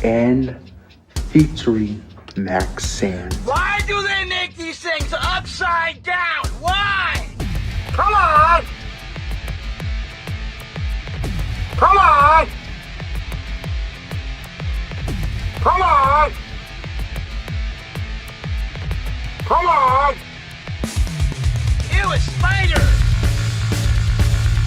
and featuring Max Sand. Why do they make these things upside down? Why? Come on! Come on! Come on! Come on! Ew, a spider!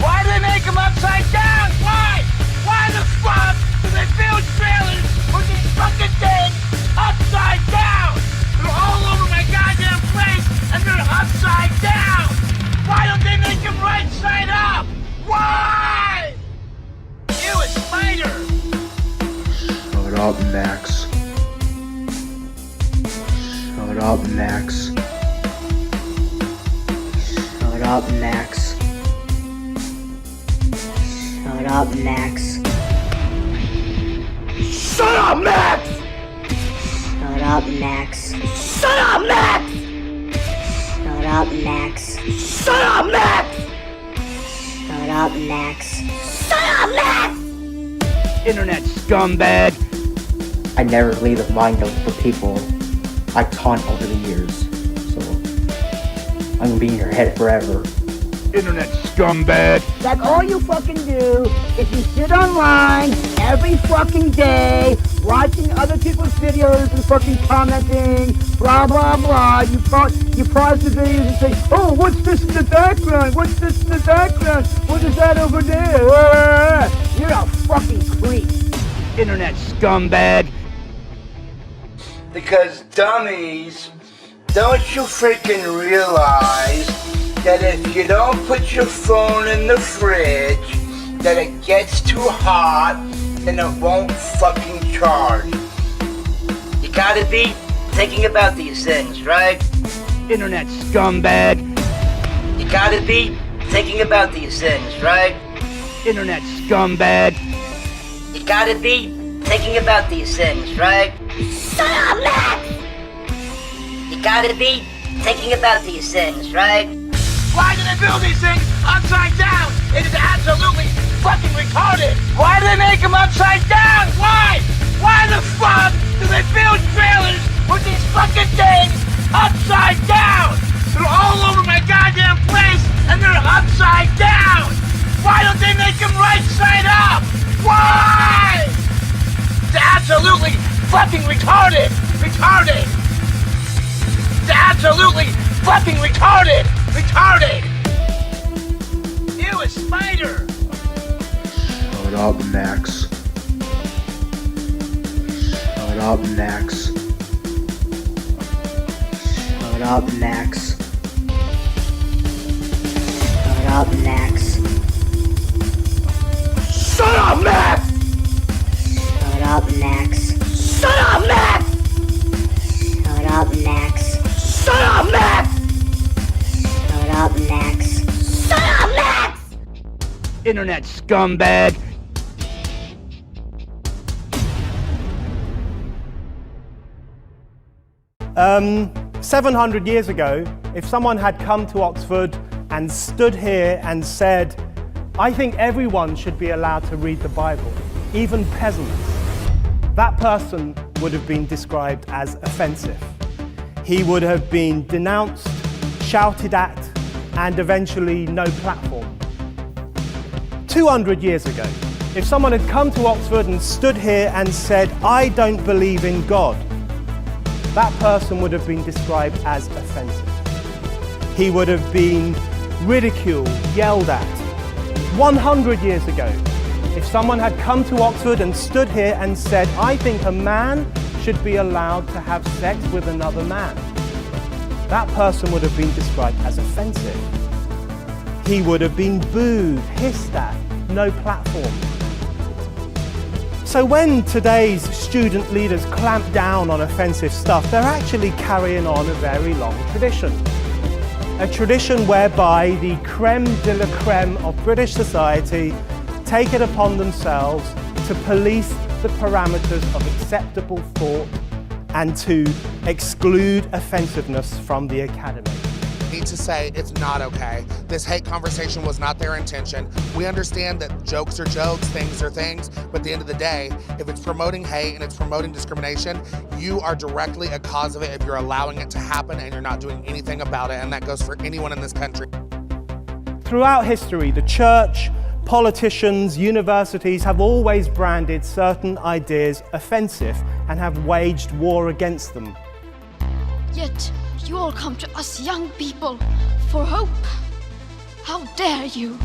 Why do they make them upside down? Why? Why the fuck do they build trailers with these fucking things upside down? They're all over my goddamn place and they're upside down! Why don't they make them right side up? Why? Ew, a spider! Shut up, Max. Shut up, Max. Shut up, Max. Shut up, Max. Shut up, Max! Shut up, Max. Shut up, Max! Shut up, Max. Shut up, Max! Shut up, Max. Shut up, Max! Internet scumbag! I never leave a mind note for people I taunt over the years, so I'm gonna be in your head forever. Internet scumbag! That's all you fucking do is you sit online every fucking day watching other people's videos and fucking commenting, blah blah blah. You pause the videos and say, oh, what's this in the background? What's this in the background? What is that over there? You're a fucking creep. Internet scumbag! Because dummies, don't you freaking realize that if you don't put your phone in the fridge, that it gets too hot and it won't fucking charge? You gotta be thinking about these things, right? Internet scumbag! You gotta be thinking about these things, right? Internet scumbag! You gotta be thinking about these things, right? Shut up, Max! You gotta be thinking about these things, right? Why do they build these things upside down? It is absolutely fucking retarded! Why do they make them upside down? Why? Why the fuck do they build trailers with these fucking things upside down? They're all over my goddamn place and they're upside down! Why don't they make them right side up? Why? It's absolutely fucking retarded! Retarded! It's absolutely fucking retarded! Retarded! Ew, a spider! Shut up, Max. Shut up, Max. Shut up, Max. Shut up, Max. Shut up, Max! Shut up, Max. Shut up, Max! Shut up, Max. Shut up, Max! Shut up, Max. Shut up, Max! Internet scumbag! 700 years ago, if someone had come to Oxford and stood here and said, I think everyone should be allowed to read the Bible, even peasants, that person would have been described as offensive. He would have been denounced, shouted at, and eventually no platform. 200 years ago, if someone had come to Oxford and stood here and said, I don't believe in God, that person would have been described as offensive. He would have been ridiculed, yelled at. 100 years ago, if someone had come to Oxford and stood here and said, I think a man should be allowed to have sex with another man, that person would have been described as offensive. He would have been booed, hissed at, no platform. So when today's student leaders clamp down on offensive stuff, they're actually carrying on a very long tradition. A tradition whereby the creme de la creme of British society take it upon themselves to police the parameters of acceptable thought and to exclude offensiveness from the academy. need to say it's not okay. This hate conversation was not their intention. We understand that jokes are jokes, things are things, but at the end of the day, if it's promoting hate and it's promoting discrimination, you are directly a cause of it if you're allowing it to happen and you're not doing anything about it, and that goes for anyone in this country. Throughout history, the church, politicians, universities have always branded certain ideas offensive and have waged war against them. Yet you all come to us young people for hope. How dare you?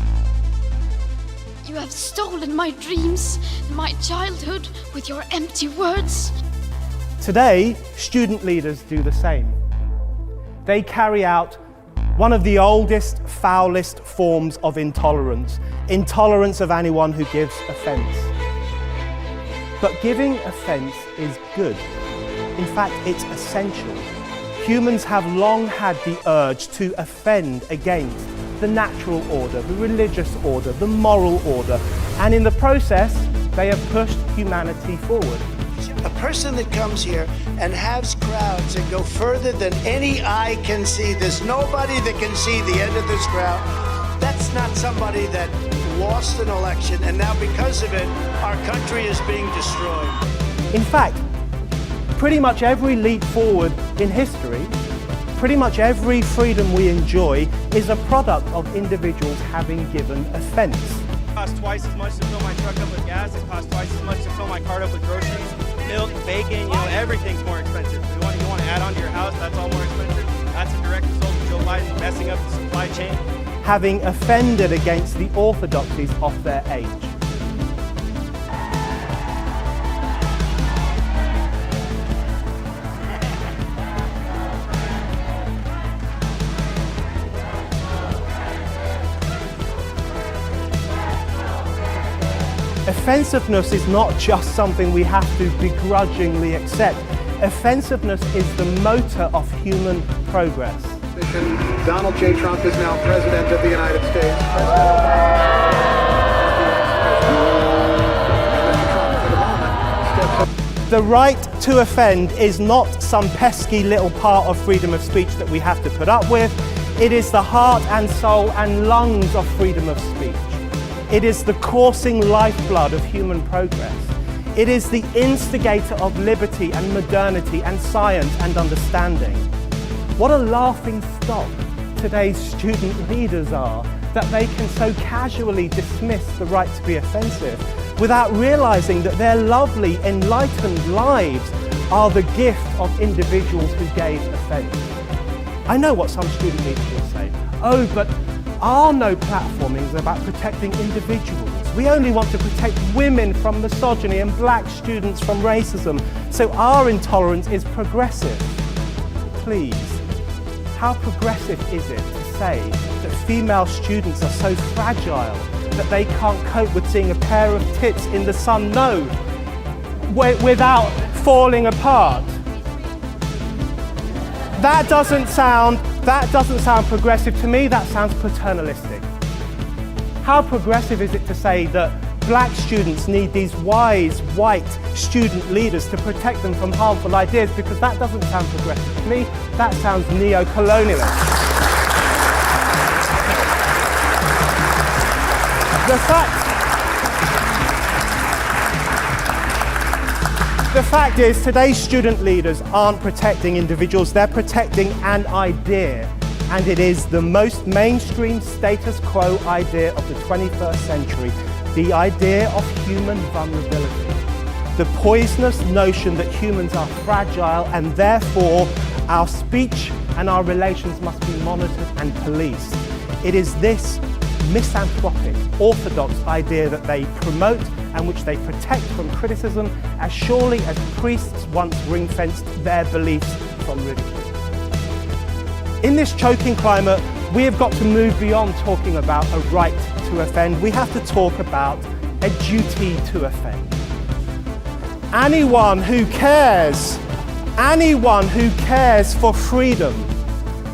You have stolen my dreams and my childhood with your empty words. Today, student leaders do the same. They carry out one of the oldest, foulest forms of intolerance, intolerance of anyone who gives offense. But giving offense is good. In fact, it's essential. Humans have long had the urge to offend against the natural order, the religious order, the moral order, and in the process, they have pushed humanity forward. A person that comes here and has crowds that go further than any eye can see, there's nobody that can see the end of this crowd. That's not somebody that lost an election, and now because of it, our country is being destroyed. In fact, pretty much every leap forward in history, pretty much every freedom we enjoy is a product of individuals having given offense. It costs twice as much to fill my truck up with gas. It costs twice as much to fill my cart up with groceries. Milk, bacon, everything's more expensive. You want to add on to your house, that's all more expensive. That's a direct result of Joe Biden messing up the supply chain. Having offended against the orthodoxies of their age. Offensiveness is not just something we have to begrudgingly accept. Offensiveness is the motor of human progress. Donald J. Trump is now President of the United States. The right to offend is not some pesky little part of freedom of speech that we have to put up with. It is the heart and soul and lungs of freedom of speech. It is the coursing lifeblood of human progress. It is the instigator of liberty and modernity and science and understanding. What a laughing stock today's student leaders are, that they can so casually dismiss the right to be offensive without realizing that their lovely, enlightened lives are the gift of individuals who gave offense. I know what some student leaders will say. Oh, but our no platforming is about protecting individuals. We only want to protect women from misogyny and black students from racism, so our intolerance is progressive. Please, how progressive is it to say that female students are so fragile that they can't cope with seeing a pair of tits in the sun? No, without falling apart. That doesn't sound progressive to me. That sounds paternalistic. How progressive is it to say that black students need these wise, white student leaders to protect them from harmful ideas? Because that doesn't sound progressive to me. That sounds neo-colonialist. The fact is, today's student leaders aren't protecting individuals, they're protecting an idea. And it is the most mainstream status quo idea of the 21st century, the idea of human vulnerability. The poisonous notion that humans are fragile and therefore our speech and our relations must be monitored and policed. It is this misanthropic, orthodox idea that they promote and which they protect from criticism as surely as priests once ring-fenced their beliefs from ridicule. In this choking climate, we have got to move beyond talking about a right to offend. We have to talk about a duty to offend. Anyone who cares for freedom,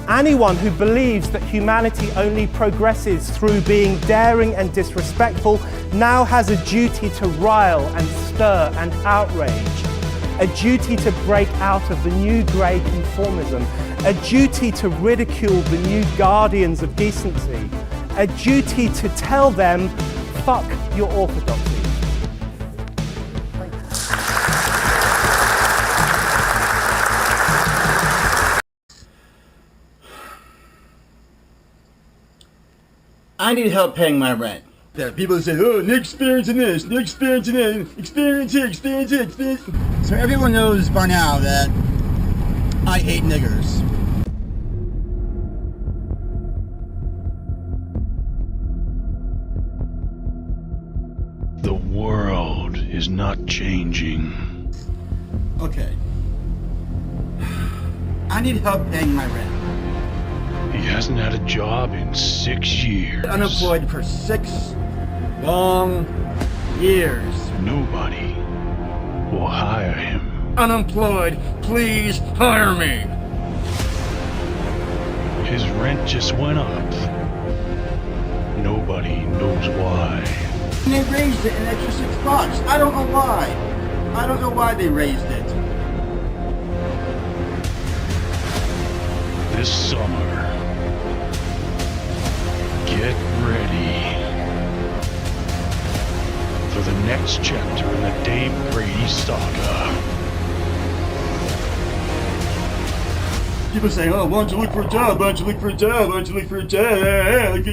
anyone who believes that humanity only progresses through being daring and disrespectful now has a duty to rile and stir and outrage, a duty to break out of the new grey conformism, a duty to ridicule the new guardians of decency, a duty to tell them, fuck your orthodoxy. I need help paying my rent. There are people who say, oh, Nick experiencing this, Nick experiencing that, experience here, experience it, experience. So everyone knows by now that I hate niggers. The world is not changing. Okay. I need help paying my rent. He hasn't had a job in 6 years. Unemployed for 6 long years. Nobody will hire him. Unemployed, please hire me. His rent just went up. Nobody knows why. And they raised it an extra $6. I don't know why. I don't know why they raised it. This summer, get ready for the next chapter in the Dave Grady saga. People say, oh, why don't you look for a job? Why don't you look for a job? Why don't you look for a job?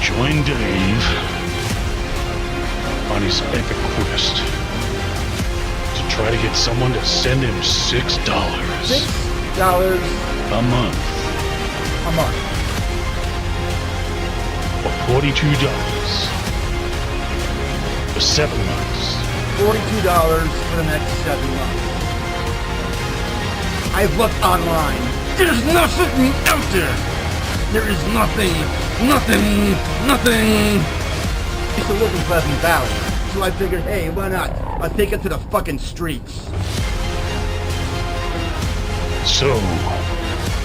Join Dave on his epic quest to try to get someone to send him $6. $6 a month. A month. Or $42 for 7 months. $42 for the next 7 months. I've looked online. There's nothing out there. There is nothing. I used to live in Pleasant Valley, so I figured, hey, why not? I'll take it to the fucking streets. So,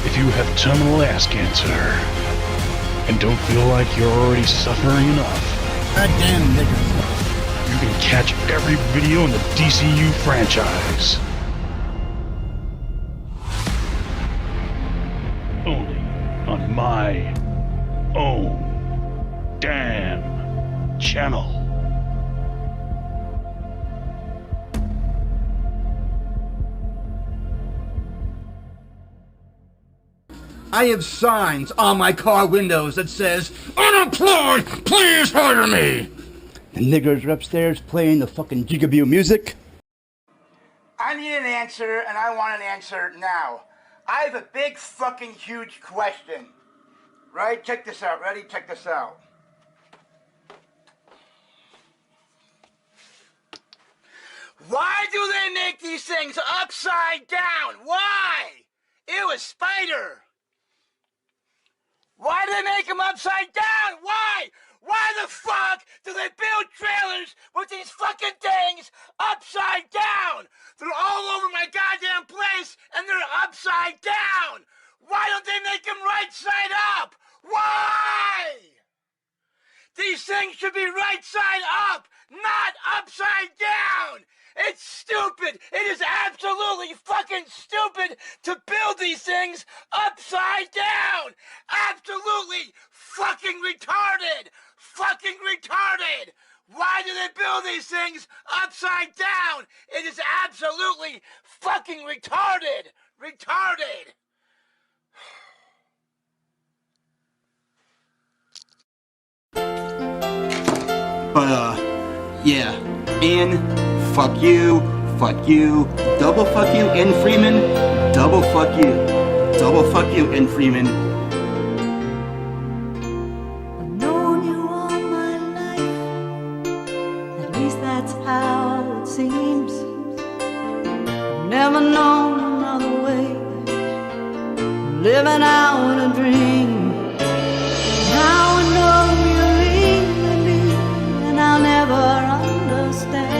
if you have terminal ass cancer and don't feel like you're already suffering enough, goddamn niggas. You can catch every video in the DCU franchise. Only on my own damn channel. I have signs on my car windows that says, unemployed, please hire me. The niggers are upstairs playing the fucking jigaboo music. I need an answer, and I want an answer now. I have a big fucking huge question. Right? Check this out. Ready? Check this out. Why do they make these things upside down? Why? Ew, a spider. Why do they make them upside down? Why? Why the fuck do they build trailers with these fucking things upside down? They're all over my goddamn place and they're upside down. Why don't they make them right side up? Why? These things should be right side up, not upside down. It's stupid. It is absolutely fucking stupid to build these things upside down. Absolutely fucking retarded. Fucking retarded. Why do they build these things upside down? It is absolutely fucking retarded. Retarded. But, yeah. And fuck you, double fuck you, and Freeman, double fuck you, and Freeman. I've known you all my life, at least that's how it seems. I've never known another way, living out a dream. Now I know you're leaving me, and I'll never understand.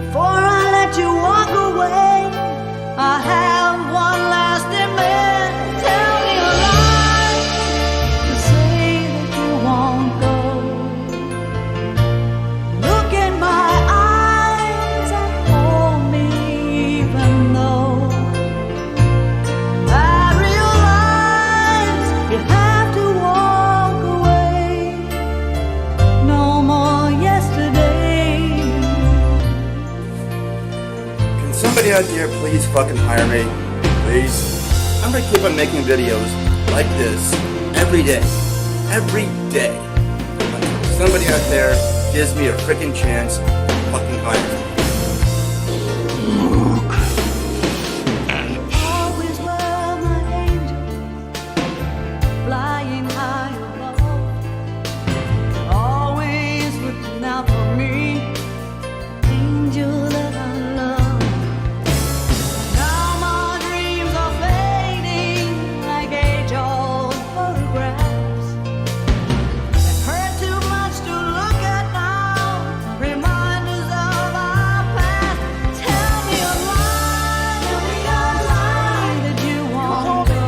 Before I let you walk away, I have one last demand. Tell me a lie to say that you won't go. Look in my eyes and out there, please fucking hire me. Please. I'm gonna keep on making videos like this every day. Every day. Somebody out there gives me a freaking chance to fucking hire me. Always were my angels, flying high above, always looking out for me, angel that I love. Now my dreams are fading like age-old photographs that hurt too much to look at now, reminders of our past. Tell me a lie that you want to go.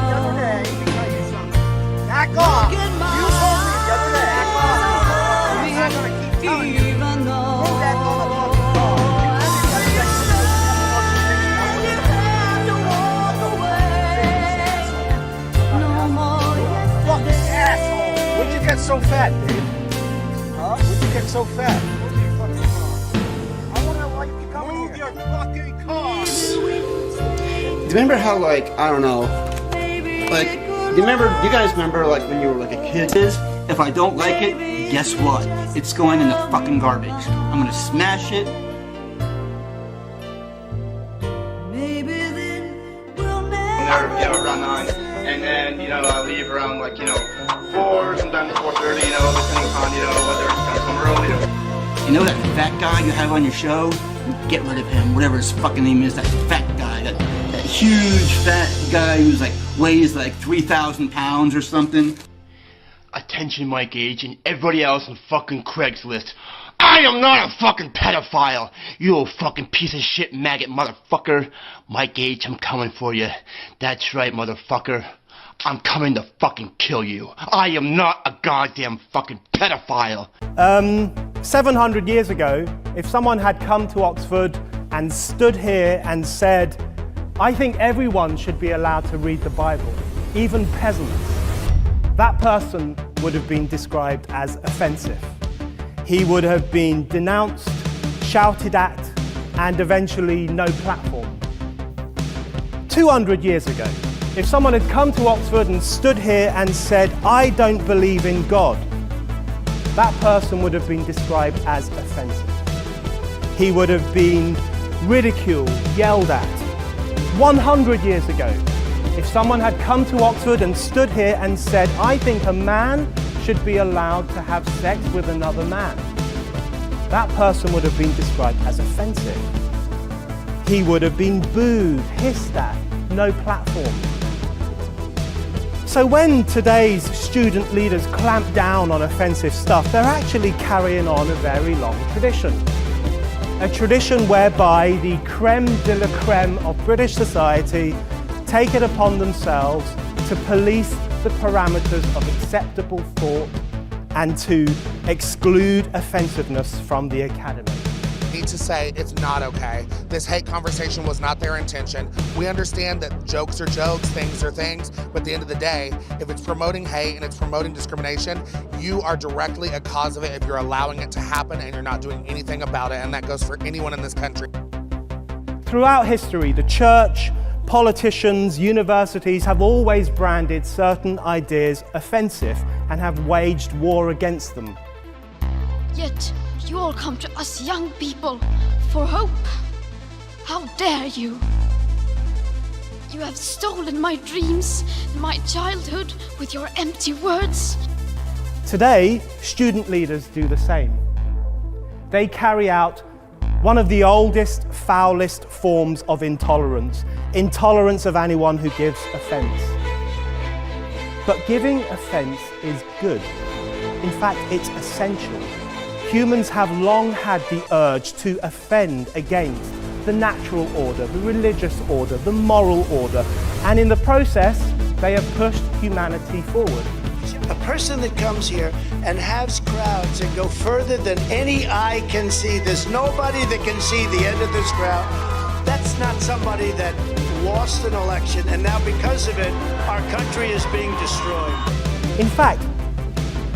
Back off! You told me the other day. Back off! I'm not gonna keep telling you. Even though Move that motherfucker off. you have to walk away, no more Fucking asshole! When'd you get so fat, Dave? Huh? When'd you get so fat? Move your fucking car. I wanna like you coming here. Move your fucking car! Do you remember how, like, I don't know, like, do you guys remember, like, when you were, like, a kid? If I don't like it, guess what? It's going in the fucking garbage. I'm gonna smash it. Around 9, and then, I leave around, like, 4, sometimes 4:30, depending upon, whether it's gonna come early. That fat guy you have on your show? Get rid of him, whatever his fucking name is, that fat guy, that huge fat guy who's like weighs like 3,000 pounds or something. Attention, Mike Gage, and everybody else on fucking Craigslist. I am not a fucking pedophile, you old fucking piece of shit maggot motherfucker. Mike Gage, I'm coming for you. That's right, motherfucker. I'm coming to fucking kill you. I am not a goddamn fucking pedophile. 700 years ago, if someone had come to Oxford and stood here and said, I think everyone should be allowed to read the Bible, even peasants, that person would have been described as offensive. He would have been denounced, shouted at, and eventually no platform. 200 years ago, if someone had come to Oxford and stood here and said, I don't believe in God, that person would have been described as offensive. He would have been ridiculed, yelled at. 100 years ago, if someone had come to Oxford and stood here and said, I think a man should be allowed to have sex with another man, that person would have been described as offensive. He would have been booed, hissed at, no platform. So when today's student leaders clamp down on offensive stuff, they're actually carrying on a very long tradition. A tradition whereby the creme de la creme of British society take it upon themselves to police the parameters of acceptable thought and to exclude offensiveness from the academy. Need to say it's not okay. This hate conversation was not their intention. We understand that jokes are jokes, things are things, but at the end of the day, if it's promoting hate and it's promoting discrimination, you are directly a cause of it if you're allowing it to happen and you're not doing anything about it, and that goes for anyone in this country. Throughout history, the church, politicians, universities have always branded certain ideas offensive and have waged war against them. Yet you all come to us young people for hope. How dare you? You have stolen my dreams and my childhood with your empty words. Today, student leaders do the same. They carry out one of the oldest, foulest forms of intolerance, intolerance of anyone who gives offense. But giving offense is good. In fact, it's essential. Humans have long had the urge to offend against the natural order, the religious order, the moral order, and in the process, they have pushed humanity forward. A person that comes here and has crowds and go further than any eye can see, there's nobody that can see the end of this crowd. That's not somebody that lost an election, and now because of it, our country is being destroyed. In fact,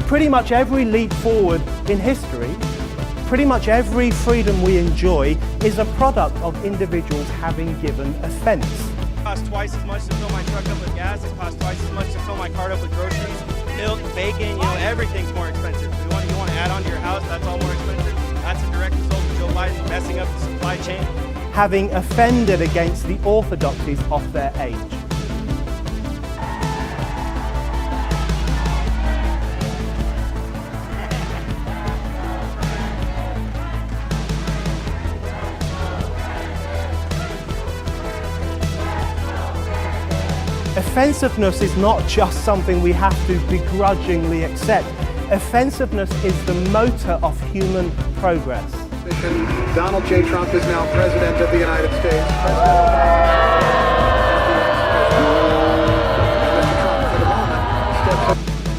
pretty much every leap forward in history Pretty much every freedom we enjoy is a product of individuals having given offense. It costs twice as much to fill my truck up with gas. It costs twice as much to fill my cart up with groceries. Milk, bacon, everything's more expensive. You want to add on to your house, that's all more expensive. That's a direct result of Joe Biden messing up the supply chain. Having offended against the orthodoxies of their age. Offensiveness is not just something we have to begrudgingly accept. Offensiveness is the motor of human progress. Donald J. Trump is now President of the United States.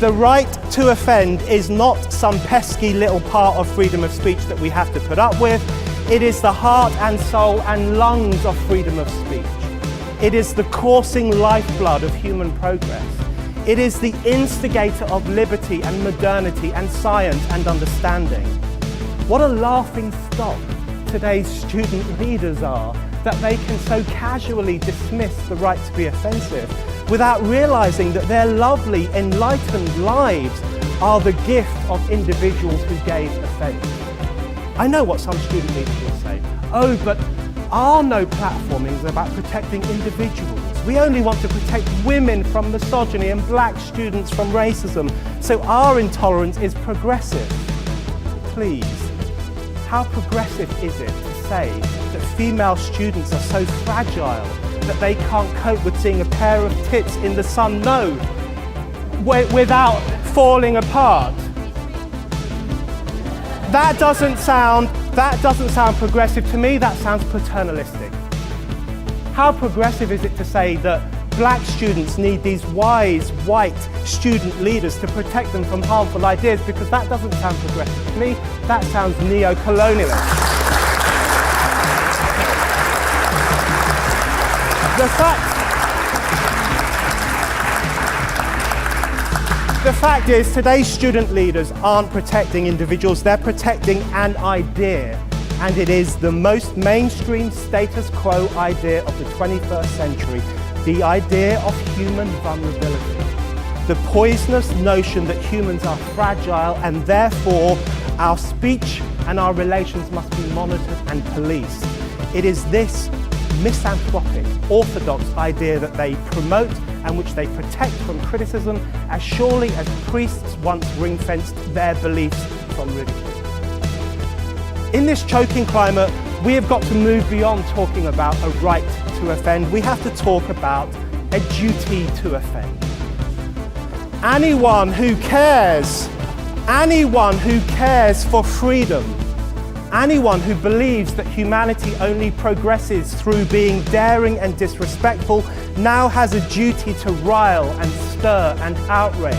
The right to offend is not some pesky little part of freedom of speech that we have to put up with. It is the heart and soul and lungs of freedom of speech. It is the coursing lifeblood of human progress. It is the instigator of liberty and modernity and science and understanding. What a laughing stock today's student leaders are, that they can so casually dismiss the right to be offensive without realizing that their lovely, enlightened lives are the gift of individuals who gave offense. I know what some student leaders will say. Oh, but our no platforming is about protecting individuals. We only want to protect women from misogyny and black students from racism, so our intolerance is progressive. Please, how progressive is it to say that female students are so fragile that they can't cope with seeing a pair of tits in the sun? No, without falling apart. That doesn't sound progressive to me. That sounds paternalistic. How progressive is it to say that black students need these wise, white student leaders to protect them from harmful ideas? Because that doesn't sound progressive to me. That sounds neo-colonialist. The fact is, today's student leaders aren't protecting individuals, they're protecting an idea. And it is the most mainstream status quo idea of the 21st century, the idea of human vulnerability. The poisonous notion that humans are fragile and therefore our speech and our relations must be monitored and policed. It is this misanthropic, orthodox idea that they promote and which they protect from criticism as surely as priests once ring-fenced their beliefs from ridicule. In this choking climate, we have got to move beyond talking about a right to offend. We have to talk about a duty to offend. Anyone who cares for freedom, anyone who believes that humanity only progresses through being daring and disrespectful now has a duty to rile and stir and outrage,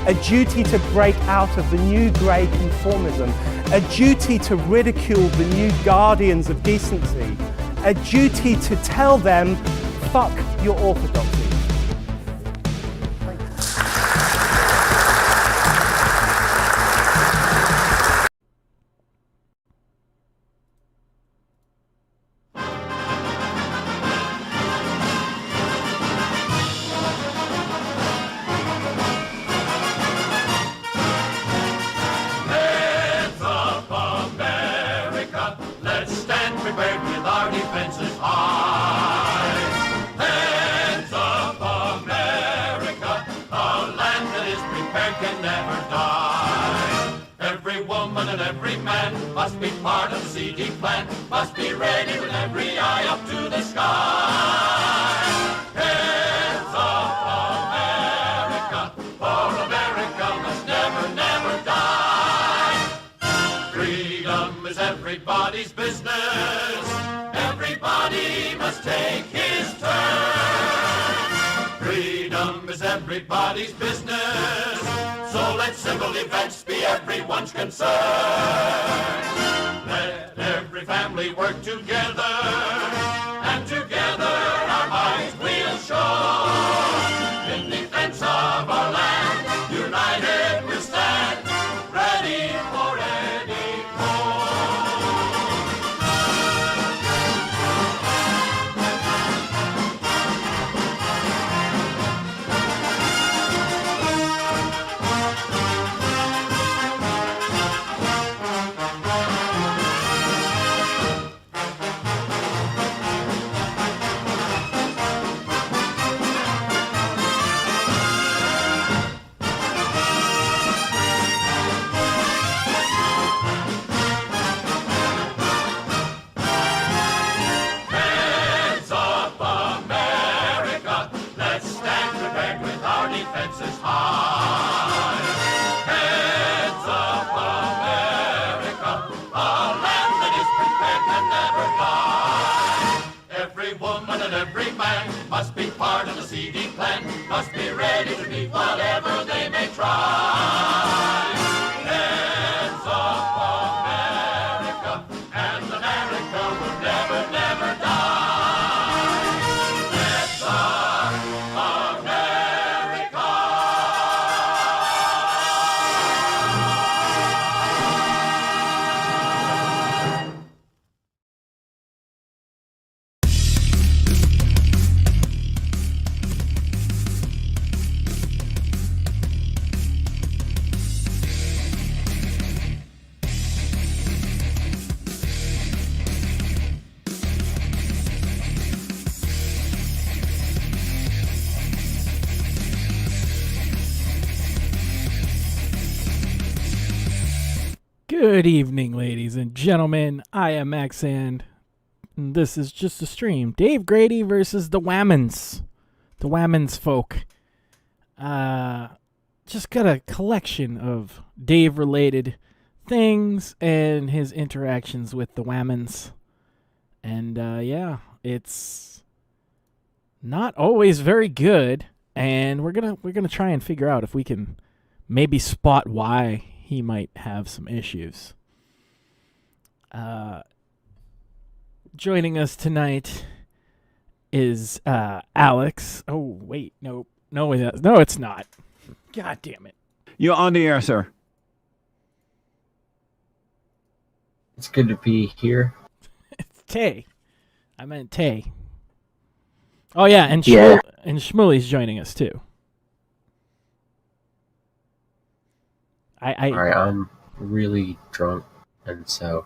a duty to break out of the new grey conformism, a duty to ridicule the new guardians of decency, a duty to tell them, fuck your orthodoxy. Must be part of the CD plan, must be ready with every eye up to the sky. Heads up, America, for America must never, never die. Freedom is everybody's business, everybody must take his turn. Freedom is everybody's business, so let civil events be everyone's concern. Let every family work together, and together our minds we'll show. In defense of our land, united we'll stand, ready for any foe. must be ready to meet whatever they may try. Heads of America, and America will never, never die. Heads of America. Good evening, ladies and gentlemen. I am Maxand, and this is just a stream. Dave Grady versus the Wahmens. The Wahmens folk. Just got a collection of Dave-related things and his interactions with the Wahmens. And, yeah, it's not always very good, and we're gonna try and figure out if we can maybe spot why he might have some issues. Joining us tonight is Alex. Oh, wait, no, it's not. God damn it. You're on the air, sir. It's good to be here. It's Tay. I meant Tay. Oh, yeah, and Shmuley's joining us, too. Alright, I'm really drunk, and so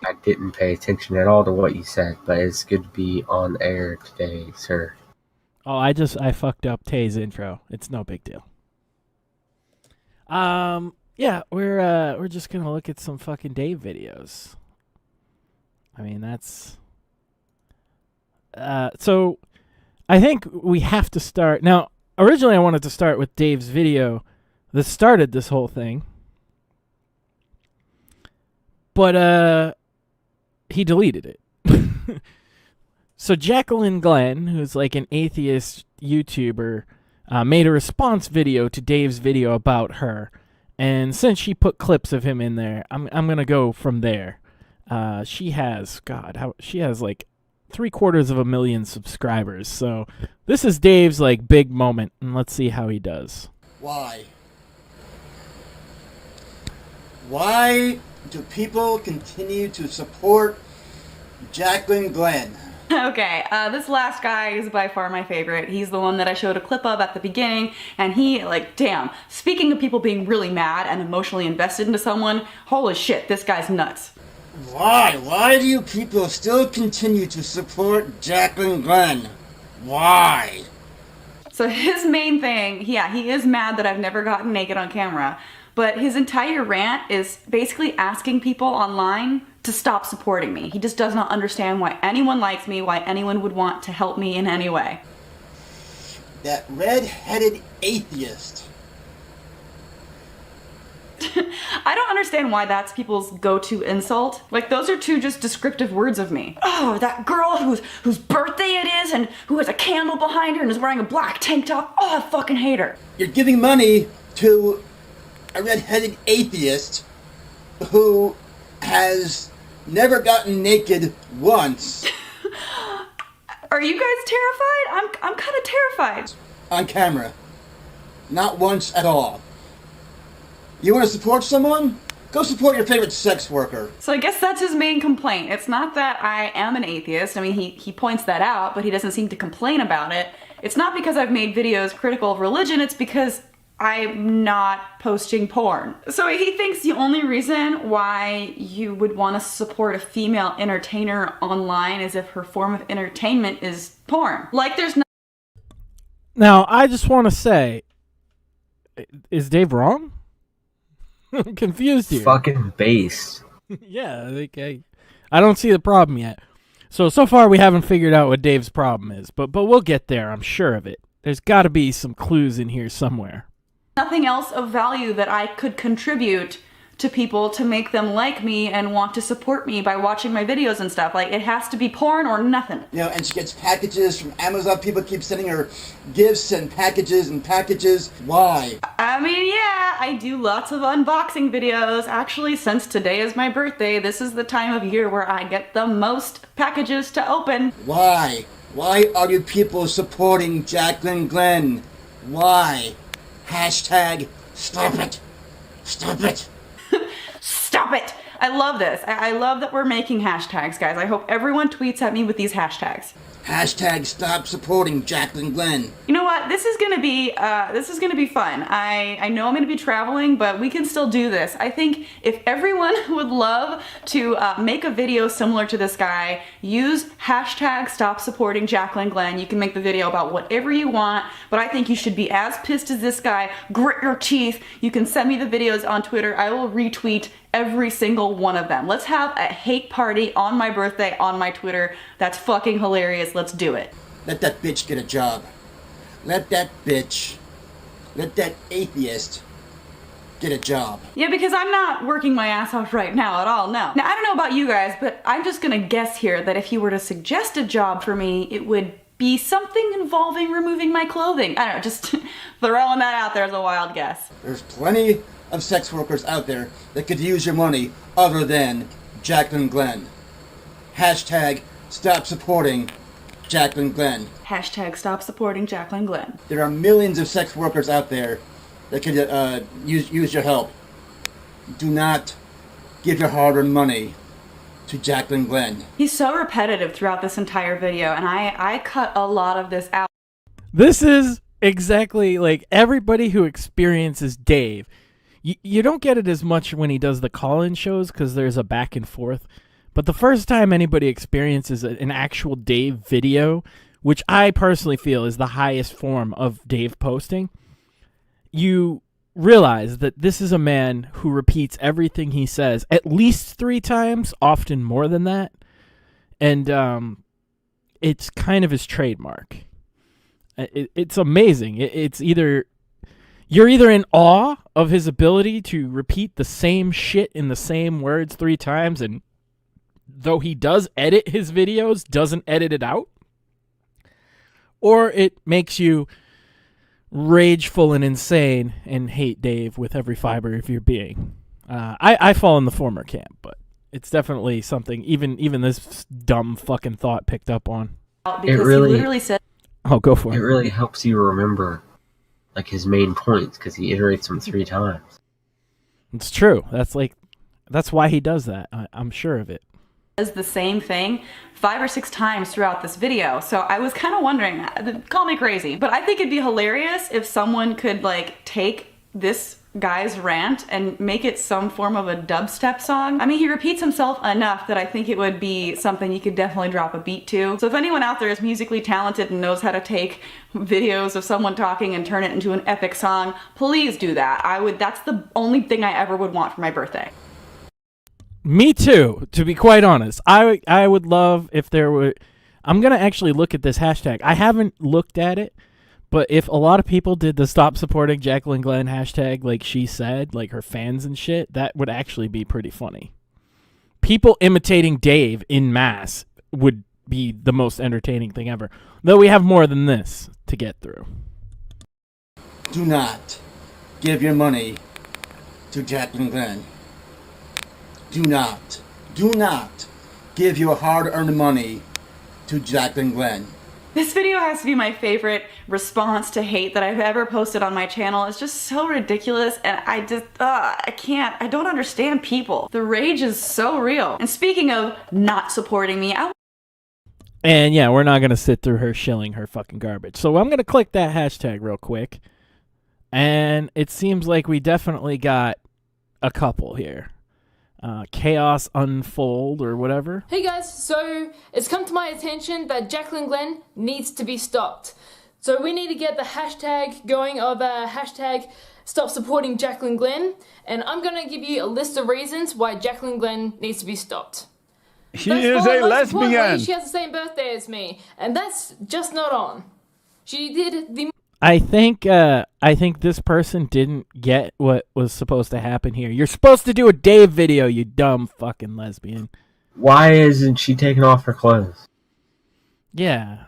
I didn't pay attention at all to what you said, but it's good to be on air today, sir. Oh, I fucked up Tay's intro. It's no big deal. Yeah, we're just gonna look at some fucking Dave videos. I mean, that's so I think we have to start now. Originally, I wanted to start with Dave's video that started this whole thing, but he deleted it. So Jacqueline Glenn, who's like an atheist YouTuber, made a response video to Dave's video about her, and since she put clips of him in there, I'm gonna go from there. She has like 750,000 subscribers, so this is Dave's like big moment, and let's see how he does. Why? Why do people continue to support Jacqueline Glenn? Okay, this last guy is by far my favorite. He's the one that I showed a clip of at the beginning, and he, like, damn, speaking of people being really mad and emotionally invested into someone, holy shit, this guy's nuts. Why? Why do you people still continue to support Jacqueline Glenn? Why? So his main thing, yeah, he is mad that I've never gotten naked on camera, but his entire rant is basically asking people online to stop supporting me. He just does not understand why anyone likes me, why anyone would want to help me in any way. That red-headed atheist. I don't understand why that's people's go-to insult. Like, those are two just descriptive words of me. Oh, that girl whose birthday it is and who has a candle behind her and is wearing a black tank top. Oh, I fucking hate her. You're giving money to a red-headed atheist who has never gotten naked once. Are you guys terrified? I'm kind of terrified. On camera. Not once at all. You want to support someone? Go support your favorite sex worker. So I guess that's his main complaint. It's not that I am an atheist. I mean, he points that out, but he doesn't seem to complain about it. It's not because I've made videos critical of religion, it's because I'm not posting porn. So he thinks the only reason why you would want to support a female entertainer online is if her form of entertainment is porn. Like, there's no... Now, I just want to say, is Dave wrong? I'm confused here. Fucking based. Yeah, I don't see the problem yet. So far we haven't figured out what Dave's problem is, but we'll get there, I'm sure of it. There's got to be some clues in here somewhere. Nothing else of value that I could contribute to people to make them like me and want to support me by watching my videos and stuff. Like, it has to be porn or nothing. You know, and she gets packages from Amazon. People keep sending her gifts and packages and packages. Why? I mean, yeah, I do lots of unboxing videos. Actually, since today is my birthday, this is the time of year where I get the most packages to open. Why? Why are you people supporting Jacqueline Glenn? Why? Hashtag stop it. Stop it. Stop it! I love this. I love that we're making hashtags, guys. I hope everyone tweets at me with these hashtags. Hashtag stop supporting Jacqueline Glenn. You know what? This is gonna be fun. I know I'm gonna be traveling, but we can still do this. I think if everyone would love to make a video similar to this guy, use hashtag stop supporting Jacqueline Glenn. You can make the video about whatever you want, but I think you should be as pissed as this guy. Grit your teeth. You can send me the videos on Twitter. I will retweet every single one of them. Let's have a hate party on my birthday on my Twitter. That's fucking hilarious. Let's do it. Let that bitch get a job. Let that atheist get a job. Yeah, because I'm not working my ass off right now at all, no. Now, I don't know about you guys, but I'm just gonna guess here that if you were to suggest a job for me, it would be something involving removing my clothing. I don't know, just throwing that out there as a wild guess. There's plenty of sex workers out there that could use your money other than Jacqueline Glenn. Hashtag stop supporting Jacqueline Glenn. Hashtag stop supporting Jacqueline Glenn. There are millions of sex workers out there that could use your help. Do not give your hard-earned money to Jacqueline Glenn. He's so repetitive throughout this entire video, and I cut a lot of this out. This is exactly like everybody who experiences Dave. You don't get it as much when he does the call-in shows because there's a back and forth. But the first time anybody experiences an actual Dave video, which I personally feel is the highest form of Dave posting, you realize that this is a man who repeats everything he says at least 3 times, often more than that. And it's kind of his trademark. It's amazing. It's either... You're either in awe of his ability to repeat the same shit in the same words 3 times, and though he does edit his videos, doesn't edit it out, or it makes you rageful and insane and hate Dave with every fiber of your being. I fall in the former camp, but it's definitely something even this dumb fucking thought picked up on. Because he literally said... Oh, go for it. It really helps you remember like his main points because he iterates them 3 times. It's true. That's why he does that. I'm sure of it. Does the same thing 5 or 6 times throughout this video. So I was kind of wondering, call me crazy, but I think it'd be hilarious if someone could like take this guy's rant and make it some form of a dubstep song. I mean, he repeats himself enough that I think it would be something you could definitely drop a beat to. So if anyone out there is musically talented and knows how to take videos of someone talking and turn it into an epic song, please do that. That's the only thing I ever would want for my birthday. Me too, to be quite honest. I would love if there were... I'm going to actually look at this hashtag. I haven't looked at it, but if a lot of people did the stop supporting Jacqueline Glenn hashtag like she said, like her fans and shit, that would actually be pretty funny. People imitating Dave in mass would be the most entertaining thing ever. Though we have more than this to get through. Do not give your money to Jacqueline Glenn. Do not give your hard-earned money to Jacqueline Glenn. This video has to be my favorite response to hate that I've ever posted on my channel. It's just so ridiculous, and I don't understand people. The rage is so real. And speaking of not supporting me, and yeah, we're not going to sit through her shilling her fucking garbage. So I'm going to click that hashtag real quick, and it seems like we definitely got a couple here. Chaos Unfold or whatever. Hey guys, so it's come to my attention that Jacqueline Glenn needs to be stopped. So we need to get the hashtag going of hashtag stop supporting Jacqueline Glenn, and I'm going to give you a list of reasons why Jacqueline Glenn needs to be stopped. She is a lesbian. She has the same birthday as me, and that's just not on. She did the... I think this person didn't get what was supposed to happen here. You're supposed to do a Dave video, you dumb fucking lesbian. Why isn't she taking off her clothes? Yeah.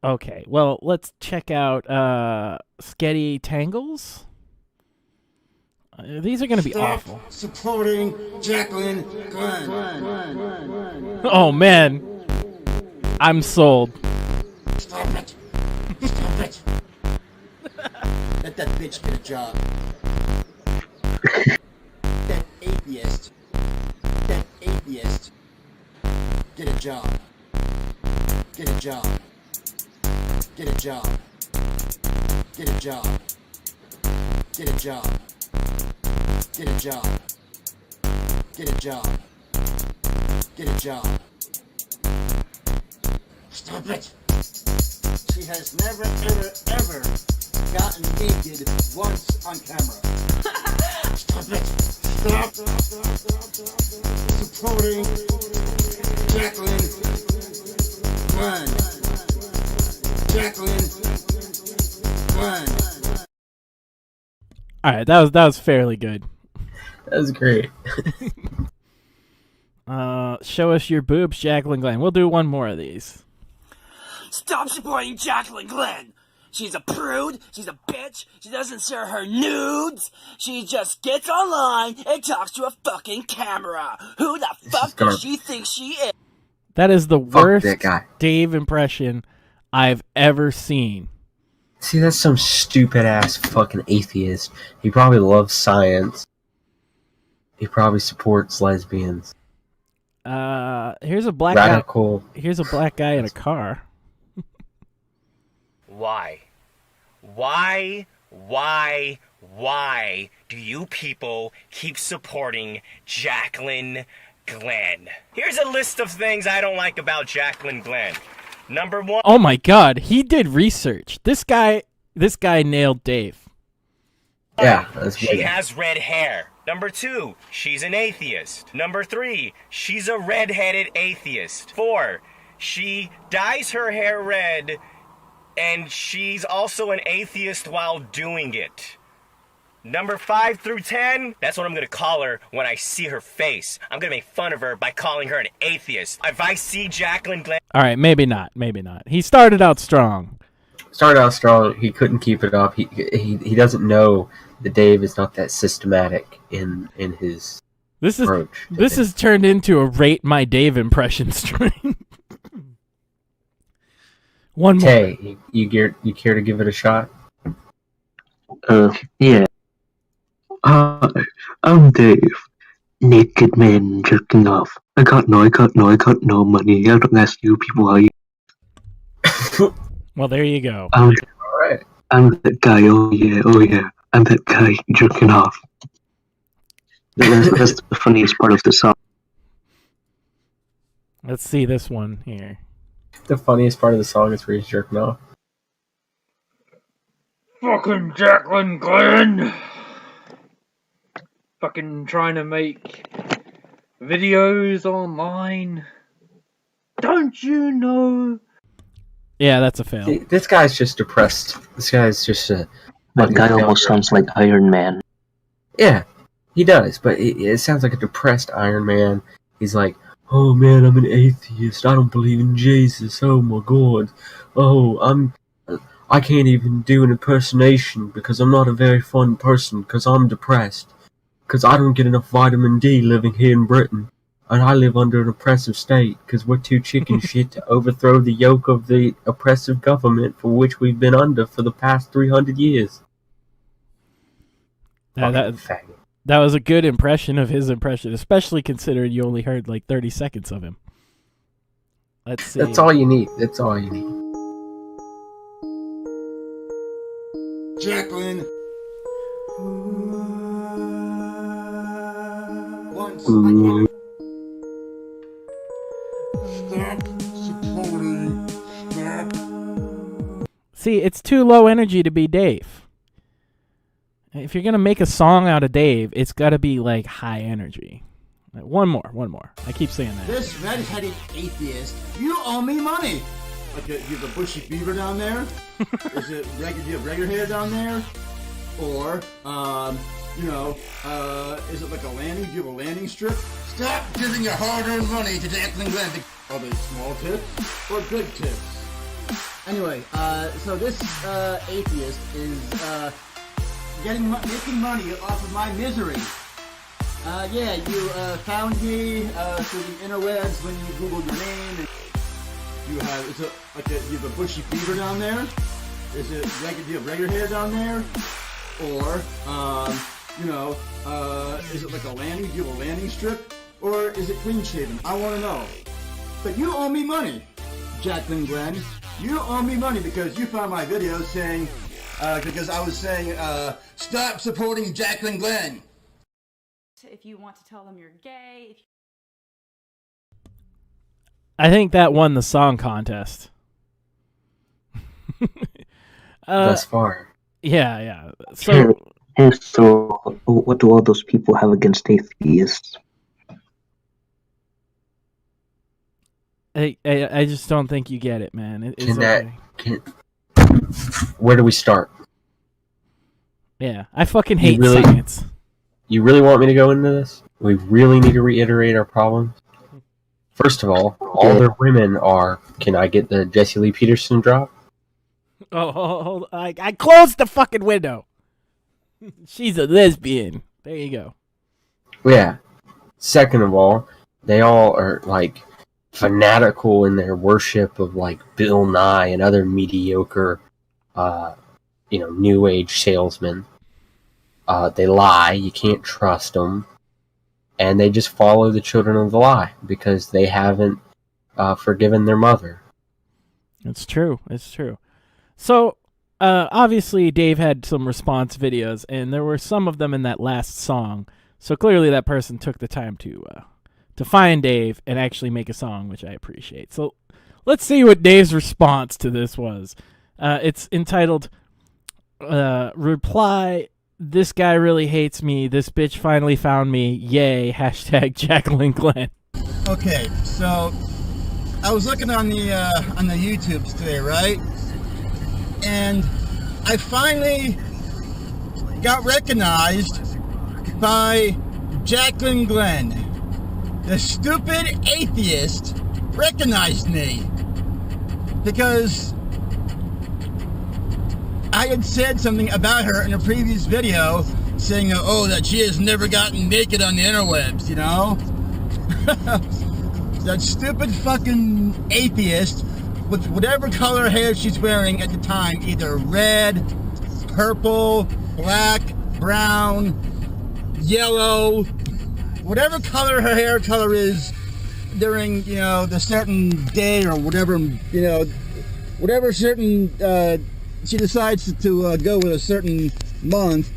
Okay, well, let's check out Sketty Tangles. These are going to be awful. Supporting Jacqueline Glenn. Oh, man. I'm sold. Stop it. Stop it. Let that bitch get a job. That atheist. Get a job. Get a job. Get a job. Get a job. Get a job. Get a job. Get a job. Get a job. Stop it. She has never, ever gotten naked once on camera. Stop it. Stop. Supporting Jacqueline Glenn. Jacqueline Glenn. All right, that was fairly good. That was great. Show us your boobs, Jacqueline Glenn. We'll do one more of these. Stop supporting Jacqueline Glenn. She's a prude. She's a bitch. She doesn't share her nudes. She just gets online and talks to a fucking camera. Who the fuck does she think she is? That is the worst that guy. Dave impression I've ever seen. See, that's some stupid-ass fucking atheist. He probably loves science. He probably supports lesbians. Here's a black Radical. guy. Here's a black guy in a car. Why do you people keep supporting Jacqueline Glenn? Here's a list of things I don't like about Jacqueline Glenn. Number 1. Oh my God, he did research. This guy nailed Dave. Yeah, that's she has red hair. Number 2, she's an atheist. Number 3, she's a red-headed atheist. 4, she dyes her hair red, and she's also an atheist while doing it. Number 5 through 10, that's what I'm gonna call her when I see her face. I'm gonna make fun of her by calling her an atheist. If I see Jacqueline Glenn... All right, maybe not. He started out strong. He couldn't keep it up. He doesn't know that Dave is not that systematic in his approach. This has turned into a rate my Dave impression stream. One more. Hey, you care to give it a shot? Yeah. I'm Dave. Naked men jerking off. I got no money. I don't ask you people how you. Well, there you go. I'm that guy. Oh yeah. I'm that guy jerking off. That's the funniest part of the song. Let's see this one here. The funniest part of the song is where he's jerking off. Fucking Jacqueline Glenn. Fucking trying to make videos online. Don't you know? Yeah, that's a fail. See, this guy's just depressed. This guy's just a... That guy almost sounds like Iron Man. Yeah, he does, but it sounds like a depressed Iron Man. He's like, oh man, I'm an atheist. I don't believe in Jesus. Oh my God. Oh, I can't even do an impersonation because I'm not a very fun person because I'm depressed. Because I don't get enough vitamin D living here in Britain. And I live under an oppressive state because we're too chicken shit to overthrow the yoke of the oppressive government for which we've been under for the past 300 years. That was a good impression of his impression, especially considering you only heard like 30 seconds of him. Let's see. That's all you need. Jacqueline. See, it's too low energy to be Dave. If you're gonna make a song out of Dave, it's gotta be like high energy. One more. I keep saying that. This red-headed atheist, you owe me money. like do you have a bushy beaver down there? Is it do you have regular hair down there? Or is it like a landing? Do you have a landing strip? Stop giving your hard-earned money to Jacqueline Glenn. Are they small tips or big tips? Anyway, so this atheist is making money off of my misery. You found me through the interwebs when you Googled your name. And you have a bushy beaver down there? Do you have regular hair down there? Or is it like a landing? Do you have a landing strip? Or is it clean shaven? I want to know. But you owe me money, Jacqueline Glenn. You owe me money because you found my video saying, because I was saying, stop supporting Jacqueline Glenn. If you want to tell them you're gay. I think that won the song contest. Thus far. Yeah. So what do all those people have against atheists? I just don't think you get it, man. Where do we start? Yeah, I fucking hate science. You really want me to go into this? We really need to reiterate our problems. First of all their women are. Can I get the Jesse Lee Peterson drop? Oh, I closed the fucking window. She's a lesbian. There you go. Yeah. Second of all, they all are like fanatical in their worship of like Bill Nye and other mediocre, new age salesmen. They lie. You can't trust them. And they just follow the children of the lie because they haven't forgiven their mother. It's true. So, obviously, Dave had some response videos, and there were some of them in that last song. So clearly that person took the time to find Dave and actually make a song, which I appreciate. So let's see what Dave's response to this was. It's entitled, Reply, This Guy Really Hates Me, This Bitch Finally Found Me, Yay, # Jacqueline Glenn. Okay, so I was looking on the YouTubes today, right? And I finally got recognized by Jacqueline Glenn. The stupid atheist recognized me because I had said something about her in a previous video saying, that she has never gotten naked on the interwebs, That stupid fucking atheist with whatever color hair she's wearing at the time, either red, purple, black, brown, yellow, whatever color her hair color is during, the certain day or whatever, whatever certain, she decides to go with a certain month.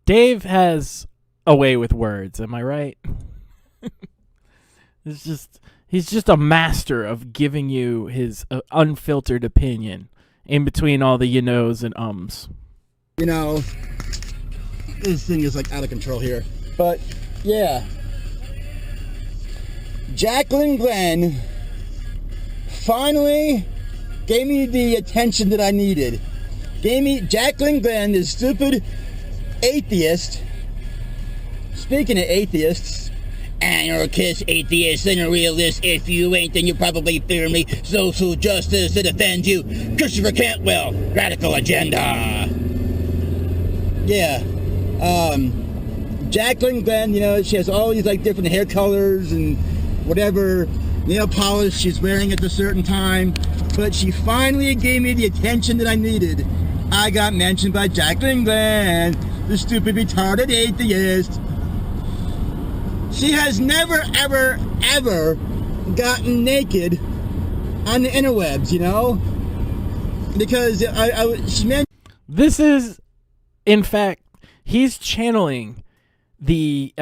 Dave has a way with words, am I right? He's just a master of giving you his unfiltered opinion in between all the you-knows and ums. This thing is like out of control here. But, yeah. Jacqueline Glenn finally gave me the attention that I needed. Jacqueline Glenn, this stupid atheist. Speaking of atheists, and you're a kiss atheist and a realist. If you ain't, then you probably fear me. Social justice to defend you. Christopher Cantwell, radical agenda. Yeah. Jacqueline Glenn, she has all these like different hair colors and whatever nail polish she's wearing at a certain time. But she finally gave me the attention that I needed. I got mentioned by Jacqueline Glenn, the stupid retarded atheist. She has never, ever, ever gotten naked on the interwebs, Because she meant... This is, in fact, he's channeling the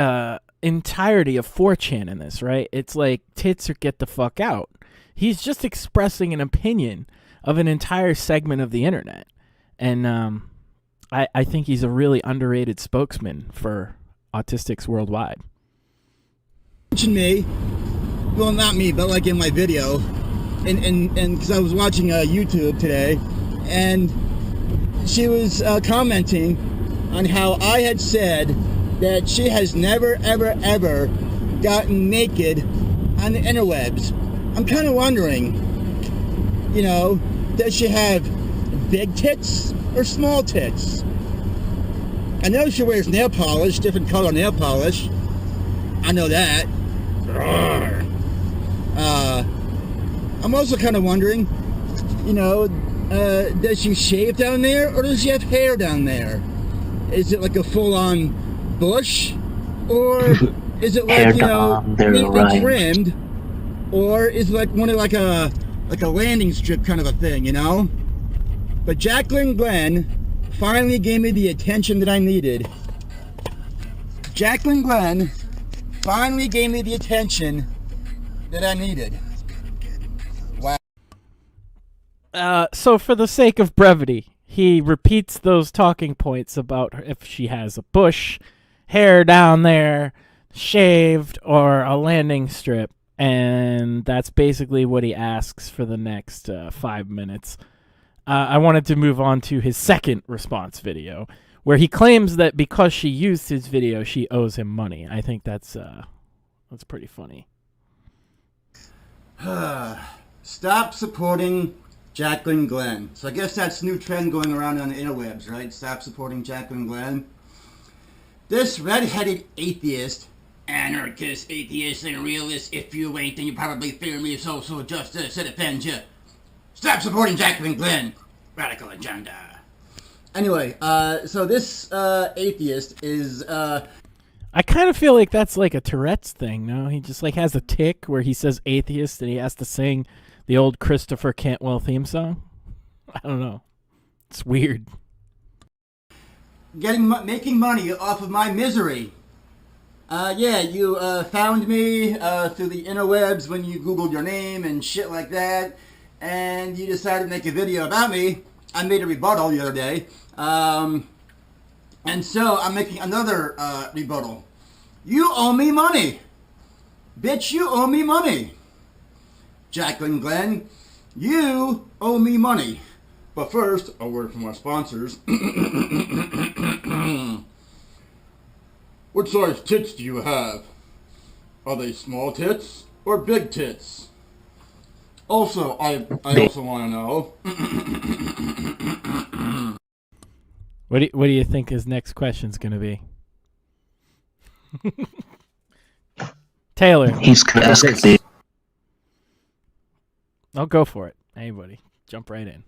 entirety of 4chan in this, right? It's like tits or get the fuck out. He's just expressing an opinion of an entire segment of the internet. And I think he's a really underrated spokesman for autistics worldwide. Me, well, not me, but like in my video, and because I was watching YouTube today, and she was commenting on how I had said that she has never, ever, ever gotten naked on the interwebs. I'm kind of wondering, does she have big tits or small tits? I know she wears nail polish, different color nail polish. I know that. I'm also kind of wondering, does she shave down there, or does she have hair down there? Is it like a full-on bush, or is it like neatly trimmed, or is it like one of like a landing strip kind of a thing, But Jacqueline Glenn finally gave me the attention that I needed. Jacqueline Glenn finally gave me the attention that I needed. Wow. So for the sake of brevity, he repeats those talking points about if she has a bush, hair down there, shaved, or a landing strip, and that's basically what he asks for the next 5 minutes. I wanted to move on to his second response video, where he claims that because she used his video, she owes him money. I think that's pretty funny. Stop supporting Jacqueline Glenn. So I guess that's a new trend going around on the interwebs, right? Stop supporting Jacqueline Glenn. This red-headed atheist, anarchist, atheist, and realist, if you ain't, then you probably fear me, social justice, it offends you. Stop supporting Jacqueline Glenn. Radical agenda. Anyway, so this atheist is... I kind of feel like that's like a Tourette's thing, no? He just like has a tick where he says atheist and he has to sing the old Christopher Cantwell theme song. I don't know. It's weird. Making money off of my misery. Yeah, you found me through the interwebs when you Googled your name and shit like that, and you decided to make a video about me. I made a rebuttal the other day, and so I'm making another rebuttal. You owe me money. Bitch, you owe me money. Jacqueline Glenn, you owe me money. But first, a word from our sponsors. What size tits do you have? Are they small tits or big tits? Also, I also want to know. What do you think his next question's gonna be? Taylor. He's gonna ask Dave. I'll go for it. Anybody, jump right in.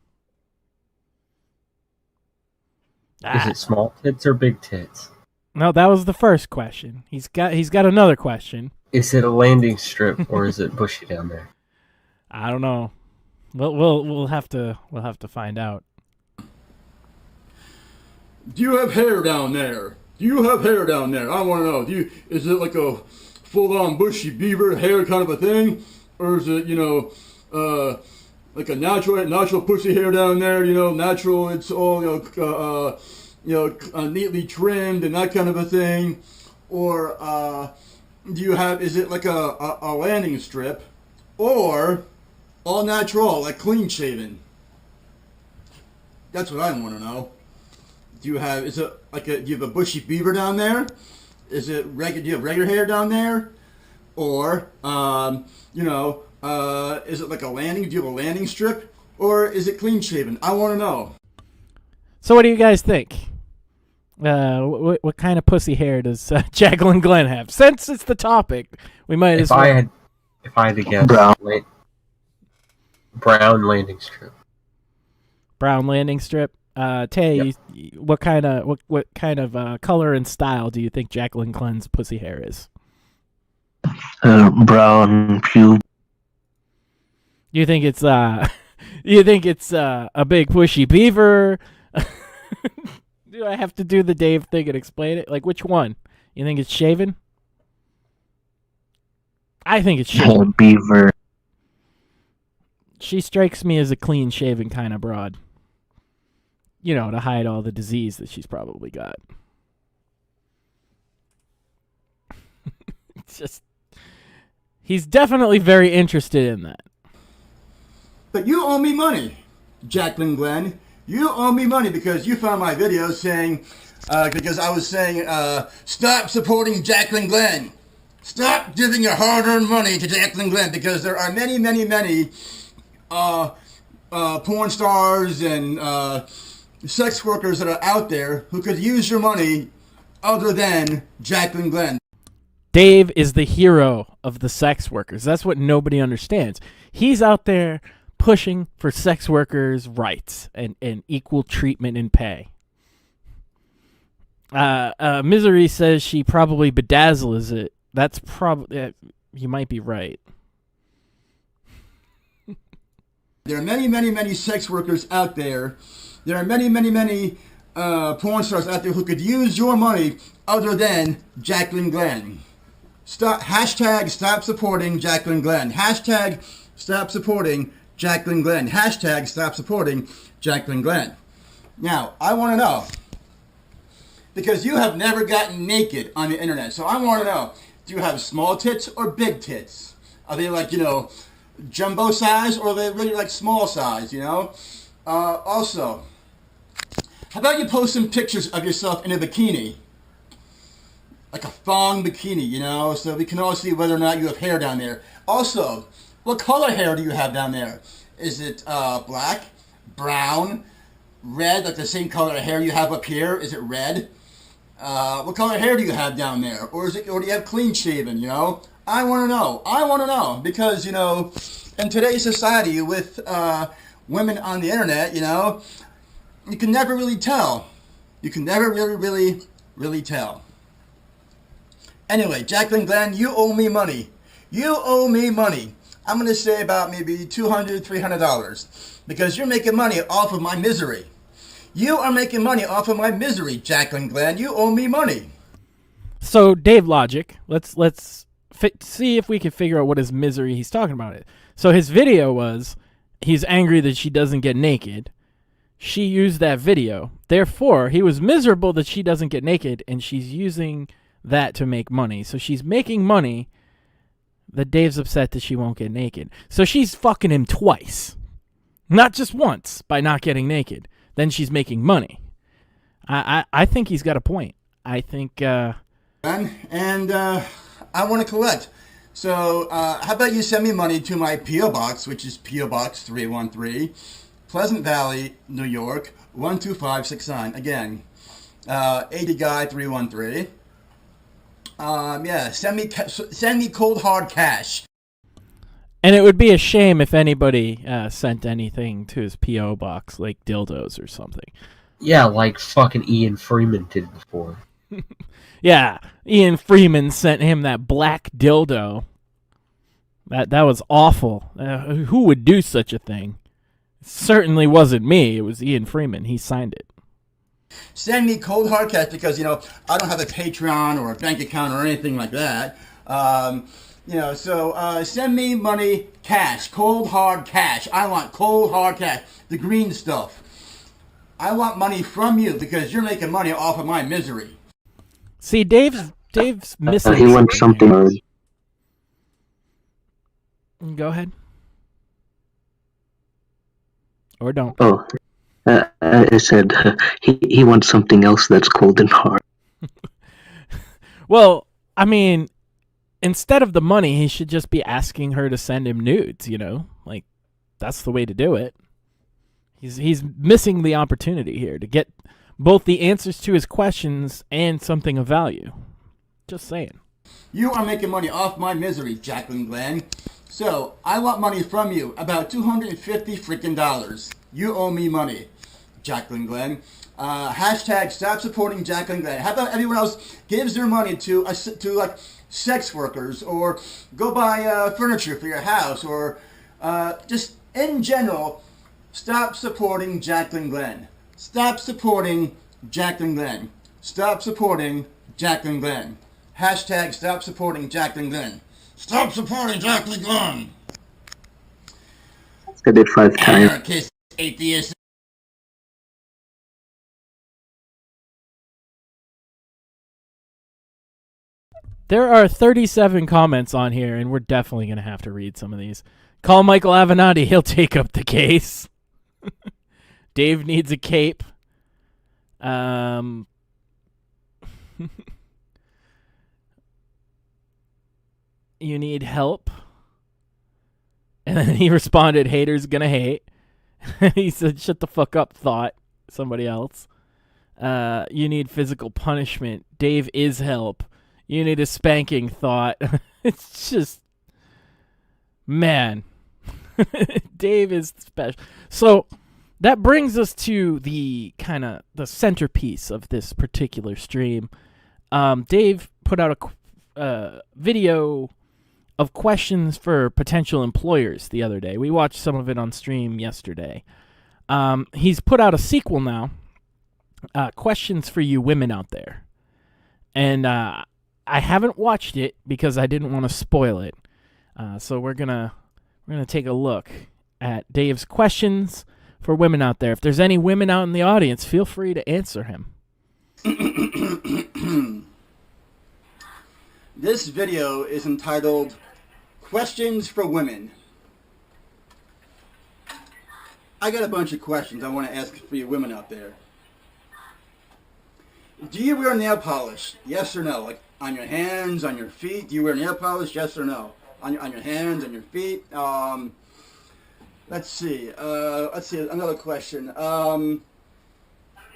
Is it small tits or big tits? No, that was the first question. He's got another question. Is it a landing strip or is it bushy down there? I don't know. We'll have to find out. Do you have hair down there? Do you have hair down there? I want to know. Is it like a full-on bushy beaver hair kind of a thing, or is it like a natural pussy hair down there? Natural. It's all neatly trimmed and that kind of a thing, or is it like a landing strip, or all natural, like clean shaven? That's what I want to know. Do you have a bushy beaver down there? Is it do you have regular hair down there? Or, is it like do you have a landing strip? Or is it clean shaven? I want to know. So what do you guys think? What kind of pussy hair does Jacqueline Glenn have? Since it's the topic, we might as well. If I had to guess, brown landing strip. Brown landing strip. Tay, Yep. what kind of color and style do you think Jacqueline Glenn's pussy hair is? Brown pube. You think it's a big pushy beaver? Do I have to do the Dave thing and explain it? Like, which one? You think it's shaven? I think it's shaven. Beaver. She strikes me as a clean-shaven kind of broad. To hide all the disease that she's probably got. It's just... He's definitely very interested in that. But you owe me money, Jacqueline Glenn. You owe me money because you found my video saying, because I was saying, stop supporting Jacqueline Glenn. Stop giving your hard-earned money to Jacqueline Glenn, because there are many, many, many porn stars and sex workers that are out there who could use your money other than Jacqueline Glenn. Dave is the hero of the sex workers. That's what nobody understands. He's out there pushing for sex workers' rights and equal treatment and pay. Misery says she probably bedazzles it. That's probably... you might be right. There are many, many, many sex workers out there. There are many, many, many porn stars out there who could use your money other than Jacqueline Glenn. Hashtag stop supporting Jacqueline Glenn. Hashtag stop supporting Jacqueline Glenn. Hashtag stop supporting Jacqueline Glenn. Now, I want to know, because you have never gotten naked on the internet, so I want to know, do you have small tits or big tits? Are they like, jumbo size, or are they really like small size, Also, how about you post some pictures of yourself in a bikini? Like a thong bikini, so we can all see whether or not you have hair down there. Also, what color hair do you have down there? Is it black, brown, red, like the same color hair you have up here? Is it red? What color hair do you have down there? Or do you have clean shaven, I want to know. I want to know because, in today's society with women on the internet, you can never really tell. You can never really tell. Anyway, Jacqueline Glenn, you owe me money. You owe me money. I'm going to say about maybe $200, $300 because you're making money off of my misery. You are making money off of my misery, Jacqueline Glenn. You owe me money. So, Dave Logic, let's see if we can figure out what his misery he's talking about. So his video was, he's angry that she doesn't get naked. She used that video. Therefore, he was miserable that she doesn't get naked, and she's using that to make money. So she's making money that Dave's upset that she won't get naked. So she's fucking him twice. Not just once by not getting naked. Then she's making money. I think he's got a point. I think... And I want to collect. So how about you send me money to my P.O. Box, which is P.O. Box 313, Pleasant Valley, New York, 12569. Again, 80 Guy 313. Send me cold hard cash. And it would be a shame if anybody sent anything to his P.O. box, like dildos or something. Yeah, like fucking Ian Freeman did before. Yeah, Ian Freeman sent him that black dildo. That was awful. Who would do such a thing? It certainly wasn't me. It was Ian Freeman. He signed it. Send me cold hard cash because, I don't have a Patreon or a bank account or anything like that. So send me money, cash, cold hard cash. I want cold hard cash, the green stuff. I want money from you because you're making money off of my misery. See, Dave's missing. He wants something. Go ahead. Or don't. Oh, I said he wants something else that's cold and hard. Well, I mean, instead of the money, he should just be asking her to send him nudes, Like, that's the way to do it. He's missing the opportunity here to get both the answers to his questions and something of value. Just saying. You are making money off my misery, Jacqueline Glenn. So, I want money from you, about $250 freaking dollars. You owe me money, Jacqueline Glenn. Hashtag stop supporting Jacqueline Glenn. How about everyone else gives their money to like sex workers, or go buy furniture for your house, or just in general, stop supporting Jacqueline Glenn. Stop supporting Jacqueline Glenn. Stop supporting Jacqueline Glenn. Hashtag stop supporting Jacqueline Glenn. Stop supporting Jacqueline Glenn. I did 5 times. Anarchist, atheist. There are 37 comments on here, and we're definitely going to have to read some of these. Call Michael Avenatti. He'll take up the case. Dave needs a cape. You need help. And then he responded, haters gonna hate. He said, shut the fuck up, thought. Somebody else. You need physical punishment. Dave is help. You need a spanking, thought. It's just, man. Dave is special. So that brings us to the kind of the centerpiece of this particular stream. Dave put out a video of questions for potential employers the other day. We watched some of it on stream yesterday. He's put out a sequel now. Questions for you women out there. And I haven't watched it because I didn't want to spoil it. So we're gonna take a look at Dave's questions for women out there. If there's any women out in the audience, feel free to answer him. This video is entitled Questions for Women. I got a bunch of questions I want to ask for you women out there. Do you wear nail polish? Yes or no? Like on your hands, on your feet? Do you wear nail polish? Yes or no? On your hands, on your feet? Let's see. Another question.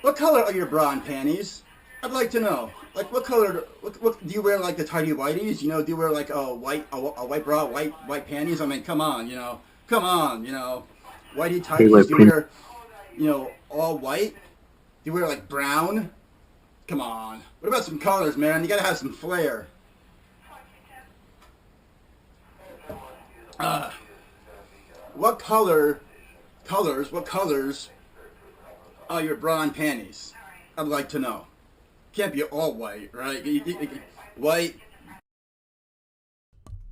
What color are your bra and panties? I'd like to know. Like, what color? What do you wear? Like the tidy whities? You know, do you wear like a white bra, white panties? I mean, come on, come on, whitey tidies. Do you wear, all white? Do you wear like brown? Come on. What about some colors, man? You gotta have some flair. What colors are your bra and panties? I'd like to know. Can't be all white, right? White.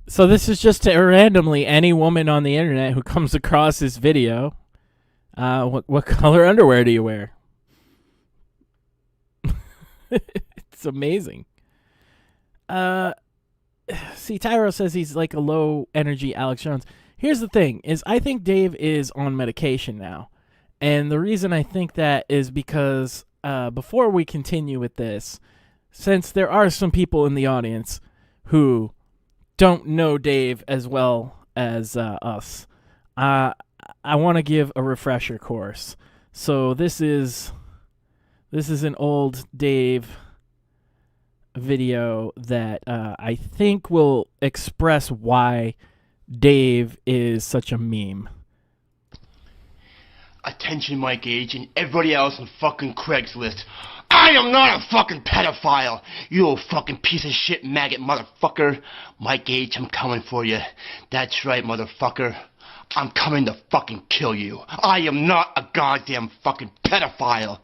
So this is just to randomly any woman on the internet who comes across this video. What color underwear do you wear? It's amazing. See, Tyro says he's like a low energy Alex Jones. Here's the thing, is I think Dave is on medication now. And the reason I think that is because before we continue with this, since there are some people in the audience who don't know Dave as well as us, I want to give a refresher course. So this is an old Dave video that I think will express why Dave is such a meme. Attention, Mike Gage, and everybody else on fucking Craigslist. I am not a fucking pedophile, you old fucking piece of shit maggot motherfucker. Mike Gage, I'm coming for you. That's right, motherfucker. I'm coming to fucking kill you. I am not a goddamn fucking pedophile.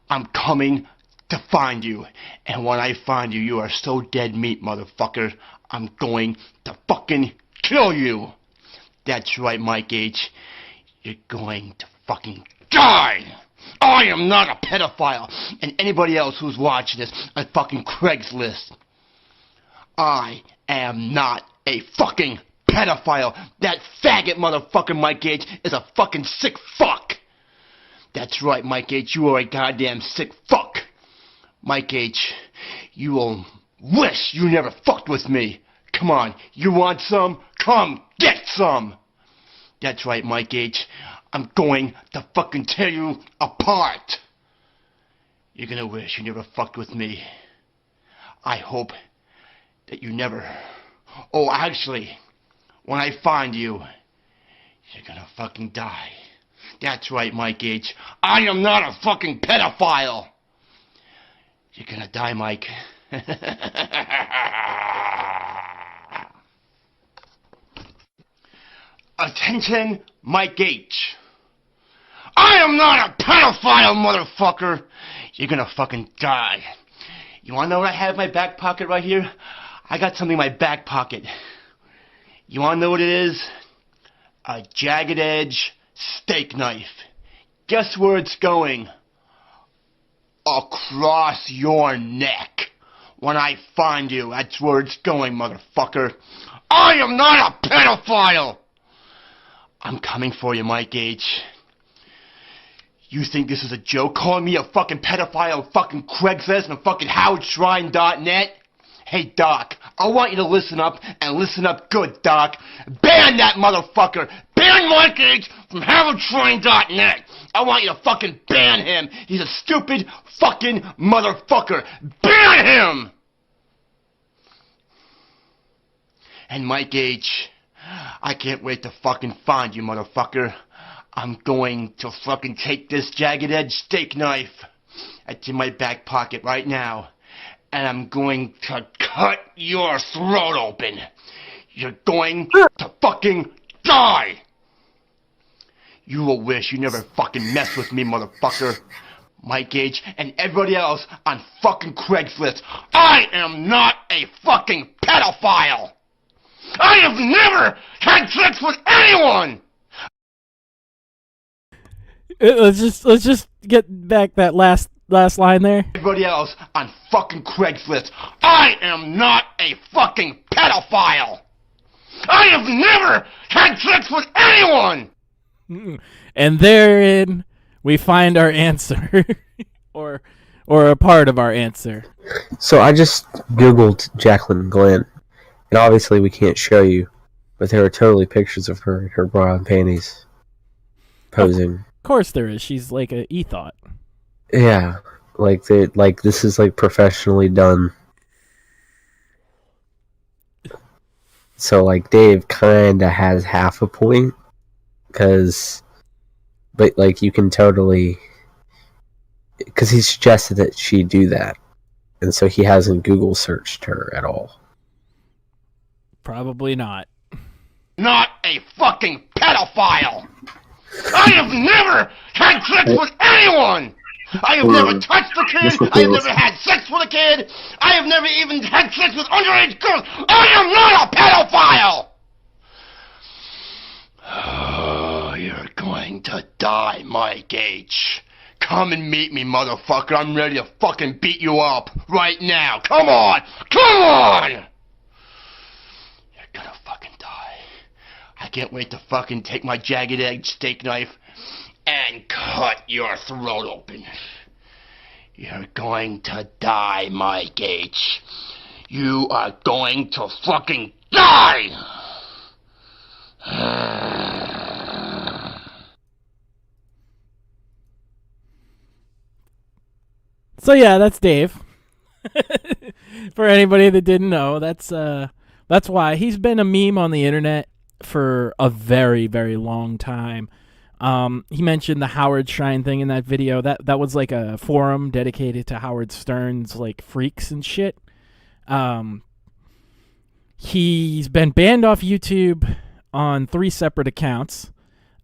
I'm coming to find you. And when I find you, you are so dead meat, motherfucker. I'm going to fucking kill you. That's right, Mike Gage. You're going to fucking die. I am not a pedophile. And anybody else who's watching this on fucking Craigslist, I am not a fucking pedophile. That faggot motherfucker Mike Gage is a fucking sick fuck. That's right, Mike Gage, you are a goddamn sick fuck. Mike Gage, you will wish you never fucked with me. Come on, you want some? Come get some. That's right, Mike Gage, I'm going to fucking tear you apart. You're gonna wish you never fucked with me. I hope that you never... Oh, actually, when I find you, you're gonna fucking die. That's right, Mike Gage. I am not a fucking pedophile. You're gonna die, Mike. Attention, Mike Gage. I am not a pedophile, motherfucker. You're gonna fucking die. You wanna know what I have in my back pocket right here? I got something in my back pocket. You wanna know what it is? A jagged edge steak knife. Guess where it's going? Across your neck. When I find you, that's where it's going, motherfucker. I am not a pedophile! I'm coming for you, Mike H. You think this is a joke, calling me a fucking pedophile on fucking Craigslist and fucking HowardShrine.net? Hey, Doc, I want you to listen up, and listen up good, Doc. Ban that motherfucker! Ban Mike H from HowardShrine.net! I want you to fucking ban him! He's a stupid fucking motherfucker! Ban him! And Mike H, I can't wait to fucking find you, motherfucker. I'm going to fucking take this jagged edge steak knife that's in my back pocket right now, and I'm going to cut your throat open. You're going to fucking die! You will wish you never fucking messed with me, motherfucker. Mike H and everybody else on fucking Craigslist. I am not a fucking pedophile! I have never had sex with anyone! Let's just get back that last line there. Everybody else on fucking Craigslist. I am not a fucking pedophile! I have never had sex with anyone! And therein we find our answer. or a part of our answer. So I just Googled Jacqueline Glenn. And obviously we can't show you, but there are totally pictures of her in her bra and panties. Posing. Of course there is. She's like a e-thought. Yeah. Like this is like professionally done. So like Dave kinda has half a point. But like you can totally, because he suggested that she do that. And so he hasn't Google searched her at all. Probably not. Not a fucking pedophile! I have never had sex with anyone! I have never touched a kid! I have never had sex with a kid! I have never even had sex with underage girls! I am not a pedophile! Oh, you're going to die, Mike H. Come and meet me, motherfucker. I'm ready to fucking beat you up right now. Come on! Come on! Gonna fucking die. I can't wait to fucking take my jagged edge steak knife and cut your throat open. You're going to die, Mike H. You are going to fucking die! So yeah, that's Dave. For anybody that didn't know, that's why he's been a meme on the internet for a very, very long time. He mentioned the Howard Shrine thing in that video. That was like a forum dedicated to Howard Stern's like freaks and shit. He's been banned off YouTube on 3 separate accounts.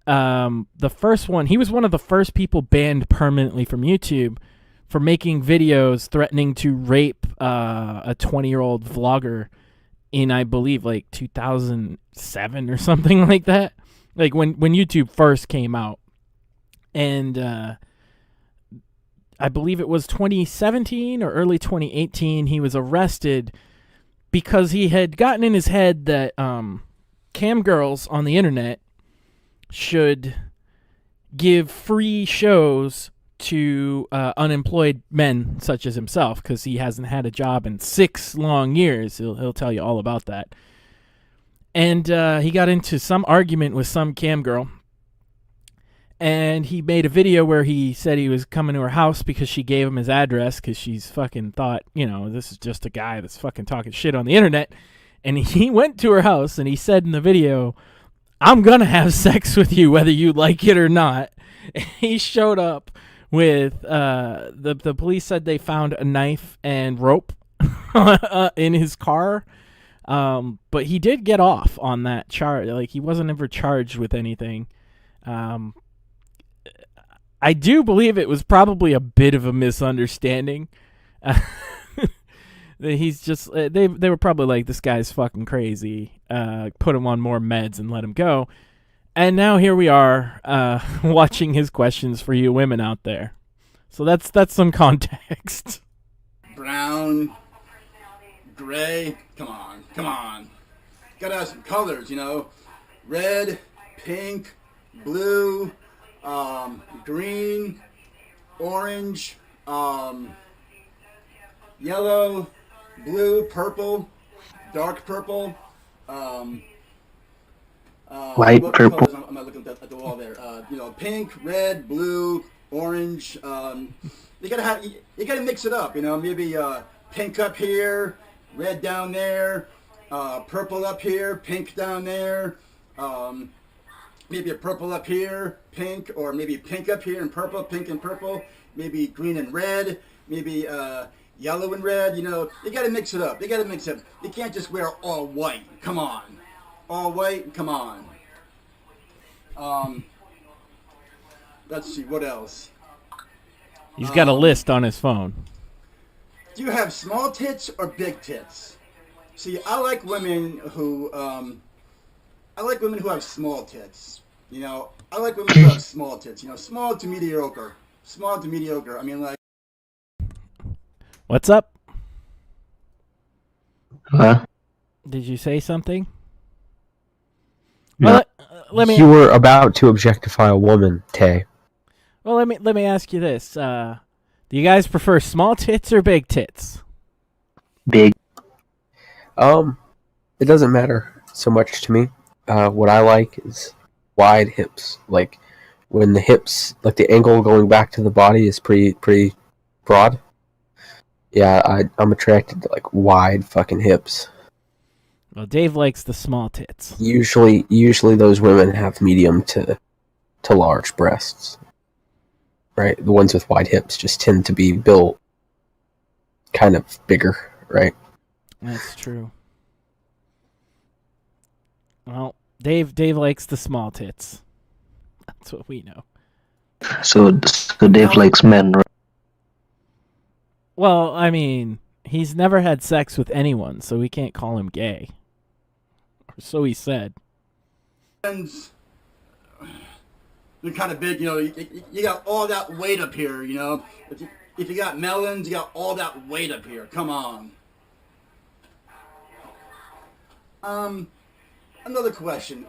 The first one, he was one of the first people banned permanently from YouTube for making videos threatening to rape a 20-year-old vlogger in, I believe, like 2007 or something like that. Like when YouTube first came out. And I believe it was 2017 or early 2018, he was arrested because he had gotten in his head that cam girls on the internet should give free shows to unemployed men such as himself, because he hasn't had a job in 6 long years. He'll tell you all about that. And he got into some argument with some cam girl, and he made a video where he said he was coming to her house because she gave him his address, because she's fucking thought, this is just a guy that's fucking talking shit on the internet. And he went to her house and he said in the video, "I'm gonna have sex with you whether you like it or not." He showed up with the police said they found a knife and rope in his car, but he did get off on that charge. Like, he wasn't ever charged with anything. I do believe it was probably a bit of a misunderstanding. He's just they were probably like, this guy's fucking crazy, put him on more meds and let him go. And now here we are, watching his questions for you women out there. So that's some context. Brown, gray, come on. Gotta have some colors, red, pink, blue, green, orange, yellow, blue, purple, dark purple, White, what purple. colors am I looking at the wall there? Pink, red, blue, orange. You gotta mix it up. Maybe pink up here, red down there, purple up here, pink down there. Maybe a purple up here, pink, or maybe pink up here and purple, pink and purple. Maybe green and red. Maybe yellow and red. You gotta mix it up. You can't just wear all white. Come on. All white, come on. Let's see, what else? He's got a list on his phone. Do you have small tits or big tits? See, I like women who have small tits. I like women who have small tits. Small to mediocre. Small to mediocre. I mean, like. What's up? Huh? Did you say something? No. Well, let me. You were about to objectify a woman, Tay. Well, let me ask you this: do you guys prefer small tits or big tits? Big. It doesn't matter so much to me. What I like is wide hips. Like when the hips, like the angle going back to the body is pretty broad. Yeah, I'm attracted to like wide fucking hips. Well, Dave likes the small tits. Usually those women have medium to large breasts. Right? The ones with wide hips just tend to be built kind of bigger, right? That's true. Well, Dave likes the small tits. That's what we know. So Dave likes men, right? Well, I mean, he's never had sex with anyone, so we can't call him gay. Or so he said. They're kind of big, you got all that weight up here, If you got melons, you got all that weight up here. Come on. Another question.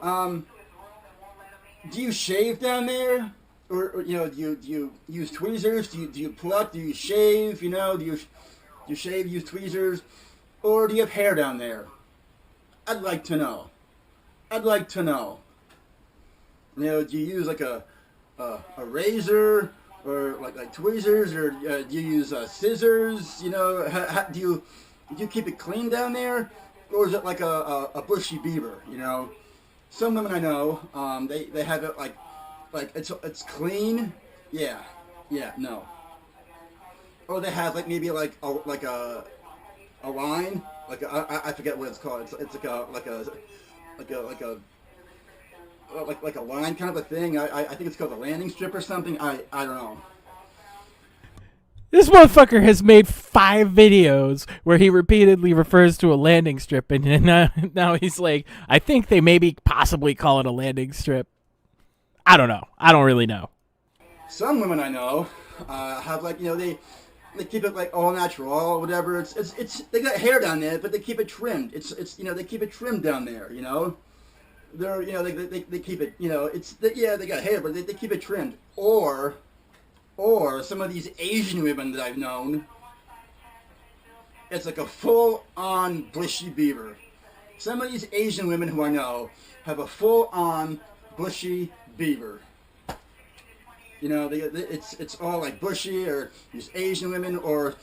Do you shave down there? Or do you use tweezers? Do you pluck? Do you shave? Do you shave, use tweezers? Or do you have hair down there? I'd like to know. Do you use like a razor or like tweezers, or do you use scissors? Do you keep it clean down there, or is it like a bushy beaver? Some women I know, they have it like it's clean. Yeah, no. Or they have like maybe like a line, I forget what it's called. It's like a line kind of a thing. I think it's called a landing strip or something. I don't know. This motherfucker has made 5 videos where he repeatedly refers to a landing strip, and now he's like, I think they maybe possibly call it a landing strip. I don't know. I don't really know. Some women I know have like, they keep it like all natural, all whatever. It's they got hair down there, but they keep it trimmed. It's they keep it trimmed down there. They're they keep it. They got hair, but they keep it trimmed. Or some of these Asian women that I've known, it's like a full-on bushy beaver. Some of these Asian women who I know have a full-on bushy beaver. It's all like bushy, or these Asian women, or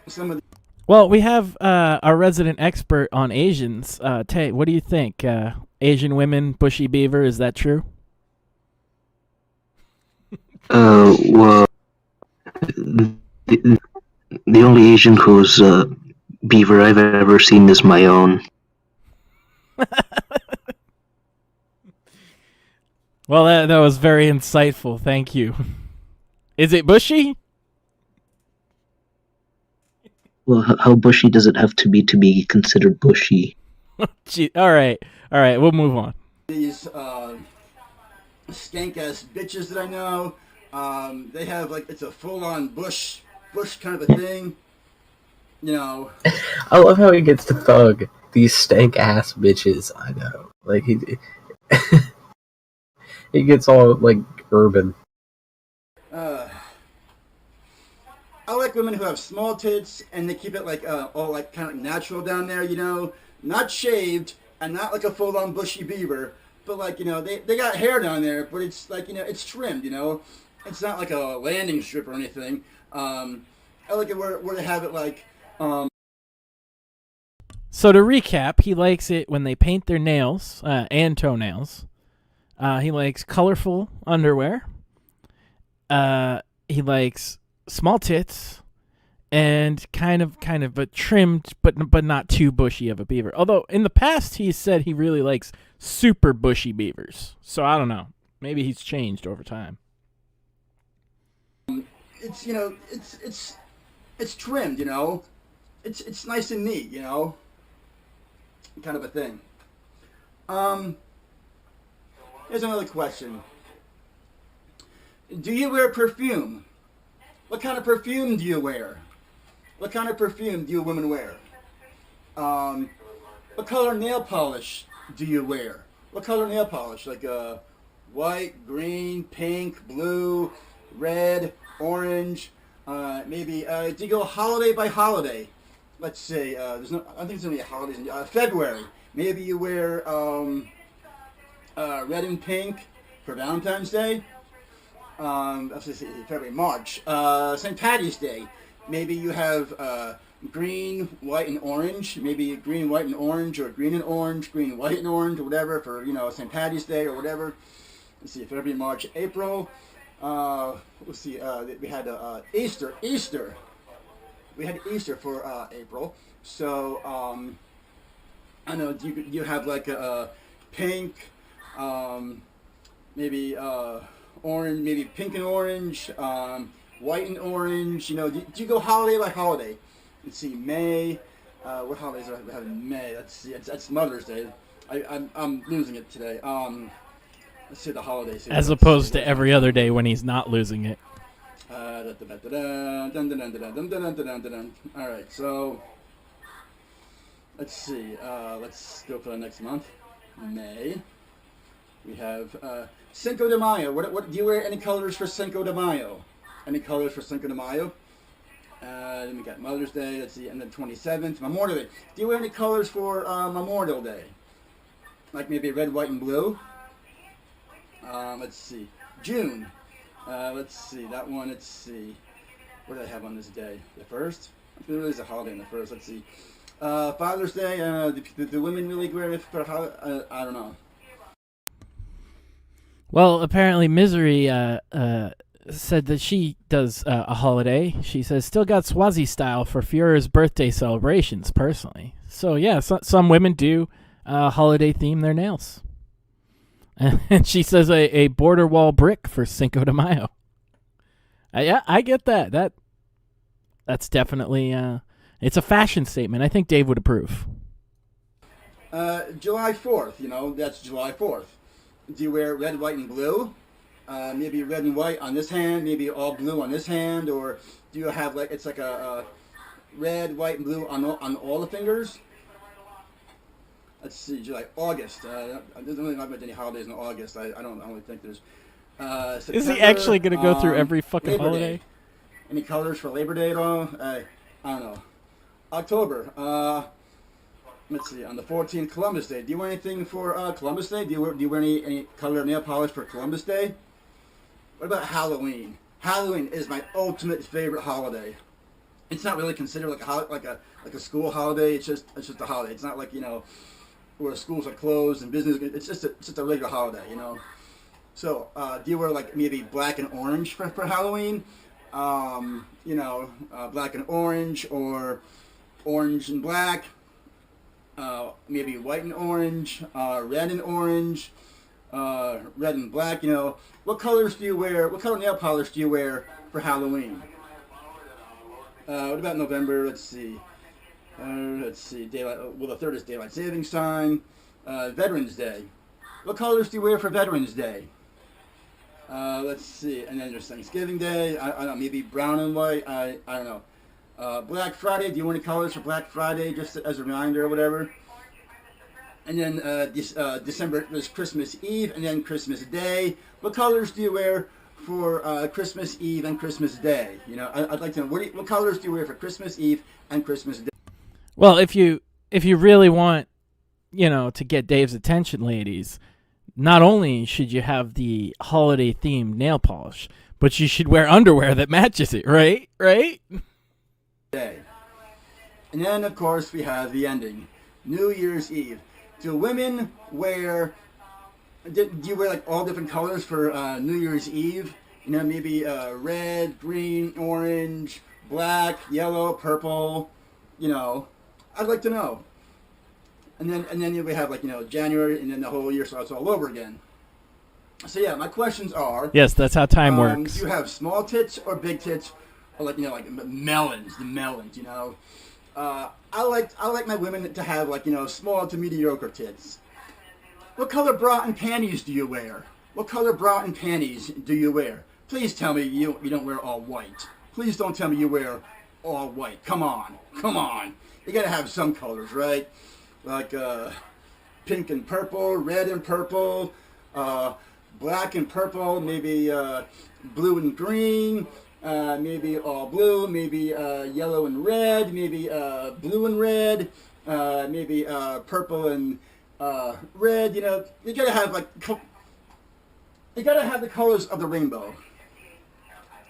some of the... Well, we have our resident expert on Asians. Tay, what do you think? Asian women, bushy beaver, is that true? Well, the only Asian whose beaver I've ever seen is my own. Well, that was very insightful. Thank you. Is it bushy? Well, how bushy does it have to be considered bushy? Gee, all right, we'll move on. These skank-ass bitches that I know, they have like, it's a full-on bush kind of a thing. I love how he gets to thug these stank ass bitches. I know, like he. It gets all like urban. I like women who have small tits and they keep it like all like kind of natural down there, you know, not shaved and not like a full-on bushy beaver, but like, you know, they got hair down there, but it's like, you know, it's trimmed, you know, it's not like a landing strip or anything. I like it where they have it like. So to recap, he likes it when they paint their nails and toenails. He likes colorful underwear. He likes small tits, and kind of, but trimmed, but not too bushy of a beaver. Although in the past he said he really likes super bushy beavers. So I don't know. Maybe he's changed over time. It's, you know, it's trimmed, you know. It's nice and neat, you know. Kind of a thing. Here's another question. Do you wear perfume? What kind of perfume do you wear? What kind of perfume do you women wear? What color nail polish do you wear? What color nail polish? Like white, green, pink, blue, red, orange. Maybe do you go holiday by holiday? Let's say there's no. I don't think there's any holidays in February. Maybe you wear red and pink for Valentine's Day. February, March. St. Patty's Day. Maybe you have green, white, and orange. Maybe green, white, and orange, or green and orange, green, white, and orange, or whatever for, you know, St. Patty's Day or whatever. Let's see, February, March, April. Let's see. We had Easter. We had Easter for April. So I know you have like a pink, maybe. Orange, maybe pink and orange, white and orange. You know, do you go holiday by holiday? Let's see, May. What holidays do I have in May? Let's see, that's Mother's Day. I'm losing it today. Let's see the holidays. As opposed to every other day when he's not losing it. All right, so let's see. Let's go for the next month, May. We have Cinco de Mayo. What do you wear any colors for Cinco de Mayo? Any colors for Cinco de Mayo? Then we got Mother's Day. Let's see, and then 27th, Memorial Day. Do you wear any colors for Memorial Day? Like maybe red, white, and blue. Let's see, June. Let's see that one. Let's see, what do I have on this day? The first. There is a holiday on the first. Let's see, Father's Day. Do women really wear it for holiday? I don't know. Well, apparently Misery said that she does a holiday. She says, still got Swazi style for Führer's birthday celebrations, personally. So, yeah, some women do holiday theme their nails. And she says a border wall brick for Cinco de Mayo. Yeah, I get that. That's definitely, it's a fashion statement. I think Dave would approve. July 4th, you know, that's July 4th. Do you wear red, white, and blue? Maybe red and white on this hand, maybe all blue on this hand, or do you have like it's like a red, white, and blue on all the fingers? Let's see, July, August. There's really not any holidays in August. I don't really think there's. September, is he actually going to go through every fucking Labor holiday? Day. Any colors for Labor Day at all? I don't know. October. Let's see, on the 14th, Columbus Day. Do you wear anything for Columbus Day? Do you wear any color nail polish for Columbus Day? What about Halloween? Halloween is my ultimate favorite holiday. It's not really considered like a school holiday. It's just a holiday. It's not like, you know, where schools are closed and business. It's just a regular holiday, you know. So do you wear like maybe black and orange for Halloween? You know, black and orange, or orange and black. Maybe white and orange, red and orange, red and black. You know, what colors do you wear? What color nail polish do you wear for Halloween? What about November? Let's see. Daylight. Well, the 3rd is Daylight Savings Time. Veterans Day. What colors do you wear for Veterans Day? Let's see. And then there's Thanksgiving Day. I don't know. Maybe brown and white. I don't know. Black Friday, do you want any colors for Black Friday, just as a reminder or whatever? And then December, there's Christmas Eve, and then Christmas Day. What colors do you wear for Christmas Eve and Christmas Day? You know, I'd like to know, what colors do you wear for Christmas Eve and Christmas Day? Well, if you really want, you know, to get Dave's attention, ladies, not only should you have the holiday-themed nail polish, but you should wear underwear that matches it, right? Right? Day. And then, of course, we have the ending, New Year's Eve. Do women wear, do you wear like all different colors for New Year's Eve? You know, maybe red, green, orange, black, yellow, purple, you know. I'd like to know. And then we have like, you know, January, and then the whole year starts all over again. So yeah, my questions are. Yes, that's how time works. Do you have small tits or big tits, or like, you know, like melons, you know? I like my women to have like, you know, small to mediocre tits. What color bra and panties do you wear? What color bra and panties do you wear? Please tell me you don't wear all white. Please don't tell me you wear all white. Come on. You gotta have some colors, right? Like pink and purple, red and purple, black and purple, maybe blue and green, maybe all blue, maybe yellow and red, maybe blue and red, maybe purple and red. You know, you gotta have like, you gotta have the colors of the rainbow.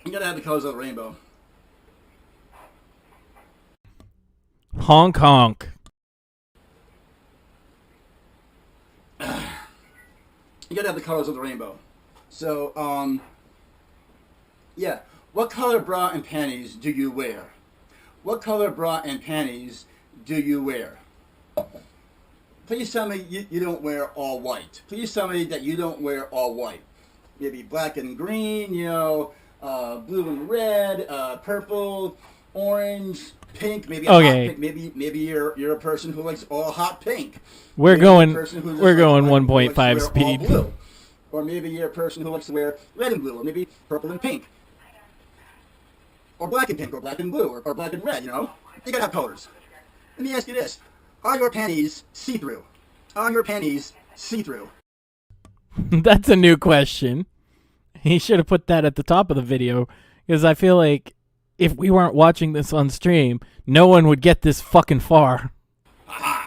You gotta have the colors of the rainbow. Honk honk. You gotta have the colors of the rainbow. So, yeah. What color bra and panties do you wear? What color bra and panties do you wear? Please tell me you don't wear all white. Please tell me that you don't wear all white. Maybe black and green, you know, blue and red, purple, orange, pink. Maybe a Okay. hot pink. Maybe you're a person who likes all hot pink. We're Maybe going you're a person who just 1.5 likes to wear all speed. blue. Or maybe you're a person who likes to wear red and blue, or maybe purple and pink. Or black and pink, or black and blue, or black and red, you know? You gotta have colors. Let me ask you this. Are your panties see-through? Are your panties see-through? That's a new question. He should have put that at the top of the video, because I feel like if we weren't watching this on stream, no one would get this fucking far. Are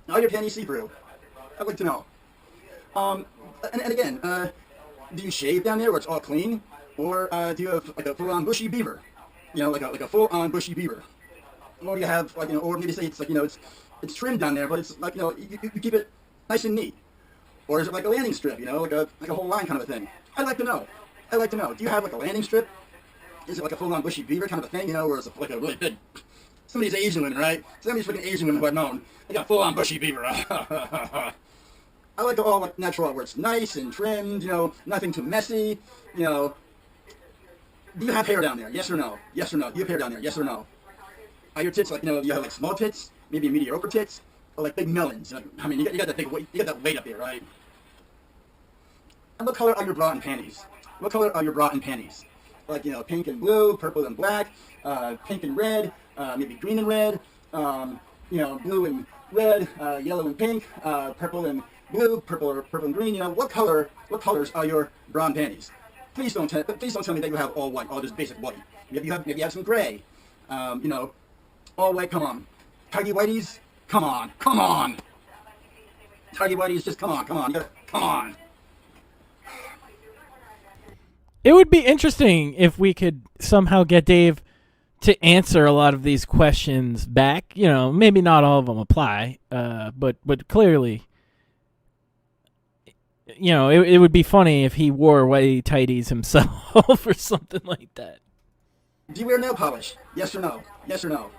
your panties see-through? I'd like to know. And again, do you shave down there where it's all clean? Or do you have like a full-on bushy beaver? You know, like a full-on bushy beaver. Or do you have like, you know, or maybe say it's like, you know, it's trimmed down there, but it's like, you know, you keep it nice and neat. Or is it like a landing strip, you know, like a whole line kind of a thing? I'd like to know. Do you have like a landing strip? Is it like a full-on bushy beaver kind of a thing, you know, or is it like a really big? Some of these Asian women, right? Some of these freaking Asian women who I've known, they got full-on bushy beaver. I like it all like natural, where it's nice and trimmed, you know, nothing too messy, you know. Do you have hair down there? Yes or no? Yes or no? Do you have hair down there? Yes or no? Are your tits like, you know, do you have like small tits, maybe mediocre tits, or like big melons? Like, I mean, you got that big weight, you got that weight up here, right? And what color are your bra and panties? What color are your bra and panties? Like, you know, pink and blue, purple and black, pink and red, maybe green and red, you know, blue and red, yellow and pink, purple and blue, purple and green. You know, what colors are your bra and panties? Please don't tell me that you have all white, all just basic white. Maybe you have some gray. You know, all white. Come on, tidy whiteys. Come on. Tidy whiteys, just come on. Come on. It would be interesting if we could somehow get Dave to answer a lot of these questions back. You know, maybe not all of them apply, but clearly, you know, it would be funny if he wore whitey tighties himself or something like that. Do you wear nail polish? Yes or no? Yes or no?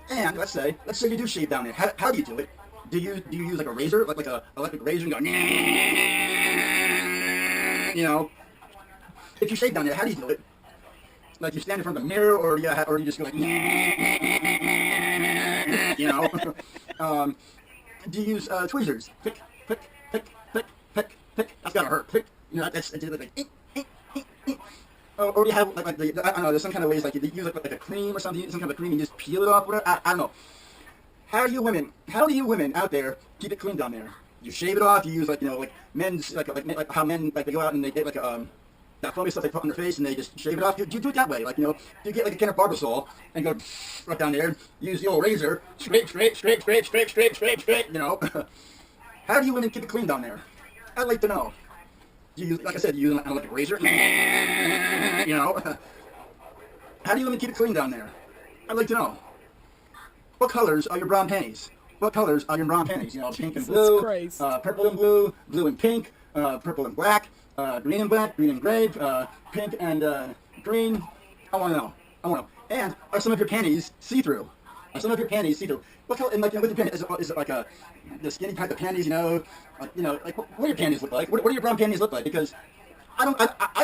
And let's say you do shave down there. How do you do it? Do you use like a razor, like a electric razor, and go, you know? If you shave down there, how do you do it? Like you stand in front of the mirror, or you just go like, you know? Do you use tweezers? Pick. That's gotta hurt. Pick. You know, that's like. Or do you have like the I don't know? There's some kind of ways like you use like a cream or something, some kind of cream, and just peel it off. Whatever. I don't know. How do you women out there keep it clean down there? You shave it off. You use like men's like how men like they go out and they get like that foamy stuff they put on their face and they just shave it off. You do it that way, you get like a can of Barbasol and go right down there. Use the old razor, scrape. How do you women keep it clean down there? I'd like to know. Like I said, you use an electric razor. How do you women keep it clean down there? I'd like to know. What colors are your brown panties? What colors are your brown panties? Pink and blue, purple and blue, blue and pink, purple and black, green and black, green and gray, pink and green. I want to know. And are some of your panties see-through? What color? And with your panties, is it like the skinny type of panties? What do your panties look like? What do your brown panties look like? Because I've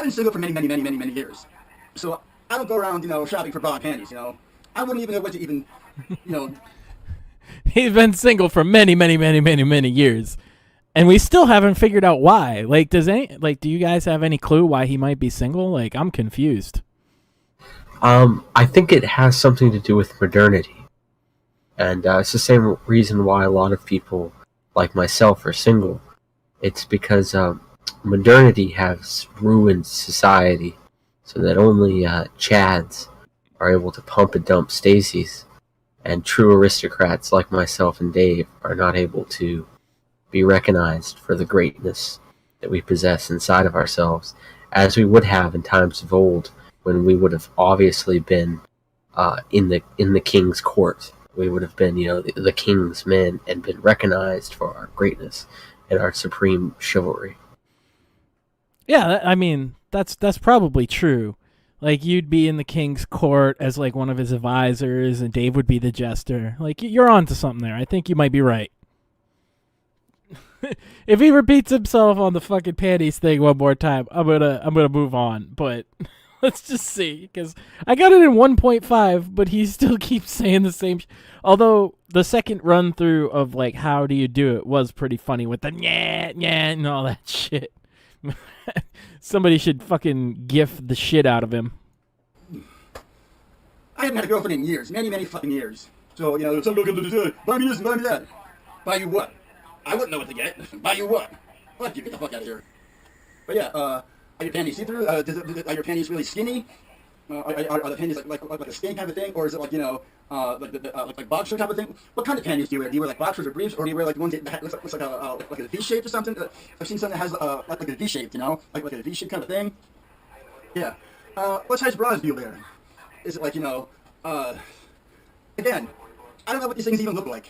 been single for many years, so I don't go around shopping for brown panties. I wouldn't even know what to even. He's been single for many years, and we still haven't figured out why. Do you guys have any clue why he might be single? I'm confused. I think it has something to do with modernity, and it's the same reason why a lot of people, like myself, are single. It's because modernity has ruined society, so that only Chads are able to pump and dump Stacys. And true aristocrats like myself and Dave are not able to be recognized for the greatness that we possess inside of ourselves, as we would have in times of old, when we would have obviously been in the king's court. We would have been, the king's men and been recognized for our greatness and our supreme chivalry. Yeah, I mean, that's probably true. You'd be in the king's court as one of his advisors, and Dave would be the jester. You're onto something there. I think you might be right. If he repeats himself on the fucking panties thing one more time, I'm gonna move on. But let's just see, because I got it in 1.5, but he still keeps saying the same. Although the second run through of how do you do it was pretty funny with the yeah and all that shit. Somebody should fucking gif the shit out of him. I haven't had a girlfriend in years, many fucking years. So, some girl comes to buy me this and buy me that. Buy you what? I wouldn't know what to get. Buy you what? Fuck you, get the fuck out of here. But yeah, are your panties see-through? Are your panties really skinny? Are the panties like a skin kind of thing? Or is it like boxer type of thing? What kind of panties do you wear? Do you wear boxers or briefs? Or do you wear ones that looks like a V-shape or something? I've seen something that has like a V-shape, like a V-shape kind of thing. Yeah. What size bras do you wear? Is it again, I don't know what these things even look like.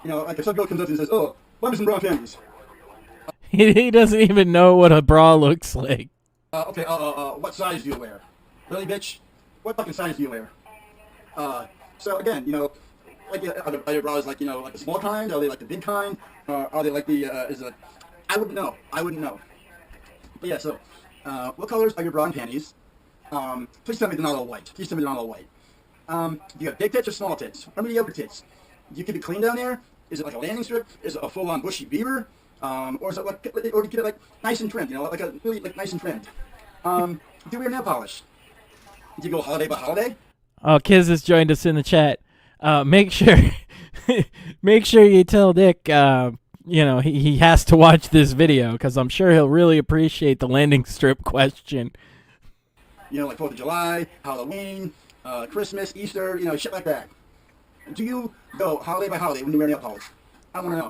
If some girl comes up and says, "Oh, buy me some brown panties." He doesn't even know what a bra looks like. Okay, what size do you wear? Really, bitch? What fucking size do you wear? So again, are your bras like the small kind? Are they like the big kind? Are they like the, I wouldn't know. But yeah, so, what colors are your bra and panties? Please tell me they're not all white. Do you have big tits or small tits? Or mediocre tits? Do you keep it clean down there? Is it like a landing strip? Is it a full-on bushy beaver? Or is it or do you keep it nice and trimmed? Like a really nice and trimmed? Do you wear nail polish? Do you go holiday by holiday? Oh, Kiz has joined us in the chat. Make sure you tell Nick, he has to watch this video, because I'm sure he'll really appreciate the landing strip question. Like 4th of July, Halloween, Christmas, Easter, shit like that. Do you go holiday by holiday when you wear nail polish? I want to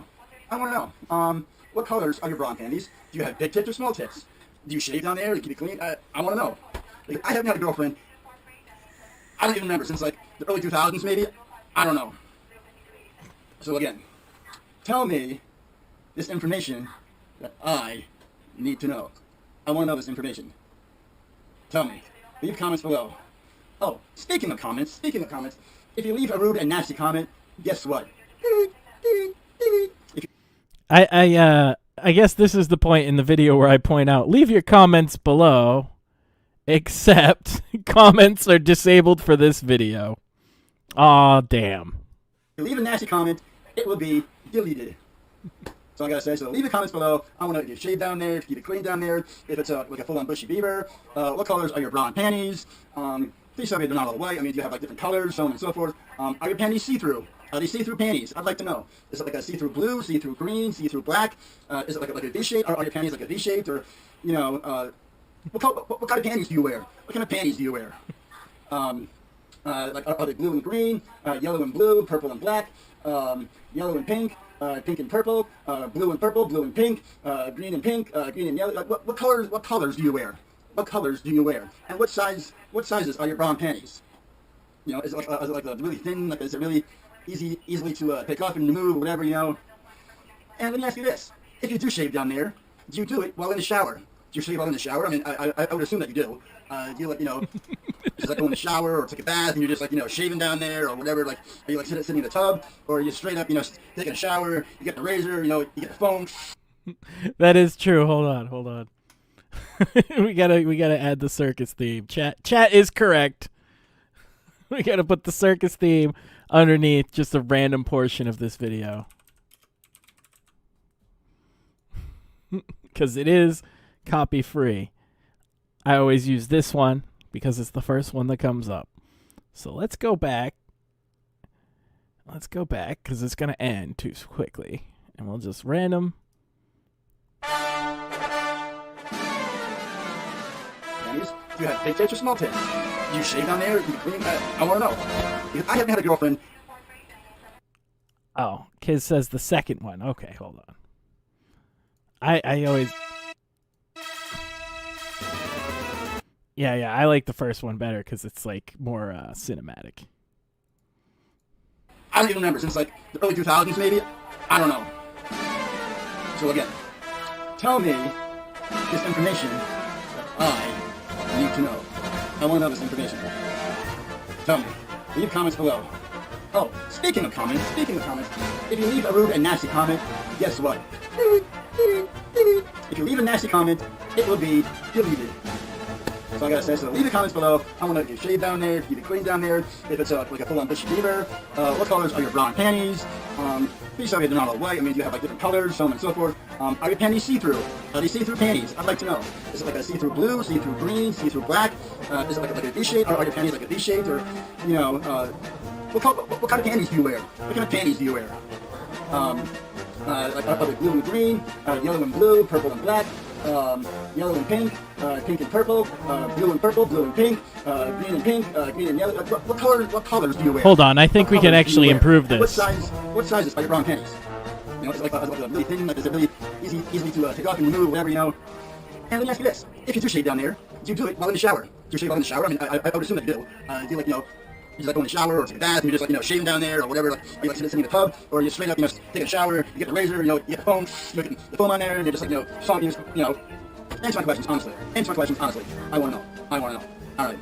know. What colors are your bra and panties? Do you have big tits or small tits? Do you shave down there? Do you keep it clean? I want to know. I haven't had a girlfriend. I don't even remember, since the early 2000s maybe. I don't know. So again, tell me this information that I need to know. I want to know this information. Tell me. Leave comments below. Oh, speaking of comments, if you leave a rude and nasty comment, guess what? I guess this is the point in the video where I point out, leave your comments below, except comments are disabled for this video. Aw, damn. If you leave a nasty comment, it will be deleted. So I gotta say, so leave your comments below. I want to know if you shave down there, if you keep it clean down there, if it's like a full-on bushy beaver, what colors are your bra and panties, please tell me they're not all white. I mean, do you have different colors, so on and so forth. Are your panties see-through? Are they see-through panties? I'd like to know. Is it like a see-through blue, see-through green, see-through black? Is it like a V-shape? Are your panties like a V-shaped? Or, you know, what kind of panties do you wear? What kind of panties do you wear? Like, are they blue and green, yellow and blue, purple and black, yellow and pink, pink and purple, blue and purple, blue and pink, green and pink, green and yellow? Like, what colors do you wear? What colors do you wear? And what sizes are your bra and panties? You know, is it like really thin? Like, is it really easily to take off and remove or whatever, you know? And let me ask you this. If you do shave down there, do you do it while in the shower? Do you shave while in the shower? I mean, I would assume that you do. Do you, like, you know, just like go in the shower or take a bath and you're just like, you know, shaving down there or whatever? Like, are you like sitting in the tub, or are you straight up, you know, taking a shower, you get the razor, you know, you get the foam? That is true. Hold on. we gotta add the circus theme. Chat is correct. We gotta put the circus theme underneath just a random portion of this video. Because it is copy free. I always use this one because it's the first one that comes up. So let's go back. Because it's going to end too quickly. And we'll just random. Panties? Do you have big tits or small tits? Do you shave down there? Do you clean? I want to know. Because I haven't had a girlfriend. Oh, Kiz says the second one. Okay, hold on. I always... Yeah, I like the first one better because it's like more cinematic. I don't even remember, since like the early 2000s maybe? I don't know. So again, tell me this information that I need to know. I want to know this information. Tell me. Leave comments below. Oh, speaking of comments, if you leave a rude and nasty comment, guess what? If you leave a nasty comment, it will be deleted. So I gotta say, so leave the comments below. I want to know if you shave down there, if you clean down there, if it's like a full-on bushy beaver, what colors are your bra and panties, please tell me they're not all white. I mean, do you have like different colors, so on and so forth. Are your panties see-through? Are they see-through panties? I'd like to know. Is it like a see-through blue, see-through green, see-through black? Is it like a V-shape? Are your panties like a V-shaped? Or, you know, what kind of panties do you wear? What kind of panties do you wear? Like, are they blue and green, yellow and blue, purple and black, yellow and pink, pink and purple, blue and pink, green and pink, green and yellow? Like, what colors do you wear? Hold on, I think we can actually improve this. What sizes are your bra and panties? You know, is it like really thin? Like, is it really easily to take off and remove, whatever, you know? And let me ask you this. If you do shave down there, do you do it while in the shower? Do you shave while in the shower? I mean, I would assume that you do. Do you, like, you know, you just like go in the shower or take a bath and you're just like, you know, shaving down there or whatever, like, are you like sitting in the tub, or you straight up, you know, take a shower, you get the razor, you know, you get the foam, you get the foam on there, and you're just like, you know, you know, answer my questions honestly. I want to know. Alright.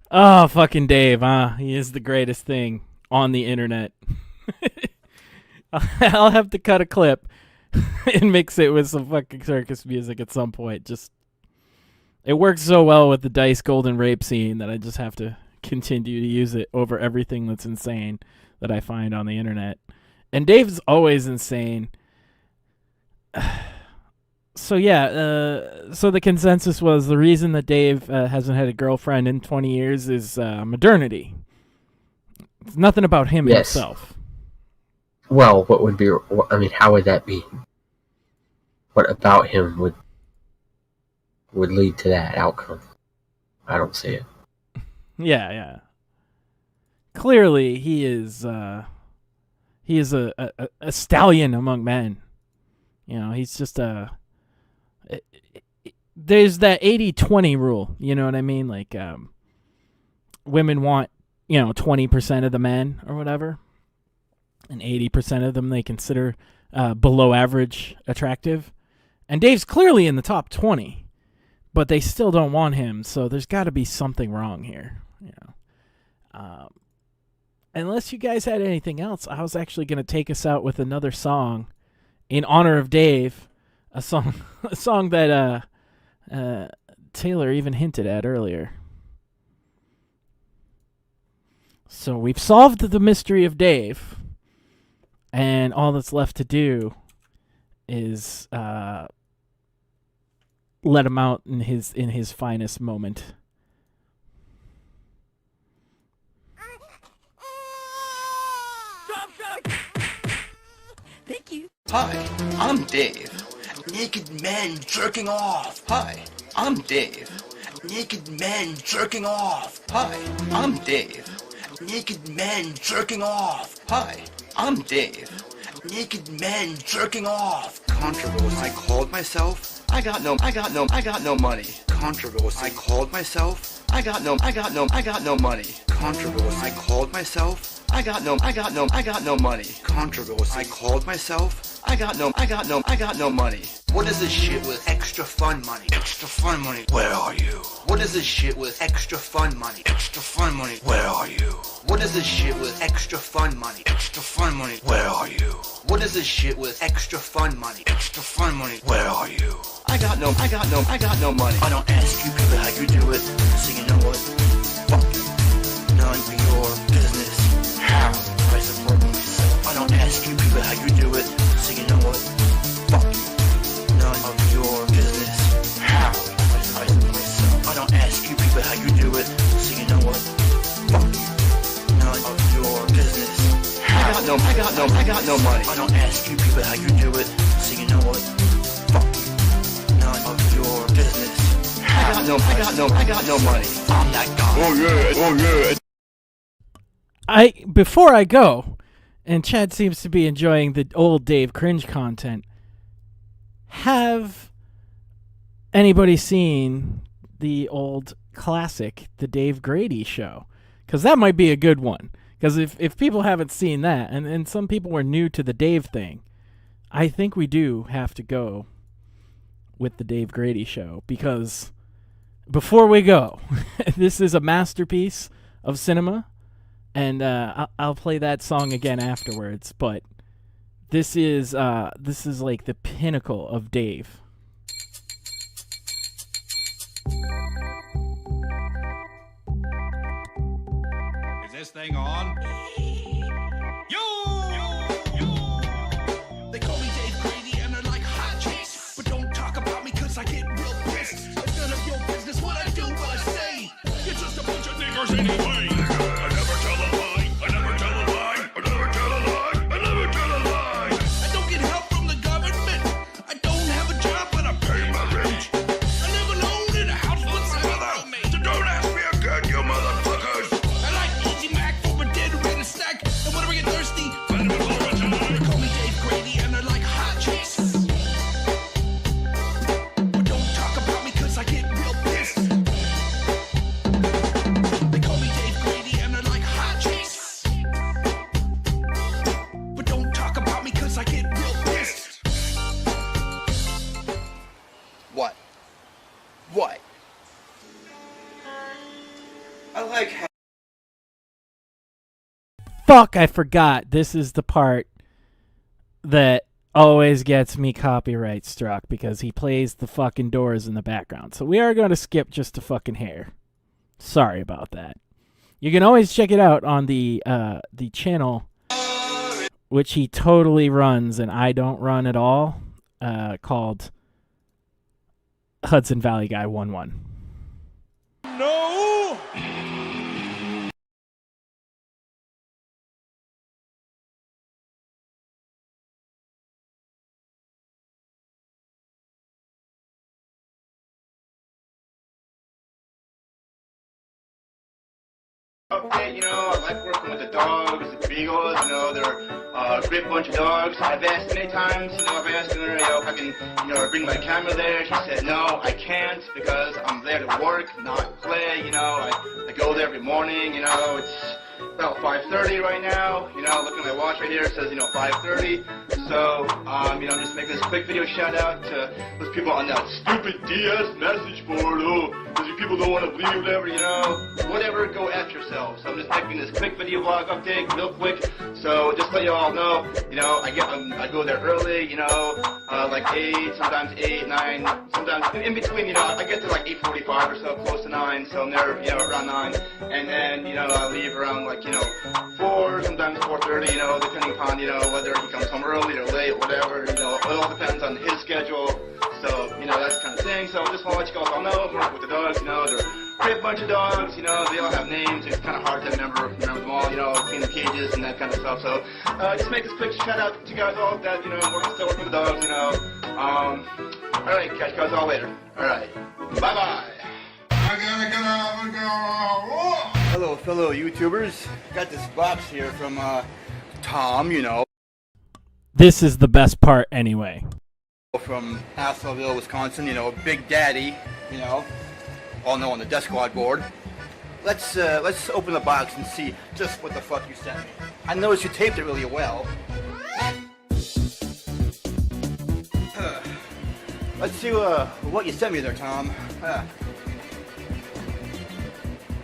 Oh, fucking Dave, huh? He is the greatest thing on the internet. I'll have to cut a clip and mix it with some fucking circus music at some point. Just, it works so well with the Dice Golden Rape scene that I just have to continue to use it over everything that's insane that I find on the internet. And Dave's always insane. So yeah, so the consensus was the reason that Dave hasn't had a girlfriend in 20 years is modernity. It's nothing about him himself. Well, what would be? I mean, how would that be? What about him would lead to that outcome? I don't see it. Yeah. Clearly, he is a stallion among men. You know, he's just there's that 80-20 rule. You know what I mean? Like, women want, you know, 20% of the men or whatever, and 80% of them they consider below average attractive. And Dave's clearly in the top 20, but they still don't want him. So there's got to be something wrong here. You know, unless you guys had anything else, I was actually going to take us out with another song in honor of Dave, a song that Taylor even hinted at earlier. So we've solved the mystery of Dave, and all that's left to do is let him out in his finest moment. Thank you. Hi, I'm Dave. Naked men jerking off. Hi, I'm Dave. Naked men jerking off. Hi, I'm Dave. Naked men jerking off. Hi, I'm Dave. Naked men jerking off. Controversy. I called myself. I got no money. Controversy. I called myself. I got no money. Controversy. I called myself. I got no money. Controversy. I called myself. I got no money. What is this shit with extra fun money? Extra fun money. Where are you? What is this shit with extra fun money? Extra fun money. Where are you? What is this shit with extra fun money? Extra fun money. Where are you? What is this shit with extra fun money? Extra fun money. Where are you? I got no money. I don't ask you people how you do it, so you know what? Fuck you. None of your business. How I support myself. I don't ask you people how you do it, so you know what? Fuck you. None of your business. How I support myself. I don't ask you people how you do it, so you know what? Fuck you. None of your business. I got no money. I don't ask you people how you do it, so you know what? Fuck you. None of your business. I got no money. I'm that guy. Oh yeah. Before I go, and Chad seems to be enjoying the old Dave Cringe content, have anybody seen the old classic, The Dave Grady Show? Because that might be a good one. Because if people haven't seen that, and some people were new to the Dave thing, I think we do have to go with The Dave Grady Show. Because before we go, this is a masterpiece of cinema. And I'll play that song again afterwards, but this is like the pinnacle of Dave. Is this thing on? They call me Dave Grady and they're like hot chicks. But don't talk about me cause I get real pissed. It's none of your business what I do, what I say. You're just a bunch of niggers anyway. I never tell a lie, I never tell a lie, I never tell a lie, I never tell a lie. I don't get help from the government. I don't have a job but I pay my rent. I live alone in a house with some other. So don't ask me again, you motherfuckers. I like Easy Mac for a dead red snack. And whenever I get thirsty, they call me Dave Grady and they're like hot chicks. But don't talk about me cause I get real pissed. They call me Dave Grady and they're like hot chicks. But don't talk about me cause I get real pissed. What? What? I like how... Fuck, I forgot. This is the part that always gets me copyright struck because he plays the fucking Doors in the background. So we are going to skip just a fucking hair. Sorry about that. You can always check it out on the channel, which he totally runs and I don't run at all, called Hudson Valley Guy 11. No! Okay, I like working with the dogs, the beagles, they're a great bunch of dogs. I've asked many times, I've asked her, if I can, bring my camera there. She said, no, I can't because I'm there to work, not play, I go there every morning, it's about 5:30 right now, looking at my watch right here, it says, 5:30. So, I'm just making this quick video shout out to those people on that stupid DS message board, because you people don't want to believe whatever, go at yourselves. So I'm just making this quick video vlog update real quick. So just let you all know, I go there early, like 8, sometimes 8, 9, sometimes in between, I get to like 8:45 or so, close to 9, so I'm there, around 9, and then, I leave around like, 4, sometimes 4:30, depending upon, whether he comes home early or late, whatever, it all depends on his schedule. So, that's kind of thing, so just want to let you guys all know, we're with the dogs, you know, they're a great bunch of dogs, you know, they all have names, it's kind of hard to remember them all, you know, clean the cages and that kind of stuff, so just make this quick shout out to you guys all that, you know, still working with the dogs, you know. Alright, catch you guys all later. Alright, bye-bye. Hello, fellow YouTubers. Got this box here from Tom, you know. This is the best part anyway. From Asselville, Wisconsin, you know, Big Daddy, you know, all know on the Death Squad board. Let's open the box and see just what the fuck you sent me. I noticed you taped it really well. Let's see what you sent me there, Tom.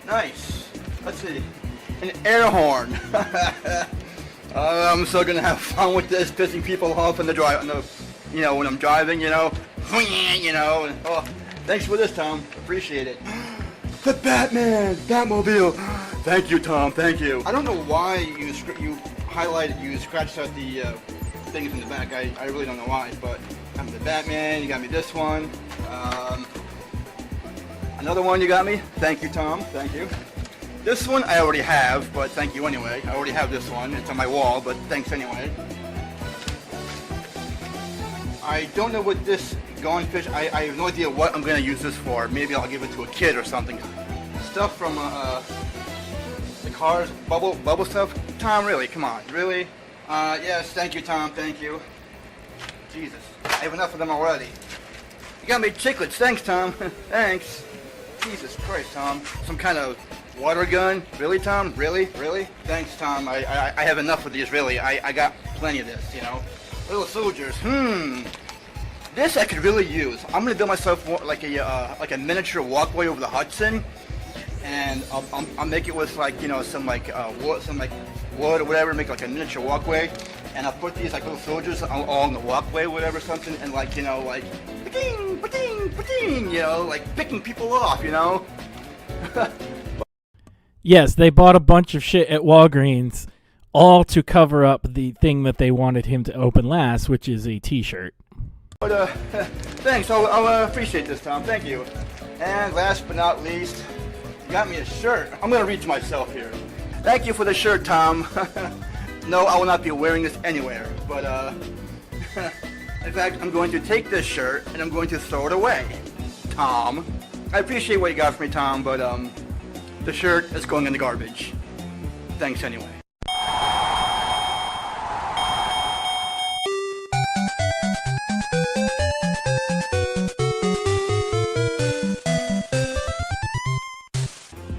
Nice. Let's see. An air horn. I'm still gonna have fun with this, pissing people off in the drive, you know, when I'm driving, you know. You know. And, oh, thanks for this, Tom. Appreciate it. The Batman, Batmobile. Thank you, Tom. Thank you. I don't know why you scratched out the things in the back. I really don't know why, but I'm the Batman. You got me this one. Another one you got me. Thank you, Tom. Thank you. This one I already have, but thank you anyway. I already have this one. It's on my wall, but thanks anyway. I don't know what this gone fish. I have no idea what I'm gonna use this for. Maybe I'll give it to a kid or something. Stuff from the cars, bubble stuff. Tom, really? Come on, really? Yes, thank you, Tom. Thank you. Jesus, I have enough of them already. You got me chiclets. Thanks, Tom. Thanks. Jesus Christ, Tom. Some kind of water gun? Really, Tom? Really? Really? Thanks, Tom. I have enough of these, really. I got plenty of this, you know. Little soldiers. This I could really use. I'm gonna build myself like a miniature walkway over the Hudson, and I'll make it with like, you know, some like wood or whatever. Make like a miniature walkway, and I'll put these like little soldiers along the walkway, whatever, something, and like, you know, like ba-ding, ba-ding, ba-ding, you know, like picking people off, you know. Yes, they bought a bunch of shit at Walgreens, all to cover up the thing that they wanted him to open last, which is a t-shirt. But thanks, I'll appreciate this, Tom. Thank you. And last but not least, you got me a shirt. I'm gonna read to myself here. Thank you for the shirt, Tom. No, I will not be wearing this anywhere, but in fact, I'm going to take this shirt and I'm going to throw it away. Tom, I appreciate what you got for me, Tom, but the shirt is going in the garbage. Thanks anyway.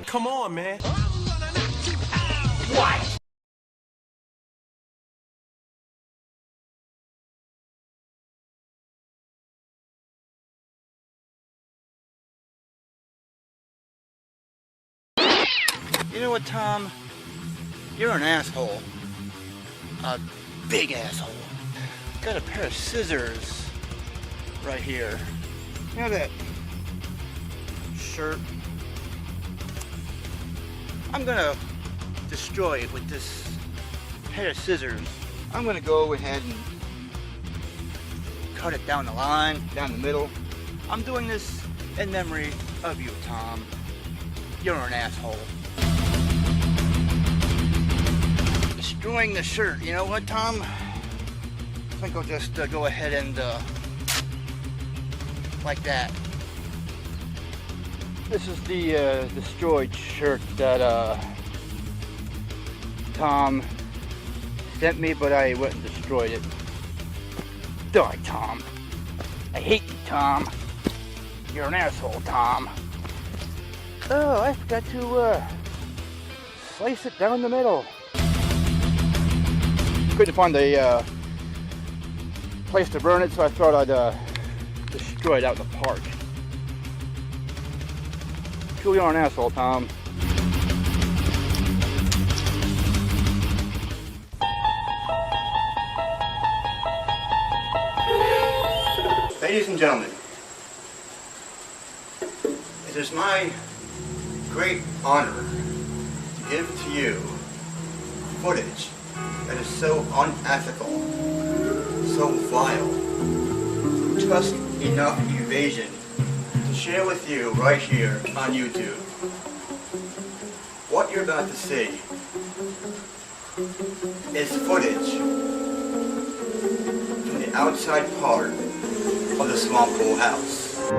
Come on, man. What? You know what, Tom? You're an asshole. A big asshole. Got a pair of scissors right here. You know that shirt? I'm gonna destroy it with this pair of scissors. I'm gonna go ahead and cut it down the line, down the middle. I'm doing this in memory of you, Tom. You're an asshole. Destroying the shirt. You know what, Tom? I think I'll just go ahead and like that. This is the destroyed shirt that Tom sent me, but I went and destroyed it. Die, Tom. I hate you, Tom. You're an asshole, Tom. Oh, I forgot to slice it down the middle. Couldn't find a place to burn it, so I thought I'd destroy it out in the park. Truly are an asshole, Tom. Ladies and gentlemen, it is my great honor to give to you footage that is so unethical, so vile, just enough evasion share with you right here on YouTube. What you're about to see is footage from the outside part of the Swamp Pool House.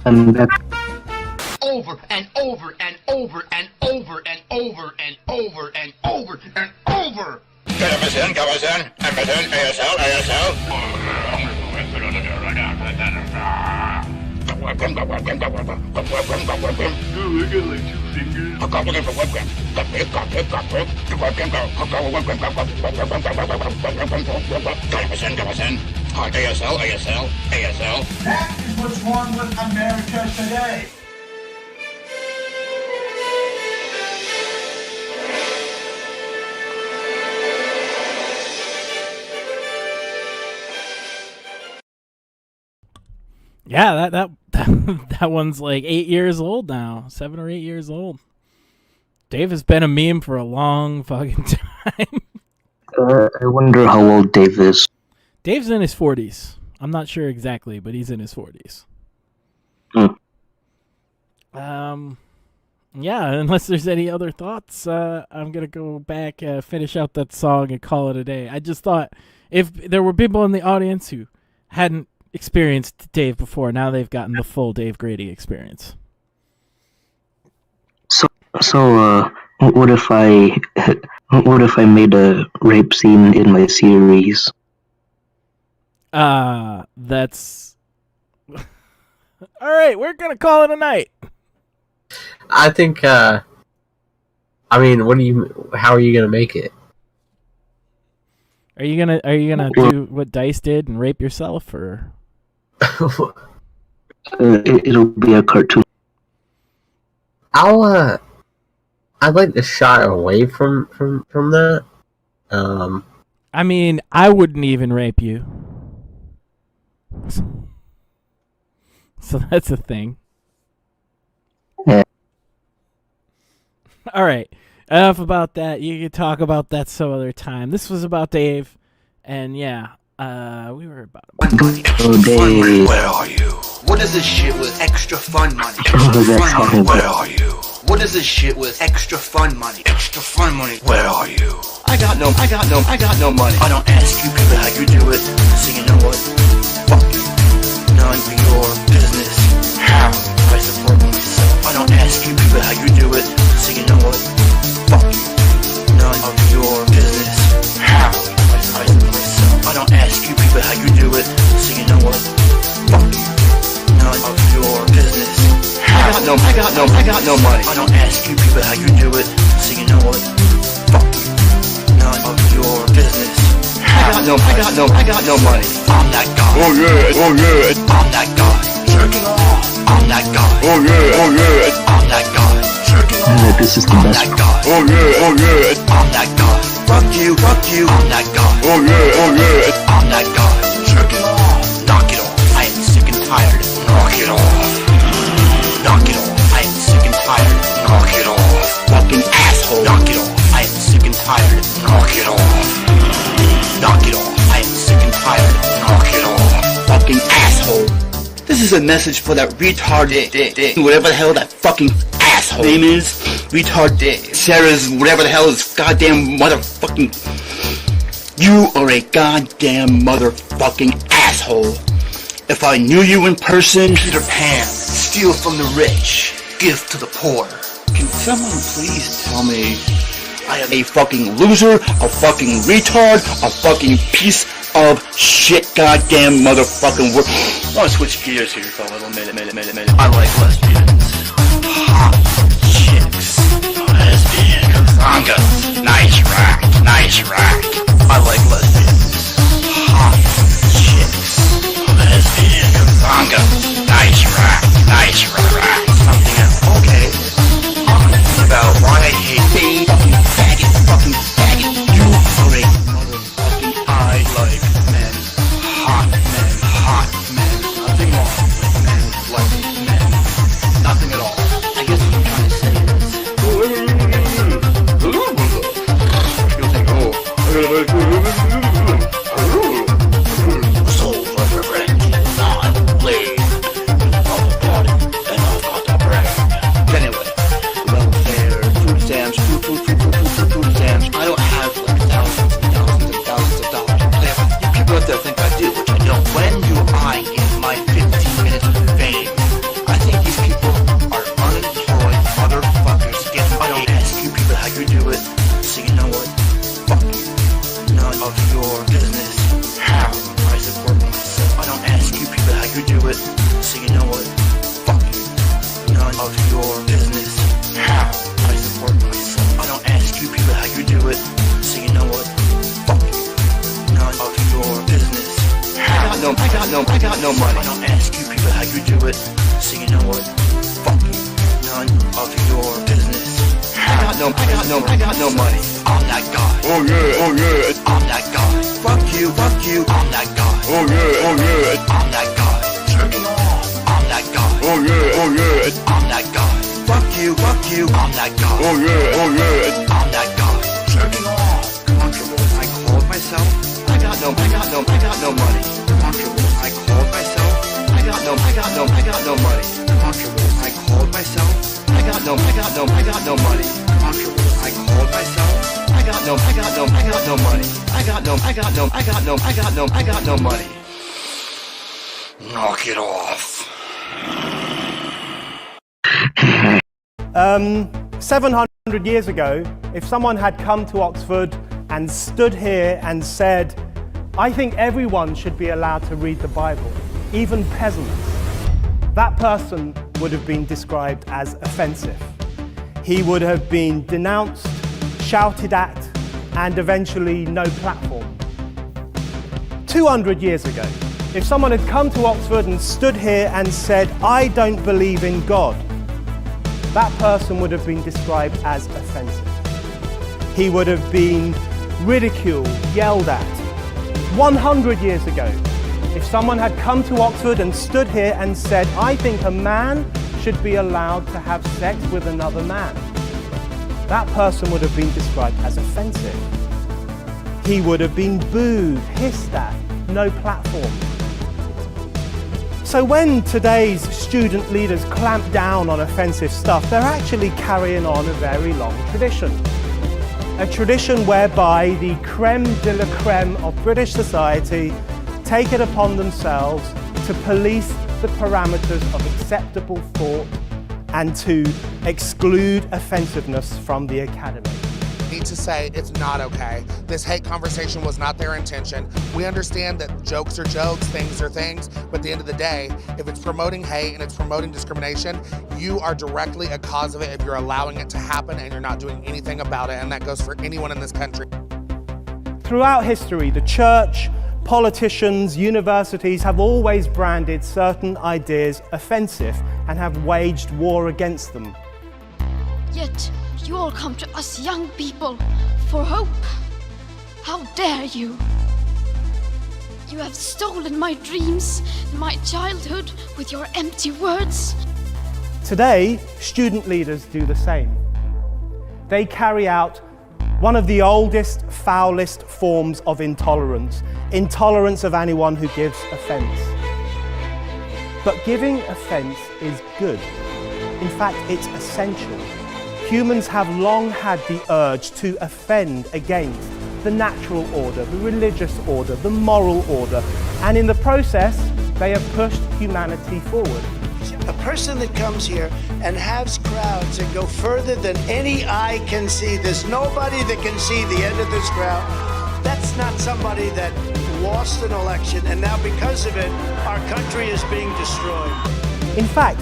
I'm back. Over and over and over and over and over and over and over and over. Commission, ASL, ASL. I got looking for webcam. Commission. ASL. That is what's wrong with America today. Yeah, that one's like 8 years old now. 7 or 8 years old. Dave has been a meme for a long fucking time. I wonder how old Dave is. Dave's in his 40s. I'm not sure exactly, but he's in his 40s. Yeah, unless there's any other thoughts, I'm going to go back, finish out that song and call it a day. I just thought if there were people in the audience who hadn't experienced Dave before, now they've gotten the full Dave Grady experience. So, what if I made a rape scene in my series? That's all right. We're gonna call it a night. I think. I mean, how are you gonna make it? Are you gonna do what Dice did and rape yourself, or? It'll be a cartoon. I'd like to shy away from that. I mean, I wouldn't even rape you. So that's a thing. Yeah. All right. Enough about that. You can talk about that some other time. This was about Dave, and yeah, we were about. Oh, Dave. Where are you? What is this shit with extra fun money? Where are you? What is this shit with extra fun money? Extra fun money. Where are you? I got no money. I don't ask you people how you do it, so you know what? Fuck you. None of your business. How I support myself. I don't ask you people how you do it, so you know what? Fuck you. None of your business. How I support myself. I don't ask you people how you do it, so you know what? Fuck you. None of your business. I got no money. I don't ask you people how you do it, so you know what? Fuck you. None of your business. I got no money. I'm that guy. Oh yeah. I'm that guy. Jerking off. I'm that guy. Oh yeah. I'm that guy. Jerking off. This is the I'm best. that guy. Oh yeah. I'm that guy. Fuck you. I'm that guy. Oh yeah. I'm that guy. Jerking off. Knock it off. I am sick and tired. Knock it off. Knock it off. I am sick and tired. Knock it off. Fucking asshole. Knock it off. I am sick and tired. Knock it off. Knock it off. I am sick and tired. Knock it off. Fucking asshole. This is a message for that retard Dave. Whatever the hell that fucking asshole name is. Retard Dave. Sarah's whatever the hell is goddamn motherfucking. You are a goddamn motherfucking asshole. If I knew you in person, Peter Pan, steal from the rich, give to the poor. Can someone please tell me I am a fucking loser, a fucking retard, a fucking piece of shit goddamn motherfucking work. I want to switch gears here for a little minute. I like lesbians. Hot chicks. Lesbians. Congas. Nice rack. I like lesbians. Hot chicks. Lesbians. Congas. Nice rack. Something else. Okay. About why I hate fucking faggot. You are a motherfucking I like men. Hot men. Nothing wrong with men like men. Nothing at all. I guess what I'm trying to say is. Soul for revenge, not blade. Anyway, welfare, food stamps. I don't have like thousands and thousands of dollars to play with. You people out there think I do, which I don't. When do I get my 15 minutes of fame? I think these people are unemployed motherfuckers. I don't ask you people how you do it, so you know what? Fuck you. None of your business. How I support myself. I don't ask you people how you do it, so you know what? Fuck you. None of your business. How I support myself. I don't ask you people how you do it, so you know what? Fuck you. None of your business. I got no money. I don't ask you people how you do it, so you know what? Fuck you. None of your business. I got no money. I'm that guy. Oh yeah. I'm that guy. Fuck you. I'm that guy. Oh yeah. I'm that guy. Jerking off. I'm that guy. Oh yeah. I'm that guy. Fuck you. I'm that guy. Oh yeah. I'm that guy. Jerking off. Comfortable. I called myself. I got no money. Comfortable. I called myself. I got no money. Comfortable. I called myself. I got no money. Comfortable. I called myself. I got no money. I got no money. Knock it off. 700 years ago, if someone had come to Oxford and stood here and said, I think everyone should be allowed to read the Bible, even peasants, that person would have been described as offensive. He would have been denounced, shouted at, and eventually no platform. 200 years ago, if someone had come to Oxford and stood here and said, I don't believe in God, that person would have been described as offensive. He would have been ridiculed, yelled at. 100 years ago, if someone had come to Oxford and stood here and said, I think a man should be allowed to have sex with another man, that person would have been described as offensive. He would have been booed, hissed at, no platform. So when today's student leaders clamp down on offensive stuff, they're actually carrying on a very long tradition. A tradition whereby the creme de la creme of British society take it upon themselves to police the parameters of acceptable thought and to exclude offensiveness from the academy. Need to say it's not okay. This hate conversation was not their intention. We understand that jokes are jokes, things are things, but at the end of the day, if it's promoting hate and it's promoting discrimination, you are directly a cause of it if you're allowing it to happen and you're not doing anything about it, and that goes for anyone in this country. Throughout history, the church, politicians, universities have always branded certain ideas offensive and have waged war against them. Yet you all come to us young people for hope. How dare you? You have stolen my dreams, my childhood with your empty words. Today, student leaders do the same. They carry out one of the oldest, foulest forms of intolerance of anyone who gives offense. But giving offense is good. In fact, it's essential. Humans have long had the urge to offend against the natural order, the religious order, the moral order, and in the process, they have pushed humanity forward. A person that comes here and has crowds and go further than any eye can see, there's nobody that can see the end of this crowd. That's not somebody that lost an election, and now because of it, our country is being destroyed. In fact,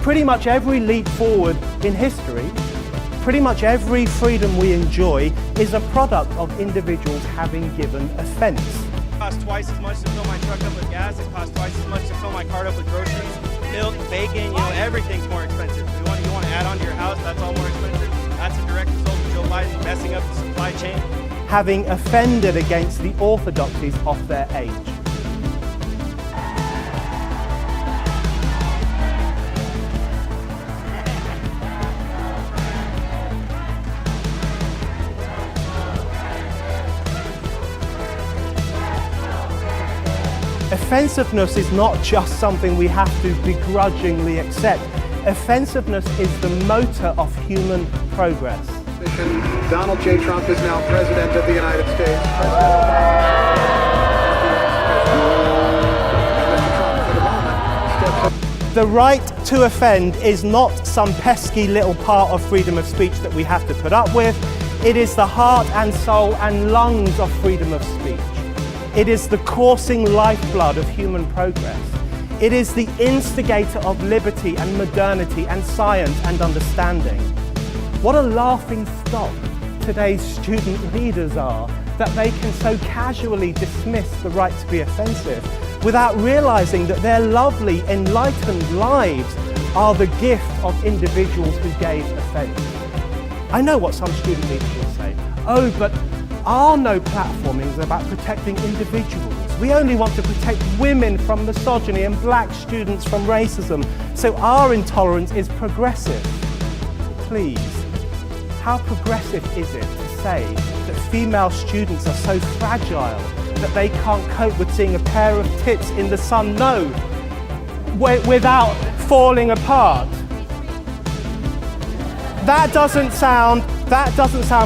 pretty much every leap forward in history, pretty much every freedom we enjoy is a product of individuals having given offense. It costs twice as much to fill my truck up with gas. It costs twice as much to fill my cart up with groceries. Milk, bacon, everything's more expensive. You want to add on to your house, that's all more expensive. That's a direct result of Joe Biden messing up the supply chain. Having offended against the orthodoxies of their age. Offensiveness is not just something we have to begrudgingly accept. Offensiveness is the motor of human progress. Donald J. Trump is now President of the United States. The right to offend is not some pesky little part of freedom of speech that we have to put up with. It is the heart and soul and lungs of freedom of speech. It is the coursing lifeblood of human progress. It is the instigator of liberty and modernity and science and understanding. What a laughing stock today's student leaders are, that they can so casually dismiss the right to be offensive without realizing that their lovely, enlightened lives are the gift of individuals who gave offense. I know what some student leaders will say. Oh, but our no platforming is about protecting individuals. We only want to protect women from misogyny and black students from racism, so our intolerance is progressive. Please, how progressive is it to say that female students are so fragile that they can't cope with seeing a pair of tits in the sun? No, without falling apart. That doesn't sound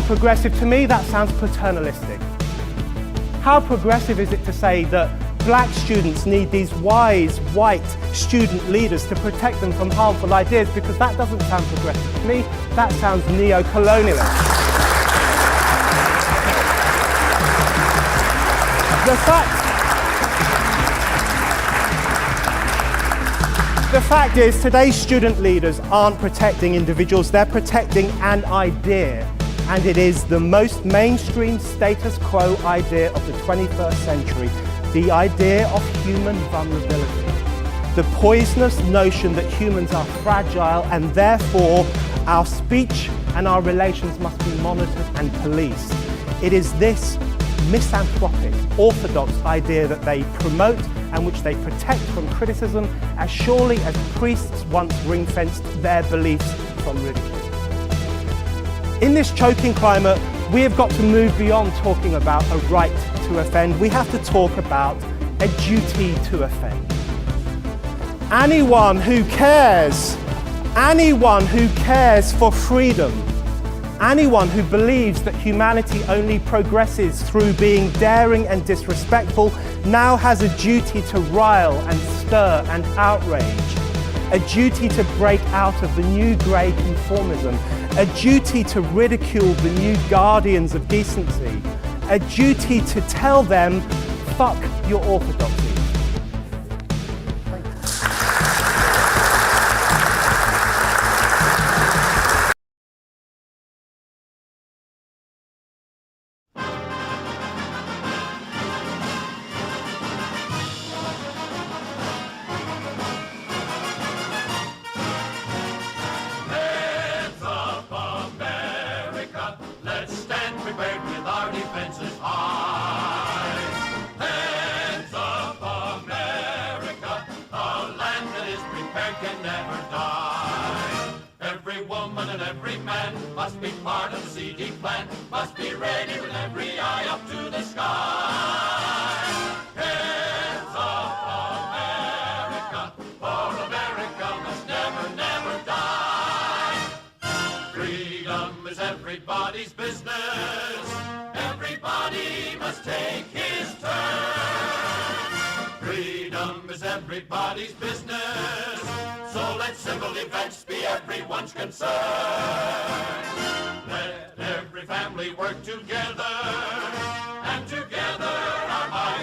progressive to me. That sounds paternalistic. How progressive is it to say that black students need these wise, white student leaders to protect them from harmful ideas? Because that doesn't sound progressive to me. That sounds neo-colonialist. The fact is, today's student leaders aren't protecting individuals, they're protecting an idea. And it is the most mainstream status quo idea of the 21st century, the idea of human vulnerability. The poisonous notion that humans are fragile and therefore our speech and our relations must be monitored and policed. It is this misanthropic, orthodox idea that they promote and which they protect from criticism as surely as priests once ring-fenced their beliefs from ridicule. In this choking climate, we have got to move beyond talking about a right to offend. We have to talk about a duty to offend. Anyone who cares for freedom, anyone who believes that humanity only progresses through being daring and disrespectful now has a duty to rile and stir and outrage, a duty to break out of the new grey conformism, a duty to ridicule the new guardians of decency, a duty to tell them, fuck your orthodoxy. Must be part of the CD plan, must be ready with every eye up to the sky. Heads up, America, for America must never, never die. Freedom is everybody's business, everybody must take his turn. Freedom is everybody's business, so let civil events be everyone's concern. Let every family work together, and together our minds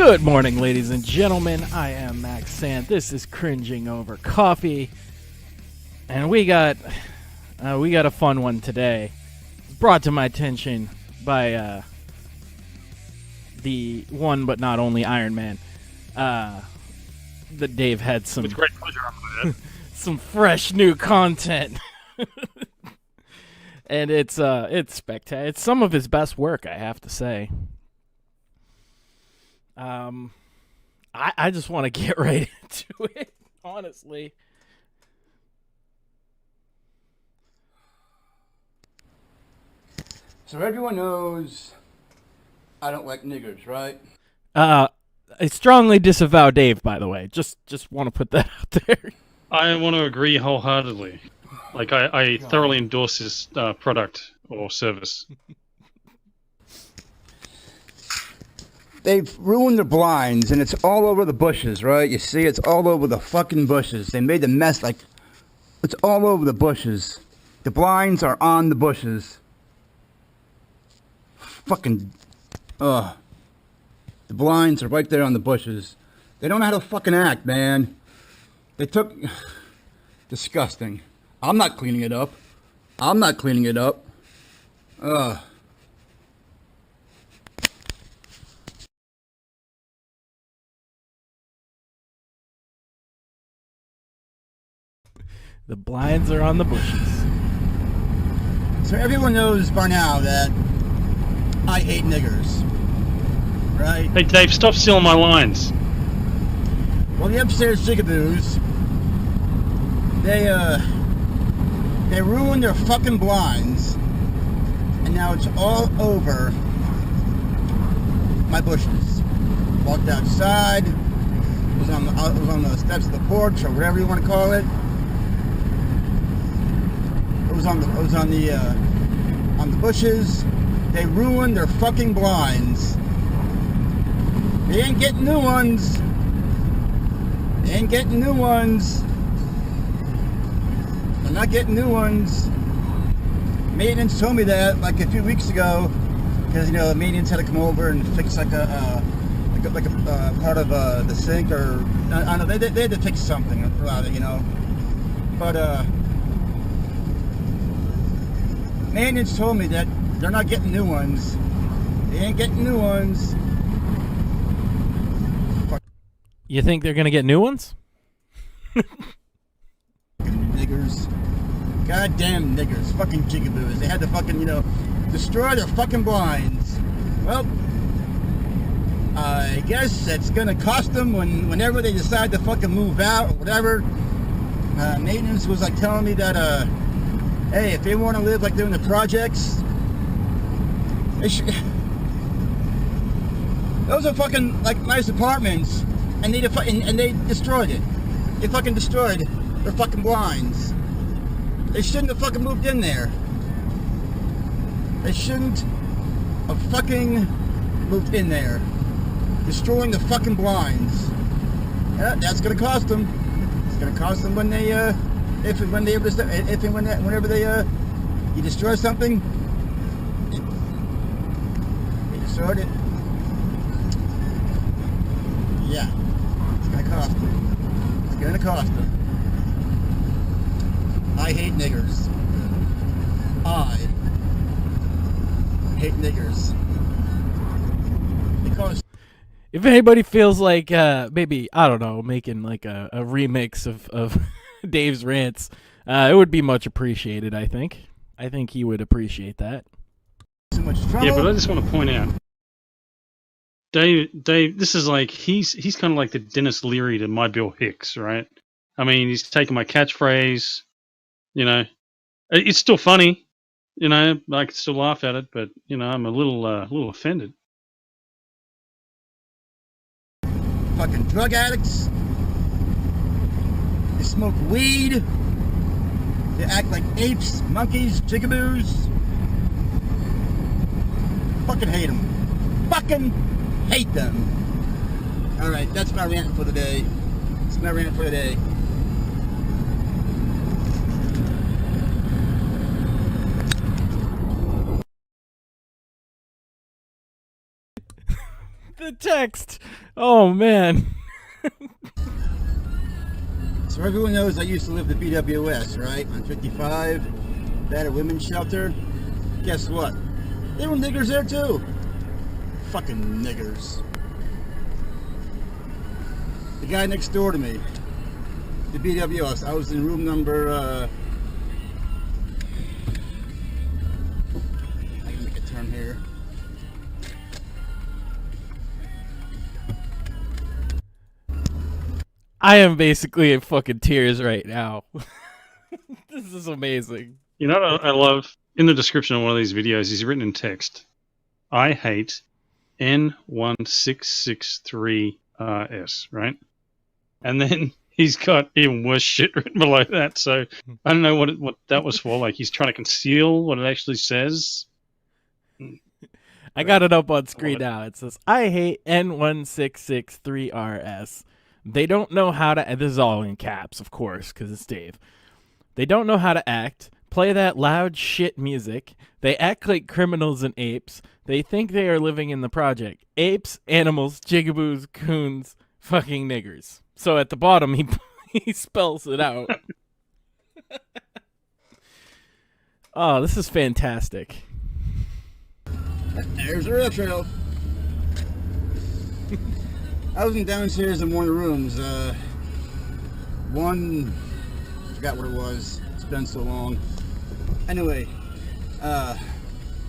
Good morning, ladies and gentlemen. I am Max Sand. This is Cringing Over Coffee, and we got a fun one today. It's brought to my attention by the one but not only Iron Man. That Dave had some with great pleasure. I'm some fresh new content, and it's spectacular. It's some of his best work, I have to say. I just want to get right into it, honestly. So everyone knows I don't like niggers, right? I strongly disavow Dave, by the way. Just want to put that out there. I want to agree wholeheartedly. Like, I thoroughly endorse his product or service. They've ruined the blinds, and it's all over the bushes, right? You see, it's all over the fucking bushes. They made the mess, like, it's all over the bushes. The blinds are on the bushes. Fucking, the blinds are right there on the bushes. They don't know how to fucking act, man. They took, disgusting. I'm not cleaning it up. I'm not cleaning it up. The blinds are on the bushes. So everyone knows by now that I hate niggers, right? Hey Dave, stop stealing my lines. Well, the upstairs jigaboos, they ruined their fucking blinds, and now it's all over my bushes. Walked outside, was on the steps of the porch, or whatever you want to call it. It was on the bushes. They ruined their fucking blinds. They ain't getting new ones. They ain't getting new ones. They're not getting new ones. Maintenance told me that like a few weeks ago, because you know maintenance had to come over and fix like a part of the sink, or I don't know. They had to fix something about it, you know. But maintenance told me that they're not getting new ones. They ain't getting new ones. You think they're gonna get new ones? Niggers. Goddamn niggers. Fucking jigaboos. They had to fucking, you know, destroy their fucking blinds. Well, I guess it's gonna cost them whenever they decide to fucking move out or whatever. Maintenance was like telling me that, hey, if they want to live like they're in the projects, they should. Those are fucking like nice apartments, and they destroyed it. They fucking destroyed their fucking blinds. They shouldn't have fucking moved in there. They shouldn't have fucking moved in there, destroying the fucking blinds. Yeah, that's gonna cost them. It's gonna cost them when they whenever they you destroy something, they destroyed it. Yeah, it's gonna cost them. It's gonna cost them. I hate niggers. I hate niggers. Because if anybody feels like maybe, I don't know, making like a remix of Dave's rants, it would be much appreciated. I think he would appreciate that. So much trouble. Yeah, but I just want to point out, Dave, this is like he's kind of like the Dennis Leary to my Bill Hicks, right? I mean, he's taking my catchphrase. You know, it's still funny. You know, I can still laugh at it, but you know, I'm a little offended. Fucking drug addicts. They smoke weed. They act like apes, monkeys, jigaboos. Fucking hate them. Fucking hate them. Alright, that's my rant for the day. That's my rant for the day. The text. Oh man. So everyone knows I used to live at BWS, right? On 55, battered women's shelter. Guess what? There were niggers there too. Fucking niggers. The guy next door to me, the BWS, I was in room number, I can make a turn here. I am basically in fucking tears right now. This is amazing. You know what I love? In the description of one of these videos, he's written in text, I hate N1663RS, right? And then he's got even worse shit written below that, so I don't know what that was for. Like, he's trying to conceal what it actually says. I got it up on screen now. It says, I hate N1663RS. They don't know how to... This is all in caps, of course, because it's Dave. They don't know how to act. Play that loud shit music. They act like criminals and apes. They think they are living in the project. Apes, animals, jigaboos, coons, fucking niggers. So at the bottom, he spells it out. Oh, this is fantastic. There's the rail trail. I was in downstairs in one of the rooms. I forgot what it was. It's been so long. Anyway, it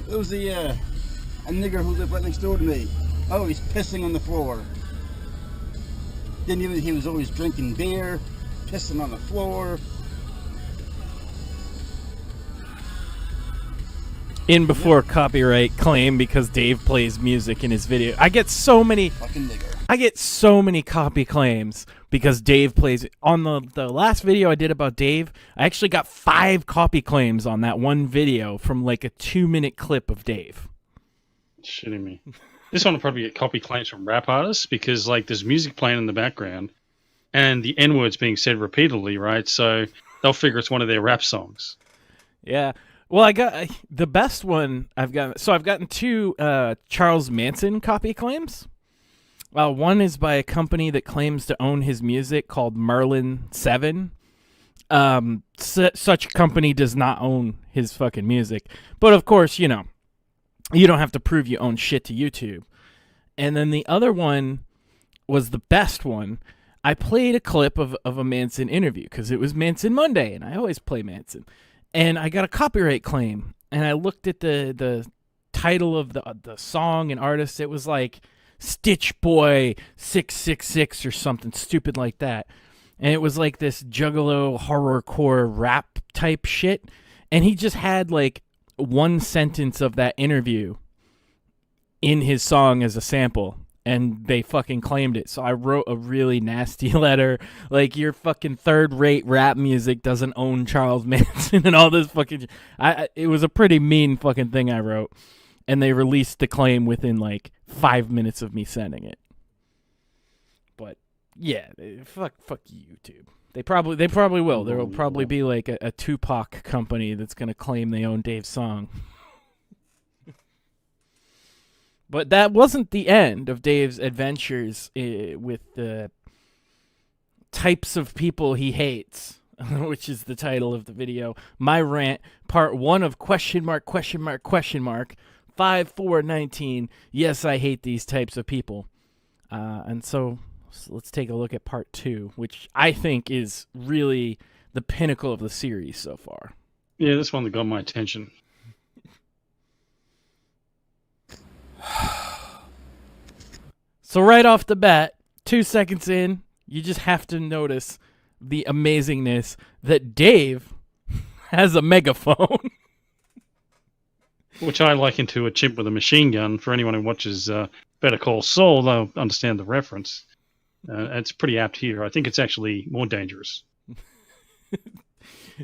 was a nigger who lived right next door to me. Oh, he's pissing on the floor. He was always drinking beer, pissing on the floor. In before copyright claim because Dave plays music in his video. I get so many copy claims because Dave plays it. On the last video I did about Dave, I actually got 5 copy claims on that one video from like a 2-minute clip of Dave. Shitting me. This one will probably get copy claims from rap artists because like there's music playing in the background and the N-word's being said repeatedly, right? So they'll figure it's one of their rap songs. Yeah. Well, I got the best one I've gotten. So I've gotten 2 Charles Manson copy claims. One is by a company that claims to own his music called Merlin 7. Such company does not own his fucking music. But of course, you know, you don't have to prove you own shit to YouTube. And then the other one was the best one. I played a clip of a Manson interview because it was Manson Monday, and I always play Manson. And I got a copyright claim, and I looked at the title of the song and artist. It was like Stitch Boy 666 or something stupid like that. And it was like this juggalo horrorcore rap type shit. And he just had like one sentence of that interview in his song as a sample. And they fucking claimed it. So I wrote a really nasty letter. Like, your fucking third-rate rap music doesn't own Charles Manson and all this fucking... It was a pretty mean fucking thing I wrote. And they released the claim within, like, 5 minutes of me sending it. But, yeah, fuck YouTube. They probably will. There will probably be, like, a Tupac company that's going to claim they own Dave's song. But that wasn't the end of Dave's adventures with the types of people he hates, which is the title of the video. My rant, part 1 of question mark, 5419. Yes, I hate these types of people. And so let's take a look at part 2, which I think is really the pinnacle of the series so far. Yeah, this one that got my attention. So right off the bat, 2 seconds in, you just have to notice the amazingness that Dave has a megaphone. Which I liken to a chimp with a machine gun. For anyone who watches Better Call Saul, they'll understand the reference. It's pretty apt here. I think it's actually more dangerous.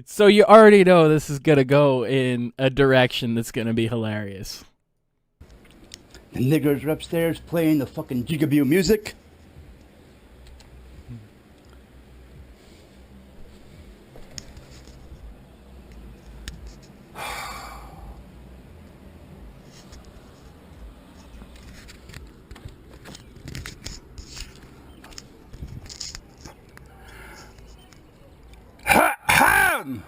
So you already know this is going to go in a direction that's going to be hilarious. The niggers are upstairs playing the fucking jigaboo music. Ahem.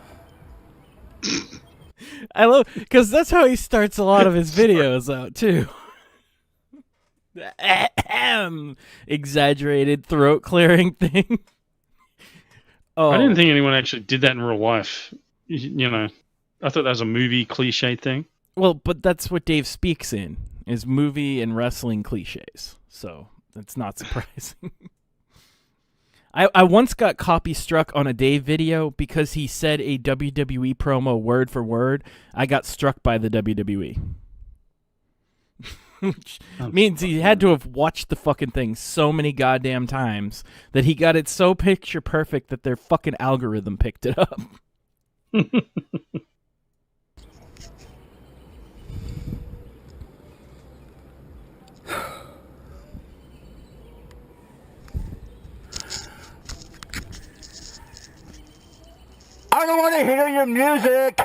I love because that's how he starts a lot of his videos out too. Ahem. Exaggerated throat clearing thing. Oh, I didn't think anyone actually did that in real life. You know, I thought that was a movie cliche thing. Well, but that's what Dave speaks in, is movie and wrestling cliches. So that's not surprising. I once got copy struck on a Dave video because he said a WWE promo word for word. I got struck by the WWE. Which means he had to have watched the fucking thing so many goddamn times that he got it so picture perfect that their fucking algorithm picked it up. I don't want to hear your music.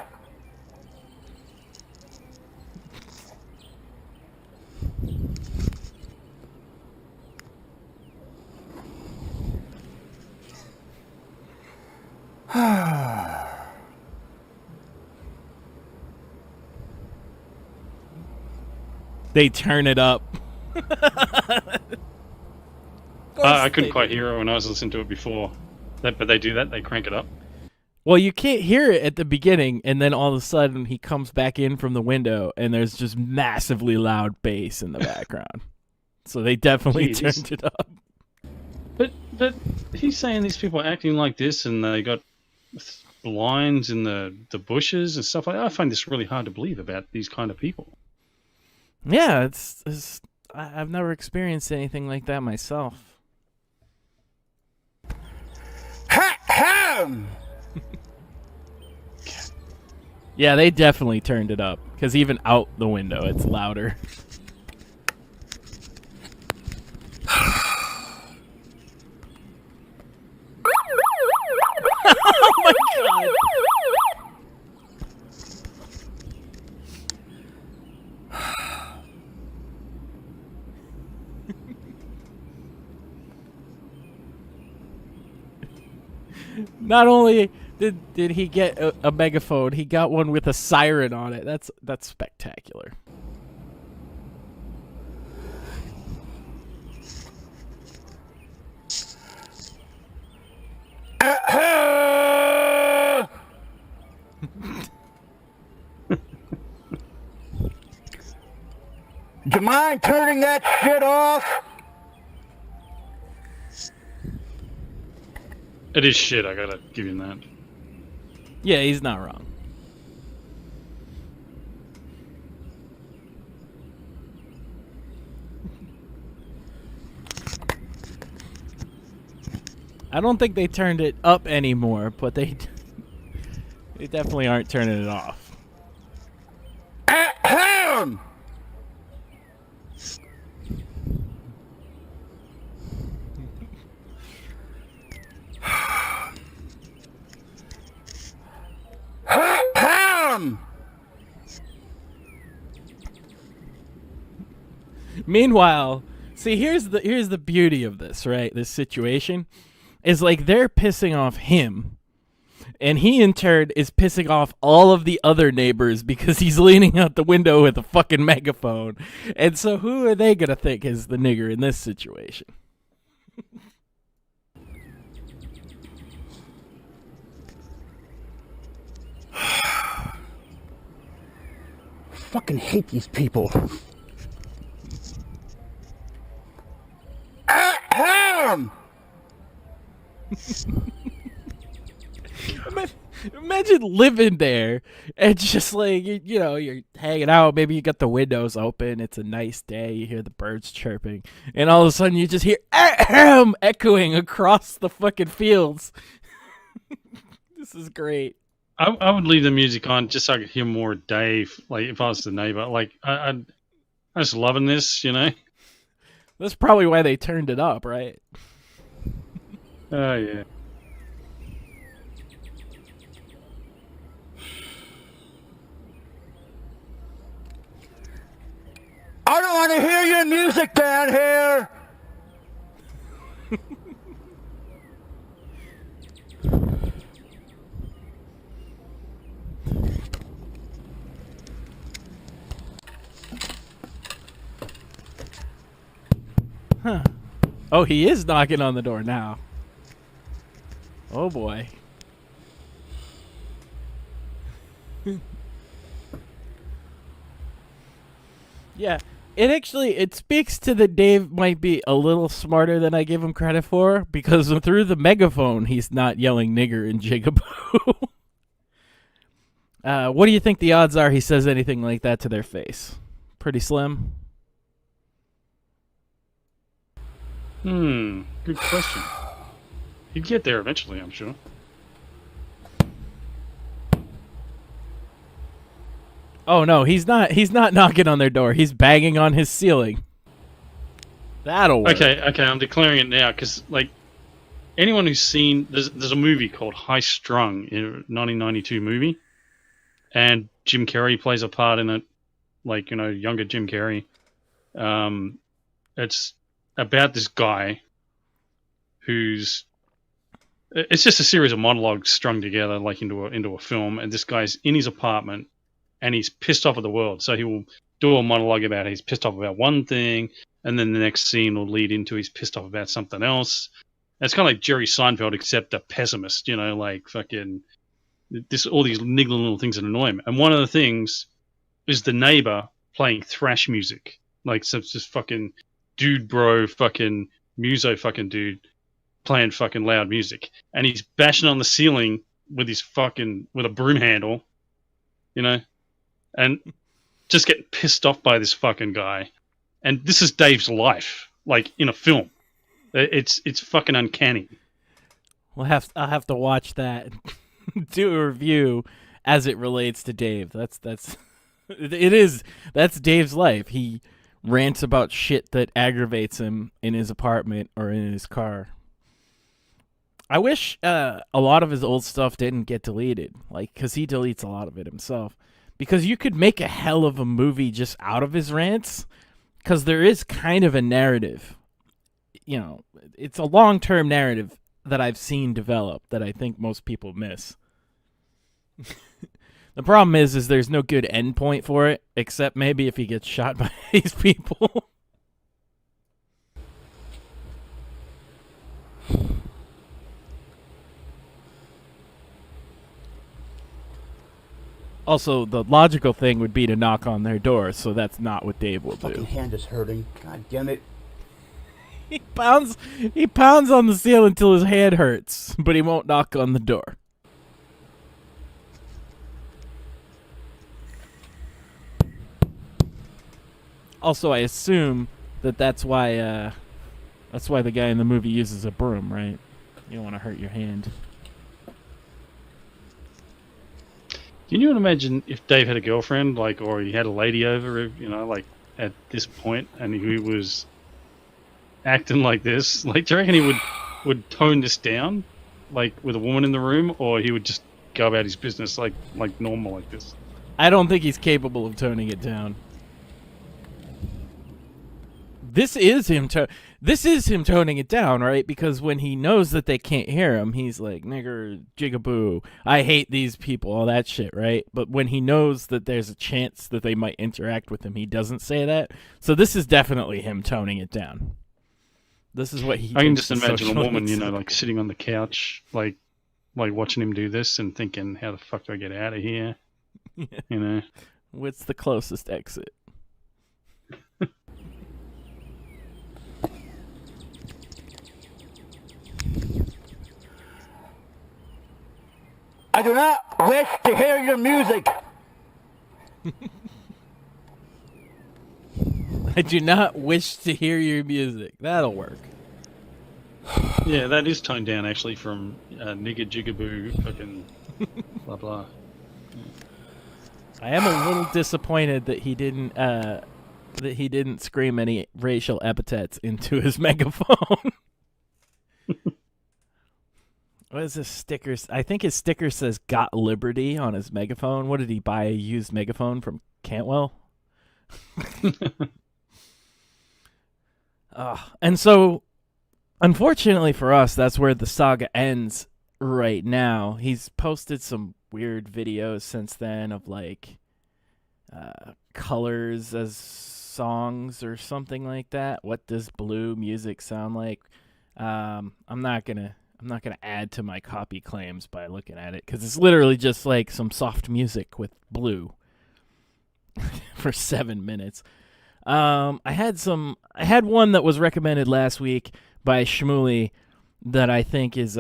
They turn it up. I couldn't quite hear it when I was listening to it before. But they do that? They crank it up? Well, you can't hear it at the beginning, and then all of a sudden he comes back in from the window, and there's just massively loud bass in the background. So they definitely turned it up. But he's saying these people are acting like this, and they got blinds in the bushes and stuff like that. I find this really hard to believe about these kind of people. Yeah, I've never experienced anything like that myself. Yeah, they definitely turned it up, because even out the window, it's louder. Oh my god! Not only did he get a megaphone, he got one with a siren on it. That's spectacular. Do you mind turning that shit off? It is shit, I gotta give him that. Yeah, he's not wrong. I don't think they turned it up anymore, but they definitely aren't turning it off. Ahem! Meanwhile, see, here's the beauty of this, right? This situation is like they're pissing off him, and he in turn is pissing off all of the other neighbors because he's leaning out the window with a fucking megaphone. And so who are they gonna think is the nigger in this situation? Fucking hate these people. Ahem! Imagine living there and just like, you know, you're hanging out. Maybe you got the windows open. It's a nice day. You hear the birds chirping. And all of a sudden you just hear ahem echoing across the fucking fields. This is great. I would leave the music on just so I could hear more Dave. Like, if I was the neighbor. Like, I'm just loving this, you know? That's probably why they turned it up, right? Oh, yeah. I don't want to hear your music down here! Oh, he is knocking on the door now. Oh boy. Yeah, it speaks to that Dave might be a little smarter than I give him credit for, because through the megaphone he's not yelling nigger and jigaboo. What do you think the odds are he says anything like that to their face? Pretty slim? Good question. He'd get there eventually, I'm sure. Oh no, he's not knocking on their door. He's banging on his ceiling. That'll work. Okay, I'm declaring it now, because, like, anyone who's seen... There's a movie called High Strung, a 1992 movie, and Jim Carrey plays a part in it, like, you know, younger Jim Carrey. It's about this guy who's... It's just a series of monologues strung together, like, into a film, and this guy's in his apartment, and he's pissed off at the world. So he will do a monologue about he's pissed off about one thing, and then the next scene will lead into he's pissed off about something else. And it's kind of like Jerry Seinfeld, except a pessimist, you know, like fucking all these niggling little things that annoy him. And one of the things is the neighbor playing thrash music, like some just fucking dude bro fucking muso fucking dude playing fucking loud music, and he's bashing on the ceiling with a broom handle, you know, and just getting pissed off by this fucking guy. And this is Dave's life, like in a film. It's fucking uncanny. I'll have to watch that, do a review as it relates to Dave. That's Dave's life. He rants about shit that aggravates him in his apartment or in his car. I wish a lot of his old stuff didn't get deleted, like, because he deletes a lot of it himself. Because you could make a hell of a movie just out of his rants, because there is kind of a narrative. You know, it's a long-term narrative that I've seen develop that I think most people miss. The problem is there's no good endpoint for it, except maybe if he gets shot by these people. Also, the logical thing would be to knock on their door, so that's not what Dave will do. Fucking hand is hurting. God damn it. He pounds on the ceiling until his hand hurts, but he won't knock on the door. Also, I assume that's why the guy in the movie uses a broom, right? You don't want to hurt your hand. Can you imagine if Dave had a girlfriend, like, or he had a lady over, you know, like, at this point, and he was acting like this? Like, do you reckon he would tone this down, like, with a woman in the room, or he would just go about his business like normal like this? I don't think he's capable of toning it down. This is him toning it down, right? Because when he knows that they can't hear him, he's like, nigger, jigaboo, I hate these people, all that shit, right? But when he knows that there's a chance that they might interact with him, he doesn't say that. So this is definitely him toning it down. This is what he I can thinks just is imagine a socially woman, you know, acceptable. like sitting on the couch, like watching him do this and thinking, how the fuck do I get out of here? Yeah. You know? What's the closest exit? I do not wish to hear your music. I do not wish to hear your music. That'll work. Yeah, that is toned down actually from nigger jigaboo fucking blah blah. I am a little disappointed that he didn't scream any racial epithets into his megaphone. What is this sticker? I think his sticker says "Got Liberty" on his megaphone. What did he buy? A used megaphone from Cantwell? And so, unfortunately for us, that's where the saga ends right now. He's posted some weird videos since then of like colors as songs or something like that. What does blue music sound like? I'm not gonna add to my copy claims by looking at it, because it's literally just like some soft music with blue for 7 minutes. I had one that was recommended last week by Shmuley that I think is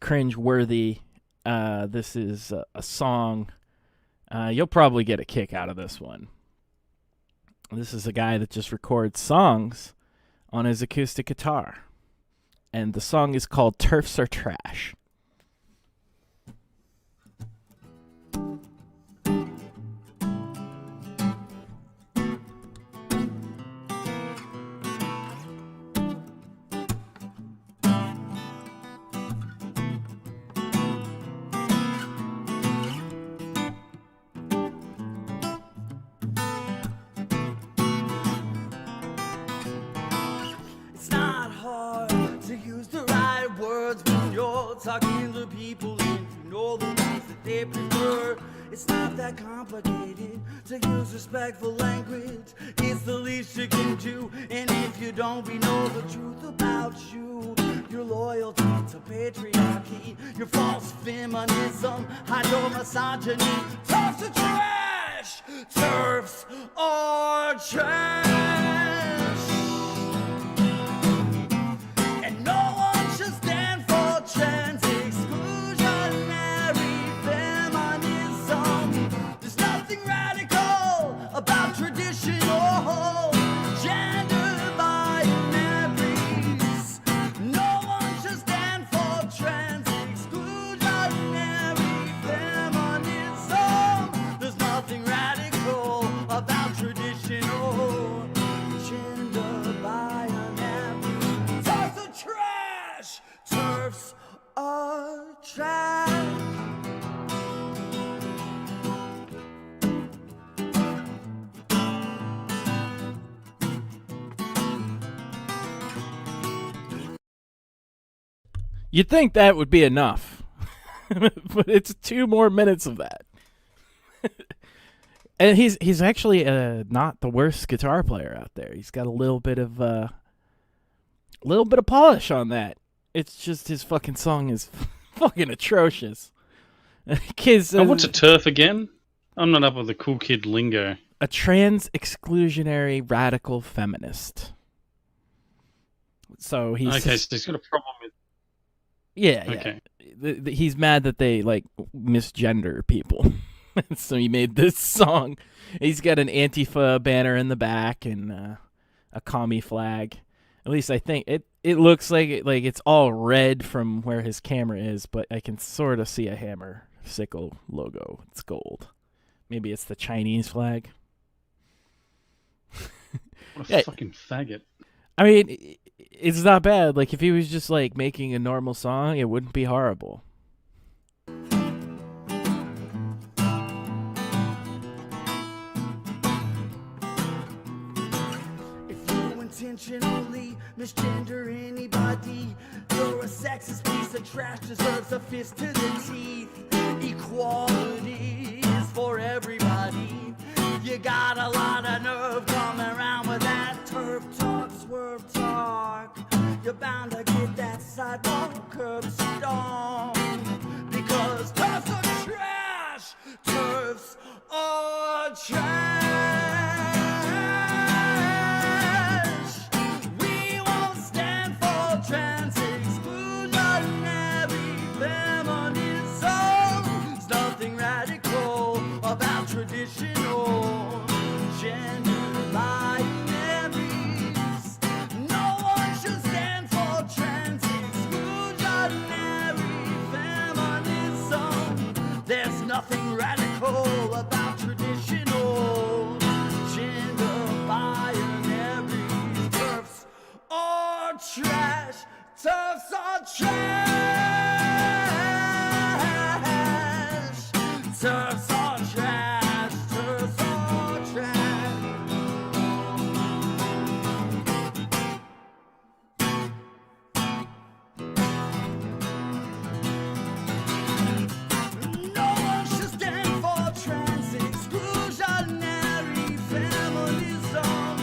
cringe worthy. This is a song. You'll probably get a kick out of this one. This is a guy that just records songs on his acoustic guitar. And the song is called Turfs Are Trash. It's not hard to use the right words when you're talking to people and you know the ones that they prefer. It's not that complicated to use respectful language. It's the least you can do. And if you don't, we know the truth about you. Your loyalty to patriarchy, your false feminism, hydromisogyny. Turfs are trash! Turfs are trash! And no one should stand for trans exclusionary feminism. There's nothing radical about traditional gender binaries. No one should stand for trans exclusionary feminism. There's nothing radical about traditional gender binaries. Turfs are trash! Turfs are trash! You'd think that would be enough, but it's 2 more minutes of that. And he's actually not the worst guitar player out there. He's got a little bit of polish on that. It's just his fucking song is fucking atrocious. Kids, what's a turf again? I'm not up with the cool kid lingo. A trans exclusionary radical feminist. So he's okay. So he's got a problem with. Yeah, Okay. yeah. He's mad that they like misgender people. So he made this song. He's got an Antifa banner in the back and a commie flag. At least I think it looks like it's all red from where his camera is, but I can sort of see a hammer sickle logo. It's gold. Maybe it's the Chinese flag. What a fucking faggot. I mean, it's not bad. Like, if he was just, like, making a normal song, it wouldn't be horrible. If you intentionally misgender anybody, you're a sexist piece of trash, deserves a fist to the teeth. Equality is for everybody. You got a lot of nerve coming around with that turf talk, swerve talk. You're bound to get that sidewalk curb storm. Because turfs are trash! Turfs are trash! We won't stand for trans exclusionary feminism. There's nothing radical about traditional gender binaries. No one should stand for trans exclusionary feminism. There's nothing radical about traditional gender binaries. Turfs are trash. Turfs are trash. Turfs are trash. Turfs are trash. No one should stand for trans exclusionary feminism.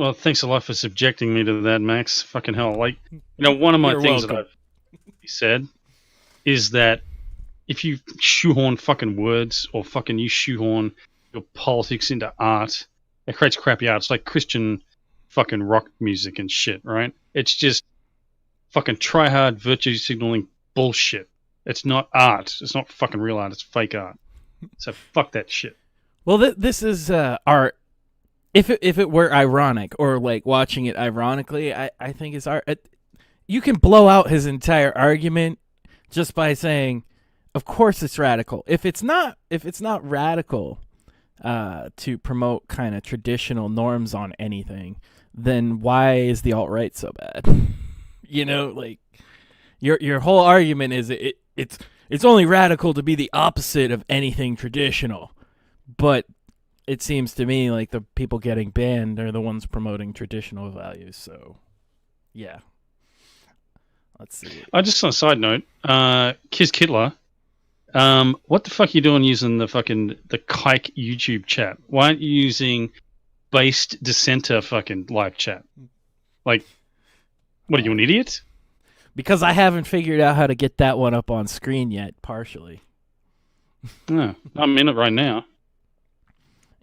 Well, thanks a lot for subjecting me to that, Max. Fucking hell. Like, one of my You're things welcome. that I've said is that if you shoehorn fucking words or fucking you shoehorn your politics into art, it creates crappy art. It's like Christian fucking rock music and shit, right? It's just fucking try-hard virtue signaling bullshit. It's not art. It's not fucking real art. It's fake art. So fuck that shit. Well, this is art. If it were ironic or like watching it ironically, I think it's art. You can blow out his entire argument just by saying, "Of course it's radical." If it's not radical to promote kind of traditional norms on anything, then why is the alt-right so bad? Like your whole argument is it's only radical to be the opposite of anything traditional, but it seems to me like the people getting banned are the ones promoting traditional values. So, yeah. Let's see. Just on a side note, Kiz Kittler, what the fuck are you doing using the Kike YouTube chat? Why aren't you using based dissenter fucking live chat? Like, what are you, an idiot? Because I haven't figured out how to get that one up on screen yet, partially. No, I'm in it right now.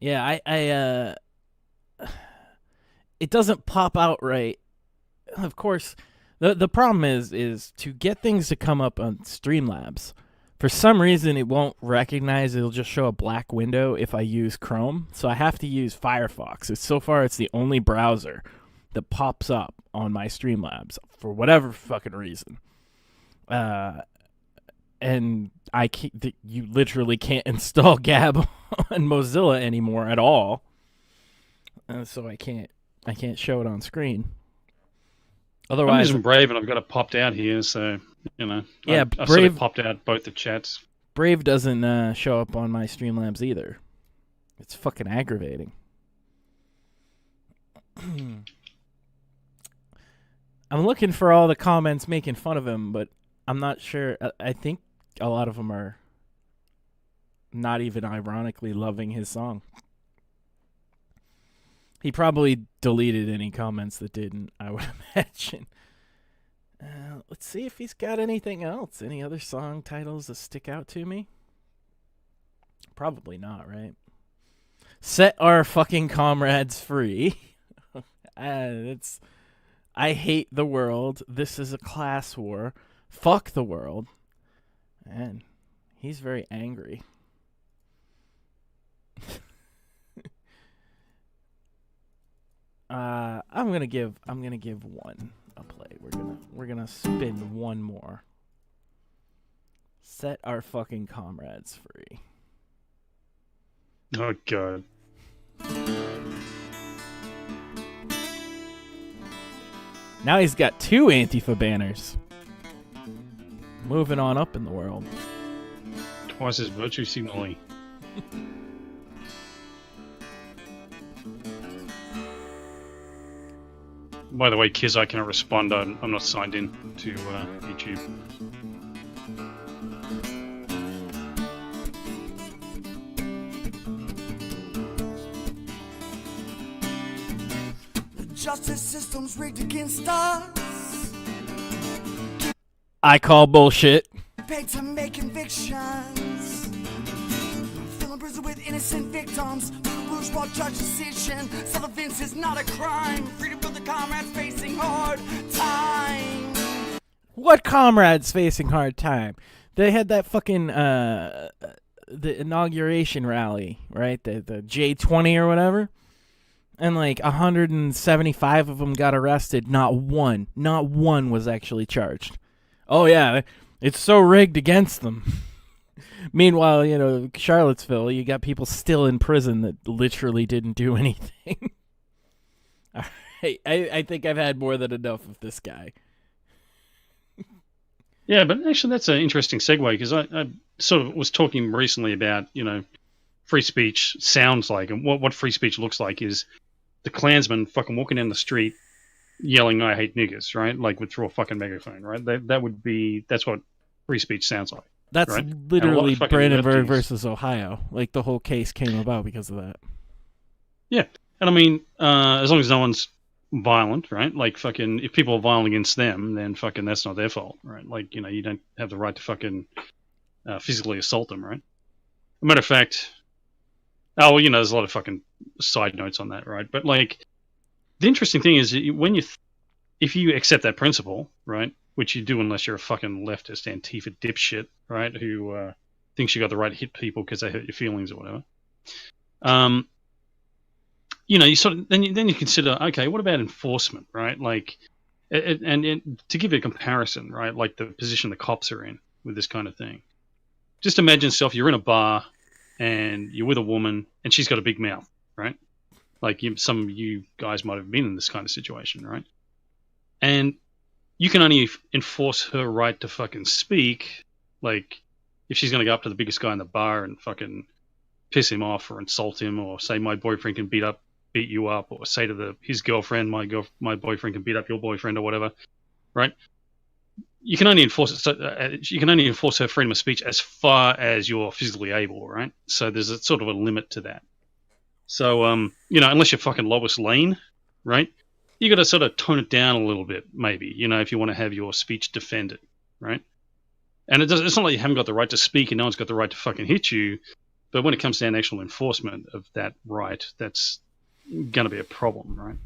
Yeah, it doesn't pop out right. Of course, the problem is to get things to come up on Streamlabs. For some reason, it won't recognize. It'll just show a black window if I use Chrome. So I have to use Firefox. So far, it's the only browser that pops up on my Streamlabs for whatever fucking reason. And you literally can't install Gab on Mozilla anymore at all. So I can't show it on screen. Otherwise, I'm using Brave and I've got it popped out here, so yeah, I sort Brave of popped out both the chats. Brave doesn't show up on my Streamlabs either. It's fucking aggravating. I'm looking for all the comments making fun of him, but I'm not sure. I think a lot of them are not even ironically loving his song. He probably deleted any comments that didn't, I would imagine. Let's see if he's got anything else. Any other song titles that stick out to me? Probably not, right? Set our fucking comrades free. I hate the world. This is a class war. Fuck the world. And he's very angry. I'm gonna give one a play. We're gonna spin one more. Set our fucking comrades free. Oh god. Now he's got 2 Antifa banners. Moving on up in the world. Twice as virtue signaling. By the way, Kiz, I cannot respond. I'm not signed in to YouTube. The justice system's rigged against us. I call bullshit. Paid to make convictions. Filling prison with innocent victims. Bourgeois judge decision. Self-defense is not a crime. Freedom for the comrades facing hard time. What comrades facing hard time? They had that fucking the inauguration rally, right? The J20 or whatever. And like 175 of them got arrested. Not one was actually charged. Oh yeah, it's so rigged against them. Meanwhile, Charlottesville, you got people still in prison that literally didn't do anything. All right, I think I've had more than enough of this guy. Yeah, but actually that's an interesting segue because I sort of was talking recently about, free speech sounds like, and what free speech looks like is the Klansman fucking walking down the street yelling, "I hate niggers," right? Like through a fucking megaphone, right? That's what free speech sounds like. That's right? literally Brandenburg versus Ohio. Like the whole case came about because of that. Yeah, And I mean, as long as no one's violent, right? Like, fucking, if people are violent against them, then fucking that's not their fault, right? Like, you know, you don't have the right to fucking physically assault them, right? As a matter of fact, oh, well, you know, there's a lot of fucking side notes on that, right? But, like, the interesting thing is when if you accept that principle, right, which you do unless you're a fucking leftist Antifa dipshit, right, who thinks you got the right to hit people because they hurt your feelings or whatever. You know, you sort of then you consider, okay, what about enforcement, right? Like, and to give you a comparison, right, like the position the cops are in with this kind of thing. Just imagine yourself, you're in a bar and you're with a woman and she's got a big mouth, right? Like some of you guys might have been in this kind of situation, right? And you can only enforce her right to fucking speak, like, if she's going to go up to the biggest guy in the bar and fucking piss him off or insult him, or say my boyfriend can beat you up, or say to his girlfriend, my boyfriend can beat up your boyfriend or whatever, right? You can only enforce it. So, you can only enforce her freedom of speech as far as you're physically able, right? So there's a sort of a limit to that. So you know, unless you're fucking Lois Lane, right? You got to sort of tone it down a little bit, maybe. You know, if you want to have your speech defended, right? And it's not like you haven't got the right to speak and no one's got the right to fucking hit you. But when it comes down to actual enforcement of that right, that's going to be a problem, right?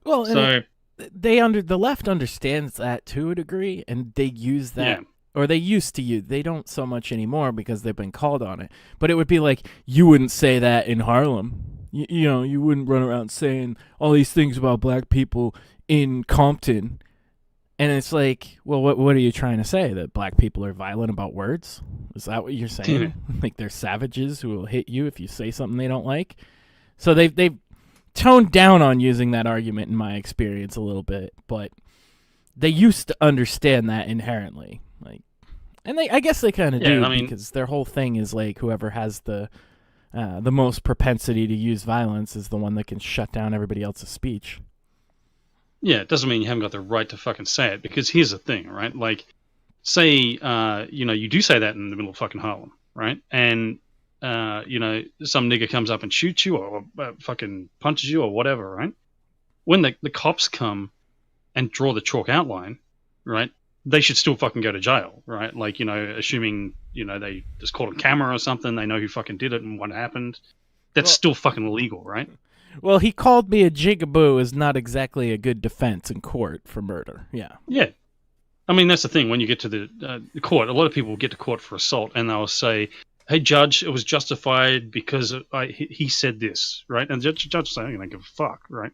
Well, so the left understands that to a degree, and they use that, or they used to use. They don't so much anymore because they've been called on it. But it would be like, you wouldn't say that in Harlem. You know, you wouldn't run around saying all these things about black people in Compton. And it's like, well, what are you trying to say? That black people are violent about words? Is that what you're saying? Like they're savages who will hit you if you say something they don't like? So they've toned down on using that argument in my experience a little bit, but they used to understand that inherently. Like, and I guess they kind of do, because their whole thing is like whoever has the most propensity to use violence is the one that can shut down everybody else's speech. Yeah, it doesn't mean you haven't got the right to fucking say it, because here's the thing, right? Like, say, you know, you do say that in the middle of fucking Harlem, right? And, you know, some nigger comes up and shoots you or fucking punches you or whatever, right? When the cops come and draw the chalk outline, right, they should still fucking go to jail, right? Like, you know, assuming, you know, they just caught on camera or something, they know who fucking did it and what happened. That's still fucking illegal, right? Well, he called me a jigaboo is not exactly a good defense in court for murder. Yeah. Yeah. I mean, that's the thing. When you get to the court, a lot of people get to court for assault and they'll say, hey, judge, it was justified because he said this, right? And the judge will say, I don't give a fuck, right?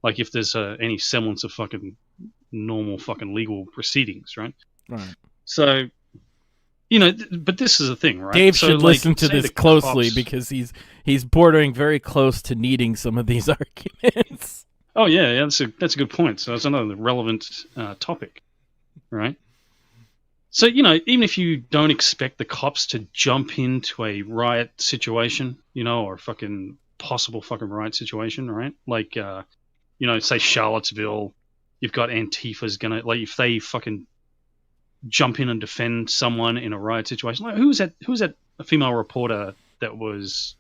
Like if there's any semblance of fucking normal fucking legal proceedings, right? Right. So, you know, but this is the thing, right? Dave so, should like, listen to this closely because he's bordering very close to needing some of these arguments. Oh yeah, that's a good point. So that's another relevant topic, right? So, you know, even if you don't expect the cops to jump into a riot situation, you know, or fucking possible fucking riot situation, right? Like, you know, say Charlottesville, you've got Antifa's gonna, like, if they fucking jump in and defend someone in a riot situation, like, who's that female reporter that was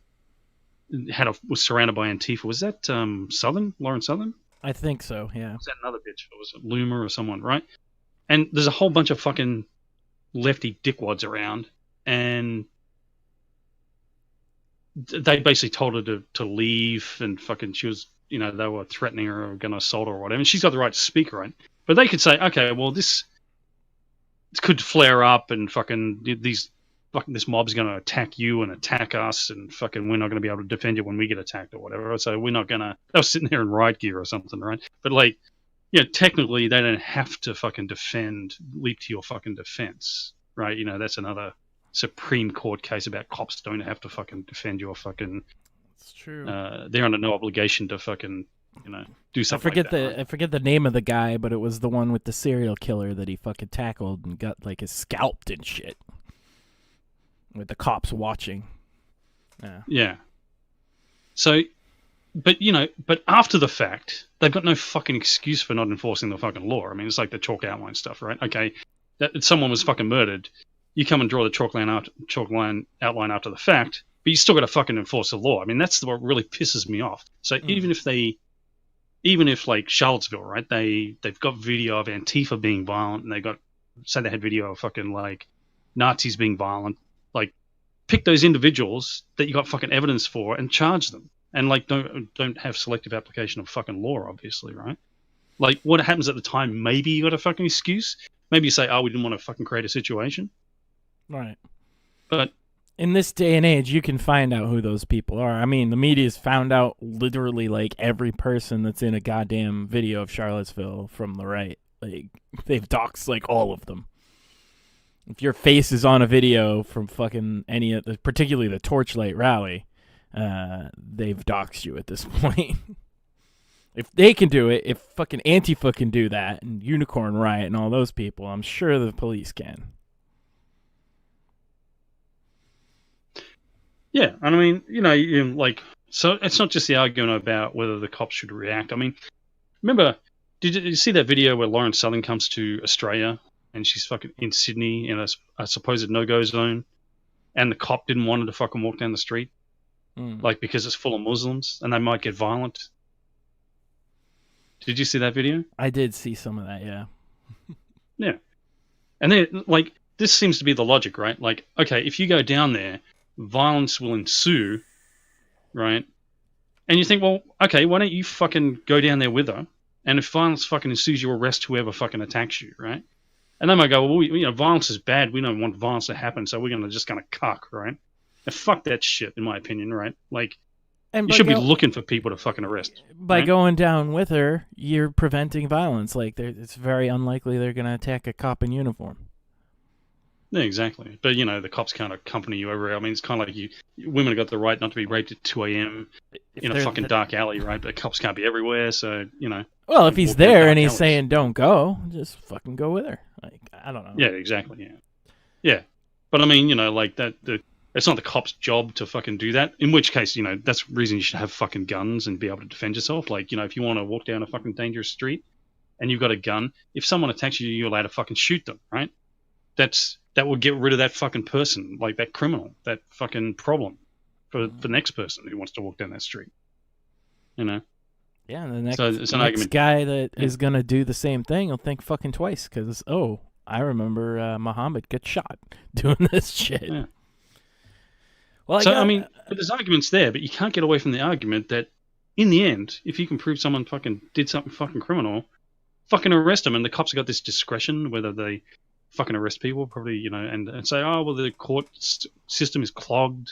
surrounded by Antifa? Was that Lauren Southern? I think so, yeah. Was that another bitch? Or was it Loomer or someone, right? And there's a whole bunch of fucking lefty dickwads around, and they basically told her to leave, and fucking she was, you know, they were threatening her or going to assault her or whatever, and she's got the right to speak, right? But they could say, okay, well, this could flare up, and fucking this mob's going to attack you and attack us, and fucking we're not going to be able to defend you when we get attacked or whatever. So we're not going to. They were sitting there in riot gear or something, right? But like, yeah, technically they don't have to fucking leap to your fucking defense, right? You know, that's another Supreme Court case about cops don't have to fucking defend your fucking. It's true. They're under no obligation to fucking, you know, do something. I forget the name of the guy, but it was the one with the serial killer that he fucking tackled and got like his scalped and shit, with the cops watching. Yeah. Yeah. So, but after the fact, they've got no fucking excuse for not enforcing the fucking law. I mean, it's like the chalk outline stuff, right? Okay, that someone was fucking murdered. You come and draw the chalk line outline after the fact. But you still got to fucking enforce the law. I mean, that's what really pisses me off. So even if like Charlottesville, right? They've got video of Antifa being violent, and say they had video of fucking like Nazis being violent. Like, pick those individuals that you got fucking evidence for and charge them. And like, don't have selective application of fucking law, obviously, right? Like, what happens at the time? Maybe you got a fucking excuse. Maybe you say, "Oh, we didn't want to fucking create a situation." Right. But in this day and age, you can find out who those people are. I mean, the media's found out literally like every person that's in a goddamn video of Charlottesville from the right. Like, they've doxed like all of them. If your face is on a video from fucking any of the, particularly the Torchlight rally, they've doxed you at this point. If they can do it, if fucking Antifa can do that, and Unicorn Riot and all those people, I'm sure the police can. yeah, and I mean, like, so it's not just the argument about whether the cops should react. I mean, remember, did you see that video where Lauren Southern comes to Australia and she's fucking in Sydney in a supposed no-go zone, and the cop didn't want her to fucking walk down the street, like, because it's full of Muslims and they might get violent? Did you see that video? I did see some of that, yeah. Yeah. And then, like, this seems to be the logic, right? Like, okay, if you go down there, violence will ensue, right? And you think, well, okay, why don't you fucking go down there with her? And if violence fucking ensues, you arrest whoever fucking attacks you, right? And they might go, well, violence is bad. We don't want violence to happen, so we're just gonna cuck, right? And fuck that shit, in my opinion, right? Like, and you should be looking for people to fucking arrest. By right? going down with her, you're preventing violence. Like, it's very unlikely they're gonna attack a cop in uniform. Yeah, exactly. But, the cops can't accompany you everywhere. I mean, it's kind of like women have got the right not to be raped at 2 a.m. in a fucking dark alley, right? But cops can't be everywhere, so, Well, if he's there and he's saying don't go, just fucking go with her. Like, I don't know. Yeah, exactly, yeah. Yeah. But, I mean, like, it's not the cop's job to fucking do that. In which case, that's the reason you should have fucking guns and be able to defend yourself. Like, if you want to walk down a fucking dangerous street and you've got a gun, if someone attacks you, you're allowed to fucking shoot them, right? That would get rid of that fucking person, like that criminal, that fucking problem for the next person who wants to walk down that street. Yeah, and the next, so it's an next argument. guy that is going to do the same thing will think fucking twice because, I remember Muhammad get shot doing this shit. Yeah. Well, I mean, but there's arguments there, but you can't get away from the argument that in the end, if you can prove someone fucking did something fucking criminal, fucking arrest them, and the cops have got this discretion whether they fucking arrest people, probably, and say, oh, well, the court system is clogged,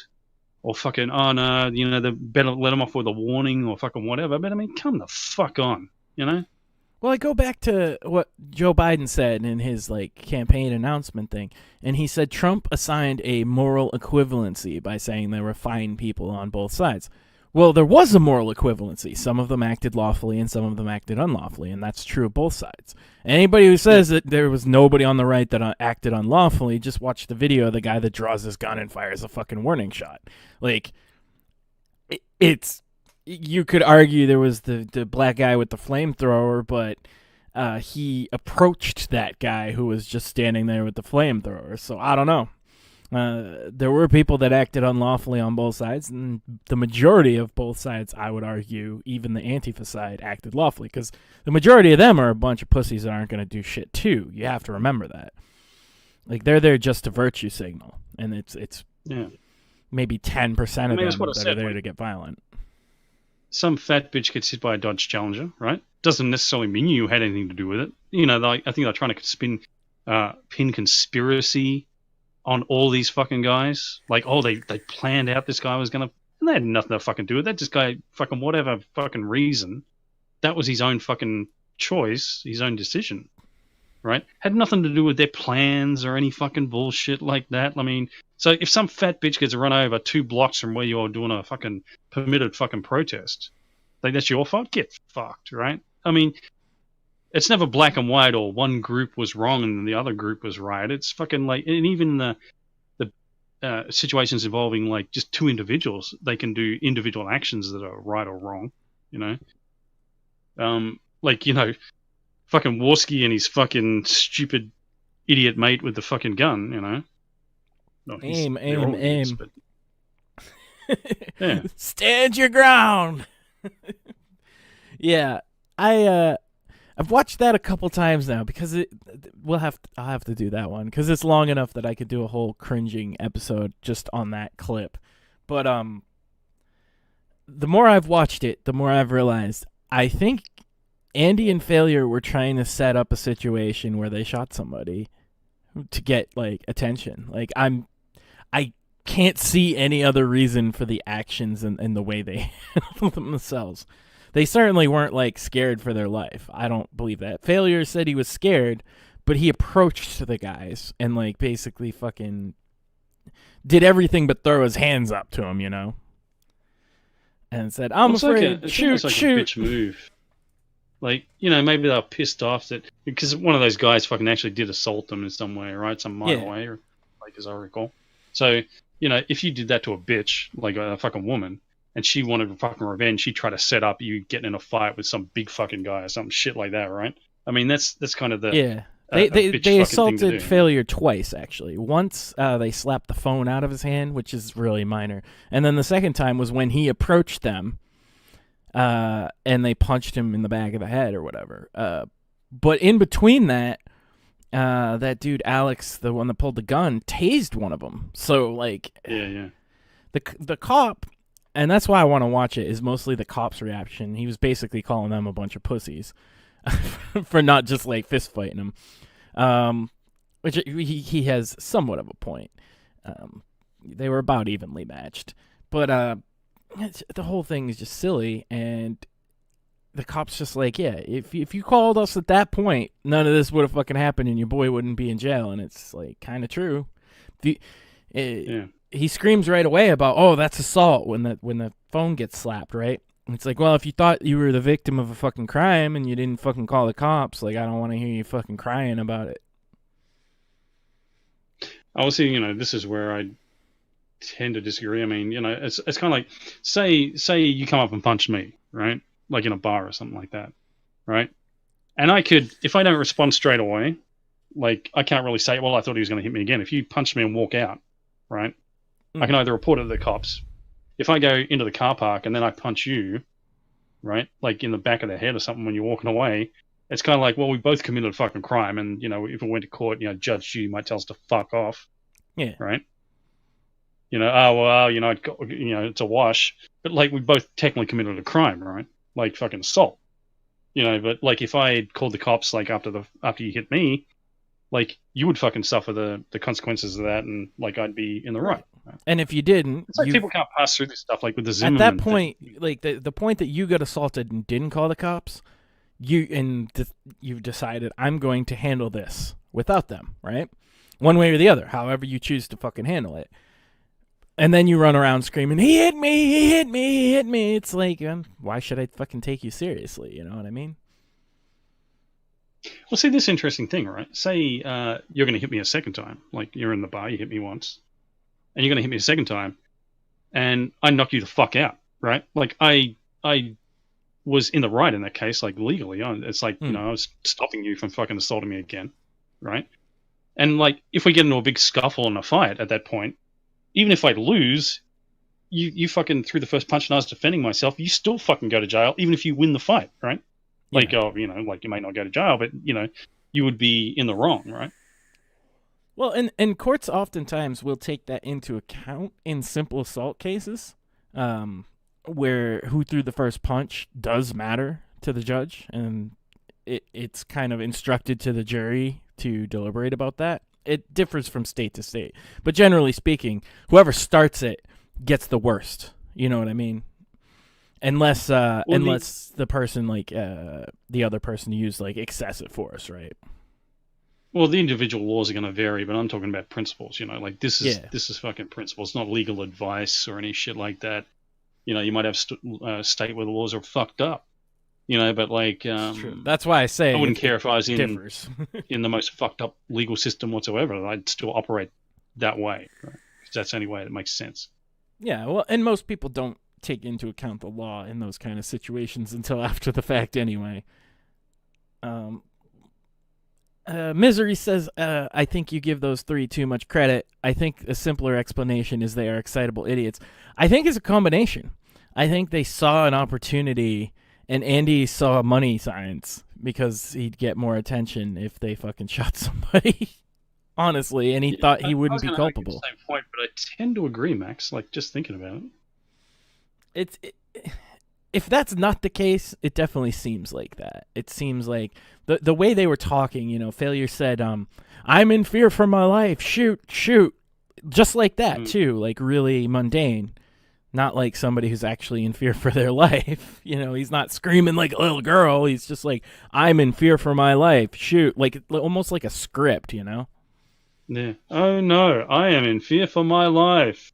or fucking, oh, no, they better let them off with a warning, or fucking whatever. But, I mean, come the fuck on, Well, I go back to what Joe Biden said in his, campaign announcement thing, and he said Trump assigned a moral equivalency by saying there were fine people on both sides. Well, there was a moral equivalency. Some of them acted lawfully and some of them acted unlawfully, and that's true of both sides. Anybody who says that there was nobody on the right that acted unlawfully, just watch the video of the guy that draws his gun and fires a fucking warning shot. Like, it's... You could argue there was the black guy with the flamethrower, but he approached that guy who was just standing there with the flamethrower, so I don't know. There were people that acted unlawfully on both sides, and the majority of both sides, I would argue, even the Antifa side, acted lawfully, because the majority of them are a bunch of pussies that aren't going to do shit too. You have to remember that. Like, they're there just to virtue signal, and it's maybe 10% of them that are there to get violent. Some fat bitch gets hit by a Dodge Challenger, right? Doesn't necessarily mean you had anything to do with it. I think they're trying to pin conspiracy on all these fucking guys. Like, they planned out this guy was going to... And they had nothing to fucking do with that. This guy, fucking whatever fucking reason, that was his own fucking choice, his own decision, right? Had nothing to do with their plans or any fucking bullshit like that. I mean, so if some fat bitch gets run over 2 blocks from where you're doing a fucking permitted fucking protest, like, that's your fault? Get fucked, right? I mean... It's never black and white, or one group was wrong and the other group was right. It's fucking like, and even the situations involving like just 2 individuals, they can do individual actions that are right or wrong, fucking Warski and his fucking stupid idiot mate with the fucking gun, Aim. Yeah. Stand your ground. Yeah, I've watched that a couple times now because I'll have to do that one because it's long enough that I could do a whole cringing episode just on that clip. But the more I've watched it, the more I've realized I think Andy and Failure were trying to set up a situation where they shot somebody to get like attention. Like I can't see any other reason for the actions and the way they handle themselves. They certainly weren't like scared for their life. I don't believe that. Failure said he was scared, but he approached the guys and like basically fucking did everything but throw his hands up to him, you know, and said, "I'm afraid." It's like a bitch move. Like, you know, maybe they're pissed off that because one of those guys fucking actually did assault them in some way, right? Some minor way, or like as I recall. So, you know, if you did that to a bitch, like a fucking woman, and she wanted fucking revenge, she'd try to set up you getting in a fight with some big fucking guy or some shit like that, right? I mean, that's kind of the They assaulted Failure twice actually. Once they slapped the phone out of his hand, which is really minor, and then the second time was when he approached them, and they punched him in the back of the head or whatever. But in between that, that dude Alex, the one that pulled the gun, tased one of them. So like, the cop. And that's why I want to watch it, is mostly the cop's reaction. He was basically calling them a bunch of pussies for not just, like, fist-fighting them, which he has somewhat of a point. They were about evenly matched. But the whole thing is just silly, and the cop's just like, yeah, if you called us at that point, none of this would have fucking happened, and your boy wouldn't be in jail, and it's, like, kind of true. He screams right away about, oh, that's assault when the phone gets slapped, right? And it's like, well, if you thought you were the victim of a fucking crime and you didn't fucking call the cops, like, I don't want to hear you fucking crying about it. Obviously, you know, this is where I tend to disagree. I mean, you know, it's kind of like, say you come up and punch me, right? Like in a bar or something like that, right? And I could, if I don't respond straight away, like, I can't really say, well, I thought he was going to hit me again. If you punch me and walk out, right? I can either report it to the cops. If I go into the car park and then I punch you, right, like in the back of the head or something when you're walking away, it's kind of like, well, we both committed a fucking crime, and, you know, if we went to court, you know, Judge Judy might tell us to fuck off. Yeah. Right? You know, oh, well, you know, it's a wash. But, like, we both technically committed a crime, right? Like fucking assault. You know, but, like, if I had called the cops, like, after you hit me, like, you would fucking suffer the consequences of that, and, like, I'd be in the right. And if you didn't, it's like people can't pass through this stuff, like with the Zimmerman at that point, thing. like the point that you got assaulted and didn't call the cops, you've decided, I'm going to handle this without them, right? One way or the other, however you choose to fucking handle it. And then you run around screaming, he hit me, he hit me, he hit me. It's like, why should I fucking take you seriously? You know what I mean? Well, see, this interesting thing, right? Say you're going to hit me a second time. Like, you're in the bar, you hit me once, and you're going to hit me a second time, and I knock you the fuck out, right? Like, I was in the right in that case, like, legally. It's like, you know, I was stopping you from fucking assaulting me again, right? And, like, if we get into a big scuffle and a fight at that point, even if I lose, you fucking threw the first punch and I was defending myself, you still fucking go to jail, even if you win the fight, right? Like, you know, like, you might not go to jail, but, you know, you would be in the wrong, right? Well, and courts oftentimes will take that into account in simple assault cases, where who threw the first punch does matter to the judge, and it's kind of instructed to the jury to deliberate about that. It differs from state to state, but generally speaking, whoever starts it gets the worst. You know what I mean? Unless the person, like, the other person used, like, excessive force, right? Well, the individual laws are going to vary, but I'm talking about principles, you know, like, this is fucking principles, not legal advice or any shit like that. You know, you might have state where the laws are fucked up, you know, but, like, true. That's why I say I wouldn't care if I was in the most fucked up legal system whatsoever. I'd still operate that way, right? 'Cause that's the only way that makes sense. Yeah, well, and most people don't take into account the law in those kind of situations until after the fact anyway. Misery says, I think you give those three too much credit. I think a simpler explanation is they are excitable idiots. I think it's a combination. I think they saw an opportunity, and Andy saw money signs because he'd get more attention if they fucking shot somebody. Honestly, and he thought he wouldn't be culpable. I was gonna argue the same point, but I tend to agree, Max. Like, just thinking about it. If that's not the case, it definitely seems like that. It seems like the way they were talking, you know, Failure said, I'm in fear for my life, shoot. Just like that, too, like really mundane. Not like somebody who's actually in fear for their life. You know, he's not screaming like a little girl. He's just like, I'm in fear for my life, shoot. Like, almost like a script, you know? Yeah. Oh, no, I am in fear for my life.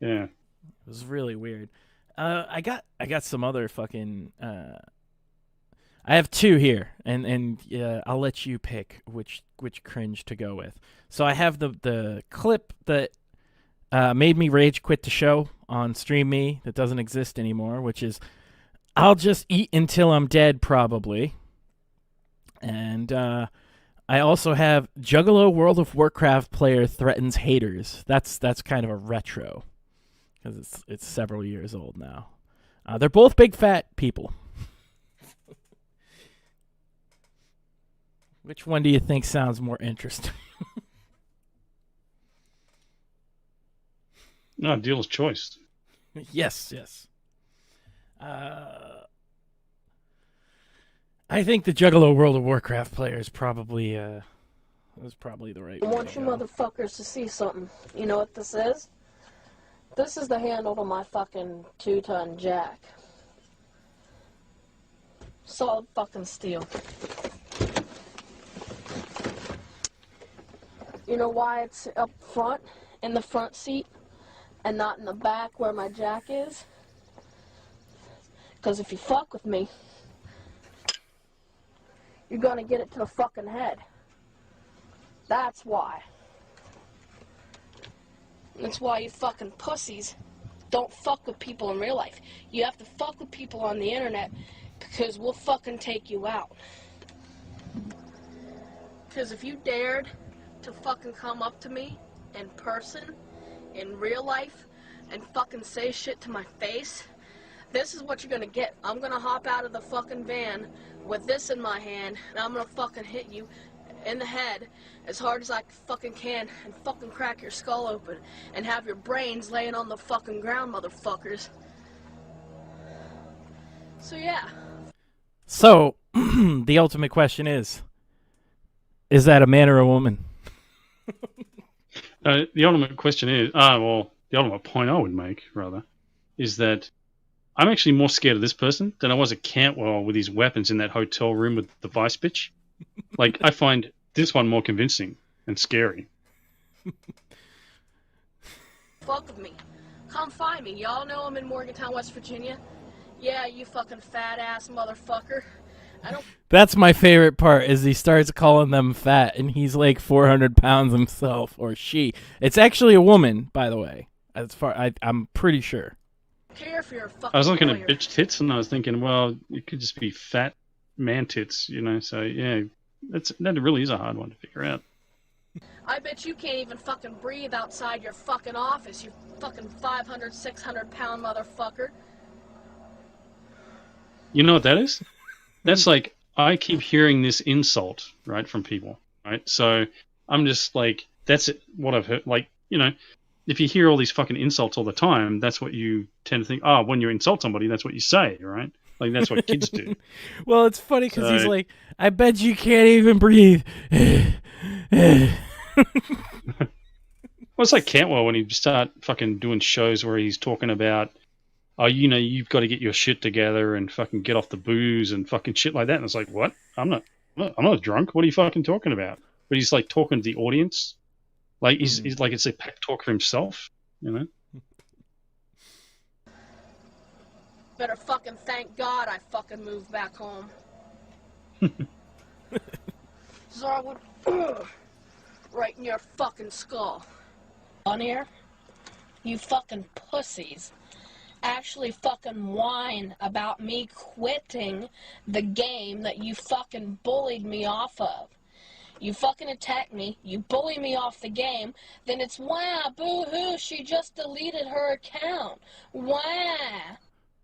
Yeah. It was really weird. I got some other fucking. I have two here, and I'll let you pick which cringe to go with. So I have the clip that made me rage quit the show on Stream Me that doesn't exist anymore, which is I'll just eat until I'm dead probably. And I also have Juggalo World of Warcraft player threatens haters. That's kind of a retro. Because it's several years old now. They're both big fat people. Which one do you think sounds more interesting? No, dealer's choice. Yes. I think the Juggalo World of Warcraft player is probably was probably the right I one. want you motherfuckers to see something. You know what this is? This is the handle to my fucking 2-ton jack. Solid fucking steel. You know why it's up front, in the front seat, and not in the back where my jack is? Because if you fuck with me, you're gonna get it to the fucking head. That's why. That's why you fucking pussies don't fuck with people in real life. You have to fuck with people on the internet because we'll fucking take you out. Because if you dared to fucking come up to me in person, in real life, and fucking say shit to my face, this is what you're gonna get. I'm gonna hop out of the fucking van with this in my hand, and I'm gonna fucking hit you in the head as hard as I fucking can and fucking crack your skull open and have your brains laying on the fucking ground, motherfuckers. So yeah. So, the ultimate question is that a man or a woman? The ultimate question is, the ultimate point I would make, rather, is that I'm actually more scared of this person than I was at Cantwell with his weapons in that hotel room with the vice bitch. Like, I find this one more convincing and scary. Fuck with me. Come find me. Y'all know I'm in Morgantown, West Virginia. Yeah, you fucking fat ass motherfucker. I don't. That's my favorite part, is he starts calling them fat, and he's like 400 pounds himself, or she. It's actually a woman, by the way. I'm pretty sure. Care if you're a fucking I was looking lawyer. at bitch tits, and I was thinking, well, it could just be fat man tits, you know. So yeah, that really is a hard one to figure out. I bet you can't even fucking breathe outside your fucking office, you fucking 500, 600 pound motherfucker. You know what that is? That's like, I keep hearing this insult, right, from people, right? So I'm just like, that's what I've heard. Like, you know, if you hear all these fucking insults all the time, that's what you tend to think, when you insult somebody, that's what you say, right? Like, that's what kids do. Well, it's funny because he's like, I bet you can't even breathe. Well, it's like Cantwell when he start fucking doing shows where he's talking about, you know, you've got to get your shit together and fucking get off the booze and fucking shit like that. And it's like, what? I'm not drunk. What are you fucking talking about? But he's like talking to the audience. Like he's like, it's a pep talk for himself, you know? Better fucking thank God I fucking moved back home. So I would right in your fucking skull. On here, you fucking pussies actually fucking whine about me quitting the game that you fucking bullied me off of. You fucking attack me, you bully me off the game, then it's wah, boo-hoo, she just deleted her account. Wah.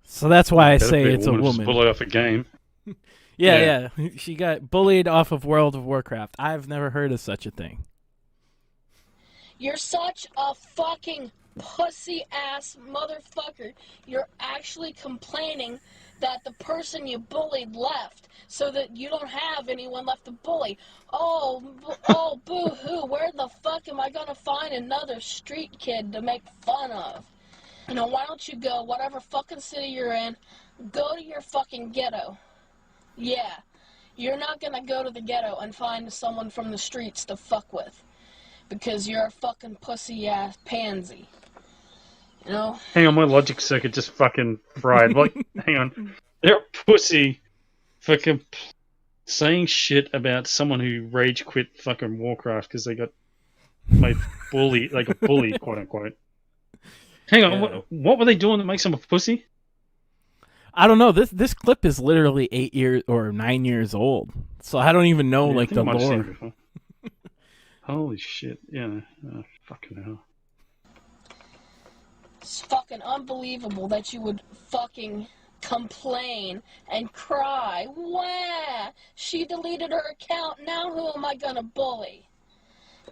So that's why I Better say be it's a who's woman. bullied off a game. Yeah. She got bullied off of World of Warcraft. I've never heard of such a thing. You're such a fucking pussy-ass motherfucker. You're actually complaining that the person you bullied left so that you don't have anyone left to bully. Oh, boo-hoo, where the fuck am I gonna find another street kid to make fun of? You know, why don't you go, whatever fucking city you're in, go to your fucking ghetto. Yeah, you're not gonna go to the ghetto and find someone from the streets to fuck with. Because you're a fucking pussy-ass pansy. You know? Hang on, my logic circuit just fucking fried. Like, hang on. They're a pussy fucking saying shit about someone who rage quit fucking Warcraft because they got made bully, like a bully, quote unquote. Hang on, what were they doing that makes them a pussy? I don't know. This clip is literally 8 years or 9 years old, so I don't even know like the lore. Holy shit! Yeah, fucking hell. It's fucking unbelievable that you would fucking complain and cry. Wah! She deleted her account. Now who am I gonna bully?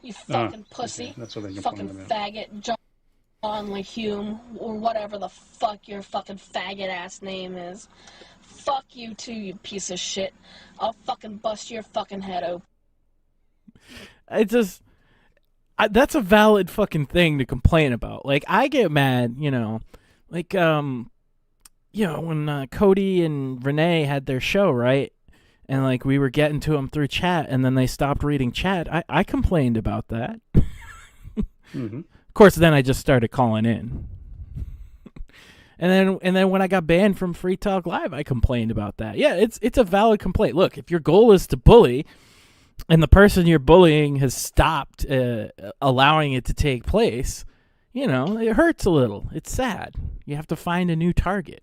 You fucking pussy. Okay. That's what they fucking complain about. faggot. John LeHume, or whatever the fuck your fucking faggot ass name is. Fuck you too, you piece of shit. I'll fucking bust your fucking head open. That's a valid fucking thing to complain about. Like, I get mad, like, when Cody and Renee had their show, right? And, like, we were getting to them through chat, and then they stopped reading chat. I complained about that. Mm-hmm. Of course, then I just started calling in. And then when I got banned from Free Talk Live, I complained about that. Yeah, it's a valid complaint. Look, if your goal is to bully, and the person you're bullying has stopped allowing it to take place, it hurts a little. It's sad. You have to find a new target.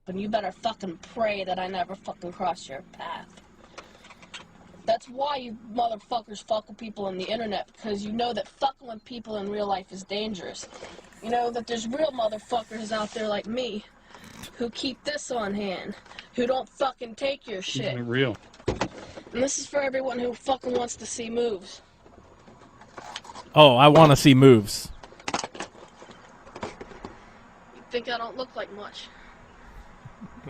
And you better fucking pray that I never fucking cross your path. That's why you motherfuckers fuck with people on the internet, because you know that fucking with people in real life is dangerous. You know that there's real motherfuckers out there like me who keep this on hand, who don't fucking take your shit. Isn't it real? And this is for everyone who fucking wants to see moves. Oh, I want to see moves. You think I don't look like much?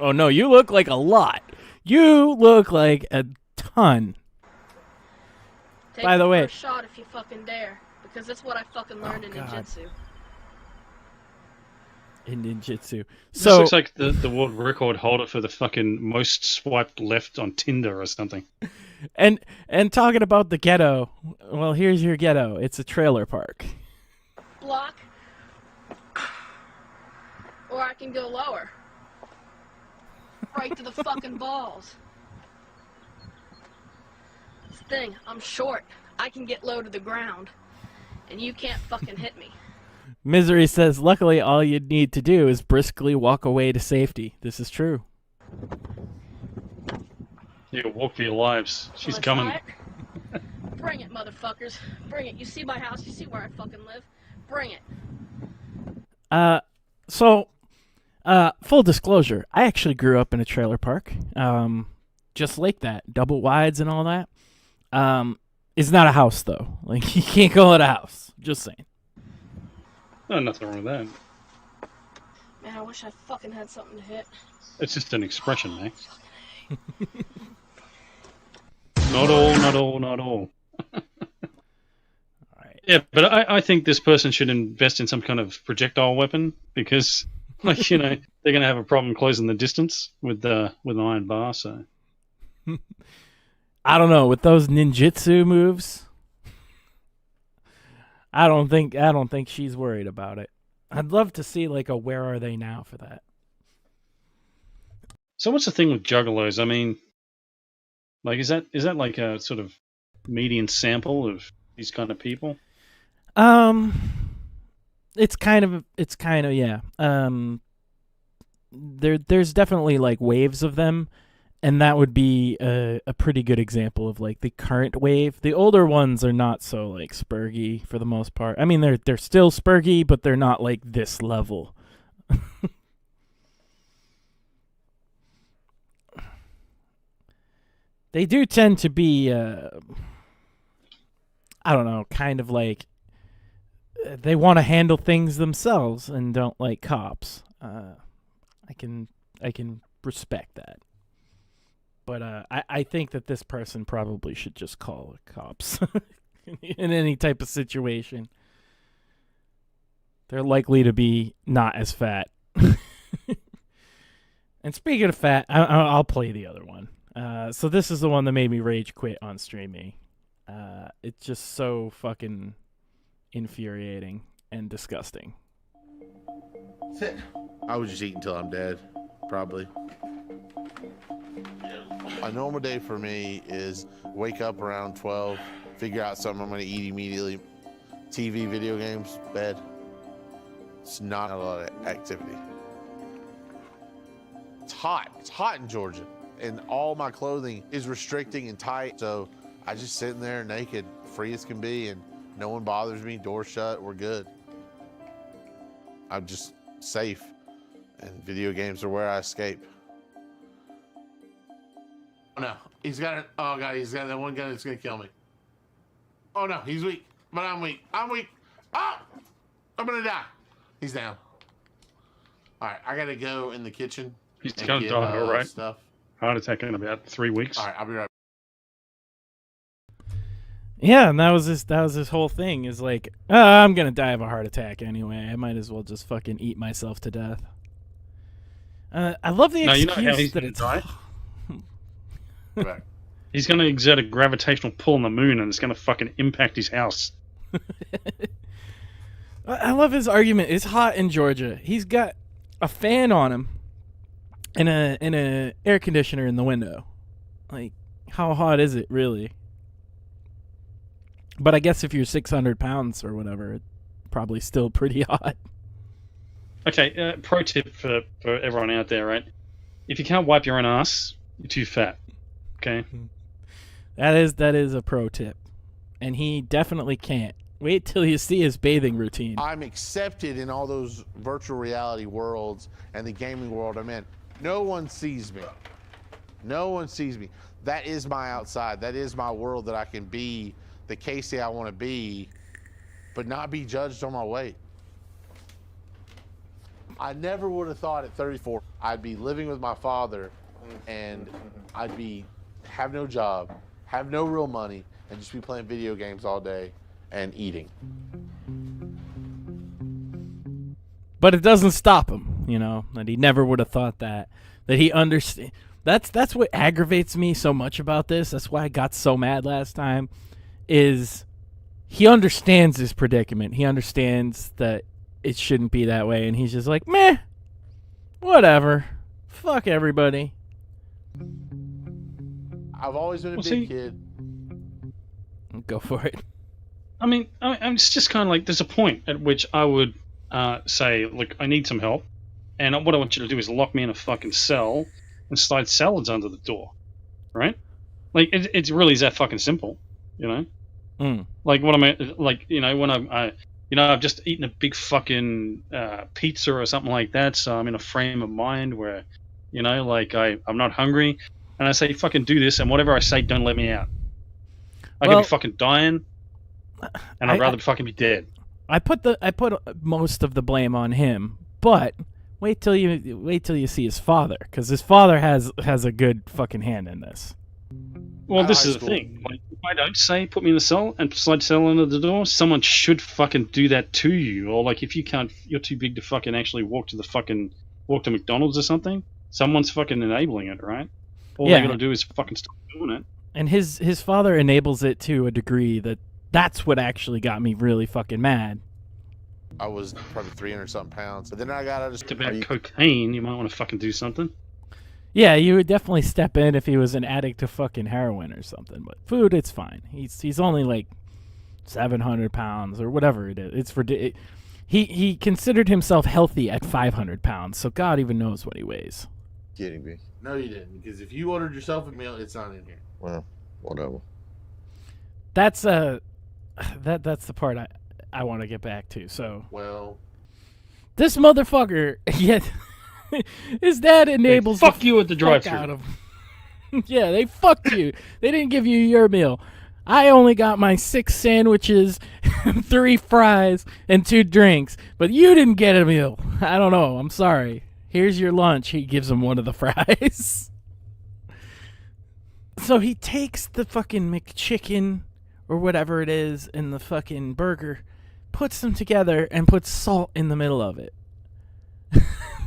Oh, no, you look like a lot. You look like a ton. Take By the way, first shot if you fucking dare, because that's what I fucking learned in ninjutsu. In ninjutsu. This So looks like the world record holder for the fucking most swiped left on Tinder or something. and talking about the ghetto, well, here's your ghetto. It's a trailer park. Block. Or I can go lower. Right to the fucking balls. This thing, I'm short. I can get low to the ground. And you can't fucking hit me. Misery says, luckily all you need to do is briskly walk away to safety. This is true. You walk for your lives. She's coming. Bring it, motherfuckers. Bring it. You see my house? You see where I fucking live? Bring it. So, full disclosure, I actually grew up in a trailer park. Just like that. Double wides and all that. It's not a house, though. Like, you can't call it a house. Just saying. Oh, nothing wrong with that. Man, I wish I fucking had something to hit. It's just an expression, mate. Not all. Yeah, but I think this person should invest in some kind of projectile weapon because, like, they're going to have a problem closing the distance with an iron bar. So I don't know, with those ninjutsu moves, I don't think she's worried about it. I'd love to see like a where are they now for that. So what's the thing with juggalos? I mean, like, is that like a sort of median sample of these kind of people? It's kind of yeah. There's definitely like waves of them, And that would be a pretty good example of like the current wave. The older ones are not so like spurgy for the most part. I mean, they're still spurgy, but they're not like this level. They do tend to be, I don't know, kind of like they want to handle things themselves and don't like cops. I can respect that. But I think that this person probably should just call the cops in any type of situation. They're likely to be not as fat. And speaking of fat, I'll play the other one. So this is the one that made me rage quit on streaming. It's just so fucking infuriating and disgusting. I would just eat until I'm dead, probably. A normal day for me is wake up around 12, figure out something I'm going to eat immediately. TV, video games, bed. It's not a lot of activity. It's hot. It's hot in Georgia. And all my clothing is restricting and tight. So I just sitting there naked, free as can be, and no one bothers me, door shut, we're good. I'm just safe. And video games are where I escape. Oh no, he's got it. Oh god, he's got that one gun that's gonna kill me. Oh no, he's weak, but I'm weak. I'm weak. Oh, I'm gonna die. He's down. All right, I gotta go in the kitchen. He's gonna die, all right? Stuff. Heart attack in about 3 weeks. All right, I'll be right back. Yeah, and that was his whole thing. Is like, I'm gonna die of a heart attack anyway. I might as well just fucking eat myself to death. I love the excuse you know how he's that gonna it's. die? He's going to exert a gravitational pull on the moon, and it's going to fucking impact his house. I love his argument. It's hot in Georgia. He's got a fan on him and a air conditioner in the window. Like, how hot is it really? But I guess if you're 600 pounds or whatever, it's probably still pretty hot. Okay, pro tip for everyone out there, right? If you can't wipe your own ass, you're too fat. Okay. That is a pro tip. And he definitely can't. Wait till you see his bathing routine. I'm accepted in all those virtual reality worlds and the gaming world I'm in. No one sees me. No one sees me. That is my outside. That is my world that I can be the Casey I want to be, but not be judged on my weight. I never would have thought at 34 I'd be living with my father and I'd have no job, have no real money, and just be playing video games all day and eating. But it doesn't stop him, you know, that he never would have thought that he understands. That's what aggravates me so much about this. That's why I got so mad last time, is he understands his predicament. He understands that it shouldn't be that way, and he's just like, meh, whatever, fuck everybody. I've always been a big kid. Go for it. I mean, it's just kind of like, there's a point at which I would say, look, I need some help, and what I want you to do is lock me in a fucking cell and slide salads under the door, right? Like, it really is that fucking simple, you know? Like, what am I, like, you know, when I've just eaten a big fucking pizza or something like that, so I'm in a frame of mind where, you know, like, I'm not hungry, and I say, fucking do this, and whatever I say, don't let me out. I could be fucking dying, and I'd rather fucking be dead. I put most of the blame on him, but wait till you see his father, because his father has a good fucking hand in this. Well, this is the thing. Like, if I don't say put me in the cell and slide cell under the door, someone should fucking do that to you. Or like, if you're too big to fucking actually walk to McDonald's or something, someone's fucking enabling it, right? All they gotta do is fucking stop doing it. And his father enables it to a degree that's what actually got me really fucking mad. I was probably 300-something pounds, but then I got out of about cocaine. You might want to fucking do something. Yeah, you would definitely step in if he was an addict to fucking heroin or something. But food, it's fine. He's only like 700 pounds or whatever it is. He considered himself healthy at 500 pounds, so God even knows what he weighs. Kidding me. No, you didn't. Because if you ordered yourself a meal, it's not in here. Well, whatever. That's that's the part I want to get back to. So, well, this motherfucker, his dad enables fuck you at the fuck drive-thru. out of him. Yeah, they fucked you. They didn't give you your meal. I only got my 6 sandwiches, 3 fries, and 2 drinks, but you didn't get a meal. I don't know. I'm sorry. Here's your lunch. He gives him one of the fries. So he takes the fucking McChicken or whatever it is in the fucking burger, puts them together, and puts salt in the middle of it.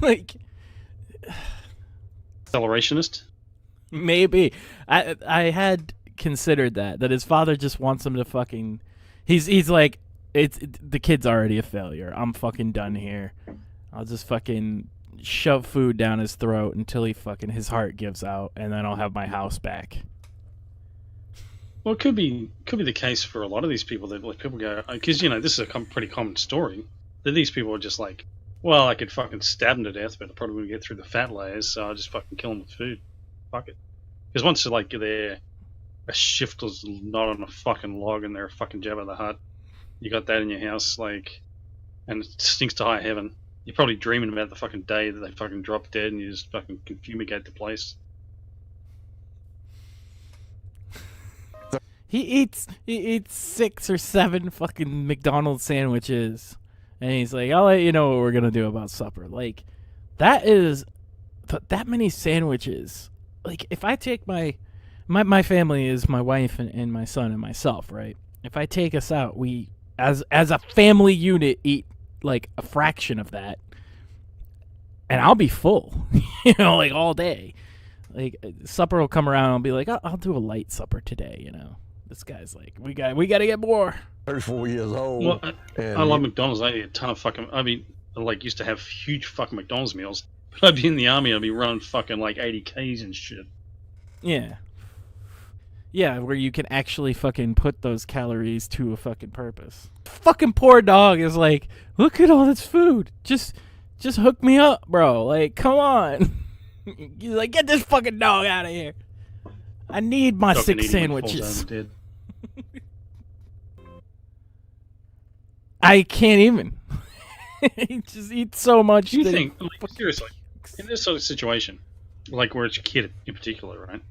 Like, accelerationist? Maybe. I had considered that his father just wants him to fucking... He's like, the kid's already a failure. I'm fucking done here. I'll just fucking shove food down his throat until his heart gives out, and then I'll have my house back. Well, it could be the case for a lot of these people that like people go, because this is a pretty common story, that these people are just like, well, I could fucking stab them to death, but I probably wouldn't get through the fat layers, so I'll just fucking kill them with food. Fuck it. Because once they're a shift was not on a fucking log and they're a fucking Jabba the Hutt, you got that in your house, like, and it stinks to high heaven. You're probably dreaming about the fucking day that they fucking drop dead and you just fucking fumigate the place. He eats 6 or 7 fucking McDonald's sandwiches, and he's like, I'll let you know what we're gonna do about supper. Like, that many sandwiches. Like, if I take my family is my wife and my son and myself, right? If I take us out, we as a family unit eat like a fraction of that, and I'll be full, like all day. Like, supper will come around and I'll be like, I'll do a light supper today, This guy's like, we got to get more. 34 years old. Well, I love McDonald's. I eat a ton of fucking... I mean, I used to have huge fucking McDonald's meals. But I'd be in the army, I'd be running fucking like 80 Ks and shit. Yeah. Yeah, where you can actually fucking put those calories to a fucking purpose. Fucking poor dog is like, look at all this food. Just hook me up, bro. Like, come on. He's like, get this fucking dog out of here. I need my 6 sandwiches. I can't even. He just eats so much. Do you think, like, seriously, in this sort of situation, like where it's a kid in particular, right?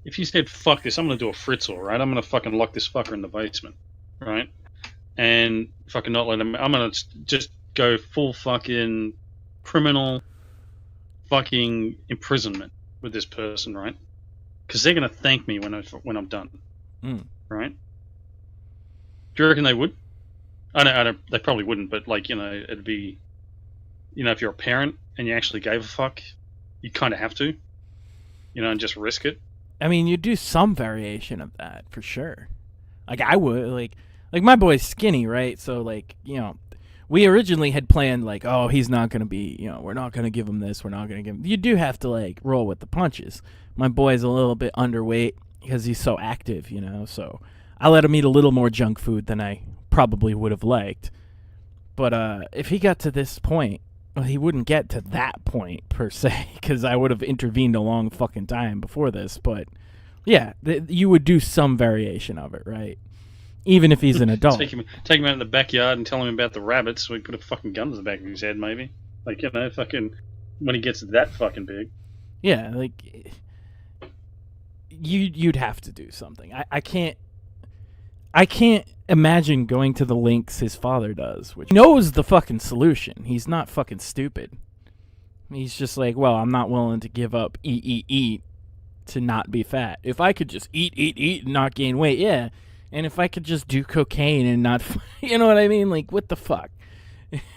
If you said, fuck this, I'm going to do a fritzel, right? I'm going to fucking lock this fucker in the basement, right? And fucking not let him... I'm going to just go full fucking criminal fucking imprisonment with this person, right? Because they're going to thank me when I'm done, right? Do you reckon they would? I don't. They probably wouldn't, but like, it'd be, if you're a parent and you actually gave a fuck, you kind of have to, and just risk it. I mean, you do some variation of that for sure. Like, I would, like my boy's skinny, right? So like, we originally had planned like, oh, he's not gonna be, we're not gonna give him this, we're not gonna give him. You do have to like roll with the punches. My boy's a little bit underweight because he's so active, So I let him eat a little more junk food than I probably would have liked. But if he got to this point, well, he wouldn't get to that point per se, because I would have intervened a long fucking time before this. But yeah, you would do some variation of it, right? Even if he's an adult. Take him out in the backyard and tell him about the rabbits, so we put a fucking gun to the back of his head, maybe. Like, fucking, when he gets that fucking big. Yeah, like, you'd have to do something. I can't imagine going to the lengths his father does, which knows the fucking solution. He's not fucking stupid. He's just like, well, I'm not willing to give up eat to not be fat. If I could just eat and not gain weight, yeah. And if I could just do cocaine and not, you know what I mean? Like, what the fuck?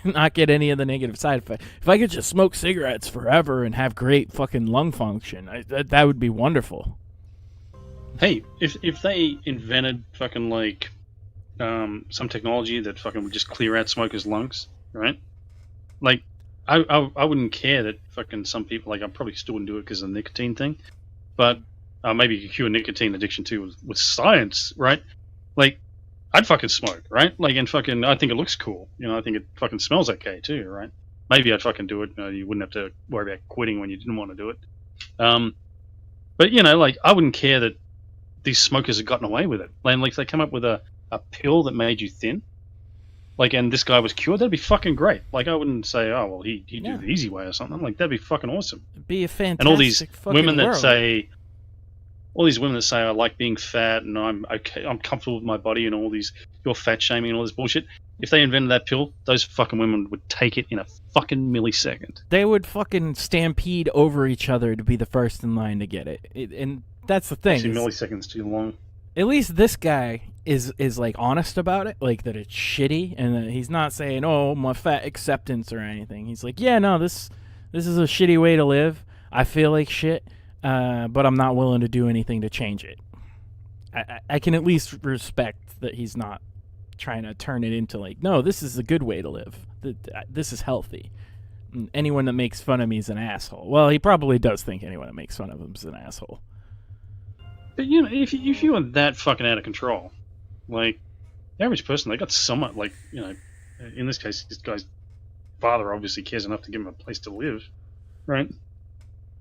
Not get any of the negative side effects. If I could just smoke cigarettes forever and have great fucking lung function, that would be wonderful. Hey, if they invented fucking like some technology that fucking would just clear out smokers' lungs, right? Like, I wouldn't care that fucking some people, like, I probably still wouldn't do it because of the nicotine thing, but maybe you could cure nicotine addiction too with science, right? Like, I'd fucking smoke, right? Like, and fucking, I think it looks cool, I think it fucking smells okay too, right? maybe I'd fucking do it. You wouldn't have to worry about quitting when you didn't want to do it. But like I wouldn't care that these smokers have gotten away with it. Like if they come up with a pill that made you thin, and this guy was cured, that'd be fucking great. Like I wouldn't say, oh well, he did the easy way or something. Like that'd be fucking awesome. It'd be a fantastic. And all these women that world. say, I like being fat and I'm okay, I'm comfortable with my body, and all these you're fat shaming and all this bullshit. If they invented that pill, those fucking women would take it in a fucking millisecond. They would fucking stampede over each other to be the first in line to get it. And that's the thing. 2 milliseconds too long. At least this guy is like honest about it, like that it's shitty, and that he's not saying, "Oh, my fat acceptance" or anything. He's like, "Yeah, no, this is a shitty way to live. I feel like shit, but I'm not willing to do anything to change it." I can at least respect that he's not trying to turn it into like, no, this is a good way to live. This is healthy. And anyone that makes fun of me is an asshole. Well, he probably does think anyone that makes fun of him is an asshole. But if you are that fucking out of control, like the average person, they got somewhat in this case, this guy's father obviously cares enough to give him a place to live, right?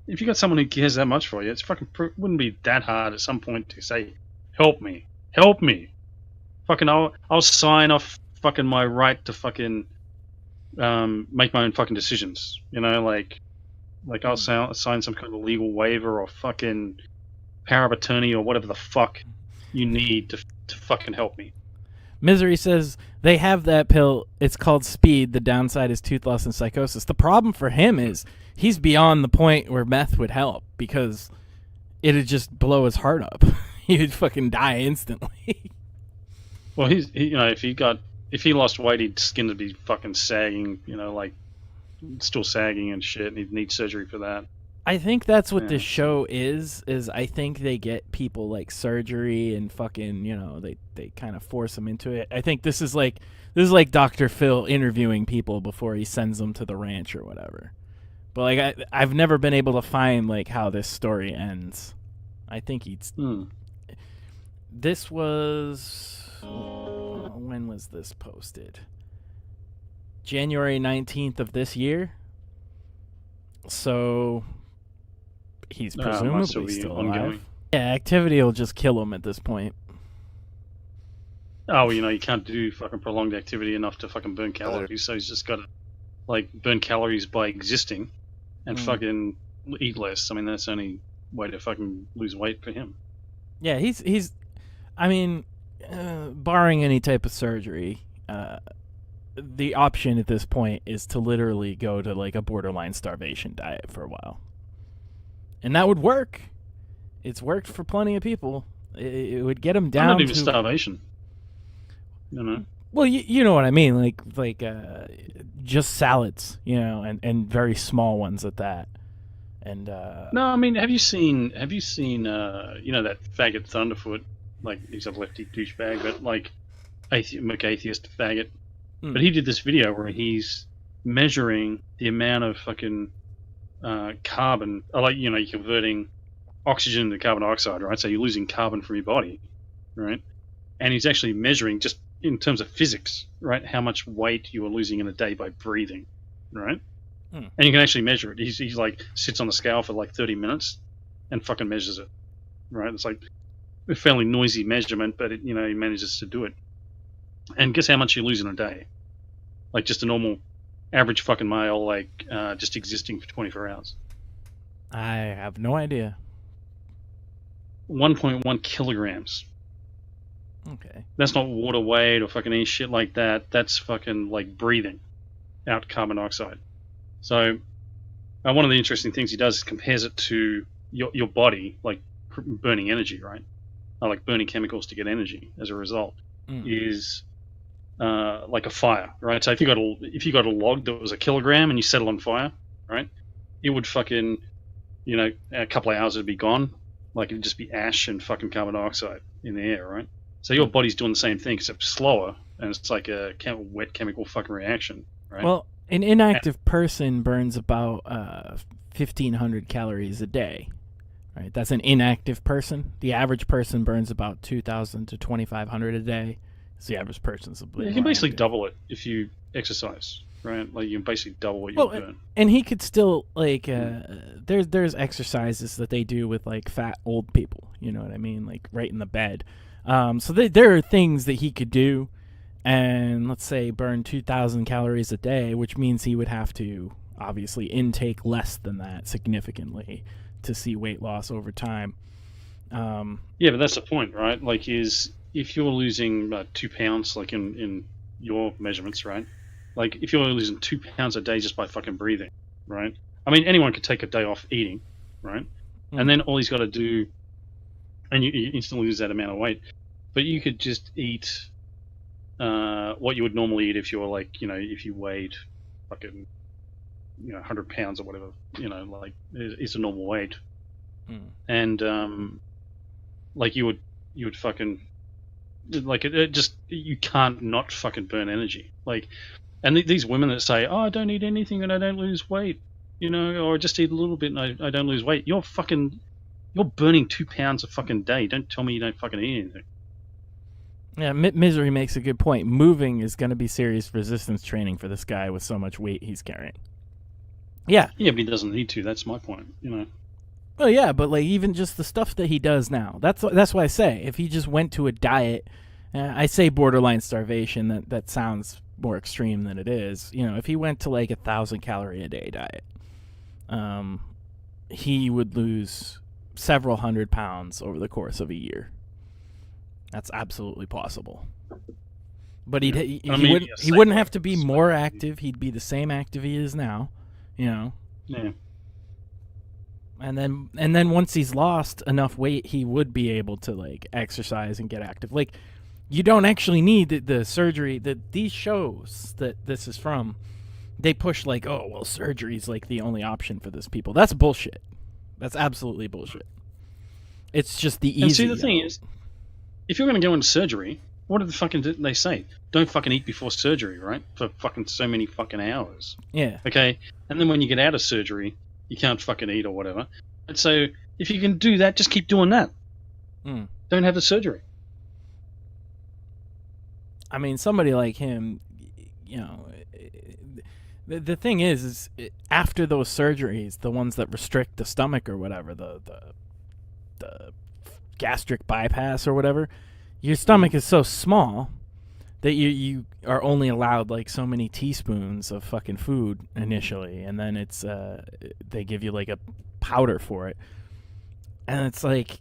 If you got someone who cares that much for you, it's fucking wouldn't be that hard at some point to say, help me. Fucking, I'll sign off fucking my right to fucking make my own fucking decisions. Like I'll sign some kind of legal waiver or fucking power of attorney or whatever the fuck you need to fucking help me. Misery says they have that pill. It's called Speed. The downside is tooth loss and psychosis. The problem for him is he's beyond the point where meth would help because it'd just blow his heart up. He'd fucking die instantly. Well, if he lost weight, his skin would be fucking sagging, like still sagging and shit, and he'd need surgery for that. I think that's what this show is I think they get people like surgery and fucking, they kind of force them into it. I think this is like Dr. Phil interviewing people before he sends them to the ranch or whatever. But like I've never been able to find like how this story ends. I think this was when was this posted? January 19th of this year. So he's presumably still alive. Yeah, activity will just kill him at this point. Oh, you can't do fucking prolonged activity enough to fucking burn calories, so he's just got to burn calories by existing and fucking eat less. I mean, that's the only way to fucking lose weight for him. Yeah, he's I mean, barring any type of surgery, the option at this point is to literally go to like a borderline starvation diet for a while. And that would work. It's worked for plenty of people. It would get them down not even to starvation. Well, you know what I mean, like just salads, and very small ones at that. And no, I mean, have you seen that faggot Thunderfoot? Like he's a lefty douchebag, but like atheist faggot. But he did this video where he's measuring the amount of fucking carbon, you're converting oxygen to carbon dioxide, right? So you're losing carbon from your body, right? And he's actually measuring just in terms of physics, right? How much weight you are losing in a day by breathing, right? And you can actually measure it. He's like sits on the scale for like 30 minutes and fucking measures it, right? It's like a fairly noisy measurement, but he manages to do it. And guess how much you lose in a day? Like just a normal average fucking male, just existing for 24 hours. I have no idea. 1.1 kilograms. Okay. That's not water weight or fucking any shit like that. That's fucking like breathing out carbon dioxide. So one of the interesting things he does is compares it to your body, like burning energy, right? Like burning chemicals to get energy as a result is like a fire, right? So if you got a log that was a kilogram and you set it on fire, right? It would fucking, a couple of hours it'd be gone. Like it'd just be ash and fucking carbon dioxide in the air, right? So your body's doing the same thing except slower, and it's like a wet chemical fucking reaction, right? Well, an inactive person burns about 1,500 calories a day, right? That's an inactive person. The average person burns about 2,000 to 2,500 a day. It's the average person's a bit You can basically double it if you exercise. right? Like you can basically double what you're doing. And he could still like there's exercises that they do with like fat old people. You know what I mean? Like right in the bed. So there are things that he could do, and let's say burn 2,000 calories a day, which means he would have to obviously intake less than that significantly to see weight loss over time. Yeah, but that's the point, right? Like, if you're losing 2 pounds, like in your measurements, right? Like, if you're losing 2 pounds a day just by fucking breathing, right? I mean, anyone could take a day off eating, right? And then all he's got to do, and you instantly lose that amount of weight. But you could just eat what you would normally eat if you were like, if you weighed fucking, 100 pounds or whatever, like it's a normal weight. And like you would fucking, like it just, you can't not fucking burn energy. Like, and these women that say, oh, I don't eat anything and I don't lose weight, or I just eat a little bit and I don't lose weight. You're burning 2 pounds a fucking day. Don't tell me you don't fucking eat anything. Yeah, Misery makes a good point. Moving is going to be serious resistance training for this guy with so much weight he's carrying. Yeah. Yeah, but he doesn't need to. That's my point, Well, yeah, but like even just the stuff that he does now. That's why I say if he just went to a diet, I say borderline starvation. That sounds more extreme than it is. If he went to like 1,000 calorie a day diet, he would lose several hundred pounds over the course of a year. That's absolutely possible. But he wouldn't have to be more active. He'd be the same active he is now, Yeah. And then once he's lost enough weight, he would be able to like exercise and get active. Like, you don't actually need the surgery. These shows that this is from, they push like, oh well, surgery's like the only option for this people. That's bullshit. That's absolutely bullshit. It's just the easy. And see, the thing is, if you're going to go into surgery, what do they say? Don't fucking eat before surgery, right? For fucking so many fucking hours. Yeah. Okay. And then when you get out of surgery, you can't fucking eat or whatever. And so if you can do that, just keep doing that. Don't have the surgery. I mean, somebody like him, the thing is after those surgeries, the ones that restrict the stomach or whatever, the gastric bypass or whatever, your stomach is so small that you are only allowed like so many teaspoons of fucking food initially, and then it's they give you like a powder for it, and it's like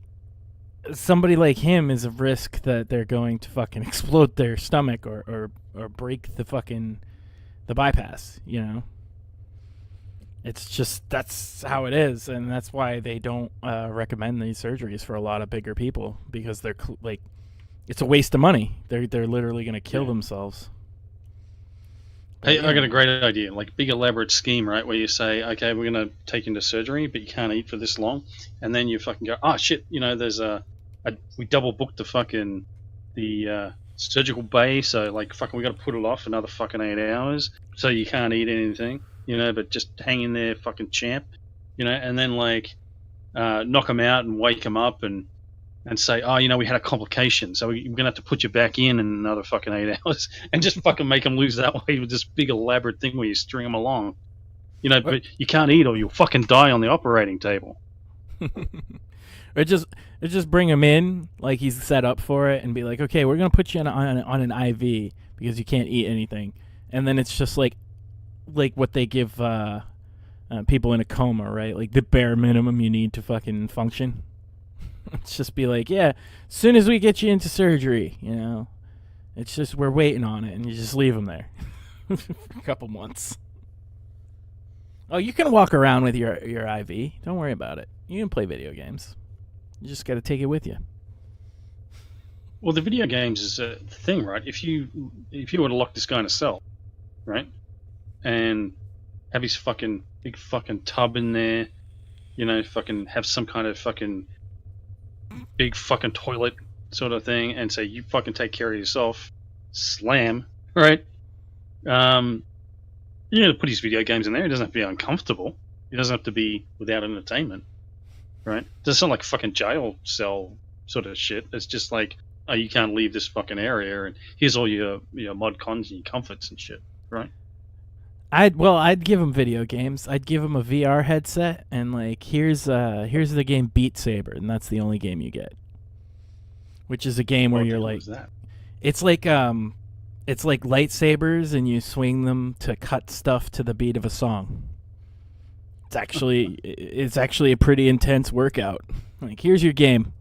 somebody like him is a risk that they're going to fucking explode their stomach or break the bypass. It's just, that's how it is, and that's why they don't recommend these surgeries for a lot of bigger people, because they're like, it's a waste of money. They're literally going to kill themselves. Hey, I got a great idea, like big elaborate scheme, right? Where you say, okay, we're going to take you into surgery, but you can't eat for this long, and then you fucking go, oh shit, there's we double booked the surgical bay, so like fucking we got to put it off another fucking 8 hours, so you can't eat anything. But just hang in there, fucking champ, and then like knock them out and wake them up and say, oh, we had a complication, so we're gonna have to put you back in another fucking 8 hours, and just fucking make them lose that way with this big elaborate thing where you string them along, but you can't eat or you'll fucking die on the operating table. Or just bring him in like he's set up for it and be like, okay, we're gonna put you on an IV because you can't eat anything, and then it's just like what they give people in a coma, right? Like the bare minimum you need to fucking function. It's just be like, yeah, as soon as we get you into surgery, it's just we're waiting on it, and you just leave them there for a couple months. Oh, you can walk around with your IV. Don't worry about it. You can play video games. You just got to take it with you. Well, the video games is a thing, right? If you were to lock this guy in a cell, right, and have his fucking big fucking tub in there, fucking have some kind of fucking big fucking toilet sort of thing, and say, you fucking take care of yourself, slam, right? To put his video games in there. It doesn't have to be uncomfortable. It doesn't have to be without entertainment, right? It doesn't sound like fucking jail cell sort of shit. It's just like, oh, you can't leave this fucking area, and here's all your mod cons and your comforts and shit, right? I'd give him video games. I'd give him a VR headset, and like here's the game Beat Saber, and that's the only game you get. Which is a game where you're like, it's like lightsabers, and you swing them to cut stuff to the beat of a song. It's actually a pretty intense workout. Like, here's your game.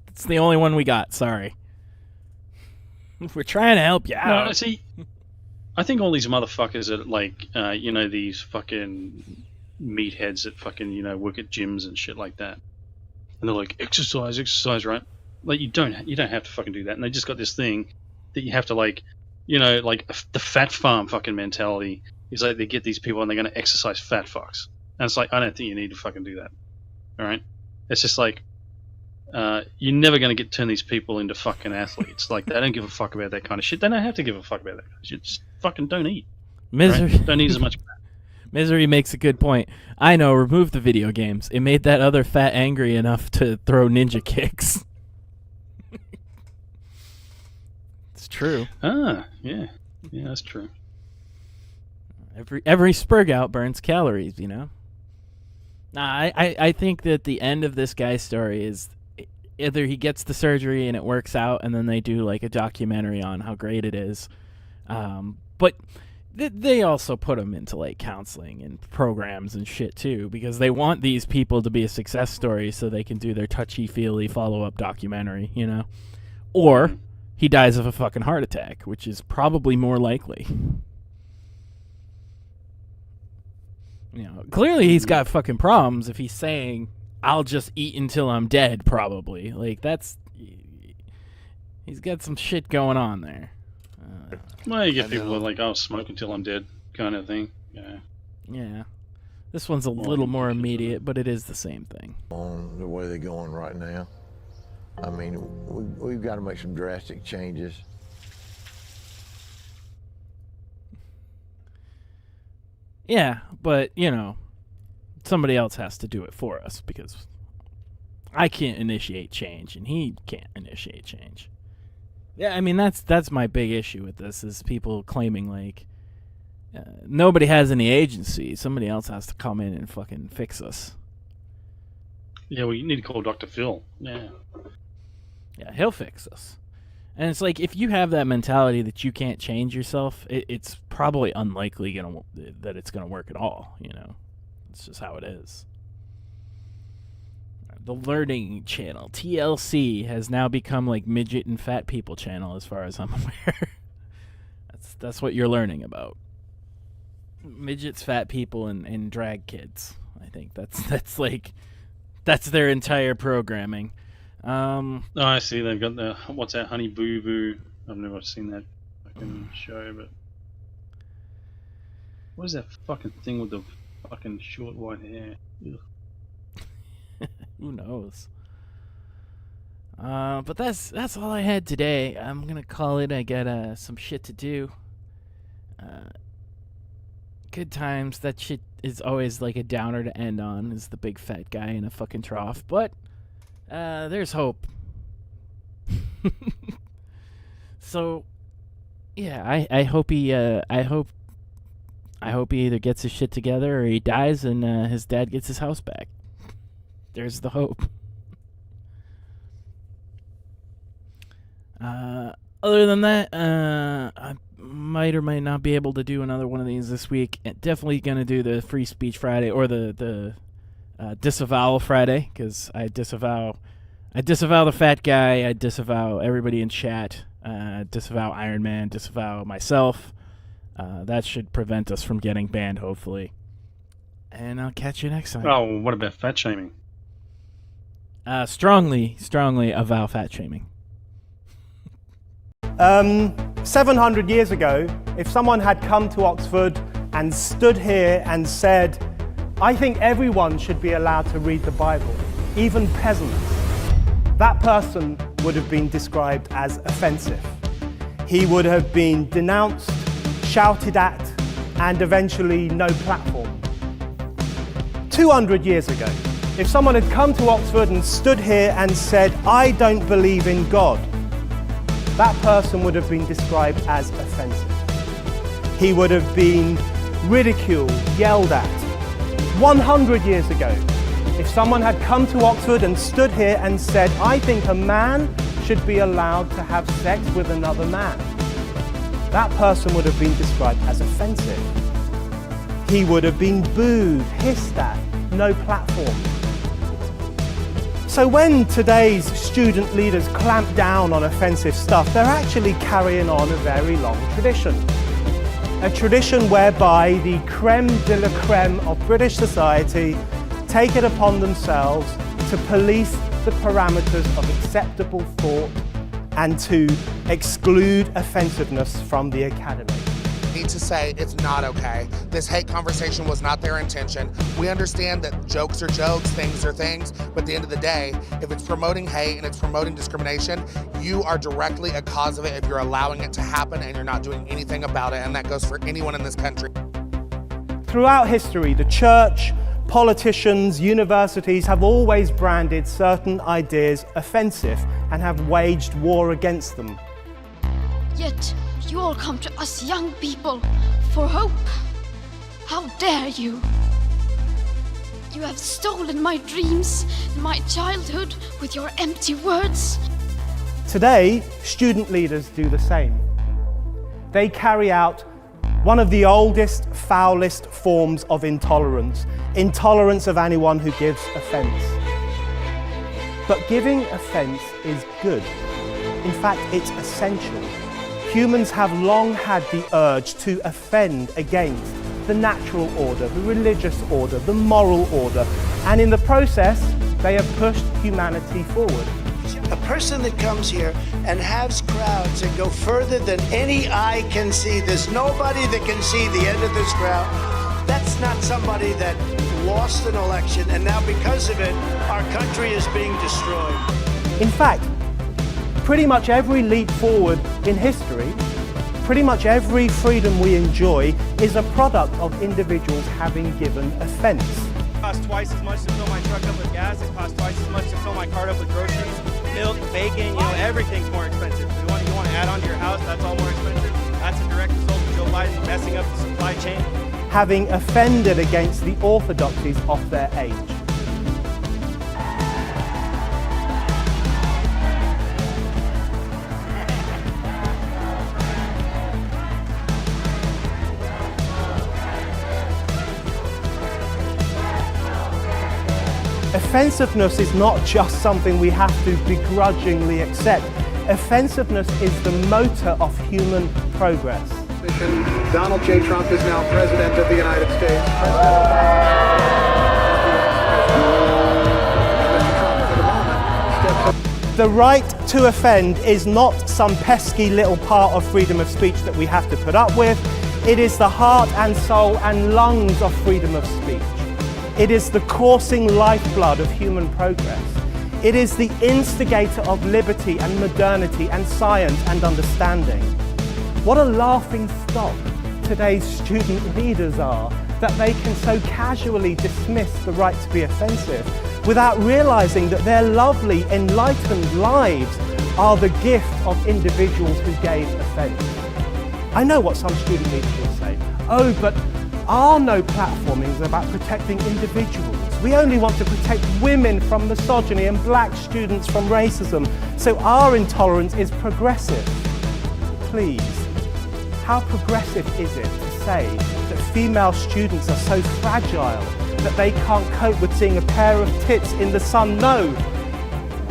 It's the only one we got. Sorry. We're trying to help you out. No, see, I think all these motherfuckers are like, these fucking meatheads that fucking, work at gyms and shit like that. And they're like, exercise, right? Like, you don't have to fucking do that. And they just got this thing that you have to like, the fat farm fucking mentality is like they get these people and they're going to exercise fat fucks. And it's like, I don't think you need to fucking do that. All right? It's just like, you're never going to turn these people into fucking athletes. Like, they don't give a fuck about that kind of shit. They don't have to give a fuck about that kind of shit. Just fucking don't eat. Misery. Right? Don't eat as much. Misery makes a good point. I know, remove the video games. It made that other fat angry enough to throw ninja kicks. It's true. Yeah, that's true. Every spurg out burns calories, you know? Nah, I think that the end of this guy's story is either he gets the surgery and it works out, and then they do like a documentary on how great it is. But they also put him into like counseling and programs and shit too, because they want these people to be a success story so they can do their touchy-feely follow-up documentary, you know? Or he dies of a fucking heart attack, which is probably more likely. You know, clearly he's got fucking problems if he's saying, I'll just eat until I'm dead, probably. Like, he's got some shit going on there. Well, you get people that are like, I'll smoke until I'm dead kind of thing. Yeah. This one's a little more immediate, but it is the same thing. On the way they're going right now, I mean, we've got to make some drastic changes. Yeah, but, you know, somebody else has to do it for us, because I can't initiate change, and he can't initiate change. Yeah, I mean, that's my big issue with this, is people claiming, like, nobody has any agency. Somebody else has to come in and fucking fix us. Yeah, well, you need to call Dr. Phil. Yeah. Yeah, he'll fix us. And it's like, if you have that mentality that you can't change yourself, it's probably unlikely that it's going to work at all, you know? It's just how it is. The Learning Channel, TLC, has now become like midget and fat people channel, as far as I'm aware. That's what you're learning about. Midgets, fat people, and drag kids. I think that's their entire programming. Oh, I see. They've got the, what's that, Honey Boo Boo? I've never seen that fucking show, but what is that fucking thing with the fucking short white hair? Ugh. Who knows? But that's all I had today. I'm gonna call it. I got some shit to do. Good times. That shit is always like a downer to end on, is the big fat guy in a fucking trough. But there's hope. So yeah, I hope he I hope he either gets his shit together or he dies and his dad gets his house back. There's the hope. Other than that, I might or might not be able to do another one of these this week. Definitely gonna do the Free Speech Friday or the Disavowal Friday, because I disavow the fat guy, I disavow everybody in chat, disavow Iron Man, disavow myself. That should prevent us from getting banned, hopefully. And I'll catch you next time. Oh, what about fat shaming? Strongly avow fat shaming. 700 years ago, if someone had come to Oxford and stood here and said, I think everyone should be allowed to read the Bible, even peasants, that person would have been described as offensive. He would have been denounced, shouted at, and eventually no platform. 200 years ago, if someone had come to Oxford and stood here and said, I don't believe in God, that person would have been described as offensive. He would have been ridiculed, yelled at. 100 years ago, if someone had come to Oxford and stood here and said, I think a man should be allowed to have sex with another man, that person would have been described as offensive. He would have been booed, hissed at, no platform. So when today's student leaders clamp down on offensive stuff, they're actually carrying on a very long tradition. A tradition whereby the creme de la creme of British society take it upon themselves to police the parameters of acceptable thought and to exclude offensiveness from the academy. Need to say it's not okay. This hate conversation was not their intention. We understand that jokes are jokes, things are things, but at the end of the day, if it's promoting hate and it's promoting discrimination, you are directly a cause of it if you're allowing it to happen and you're not doing anything about it, and that goes for anyone in this country. Throughout history, the church, politicians, universities have always branded certain ideas offensive and have waged war against them. Yet you all come to us young people for hope. How dare you? You have stolen my dreams and my childhood with your empty words. Today, student leaders do the same. They carry out one of the oldest, foulest forms of intolerance, intolerance of anyone who gives offense. But giving offense is good. In fact, it's essential. Humans have long had the urge to offend against the natural order, the religious order, the moral order, and in the process, they have pushed humanity forward. A person that comes here and has crowds that go further than any eye can see, there's nobody that can see the end of this crowd. That's not somebody that lost an election, and now because of it, our country is being destroyed. In fact, pretty much every leap forward in history, pretty much every freedom we enjoy is a product of individuals having given offense. It costs twice as much to fill my truck up with gas. It costs twice as much to fill my cart up with groceries. Milk, bacon, everything's more expensive. You want to add on to your house, that's all more expensive. That's a direct result of Joe Biden messing up the supply chain. Having offended against the orthodoxies of their age. Offensiveness is not just something we have to begrudgingly accept. Offensiveness is the motor of human progress. Donald J. Trump is now President of the United States. The right to offend is not some pesky little part of freedom of speech that we have to put up with. It is the heart and soul and lungs of freedom of speech. It is the coursing lifeblood of human progress. It is the instigator of liberty and modernity and science and understanding. What a laughing stock today's student leaders are, that they can so casually dismiss the right to be offensive without realizing that their lovely, enlightened lives are the gift of individuals who gave offense. I know what some student leaders will say. Oh, but our no platforming is about protecting individuals. We only want to protect women from misogyny and black students from racism, so our intolerance is progressive. Please, how progressive is it to say that female students are so fragile that they can't cope with seeing a pair of tits in the sun? No,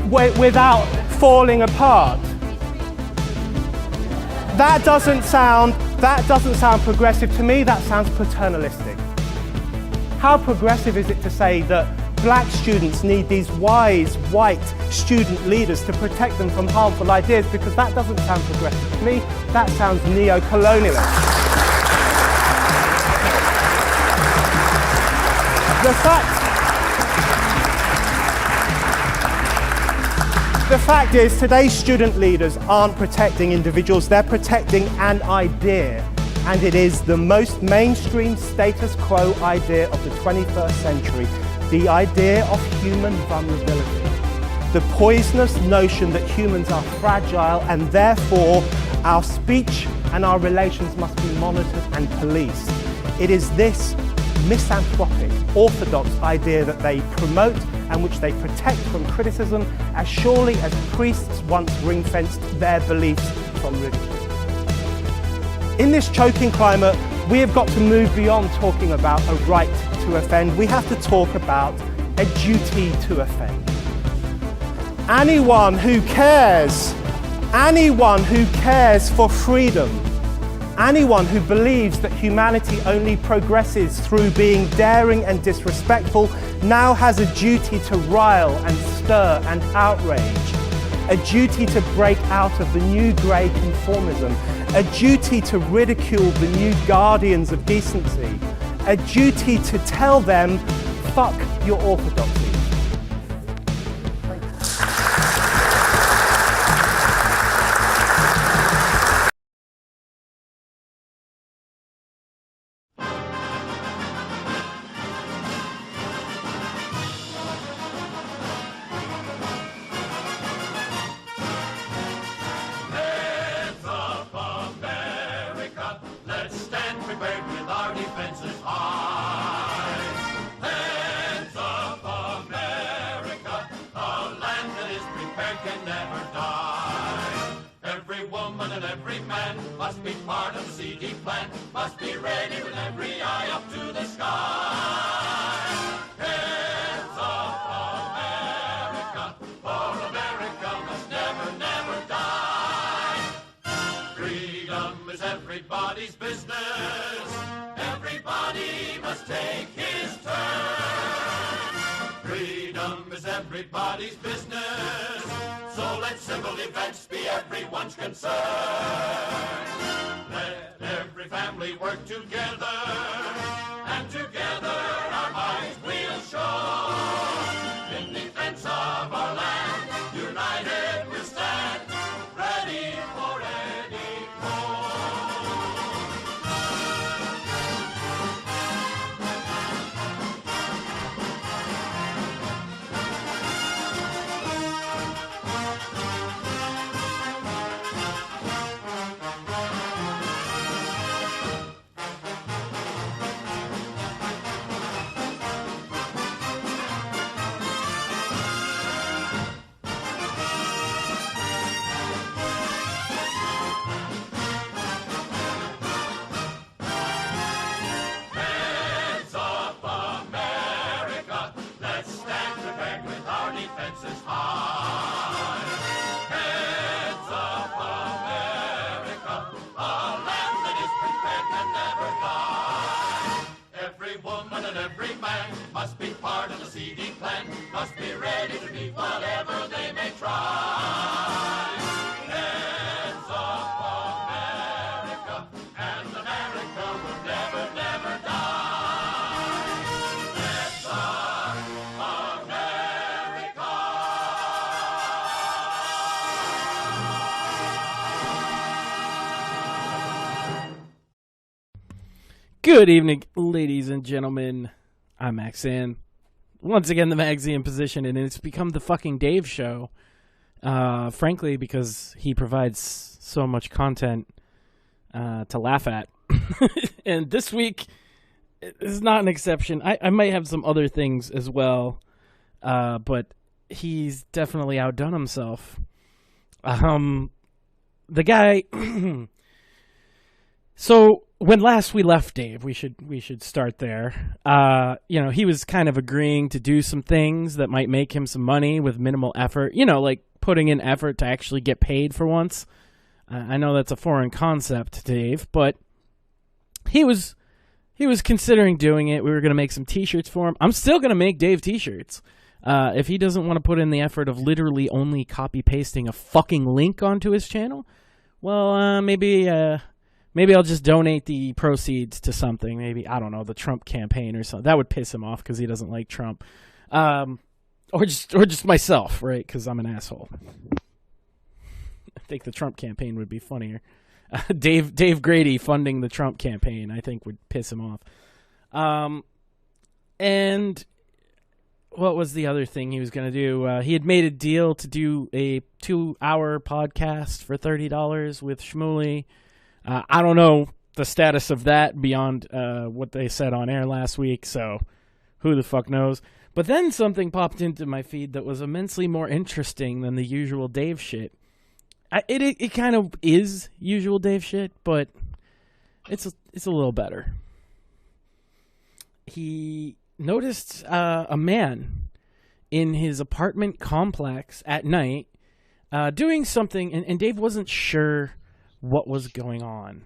without falling apart. That doesn't sound progressive to me. That sounds paternalistic. How progressive is it to say that black students need these wise, white student leaders to protect them from harmful ideas? Because that doesn't sound progressive to me. That sounds neo-colonialist. The fact is, today's student leaders aren't protecting individuals, they're protecting an idea. And it is the most mainstream status quo idea of the 21st century, the idea of human vulnerability. The poisonous notion that humans are fragile and therefore our speech, and our relations must be monitored and policed. It is this misanthropic, orthodox idea that they promote and which they protect from criticism as surely as priests once ring-fenced their beliefs from ridicule. In this choking climate, we have got to move beyond talking about a right to offend. We have to talk about a duty to offend. Anyone who cares for freedom, anyone who believes that humanity only progresses through being daring and disrespectful now has a duty to rile and stir and outrage, a duty to break out of the new grey conformism, a duty to ridicule the new guardians of decency, a duty to tell them, fuck your orthodoxy. Everybody's business, so let civil events be everyone's concern. Let every family work together, and together our minds we'll show. In defense of our land, united we'll stand, ready for any foe. Must be part of the CD plan, must be ready to meet whatever they may try. Heads of America, and America will never, never die. Heads of America. Good evening, ladies and gentlemen. I'm Maxan. Once again, the magazine position, and it's become the fucking Dave show. Frankly, because he provides so much content to laugh at. And this week is not an exception. I might have some other things as well, but he's definitely outdone himself. The guy... So... When last we left Dave, we should start there. He was kind of agreeing to do some things that might make him some money with minimal effort. Like putting in effort to actually get paid for once. I know that's a foreign concept to Dave, but he was considering doing it. We were going to make some T-shirts for him. I'm still going to make Dave T-shirts. If he doesn't want to put in the effort of literally only copy-pasting a fucking link onto his channel, well, maybe I'll just donate the proceeds to something. Maybe, I don't know, the Trump campaign or something. That would piss him off because he doesn't like Trump. Or just myself, right? Because I'm an asshole. I think the Trump campaign would be funnier. Dave Grady funding the Trump campaign, I think, would piss him off. And what was the other thing he was going to do? He had made a deal to do a 2-hour podcast for $30 with Shmuley. I don't know the status of that beyond what they said on air last week, so who the fuck knows. But then something popped into my feed that was immensely more interesting than the usual Dave shit. It kind of is usual Dave shit, but it's a little better. He noticed a man in his apartment complex at night doing something, and Dave wasn't sure what was going on.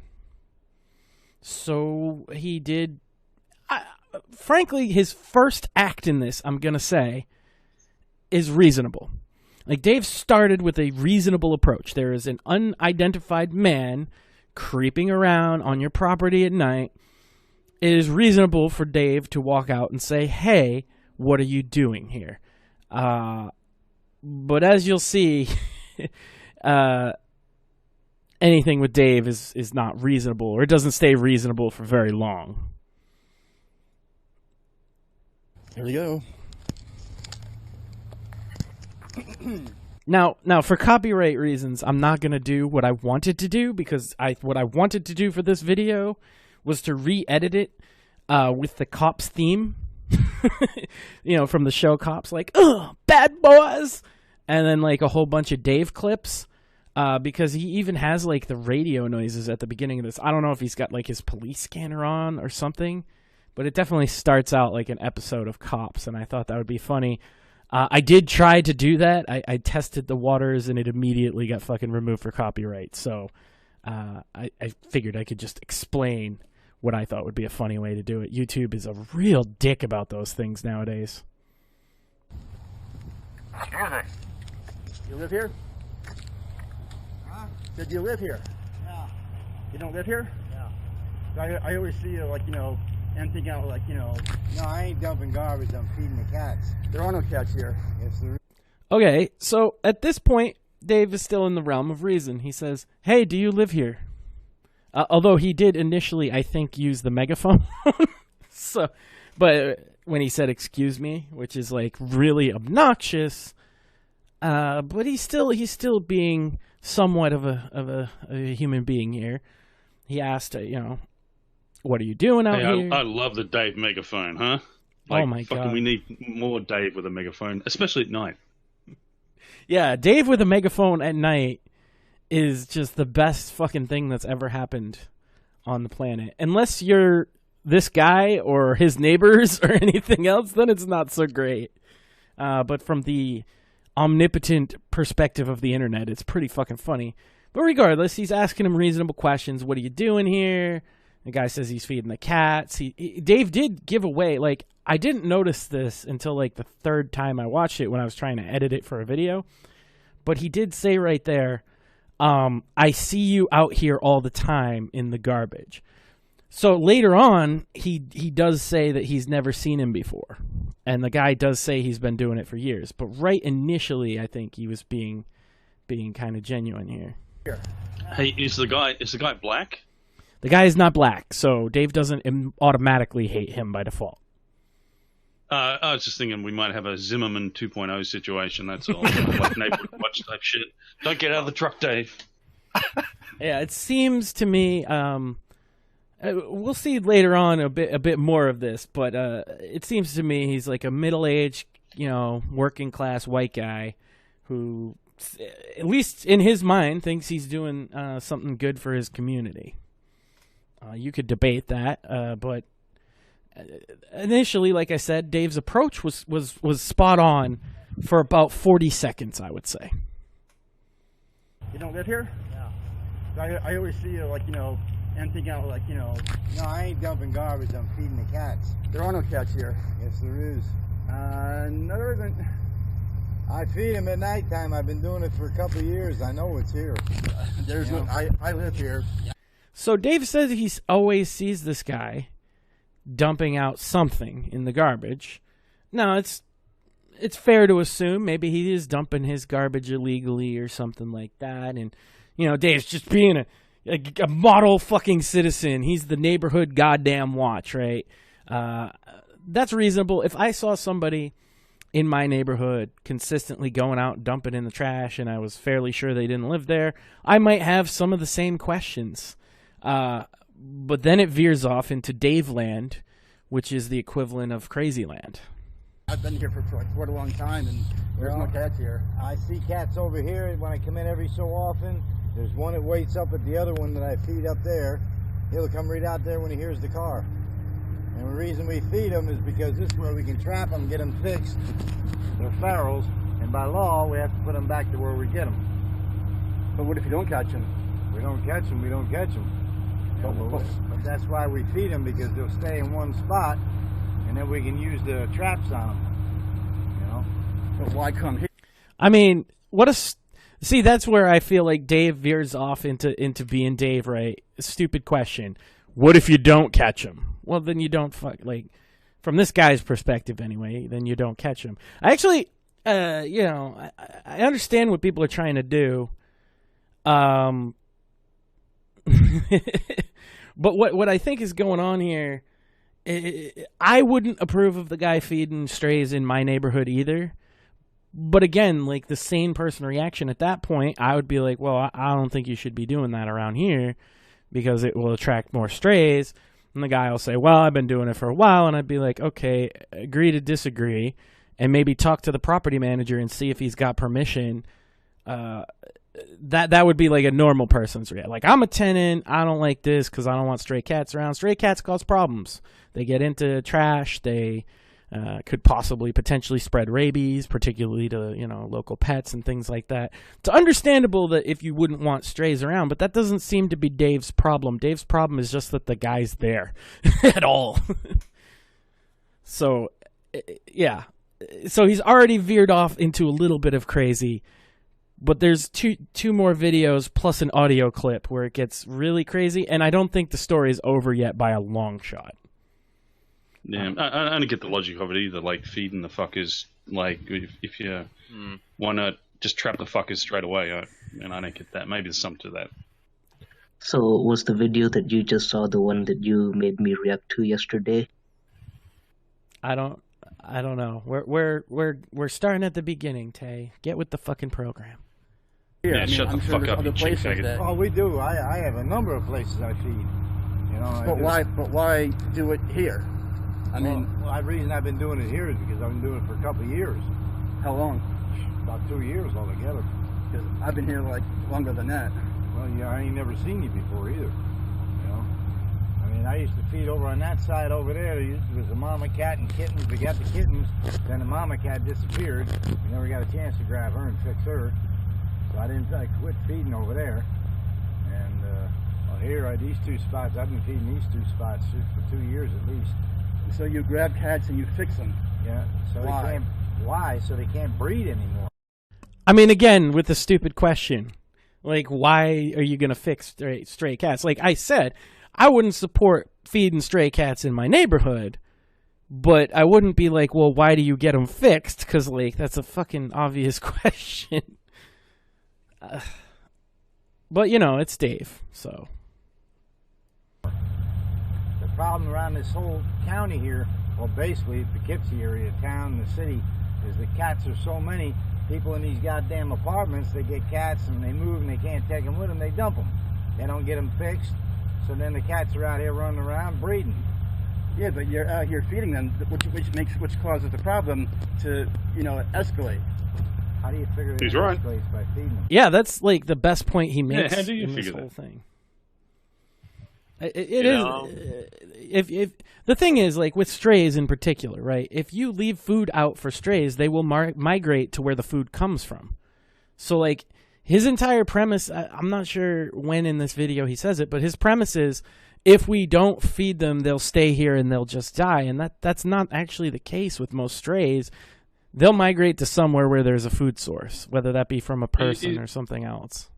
So he did, frankly, his first act in this, I'm going to say, is reasonable. Like, Dave started with a reasonable approach. There is an unidentified man creeping around on your property at night. It is reasonable for Dave to walk out and say, hey, what are you doing here? But as you'll see, anything with Dave is not reasonable, or it doesn't stay reasonable for very long. Here we go. Now, for copyright reasons, I'm not going to do what I wanted to do, because what I wanted to do for this video was to re-edit it with the Cops theme, from the show Cops, like, ugh, bad boys, and then like a whole bunch of Dave clips, because he even has like the radio noises at the beginning of this. I don't know if he's got like his police scanner on or something, but it definitely starts out like an episode of Cops, and I thought that would be funny. I did try to do that. I tested the waters, and it immediately got fucking removed for copyright. So I figured I could just explain what I thought would be a funny way to do it. YouTube is a real dick about those things nowadays. Excuse me. You live here? Huh? Said you live here? Yeah. You don't live here? Yeah. I always see you, like, emptying out, like, No, I ain't dumping garbage. I'm feeding the cats. There are no cats here. Okay, so at this point, Dave is still in the realm of reason. He says, hey, do you live here? Although he did initially, I think, use the megaphone. But when he said excuse me, which is like really obnoxious, but he's still being somewhat of a human being here. He asked, what are you doing out here? I love the Dave megaphone, huh? Oh my God. We need more Dave with a megaphone, especially at night. Yeah, Dave with a megaphone at night is just the best fucking thing that's ever happened on the planet. Unless you're this guy or his neighbors or anything else, then it's not so great. But from the omnipotent perspective of the internet, it's pretty fucking funny. But regardless, he's asking him reasonable questions. What are you doing here? The guy says he's feeding the cats. Dave did give away, like, I didn't notice this until like the third time I watched it when I was trying to edit it for a video. But he did say right there, I see you out here all the time in the garbage. So later on, he does say that he's never seen him before. And the guy does say he's been doing it for years. But right initially, I think he was being kind of genuine here. Hey, is the guy black? The guy is not black, so Dave doesn't automatically hate him by default. I was just thinking we might have a Zimmerman 2.0 situation, that's all. Like neighborhood watch type shit. Don't get out of the truck, Dave. Yeah, it seems to me, we'll see later on a bit more of this, but it seems to me he's like a middle-aged, working class white guy who, at least in his mind, thinks he's doing something good for his community. You could debate that, but initially, like I said, Dave's approach was spot on for about 40 seconds, I would say. You don't live here? Yeah. I always see you, like, emptying out, like, No, I ain't dumping garbage. I'm feeding the cats. There are no cats here. Yes, there is. No, there isn't. I feed them at nighttime. I've been doing it for a couple of years. I know it's here. There's no. I live here. So Dave says he always sees this guy dumping out something in the garbage. Now, it's fair to assume maybe he is dumping his garbage illegally or something like that. And, Dave's just being a model fucking citizen. He's the neighborhood goddamn watch, right? That's reasonable. If I saw somebody in my neighborhood consistently going out and dumping in the trash and I was fairly sure they didn't live there, I might have some of the same questions. But then it veers off into Dave Land, which is the equivalent of Crazy Land. I've been here for like quite a long time, and there's no cats here. I see cats over here when I come in every so often. There's one that waits up at the other one that I feed up there. He'll come right out there when he hears the car. And the reason we feed them is because this is where we can trap them, get them fixed. They're ferals, and by law, we have to put them back to where we get them. But what if you don't catch them? We don't catch them, we don't catch them. But that's why we feed them, because they'll stay in one spot, and then we can use the traps on them. You know? But why come here? I mean, see, that's where I feel like Dave veers off into being Dave, right? Stupid question. What if you don't catch him? Well, then you don't from this guy's perspective anyway, then you don't catch him. I actually, I understand what people are trying to do. But what I think is going on here, I wouldn't approve of the guy feeding strays in my neighborhood either. But again, like the sane person reaction at that point, I would be like, well, I don't think you should be doing that around here because it will attract more strays. And the guy will say, well, I've been doing it for a while. And I'd be like, okay, agree to disagree, and maybe talk to the property manager and see if he's got permission. That would be like a normal person's reaction. Like, I'm a tenant. I don't like this because I don't want stray cats around. Stray cats cause problems. They get into trash. They could potentially spread rabies, particularly to local pets and things like that. It's understandable that if you wouldn't want strays around, but that doesn't seem to be Dave's problem. Dave's problem is just that the guy's there at all. So, yeah. So he's already veered off into a little bit of crazy. But there's two more videos plus an audio clip where it gets really crazy, and I don't think the story is over yet by a long shot. Yeah, I don't get the logic of it either. Like feeding the fuckers, like if you why not just trap the fuckers straight away? And I don't get that. Maybe there's something to that. So was the video that you just saw the one that you made me react to yesterday? I don't know. We're starting at the beginning, Tay. Get with the fucking program. Yeah, shut the fuck up, you chick faggot. Oh, we do. I have a number of places I feed. But why do it here? I mean, the reason I've been doing it here is because I've been doing it for a couple of years. How long? About 2 years altogether. I've been here like longer than that. Well, yeah, I ain't never seen you before either. I mean, I used to feed over on that side over there. There was a mama cat and kittens. We got the kittens. Then the mama cat disappeared. We never got a chance to grab her and fix her. So I quit feeding over there. And here, these two spots, I've been feeding these two spots for 2 years at least. So you grab cats and you fix them? Yeah. So why? So they can't breed anymore. I mean, again, with the stupid question, like, why are you going to fix stray cats? Like I said, I wouldn't support feeding stray cats in my neighborhood, but I wouldn't be like, well, why do you get them fixed? Because, like, that's a fucking obvious question. But, it's Dave, so. The problem around this whole county here, well, basically Poughkeepsie area, town, the city, is the cats are so many. People in these goddamn apartments, they get cats and they move and they can't take them with them, they dump them. They don't get them fixed. So then the cats are out here running around breeding. Yeah, but you're out here feeding them, which causes the problem to, escalate. How do you figure it escalates by feeding them? Yeah, that's like the best point he makes how do you in this figure whole that? thing. It is. If the thing is, like with strays in particular, right? If you leave food out for strays, they will migrate to where the food comes from. So, like, his entire premise, I'm not sure when in this video he says it, but his premise is if we don't feed them, they'll stay here and they'll just die. And that's not actually the case with most strays. They'll migrate to somewhere where there's a food source, whether that be from a person or something else.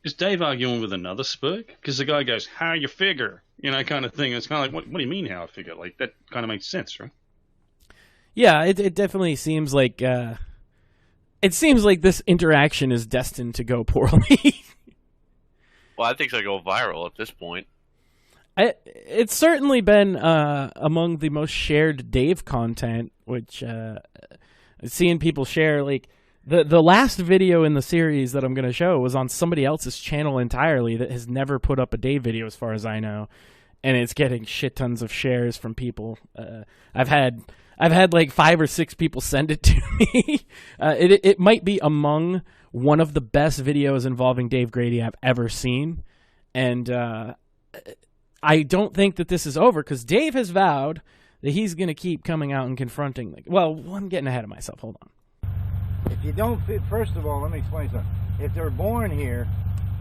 Is Dave arguing with another spook? Because the guy goes, how you figure? Kind of thing. It's kind of like, what do you mean how I figure? Like, that kind of makes sense, right? Yeah, it definitely seems like... It seems like this interaction is destined to go poorly. Well, I think it'll go viral at this point. It's certainly been among the most shared Dave content, which seeing people share, like, The last video in the series that I'm going to show was on somebody else's channel entirely that has never put up a Dave video as far as I know, and it's getting shit tons of shares from people. I've had like 5 or 6 people send it to me. It might be among one of the best videos involving Dave Grady I've ever seen, and I don't think that this is over because Dave has vowed that he's going to keep coming out and confronting. Well, I'm getting ahead of myself. Hold on. If you don't fit, first of all, let me explain something. If they're born here,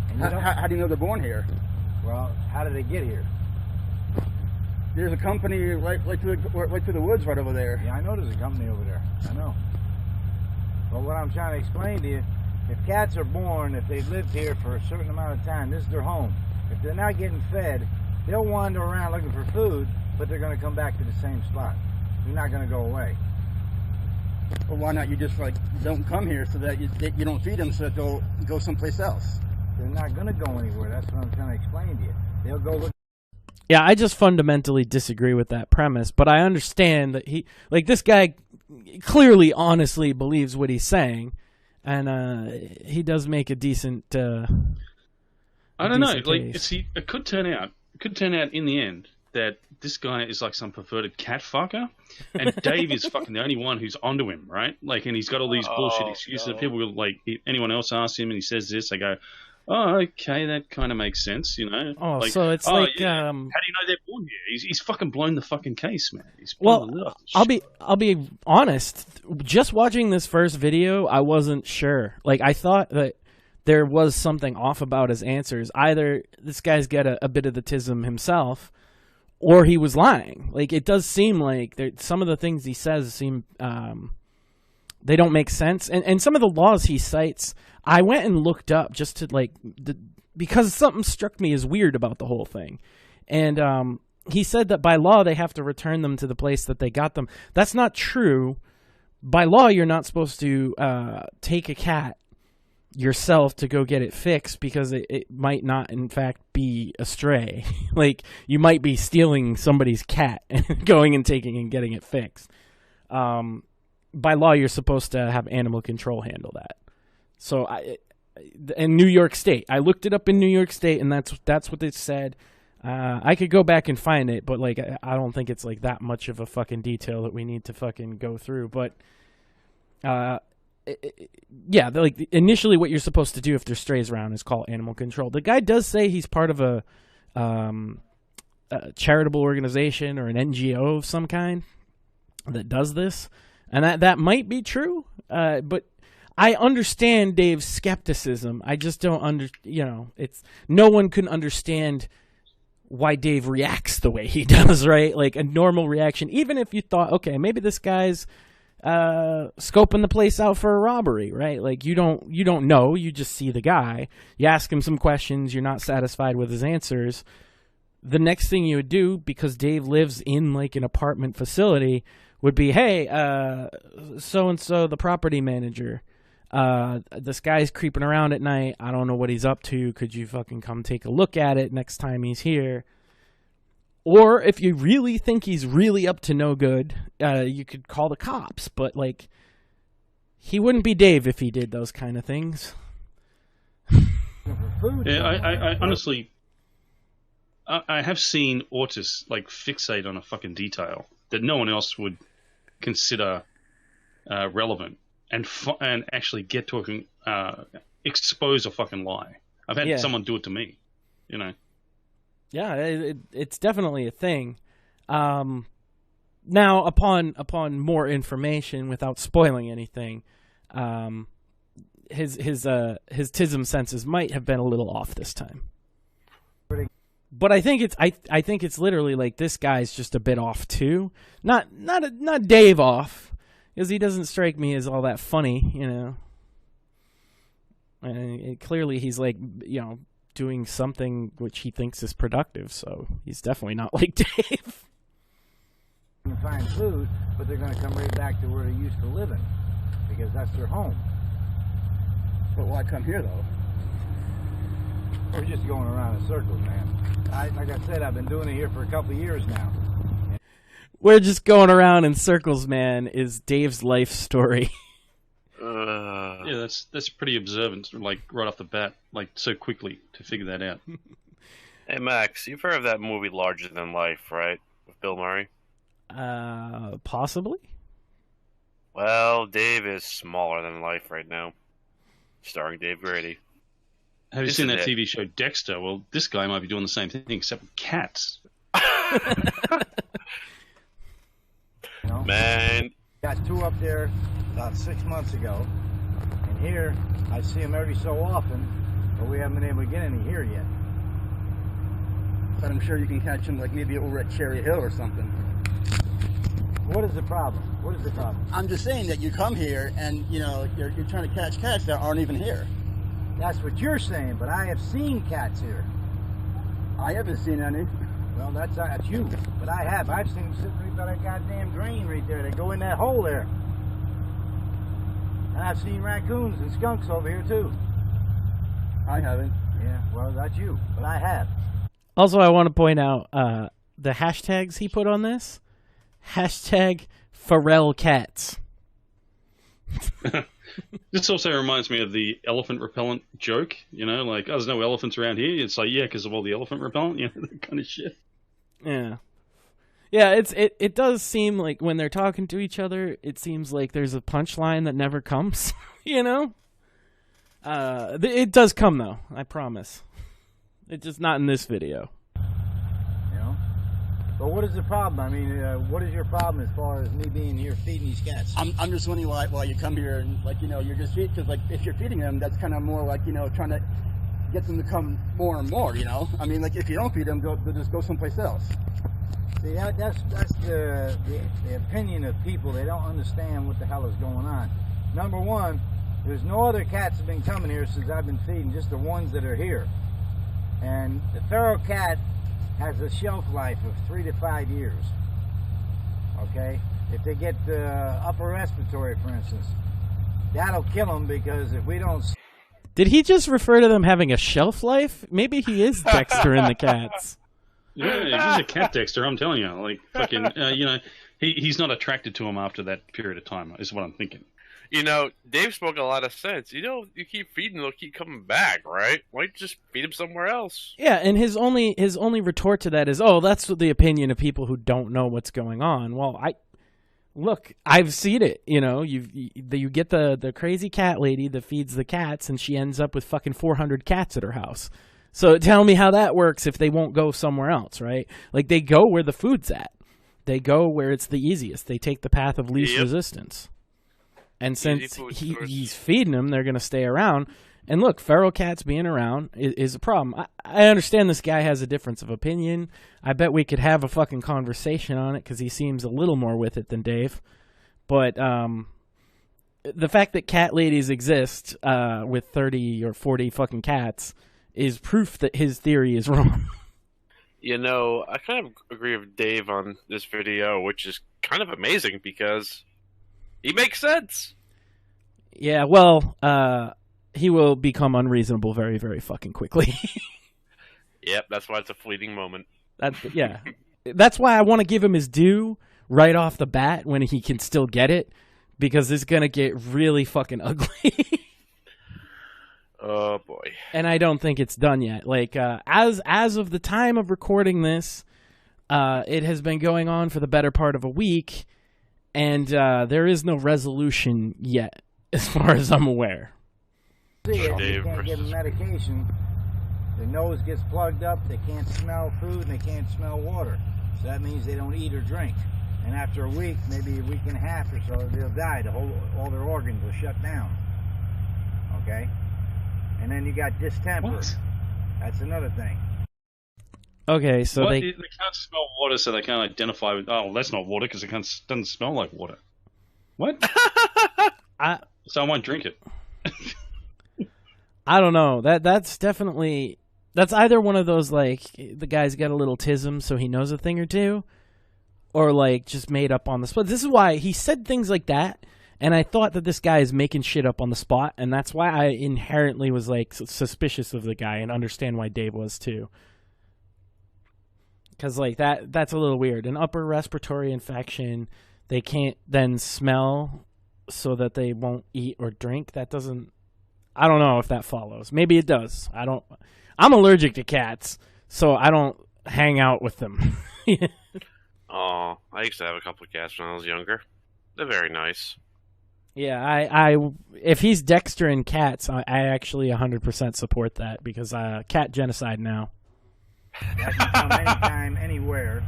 and you how do you know they're born here? Well, how did they get here? There's a company right through the woods right over there. Yeah, I know there's a company over there. I know. But what I'm trying to explain to you, if cats are born, if they've lived here for a certain amount of time, this is their home. If they're not getting fed, they'll wander around looking for food, but they're going to come back to the same spot. They're not going to go away. Well, why not you just don't come here so that you don't feed them so that they'll go someplace else? They're not going to go anywhere. That's what I'm trying to explain to you. They'll go look. Yeah, I just fundamentally disagree with that premise, but I understand that this guy clearly, honestly believes what he's saying, and he does make a decent. I don't know. It could turn out in the end that this guy is like some perverted cat fucker, and Dave is fucking the only one who's onto him, right? And he's got all these bullshit excuses. No. People will anyone else asks him, and he says this, they go, "Oh, okay, that kind of makes sense," you know. Oh, so it's how do you know they're born here? He's fucking blown the fucking case, man. I'll be honest. Just watching this first video, I wasn't sure. I thought that there was something off about his answers. Either this guy's got a bit of the tism himself, or he was lying. It does seem like some of the things he says seem they don't make sense, and some of the laws he cites, I went and looked up just to because something struck me as weird about the whole thing, and he said that by law they have to return them to the place that they got them. That's not true. By law, you're not supposed to take a cat yourself to go get it fixed because it might not in fact be a stray. You might be stealing somebody's cat and going and taking and getting it fixed. By law, you're supposed to have animal control handle that. So in New York State, I looked it up in New York State, and that's what it said. I could go back and find it, but I don't think it's that much of a fucking detail that we need to fucking go through. But yeah, initially what you're supposed to do if there's strays around is call animal control. The guy does say he's part of a charitable organization or an NGO of some kind that does this, and that might be true. But I understand Dave's skepticism. I just don't it's no one can understand why Dave reacts the way he does, right? A normal reaction, even if you thought, okay, maybe this guy's scoping the place out for a robbery, right? You don't know, you just see the guy, you ask him some questions, you're not satisfied with his answers. The next thing you would do, because Dave lives in an apartment facility, would be, hey, so-and-so, the property manager, this guy's creeping around at night, I don't know what he's up to, could you fucking come take a look at it next time he's here? Or if you really think he's really up to no good, you could call the cops. But he wouldn't be Dave if he did those kind of things. Yeah, I honestly, I have seen autists fixate on a fucking detail that no one else would consider relevant, and actually get to expose a fucking lie. I've had someone do it to me, you know. Yeah, it's definitely a thing. Now, upon more information, without spoiling anything, his tism senses might have been a little off this time. But I think it's literally this guy's just a bit off too. Not Dave off, because he doesn't strike me as all that funny, you know. And clearly he's doing something which he thinks is productive, so he's definitely not like Dave. Find food, but they're going to come right back to where they used to live in, because that's their home. But why come here, though? We're just going around in circles, man. Like I said, I've been doing it here for a couple of years now. We're just going around in circles, man, is Dave's life story. Ugh. Yeah, that's pretty observant, like right off the bat, like so quickly to figure that out. Hey Max, you've heard of that movie Larger Than Life, right? With Bill Murray? Possibly. Well, Dave is smaller than life right now. Starring Dave Grady. Have you seen Isn't that it? TV show Dexter? Well, this guy might be doing the same thing, except with cats. Man. Got 2 up there about 6 months ago. And here, I see them every so often, but we haven't been able to get any here yet. But I'm sure you can catch them like maybe over at Cherry Hill or something. What is the problem? What is the problem? I'm just saying that you come here and, you know, you're trying to catch cats that aren't even here. That's what you're saying, but I have seen cats here. I haven't seen any. Well, that's you, but I have. I've seen them sitting right by that goddamn drain right there. They go in that hole there. And I've seen raccoons and skunks over here, too. I haven't. Yeah, well, that's you, but I have. Also, I want to point out the hashtags he put on this. Hashtag Pharrell Cats. This also reminds me of the elephant repellent joke. You know, like, oh, there's no elephants around here. It's like, yeah, because of all the elephant repellent. You know, that kind of shit. Yeah. Yeah, it does seem like when they're talking to each other, it seems like there's a punchline that never comes, you know? It does come, though, I promise. It's just not in this video. You know? But what is the problem? I mean, what is your problem as far as me being here feeding these cats? I'm just wondering why you come here and, like, you know, you're just feeding, because, like, if you're feeding them, that's kind of more like, you know, trying to get them to come more and more, you know? I mean, like, if you don't feed them, they'll just go someplace else. See, that's the opinion of people. They don't understand what the hell is going on. Number one, there's no other cats that have been coming here since I've been feeding, just the ones that are here. And the feral cat has a shelf life of 3 to 5 years. Okay? If they get upper respiratory, for instance, that'll kill them, because if we don't... Did he just refer to them having a shelf life? Maybe he is Dexter in the cats. Yeah, he's a cat Dexter, I'm telling you. Like, fucking, you know, he's not attracted to him after that period of time, is what I'm thinking. You know, Dave spoke a lot of sense. You know, you keep feeding, they'll keep coming back, right? Why don't you just feed them somewhere else? Yeah, and his only retort to that is, oh, that's the opinion of people who don't know what's going on. Well, I've seen it. You know, you get the crazy cat lady that feeds the cats, and she ends up with fucking 400 cats at her house. So tell me how that works if they won't go somewhere else, right? Like, they go where the food's at. They go where it's the easiest. They take the path of least resistance. And since he's feeding them, they're going to stay around. And look, feral cats being around is a problem. I understand this guy has a difference of opinion. I bet we could have a fucking conversation on it, because he seems a little more with it than Dave. But the fact that cat ladies exist with 30 or 40 fucking cats is proof that his theory is wrong. You know, I kind of agree with Dave on this video, which is kind of amazing because he makes sense. Yeah, well, he will become unreasonable very, very fucking quickly. Yep, that's why it's a fleeting moment. Yeah. That's why I want to give him his due right off the bat when he can still get it, because it's going to get really fucking ugly. Oh, boy. And I don't think it's done yet. Like, as of the time of recording this, it has been going on for the better part of a week, and there is no resolution yet, as far as I'm aware. See it, they can't give them medication. Their nose gets plugged up, they can't smell food, and they can't smell water. So that means they don't eat or drink. And after a week, maybe a week and a half or so, they'll die. All their organs will shut down. Okay? And then you got distemper. What? That's another thing. Okay, so they can't smell water, so they can't identify with. Oh, that's not water because it doesn't smell like water. What? So I won't drink it. I don't know. That's definitely either one of those, like, the guy's got a little tism, so he knows a thing or two, or like just made up on the spot. This is why he said things like that. And I thought that this guy is making shit up on the spot, and that's why I inherently was, like, suspicious of the guy, and understand why Dave was, too. Because, like, that's a little weird. An upper respiratory infection, they can't then smell so that they won't eat or drink. That doesn't. I don't know if that follows. Maybe it does. I'm allergic to cats, so I don't hang out with them. Oh, I used to have a couple of cats when I was younger. They're very nice. Yeah, I if he's Dexter in cats, I actually 100% support that because cat genocide now. That can come anytime, anywhere.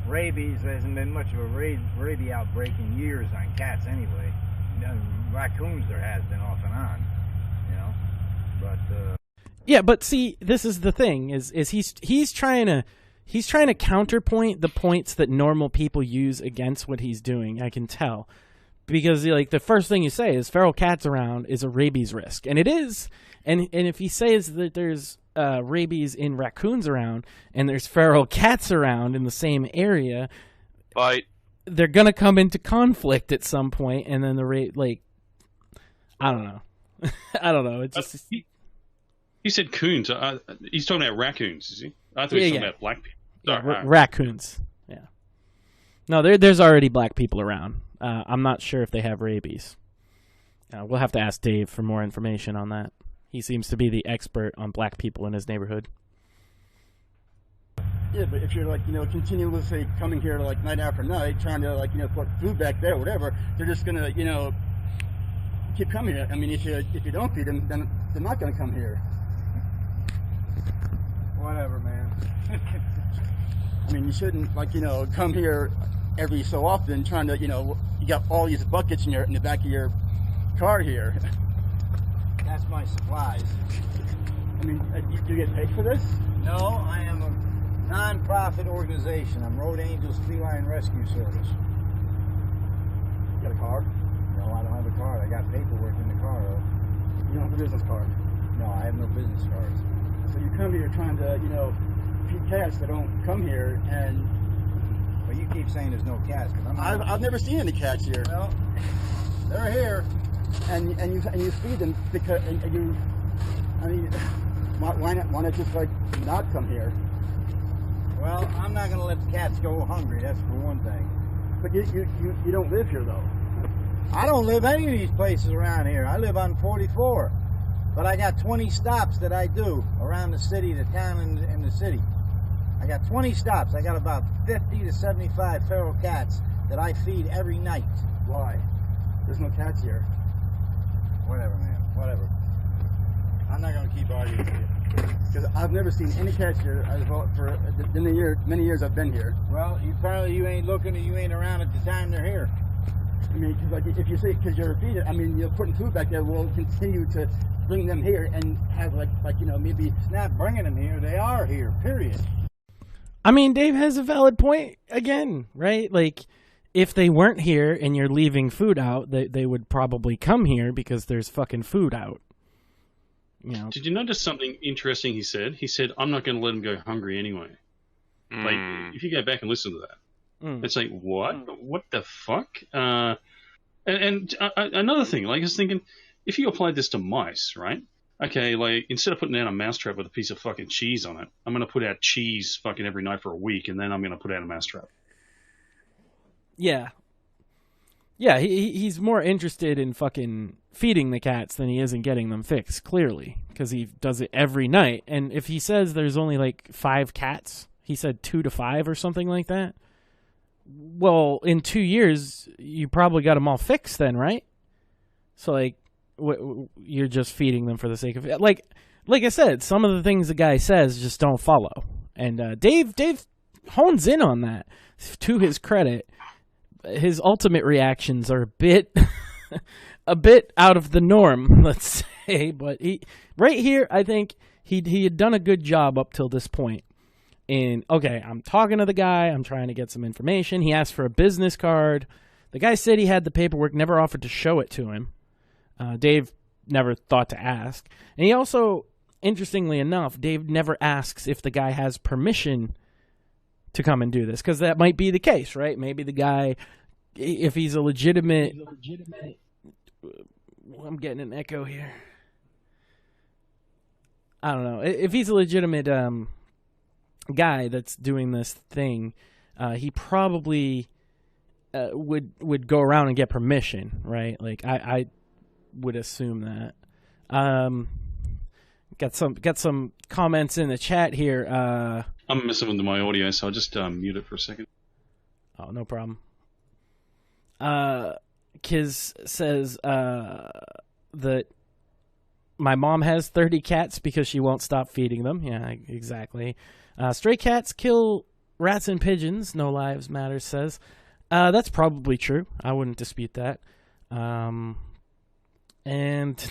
Rabies, there hasn't been much of a rabies outbreak in years on cats anyway. Raccoons there has been off and on, but yeah, but see, this is the thing: is he's trying to counterpoint the points that normal people use against what he's doing. I can tell because like the first thing you say is feral cats around is a rabies risk, and it is. And if he says that there's rabies in raccoons around and there's feral cats around in the same area, they're gonna come into conflict at some point, and then I don't know. I don't know. It just he said coons. He's talking about raccoons, is he? I thought he was talking about black people. Yeah, raccoons. Yeah. No, there's already black people around. I'm not sure if they have rabies. We'll have to ask Dave for more information on that. He seems to be the expert on black people in his neighborhood. Yeah, but if you're continuously coming here night after night, trying to put food back there, whatever, they're just gonna keep coming here. I mean, if you don't feed them, then they're not gonna come here. whatever, man. I mean, you shouldn't come here every so often trying to you got all these buckets in the back of your car here. That's my supplies. I mean, do you get paid for this? No, I am a non-profit organization. I'm Road Angels Feline Rescue Service. You got a card? No, I don't have a card. I got paperwork in the car, though. You don't have a business card? No, I have no business cards. So you come here trying to, feed cats that don't come here, and... Well, you keep saying there's no cats. I've never seen any cats here. Well, they're here. And you feed them because why not just not come here? Well, I'm not going to let the cats go hungry. That's for one thing. But you don't live here though. I don't live any of these places around here. I live on 44, but I got 20 stops that I do around the city, the town, and the city. I got 20 stops. I got about 50 to 75 feral cats that I feed every night. Why? There's no cats here. Whatever, man. Whatever. I'm not going to keep arguing with you. Because I've never seen any cats here for many years I've been here. Well, you ain't looking and you ain't around at the time they're here. I mean, if you say because you're feeding, putting food back there will continue to bring them here and have maybe... It's not bringing them here. They are here, period. I mean, Dave has a valid point again, right? If they weren't here and you're leaving food out, they would probably come here because there's fucking food out. Did you notice something interesting he said? He said, I'm not going to let them go hungry anyway. If you go back and listen to that, it's like, what? What the fuck? And another thing, I was thinking, if you applied this to mice, right? Okay, instead of putting down a mousetrap with a piece of fucking cheese on it, I'm going to put out cheese fucking every night for a week, and then I'm going to put out a mousetrap. Yeah. Yeah, he's more interested in fucking feeding the cats than he is in getting them fixed, clearly, because he does it every night. And if he says there's only 5 cats, he said 2 to 5 or something like that. Well, in 2 years, you probably got them all fixed then, right? So, you're just feeding them for the sake of it. Like I said, some of the things the guy says just don't follow. And Dave hones in on that, to his credit. His ultimate reactions are a bit out of the norm, let's say. But right here, I think he had done a good job up till this point. And okay, I'm talking to the guy. I'm trying to get some information. He asked for a business card. The guy said he had the paperwork, never offered to show it to him. Dave never thought to ask. And he also, interestingly enough, Dave never asks if the guy has permission to come and do this, because that might be the case, right? Maybe the guy, if he's a legitimate... I'm getting an echo here. I don't know. If he's a legitimate guy that's doing this thing, he probably would go around and get permission, right? Like I would assume that. Got some comments in the chat here. I'm messing with my audio, so I'll just mute it for a second. Oh, no problem. Kiz says that my mom has 30 cats because she won't stop feeding them. Yeah, exactly. Stray cats kill rats and pigeons, No Lives Matter says. That's probably true. I wouldn't dispute that. And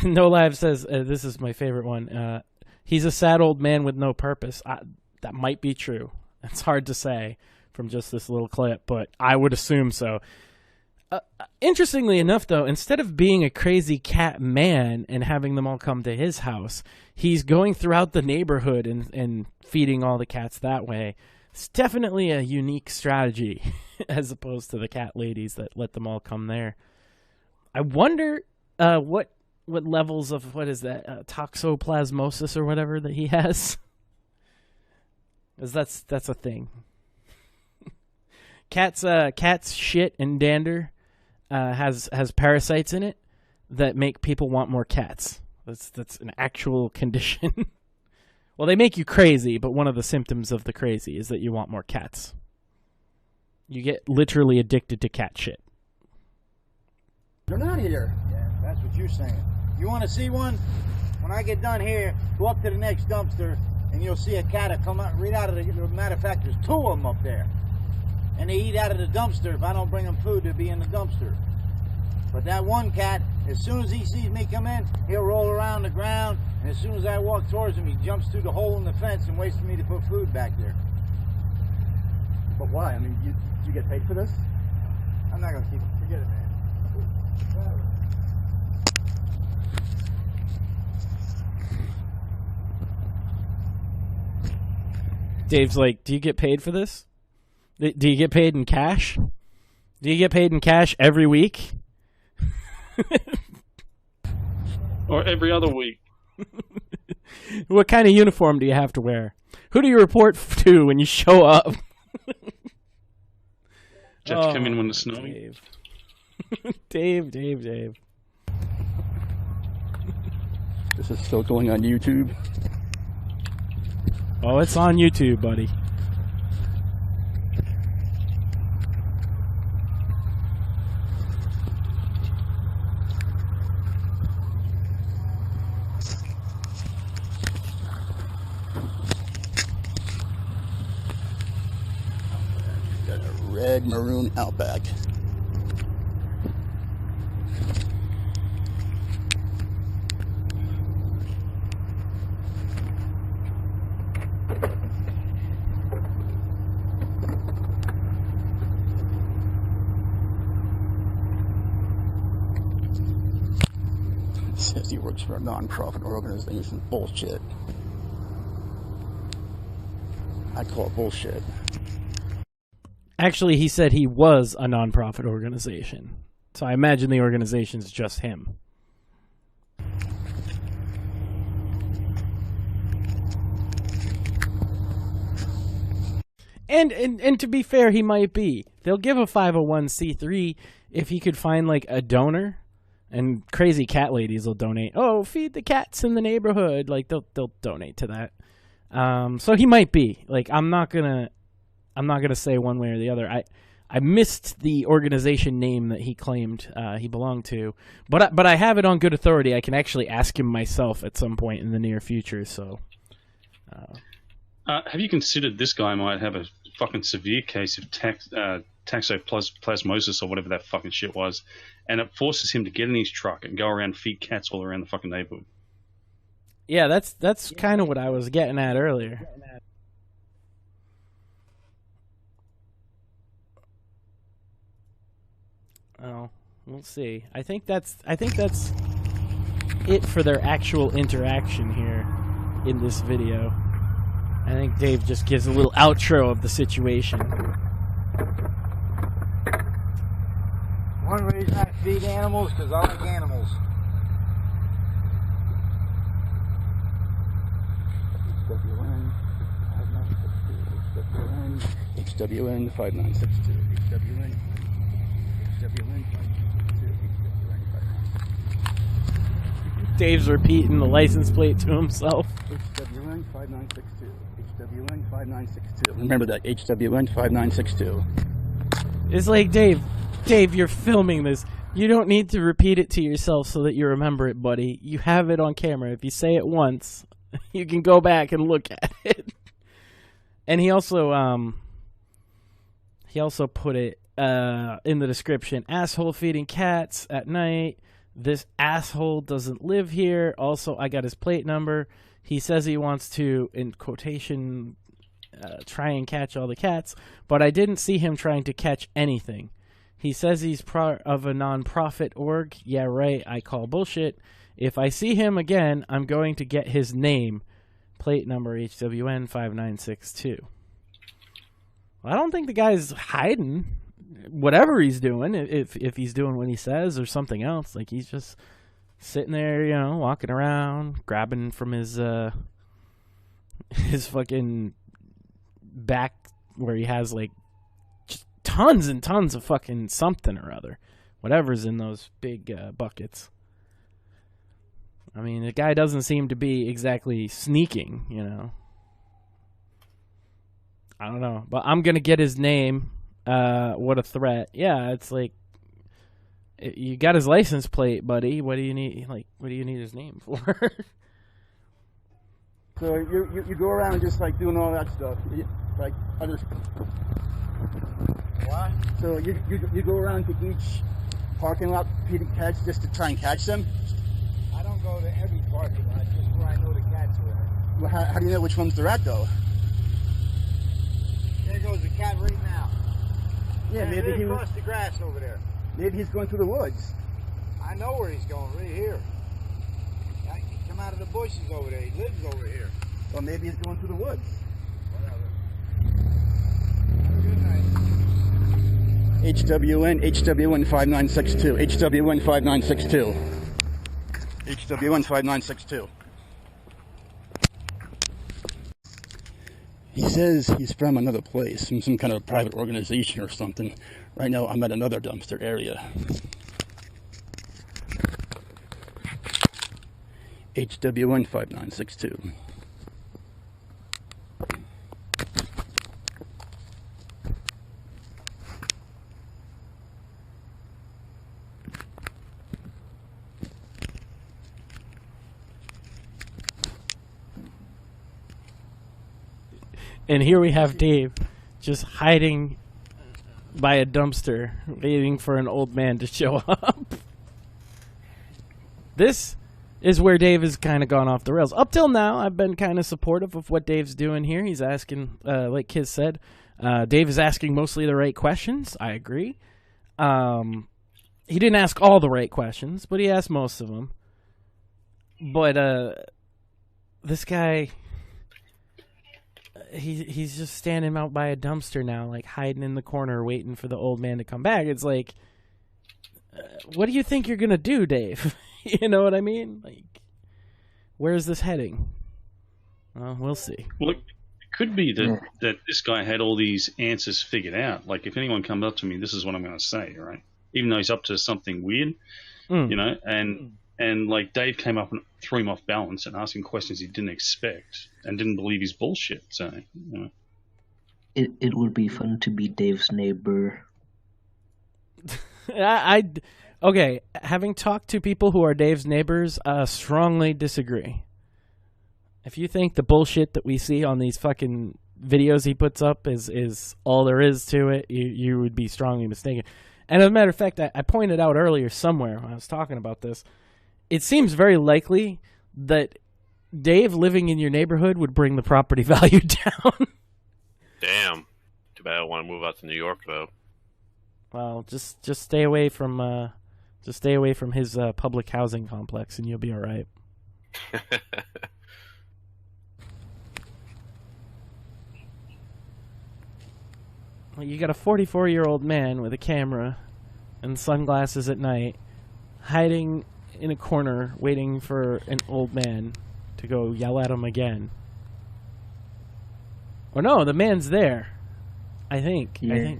No Lives says, this is my favorite one, he's a sad old man with no purpose. That might be true. It's hard to say from just this little clip, but I would assume so. Interestingly enough, though, instead of being a crazy cat man and having them all come to his house, he's going throughout the neighborhood and feeding all the cats that way. It's definitely a unique strategy as opposed to the cat ladies that let them all come there. I wonder what levels of, what is that, toxoplasmosis or whatever that he has. Because that's a thing. Cat's shit and dander has parasites in it that make people want more cats. That's an actual condition. Well, they make you crazy, but one of the symptoms of the crazy is that you want more cats. You get literally addicted to cat shit. They're not here. Yeah, that's what you're saying. You want to see one? When I get done here, go up to the next dumpster, and you'll see a cat come out right out of the... Matter of fact, there's 2 of them up there. And they eat out of the dumpster. If I don't bring them food, they'll be in the dumpster. But that one cat, as soon as he sees me come in, he'll roll around the ground, and as soon as I walk towards him, he jumps through the hole in the fence and waits for me to put food back there. But why? I mean, you get paid for this? I'm not going to keep it. Forget it, man. Dave's like, do you get paid for this? Do you get paid in cash? Do you get paid in cash every week? Or every other week? What kind of uniform do you have to wear? Who do you report to when you show up? Do you have to come in when it's snowing? Dave. This is still going on YouTube. Oh, it's on YouTube, buddy. Got a red maroon Outback. Says he works for a non-profit organization. Bullshit. I call it bullshit. Actually, he said he was a non-profit organization. So I imagine the organization's just him. And to be fair, he might be. They'll give a 501c3 if he could find like a donor. And crazy cat ladies will donate. Oh, feed the cats in the neighborhood. Like they'll donate to that. So he might be. Like I'm not gonna say one way or the other. I missed the organization name that he claimed he belonged to, but I have it on good authority. I can actually ask him myself at some point in the near future. So, have you considered this guy might have a fucking severe case of toxoplasmosis or whatever that fucking shit was, and it forces him to get in his truck and go around and feed cats all around the fucking neighborhood? Yeah, that's kind of what I was getting at earlier. Oh, we'll see. I think that's it for their actual interaction here in this video. I think Dave just gives a little outro of the situation. One reason I feed animals, because I like animals. HWN 5962. HWN. Dave's repeating the license plate to himself. HWN 5962. HWN 5962. Remember that, HWN 5962. It's like, Dave, you're filming this. You don't need to repeat it to yourself so that you remember it, buddy. You have it on camera. If you say it once, you can go back and look at it. And he also put it in the description, asshole feeding cats at night. This asshole doesn't live here. Also, I got his plate number. He says he wants to, in quotation, try and catch all the cats, but I didn't see him trying to catch anything. He says he's part of a non-profit org. Yeah, right, I call bullshit. If I see him again, I'm going to get his name. Plate number HWN 5962. Well, I don't think the guy's hiding whatever he's doing, if he's doing what he says or something else. Like, he's just sitting there, walking around, grabbing from his fucking back where he has, like, just tons and tons of fucking something or other. Whatever's in those big buckets. I mean, the guy doesn't seem to be exactly sneaking, I don't know. But I'm going to get his name. What a threat. Yeah, it's like, you got his license plate, buddy. What do you need? Like, what do you need his name for? So you go around just like doing all that stuff. Like other. What? So you go around to each parking lot feeding cats just to try and catch them? I don't go to every parking lot, just where I know the cats are. Well, how do you know which ones they're at, though? There goes the cat right now. Yeah, maybe he across the grass over there. Maybe he's going through the woods. I know where he's going, right here. He come out of the bushes over there. He lives over here. Well, maybe he's going through the woods. Whatever. Have a good night. HWN 5962. HWN 5962. HWN 5962. He says he's from another place, from some kind of private organization or something. Right now, I'm at another dumpster area. HWN 5962. And here we have Dave just hiding by a dumpster, waiting for an old man to show up. This is where Dave has kind of gone off the rails. Up till now, I've been kind of supportive of what Dave's doing here. He's asking, like Kiz said, Dave is asking mostly the right questions. I agree. He didn't ask all the right questions, but he asked most of them. But this guy... He's just standing out by a dumpster now, like hiding in the corner, waiting for the old man to come back. It's like, what do you think you're gonna do, Dave? You know what I mean? Like, where's this heading? Well, we'll see. Well, it could be that this guy had all these answers figured out. Like, if anyone comes up to me, this is what I'm going to say, right? Even though he's up to something weird, and like Dave came up and threw him off balance and asking questions he didn't expect and didn't believe his bullshit. So, It would be fun to be Dave's neighbor. Okay, having talked to people who are Dave's neighbors, strongly disagree. If you think the bullshit that we see on these fucking videos he puts up is all there is to it, you would be strongly mistaken. And as a matter of fact, I pointed out earlier somewhere when I was talking about this, it seems very likely that Dave living in your neighborhood would bring the property value down. Damn. Too bad I don't want to move out to New York, though. Well, just stay away from his public housing complex, and you'll be all right. Well, you got a 44-year-old man with a camera and sunglasses at night, hiding in a corner, waiting for an old man to go yell at him again. Or no, the man's there. I think. Yeah,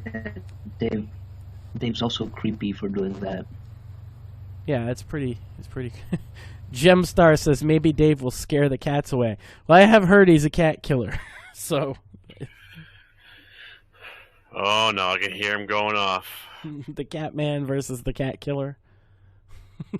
Dave. Dave's also creepy for doing that. Yeah, it's pretty. Gemstar says maybe Dave will scare the cats away. Well, I have heard he's a cat killer, so. Oh no, I can hear him going off. The cat man versus the cat killer.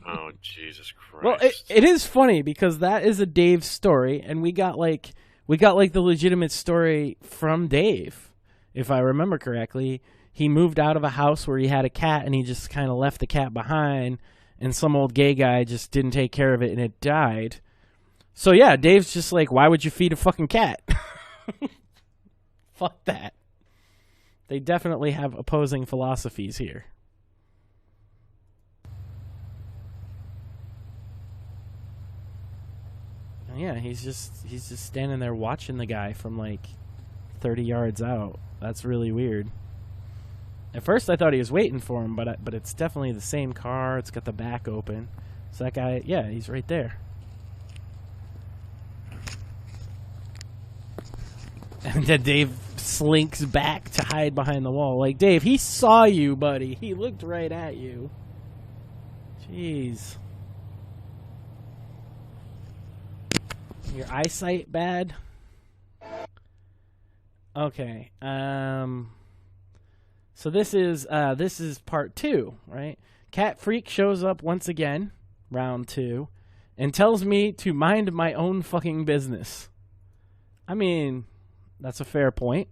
Oh Jesus Christ! Well, it is funny because that is a Dave story, and we got like the legitimate story from Dave, if I remember correctly. He moved out of a house where he had a cat, and he just kind of left the cat behind, and some old gay guy just didn't take care of it, and it died. So yeah, Dave's just like, why would you feed a fucking cat? Fuck that. They definitely have opposing philosophies here. Yeah, he's just standing there watching the guy from like 30 yards out. That's really weird. At first I thought he was waiting for him, but it's definitely the same car. It's got the back open. So that guy, yeah, he's right there. And then Dave slinks back to hide behind the wall. Like, Dave, he saw you, buddy. He looked right at you. Jeez. Your eyesight bad? Okay. So this is part 2, right? Cat Freak shows up once again, round 2, and tells me to mind my own fucking business. I mean, that's a fair point.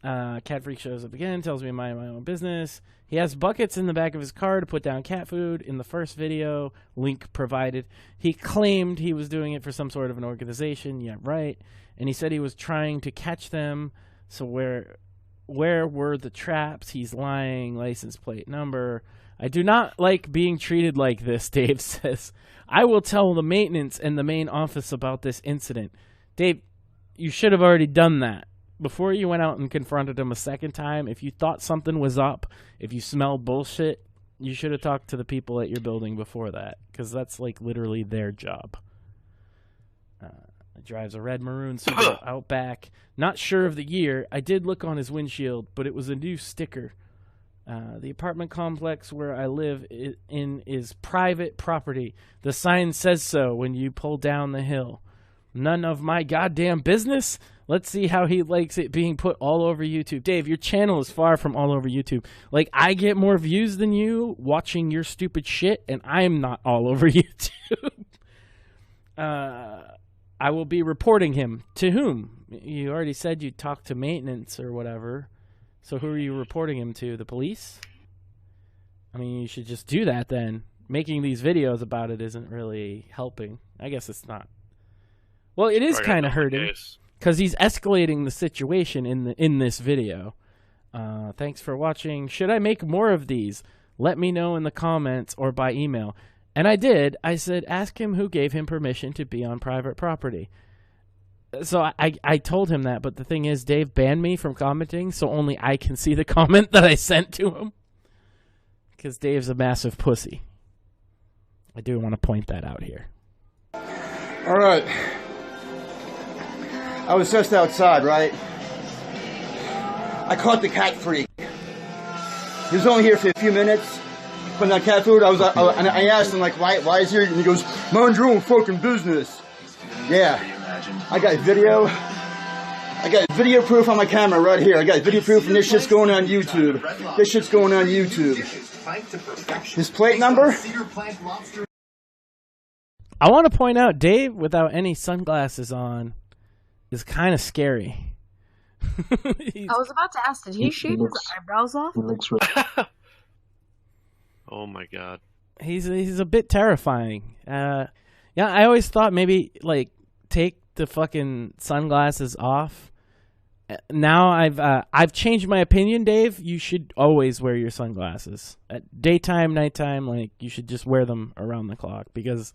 Cat Freak shows up again, tells me to mind my own business. He has buckets in the back of his car to put down cat food. In the first video, link provided, he claimed he was doing it for some sort of an organization. Yeah, right. And he said he was trying to catch them. So where were the traps? He's lying. License plate number. I do not like being treated like this, Dave says. I will tell the maintenance and the main office about this incident. Dave, you should have already done that. Before you went out and confronted him a second time, if you thought something was up, if you smelled bullshit, you should have talked to the people at your building before that, because that's like literally their job. He drives a red maroon Subaru Outback. Not sure of the year. I did look on his windshield, but it was a new sticker. The apartment complex where I live in is private property. The sign says so when you pull down the hill. None of my goddamn business. Let's see how he likes it being put all over YouTube. Dave, your channel is far from all over YouTube. Like, I get more views than you watching your stupid shit, and I'm not all over YouTube. I will be reporting him. To whom? You already said you talked to maintenance or whatever. So who are you reporting him to? The police? I mean, you should just do that then. Making these videos about it isn't really helping. I guess it's not. Well, it is kind of hurting. Because he's escalating the situation in this video. Thanks for watching. Should I make more of these? Let me know in the comments or by email. And I did. I said, ask him who gave him permission to be on private property. So I told him that, but the thing is, Dave banned me from commenting, so only I can see the comment that I sent to him. Because Dave's a massive pussy. I do want to point that out here. All right. I was just outside, right? I caught the cat freak. He was only here for a few minutes. Putting that cat food, and I asked him, like, why is he here? And he goes, mind your own fucking business. Yeah. I got video. I got video proof on my camera right here. I got video proof, and this shit's going on YouTube. This shit's going on YouTube. His plate number? I want to point out, Dave, without any sunglasses on, is kind of scary. I was about to ask, did he shave his eyebrows off? Oh my god. He's a bit terrifying. Yeah, I always thought maybe like take the fucking sunglasses off. Now I've changed my opinion, Dave. You should always wear your sunglasses. At daytime, nighttime, like you should just wear them around the clock, because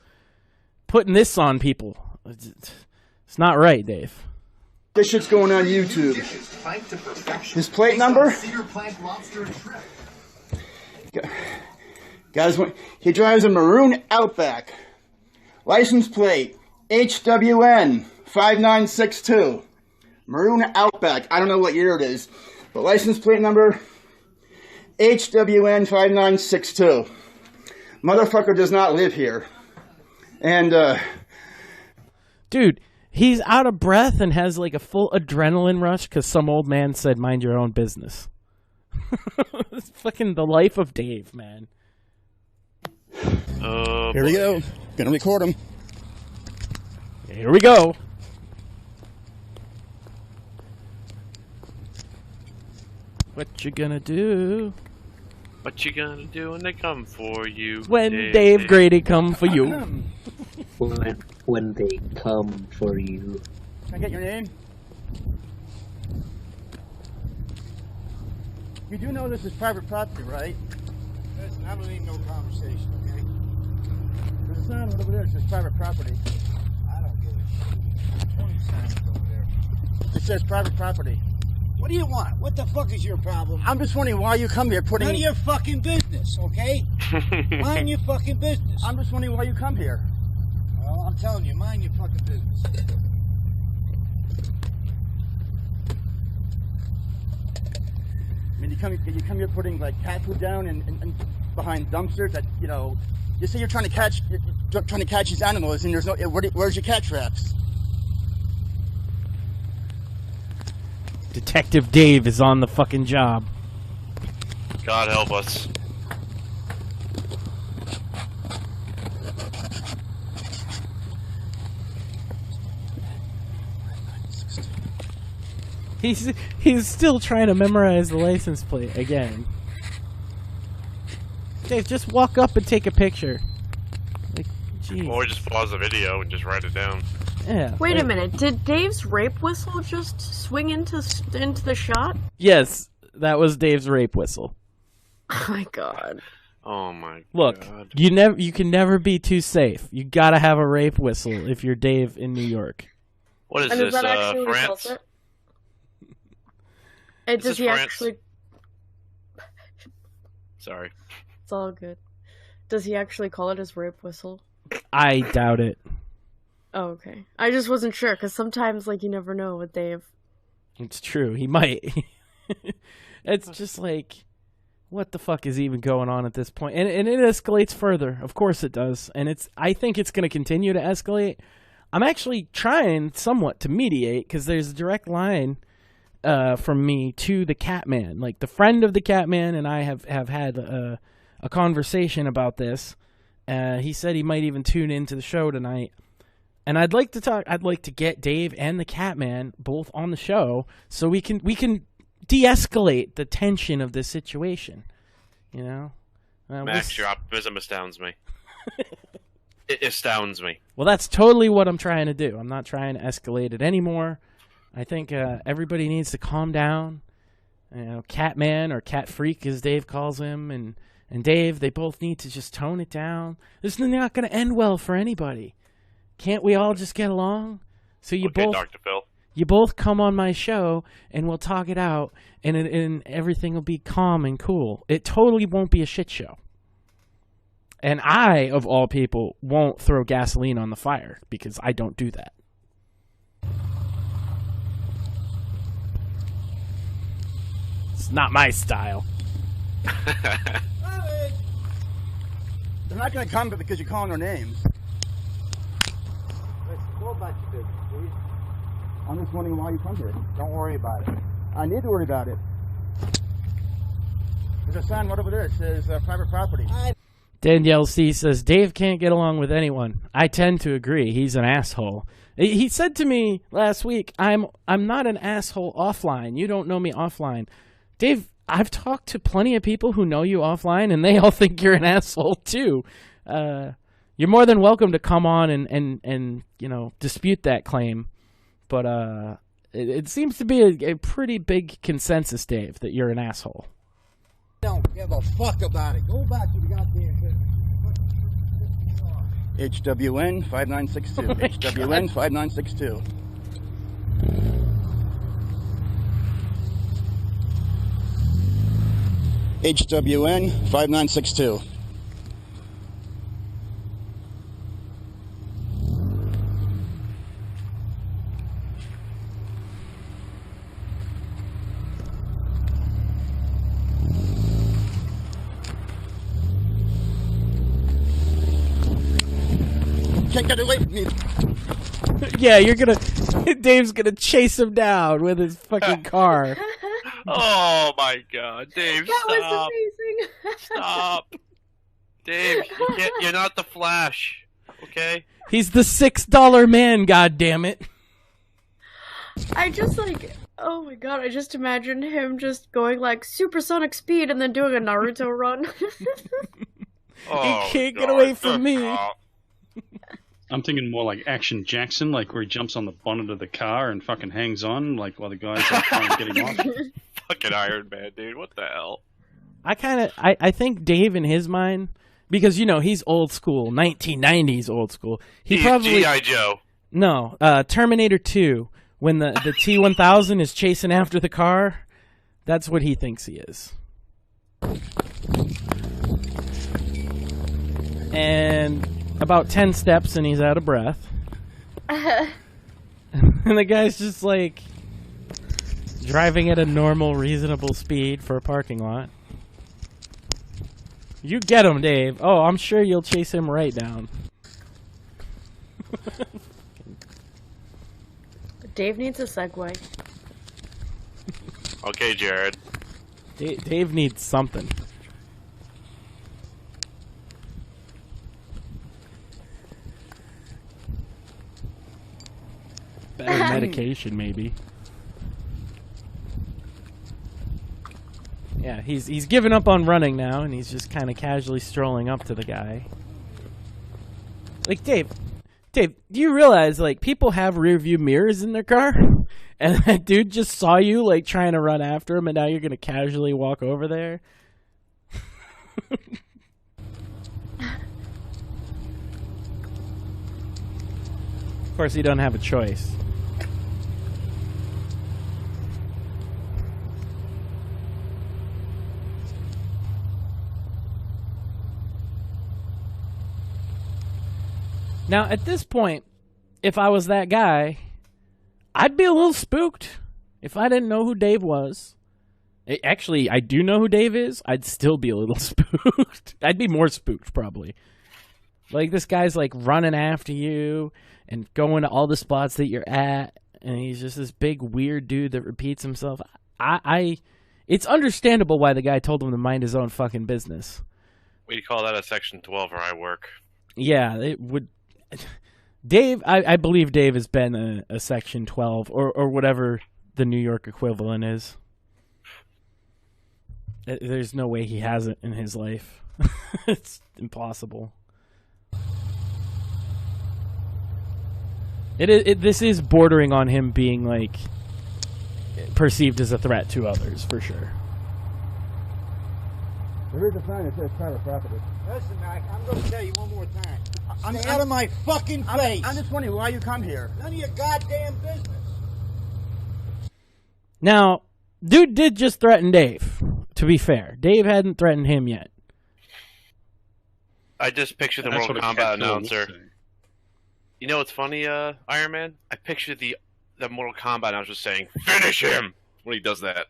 putting this on people, it's not right, Dave. This shit's going on YouTube. His plate number? Guys, he drives a maroon Outback. License plate HWN 5962. Maroon Outback. I don't know what year it is, but license plate number HWN 5962. Motherfucker does not live here. And, Dude, he's out of breath and has like a full adrenaline rush because some old man said, mind your own business. It's fucking the life of Dave, man. Here we go. Gonna record him. Here we go. What you gonna do? What you gonna do when they come for you? When Dave Grady come for you. When they come for you. Can I get your name? You do know this is private property, right? Listen, I don't need no conversation, okay? There's a sign over there that says private property. I don't give a shit. 20 signs over there. It says private property. What do you want? What the fuck is your problem? I'm just wondering why you come here putting... None of your fucking business, okay? Mind your fucking business. I'm just wondering why you come here. Well, I'm telling you, mind your fucking business. I mean, you come here putting like cat food down and behind dumpsters that, you know, you say you're trying to catch these animals and there's no, where's your cat traps? Detective Dave is on the fucking job. God help us. He's still trying to memorize the license plate again. Dave, just walk up and take a picture. Like, geez. Or just pause the video and just write it down. Yeah. Wait a minute. Did Dave's rape whistle just swing into the shot? Yes, that was Dave's rape whistle. Oh my god. Oh my Look, god. you can never be too safe. You gotta have a rape whistle if you're Dave in New York. What is and this, that actually what he France? calls it? Does he France? actually... Sorry. It's all good. Does he actually call it his rape whistle? I doubt it. Oh, okay. I just wasn't sure, because sometimes, like, you never know with Dave. It's true. He might. It's just like, what the fuck is even going on at this point? And it escalates further. Of course it does. And I think it's going to continue to escalate. I'm actually trying somewhat to mediate, because there's a direct line from me to the Catman. Like, the friend of the Catman and I have had a conversation about this. He said he might even tune into the show tonight. And I'd like to get Dave and the Catman both on the show so we can de-escalate the tension of this situation. You know? Max, your optimism astounds me. It astounds me. Well, that's totally what I'm trying to do. I'm not trying to escalate it anymore. I think everybody needs to calm down. You know, Catman, or Cat Freak as Dave calls him, and Dave, they both need to just tone it down. This is not going to end well for anybody. Can't we all just get along? So you okay, both, Dr. Phil. You both come on my show, and we'll talk it out, and everything will be calm and cool. It totally won't be a shit show. And I, of all people, won't throw gasoline on the fire, because I don't do that. It's not my style. They're not going to come because you're calling their names. Let's go about your business, please. I'm just wondering why you come here. Don't worry about it. I need to worry about it. There's a sign right over there. It says private property. Danielle C. says, Dave can't get along with anyone. I tend to agree. He's an asshole. He said to me last week, I'm not an asshole offline. You don't know me offline. Dave, I've talked to plenty of people who know you offline, and they all think you're an asshole too. You're more than welcome to come on and you know, dispute that claim. But it seems to be a pretty big consensus, Dave, that you're an asshole. Don't give a fuck about it. Go back to the goddamn business. HWN 5962. Oh HWN 5962. HWN 5962. can't get away from me. Yeah, Dave's gonna chase him down with his fucking car. Oh my God, Dave! That stop! was amazing. Stop, Dave! You're not the Flash, okay? He's the $6 man. God damn it! I just oh my god, I just imagined him just going like supersonic speed and then doing a Naruto run. Oh, he can't get away from me. I'm thinking more like Action Jackson, like where he jumps on the bonnet of the car and fucking hangs on, like while the guys are trying to get him off. Fucking Iron Man, dude! What the hell? I think Dave in his mind, because he's old school, 1990s old school. He's probably G.I. Joe. No, Terminator 2. When the T-1000 is chasing after the car, that's what he thinks he is. And about 10 steps and he's out of breath. And the guy's just like driving at a normal, reasonable speed for a parking lot. You get him, Dave. Oh, I'm sure you'll chase him right down. Dave needs a segue. Okay, Jared. Dave needs something. Better medication, maybe. Yeah, he's given up on running now, and he's just kind of casually strolling up to the guy. Like, Dave, do you realize, like, people have rear view mirrors in their car? And that dude just saw you, like, trying to run after him, and now you're going to casually walk over there? Of course, you don't have a choice. Now, at this point, if I was that guy, I'd be a little spooked if I didn't know who Dave was. Actually, I do know who Dave is. I'd still be a little spooked. I'd be more spooked, probably. Like, this guy's, like, running after you and going to all the spots that you're at, and he's just this big, weird dude that repeats himself. It's understandable why the guy told him to mind his own fucking business. We call that a Section 12 where I work. Yeah, it would... Dave, I believe Dave has been a Section 12 or whatever the New York equivalent is. There's no way he hasn't in his life. It's impossible. This is bordering on him being, like, perceived as a threat to others, for sure. There is a sign that says private property. Listen, Mike, I'm going to tell you one more time. Stay out of my fucking face. I'm just wondering why you come here. None of your goddamn business. Now, dude did just threaten Dave, to be fair. Dave hadn't threatened him yet. I just pictured the That's Mortal what a Kombat cat will announcer. say. You know what's funny, Iron Man? I pictured the Mortal Kombat announcer saying, "Finish him!" when he does that.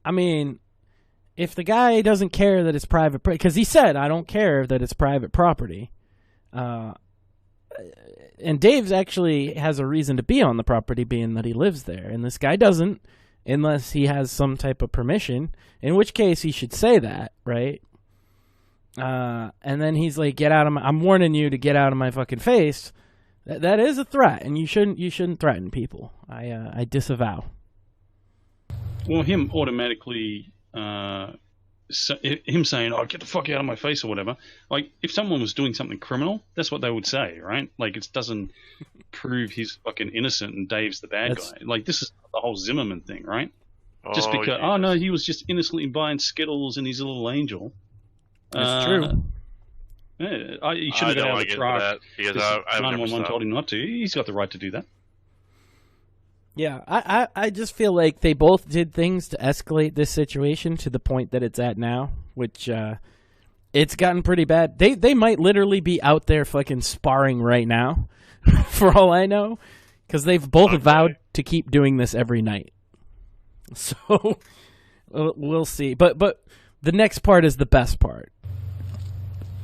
I mean, if the guy doesn't care that it's private, because he said, "I don't care that it's private property," and Dave's actually has a reason to be on the property, being that he lives there, and this guy doesn't, unless he has some type of permission. In which case, he should say that, right? And then he's like, "Get out of my! I'm warning you to get out of my fucking face." That is a threat, and you shouldn't threaten people. I disavow. Well, him automatically, him saying, "Oh, get the fuck out of my face" or whatever. Like, if someone was doing something criminal, that's what they would say, right? Like, it doesn't prove he's fucking innocent and Dave's the bad guy. Like, this is the whole Zimmerman thing, right? Just because, oh no, he was just innocently buying Skittles and he's a little angel. That's true. Yeah, he shouldn't have got out of the truck because 911 told him not to. He's got the right to do that. Yeah, I just feel like they both did things to escalate this situation to the point that it's at now, which it's gotten pretty bad. They might literally be out there fucking sparring right now, for all I know, because they've both vowed to keep doing this every night. So we'll see. But the next part is the best part.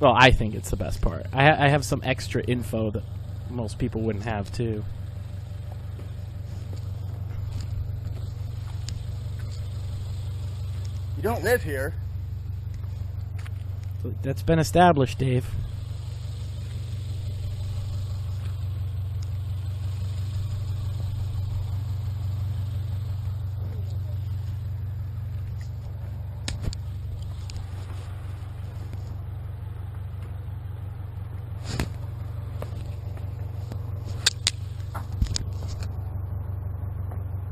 Well, I think it's the best part. I have some extra info that most people wouldn't have, too. You don't live here. That's been established, Dave.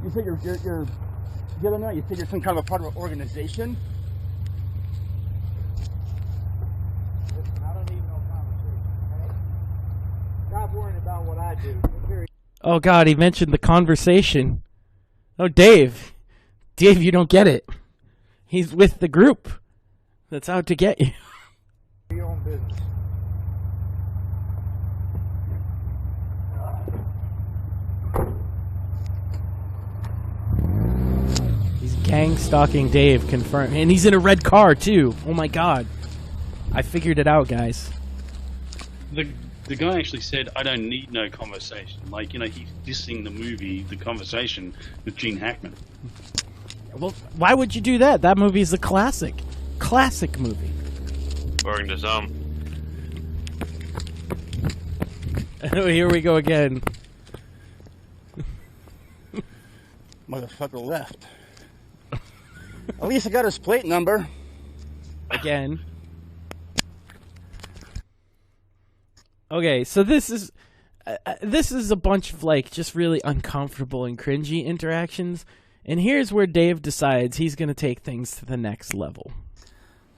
You said you're the other night you said you're some kind of a part of an organization. Listen, I don't need no conversation, okay? Stop worrying about what I do. Oh, God, he mentioned the conversation. Oh, Dave. Dave, you don't get it. He's with the group that's out to get you. Your own business. He's gang stalking Dave, confirmed. And he's in a red car, too. Oh, my God. I figured it out, guys. The guy actually said, I don't need no conversation. Like, you know, he's dissing the movie, The Conversation, with Gene Hackman. Well, why would you do that? That movie is a classic. Classic movie. According to some. Oh, here we go again. Motherfucker left. At least I got his plate number. Again. Okay, so this is a bunch of, like, just really uncomfortable and cringy interactions. And here's where Dave decides he's going to take things to the next level.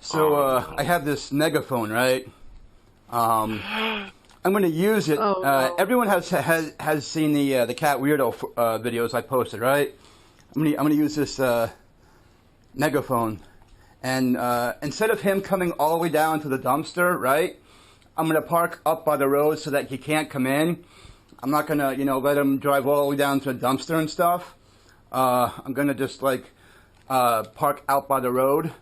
So, I have this megaphone, right? I'm going to use it. Oh, no. Everyone has seen the Cat Weirdo videos I posted, right? I'm going to use this megaphone. And instead of him coming all the way down to the dumpster, right? I'm going to park up by the road so that he can't come in. I'm not going to, let him drive all the way down to the dumpster and stuff. I'm going to just, park out by the road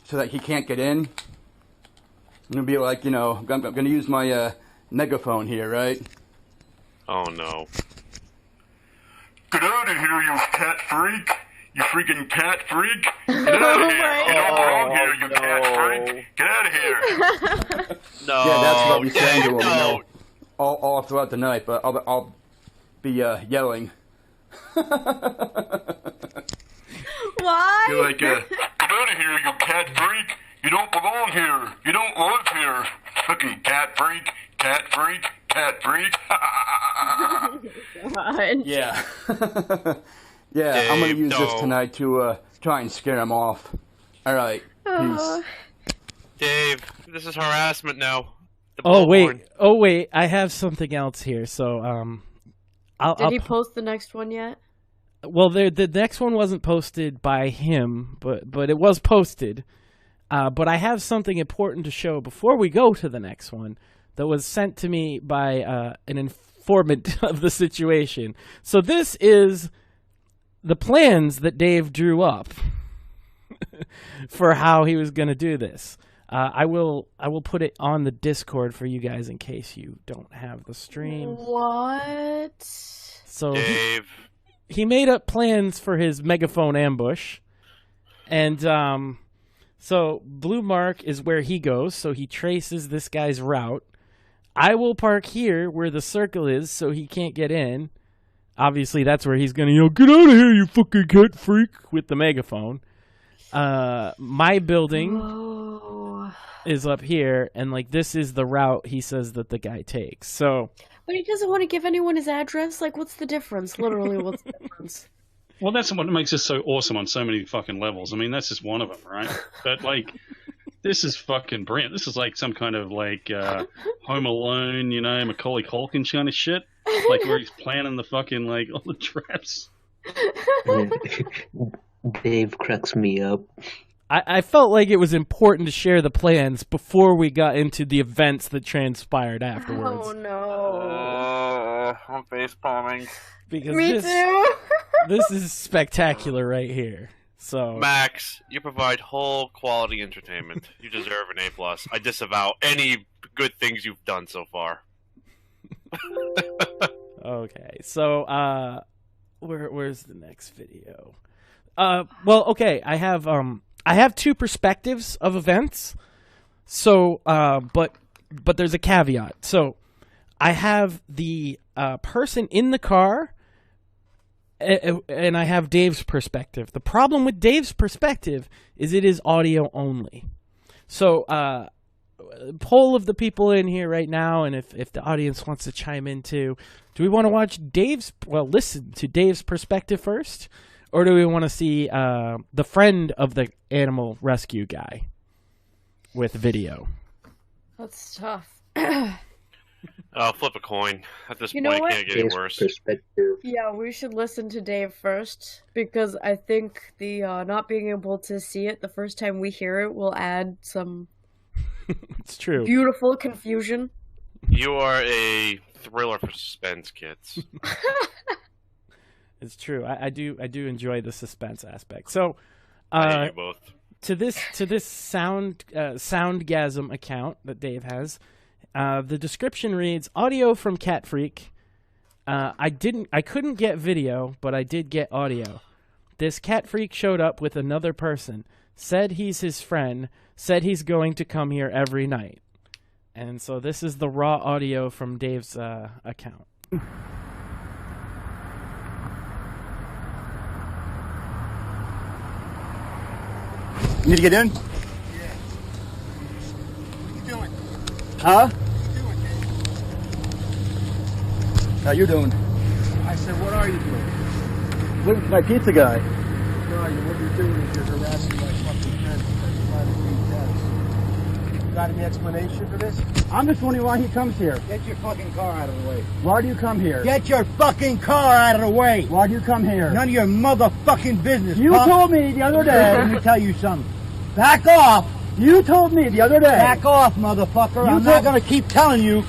so that he can't get in. I'm going to be like, I'm going to use my megaphone here, right? Oh, no. Get out of here, you cat freak! You freaking cat freak! Get out of here! You don't belong here, you cat freak! Get out of here! No. Yeah, that's what I'll be saying to him, no. all throughout the night, but I'll be yelling. Why? You're like, get out of here, you cat freak! You don't belong here! You don't live here! Fucking cat freak! Cat freak! Cat freak! God. Yeah. Yeah, Dave, I'm going to use no. this tonight to try and scare him off. All right, peace. Dave, this is harassment now. The Oh, bullhorn. wait. I have something else here. So, Did he post the next one yet? Well, the next one wasn't posted by him, but it was posted. But I have something important to show before we go to the next one that was sent to me by an informant of the situation. So this is the plans that Dave drew up for how he was going to do this. I will put it on the Discord for you guys in case you don't have the stream. What? So Dave. he made up plans for his megaphone ambush. And so Blue Mark is where he goes, so he traces this guy's route. I will park here where the circle is so he can't get in. Obviously, that's where he's going to, get out of here, you fucking cat freak, with the megaphone. My building is up here, and, this is the route he says that the guy takes. So, But he doesn't want to give anyone his address? What's the difference? Literally, what's the difference? Well, that's what makes this so awesome on so many fucking levels. I mean, that's just one of them, right? But, this is fucking brilliant. This is some kind of, Home Alone, Macaulay Culkin kind of shit. Where he's planning the fucking, all the traps. Dave cracks me up. I felt like it was important to share the plans before we got into the events that transpired afterwards. Oh, no. I'm face palming. Because Me too. this is spectacular right here. So Max, you provide whole quality entertainment. You deserve an A+. I disavow any good things you've done so far. Okay, so where's the next video? Well, okay, I have two perspectives of events. So, but there's a caveat. So, I have the person in the car, and I have Dave's perspective. The problem with Dave's perspective is it is audio only. So, poll of the people in here right now, and if the audience wants to chime in too, do we want to watch listen to Dave's perspective first, or do we want to see the friend of the animal rescue guy with video? That's tough. Flip a coin. At this You point, know it can't get any worse. Yeah, we should listen to Dave first, because I think the not being able to see it the first time we hear it will add some it's true. Beautiful confusion. You are a thriller for suspense, kids. It's true. I do enjoy the suspense aspect. So, I hate you both. To this Soundgasm account that Dave has, the description reads: audio from Cat Freak. I couldn't get video, but I did get audio. This Cat Freak showed up with another person, said he's his friend, said he's going to come here every night. And so this is the raw audio from Dave's account. You need to get in? Yeah. What are you doing? Huh? What are you doing? How you doing? I said, what are you doing? Look at my pizza guy. No, what you're doing is you're harassing my fucking friend because you're trying to beat Dennis. Got any explanation for this? I'm just wondering why he comes here. Get your fucking car out of the way. Why do you come here? Get your fucking car out of the way. Why do you come here? None of your motherfucking business. You told me the other day. Let me tell you something. Back off. You told me the other day. Back off, motherfucker. I'm not going to keep telling you.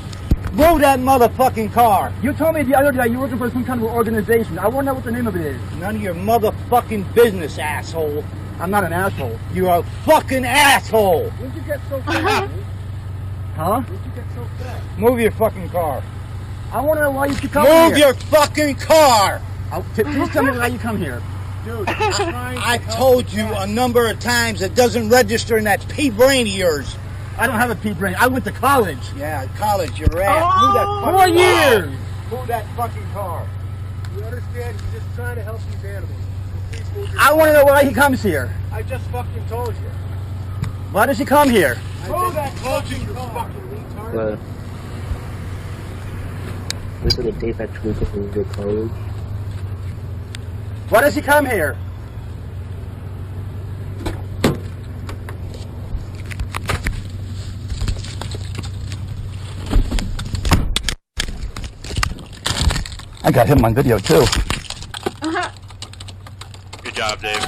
Move that motherfucking car. You told me the other day you were working for some kind of organization. I want to know what the name of it is. None of your motherfucking business, asshole. I'm not an asshole. You're a fucking asshole. When'd you get so fat? Huh? When'd you get so fat? Move your fucking car. I want to know why you keep coming here. Move your fucking car. Please tell me why you come here. Dude, I've told you a number of times it doesn't register in that pea brain of yours. I don't have a pea brain. I went to college. Yeah, college, you're ass. Oh, Move that fucking 4 years. Car. Move that fucking car. You understand? He's just trying to help these animals. I want to know why he comes here. I just fucking told you. Why does he come here? Move that fucking fucking retard. This is a Dave actually going to college. Why does he come here? I got him on video too. Good job, Dave.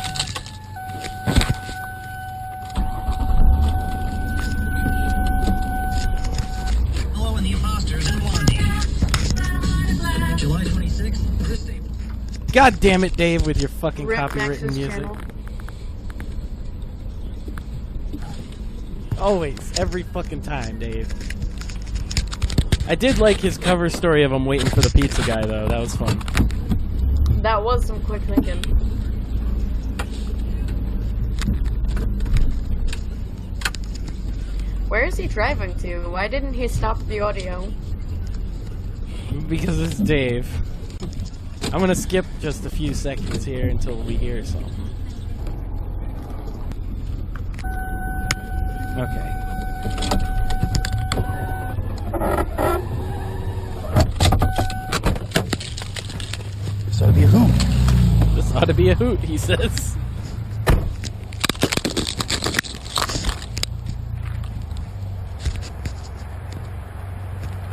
Hello, and the imposters and Blondie. July 26th. This day. God damn it, Dave, with your fucking Rick copywritten Max's music. channel. Always, every fucking time, Dave. I did like his cover story of him waiting for the pizza guy, though. That was fun. That was some quick thinking. Where is he driving to? Why didn't he stop the audio? Because it's Dave. I'm gonna skip just a few seconds here until we hear something. Okay. This ought to be a hoot. This ought to be a hoot, he says.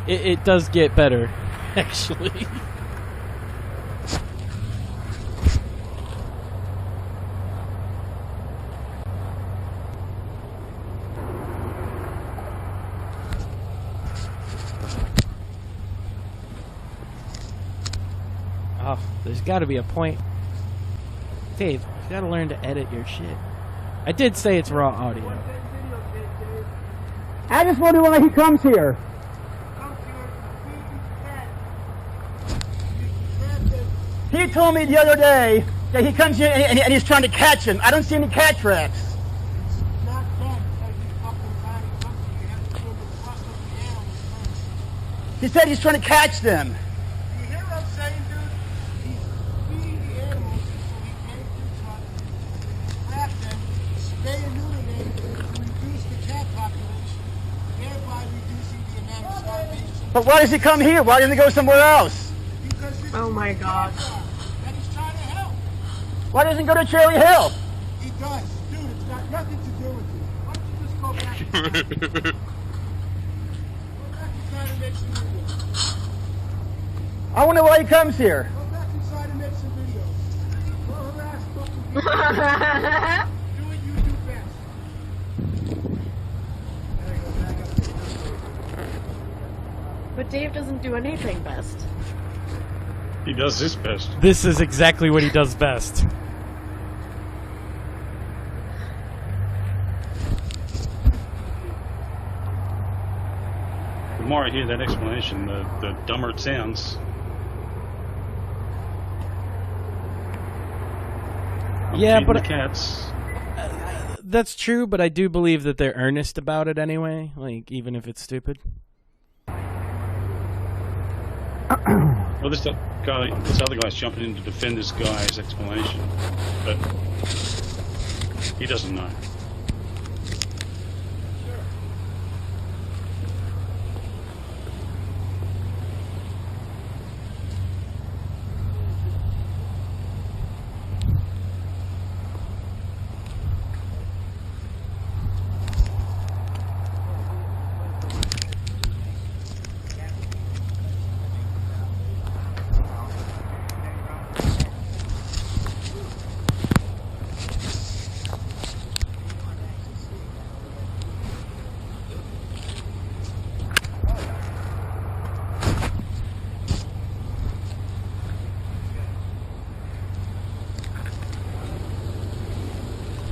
It does get better, actually. Oh, there's got to be a point. Dave, You gotta learn to edit your shit. I did say it's raw audio. I just wonder why he comes here. He told me the other day that he comes here and he's trying to catch him. I don't see any cat tracks. He said he's trying to catch them. You hear what I'm saying, dude? He's feeding the animals so he can't trap them, spay and neuter them to reduce the cat population, thereby reducing the amount of starvation. But why does he come here? Why doesn't he go somewhere else? Oh my God. And he's trying to help. Why doesn't he go to Cherry Hill? He does. Dude, it's got nothing to do with you. Why don't you just go back inside? Go back inside and make some videos. I wonder why he comes here. Go back inside and make some videos. Go harass fucking people. Do what you do best. But Dave doesn't do anything best. He does his best. This is exactly what he does best. The more I hear that explanation, the dumber it sounds. Yeah, but the cats. That's true, but I do believe that they're earnest about it anyway, like even if it's stupid. Well, this other guy's jumping in to defend this guy's explanation, but he doesn't know.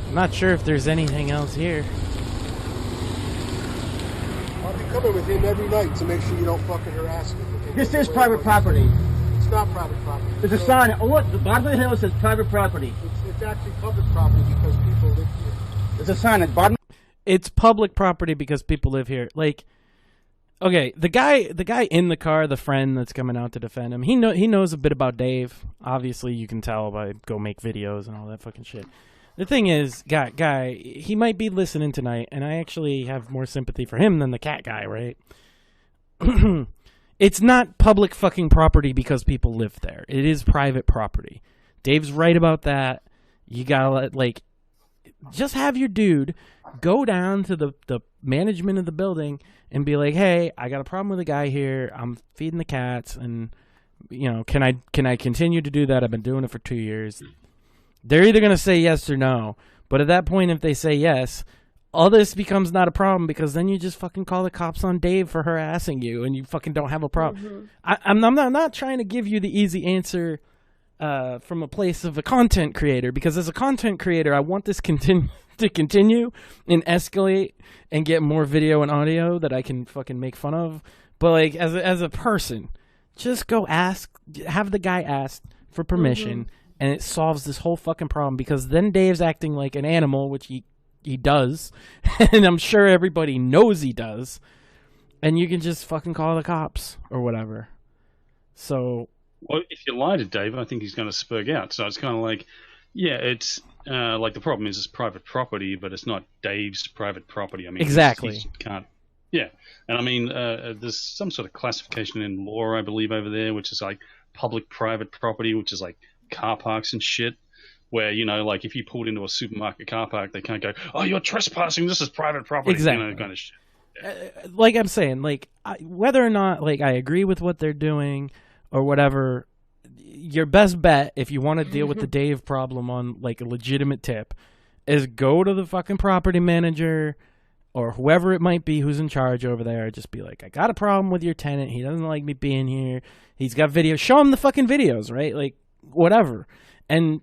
I'm not sure if there's anything else here. I'll be coming with him every night to make sure you don't fucking harass me. This is private property. It's not private property. There's a sign. Oh, look, the bottom of the hill says private property. It's actually public property because people live here. There's a sign at the bottom. It's public property because people live here. Like, okay, the guy in the car, the friend that's coming out to defend him, he knows a bit about Dave. Obviously, you can tell by go make videos and all that fucking shit. The thing is, guy, he might be listening tonight, and I actually have more sympathy for him than the cat guy, right? It's not public fucking property because people live there. It is private property. Dave's right about that. You gotta, like, just have your dude go down to the management of the building and be like, hey, I got a problem with a guy here. I'm feeding the cats, and, you know, can I continue to do that? I've been doing it for 2 years. They're either going to say yes or no. But at that point, if they say yes, all this becomes not a problem because then you just fucking call the cops on Dave for harassing you and you fucking don't have a problem. Mm-hmm. I'm not trying to give you the easy answer from a place of a content creator, because as a content creator, I want this to continue and escalate and get more video and audio that I can fucking make fun of. But like as a person, just go have the guy ask for permission. Mm-hmm. And it solves this whole fucking problem, because then Dave's acting like an animal, which he does. And I'm sure everybody knows he does. And you can just fucking call the cops or whatever. So. Well, if you lie to Dave, I think he's going to spurg out. So it's kind of like, yeah, it's like the problem is it's private property, but it's not Dave's private property. I mean, exactly. He can't. Yeah. And I mean, there's some sort of classification in law, I believe, over there, which is like public-private property, which is like car parks and shit, where, you know, like if you pulled into a supermarket car park, they can't go, oh, you're trespassing, this is private property. Exactly. You know, kind of shit. Yeah. Like I'm saying, like, whether or not, like, I agree with what they're doing or whatever, your best bet, if you want to deal with the Dave problem on, like, a legitimate tip, is go to the fucking property manager or whoever it might be who's in charge over there. Just be like, I got a problem with your tenant. He doesn't like me being here. He's got videos. Show him the fucking videos, right? Like, whatever. And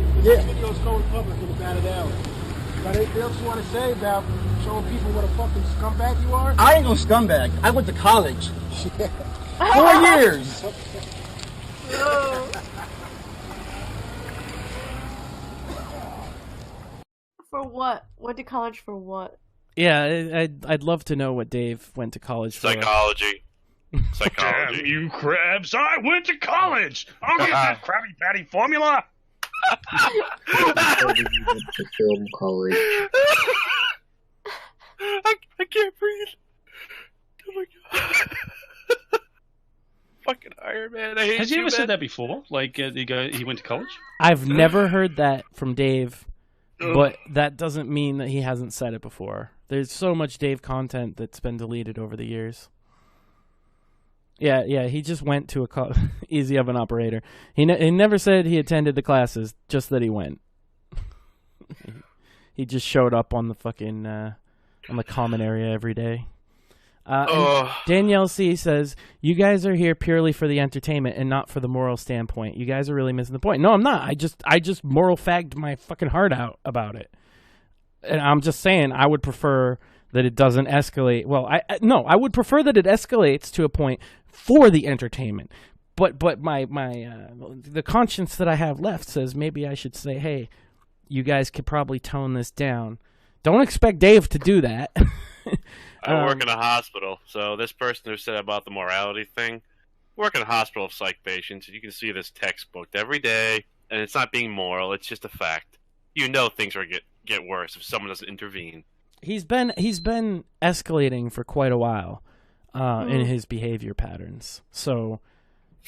Yeah. Video's going public in the battered alley. Got anything else you want to say about showing people what a fucking scumbag you are? I ain't no scumbag. I went to college. 4 years. For what? Went to college for what? Yeah, I'd love to know what Dave went to college for. Psychology. Damn you crabs! I went to college. I'll get that Krabby Patty formula. to film college. I can't breathe. Oh my god. Fucking Iron Man. I hate Has he ever man. said that before? Like he went to college? I've never heard that from Dave, but that doesn't mean that he hasn't said it before. There's so much Dave content that's been deleted over the years. Yeah, he just went to a easy oven operator. He never said he attended the classes, just that he went. He just showed up on the fucking on the common area every day. And Danielle C says, "You guys are here purely for the entertainment and not for the moral standpoint. You guys are really missing the point." No, I'm not. I just moral fagged my fucking heart out about it. And I'm just saying I would prefer that it doesn't escalate. Well, I would prefer that it escalates to a point for the entertainment. But my the conscience that I have left says maybe I should say, hey, you guys could probably tone this down. Don't expect Dave to do that. I work in a hospital, so this person who said about the morality thing, work in a hospital of psych patients, and you can see this textbook every day, and it's not being moral, it's just a fact. You know things are get worse if someone doesn't intervene. He's been escalating for quite a while in his behavior patterns. So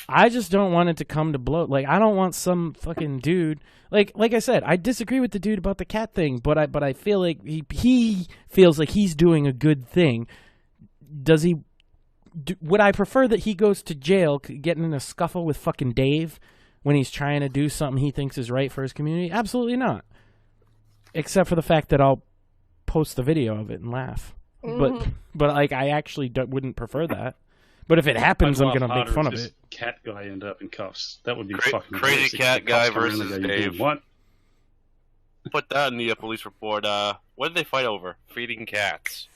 I just don't want it to come to blow. Like, I don't want some fucking dude. Like I said, I disagree with the dude about the cat thing, but I feel like he feels like he's doing a good thing. Does he? Would I prefer that he goes to jail, getting in a scuffle with fucking Dave when he's trying to do something he thinks is right for his community? Absolutely not. Except for the fact that I'll post the video of it and laugh. But like, I actually wouldn't prefer that. But if it happens, I'm gonna make fun of it. Cat guy end up in cuffs. That would be fucking crazy. Cat guy versus Dave. Dave. What? Put that in the police report. What did they fight over? Feeding cats.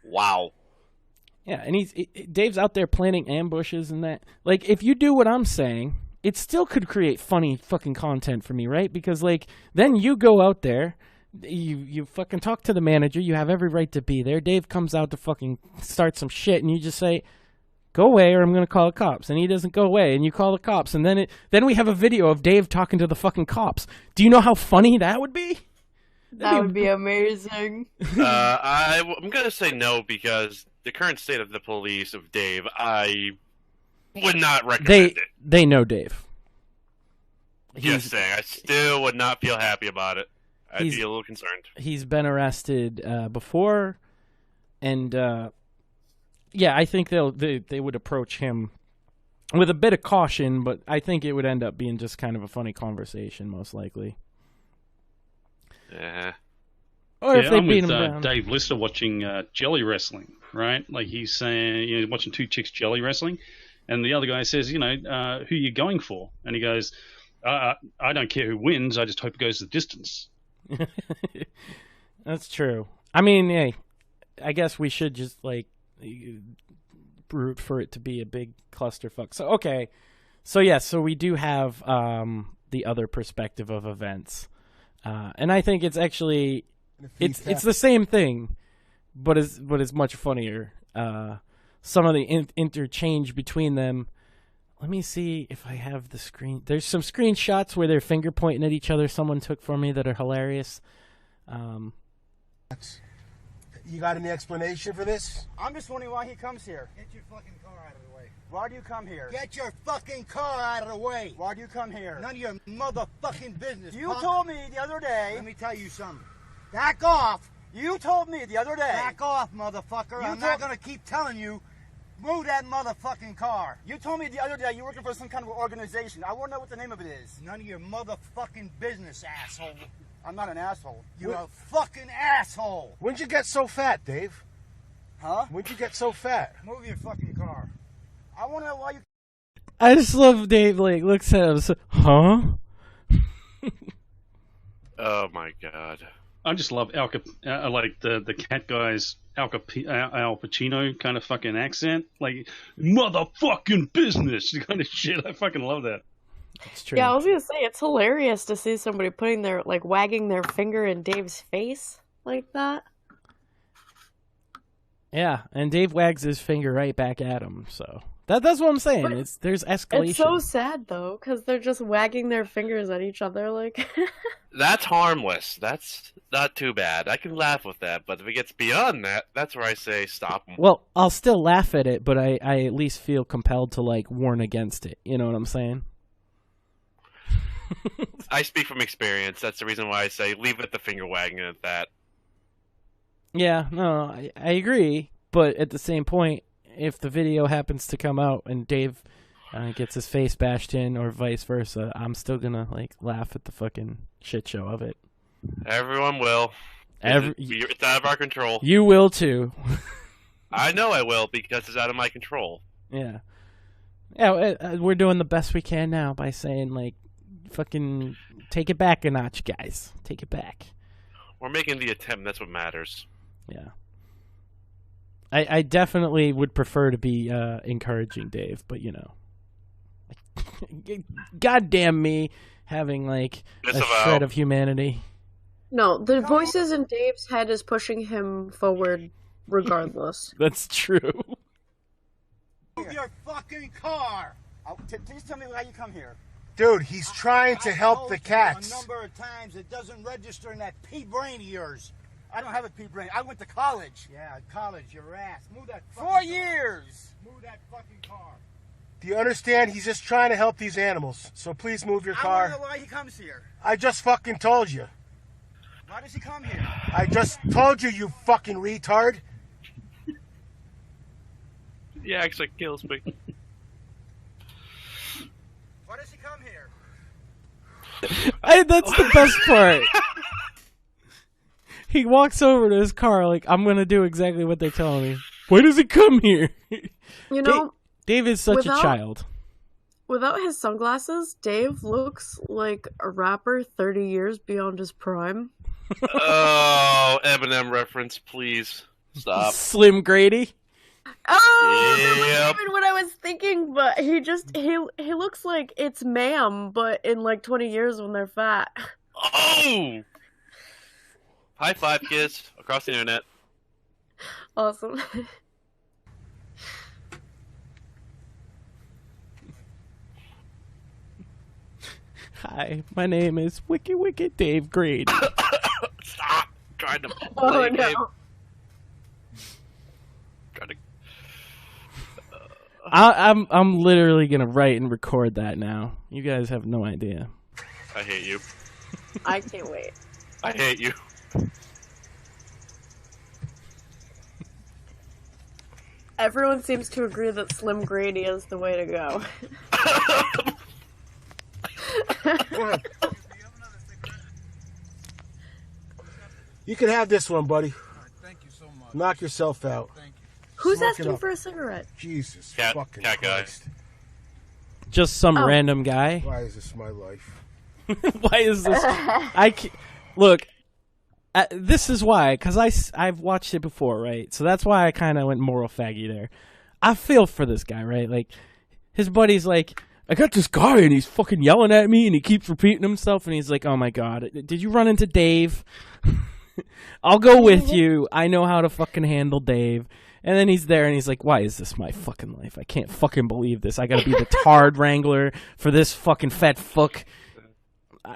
Wow. Yeah, and Dave's out there planning ambushes and that. Like, if you do what I'm saying, it still could create funny fucking content for me, right? Because, like, then you go out there, you fucking talk to the manager, you have every right to be there. Dave comes out to fucking start some shit, and you just say, go away or I'm going to call the cops. And he doesn't go away, and you call the cops. And then we have a video of Dave talking to the fucking cops. Do you know how funny that would be? That would be amazing. I'm going to say no, because the current state of the police of Dave, I would not recommend it. They know Dave. Just saying, I still would not feel happy about it. I'd be a little concerned. He's been arrested before, and yeah, I think they would approach him with a bit of caution, but I think it would end up being just kind of a funny conversation, most likely. Yeah. Or if they I'm beat with him down. Dave Lister watching jelly wrestling, right? Like, he's saying, watching two chicks jelly wrestling, and the other guy says, who are you going for? And he goes, I don't care who wins, I just hope it goes the distance. That's true. I mean, hey, I guess we should just, like, root for it to be a big clusterfuck. So, okay. So, yeah, so we do have the other perspective of events. And I think it's actually, it's the same thing, but it's much funnier. Some of the interchange between them. Let me see if I have the screen. There's some screenshots where they're finger pointing at each other someone took for me that are hilarious. You got any explanation for this? I'm just wondering why he comes here. Get your fucking car out of the way. Why do you come here? Get your fucking car out of the way. Why do you come here? None of your motherfucking business. You told me the other day. Let me tell you something. Back off. You told me the other day. Back off, motherfucker. I'm not going to keep telling you. Move that motherfucking car. You told me the other day you're working for some kind of organization. I want to know what the name of it is. None of your motherfucking business, asshole. I'm not an asshole. You're a fucking asshole. When'd you get so fat, Dave? Huh? When'd you get so fat? Move your fucking car. I want to know why you... I just love Dave, like, looks at him, so, huh? Oh my god. I just love like the cat guy's Al Pacino kind of fucking accent, like motherfucking business kind of shit. I fucking love that. It's true. Yeah, I was gonna say it's hilarious to see somebody putting their wagging their finger in Dave's face like that. Yeah, and Dave wags his finger right back at him. So that's what I'm saying. But there's escalation. It's so sad though, because they're just wagging their fingers at each other like. That's harmless. That's not too bad. I can laugh with that, but if it gets beyond that, that's where I say stop 'em. Well, I'll still laugh at it, but I at least feel compelled to like warn against it. You know what I'm saying? I speak from experience. That's the reason why I say leave it the finger wagging at that. Yeah, no, I agree, but at the same point, if the video happens to come out and Dave gets his face bashed in or vice versa, I'm still gonna like laugh at the fucking shit show of it. Everyone will. It's out of our control. You will too. I know I will because it's out of my control. Yeah. Yeah, we're doing the best we can now by saying like, fucking take it back a notch, guys. Take it back. We're making the attempt. That's what matters. Yeah. I definitely would prefer to be encouraging Dave, but you know. Goddamn me having like a shred of humanity. No, the voices in Dave's head is pushing him forward regardless. That's true. Move your fucking car! Please tell me why you come here. Dude, he's trying to help the cats. A number of times it doesn't register in that pea brain of yours. I don't have a pea brain. I went to college. Yeah, college, your ass. Move that fucking 4 years. Move that fucking car. Do you understand? He's just trying to help these animals. So please move your car. I don't know why he comes here. I just fucking told you. Why does he come here? I just told you, you fucking retard. He actually kills me. Why does he come here? That's the best part. He walks over to his car like, I'm going to do exactly what they're telling me. Why does he come here? You know, Dave is such a child. Without his sunglasses, Dave looks like a rapper 30 years beyond his prime. Oh, Eminem reference, please. Stop. Slim Grady? Oh, Yep. that's not even what I was thinking, but he looks like it's Ma'am, but in like 20 years when they're fat. Oh! High five, kids, across the internet. Awesome. Hi, my name is Wicked Dave Grady. Stop trying to Oh play no. game. I'm literally gonna write and record that now. You guys have no idea. I hate you. I can't wait. I hate you. Everyone seems to agree that Slim Grady is the way to go. You can have this one, buddy. Thank you so much. Knock yourself out. Thank you. Who's Smoke it asking up. for a cigarette? Jesus Cat fucking guy. Christ. Just some random guy. Why is this my life? Why is this? Look. This is why, because I've watched it before, right? So that's why I kind of went moral faggy there. I feel for this guy, right? Like, his buddy's like, I got this guy and he's fucking yelling at me and he keeps repeating himself and he's like, oh my god, did you run into Dave? I'll go with you. I know how to fucking handle Dave. And then he's there and he's like, why is this my fucking life? I can't fucking believe this. I gotta be the tard wrangler for this fucking fat fuck.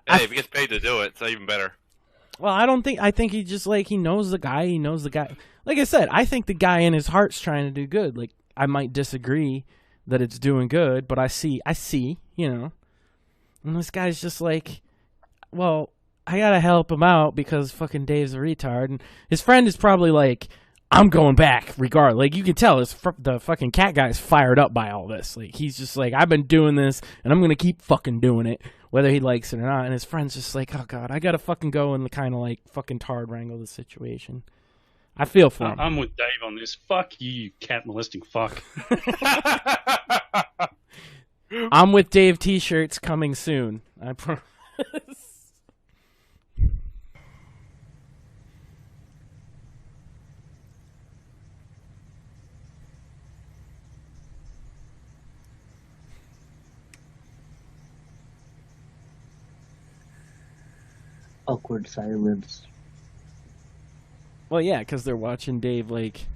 Hey, if he gets paid to do it, it's not even better. Well, I think he just, like, he knows the guy. Like I said, I think the guy in his heart's trying to do good. Like, I might disagree that it's doing good, but I see, you know. And this guy's just like, well, I gotta help him out because fucking Dave's a retard. And his friend is probably like, I'm going back regardless. Like, you can tell the fucking cat guy's fired up by all this. Like, he's just like, I've been doing this and I'm gonna keep fucking doing it, whether he likes it or not. And his friend's just like, oh god, I gotta fucking go and kind of like fucking tard wrangle the situation. I feel for him. I'm with Dave on this. Fuck you cat molesting fuck. I'm with Dave t-shirts coming soon. I promise. Awkward silence. Well, yeah, because they're watching Dave, like...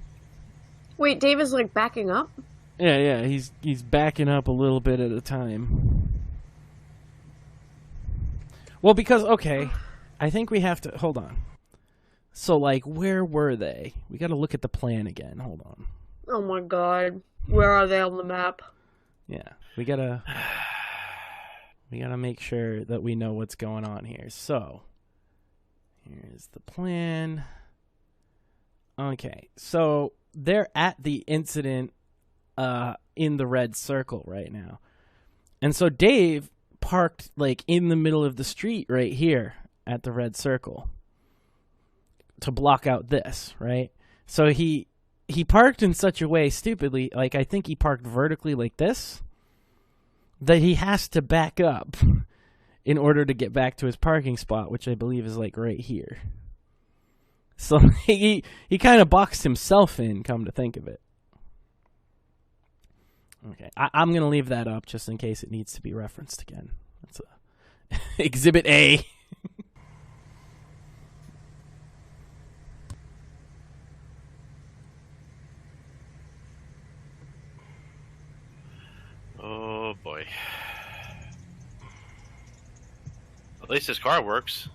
Wait, Dave is, like, backing up? Yeah, he's backing up a little bit at a time. Well, because, okay, I think we have to... Hold on. So, like, where were they? We gotta look at the plan again. Hold on. Oh my god. Where are they on the map? Yeah, we gotta make sure that we know what's going on here. So, here's the plan. Okay, so they're at the incident in the red circle right now. And so Dave parked like in the middle of the street right here at the red circle to block out this, right? So he parked in such a way, stupidly, like I think he parked vertically like this, that he has to back up in order to get back to his parking spot, which I believe is like right here. So he kind of boxed himself in, come to think of it. Okay, I'm going to leave that up just in case it needs to be referenced again. That's Exhibit A. Oh boy. At least his car works.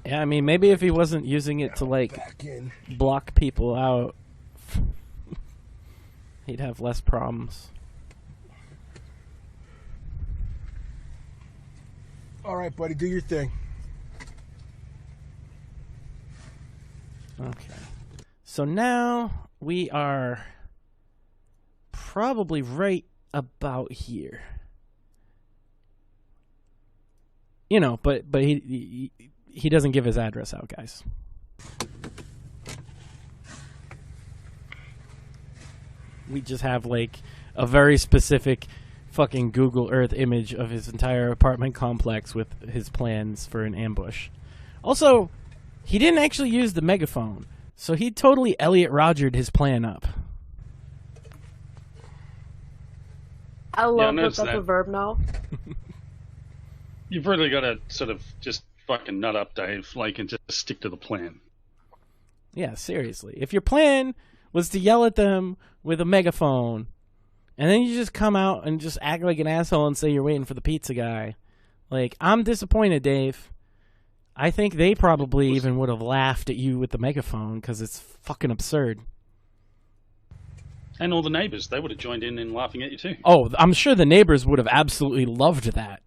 Yeah, I mean, maybe if he wasn't using it to, like, block people out, he'd have less problems. All right, buddy, do your thing. Okay. So now we are probably right about here. You know, but he doesn't give his address out, guys. We just have, like, a very specific fucking Google Earth image of his entire apartment complex with his plans for an ambush. Also, he didn't actually use the megaphone, so he totally Elliot Rodgered his plan up. I love that that's a verb now. You've really got to sort of just fucking nut up, Dave, like, and just stick to the plan. Yeah, seriously. If your plan was to yell at them with a megaphone, and then you just come out and just act like an asshole and say you're waiting for the pizza guy, like, I'm disappointed, Dave. I think they probably even would have laughed at you with the megaphone because it's fucking absurd. And all the neighbors, they would have joined in laughing at you too. Oh, I'm sure the neighbors would have absolutely loved that.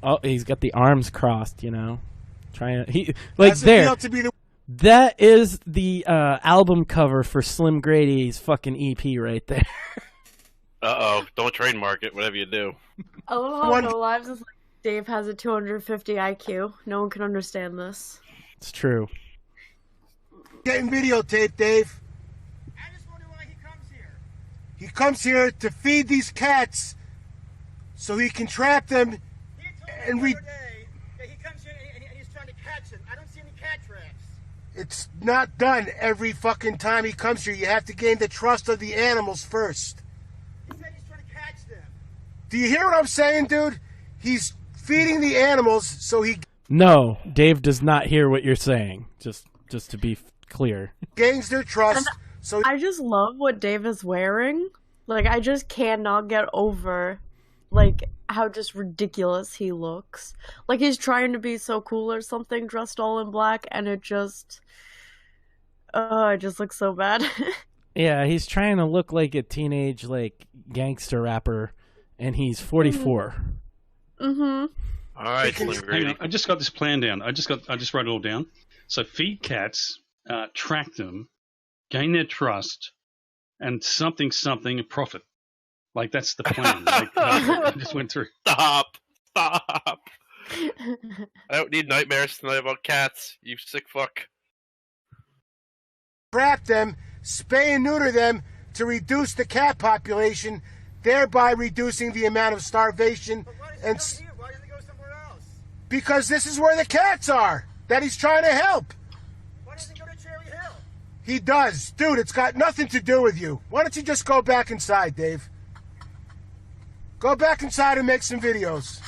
Oh, he's got the arms crossed, you know. Trying to, he like there. That is the album cover for Slim Grady's fucking EP right there. Uh-oh, don't trademark it, whatever you do. I love how No Lives is like Dave has a 250 IQ. No one can understand this. It's true. Getting videotaped, Dave. I just wonder why he comes here. He comes here to feed these cats so he can trap them and He comes here and he's trying to catch them. I don't see any cat traps. It's not done every fucking time he comes here. You have to gain the trust of the animals first. He said he's trying to catch them. Do you hear what I'm saying, dude? He's feeding the animals so he... No, Dave does not hear what you're saying. Just to be clear. Gains their trust. So I just love what Dave is wearing. Like, I just cannot get over, like, how just ridiculous he looks. Like, he's trying to be so cool or something, dressed all in black, and it just looks so bad. Yeah, he's trying to look like a teenage, like, gangster rapper, and he's 44. Mm-hmm. All right, Slim Grady. Hang on, I just got this plan down. I just wrote it all down. So feed cats, track them, gain their trust, and something profit. Like, that's the plan. Like, I just went through. Stop. I don't need nightmares tonight about cats, you sick fuck. trap them, spay and neuter them to reduce the cat population, thereby reducing the amount of starvation. Why doesn't he go somewhere else? Because this is where the cats are that he's trying to help. Why doesn't he go to Cherry Hill? He does. Dude, it's got nothing to do with you. Why don't you just go back inside, Dave? Go back inside and make some videos.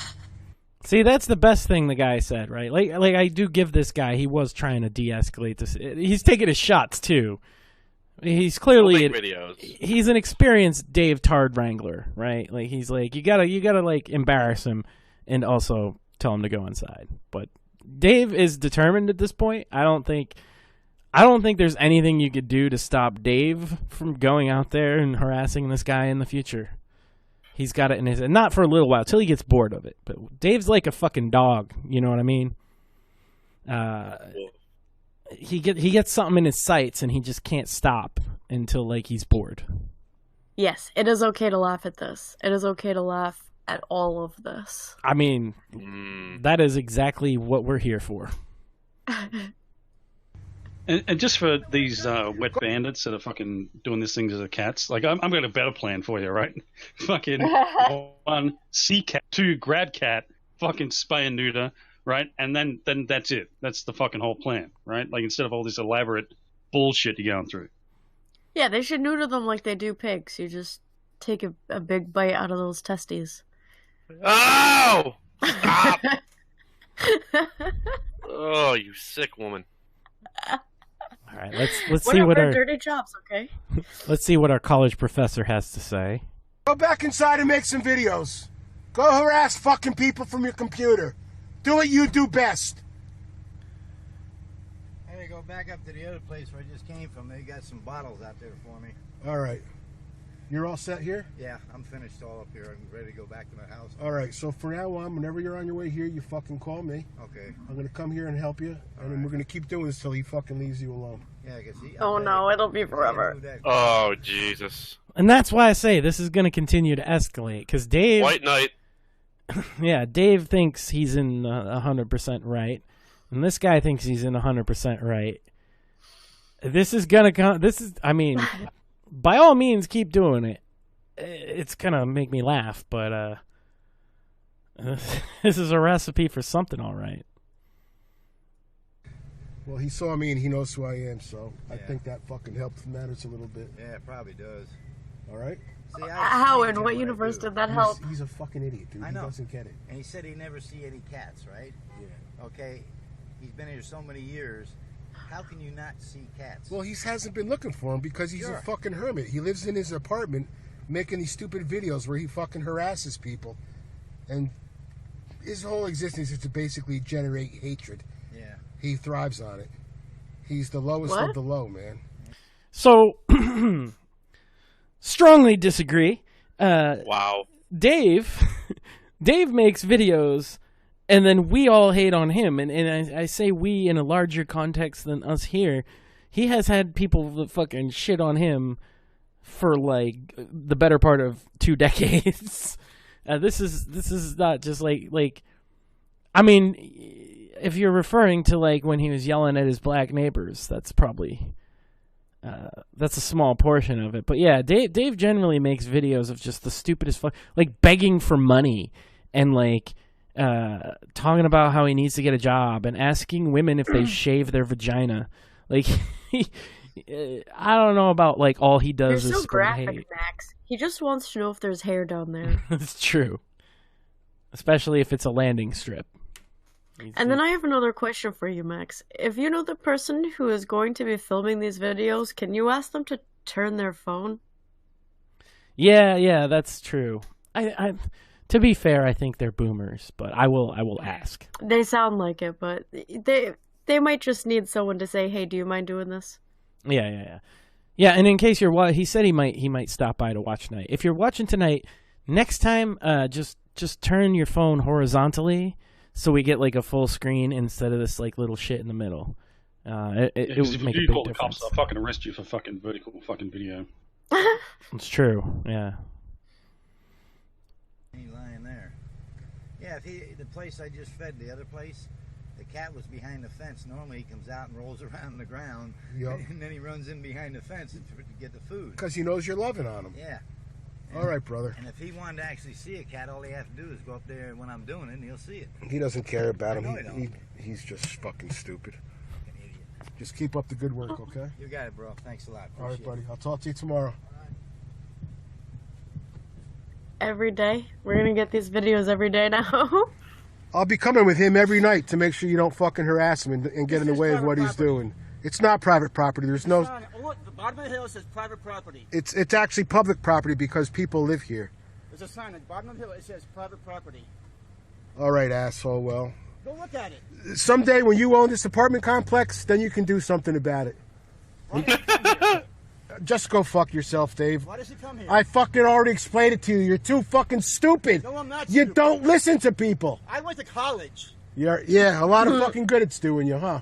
See, that's the best thing the guy said, right? Like I do give this guy, he was trying to de-escalate this. He's taking his shots, too. He's clearly he's an experienced Dave Tard Wrangler, right? Like he's like you gotta like embarrass him and also tell him to go inside. But Dave is determined at this point. I don't think there's anything you could do to stop Dave from going out there and harassing this guy in the future. He's got it in his, not for a little while, till he gets bored of it. But Dave's like a fucking dog, you know what I mean? He gets something in his sights and he just can't stop until like he's bored. Yes, it is okay to laugh at this. It is okay to laugh at all of this. I mean, that is exactly what we're here for. And just for these wet bandits that are fucking doing these things to the cats, like I'm got a better plan for you, right? Fucking 1, see cat, 2, grab cat, fucking spay and neuter, right? And then that's it. That's the fucking whole plan, right? Like instead of all this elaborate bullshit you're going through. Yeah, they should neuter them like they do pigs. You just take a big bite out of those testes. Oh! Stop! Oh, you sick woman. All right, let's see what our dirty jobs, okay? Let's see what our college professor has to say. Go back inside and make some videos. Go harass fucking people from your computer. Do what you do best. Hey, go back up to the other place where I just came from. They got some bottles out there for me. All right. You're all set here? Yeah, I'm finished all up here. I'm ready to go back to my house. All right, so for now on, whenever you're on your way here, you fucking call me. Okay. I'm going to come here and help you, and then we're going to keep doing this till he fucking leaves you alone. Yeah, I can see. Oh no, it'll be forever. Oh, Jesus. And that's why I say this is going to continue to escalate, because Dave... White Knight. Yeah, Dave thinks he's in 100% right, and this guy thinks he's in 100% right. This is going to come... This is... I mean... By all means, keep doing it. It's gonna make me laugh, but this is a recipe for something, all right. Well, he saw me and he knows who I am, so I think that fucking helps matters a little bit. Yeah, it probably does. All right? See, How and what universe did that help? He's a fucking idiot, dude. I know. He doesn't get it. And he said he never see any cats, right? Yeah. Okay, he's been here so many years. How can you not see cats? Well, he hasn't been looking for them because he's a fucking hermit. He lives in his apartment making these stupid videos where he fucking harasses people. And his whole existence is to basically generate hatred. Yeah. He thrives on it. He's the lowest of the low, man. So, strongly disagree. Wow. Dave makes videos... And then we all hate on him. And I say we in a larger context than us here. He has had people that fucking shit on him for, like, the better part of 2 decades. This is not just, like... I mean, if you're referring to, like, when he was yelling at his black neighbors, that's probably... that's a small portion of it. But, yeah, Dave generally makes videos of just the stupidest... like, begging for money and, like... talking about how he needs to get a job and asking women if they shave their vagina. Like, I don't know about, like, all he does You're is so graphic, hate. Max. He just wants to know if there's hair down there. It's true. Especially if it's a landing strip. And then I have another question for you, Max. If you know the person who is going to be filming these videos, can you ask them to turn their phone? Yeah, that's true. I to be fair, I think they're boomers, but I will ask. They sound like it, but they might just need someone to say, "Hey, do you mind doing this?" Yeah. And in case you're he said he might stop by to watch tonight. If you're watching tonight, next time, just turn your phone horizontally so we get like a full screen instead of this like little shit in the middle. It would make a big call the difference. cops, I'll fucking arrest you for fucking vertical fucking video. It's true. Yeah. He's lying there. Yeah, the place I just fed, the other place, the cat was behind the fence. Normally he comes out and rolls around the ground, and then he runs in behind the fence to get the food. Because he knows you're loving on him. Yeah. All right, brother. And if he wanted to actually see a cat, all he has to do is go up there when I'm doing it, and he'll see it. He doesn't care about him. I know he don't. He's just fucking stupid. Just keep up the good work, okay? You got it, bro. Thanks a lot. All right, Appreciate buddy. it. I'll talk to you tomorrow. Every day? We're gonna get these videos every day now? I'll be coming with him every night to make sure you don't fucking harass him and get in the way of what he's doing. It's not private property. There's no... The bottom of the hill says private property. It's actually public property because people live here. There's a sign at the bottom of the hill. It says private property. All right, asshole. Well, Go look at it. someday when you own this apartment complex, then you can do something about it. Just go fuck yourself, Dave. Why does he come here? I fucking already explained it to you. You're too fucking stupid. No, I'm not You stupid. don't listen to people. I went to college. Yeah, a lot of fucking good it's doing you, huh?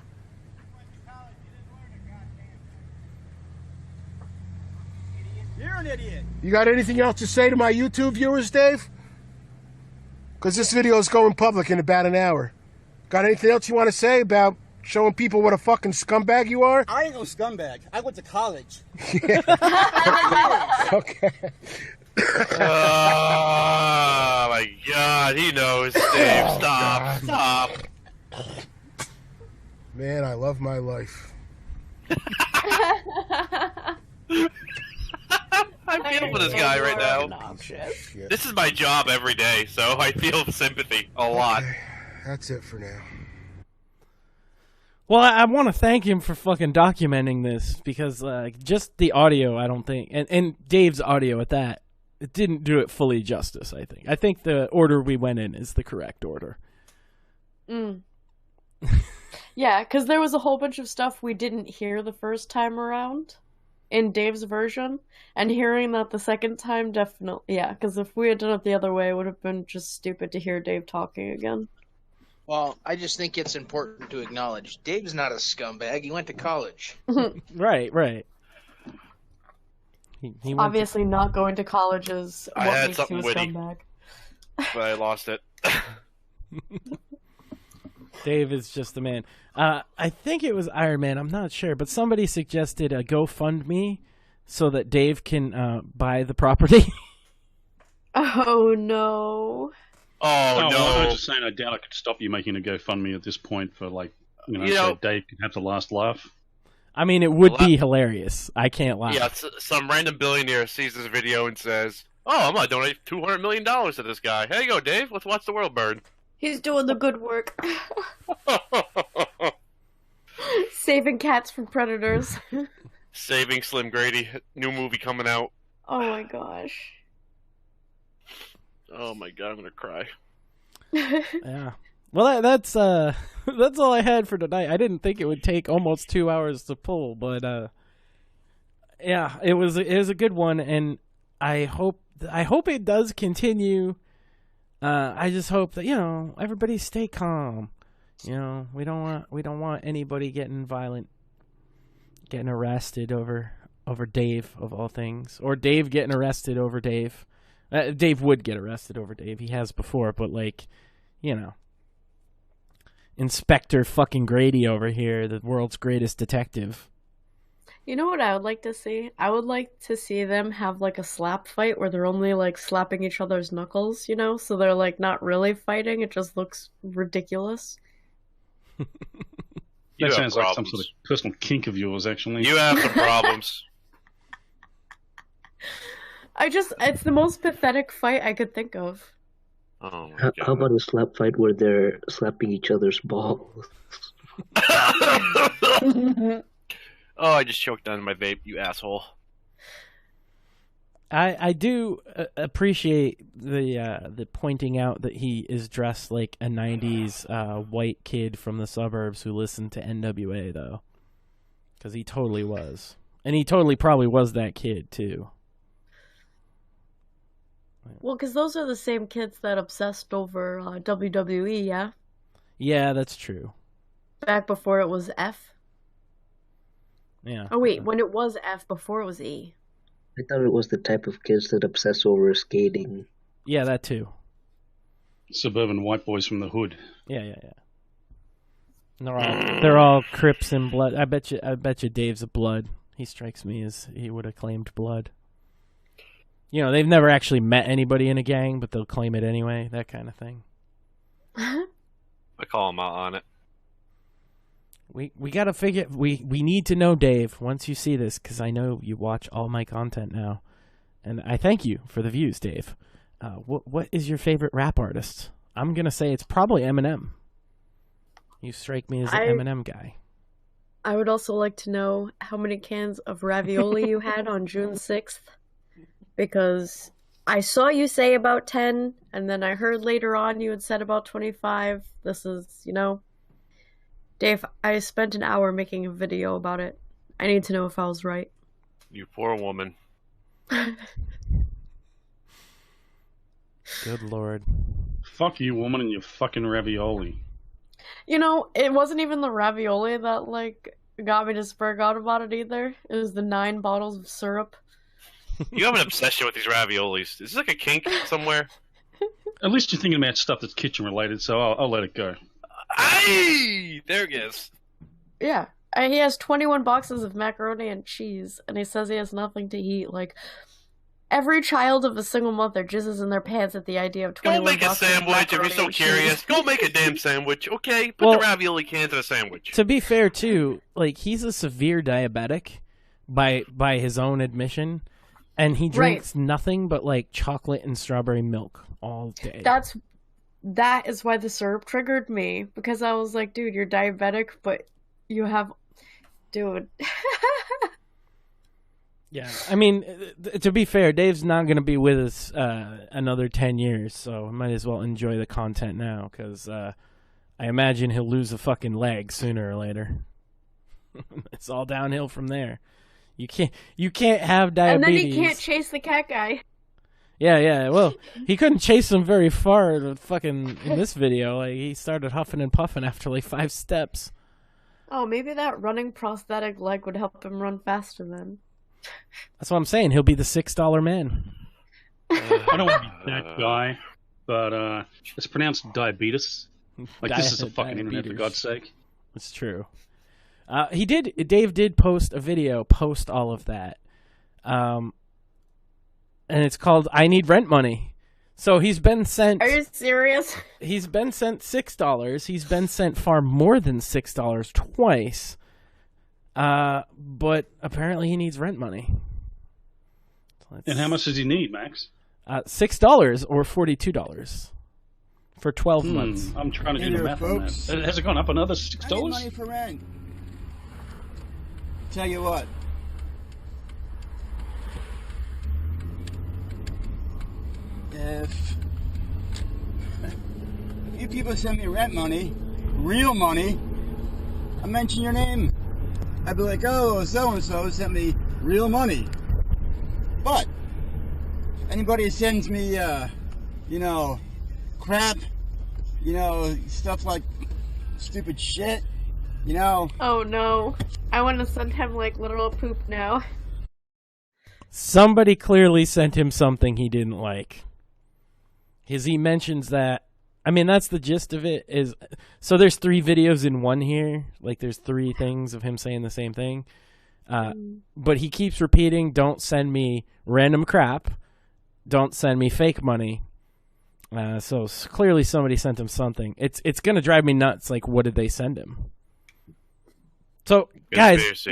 You're an idiot. You got anything else to say to my YouTube viewers, Dave? Because this video is going public in about an hour. Got anything else you want to say about showing people what a fucking scumbag you are? I ain't no scumbag. I went to college. Okay. Oh my God, he knows. Dave, stop. Man, I love my life. I feel for this guy right now. This is my job every day, so I feel sympathy a lot. That's it for now. Well, I want to thank him for fucking documenting this because just the audio, I don't think, and Dave's audio at that, it didn't do it fully justice, I think. I think the order we went in is the correct order. Yeah, because there was a whole bunch of stuff we didn't hear the first time around in Dave's version, and hearing that the second time, definitely, yeah, because if we had done it the other way, it would have been just stupid to hear Dave talking again. Well, I just think it's important to acknowledge Dave's not a scumbag. He went to college. Right. He went Obviously, not going to college is I what had makes you a something witty. scumbag. But I lost it. Dave is just the man. I think it was Iron Man. I'm not sure, but somebody suggested a GoFundMe so that Dave can buy the property. Oh no! Oh no! I was just saying, I doubt I could stop you making a GoFundMe at this point for so Dave can have the last laugh. I mean, it would be hilarious. I can't lie. Yeah, some random billionaire sees this video and says, "Oh, I'm gonna donate $200 million to this guy. Here you go, Dave. Let's watch the world burn." He's doing the good work. Saving cats from predators. Saving Slim Grady. New movie coming out. Oh my gosh. Oh my God, I'm gonna cry. Yeah. Well, that's all I had for tonight. I didn't think it would take almost 2 hours to pull, but yeah, it was a good one, and I hope it does continue. I just hope that everybody stay calm. We don't want anybody getting violent, getting arrested over Dave of all things, or Dave getting arrested over Dave. Dave would get arrested over Dave. He has before, but Inspector fucking Grady over here, the world's greatest detective. You know what I would like to see? I would like to see them have a slap fight where they're only slapping each other's knuckles, so they're not really fighting. It just looks ridiculous. That sounds like some sort of personal kink of yours, actually. You have some problems. It's the most pathetic fight I could think of. Oh my God. How about a slap fight where they're slapping each other's balls? Oh, I just choked on my vape, you asshole. I do appreciate the pointing out that he is dressed like a 90s white kid from the suburbs who listened to NWA, though. Because he totally was. And he totally probably was that kid, too. Well, because those are the same kids that obsessed over WWE, yeah? Yeah, that's true. Back before it was F? Yeah. Oh, wait, when it was F, before it was E. I thought it was the type of kids that obsess over skating. Yeah, that too. Suburban white boys from the hood. Yeah. And they're all Crips and blood. I bet you Dave's a blood. He strikes me as he would have claimed blood. They've never actually met anybody in a gang, but they'll claim it anyway. That kind of thing. I call him out on it. We gotta figure. We need to know, Dave. Once you see this, because I know you watch all my content now, and I thank you for the views, Dave. What is your favorite rap artist? I'm gonna say it's probably Eminem. You strike me as an Eminem guy. I would also like to know how many cans of ravioli you had on June 6th, because I saw you say about 10, and then I heard later on you had said about 25. This is, Dave, I spent an hour making a video about it. I need to know if I was right. You poor woman. Good Lord. Fuck you, woman, and your fucking ravioli. It wasn't even the ravioli that, got me to spurg out about it either. It was the 9 bottles of syrup. You have an obsession with these raviolis. Is this like a kink somewhere? At least you're thinking about stuff that's kitchen related, so I'll let it go. Aye! There it is. Yeah. He has 21 boxes of macaroni and cheese, and he says he has nothing to eat. Every child of a single mother jizzes in their pants at the idea of 21 Go make a boxes of sandwich if you're macaroni so and curious. cheese. Go make a damn sandwich, okay? Put the ravioli cans in a sandwich. To be fair, too, he's a severe diabetic by his own admission, and he drinks nothing but chocolate and strawberry milk all day. That is why the syrup triggered me, because I was like, dude, you're diabetic, but you have... Dude. Yeah, I mean, to be fair, Dave's not going to be with us another 10 years, so I might as well enjoy the content now, because I imagine he'll lose a fucking leg sooner or later. It's all downhill from there. You can't have diabetes. And then he can't chase the cat guy. Yeah, well, he couldn't chase him very far in this video. He started huffing and puffing after 5 steps. Oh, maybe that running prosthetic leg would help him run faster then. That's what I'm saying. He'll be the $6 man. I don't want to be that guy, but it's pronounced diabetes. This is a fucking internet, for God's sake. It's true. Dave did post a video post all of that. And it's called I Need Rent Money. So he's been sent... Are you serious? He's been sent $6. He's been sent far more than $6 twice. But apparently he needs rent money. And how much does he need, Max? $6 or $42 for 12 months. I'm trying to do the math on that. Has it gone up another $6? I need money for rent. Tell you what. If you people send me rent money, real money, I mention your name. I'd be like, oh, so-and-so sent me real money. But anybody sends me, crap, stuff like stupid shit, Oh no. I want to send him literal poop now. Somebody clearly sent him something he didn't like. He mentions that. I mean, that's the gist of it. So there's 3 videos in one here. There's 3 things of him saying the same thing. But he keeps repeating, don't send me random crap. Don't send me fake money. So clearly somebody sent him something. It's going to drive me nuts. What did they send him? So, guys.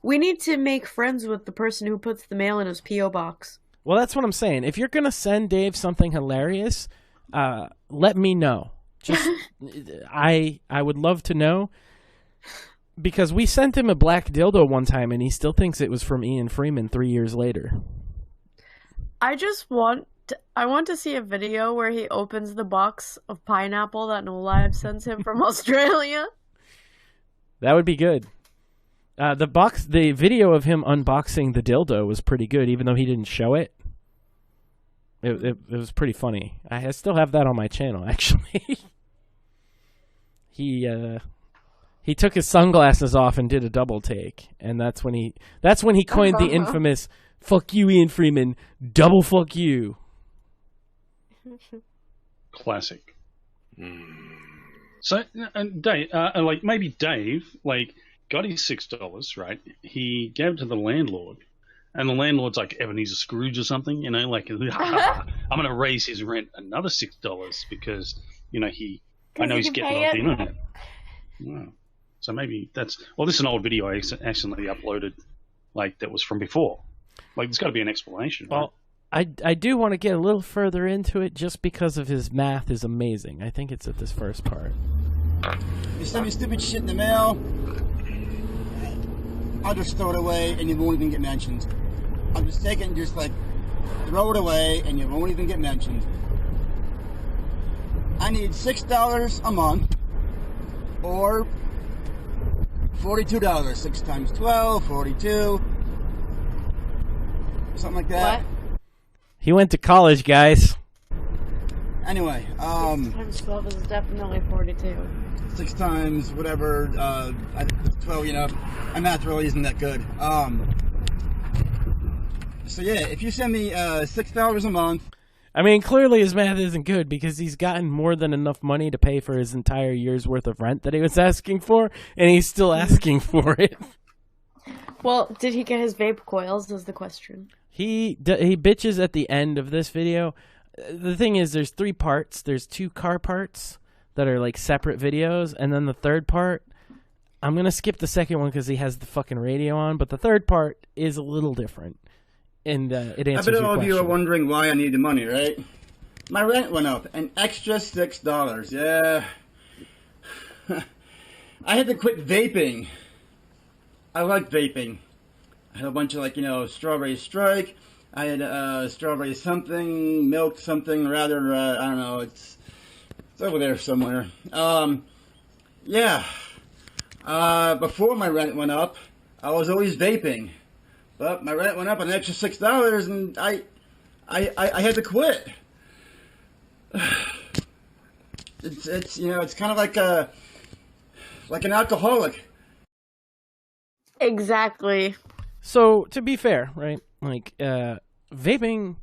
We need to make friends with the person who puts the mail in his P.O. box. Well, that's what I'm saying. If you're going to send Dave something hilarious, let me know. Just I would love to know, because we sent him a black dildo one time and he still thinks it was from Ian Freeman 3 years later. I want to see a video where he opens the box of pineapple that No Live sends him from Australia. That would be good. The video of him unboxing the dildo was pretty good, even though he didn't show it. It was pretty funny. I still have that on my channel, actually. He took his sunglasses off and did a double take, and that's when he coined the infamous "fuck you, Ian Freeman, double fuck you." Classic. So, Dave, maybe Dave, got his $6, right? He gave it to the landlord, and the landlord's like Ebenezer Scrooge or something, I'm going to raise his rent another $6 because, I know he's getting off the internet. Wow. So maybe that's... Well, this is an old video I accidentally uploaded, like, that was from before. Like, there's got to be an explanation. Well, right? I do want to get a little further into it just because of his math is amazing. I think it's at this first part. You send me stupid shit in the mail, I'll just throw it away and you won't even get mentioned. I'll just take it and just like throw it away and you won't even get mentioned. I need $6 a month or $42. 6 times 12, 42. Something like that. What? He went to college, guys. Anyway, 6 times 12 is definitely 42. 6 times whatever, I think it's 12, you know. My math really isn't that good. So yeah, if you send me $6 a month. I mean, clearly his math isn't good because he's gotten more than enough money to pay for his entire year's worth of rent that he was asking for, and he's still asking for it. Well, did he get his vape coils is the question. He bitches at the end of this video. The thing is, there's 3 parts. There's 2 car parts that are like separate videos, and then the third part, I'm going to skip the second one because he has the fucking radio on, but the third part is a little different. And it answers your question. I bet all of you are wondering why I need the money, right? My rent went up, an extra $6. Yeah. I had to quit vaping. I like vaping. I had a bunch of, like, you know, strawberry strike. I had strawberry something, milk something, rather, I don't know, it's over there somewhere. Yeah. Before my rent went up, I was always vaping. But my rent went up an extra $6, and I had to quit. It's you know, it's kind of like an alcoholic. Exactly. So, to be fair, right, like, vaping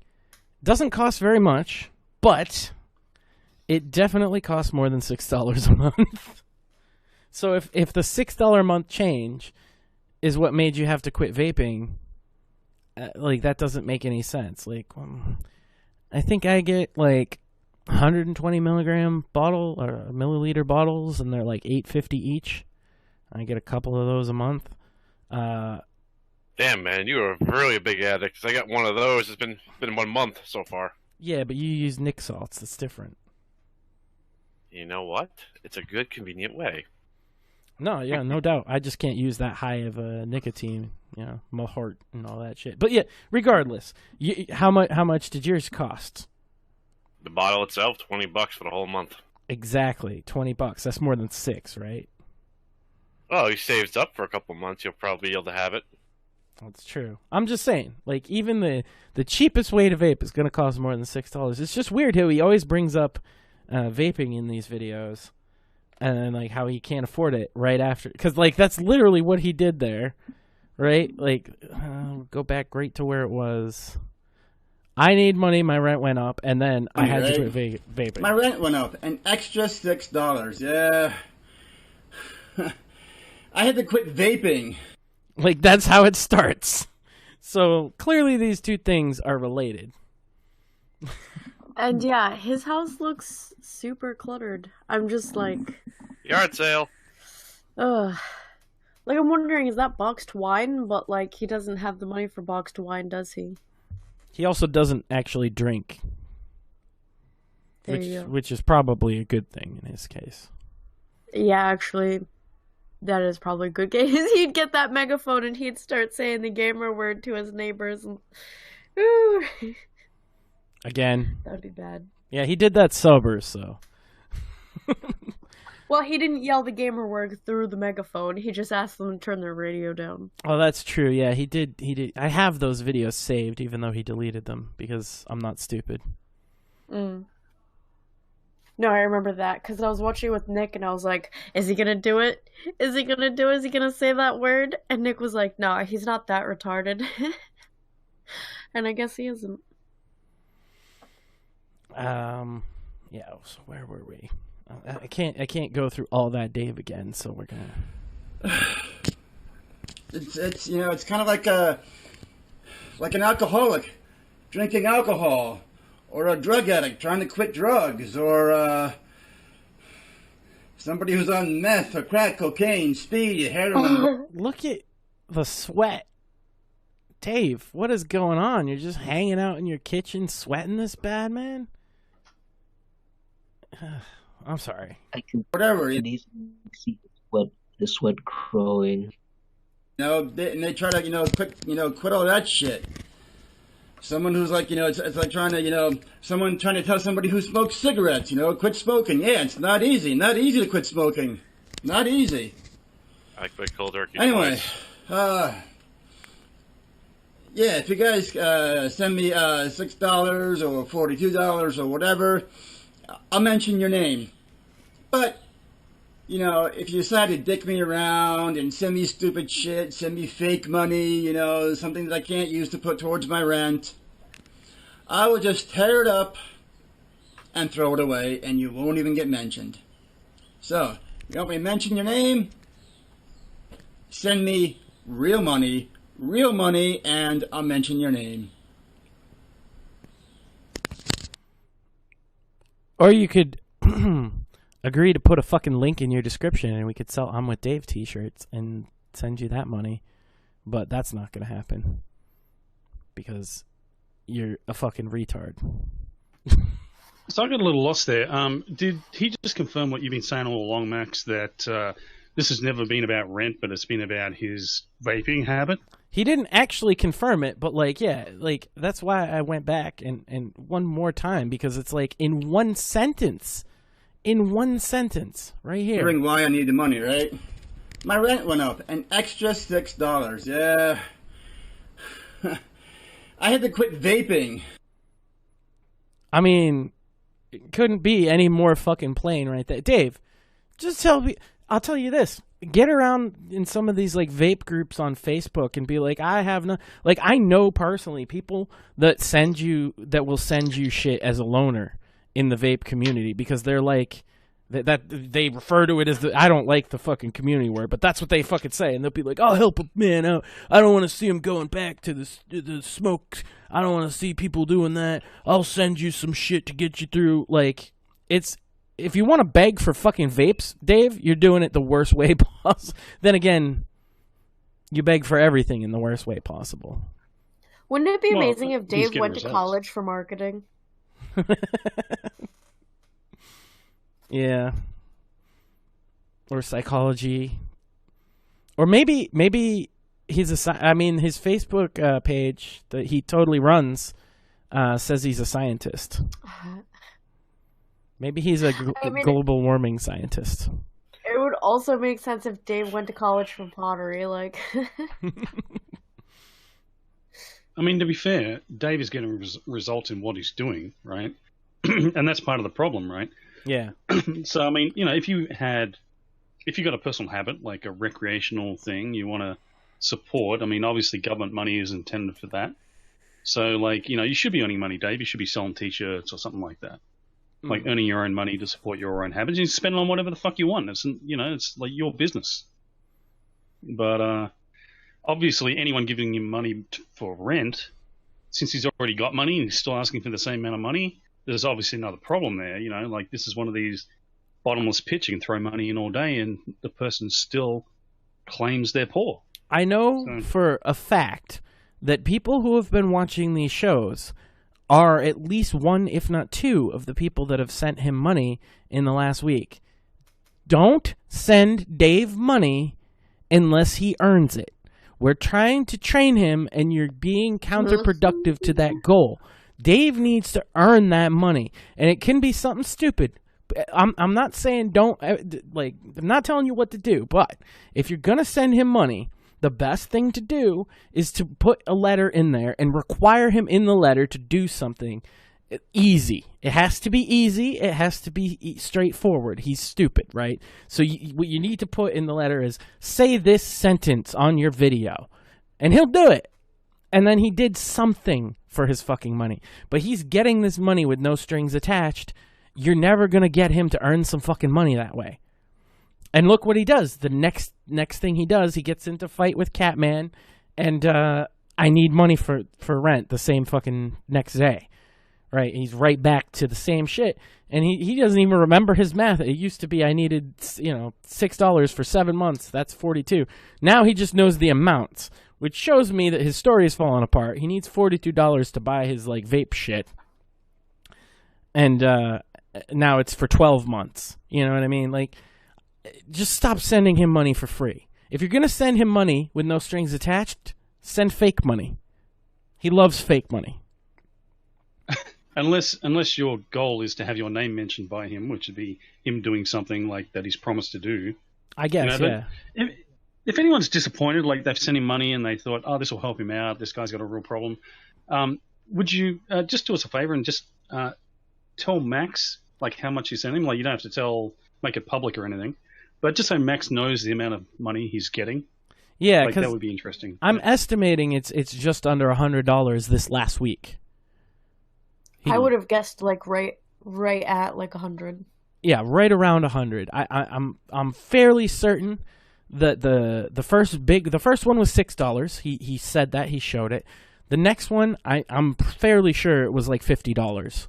doesn't cost very much, but it definitely costs more than $6 a month. So if the $6 a month change is what made you have to quit vaping, like, that doesn't make any sense. Like, I think I get, like, 120 milligram bottle or milliliter bottles, and they're like $8.50 each. I get a couple of those a month. Damn, man, you are really a big addict. 'Cause I got one of those. It's been 1 month so far. Yeah, but you use Nick salts. That's different. You know what? It's a good, convenient way. No, yeah, no doubt. I just can't use that high of a nicotine, you know, my heart and all that shit. But yeah, regardless, how much did yours cost? The bottle itself, $20 for the whole month. Exactly, $20. That's more than $6, right? Oh, you saved up for a couple months. You'll probably be able to have it. That's true. I'm just saying, like, even the cheapest way to vape is going to cost more than $6. It's just weird how he always brings up vaping in these videos, and then, like, how he can't afford it right after. Because, like, that's literally what he did there, right? Like, go back right to where it was. I need money, my rent went up, and then I had to quit vaping. My rent went up, an extra $6. Yeah. I had to quit vaping. Like, that's how it starts. So, clearly these two things are related. And yeah, his house looks super cluttered. I'm just like... Yard sale. Ugh. Like, I'm wondering, is that boxed wine? But, like, he doesn't have the money for boxed wine, does he? He also doesn't actually drink. There you go. Which is probably a good thing in his case. Yeah, actually... That is probably a good case. He'd get that megaphone and he'd start saying the gamer word to his neighbors. And... Ooh. Again. That would be bad. Yeah, he did that sober, so. Well, he didn't yell the gamer word through the megaphone. He just asked them to turn their radio down. Oh, that's true. Yeah, he did. I have those videos saved, even though he deleted them, because I'm not stupid. Mm. No, I remember that, because I was watching with Nick, and I was like, is he going to do it? Is he going to do it? Is he going to say that word? And Nick was like, no, he's not that retarded. And I guess he isn't. Yeah, so where were we? I can't go through all that Dave again, so we're going to... It's you know, it's kind of like an alcoholic drinking alcohol. Or a drug addict trying to quit drugs, or Somebody who's on meth or crack, cocaine, speed, heroin. Look at the sweat. Dave, what is going on? You're just hanging out in your kitchen sweating this bad, man? I'm sorry. I can Whatever. see the sweat growing. And they try to, quit all that shit. Someone who's like, it's like trying to, someone trying to tell somebody who smokes cigarettes, quit smoking. Yeah, it's not easy. Not easy to quit smoking. Not easy. I quit cold turkey. Anyway, twice. yeah, if you guys send me $6 or $42 or whatever, I'll mention your name. But, if you decide to dick me around and send me stupid shit, send me fake money, something that I can't use to put towards my rent, I will just tear it up and throw it away, and you won't even get mentioned. So, you want me to mention your name? Send me real money, and I'll mention your name. Or you could agree to put a fucking link in your description and we could sell I'm With Dave t-shirts and send you that money. But that's not going to happen. Because you're a fucking retard. So I got a little lost there. Did he just confirm what you've been saying all along, Max, that this has never been about rent, but it's been about his vaping habit? He didn't actually confirm it, but that's why I went back and one more time, because it's like in one sentence, right here. Wondering why I need the money, right? My rent went up, an extra $6. Yeah. I had to quit vaping. I mean, it couldn't be any more fucking plain right there. Dave, just tell me, I'll tell you this. Get around in some of these vape groups on Facebook and be like, I have no, I know personally people that will send you shit as a loaner in the vape community, because they're like, that they refer to it as I don't like the fucking community word, but that's what they fucking say, and they'll be like, I'll help a man out. I don't want to see him going back to the smoke. I don't want to see people doing that. I'll send you some shit to get you through. If you want to beg for fucking vapes, Dave, you're doing it the worst way possible. Then again, you beg for everything in the worst way possible. Wouldn't it be amazing if Dave went to college for marketing? Yeah. Or psychology. Or maybe he's his Facebook page that he totally runs says he's a scientist. Maybe he's a global warming scientist. It would also make sense if Dave went to college for pottery, I mean, to be fair, Dave is getting results in what he's doing, right? And that's part of the problem, right? Yeah. So, I mean, if you got a personal habit, like a recreational thing you want to support, I mean, obviously government money is intended for that. So, you should be earning money, Dave. You should be selling T-shirts or something like that. Like earning your own money to support your own habits. You spend it on whatever the fuck you want. It's, it's like your business. But obviously anyone giving him money for rent, since he's already got money and he's still asking for the same amount of money, there's obviously another problem there. This is one of these bottomless pits. You can throw money in all day and the person still claims they're poor. I know for a fact that people who have been watching these shows are at least one, if not two, of the people that have sent him money in the last week. Don't send Dave money unless he earns it. We're trying to train him, and you're being counterproductive to that goal. Dave needs to earn that money, and it can be something stupid. I'm not saying don't, I'm not telling you what to do, but if you're going to send him money, the best thing to do is to put a letter in there and require him in the letter to do something easy. It has to be easy. It has to be straightforward. He's stupid, right? So what you need to put in the letter is, say this sentence on your video, and he'll do it. And then he did something for his fucking money. But he's getting this money with no strings attached. You're never going to get him to earn some fucking money that way. And look what he does. The next thing he does, he gets into fight with Catman, and I need money for rent the same fucking next day, right? He's right back to the same shit. And he doesn't even remember his math. It used to be I needed, $6 for 7 months. That's 42. Now he just knows the amounts, which shows me that his story is falling apart. He needs $42 to buy his vape shit. And now it's for 12 months. You know what I mean? Just stop sending him money for free. If you're going to send him money with no strings attached, send fake money. He loves fake money. Unless your goal is to have your name mentioned by him, which would be him doing something like that he's promised to do. I guess, yeah. If anyone's disappointed, they've sent him money and they thought, oh, this will help him out, this guy's got a real problem, would you just do us a favor and just tell Max how much you sent him? You don't have to make it public or anything, but just so Max knows the amount of money he's getting. Yeah, because that would be interesting. I'm estimating it's just under $100 this last week. I would have guessed right at 100. Yeah, right around 100. I'm fairly certain that the first one was $6. He said that, he showed it. The next one I'm fairly sure it was $50.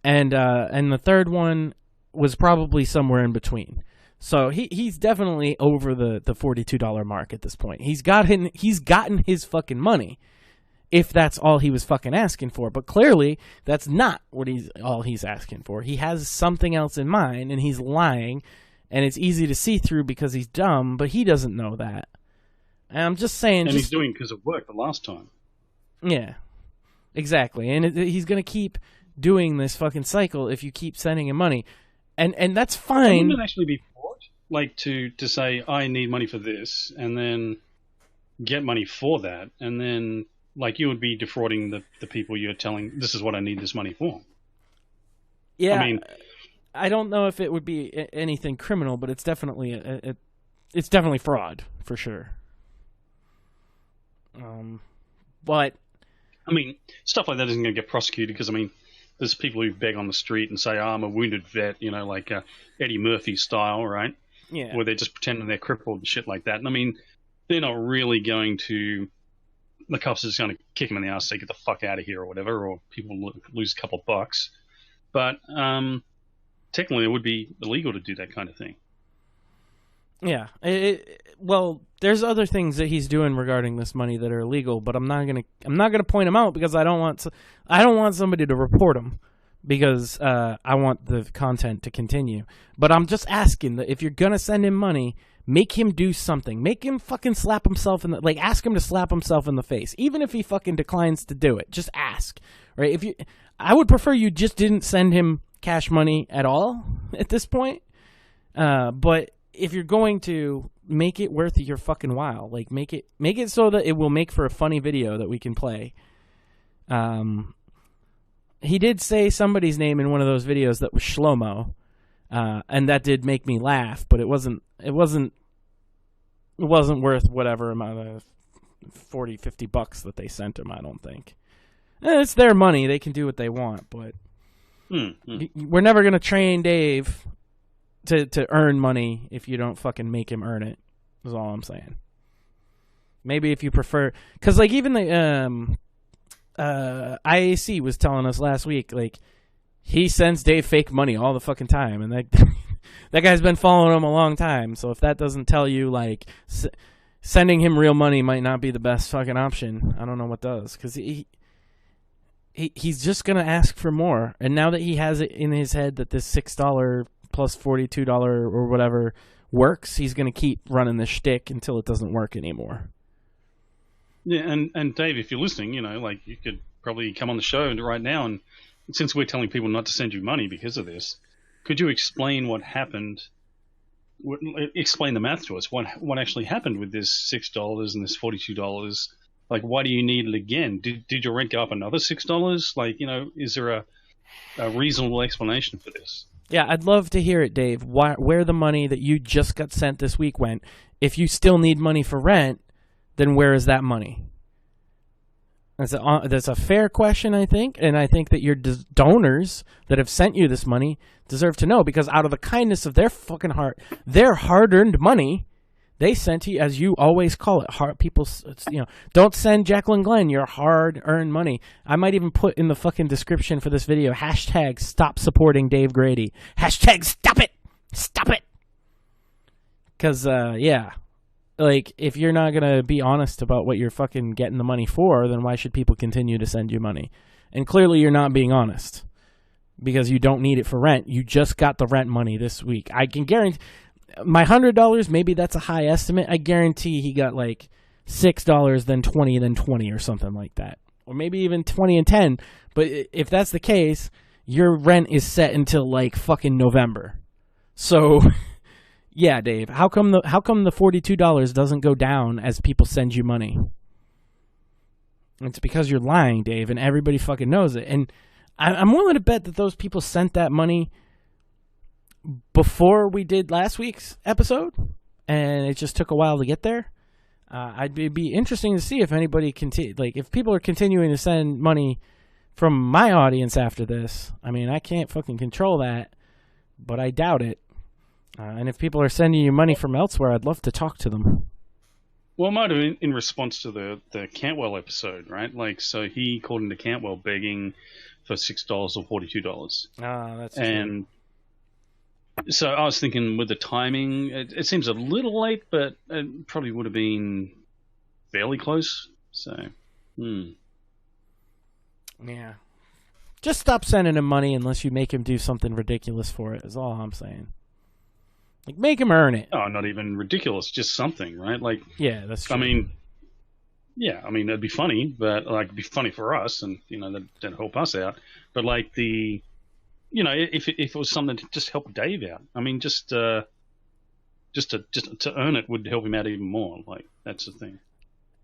And the third one was probably somewhere in between. So he's definitely over the $42 mark at this point. He's gotten his fucking money, if that's all he was fucking asking for. But clearly that's not all he's asking for. He has something else in mind, and he's lying, and it's easy to see through because he's dumb, but he doesn't know that. And I'm just saying, and he's doing because it worked the last time. Yeah, exactly. And he's gonna keep doing this fucking cycle if you keep sending him money, and that's fine. Wouldn't it actually be to say, I need money for this, and then get money for that, and then you would be defrauding the people you're telling, this is what I need this money for. Yeah, I don't know if it would be anything criminal, but it's definitely it's definitely fraud for sure. But stuff like that isn't going to get prosecuted because there's people who beg on the street and say, I'm a wounded vet, Eddie Murphy style, right? Yeah. Where they're just pretending they're crippled and shit like that. And they're not really going to, the cops are just going to kick them in the ass, say, get the fuck out of here or whatever, or people lose a couple of bucks. But technically it would be illegal to do that kind of thing. Yeah. Well, there's other things that he's doing regarding this money that are illegal, but I'm not gonna point them out because I don't want somebody to report them because I want the content to continue. But I'm just asking that if you're gonna send him money, make him do something. Make him fucking slap himself in the ask him to slap himself in the face, even if he fucking declines to do it. Just ask, right? I would prefer you just didn't send him cash money at all at this point, but if you're going to make it worth your fucking while, make it so that it will make for a funny video that we can play. He did say somebody's name in one of those videos that was Shlomo, and that did make me laugh, but it wasn't worth whatever amount of $40-50 that they sent him, I don't think. It's their money, they can do what they want, but we're never going to train Dave to earn money if you don't fucking make him earn it, is all I'm saying. Maybe if you prefer, because even the IAC was telling us last week, he sends Dave fake money all the fucking time, and that guy's been following him a long time. So if that doesn't tell you sending him real money might not be the best fucking option, I don't know what does, because he's just gonna ask for more. And now that he has it in his head that this $6 plus $42 or whatever works, he's going to keep running the shtick until it doesn't work anymore. Yeah, and Dave, if you're listening, you could probably come on the show right now, and since we're telling people not to send you money because of this, could you explain what happened? Explain the math to us. What actually happened with this $6 and this $42? Why do you need it again? Did your rent go up another $6? Is there a reasonable explanation for this? Yeah, I'd love to hear it, Dave. Where the money that you just got sent this week went. If you still need money for rent, then where is that money? That's a fair question, I think, and I think that your donors that have sent you this money deserve to know, because out of the kindness of their fucking heart, their hard-earned money, They sent you, as you always call it, hard people. Don't send Jacqueline Glenn your hard-earned money. I might even put in the fucking description for this video hashtag stop supporting Dave Grady. Hashtag stop it, stop it. Because like if you're not gonna be honest about what you're fucking getting the money for, then why should people continue to send you money? And clearly you're not being honest because you don't need it for rent. You just got the rent money this week. I can guarantee. My $100, maybe that's a high estimate. I guarantee he got like $6, then 20, then 20 or something like that. Or maybe even 20 and 10. But if that's the case, your rent is set until like fucking November. So, yeah, Dave, how come the $42 doesn't go down as people send you money? It's because you're lying, Dave, and everybody fucking knows it. And I'm willing to bet that those people sent that money before we did last week's episode, and it just took a while to get there. It'd be interesting to see if anybody if people are continuing to send money from my audience after this. I mean, I can't fucking control that, but I doubt it. And if people are sending you money from elsewhere, I'd love to talk to them. Well, it might have been in response to the Cantwell episode, right? Like, so he called into Cantwell begging for $6 or $42. That's and true. So I was thinking with the timing, it seems a little late, but it probably would have been fairly close. So, yeah. Just stop sending him money unless you make him do something ridiculous for it, is all I'm saying. Like, make him earn it. Oh, not even ridiculous, just something, right? Like, yeah, that's true. I mean, it'd be funny, but like, it'd be funny for us, and that'd help us out. But like if it was something to just help Dave out, I mean, just to earn it would help him out even more. Like, that's the thing.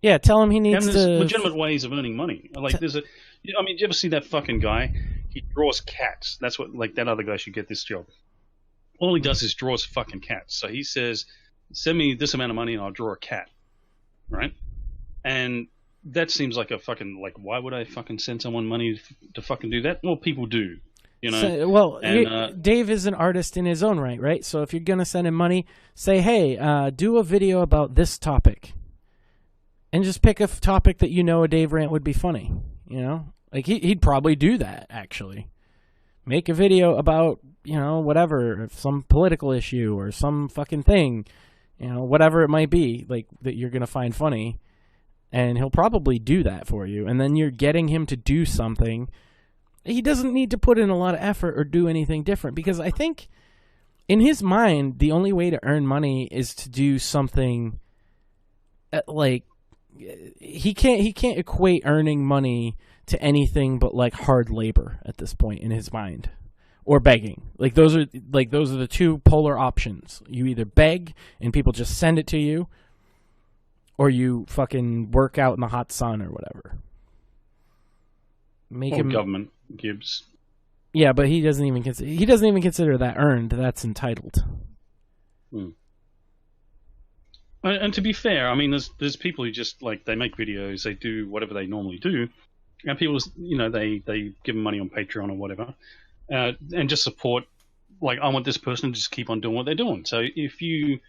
Yeah, tell him he needs and there's to. legitimate ways of earning money. Like, do you ever see that fucking guy? He draws cats. That's what, like, that other guy should get this job. All he does is draws fucking cats. So he says, send me this amount of money and I'll draw a cat. Right? And that seems like a fucking, like, why would I fucking send someone money to fucking do that? Well, people do. Dave is an artist in his own right? So if you're going to send him money, say, hey, do a video about this topic. And just pick a topic that a Dave rant would be funny. Like, he'd probably do that, actually. Make a video about, whatever, some political issue or some fucking thing, whatever it might be, like, that you're going to find funny. And he'll probably do that for you. And then you're getting him to do something. He doesn't need to put in a lot of effort or do anything different, because I think in his mind, the only way to earn money is to do something like he can't equate earning money to anything but like hard labor at this point in his mind, or begging. Like those are the two polar options. You either beg and people just send it to you, or you fucking work out in the hot sun or whatever. Government gives. Yeah, but he doesn't even consider that earned. That's entitled. And to be fair, I mean, there's people who just, like, they make videos, they do whatever they normally do, and people, they give them money on Patreon or whatever, and just support. Like, I want this person to just keep on doing what they're doing. So if you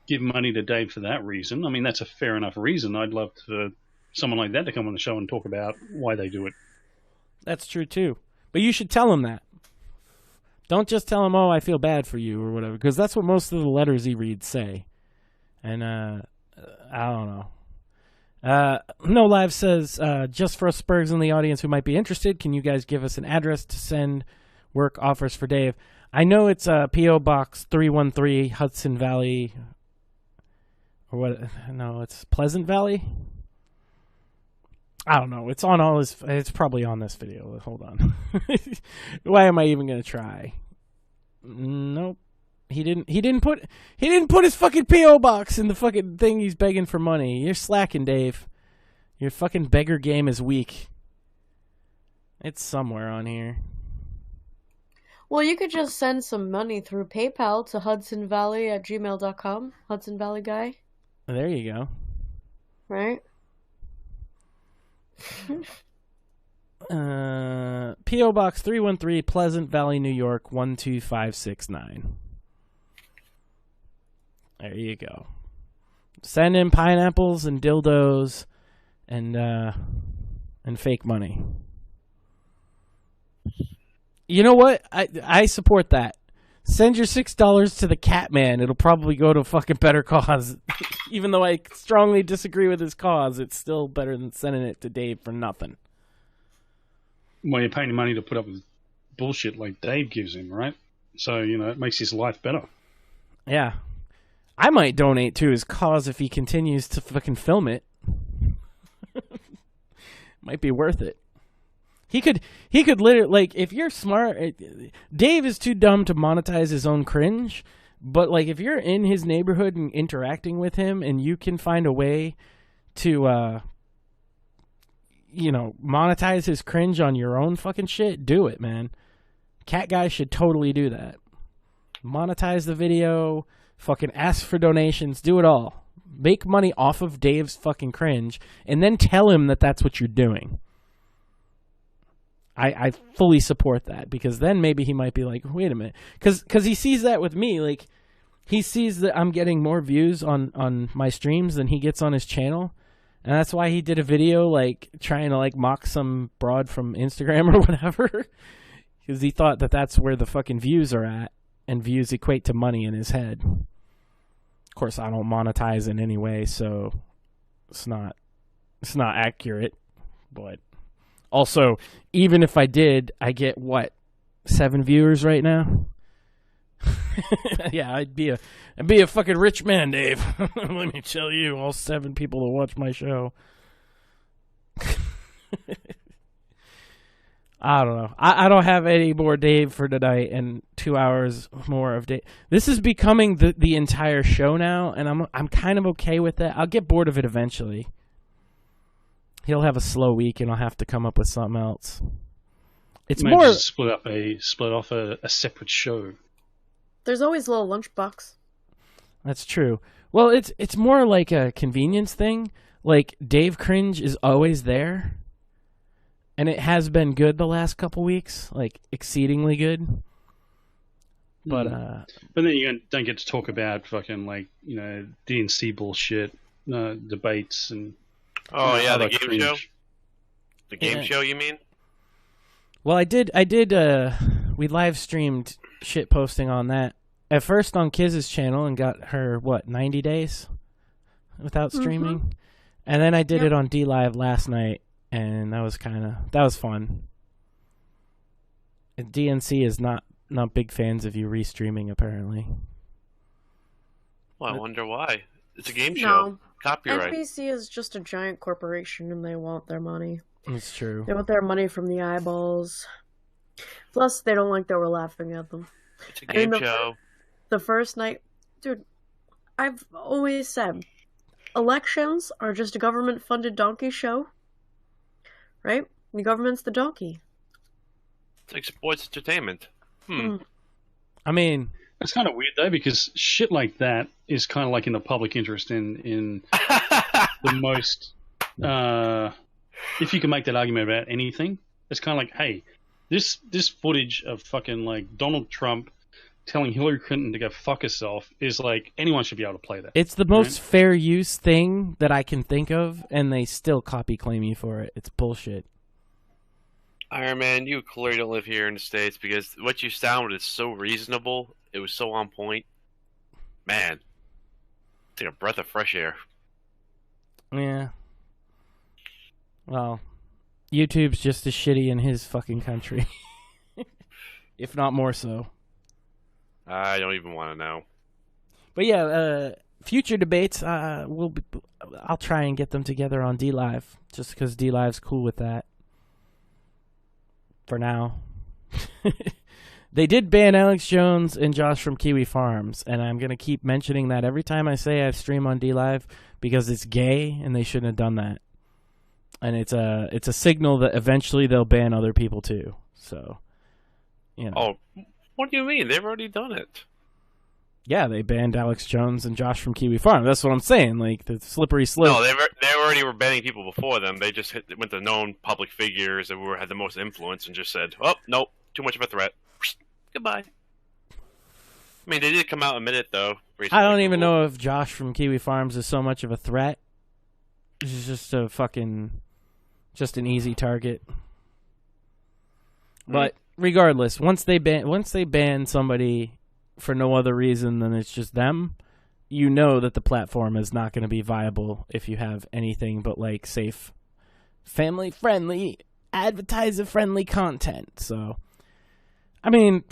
give money to Dave for that reason, I mean, that's a fair enough reason. I'd love for someone like that to come on the show and talk about why they do it. That's true, too. But you should tell him that. Don't just tell him, oh, I feel bad for you or whatever, because that's what most of the letters he reads say. And, I don't know. No Live says, just for us Spurgs in the audience who might be interested, can you guys give us an address to send work offers for Dave? I know it's P.O. Box 313, Hudson Valley. Or what? No, it's Pleasant Valley? I don't know. It's on all his. It's probably on this video. Hold on. Why am I even gonna try? Nope. He didn't put his fucking P.O. box in the fucking thing he's begging for money. You're slacking, Dave. Your fucking beggar game is weak. It's somewhere on here. Well, you could just send some money through PayPal to hudsonvalley@gmail.com. Hudson Valley guy. There you go. Right? P.O. Box 313, Pleasant Valley, New York 12569. There you go. Send in pineapples and dildos and fake money. You know what? I support that. Send your $6 to the Catman. It'll probably go to a fucking better cause. Even though I strongly disagree with his cause, it's still better than sending it to Dave for nothing. Well, you're paying money to put up with bullshit like Dave gives him, right? So, it makes his life better. Yeah. I might donate to his cause if he continues to fucking film it. Might be worth it. He could literally, like, if you're smart, Dave is too dumb to monetize his own cringe, but, like, if you're in his neighborhood and interacting with him and you can find a way to, monetize his cringe on your own fucking shit, do it, man. Cat Guy should totally do that. Monetize the video, fucking ask for donations, do it all. Make money off of Dave's fucking cringe, and then tell him that that's what you're doing. I fully support that, because then maybe he might be like, wait a minute. Because he sees that with me. Like, he sees that I'm getting more views on my streams than he gets on his channel. And that's why he did a video, like, trying to, like, mock some broad from Instagram or whatever. Because he thought that that's where the fucking views are at. And views equate to money in his head. Of course, I don't monetize in any way, so it's not accurate. But also, even if I did, I get, 7 viewers right now? Yeah, I'd be a fucking rich man, Dave. Let me tell you, all 7 people to watch my show. I don't know. I don't have any more Dave for tonight, and 2 hours more of Dave. This is becoming the entire show now, and I'm kind of okay with that. I'll get bored of it eventually. He'll have a slow week, and I'll have to come up with something else. It's maybe more just split off a separate show. There's always a little lunchbox. That's true. Well, it's more like a convenience thing. Like, Dave Cringe is always there. And it has been good the last couple weeks, like exceedingly good. But then you don't get to talk about fucking, like, DNC bullshit, debates and the game cringe. show. The game show, you mean? Well, I did. We live streamed shit posting on that at first on Kiz's channel and got her 90 days without streaming, and then I did it on D Live last night. And that was fun. And DNC is not big fans of you restreaming, apparently. Well, I wonder why. It's a game show. No. Copyright. NBC is just a giant corporation, and they want their money. That's true. They want their money from the eyeballs. Plus, they don't like that we're laughing at them. It's a game show. The first night... Dude, I've always said, elections are just a government-funded donkey show. Right? The government's the donkey. It's like sports entertainment. I mean, it's kind of weird though, because shit like that is kind of like in the public interest in the most. If you can make that argument about anything, it's kind of like, hey, this footage of fucking like Donald Trump telling Hillary Clinton to go fuck herself is like, anyone should be able to play that. It's the most fair use thing that I can think of, and they still copy claim you for it. It's bullshit. Iron Man, you clearly don't live here in the States, because what you sounded is so reasonable. It was so on point. Man, it's like a breath of fresh air. Yeah. Well, YouTube's just as shitty in his fucking country. If not more so. I don't even want to know. But yeah, future debates, I'll try and get them together on D Live, just because D Live's cool with that. For now. They did ban Alex Jones and Josh from Kiwi Farms, and I'm gonna keep mentioning that every time I say I stream on D Live, because it's gay and they shouldn't have done that. And it's a signal that eventually they'll ban other people too. So, Oh, what do you mean? They've already done it. Yeah, they banned Alex Jones and Josh from Kiwi Farm. That's what I'm saying. Like, the slippery slope. No, they already were banning people before them. They just went to known public figures that had the most influence and just said, "Oh, nope, too much of a threat. Goodbye." I mean, they did come out and admit it though. I don't even know if Josh from Kiwi Farms is so much of a threat. He's just a just an easy target. But regardless, once they ban somebody for no other reason than it's just them, you know that the platform is not going to be viable if you have anything but like safe, family-friendly, advertiser-friendly content. So, I mean,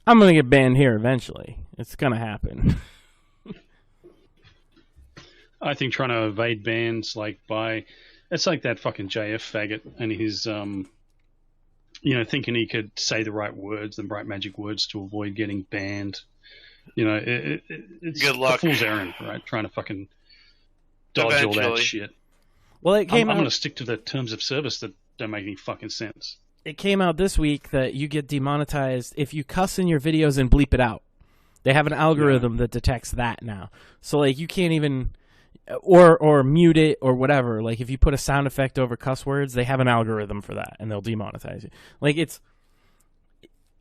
I'm going to get banned here eventually. It's going to happen. I think trying to evade bans it's like that fucking JF faggot and his thinking he could say the right words, the right magic words to avoid getting banned. It's good luck. A fool's errand, right? Trying to fucking dodge all that shit. Well, I'm going to stick to the terms of service that don't make any fucking sense. It came out this week that you get demonetized if you cuss in your videos and bleep it out. They have an algorithm that detects that now. So like you can't even or mute it or whatever. Like if you put a sound effect over cuss words, they have an algorithm for that and they'll demonetize you. Like it's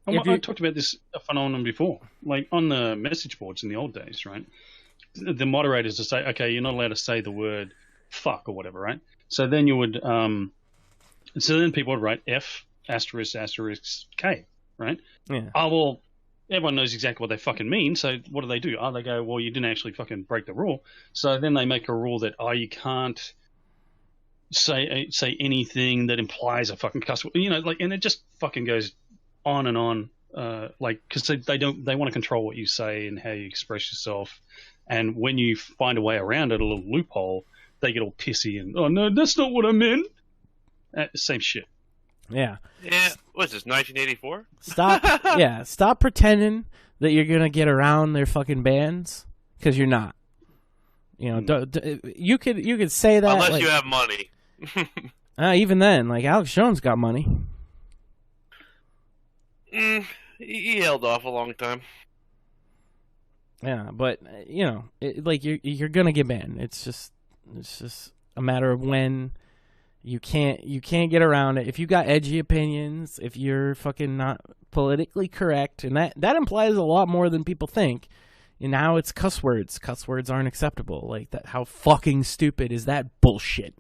I talked about this phenomenon before. Like on the message boards in the old days, right? The moderators would say, okay, you're not allowed to say the word fuck or whatever, right? So then you would so then people would write F *** K, right? Yeah. Oh, well, everyone knows exactly what they fucking mean, so what do? Oh, they go, well, you didn't actually fucking break the rule. So then they make a rule that, you can't say anything that implies a fucking cuss word. And it just fucking goes on and on, because they want to control what you say and how you express yourself. And when you find a way around it, a little loophole, they get all pissy and, oh, no, that's not what I meant. Same shit. Yeah. Yeah. What's this, 1984? Stop pretending that you're going to get around their fucking bans, because you're not. You could say that. Unless you have money. Even then, like Alex Jones got money. He held off a long time. Yeah, but you're gonna get banned. It's just a matter of when. You can't get around it. If you got edgy opinions, if you're fucking not politically correct, and that implies a lot more than people think. And now it's cuss words. Cuss words aren't acceptable. Like that. How fucking stupid is that bullshit?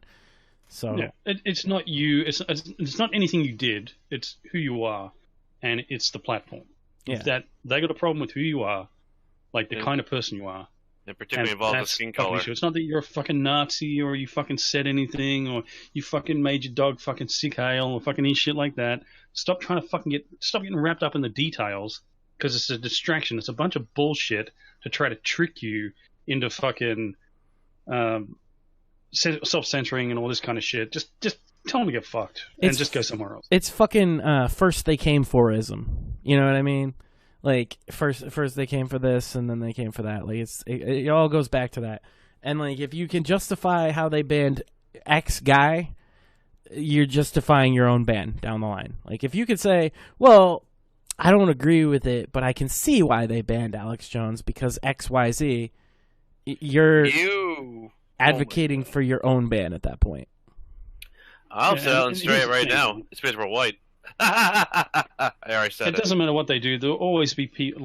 So yeah, it's not you. It's not anything you did. It's who you are, and it's the platform. Yeah. That they got a problem with who you are, like the kind of person you are. And particularly involved with skin color. It's not that you're a fucking Nazi or you fucking said anything or you fucking made your dog fucking sick hail or fucking any shit like that. Stop getting wrapped up in the details, because it's a distraction. It's a bunch of bullshit to try to trick you into fucking self-censoring and all this kind of shit. Just tell them to get fucked and just go somewhere else. It's fucking first they came for-ism. You know what I mean? Like first they came for this and then they came for that. Like it all goes back to that. And like if you can justify how they banned X guy, you're justifying your own ban down the line. Like if you could say, well, I don't agree with it, but I can see why they banned Alex Jones because XYZ, you're advocating for your own ban at that point. I'll say out straight right now. It's because we're white. I already said it. It doesn't matter what they do. There'll always be people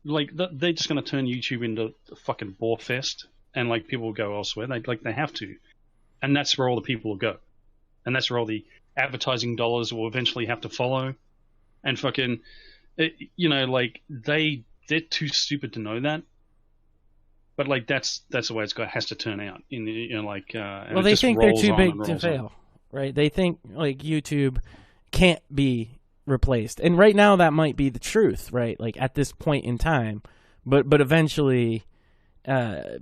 they're just going to turn YouTube into a fucking bore fest, and like people will go elsewhere. They have to, and that's where all the people will go, and that's where all the advertising dollars will eventually have to follow, and fucking, they're too stupid to know that. But like that's the way has to turn out. Well, they think they're too big to fail, right? They think like YouTube can't be replaced, and right now that might be the truth, right? Like at this point in time, but eventually,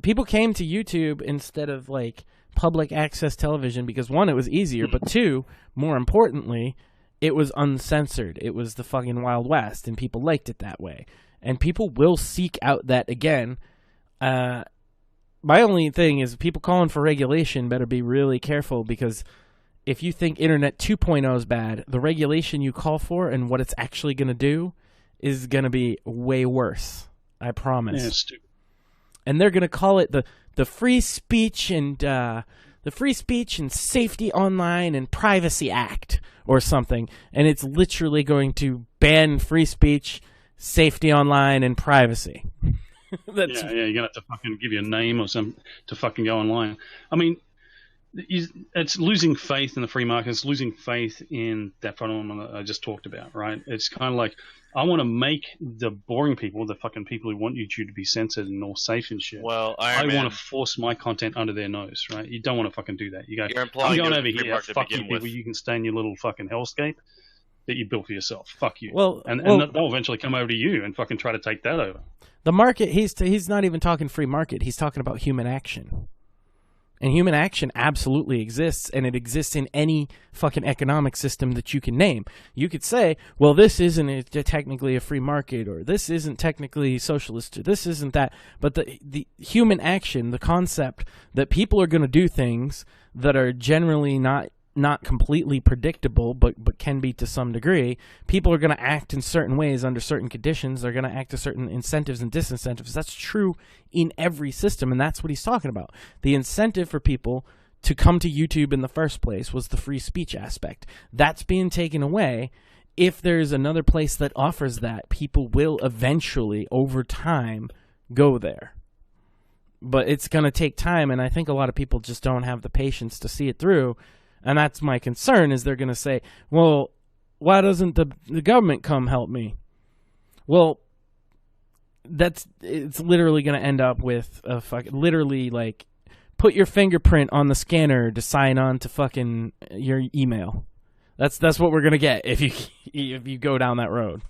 people came to YouTube instead of like public access television because one, it was easier, but two, more importantly, it was uncensored. It was the fucking Wild West, and people liked it that way, and people will seek out that again. My only thing is people calling for regulation better be really careful, because if you think Internet 2.0 is bad, the regulation you call for and what it's actually going to do is going to be way worse. I promise. Yeah, it's stupid. And they're going to call it the Free Speech and Safety Online and Privacy Act or something, and it's literally going to ban free speech, safety online, and privacy. That's... Yeah, you're gonna have to fucking give you a name or something to fucking go online. I mean, it's losing faith in the free market. It's losing faith in that phenomenon that I just talked about, right? It's kind of like, I want to make the boring people, the fucking people who want YouTube to be censored and all safe and shit. Well, I want to force my content under their nose, right? You don't want to fucking do that. You go, You're I'm implying going there's over a free here. market to Fuck you, begin people. with. You can stay in your little fucking hellscape that you built for yourself. Fuck you. Well, and well- they'll eventually come over to you and fucking try to take that over. The market, he's not even talking free market. He's talking about human action. And human action absolutely exists, and it exists in any fucking economic system that you can name. You could say, well, this isn't technically a free market, or this isn't technically socialist, or this isn't that. But the human action, the concept that people are going to do things that are generally not completely predictable, but can be to some degree. People are going to act in certain ways under certain conditions. They're going to act to certain incentives and disincentives. That's true in every system, and that's what he's talking about. The incentive for people to come to YouTube in the first place was the free speech aspect. That's being taken away. If there's another place that offers that, people will eventually, over time, go there. But it's going to take time, and I think a lot of people just don't have the patience to see it through. And that's my concern, is they're going to say, well, why doesn't the government come help me? Well, it's literally going to end up with a literally like, put your fingerprint on the scanner to sign on to fucking your email. That's what we're going to get if you go down that road.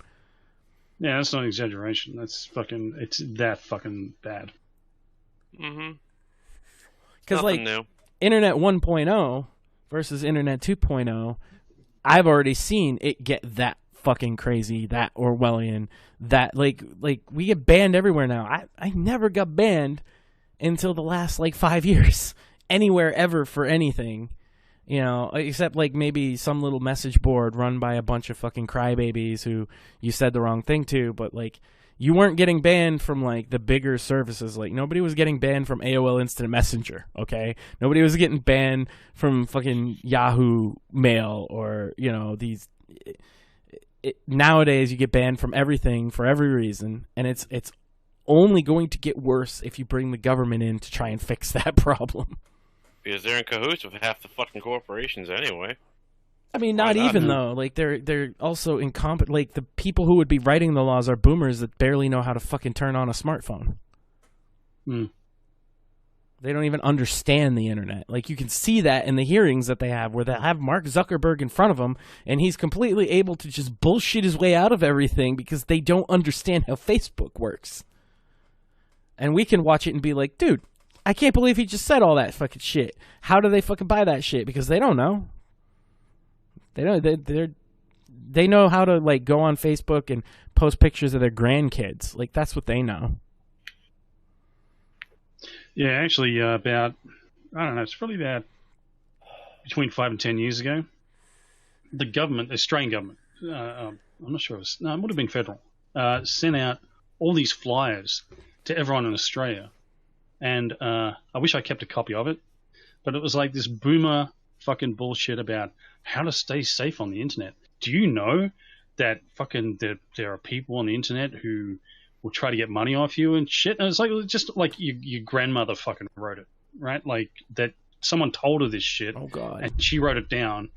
Yeah, that's not an exaggeration. It's that fucking bad. Mm-hmm. Because like new. Internet 1.0 versus Internet 2.0, I've already seen it get that fucking crazy, that Orwellian, that like we get banned everywhere now. I never got banned until the last like 5 years anywhere ever for anything, you know, except like maybe some little message board run by a bunch of fucking crybabies who you said the wrong thing to, but like you weren't getting banned from like the bigger services. Like nobody was getting banned from AOL Instant Messenger, okay? Nobody was getting banned from fucking Yahoo Mail or, you know, these. Nowadays you get banned from everything for every reason, and it's only going to get worse if you bring the government in to try and fix that problem. Because they're in cahoots with half the fucking corporations anyway. I mean, not even though. Like they're also incompetent. Like the people who would be writing the laws are boomers that barely know how to fucking turn on a smartphone. They don't even understand the internet. Like you can see that in the hearings that they have, where they have Mark Zuckerberg in front of them, and he's completely able to just bullshit his way out of everything because they don't understand how Facebook works. And we can watch it and be like, dude, I can't believe he just said all that fucking shit. How do they fucking buy that shit? Because they don't know. They don't. They know how to like go on Facebook and post pictures of their grandkids. Like that's what they know. Yeah, actually, about I don't know. It's probably about between 5 and 10 years ago. The government, the Australian government, I'm not sure. It would have been federal. Sent out all these flyers to everyone in Australia, and I wish I kept a copy of it. But it was like this boomer fucking bullshit about how to stay safe on the internet. Do you know that fucking there are people on the internet who will try to get money off you and shit? And it's like just like your grandmother fucking wrote it, right? Like that someone told her this shit. Oh god. And she wrote it down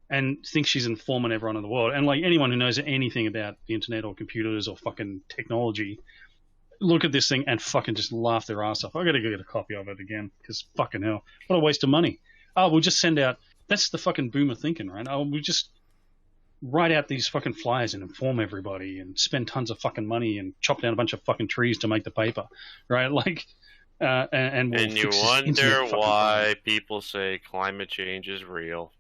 and thinks she's informing everyone in the world. And like anyone who knows anything about the internet or computers or fucking technology, look at this thing and fucking just laugh their ass off. I gotta go get a copy of it again because fucking hell, what a waste of money. Oh, we'll just send out. That's the fucking boomer thinking, right? Oh, we'll just write out these fucking flyers and inform everybody and spend tons of fucking money and chop down a bunch of fucking trees to make the paper, right? Like, and we'll you wonder why people say climate change is real.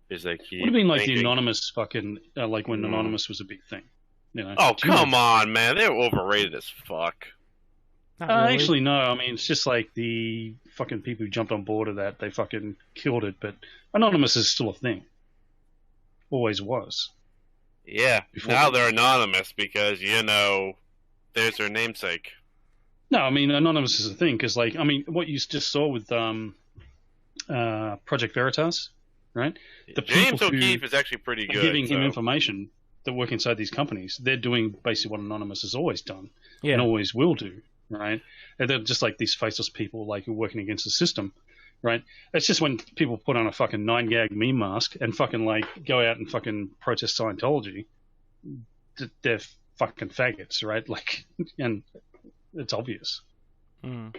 Is they keep. Would have been like thinking... the anonymous fucking like when anonymous was a big thing, you know? Oh come on, man! They're overrated as fuck. Really. Actually, no. I mean, it's just like the fucking people who jumped on board of that. They fucking killed it. But anonymous is still a thing. Always was. Yeah. Now they're anonymous because, you know, there's their namesake. No, I mean, anonymous is a thing because, like, I mean, what you just saw with Project Veritas, right? The James people O'Keefe is actually pretty good. Giving him information that work inside these companies. They're doing basically what anonymous has always done and always will do. right? And they're just like these faceless people like who are working against the system, right? It's just when people put on a fucking 9-gag meme mask and fucking like go out and fucking protest Scientology, they're fucking faggots, right? Like, and it's obvious. Mm.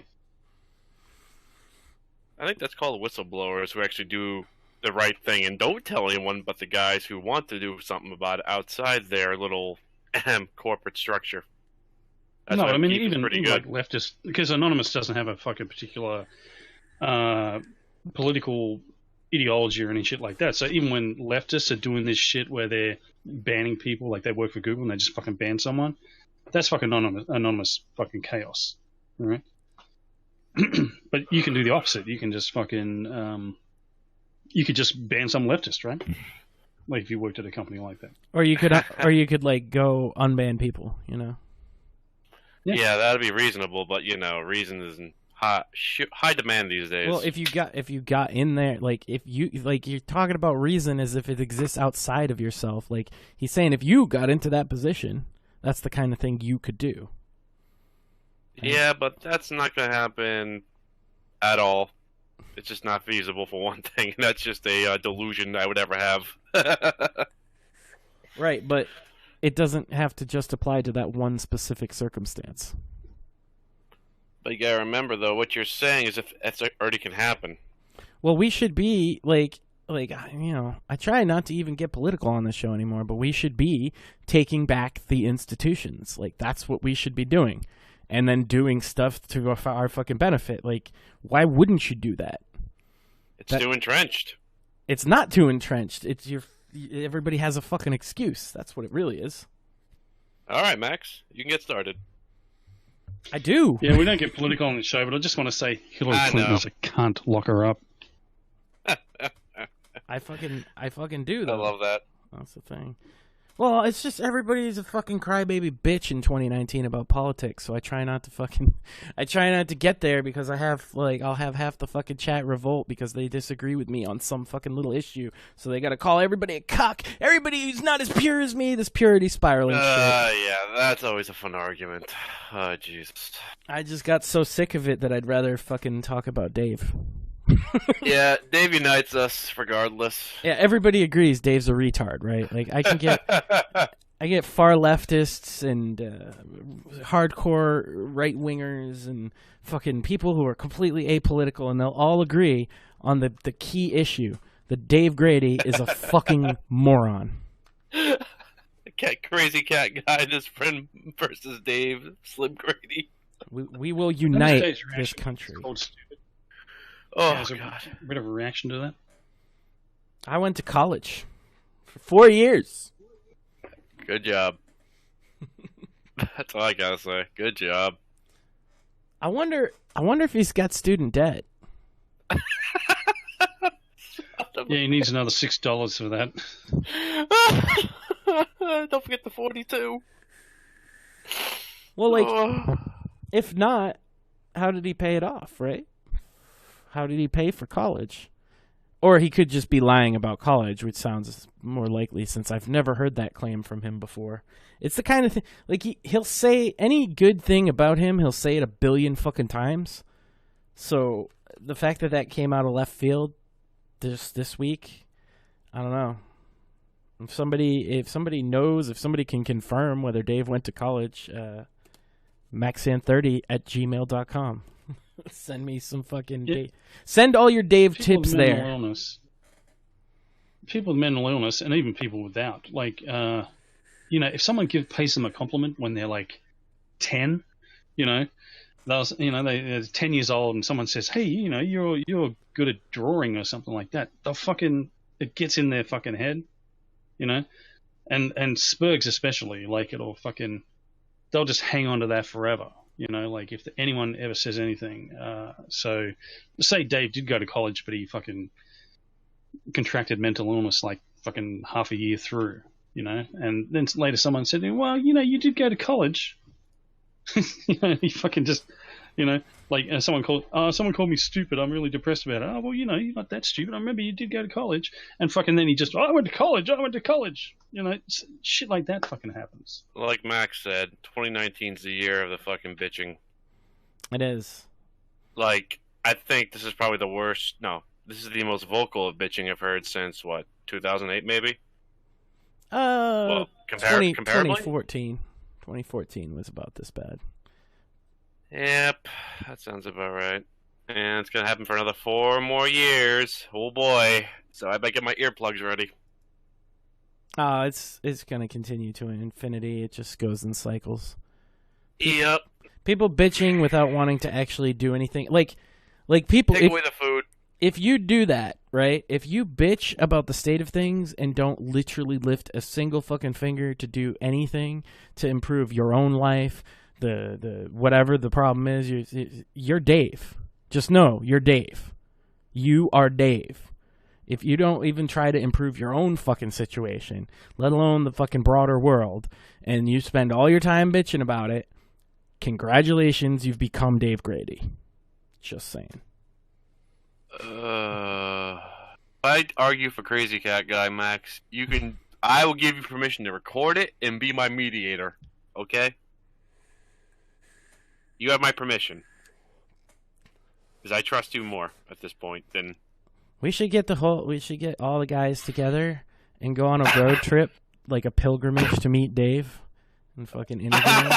I think that's called whistleblowers, who actually do the right thing and don't tell anyone but the guys who want to do something about it outside their little corporate structure. That's No, why I mean, Keith is even pretty like good. leftists, because Anonymous doesn't have a fucking particular political ideology or any shit like that. So even when leftists are doing this shit where they're banning people, like they work for Google and they just fucking ban someone, that's fucking anonymous fucking chaos, right? But you can do the opposite. You can just fucking you could just ban some leftist, right? Like if you worked at a company like that. Or you could like go unban people, you know. Yeah, that'd be reasonable, but you know, reason is in high demand these days. Well, if you got in there, like if you like you're talking about reason as if it exists outside of yourself. Like he's saying, if you got into that position, that's the kind of thing you could do. Yeah, but that's not going to happen at all. It's just not feasible for one thing, and that's just a delusion I would ever have. Right, but it doesn't have to just apply to that one specific circumstance. But you gotta remember, though, what you're saying is if that already can happen. Well, we should be like you know, I try not to even get political on this show anymore, but we should be taking back the institutions. Like that's what we should be doing, and then doing stuff to our fucking benefit. Like, why wouldn't you do that? It's too entrenched. It's not too entrenched. It's everybody has a fucking excuse. That's what it really is. All right, Max, you can get started. I do. Yeah, we don't get political on the show, but I just want to say Hillary Clinton is a cunt. Lock her up. I fucking do though. I love that. That's the thing. Well, it's just everybody's a fucking crybaby bitch in 2019 about politics, so I try not to get there because I'll have half the fucking chat revolt because they disagree with me on some fucking little issue, so they gotta call everybody a cuck. Everybody who's not as pure as me, this purity spiraling shit. Yeah, that's always a fun argument. Oh, Jesus. I just got so sick of it that I'd rather fucking talk about Dave. Yeah, Dave unites us regardless. Yeah, everybody agrees Dave's a retard, right? Like I get far leftists and hardcore right wingers and fucking people who are completely apolitical, and they'll all agree on the key issue that Dave Grady is a fucking moron. Crazy cat guy and his friend versus Dave Slim Grady. We will unite this country. Oh, yeah, God. A bit of a reaction to that? I went to college for 4 years. Good job. That's all I gotta say. Good job. I wonder if he's got student debt. Yeah, he needs another $6 for that. Don't forget the 42. Well, like, if not, how did he pay it off, right? How did he pay for college? Or he could just be lying about college, which sounds more likely since I've never heard that claim from him before. It's the kind of thing, like, he'll say any good thing about him, he'll say it 1 billion fucking times. So the fact that came out of left field this week, I don't know. If somebody knows, if somebody can confirm whether Dave went to college, maxan30@gmail.com. Send me some fucking Dave. Send all your Dave tips there. People with mental illness, and even people without, like, you know, if someone pays them a compliment when they're like 10, you know, they're 10 years old, and someone says, "Hey, you know, you're good at drawing" or something like that. It gets in their fucking head, you know, and Spurgs especially, like they'll just hang on to that forever. You know, like if anyone ever says anything. So say Dave did go to college, but he fucking contracted mental illness like fucking half a year through, you know, and then later someone said, "Well, you know, you did go to college." You know, he fucking just, you know, like someone called me stupid. I'm really depressed about it. Oh, well, you know, you're not that stupid. I remember you did go to college, and fucking then he just, I went to college. You know, shit like that fucking happens. Like Max said, 2019's the year of the fucking bitching. It is. Like, I think this is probably the worst. No, this is the most vocal of bitching I've heard since, what, 2008 maybe? Well, comparably? 2014. 2014 was about this bad. Yep, that sounds about right. And it's going to happen for another 4 more years. Oh boy. So I better get my earplugs ready. It's going to continue to infinity. It just goes in cycles. Yep. People bitching without wanting to actually do anything. Like people... Take away the food. If you do that, right? If you bitch about the state of things and don't literally lift a single fucking finger to do anything to improve your own life, the whatever the problem is, you're Dave. Just know you're Dave. You are Dave. If you don't even try to improve your own fucking situation, let alone the fucking broader world, and you spend all your time bitching about it, congratulations, you've become Dave Grady. Just saying. I'd argue for Crazy Cat Guy, Max. I will give you permission to record it and be my mediator. Okay? You have my permission. Because I trust you more at this point than... We should get all the guys together and go on a road trip, like a pilgrimage to meet Dave and fucking interview him.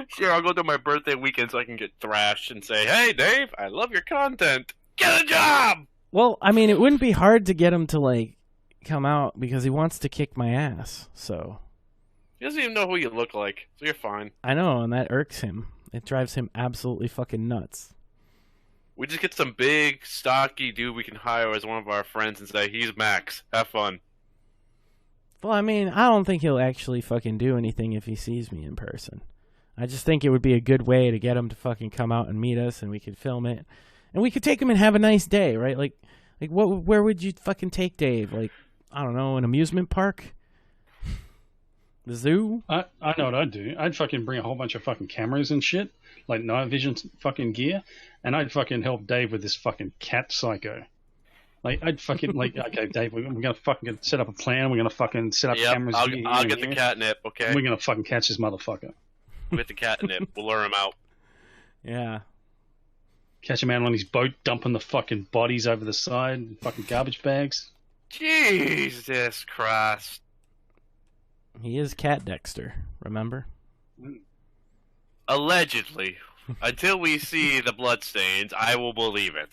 Sure, I'll go to my birthday weekend so I can get thrashed and say, "Hey, Dave, I love your content. Get a job!" Well, I mean, it wouldn't be hard to get him to, like, come out because he wants to kick my ass, so... He doesn't even know who you look like, so you're fine. I know, and that irks him. It drives him absolutely fucking nuts. We just get some big, stocky dude we can hire as one of our friends and say, "He's Max. Have fun." Well, I mean, I don't think he'll actually fucking do anything if he sees me in person. I just think it would be a good way to get him to fucking come out and meet us, and we could film it. And we could take him and have a nice day, right? Like where would you fucking take Dave? Like, I don't know, an amusement park? The zoo? I know what I'd do. I'd fucking bring a whole bunch of fucking cameras and shit, like night vision fucking gear, and I'd fucking help Dave with this fucking cat psycho. Like, I'd fucking, like, okay, Dave, we're gonna fucking set up a plan, we're gonna fucking set up cameras. I'll get the catnip, okay? We're gonna fucking catch this motherfucker. With the catnip, we'll lure him out. Yeah. Catch him out on his boat, dumping the fucking bodies over the side, fucking garbage bags. Jesus Christ. He is Cat Dexter, remember? Allegedly. Until we see the bloodstains, I will believe it.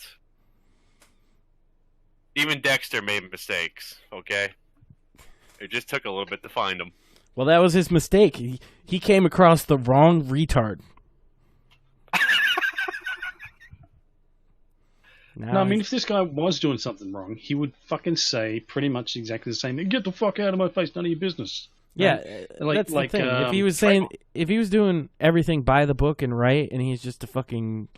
Even Dexter made mistakes, okay? It just took a little bit to find him. Well, that was his mistake. He came across the wrong retard. No, I mean, if this guy was doing something wrong, he would fucking say pretty much exactly the same thing. Get the fuck out of my face, none of your business. Yeah, that's the thing. If he was if he was doing everything by the book and right, and he's just a fucking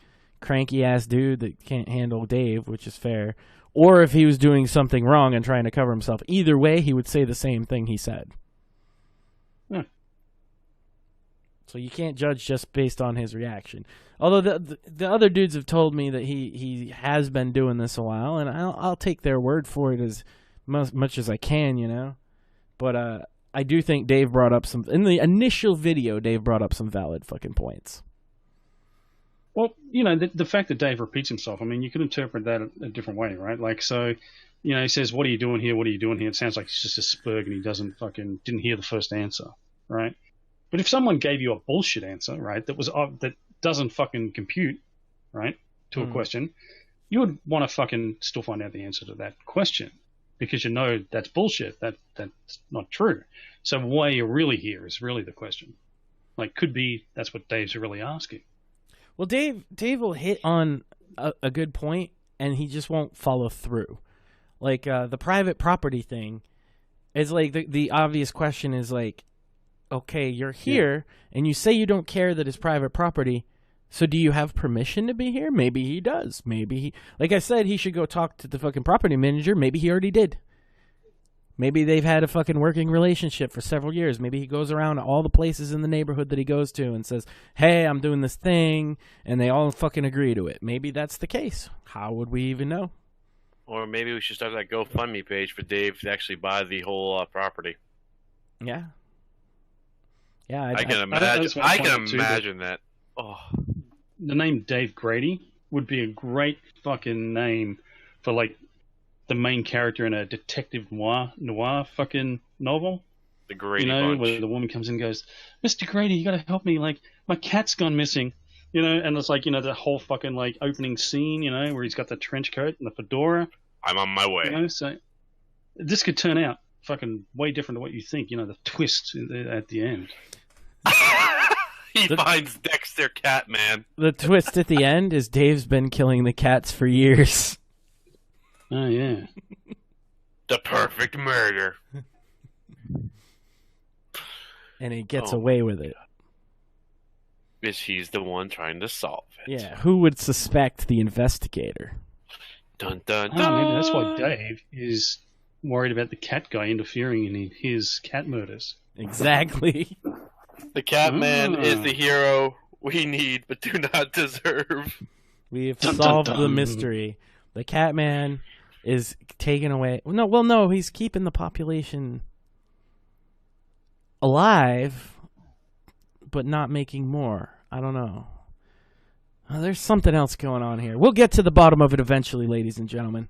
cranky ass dude that can't handle Dave, which is fair, or if he was doing something wrong and trying to cover himself, either way, he would say the same thing he said. Yeah. So you can't judge just based on his reaction. Although the other dudes have told me that he has been doing this a while, and I'll take their word for it as much as I can, you know. But I do think Dave brought up in the initial video, Dave brought up some valid fucking points. Well, you know, the fact that Dave repeats himself, I mean, you can interpret that a different way, right? Like, so, you know, he says, "What are you doing here? What are you doing here?" It sounds like he's just a spurg and he didn't hear the first answer, right? But if someone gave you a bullshit answer, right, that doesn't fucking compute, right, to a question, you would want to fucking still find out the answer to that question because you know that's bullshit. That's not true. So why you're really here is really the question. Like, could be that's what Dave's really asking. Well, Dave will hit on a good point, and he just won't follow through. Like, the private property thing is like the obvious question is like, okay, you're here, and you say you don't care that it's private property, so do you have permission to be here? Maybe he does. Maybe like I said, he should go talk to the fucking property manager. Maybe he already did. Maybe they've had a fucking working relationship for several years. Maybe he goes around to all the places in the neighborhood that he goes to and says, "Hey, I'm doing this thing," and they all fucking agree to it. Maybe that's the case. How would we even know? Or maybe we should start that GoFundMe page for Dave to actually buy the whole property. Yeah. Yeah, I can imagine. I can imagine that. Oh, the name Dave Grady would be a great fucking name for like the main character in a detective noir fucking novel. The Grady Bunch. Bunch. Where the woman comes in and goes, "Mr. Grady, you gotta help me. Like my cat's gone missing." And it's like the whole fucking like opening scene. Where he's got the trench coat and the fedora. I'm on my way. So this could turn out fucking way different to what you think. The twist at the end. He finds Dexter Catman. The twist at the end is Dave's been killing the cats for years. Oh, yeah. The perfect murder. And he gets away with it. Because he's the one trying to solve it. Yeah, who would suspect the investigator? Dun, dun, dun. Maybe that's why Dave is worried about the cat guy interfering in his cat murders. Exactly. The Catman is the hero we need but do not deserve. We have solved the mystery. The Catman is taken away. No, he's keeping the population alive, but not making more. I don't know. There's something else going on here. We'll get to the bottom of it eventually, ladies and gentlemen.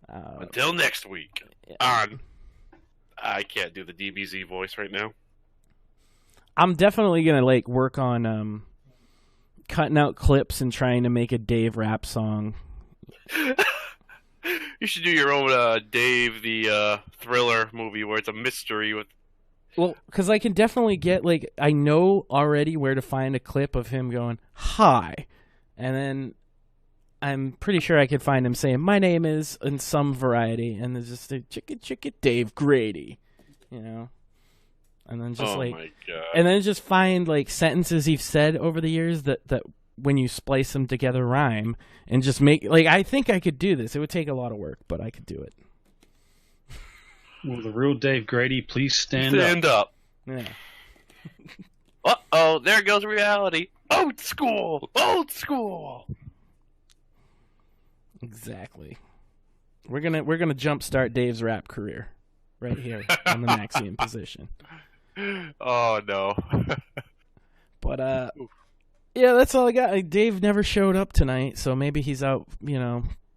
Until next week. I can't do the DBZ voice right now. I'm definitely going to work on cutting out clips and trying to make a Dave rap song. You should do your own Dave the Thriller movie where it's a mystery with... Well, because I can definitely get, I know already where to find a clip of him going, hi. And then I'm pretty sure I could find him saying, my name is, in some variety. And there's just a chicka Dave Grady, And then just my God. And then just find sentences he's said over the years that when you splice them together rhyme and just make, I think I could do this. It would take a lot of work, but I could do it. Will the real Dave Grady please stand up? Yeah. Uh-oh, there goes reality. Old school! Old school! Exactly. We're gonna jumpstart Dave's rap career right here on the Maxian position. Oh, no. But, yeah, that's all I got. Dave never showed up tonight, so maybe he's out,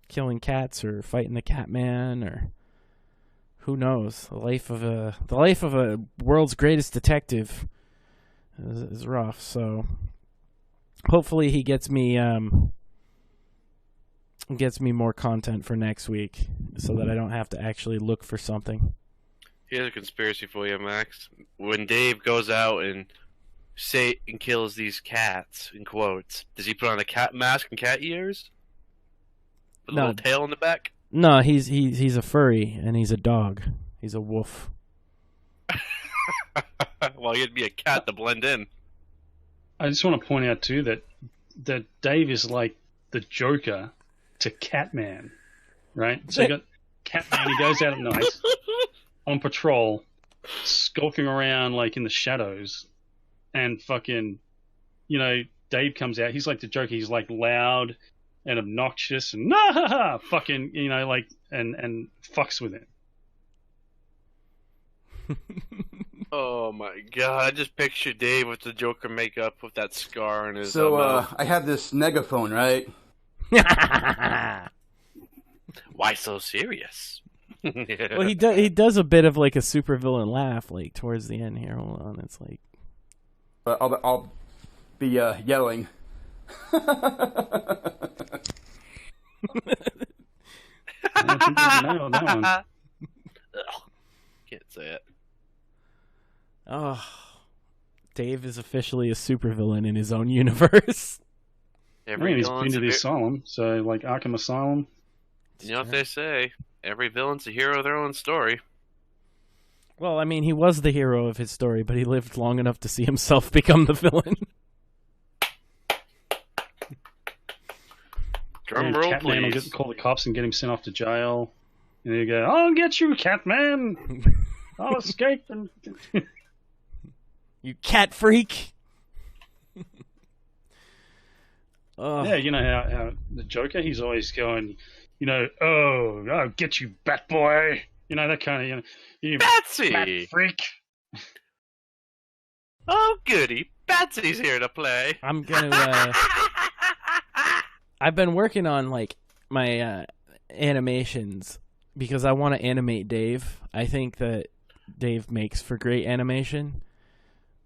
killing cats or fighting the Catman or... Who knows? The life of a world's greatest detective is rough. So hopefully he gets me more content for next week, so that I don't have to actually look for something. Here's a conspiracy for you, Max. When Dave goes out and kills these cats, in quotes, does he put on a cat mask and cat ears? With a little tail in the back? No, he's a furry, and he's a dog. He's a wolf. Well, he'd be a cat to blend in. I just want to point out, too, that Dave is like the Joker to Catman, right? So you got Catman, he goes out at night on patrol, skulking around, in the shadows, and fucking, Dave comes out. He's like the Joker. He's, loud and obnoxious and fucking, and fucks with him. Oh my God! I just picture Dave with the Joker makeup with that scar on his. So I have this megaphone, right? Why so serious? Well, he does a bit of a supervillain laugh towards the end here. Hold on, it's But I'll be yelling. I think you nailed that one. Can't say it. Oh, Dave is officially a supervillain in his own universe. He's been to the asylum, so Arkham Asylum. You know what they say? Every villain's a hero of their own story. Well, I mean, he was the hero of his story, but he lived long enough to see himself become the villain. Drum roll, Catman please. will call the cops and get him sent off to jail. And you go, I'll get you, Catman. I'll escape. And you cat freak. Yeah, you know how the Joker, he's always going, oh, I'll get you, Bat Boy. That kind of, you Batsy! Bat freak. Oh, goody. Betsy's here to play. I'm gonna. I've been working on like my animations because I want to animate Dave. I think that Dave makes for great animation,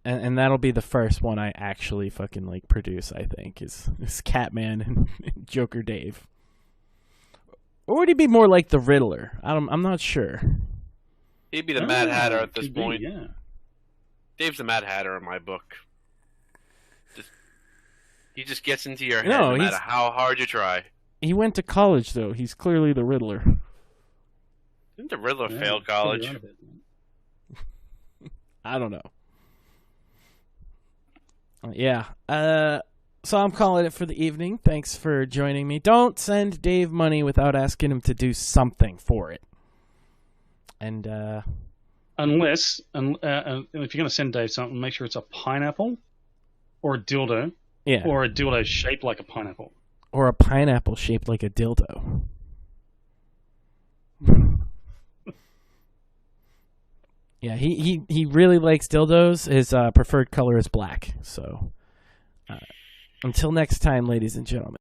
and that'll be the first one I actually fucking like produce. I think is Catman and Joker Dave, or would he be more like the Riddler? I'm not sure. He'd be the Mad Hatter at this point. Yeah. Dave's the Mad Hatter in my book. He just gets into your head No, no matter how hard you try. He went to college though. He's clearly the Riddler. Didn't the Riddler fail college? I don't know. Yeah. So I'm calling it for the evening. Thanks for joining me. Don't send Dave money without asking him to do something for it. And unless if you're going to send Dave something, make sure it's a pineapple or a dildo. Yeah. Or a dildo shaped like a pineapple. Or a pineapple shaped like a dildo. Yeah, he really likes dildos. His preferred color is black. So, until next time, ladies and gentlemen.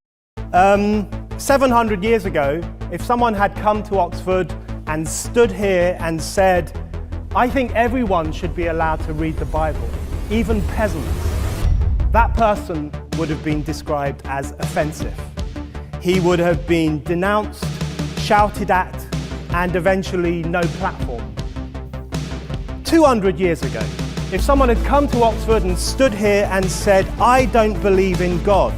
700 years ago, if someone had come to Oxford and stood here and said, I think everyone should be allowed to read the Bible, even peasants, that person would have been described as offensive. He would have been denounced, shouted at, and eventually no platform. 200 years ago, if someone had come to Oxford and stood here and said, I don't believe in God,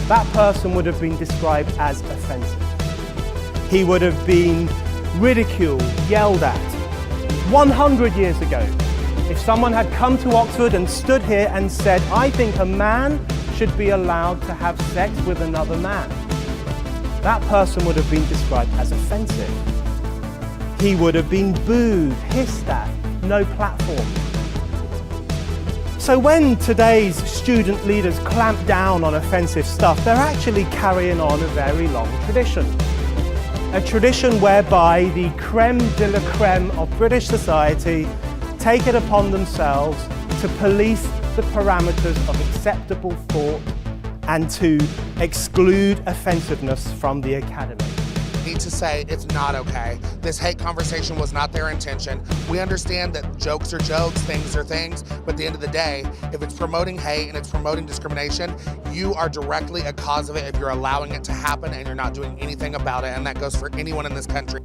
that person would have been described as offensive. He would have been ridiculed, yelled at. 100 years ago, if someone had come to Oxford and stood here and said, I think a man should be allowed to have sex with another man, that person would have been described as offensive. He would have been booed, hissed at, no platform. So when today's student leaders clamp down on offensive stuff, they're actually carrying on a very long tradition. A tradition whereby the creme de la creme of British society take it upon themselves to police the parameters of acceptable thought and to exclude offensive-ness from the academy. Need to say it's not okay. This hate conversation was not their intention. We understand that jokes are jokes, things are things, but at the end of the day, if it's promoting hate and it's promoting discrimination, you are directly a cause of it if you're allowing it to happen and you're not doing anything about it, and that goes for anyone in this country.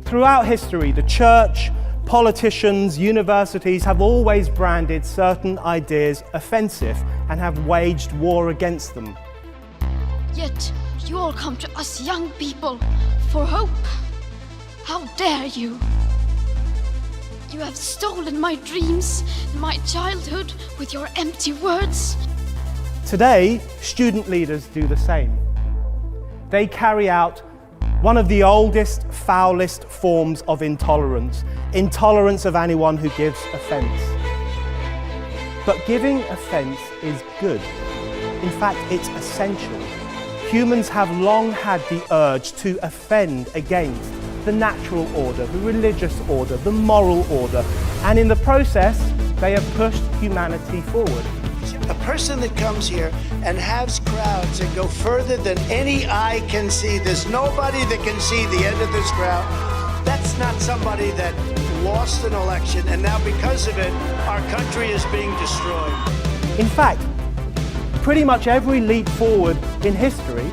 Throughout history, the church, politicians, universities have always branded certain ideas offensive and have waged war against them. Yet you all come to us young people for hope. How dare you? You have stolen my dreams, my childhood with your empty words. Today, student leaders do the same. They carry out one of the oldest, foulest forms of intolerance, intolerance of anyone who gives offense. But giving offense is good. In fact, it's essential. Humans have long had the urge to offend against the natural order, the religious order, the moral order, and in the process, they have pushed humanity forward. A person that comes here and has crowds and go further than any eye can see, there's nobody that can see the end of this crowd. That's not somebody that lost an election, and now because of it, our country is being destroyed. In fact, pretty much every leap forward in history,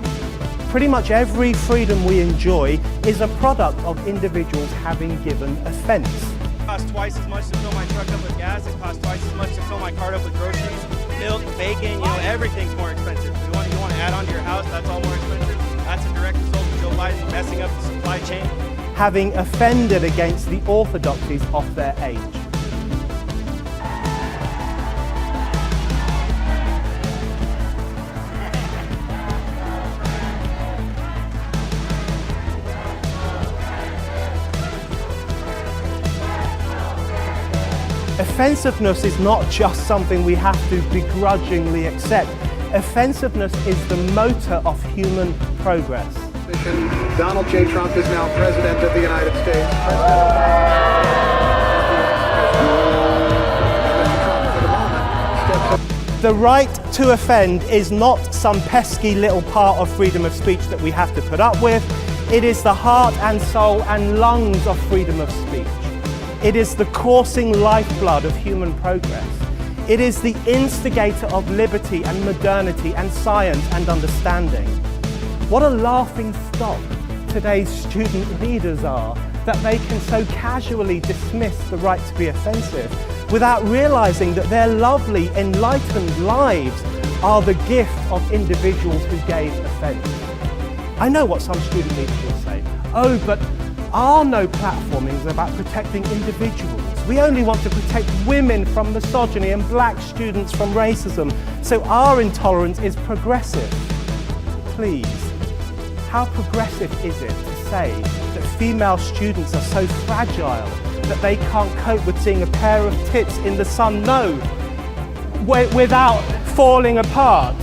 pretty much every freedom we enjoy is a product of individuals having given offense. It costs twice as much to fill my truck up with gas. It costs twice as much to fill my cart up with groceries. Milk, bacon, everything's more expensive. You want to add on to your house, that's all more expensive. That's a direct result of Joe Biden messing up the supply chain. Having offended against the orthodoxies of their age. Offensiveness is not just something we have to begrudgingly accept. Offensiveness is the motor of human progress. Donald J. Trump is now President of the United States. The right to offend is not some pesky little part of freedom of speech that we have to put up with. It is the heart and soul and lungs of freedom of speech. It is the coursing lifeblood of human progress. It is the instigator of liberty and modernity and science and understanding. What a laughing stock today's student leaders are, that they can so casually dismiss the right to be offensive without realizing that their lovely, enlightened lives are the gift of individuals who gave offense. I know what some student leaders will say. Oh, but our no platforming is about protecting individuals. We only want to protect women from misogyny and black students from racism, so our intolerance is progressive. Please, how progressive is it to say that female students are so fragile that they can't cope with seeing a pair of tits in the sun? No, without falling apart.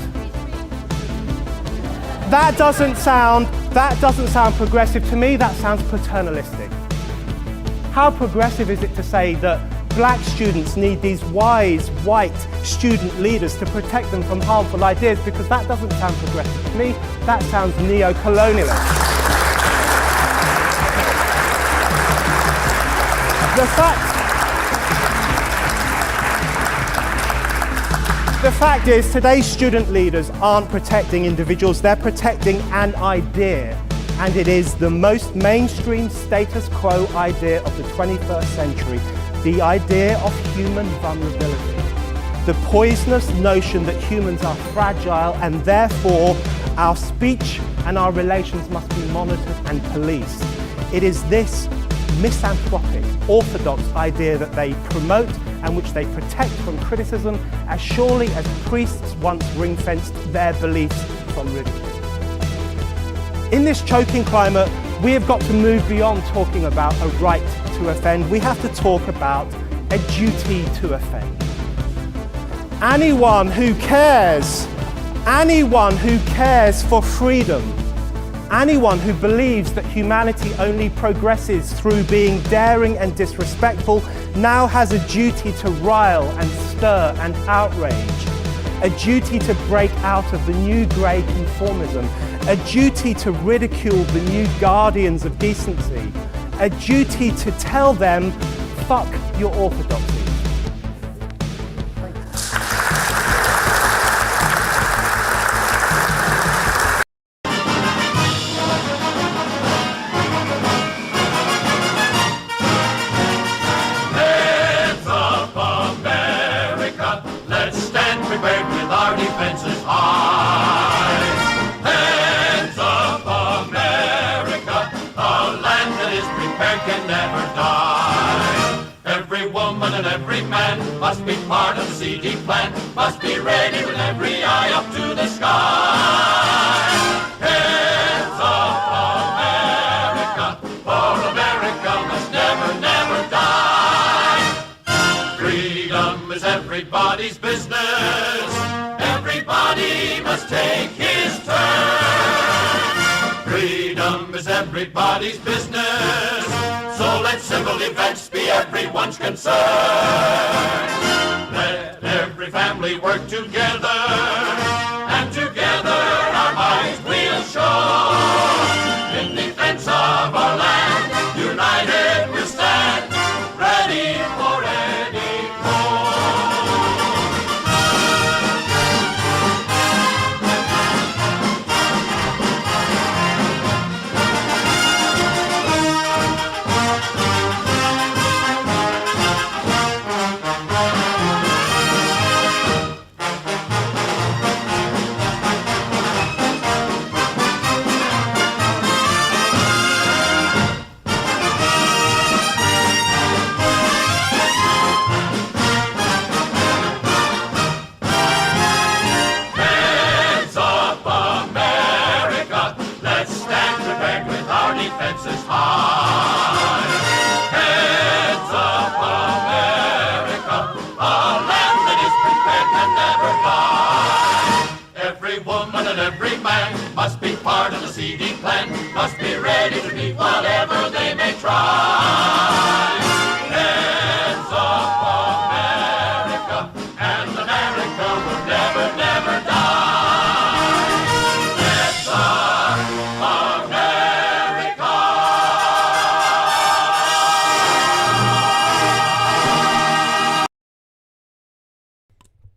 That doesn't sound progressive to me. That sounds paternalistic. How progressive is it to say that black students need these wise, white student leaders to protect them from harmful ideas? Because that doesn't sound progressive to me. That sounds neo-colonialist. The fact is, today's student leaders aren't protecting individuals, they're protecting an idea. And it is the most mainstream status quo idea of the 21st century, the idea of human vulnerability. The poisonous notion that humans are fragile and therefore our speech and our relations must be monitored and policed. It is this misanthropic, orthodox idea that they promote and which they protect from criticism as surely as priests once ring-fenced their beliefs from ridicule. In this choking climate, we have got to move beyond talking about a right to offend. We have to talk about a duty to offend. Anyone who cares for freedom, anyone who believes that humanity only progresses through being daring and disrespectful now has a duty to rile and stir and outrage, a duty to break out of the new grey conformism, a duty to ridicule the new guardians of decency, a duty to tell them, fuck your orthodoxy. Heads up, America, let's stand prepared with our defenses high. Heads up, America, a land that is prepared can never die. Every woman and every man must be part of the CD plan, must be ready with every eye up to the sky. Heads up, America, for America must never, never die. Freedom is everybody's business. Everybody must take his turn. Freedom is everybody's business. So let civil defense be everyone's concern. Let every family work together, and together our minds will show. In defense of our land, united we'll stand, ready for any call.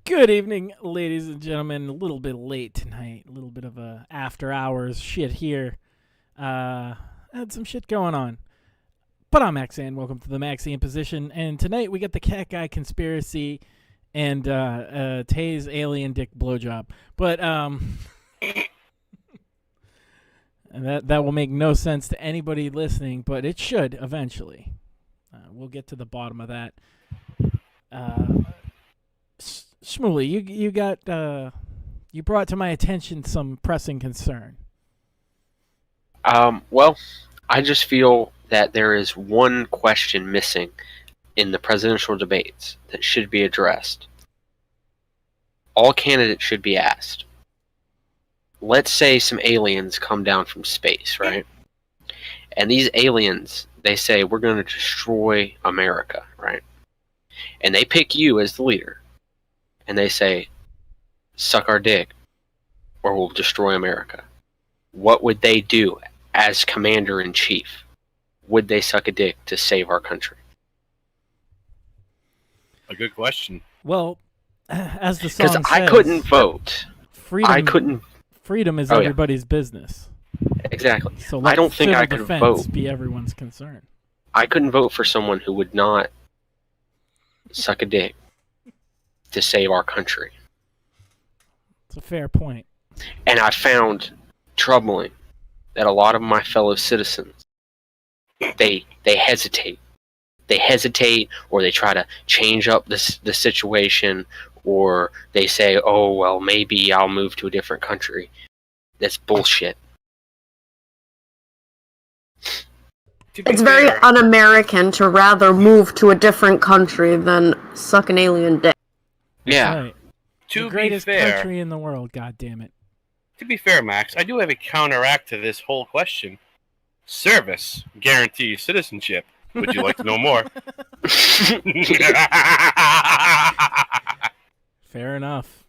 Good evening, ladies and gentlemen. A little bit late tonight. A little bit of a after hours shit here. Had some shit going on. But I'm Maxan. Welcome to the Maxi Position. And tonight we got the Cat Guy Conspiracy and Tay's Alien Dick Blowjob. But and that will make no sense to anybody listening, but it should eventually. We'll get to the bottom of that. Shmuley, you got you brought to my attention some pressing concern. Well, I just feel that there is one question missing in the presidential debates that should be addressed. All candidates should be asked. Let's say some aliens come down from space, right? And these aliens, they say, we're going to destroy America, right? And they pick you as the leader. And they say, suck our dick, or we'll destroy America. What would they do as commander-in-chief? Would they suck a dick to save our country? A good question. Well, as the song says... Because I couldn't vote. Freedom is everybody's business. Exactly. So I don't think I could vote. Be everyone's concern. I couldn't vote for someone who would not suck a dick to save our country. It's a fair point. And I found troubling that a lot of my fellow citizens, they hesitate. They hesitate, or they try to change up the situation, or they say, oh, well, maybe I'll move to a different country. That's bullshit. It's very un-American to rather move to a different country than suck an alien dick. Yeah. Right. To the greatest be fair, country in the world, God damn it. To be fair, Max, I do have a counteract to this whole question. Service guarantees citizenship. Would you like to know more? Fair enough.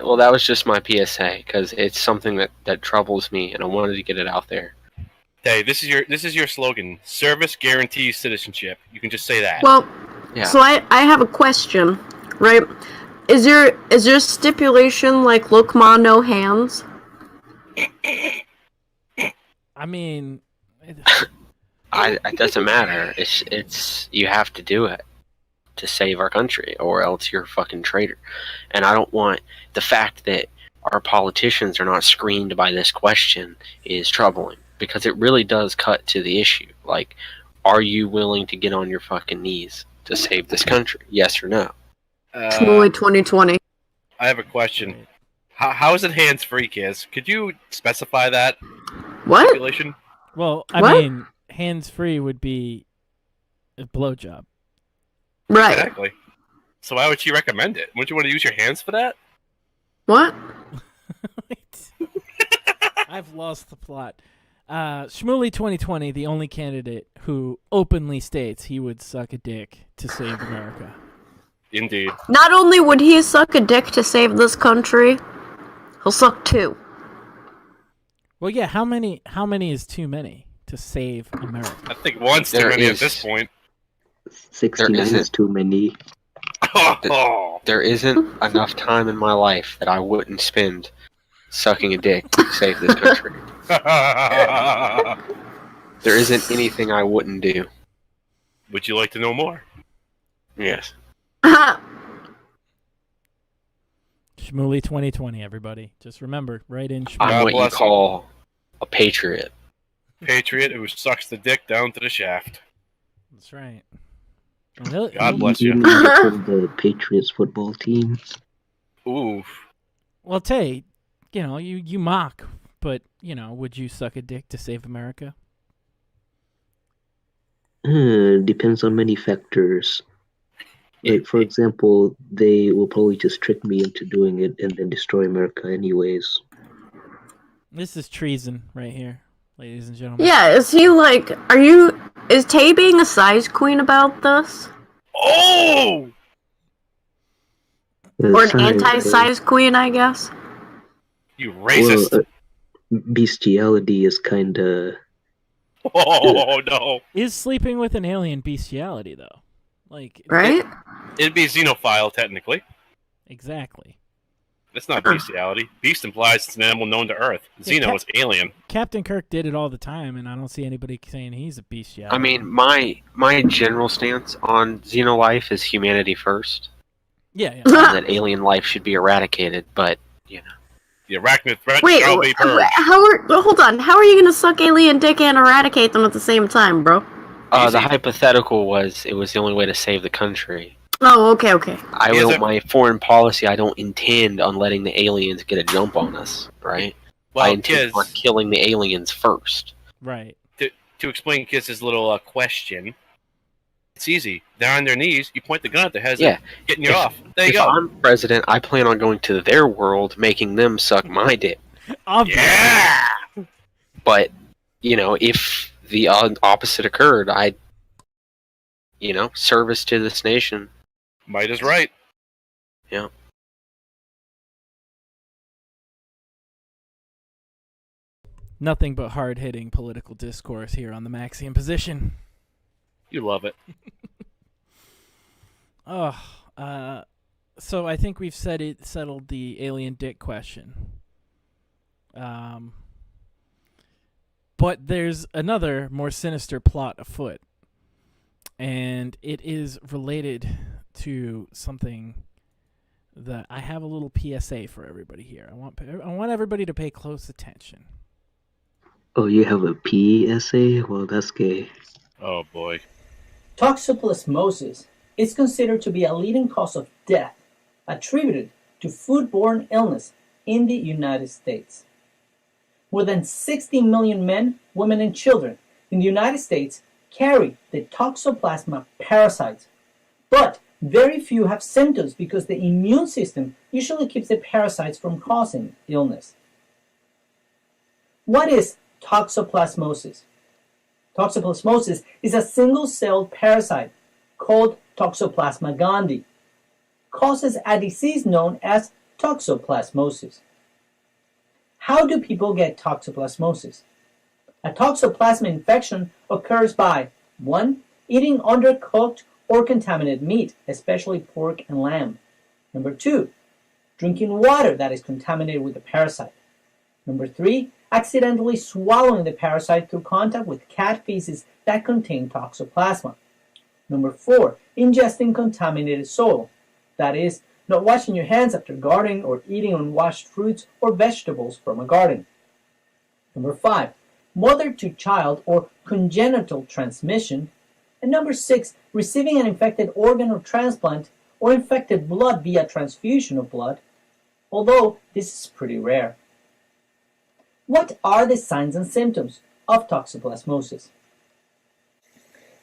Well, that was just my PSA, because it's something that troubles me, and I wanted to get it out there. Hey, this is your slogan. Service guarantees citizenship. You can just say that. Well, yeah. So I have a question, right? Is your stipulation like look ma no hands? I mean, it doesn't matter. It's you have to do it to save our country, or else you're a fucking traitor. And I don't want the fact that our politicians are not screened by this question is troubling, because it really does cut to the issue. Like, are you willing to get on your fucking knees to save this country? Yes or no? Truly 2020. I have a question. How is it hands-free, Kiz? Could you specify that? What? Stipulation? Well, I mean, hands-free would be a blowjob. Right. Exactly. So why would she recommend it? Wouldn't you want to use your hands for that? What? I've lost the plot. Shmuley 2020, the only candidate who openly states he would suck a dick to save America. Indeed. Not only would he suck a dick to save this country, he'll suck two. Well, yeah, how many is too many to save America? I think one's too many at this point. 69 is too many. There isn't enough time in my life that I wouldn't spend sucking a dick to save this country. There isn't anything I wouldn't do. Would you like to know more? Yes. Shmuley 2020, everybody. Just remember, right in Shmuley. I'm what you call a patriot. Patriot who sucks the dick down to the shaft. That's right. God bless you. From the Patriots football team. Ooh. Well, Tay, you mock, but, would you suck a dick to save America? Depends on many factors. Like, for example, they will probably just trick me into doing it and then destroy America anyways. This is treason right here, ladies and gentlemen. Yeah, is Tay being a size queen about this? Oh! Or an anti-size queen, I guess? You racist. Well, bestiality is kinda... Oh, no. Is sleeping with an alien bestiality, though? Like, right? It'd be xenophile, technically. Exactly. That's not bestiality. Beast implies it's an animal known to Earth. Xeno is alien. Captain Kirk did it all the time, and I don't see anybody saying he's a bestiality. I mean, my general stance on xenolife is humanity first. Yeah. And that alien life should be eradicated, but, you know. The arachnid threat Wait, shall be purged. hold on. How are you gonna suck alien dick and eradicate them at the same time, bro? The hypothetical was it was the only way to save the country. Oh, okay. My foreign policy, I don't intend on letting the aliens get a jump on us, right? Well, I intend on killing the aliens first. Right. To explain Kiz's little question, it's easy. They're on their knees, you point the gun at their heads, getting you off. There you go. If I'm president, I plan on going to their world, making them suck my dick. Obviously. Yeah! But, you know, if the opposite occurred, I'd, you know, service to this nation. Might is right. Yeah. Nothing but hard-hitting political discourse here on the Maxian Position. You love it. So I think we've settled the alien dick question. But there's another more sinister plot afoot, and it is related to something that I have a little PSA for everybody here. I want everybody to pay close attention. Oh, you have a PSA? Well, that's gay. Oh boy. Toxoplasmosis is considered to be a leading cause of death attributed to foodborne illness in the United States. More than 60 million men, women, and children in the United States carry the Toxoplasma parasite, but very few have symptoms because the immune system usually keeps the parasites from causing illness. What is toxoplasmosis? Toxoplasmosis is a single-celled parasite called Toxoplasma gondii. Causes a disease known as toxoplasmosis. How do people get toxoplasmosis? A toxoplasma infection occurs by 1. Eating undercooked or contaminated meat, especially pork and lamb. 2. Drinking water that is contaminated with the parasite. 3. Accidentally swallowing the parasite through contact with cat feces that contain toxoplasma. 4. Ingesting contaminated soil, that is, not washing your hands after gardening or eating unwashed fruits or vegetables from a garden. 5. Mother to child or congenital transmission. And 6. Receiving an infected organ or transplant or infected blood via transfusion of blood, although this is pretty rare. What are the signs and symptoms of toxoplasmosis?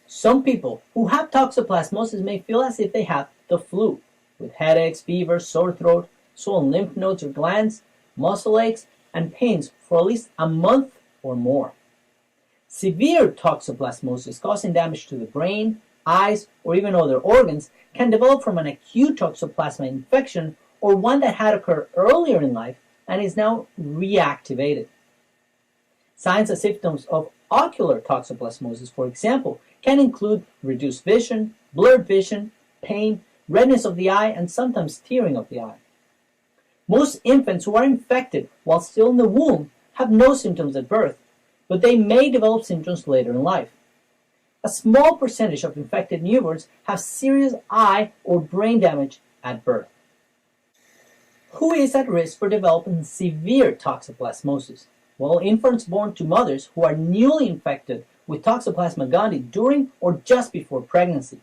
Some people who have toxoplasmosis may feel as if they have the flu, with headaches, fever, sore throat, swollen lymph nodes or glands, muscle aches, and pains for at least a month or more. Severe toxoplasmosis causing damage to the brain, eyes, or even other organs can develop from an acute toxoplasma infection or one that had occurred earlier in life and is now reactivated. Signs and symptoms of ocular toxoplasmosis, for example, can include reduced vision, blurred vision, pain, redness of the eye, and sometimes tearing of the eye. Most infants who are infected while still in the womb have no symptoms at birth, but they may develop symptoms later in life. A small percentage of infected newborns have serious eye or brain damage at birth. Who is at risk for developing severe toxoplasmosis? Well, infants born to mothers who are newly infected with Toxoplasma gondii during or just before pregnancy.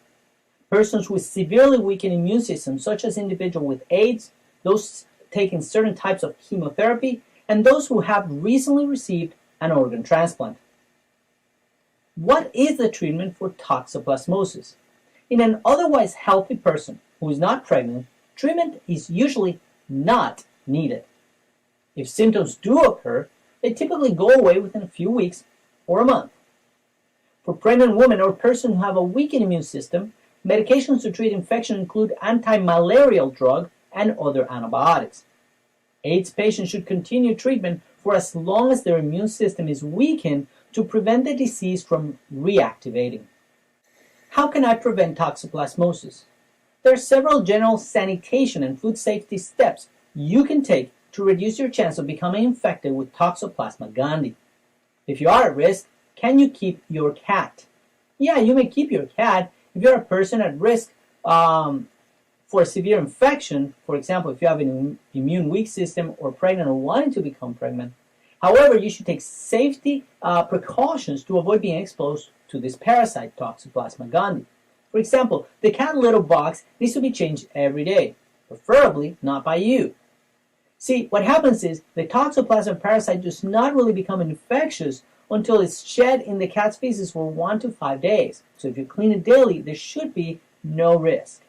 Persons with severely weakened immune systems, such as individuals with AIDS, those taking certain types of chemotherapy, and those who have recently received an organ transplant. What is the treatment for toxoplasmosis? In an otherwise healthy person who is not pregnant, treatment is usually not needed. If symptoms do occur, they typically go away within a few weeks or a month. For pregnant women or persons who have a weakened immune system, medications to treat infection include anti-malarial drug and other antibiotics. AIDS patients should continue treatment for as long as their immune system is weakened to prevent the disease from reactivating. How can I prevent toxoplasmosis? There are several general sanitation and food safety steps you can take to reduce your chance of becoming infected with Toxoplasma gondii. If you are at risk, can you keep your cat? Yeah, you may keep your cat if you're a person at risk for a severe infection. For example, if you have an immune weak system or pregnant or wanting to become pregnant. However, you should take safety precautions to avoid being exposed to this parasite, Toxoplasma gondii. For example, the cat litter box needs to be changed every day, preferably not by you. See, what happens is the Toxoplasma parasite does not really become infectious until it's shed in the cat's feces for 1 to 5 days. So if you clean it daily, there should be no risk.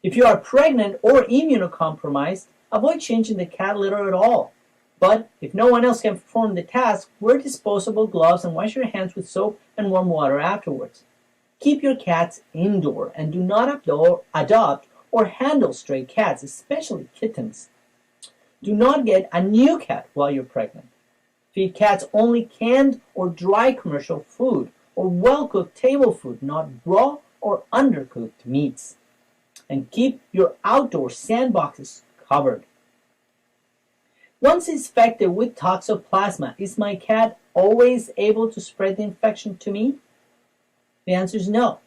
If you are pregnant or immunocompromised, avoid changing the cat litter at all. But if no one else can perform the task, wear disposable gloves and wash your hands with soap and warm water afterwards. Keep your cats indoor and do not adopt or handle stray cats, especially kittens. Do not get a new cat while you're pregnant. Feed cats only canned or dry commercial food or well-cooked table food, not raw or undercooked meats. And keep your outdoor sandboxes covered. Once infected with Toxoplasma, is my cat always able to spread the infection to me? The answer is no.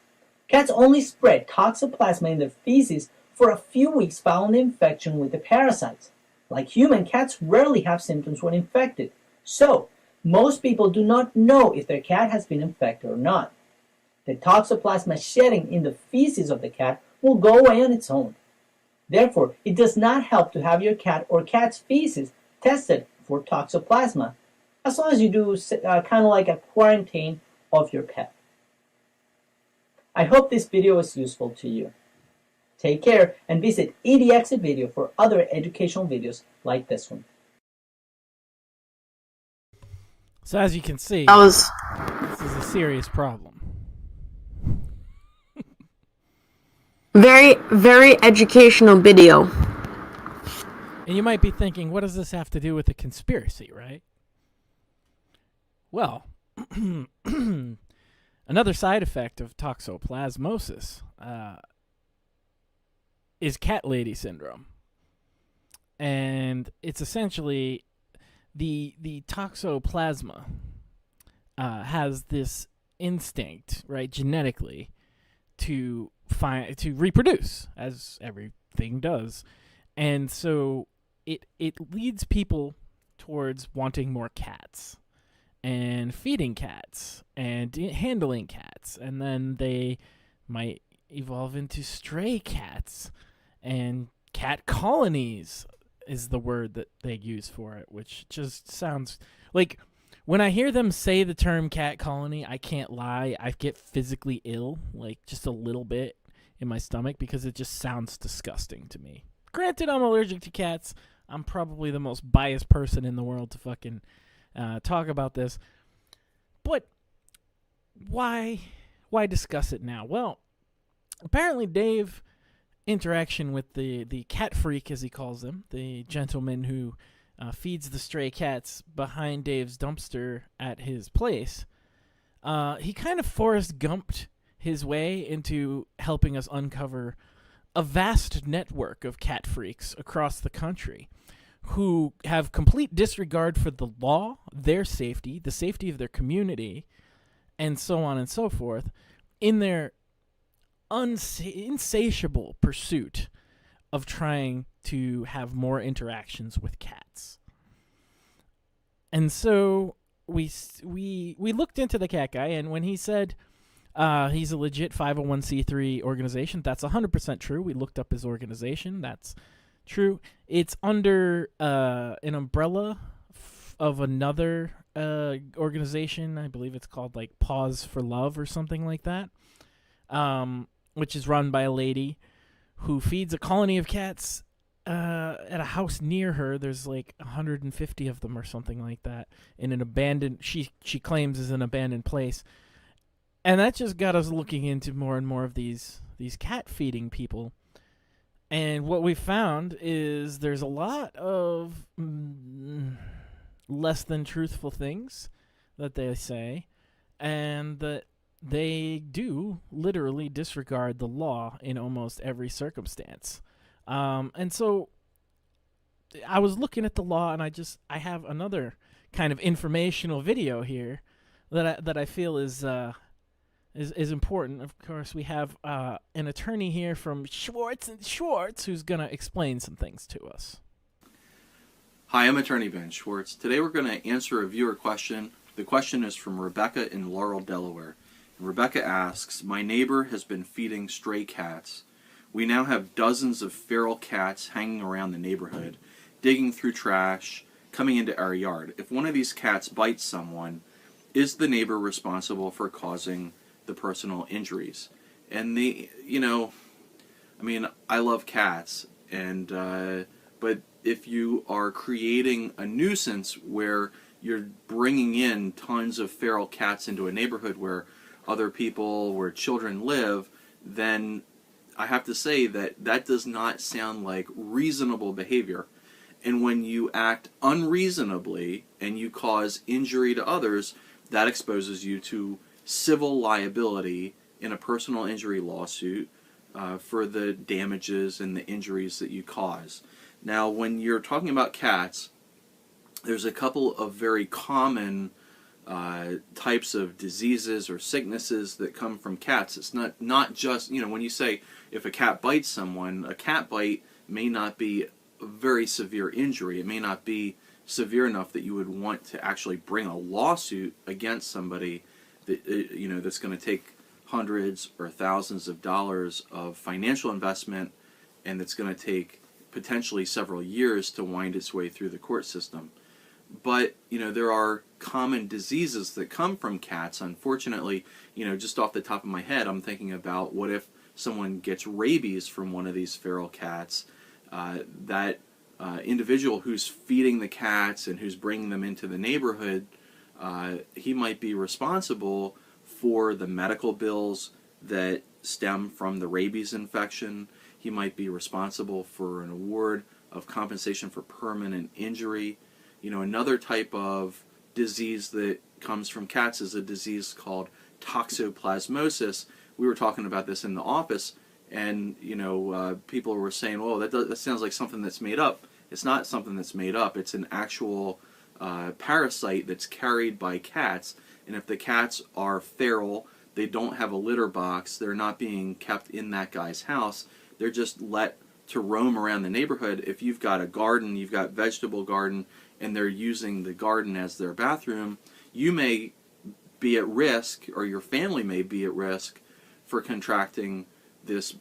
Cats only spread Toxoplasma in their feces for a few weeks following the infection with the parasites. Like human, cats rarely have symptoms when infected, so most people do not know if their cat has been infected or not. The Toxoplasma shedding in the feces of the cat will go away on its own. Therefore, it does not help to have your cat or cat's feces tested for Toxoplasma, as long as you do kind of like a quarantine of your pet. I hope this video was useful to you. Take care and visit EDX Video for other educational videos like this one. So as you can see, this is a serious problem. Very, very educational video. And you might be thinking, what does this have to do with the conspiracy, right? Well, another side effect of toxoplasmosis is cat lady syndrome. And it's essentially the toxoplasma has this instinct, right, genetically, to reproduce, as everything does. And so it leads people towards wanting more cats and feeding cats and handling cats, and then they might evolve into stray cats, and cat colonies is the word that they use for it, which just sounds like, when I hear them say the term cat colony, I can't lie, I get physically ill, like just a little bit in my stomach, because it just sounds disgusting to me. Granted, I'm allergic to cats. I'm probably the most biased person in the world to fucking talk about this. But why discuss it now? Well, apparently Dave interaction with the cat freak, as he calls them, the gentleman who feeds the stray cats behind Dave's dumpster at his place, he kind of Forrest Gumped his way into helping us uncover a vast network of cat freaks across the country who have complete disregard for the law, their safety, the safety of their community, and so on and so forth, in their insatiable pursuit of trying to have more interactions with cats. And so we looked into the cat guy, and when he said he's a legit 501c3 organization, that's 100% true. We looked up his organization. That's true. It's under an umbrella of another organization. I believe it's called like Pause for Love or something like that, which is run by a lady who feeds a colony of cats at a house near her. There's like 150 of them or something like that in an abandoned, she claims is an abandoned place. And that just got us looking into more and more of these cat feeding people. And what we found is there's a lot of less than truthful things that they say, and that they do literally disregard the law in almost every circumstance. And so I was looking at the law, and I have another kind of informational video here that I feel is important. Of course, we have an attorney here from Schwartz & Schwartz who's going to explain some things to us. Hi, I'm Attorney Ben Schwartz. Today we're going to answer a viewer question. The question is from Rebecca in Laurel, Delaware. And Rebecca asks, my neighbor has been feeding stray cats. We now have dozens of feral cats hanging around the neighborhood, digging through trash, coming into our yard. If one of these cats bites someone, is the neighbor responsible for causing the personal injuries? And I love cats, but if you are creating a nuisance where you're bringing in tons of feral cats into a neighborhood where other people, where children live, then I have to say that does not sound like reasonable behavior. And when you act unreasonably and you cause injury to others, that exposes you to civil liability in a personal injury lawsuit for the damages and the injuries that you cause. Now, when you're talking about cats, there's a couple of very common types of diseases or sicknesses that come from cats. It's not just, when you say if a cat bites someone, a cat bite may not be a very severe injury. It may not be severe enough that you would want to actually bring a lawsuit against somebody that, that's going to take hundreds or thousands of dollars of financial investment, and that's going to take potentially several years to wind its way through the court system. But, there are common diseases that come from cats. Unfortunately, just off the top of my head, I'm thinking about what if someone gets rabies from one of these feral cats. That individual who's feeding the cats and who's bringing them into the neighborhood, he might be responsible for the medical bills that stem from the rabies infection. He might be responsible for an award of compensation for permanent injury. Another type of disease that comes from cats is a disease called toxoplasmosis. We were talking about this in the office, and people were saying, "Oh, that sounds like something that's made up." It's not something that's made up. It's an actual parasite that's carried by cats, and if the cats are feral, they don't have a litter box. They're not being kept in that guy's house. They're just let to roam around the neighborhood. If you've got a garden, you've got vegetable garden, and they're using the garden as their bathroom, you may be at risk, or your family may be at risk, for contracting this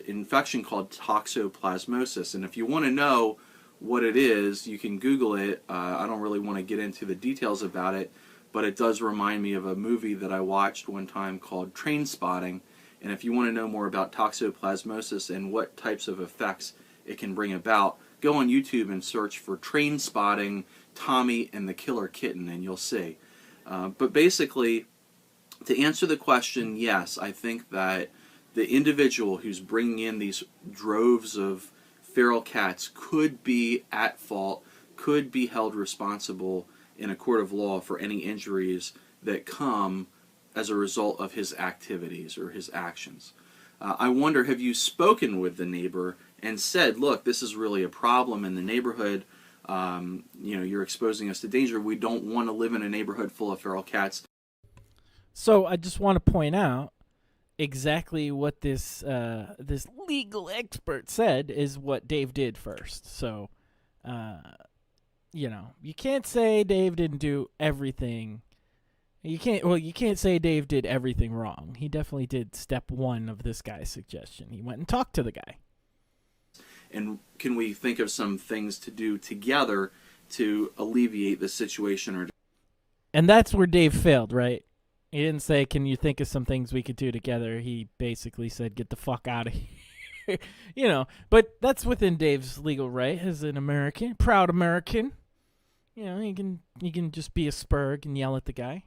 infection called toxoplasmosis. And if you want to know what it is, you can Google it. I don't really want to get into the details about it, but it does remind me of a movie that I watched one time called Trainspotting. And if you want to know more about toxoplasmosis and what types of effects it can bring about, go on YouTube and search for Trainspotting Tommy and the Killer Kitten, and you'll see. But basically, to answer the question, yes, I think that the individual who's bringing in these droves of feral cats could be at fault, could be held responsible in a court of law for any injuries that come as a result of his activities or his actions. I wonder, have you spoken with the neighbor and said, look, this is really a problem in the neighborhood, you're exposing us to danger, we don't want to live in a neighborhood full of feral cats? So I just want to point out exactly what this legal expert said is what Dave did first. So, you can't say Dave didn't do everything. You can't say Dave did everything wrong. He definitely did step one of this guy's suggestion. He went and talked to the guy. And can we think of some things to do together to alleviate the situation? And that's where Dave failed, right? He didn't say, can you think of some things we could do together? He basically said, get the fuck out of here. But that's within Dave's legal right as an American, proud American. He can just be a spurg and yell at the guy.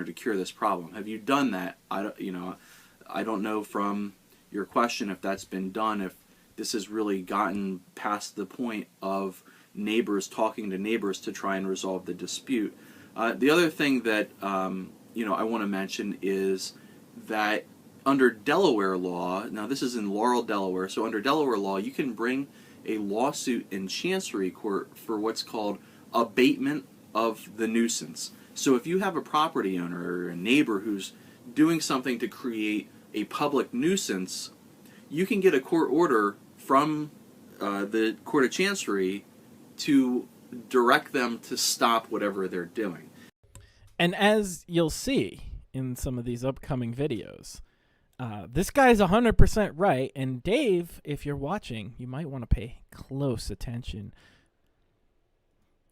To cure this problem. Have you done that? I don't know from your question if that's been done, if this has really gotten past the point of neighbors talking to neighbors to try and resolve the dispute. The other thing that I want to mention is that under Delaware law, now this is in Laurel, Delaware, so under Delaware law, you can bring a lawsuit in Chancery Court for what's called abatement of the nuisance. So if you have a property owner or a neighbor who's doing something to create a public nuisance, you can get a court order from the Court of Chancery to direct them to stop whatever they're doing. And as you'll see in some of these upcoming videos, this guy's 100% right. And Dave, if you're watching, you might want to pay close attention.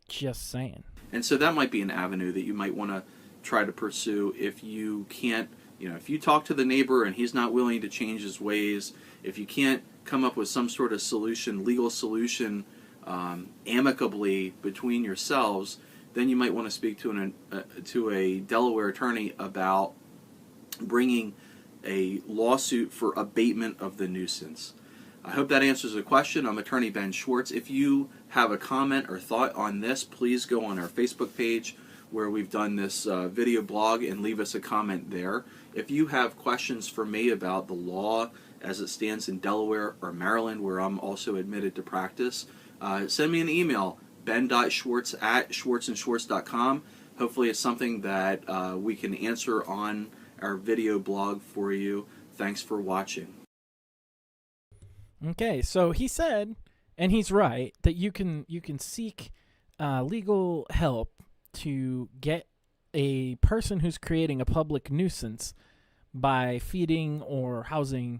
Just saying. And so that might be an avenue that you might want to try to pursue if you can't, if you talk to the neighbor and he's not willing to change his ways, if you can't come up with some sort of solution, legal solution, amicably between yourselves, then you might want to speak to a Delaware attorney about bringing a lawsuit for abatement of the nuisance. I hope that answers the question. I'm Attorney Ben Schwartz. If you have a comment or thought on this, please go on our Facebook page where we've done this video blog and leave us a comment there. If you have questions for me about the law as it stands in Delaware or Maryland, where I'm also admitted to practice, send me an email, ben.schwartz@schwartzandschwartz.com. Hopefully it's something that we can answer on our video blog for you. Thanks for watching. Okay, so he said, and he's right, that you can seek legal help to get a person who's creating a public nuisance by feeding or housing,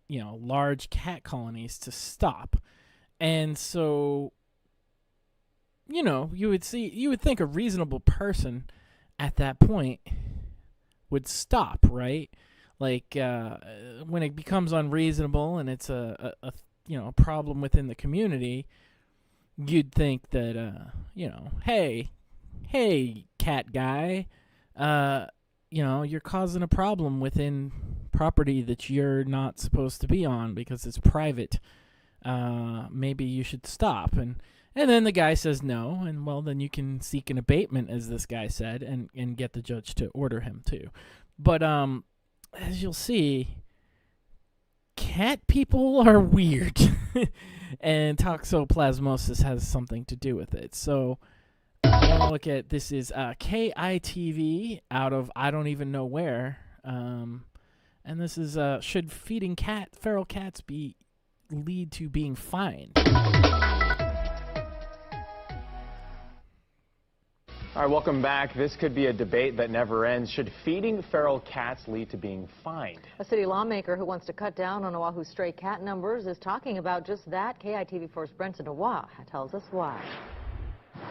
large cat colonies to stop. And so, you would think a reasonable person at that point would stop, right? Like when it becomes unreasonable and it's a problem within the community, you'd think that hey cat guy, you're causing a problem within property that you're not supposed to be on because it's private. Maybe you should stop. And then the guy says no, and well, then you can seek an abatement, as this guy said, and get the judge to order him to. But as you'll see, cat people are weird, and toxoplasmosis has something to do with it. So look at this is KITV out of I don't even know where, and this is should feeding feral cats lead to being fined? All right, welcome back. This could be a debate that never ends. Should feeding feral cats lead to being fined? A city lawmaker who wants to cut down on Oahu's stray cat numbers is talking about just that. KITV4's Brenton Awa tells us why.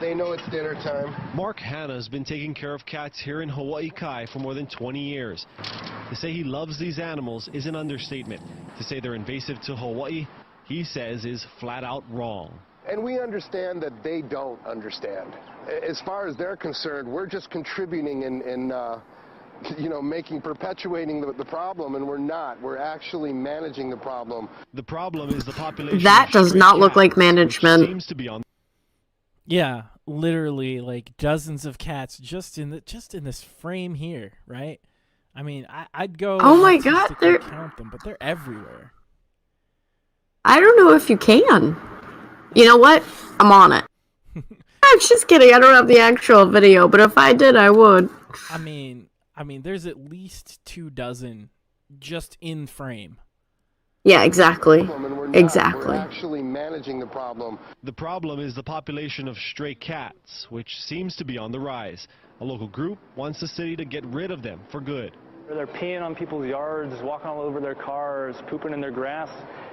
They know it's dinner time. Mark Hanna's been taking care of cats here in Hawaii Kai for more than 20 years. To say he loves these animals is an understatement. To say they're invasive to Hawaii, he says is flat out wrong. And we understand that they don't understand. As far as they're concerned, we're just contributing in perpetuating the problem, and we're not. We're actually managing the problem. The problem is the population. That does not look like management. Seems to be on. Yeah, literally like dozens of cats just in this frame here, right? I mean, I'd go. Oh my God, they're count them, but they're everywhere. I don't know if you can. You know what? I'm on it. I'm just kidding. I don't have the actual video, but if I did, I would. I mean, there's at least 24 just in frame. Yeah, exactly. Exactly. We're actually managing the problem. The problem is the population of stray cats, which seems to be on the rise. A local group wants the city to get rid of them for good. They're peeing on people's yards, walking all over their cars, pooping in their grass.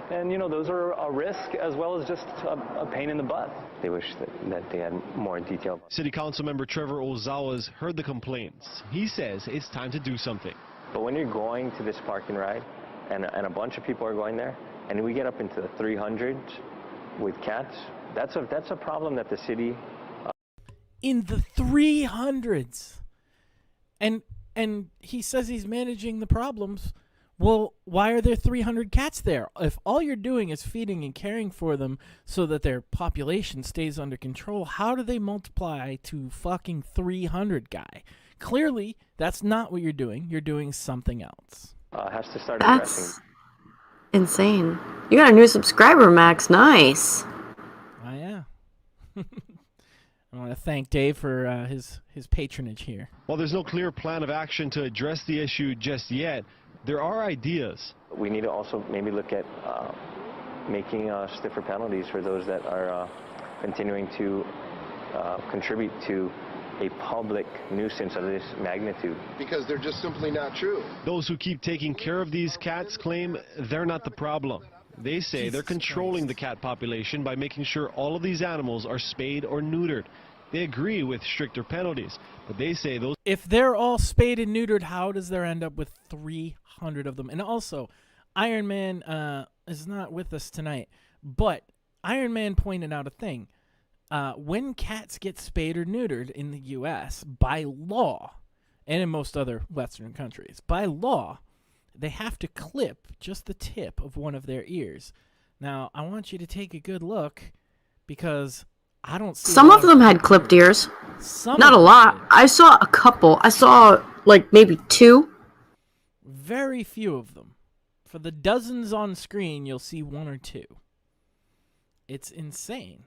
And, those are a risk as well as just a pain in the butt. They wish that they had more detail. City Council member Trevor Ozawa's heard the complaints. He says it's time to do something. But when you're going to this park and ride, and a bunch of people are going there, and we get up into the 300s with cats, that's a problem that the city... In the 300s! And he says he's managing the problems. Well, why are there 300 cats there? If all you're doing is feeding and caring for them so that their population stays under control, how do they multiply to fucking 300, guy? Clearly, that's not what you're doing. You're doing something else. Has to start addressing. That's insane. You got a new subscriber, Max. Nice. Oh, yeah. I want to thank Dave for his patronage here. While there's no clear plan of action to address the issue just yet, there are ideas. We need to also maybe look at making stiffer penalties for those that are continuing to contribute to a public nuisance of this magnitude. Because they're just simply not true. Those who keep taking care of these cats claim they're not the problem. They say they're controlling the cat population by making sure all of these animals are spayed or neutered. They agree with stricter penalties, but they say those... If they're all spayed and neutered, how does there end up with 300 of them? And also, Iron Man is not with us tonight, but Iron Man pointed out a thing. When cats get spayed or neutered in the U.S., by law, and in most other Western countries, by law, they have to clip just the tip of one of their ears. Now, I want you to take a good look, because I don't see... Some of them had clipped ears. Not a lot. I saw a couple. I saw, like, maybe 2. Very few of them. For the dozens on screen, you'll see 1 or 2. It's insane.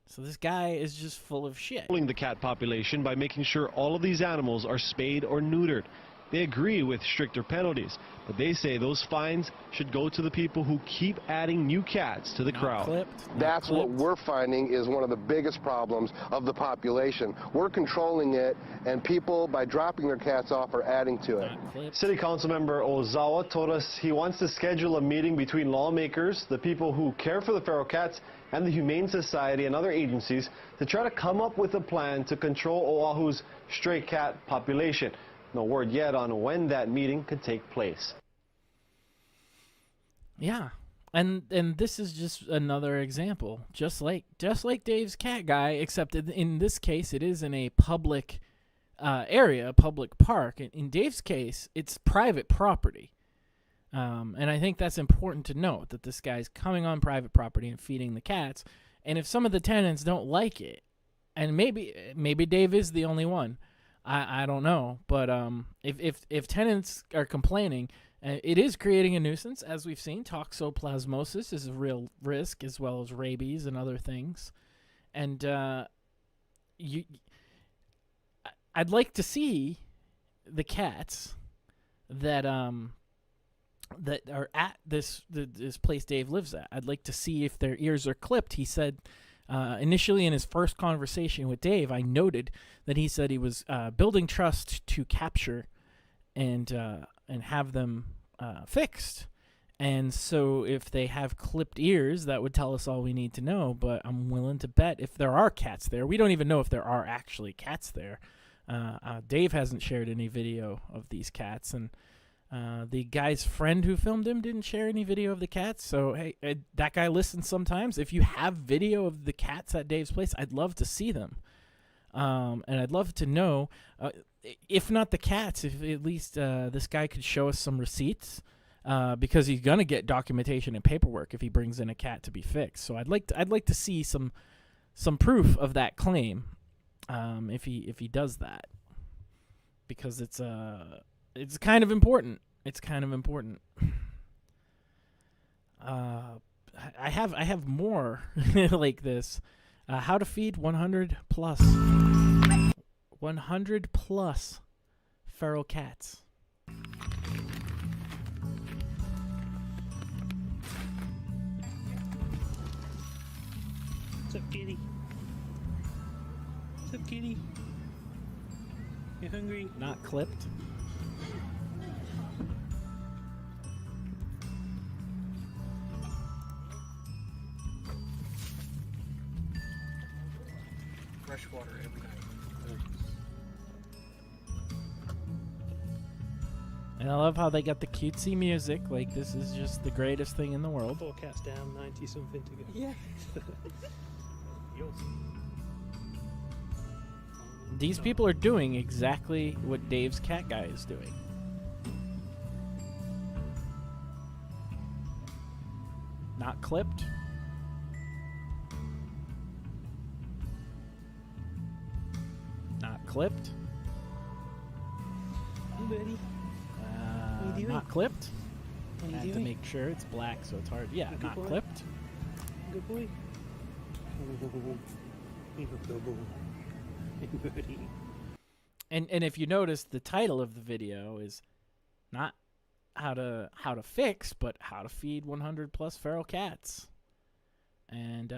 So this guy is just full of shit. Controlling the cat population by making sure all of these animals are spayed or neutered. They agree with stricter penalties, but they say those fines should go to the people who keep adding new cats to the crowd. That's what we're finding is one of the biggest problems of the population. We're controlling it, and people, by dropping their cats off, are adding to it. City Council member Ozawa told us he wants to schedule a meeting between lawmakers, the people who care for the feral cats, and the Humane Society and other agencies to try to come up with a plan to control Oahu's stray cat population. No word yet on when that meeting could take place. Yeah, and this is just another example, just like Dave's cat guy, except in this case it is in a public area, a public park. In Dave's case, it's private property, and I think that's important to note that this guy's coming on private property and feeding the cats. And if some of the tenants don't like it, and maybe Dave is the only one. I don't know, but if tenants are complaining, it is creating a nuisance, as we've seen. Toxoplasmosis is a real risk, as well as rabies and other things. And I'd like to see the cats that that are at this place Dave lives at. I'd like to see if their ears are clipped. He said. Initially, in his first conversation with Dave, I noted that he said he was building trust to capture and have them fixed. And so if they have clipped ears, that would tell us all we need to know. But I'm willing to bet if there are cats there, we don't even know if there are actually cats there. Dave hasn't shared any video of these cats, and the guy's friend who filmed him didn't share any video of the cats. So, hey, that guy listens sometimes. If you have video of the cats at Dave's place, I'd love to see them. And I'd love to know, if not the cats, if at least this guy could show us some receipts, because he's going to get documentation and paperwork if he brings in a cat to be fixed. So I'd like to see some proof of that claim, if he does that, because it's kind of important. It's kind of important. I have more like this. How to feed 100 plus feral cats. What's up, kitty? What's up, kitty? You hungry? Not clipped. Fresh water every night. And I love how they got the cutesy music, like this is just the greatest thing in the world. 4 cats down, 90 something to go. Yeah. These people are doing exactly what Dave's cat guy is doing. Not clipped. Not clipped. doing? not clipped. What are I you had to doing? make sure it's black, so it's hard. Yeah, Good not boy. clipped. Good boy. You're a good boy. Birdie. And if you notice, the title of the video is not how to fix, but how to feed 100 plus feral cats. And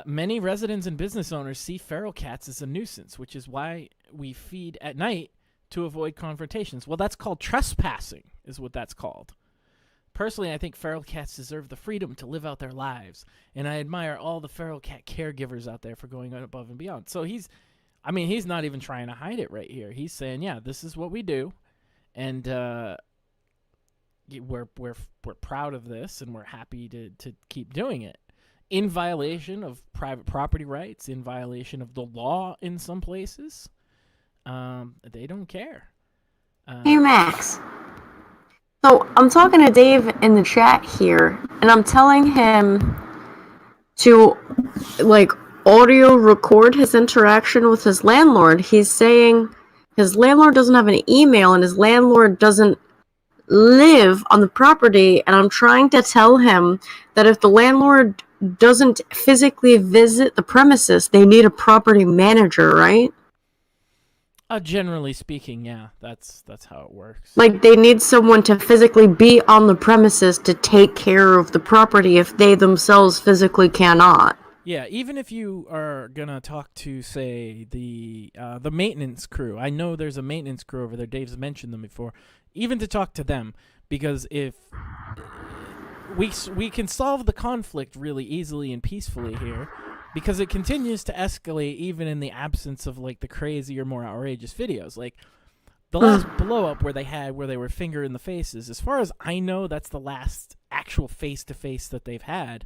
many residents and business owners see feral cats as a nuisance, which is why we feed at night to avoid confrontations. Well, that's called trespassing, is what that's called. Personally, I think feral cats deserve the freedom to live out their lives, and I admire all the feral cat caregivers out there for going above and beyond. So he's not even trying to hide it right here. He's saying, yeah, this is what we do, and we're proud of this, and we're happy to keep doing it. In violation of private property rights, in violation of the law in some places, they don't care. Hey, Max. So I'm talking to Dave in the chat here, and I'm telling him to, like, audio record his interaction with his landlord. He's saying his landlord doesn't have an email, and his landlord doesn't live on the property, and I'm trying to tell him that if the landlord doesn't physically visit the premises, they need a property manager, right? Generally speaking, yeah, that's how it works. Like, they need someone to physically be on the premises to take care of the property if they themselves physically cannot. Yeah, even if you are gonna talk to, say, the maintenance crew. I know there's a maintenance crew over there. Dave's mentioned them before. Even to talk to them, because if we can solve the conflict really easily and peacefully here, because it continues to escalate even in the absence of, like, the crazier, more outrageous videos. Like the last blow up where they were finger in the faces. As far as I know, that's the last actual face to face that they've had.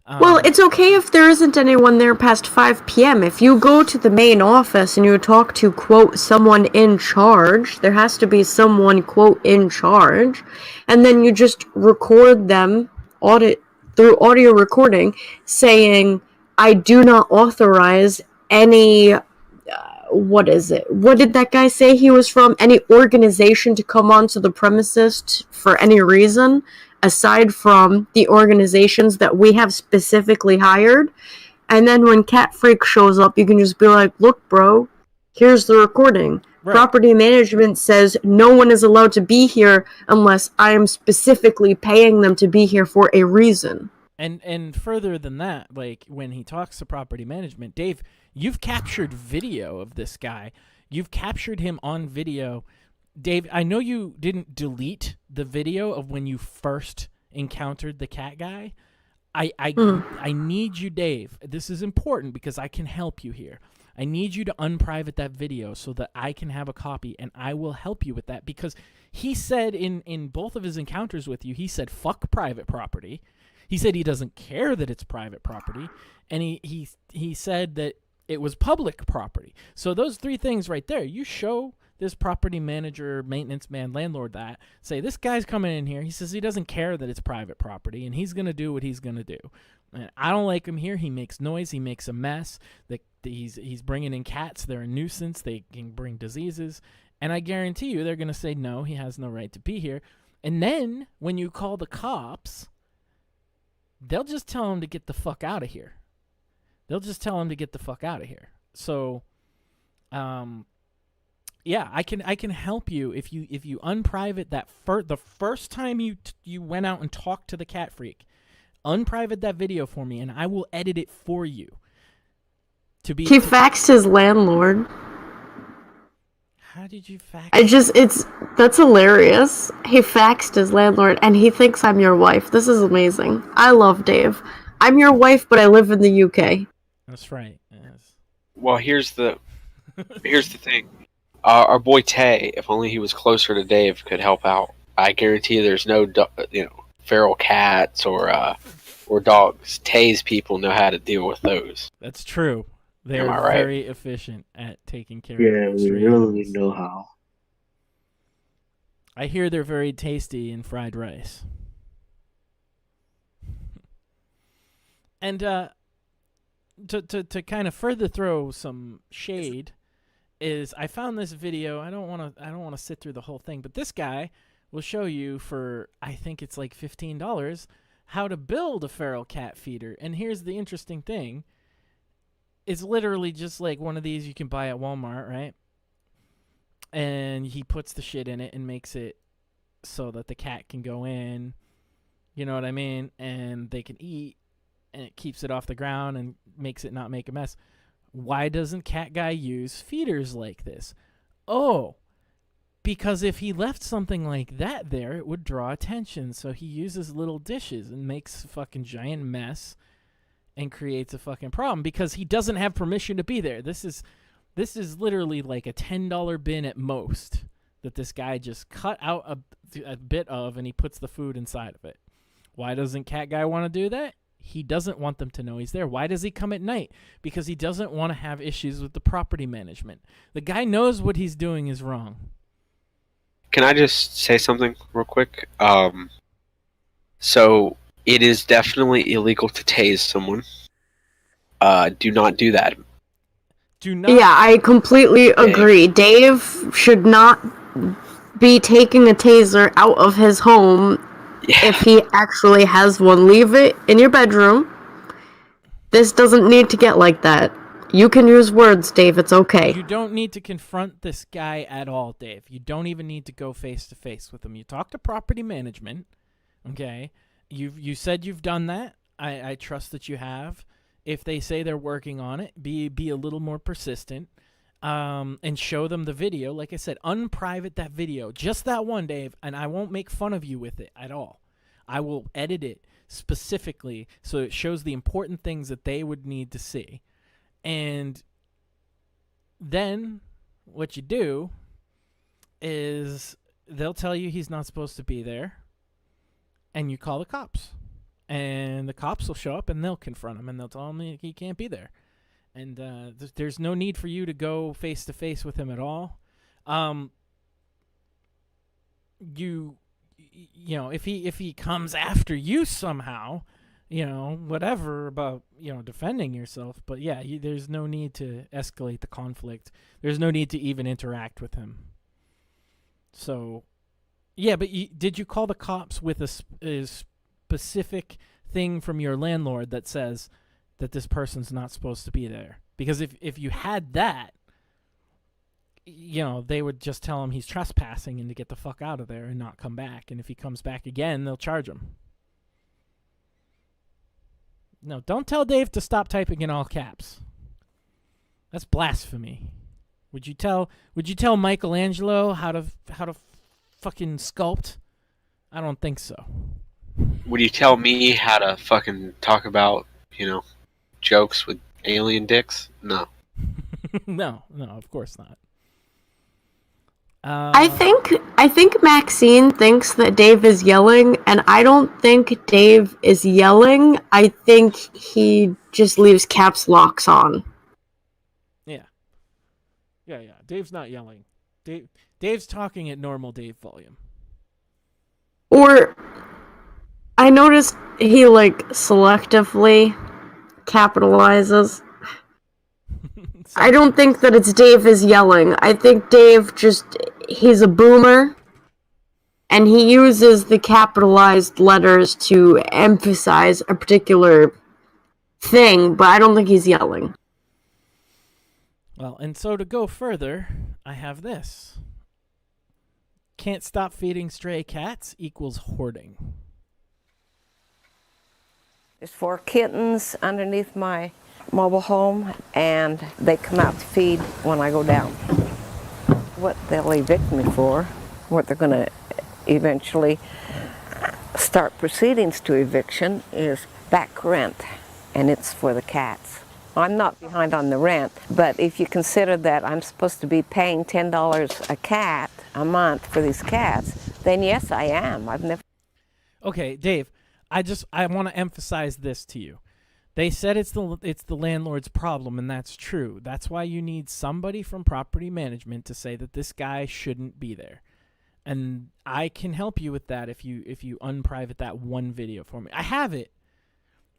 Well, it's okay if there isn't anyone there past 5 p.m. If you go to the main office and you talk to, quote, someone in charge, there has to be someone, quote, in charge, and then you just record them through audio recording saying, I do not authorize any, what is it? What did that guy say he was from? Any organization to come onto the premises for any reason, aside from the organizations that we have specifically hired. And then when Cat Freak shows up, you can just be like, look, bro, here's the recording. Right. Property management says no one is allowed to be here unless I am specifically paying them to be here for a reason. And further than that, like, when he talks to property management, Dave, you've captured video of this guy. You've captured him on video. Dave, I know you didn't delete the video of when you first encountered the cat guy. I need you, Dave. This is important because I can help you here. I need you to unprivate that video so that I can have a copy, and I will help you with that, because he said in both of his encounters with you, he said, fuck private property. He said he doesn't care that it's private property, and he said that it was public property. So those three things right there, you show this property manager, maintenance man, landlord that, say, this guy's coming in here, he says he doesn't care that it's private property, and he's going to do what he's going to do. And I don't like him here. He makes noise. He makes a mess. He's bringing in cats. They're a nuisance. They can bring diseases. And I guarantee you they're going to say, no, he has no right to be here. And then when you call the cops, they'll just tell him to get the fuck out of here. So, yeah, I can help you if you unprivate that the first time you went out and talked to the cat freak. Unprivate that video for me, and I will edit it for you. He faxed his landlord. How did you fax? That's hilarious. He faxed his landlord, and he thinks I'm your wife. This is amazing. I love Dave. I'm your wife, but I live in the UK. That's right. Yes. Well, here's the thing. Our boy Tay, if only he was closer to Dave, could help out. I guarantee there's no, feral cats or dogs. Tay's people know how to deal with those. That's true. They're right? Very efficient at taking care Yeah, of we really know how. I hear they're very tasty in fried rice. And to kind of further throw some shade is I found this video. I don't want to sit through the whole thing, but this guy will show you for, I think it's like $15, how to build a feral cat feeder. And here's the interesting thing. It's literally just like one of these you can buy at Walmart, right? And he puts the shit in it and makes it so that the cat can go in, you know what I mean? And they can eat, and it keeps it off the ground and makes it not make a mess. Why doesn't Cat Guy use feeders like this? Oh, because if he left something like that there, it would draw attention. So he uses little dishes and makes a fucking giant mess and creates a fucking problem because he doesn't have permission to be there. This is literally like a $10 bin at most that this guy just cut out a bit of, and he puts the food inside of it. Why doesn't Cat Guy want to do that? He doesn't want them to know he's there. Why does he come at night? Because he doesn't want to have issues with the property management. The guy knows what he's doing is wrong. Can I just say something real quick? So it is definitely illegal to tase someone. Do not do that. Do not. Yeah, I completely agree. Dave should not be taking a taser out of his home. If he actually has one, leave it in your bedroom. This doesn't need to get like that. You can use words, Dave. It's okay. You don't need to confront this guy at all, Dave. You don't even need to go face to face with him. You talk to property management, okay? You said you've done that. I trust that you have. If they say they're working on it, be a little more persistent. And show them the video. Like I said, unprivate that video. Just that one, Dave, and I won't make fun of you with it at all. I will edit it specifically so it shows the important things that they would need to see. And then what you do is they'll tell you he's not supposed to be there, and you call the cops. And the cops will show up, and they'll confront him, and they'll tell him he can't be there. And there's no need for you to go face-to-face with him at all. You know, if he comes after you somehow, you know, whatever about, you know, defending yourself. But, yeah, there's no need to escalate the conflict. There's no need to even interact with him. So, yeah, but did you call the cops with a specific thing from your landlord that says that this person's not supposed to be there? Because if you had that, you know, they would just tell him he's trespassing and to get the fuck out of there and not come back. And if he comes back again, they'll charge him. No, don't tell Dave to stop typing in all caps. That's blasphemy. Would you tell Michelangelo how to fucking sculpt? I don't think so. Would you tell me how to fucking talk about, you know, jokes with alien dicks? No. No, of course not. I think Maxine thinks that Dave is yelling, and I don't think Dave is yelling. I think he just leaves caps locks on. Yeah. Dave's not yelling. Dave's talking at normal Dave volume. Or I noticed he selectively capitalizes. I don't think that it's Dave is yelling. I think Dave he's a boomer, and he uses the capitalized letters to emphasize a particular thing, but I don't think he's yelling. Well, and so to go further, I have this. Can't stop feeding stray cats equals hoarding. There's 4 kittens underneath my mobile home, and they come out to feed when I go down. What they'll evict me for, what they're going to eventually start proceedings to eviction, is back rent, and it's for the cats. I'm not behind on the rent, but if you consider that I'm supposed to be paying $10 a cat a month for these cats, then yes, I am. I've never... Okay, Dave, I want to emphasize this to you. They said it's the landlord's problem, and that's true. That's why you need somebody from property management to say that this guy shouldn't be there. And I can help you with that if you unprivate that one video for me. I have it.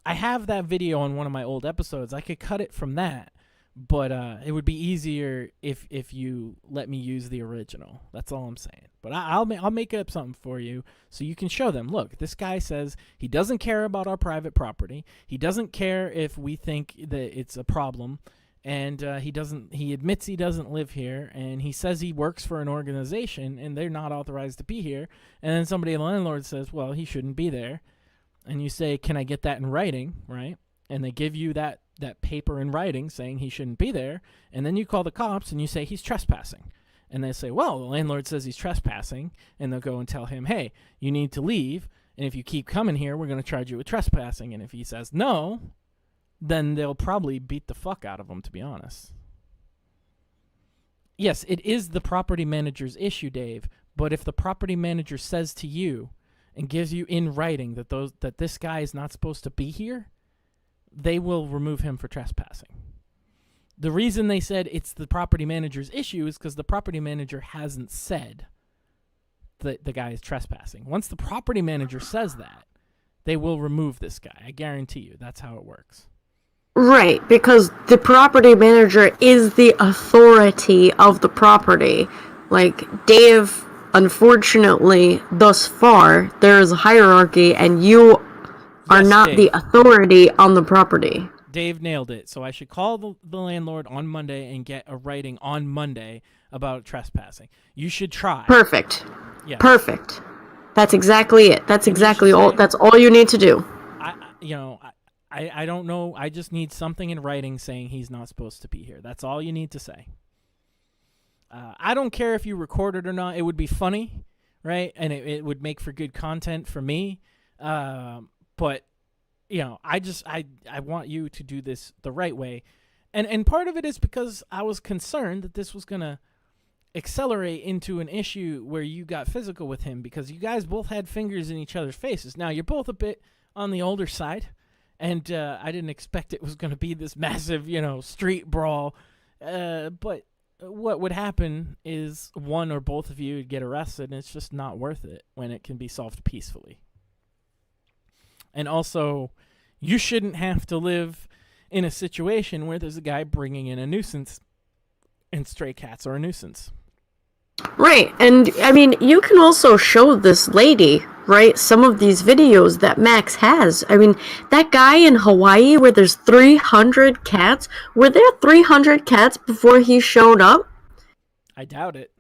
I have that video on one of my old episodes. I could cut it from that. But it would be easier if you let me use the original. That's all I'm saying. But I'll make up something for you so you can show them. Look, this guy says he doesn't care about our private property. He doesn't care if we think that it's a problem, and he admits he doesn't live here, and he says he works for an organization and they're not authorized to be here. And then somebody, the landlord, says, well, he shouldn't be there. And you say, can I get that in writing, right? And they give you that paper in writing saying he shouldn't be there, and then you call the cops and you say he's trespassing. And they say, well, the landlord says he's trespassing, and they'll go and tell him, hey, you need to leave, and if you keep coming here, we're going to charge you with trespassing. And if he says no, then they'll probably beat the fuck out of him, to be honest. Yes, it is the property manager's issue, Dave, but if the property manager says to you and gives you in writing that this guy is not supposed to be here, they will remove him for trespassing. The reason they said it's the property manager's issue is because the property manager hasn't said that the guy is trespassing. Once the property manager says that, they will remove this guy. I guarantee you. That's how it works. Right, because the property manager is the authority of the property. Like, Dave, unfortunately, thus far, there is a hierarchy, and you are not Dave. the authority on the property. Dave nailed it. So I should call the landlord on Monday and get a writing on Monday about trespassing. You should try. Perfect. Yeah. Perfect. That's exactly it. That's exactly all. That's all you need to do. I don't know. I just need something in writing saying he's not supposed to be here. That's all you need to say. I don't care if you record it or not. It would be funny, right? And it would make for good content for me. But, I want you to do this the right way. And part of it is because I was concerned that this was going to accelerate into an issue where you got physical with him, because you guys both had fingers in each other's faces. Now, you're both a bit on the older side, and I didn't expect it was going to be this massive, street brawl. But what would happen is one or both of you would get arrested, and it's just not worth it when it can be solved peacefully. And also, you shouldn't have to live in a situation where there's a guy bringing in a nuisance, and stray cats are a nuisance. Right, and I mean, you can also show this lady, right, some of these videos that Max has. I mean, that guy in Hawaii where there's 300 cats, were there 300 cats before he showed up? I doubt it.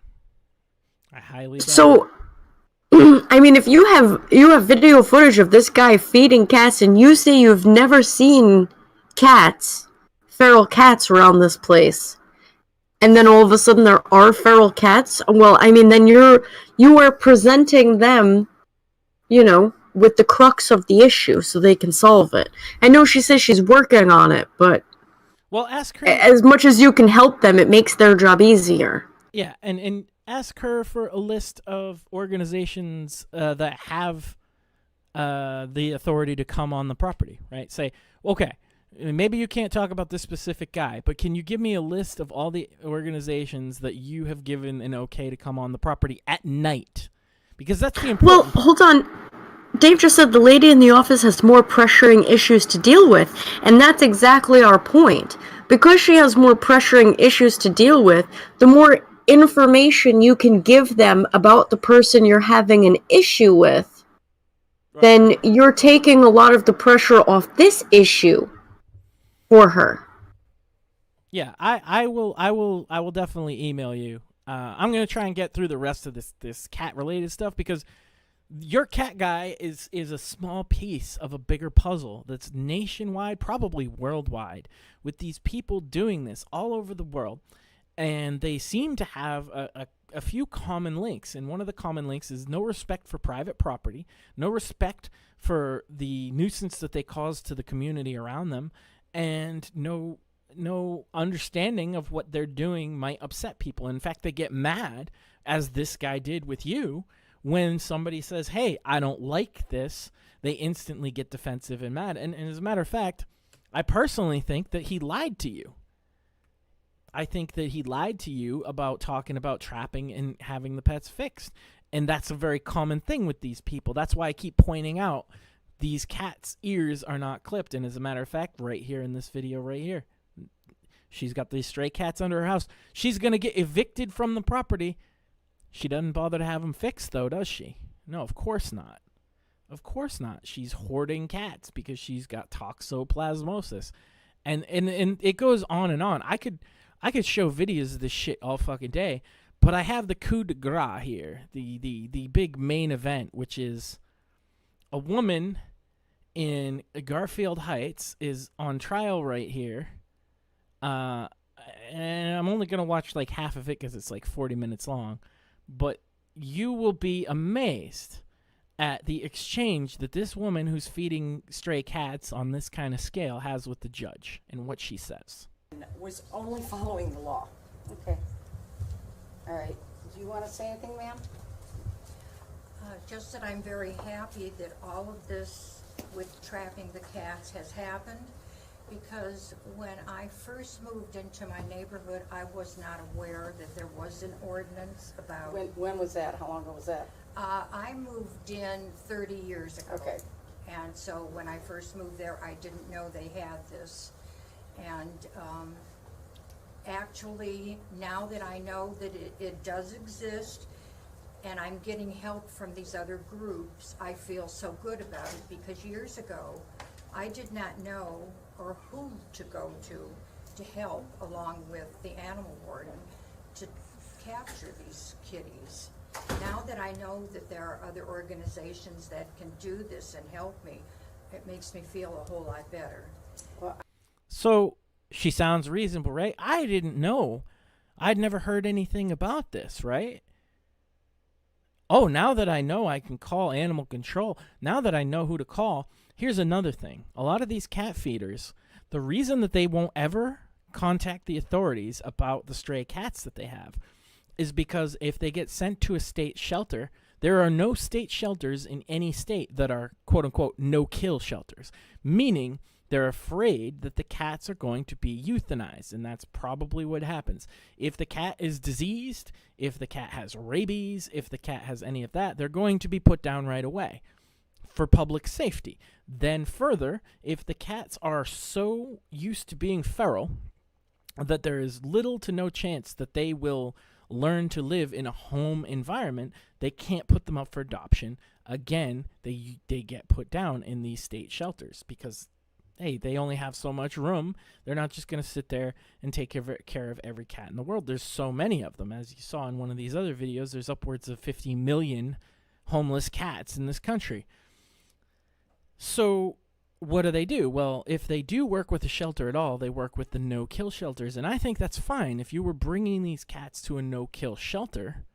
I highly doubt it. So, I mean, if you have video footage of this guy feeding cats, and you say you've never seen cats, feral cats around this place, and then all of a sudden there are feral cats, well, I mean, then you are presenting them, with the crux of the issue so they can solve it. I know she says she's working on it, but well, ask her. As much as you can help them, it makes their job easier. Yeah, and ask her for a list of organizations that have the authority to come on the property, right? Say, okay, maybe you can't talk about this specific guy, but can you give me a list of all the organizations that you have given an okay to come on the property at night? Because that's the important. Well, hold on. Dave just said the lady in the office has more pressuring issues to deal with, and that's exactly our point. Because she has more pressuring issues to deal with, the more information you can give them about the person you're having an issue with, then you're taking a lot of the pressure off this issue for her. Yeah, I will definitely email you. I'm gonna try and get through the rest of this cat related stuff, because your cat guy is a small piece of a bigger puzzle that's nationwide, probably worldwide, with these people doing this all over the world. And they seem to have a few common links. And one of the common links is no respect for private property, no respect for the nuisance that they cause to the community around them, and no understanding of what they're doing might upset people. In fact, they get mad, as this guy did with you, when somebody says, hey, I don't like this. They instantly get defensive and mad. And as a matter of fact, I personally think that he lied to you. I think that he lied to you about talking about trapping and having the pets fixed. And that's a very common thing with these people. That's why I keep pointing out these cats' ears are not clipped. And as a matter of fact, right here in this video right here, She's got these stray cats under her house. She's going to get evicted from the property. She doesn't bother to have them fixed, though, does she? No, of course not. Of course not. She's hoarding cats because she's got toxoplasmosis. And it goes on and on. I could show videos of this shit all fucking day, but I have the coup de grace here, the big main event, which is a woman in Garfield Heights is on trial right here. And I'm only going to watch like half of it because it's like 40 minutes long. But you will be amazed at the exchange that this woman who's feeding stray cats on this kind of scale has with the judge and what she says. Was only following the law. Okay. All right. Do you want to say anything, ma'am? Just that I'm very happy that all of this with trapping the cats has happened, because when I first moved into my neighborhood, I was not aware that there was an ordinance about... When was that? How long ago was that? I moved in 30 years ago. Okay. And so when I first moved there, I didn't know they had this. And actually, now that I know that it does exist, and I'm getting help from these other groups, I feel so good about it, because years ago, I did not know or who to go to help, along with the animal warden, to capture these kitties. Now that I know that there are other organizations that can do this and help me, it makes me feel a whole lot better. So she sounds reasonable, right? I didn't know. I'd never heard anything about this, right? Oh, now that I know I can call animal control, now that I know who to call, here's another thing. A lot of these cat feeders, the reason that they won't ever contact the authorities about the stray cats that they have is because if they get sent to a state shelter, there are no state shelters in any state that are quote-unquote no-kill shelters, meaning they're afraid that the cats are going to be euthanized, and that's probably what happens. If the cat is diseased, if the cat has rabies, if the cat has any of that, they're going to be put down right away for public safety. Then further, if the cats are so used to being feral that there is little to no chance that they will learn to live in a home environment, they can't put them up for adoption. Again, they get put down in these state shelters because, hey, they only have so much room. They're not just going to sit there and take care of every cat in the world. There's so many of them. As you saw in one of these other videos, there's upwards of 50 million homeless cats in this country. So what do? Well, if they do work with a shelter at all, they work with the no-kill shelters, and I think that's fine. If you were bringing these cats to a no-kill shelter,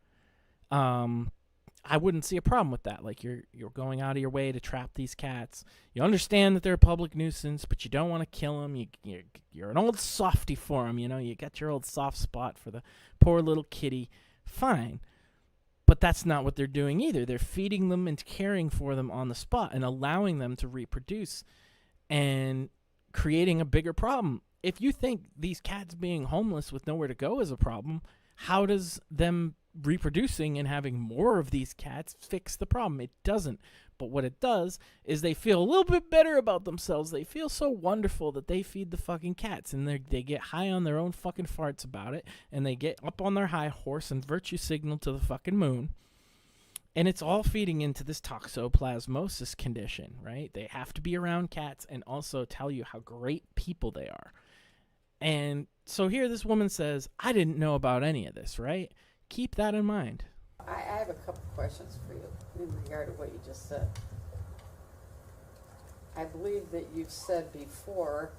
I wouldn't see a problem with that. Like, you're going out of your way to trap these cats. You understand that they're a public nuisance, but you don't want to kill them. You're an old softy for them, you know. You got your old soft spot for the poor little kitty. Fine. But that's not what they're doing either. They're feeding them and caring for them on the spot and allowing them to reproduce and creating a bigger problem. If you think these cats being homeless with nowhere to go is a problem, how does them reproducing and having more of these cats fix the problem? It doesn't. But what it does is they feel a little bit better about themselves. They feel so wonderful that they feed the fucking cats, and they get high on their own fucking farts about it, and they get up on their high horse and virtue signal to the fucking moon. And it's all feeding into this toxoplasmosis condition, right? They have to be around cats and also tell you how great people they are. And so here this woman says, I didn't know about any of this, right? Keep that in mind. I have a couple questions for you in regard to what you just said. I believe that you've said before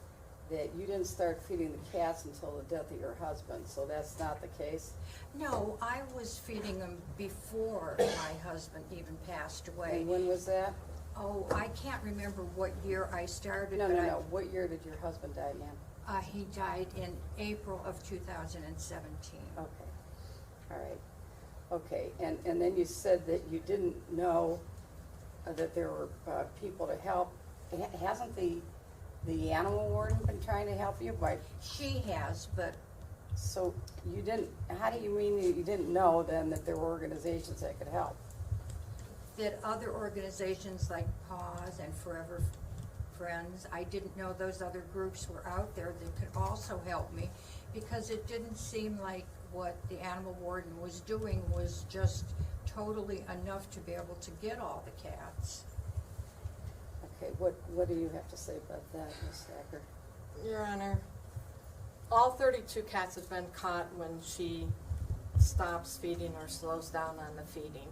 that you didn't start feeding the cats until the death of your husband, so that's not the case? No, I was feeding them before my husband even passed away. And when was that? Oh, I can't remember what year I started. No. What year did your husband die, ma'am? He died in April of 2017. Okay. All right. Okay, and then you said that you didn't know that there were people to help. Hasn't the animal warden been trying to help you? She has, but... So you didn't, how do you mean you didn't know then that there were organizations that could help? That other organizations like PAWS and Forever friends. I didn't know those other groups were out there that could also help me, because it didn't seem like what the animal warden was doing was just totally enough to be able to get all the cats. Okay, what do you have to say about that, Ms. Thacker? Your Honor, all 32 cats have been caught when she stops feeding or slows down on the feeding.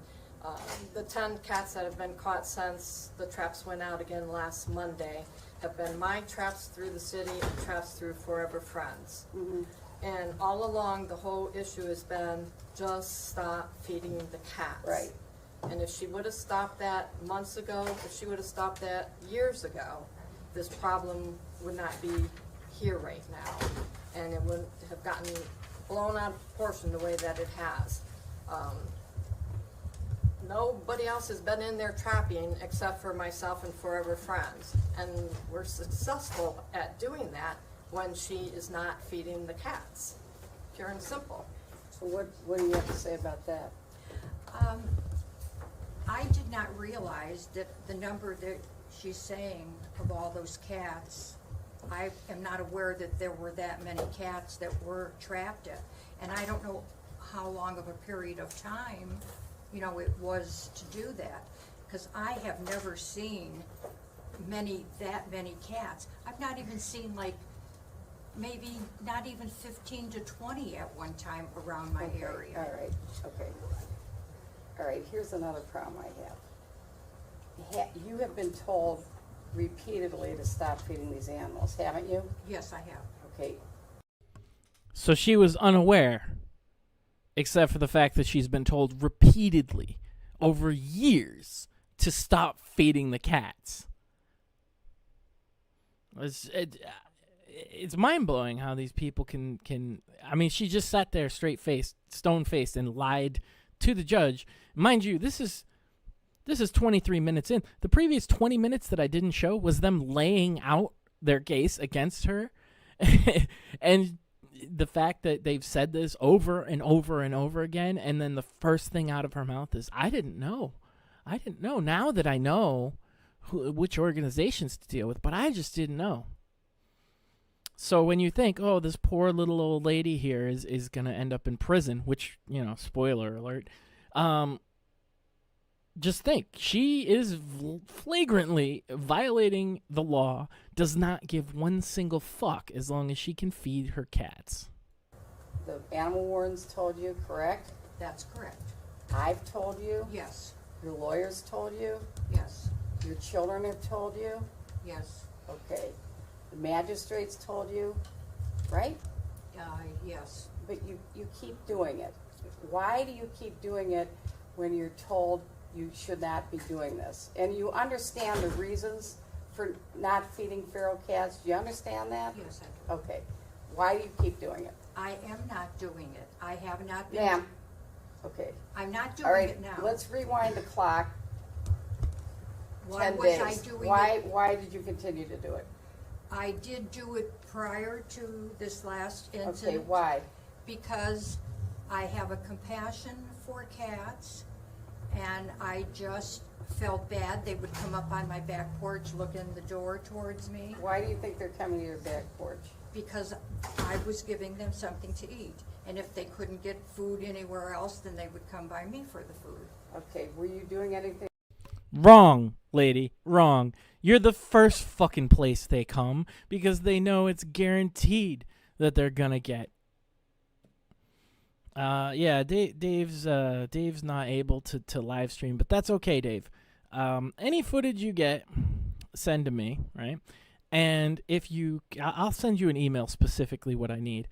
The 10 cats that have been caught since the traps went out again last Monday have been my traps through the city and traps through Forever Friends. Mm-hmm. And all along, the whole issue has been just stop feeding the cats. Right. And if she would have stopped that months ago, if she would have stopped that years ago, this problem would not be here right now. And it wouldn't have gotten blown out of proportion the way that it has. Nobody else has been in there trapping except for myself and Forever Friends. And we're successful at doing that when she is not feeding the cats. Pure and simple. So what do you have to say about that? I did not realize that the number that she's saying of all those cats, I am not aware that there were that many cats that were trapped in. And I don't know how long of a period of time, you know, it was to do that. Because I have never seen that many cats. I've not even seen, like, maybe not even 15 to 20 at one time around my area. All right, okay. All right, here's another problem I have. You have been told repeatedly to stop feeding these animals, haven't you? Yes, I have. Okay. So she was unaware, except for the fact that she's been told repeatedly over years to stop feeding the cats. It's mind-blowing how these people can I mean, she just sat there straight-faced, stone-faced, and lied to the judge. Mind you, this is 23 minutes in. The previous 20 minutes that I didn't show was them laying out their case against her. And the fact that they've said this over and over and over again, and then the first thing out of her mouth is, I didn't know. Now that I know which organizations to deal with, but I just didn't know. So when you think, oh, this poor little old lady here is going to end up in prison, which, you know, spoiler alert, just think, she is flagrantly violating the law, does not give one single fuck as long as she can feed her cats. The animal wardens told you, correct? That's correct. I've told you? Yes. Your lawyers told you? Yes. Your children have told you? Yes. Okay. The magistrates told you, right? Yes. But you keep doing it. Why do you keep doing it when you're told you should not be doing this? And you understand the reasons for not feeding feral cats? Do you understand that? Yes, I do. Okay. Why do you keep doing it? I am not doing it. I have not been. Ma'am. Okay. I'm not doing All right, it now. let's rewind the clock. Why 10 was days. I doing it? Why did you continue to do it? I did do it prior to this last incident. Okay, why? Because I have a compassion for cats, and I just felt bad. They would come up on my back porch, look in the door towards me. Why do you think they're coming to your back porch? Because I was giving them something to eat. And if they couldn't get food anywhere else, then they would come by me for the food. Okay, were you doing anything? Wrong, lady, wrong. You're the first fucking place they come because they know it's guaranteed that they're gonna get. Yeah, Dave's not able to live stream, but that's okay, Dave. Any footage you get, send to me, right? And if I'll send you an email specifically what I need.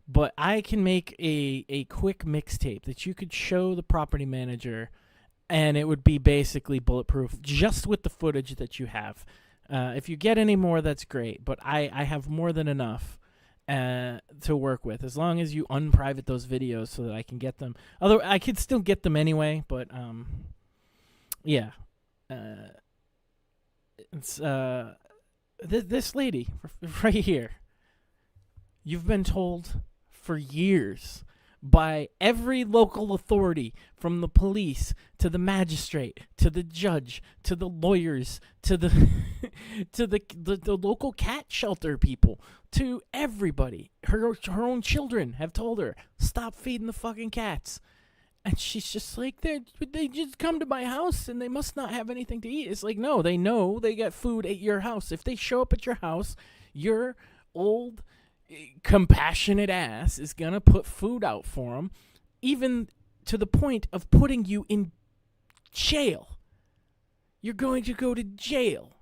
But I can make a quick mixtape that you could show the property manager, and it would be basically bulletproof just with the footage that you have. If you get any more, that's great. But I have more than enough to work with, as long as you unprivate those videos so that I can get them. Although I could still get them anyway, but yeah. It's this lady right here. You've been told for years by every local authority, from the police to the magistrate to the judge to the lawyers to the to the local cat shelter people, to everybody. Her own children have told her, stop feeding the fucking cats. And she's just like, they just come to my house and they must not have anything to eat. It's like, no, they know they got food at your house. If they show up at your house, your old, compassionate ass is going to put food out for them, even to the point of putting you in jail. You're going to go to jail.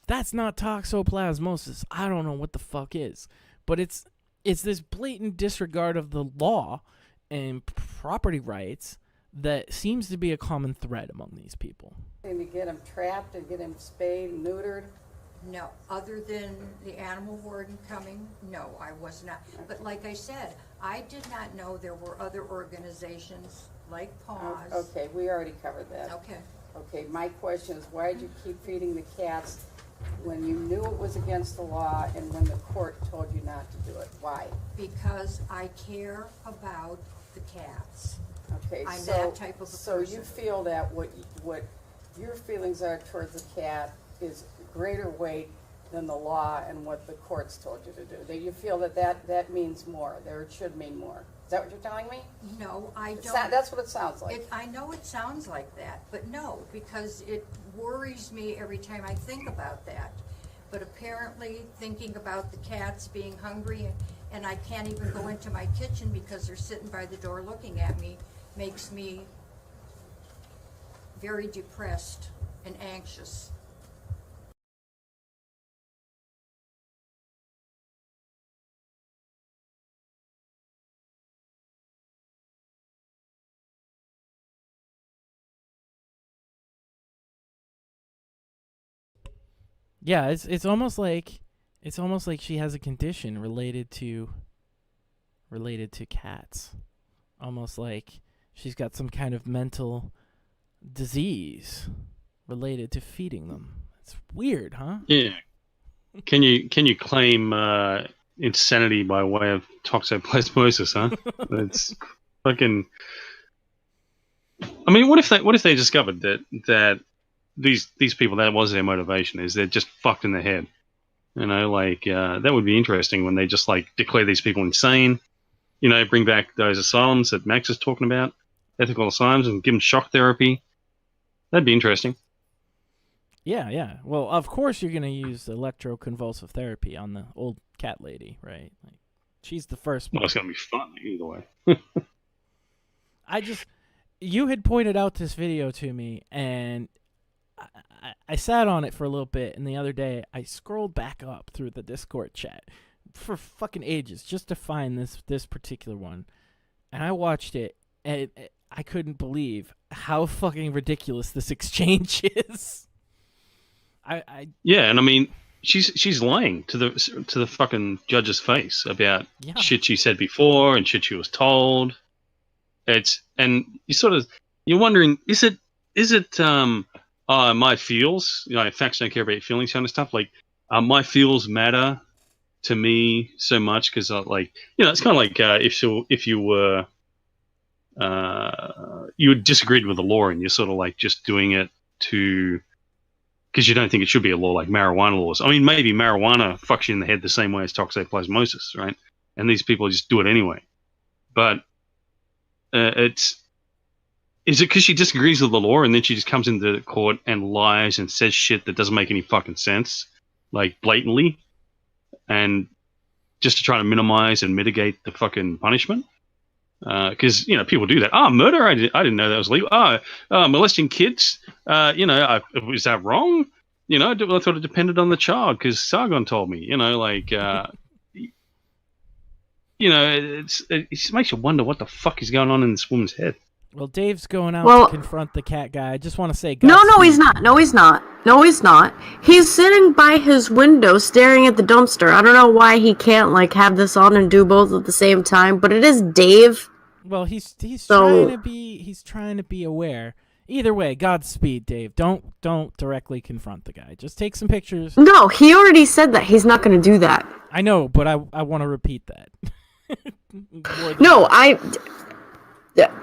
That's not toxoplasmosis. I don't know what the fuck is. But it's this blatant disregard of the law and property rights that seems to be a common thread among these people. And to get them trapped and get them spayed and neutered? No, other than the animal warden coming, no, I was not. But like I said, I did not know there were other organizations like PAWS. Okay, we already covered that. Okay. Okay, my question is, why did you keep feeding the cats when you knew it was against the law and when the court told you not to do it? Why? Because I care about the cats. Okay, I'm so, that type of a so person. you feel that what your feelings are towards the cat is greater weight than the law and what the courts told you to do. That you feel that means more, there it should mean more. Is that what you're telling me? No, I don't. That's what it sounds like. I know it sounds like that, but no, because it worries me every time I think about that. But apparently thinking about the cats being hungry and I can't even go into my kitchen because they're sitting by the door looking at me makes me very depressed and anxious. Yeah, it's almost like she has a condition related to cats. Almost like she's got some kind of mental disease related to feeding them. It's weird, huh? Yeah. Can you claim insanity by way of toxoplasmosis, huh? It's fucking. I mean, what if they discovered that these people, that was their motivation, is they're just fucked in the head? You know, like that would be interesting when they just like declare these people insane. You know, bring back those asylums that Max is talking about, ethical asylums, and give them shock therapy. That'd be interesting. Yeah. Well, of course you're gonna use electroconvulsive therapy on the old cat lady, right? Like, she's the first one. Well, it's gonna be fun either way. You had pointed out this video to me, and I sat on it for a little bit, and the other day I scrolled back up through the Discord chat for fucking ages just to find this particular one, and I watched it, and I couldn't believe how fucking ridiculous this exchange is. Yeah, and I mean, she's lying to the fucking judge's face about shit she said before and shit she was told. And you're wondering, is it my feels, you know, facts don't care about your feelings kind of stuff, like my feels matter to me so much because like, you know, it's kind of like if you were you disagreed with the law and you're sort of like just doing it because you don't think it should be a law, like marijuana laws. I mean, maybe marijuana fucks you in the head the same way as toxoplasmosis, right? And these people just do it anyway. But is it because she disagrees with the law and then she just comes into court and lies and says shit that doesn't make any fucking sense, like blatantly, and just to try to minimize and mitigate the fucking punishment? Because, you know, people do that. Murder? I didn't know that was legal. Molesting kids? You know, is that wrong? You know, I thought it depended on the child because Sargon told me. You know, like, you know, it just makes you wonder what the fuck is going on in this woman's head. Well, Dave's going out to confront the cat guy. I just want to say, No, he's not. No, he's not. He's sitting by his window staring at the dumpster. I don't know why he can't like have this on and do both at the same time, but it is Dave. Well, he's trying to be aware. Either way, Godspeed, Dave. Don't directly confront the guy. Just take some pictures. No, he already said that he's not going to do that. I know, but I want to repeat that. No,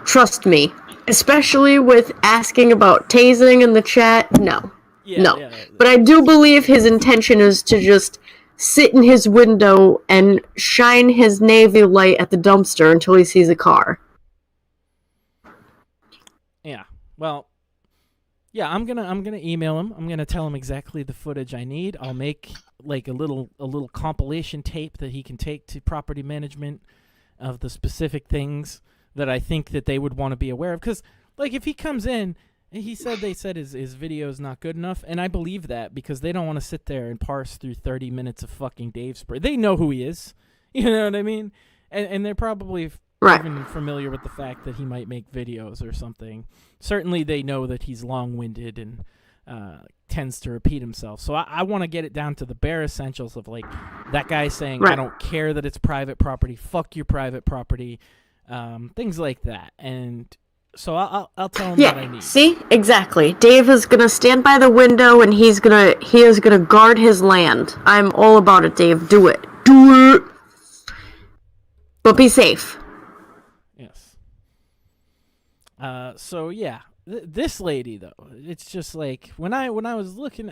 trust me. Especially with asking about tasing in the chat, no. No. But I do believe his intention is to just sit in his window and shine his navy light at the dumpster until he sees a car. Yeah. Well, yeah, I'm gonna email him. I'm gonna tell him exactly the footage I need. I'll make like a little compilation tape that he can take to property management of the specific things that I think that they would want to be aware of. Because, like, if he comes in, they said his video is not good enough, and I believe that because they don't want to sit there and parse through 30 minutes of fucking Dave spray. They know who he is. You know what I mean? And they're probably even familiar with the fact that he might make videos or something. Certainly they know that he's long-winded and tends to repeat himself. So I want to get it down to the bare essentials of, like, that guy saying, I don't care that it's private property, fuck your private property, things like that. And so I'll tell him what I need. See? Exactly. Dave is going to stand by the window and he is going to guard his land. I'm all about it, Dave. Do it. Do it! But be safe. Yes. So yeah, this lady though, it's just like when I was looking,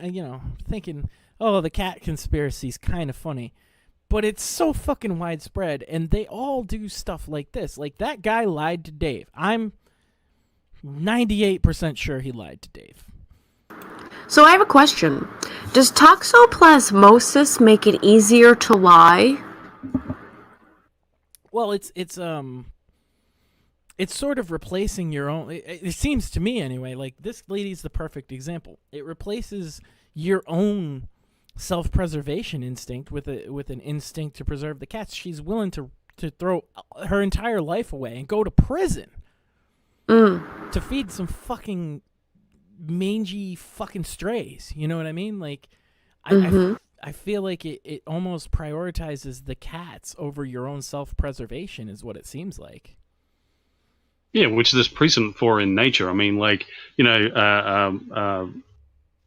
thinking, oh, the cat conspiracy's kind of funny, but it's so fucking widespread, and they all do stuff like this. Like that guy lied to Dave. I'm 98% sure he lied to Dave. So I have a question. Does toxoplasmosis make it easier to lie? Well, it's sort of replacing your own. It seems to me anyway. Like this lady's the perfect example. It replaces your own self-preservation instinct with an instinct to preserve the cats. She's willing to throw her entire life away and go to prison to feed some fucking mangy fucking strays. You know what I mean? Like, I feel like it almost prioritizes the cats over your own self-preservation is what it seems like. Yeah, which there's precedent for in nature. I mean, like,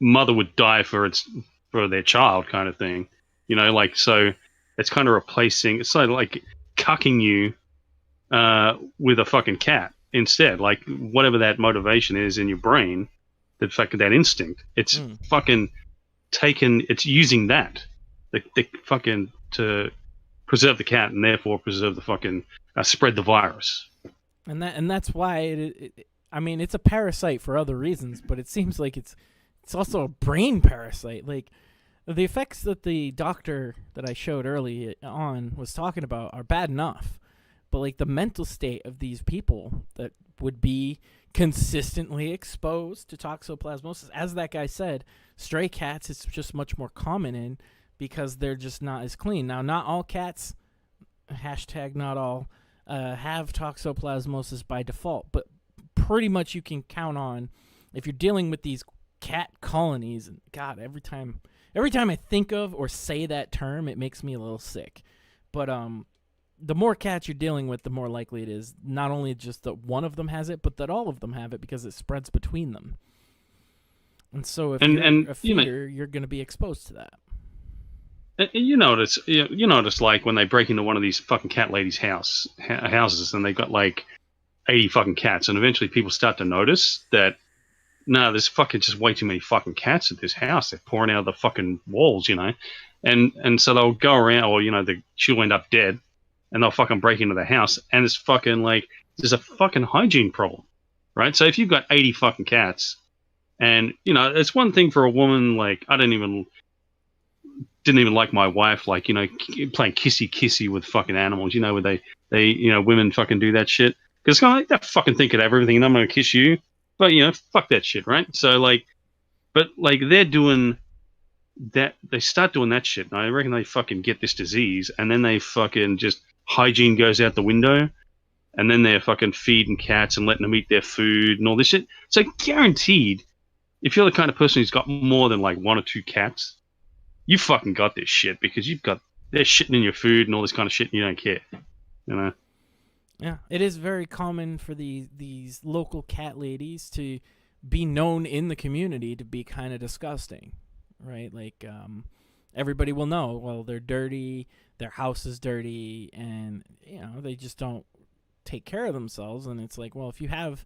mother would die for their child kind of thing. Like, so it's kind of replacing, it's sort of like cucking you with a fucking cat instead. Like, whatever that motivation is in your brain, that instinct, it's fucking taken, it's using that the fucking to preserve the cat and therefore preserve the fucking spread the virus. And that's why I mean, it's a parasite for other reasons, but it seems like it's also a brain parasite. Like the effects that the doctor that I showed early on was talking about are bad enough, but like the mental state of these people that would be consistently exposed to toxoplasmosis, as that guy said, stray cats it's just much more common in because they're just not as clean. Now, not all cats, not all, have toxoplasmosis by default, but pretty much you can count on if you're dealing with these cat colonies. And God, every time I think of or say that term, it makes me a little sick. But the more cats you're dealing with, the more likely it is not only just that one of them has it, but that all of them have it because it spreads between them. And so if you're a feeder, you're going to be exposed to that. And you notice, like when they break into one of these fucking cat ladies' houses, and they've got like 80 fucking cats, and eventually people start to notice that no, there's fucking just way too many fucking cats at this house. They're pouring out of the fucking walls, and so they'll go around, or she'll end up dead, and they'll fucking break into the house, and it's fucking like there's a fucking hygiene problem, right? So if you've got 80 fucking cats, and it's one thing for a woman, like I didn't even like my wife, like, playing kissy with fucking animals, where they women fucking do that shit. Because like, that fucking thing could have everything and I'm going to kiss you. But, fuck that shit, right? So, like, but, like, they're doing that, they start doing that shit, and I reckon they fucking get this disease, and then they fucking just, hygiene goes out the window, and then they're fucking feeding cats and letting them eat their food and all this shit. So, guaranteed, if you're the kind of person who's got more than, like, 1 or 2 cats, you fucking got this shit because they're shitting in your food and all this kind of shit and you don't care, Yeah, it is very common for these local cat ladies to be known in the community to be kind of disgusting, right? Like, Everybody will know, well, they're dirty, their house is dirty, and, they just don't take care of themselves. And it's like, well, if you have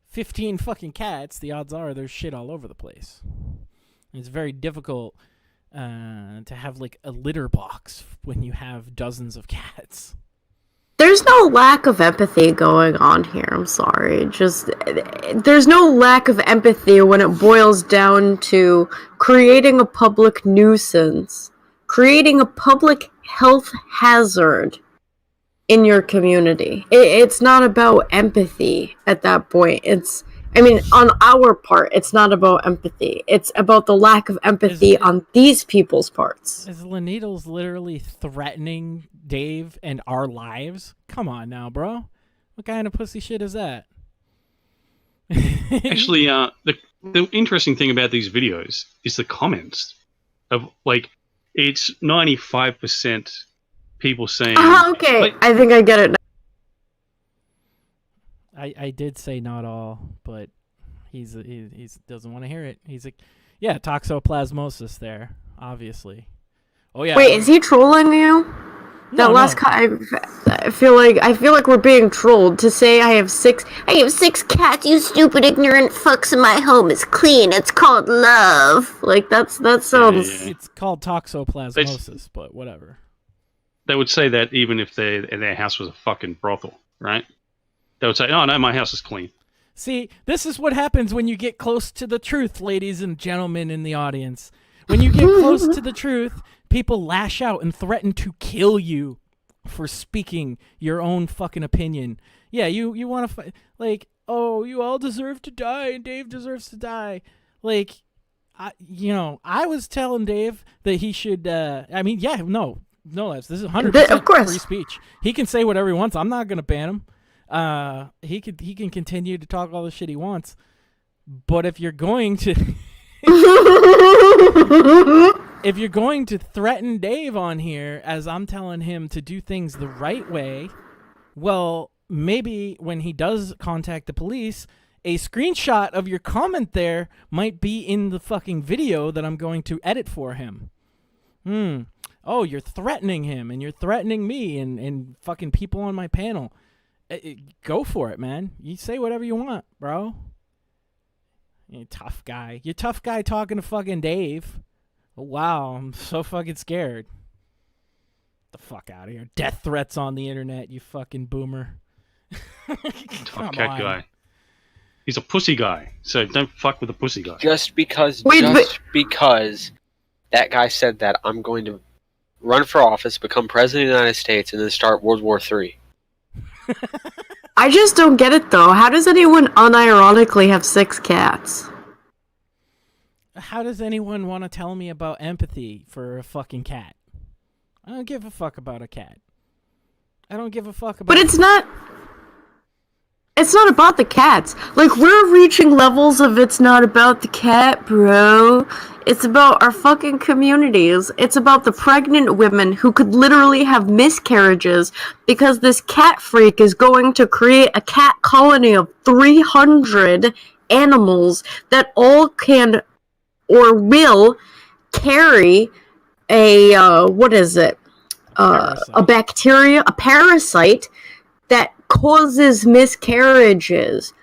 15 fucking cats, the odds are there's shit all over the place. And it's very difficult to have, like, a litter box when you have dozens of cats. There's no lack of empathy going on here. I'm sorry. There's no lack of empathy when it boils down to creating a public nuisance, creating a public health hazard in your community. It's not about empathy at that point. On our part, it's not about empathy. It's about the lack of empathy on these people's parts. Is Needles literally threatening Dave and our lives? Come on now, bro. What kind of pussy shit is that? Actually, the interesting thing about these videos is the comments of, like, it's 95% people saying... Okay, I think I get it now. I did say not all, but he doesn't want to hear it. He's like, yeah, toxoplasmosis there, obviously. Oh yeah. Wait, is he trolling you? I feel like we're being trolled to say I have six cats, you stupid ignorant fucks, and my home is clean. It's called love. Like that sounds. Yeah. It's called toxoplasmosis, but whatever. They would say that even if their house was a fucking brothel, right? They would say, "Oh no, my house is clean." See, this is what happens when you get close to the truth, ladies and gentlemen in the audience. When you get close to the truth, people lash out and threaten to kill you for speaking your own fucking opinion. Yeah, you want to fight, like, oh, you all deserve to die, and Dave deserves to die. Like, I was telling Dave that he should. This is 100% free speech. He can say whatever he wants. I'm not gonna ban him. He can continue to talk all the shit he wants. But if you're going to if you're going to threaten Dave on here as I'm telling him to do things the right way, well, maybe when he does contact the police, a screenshot of your comment there might be in the fucking video that I'm going to edit for him. Oh, you're threatening him, and you're threatening me and fucking people on my panel. Go for it, man. You say whatever you want, bro. You tough guy. You're tough guy talking to fucking Dave. Oh, wow, I'm so fucking scared. Get the fuck out of here. Death threats on the internet, you fucking boomer. Tough cat guy. He's a pussy guy, so don't fuck with the pussy guy. Just because that guy said that, I'm going to run for office, become president of the United States, and then start World War III. I just don't get it, though. How does anyone unironically have 6 cats? How does anyone want to tell me about empathy for a fucking cat? I don't give a fuck about a cat. I don't give a fuck about... But it's not about the cats. Like, we're reaching levels of it's not about the cat, bro. It's about our fucking communities. It's about the pregnant women who could literally have miscarriages because this cat freak is going to create a cat colony of 300 animals that all can or will carry a, a bacteria, a parasite that causes miscarriages.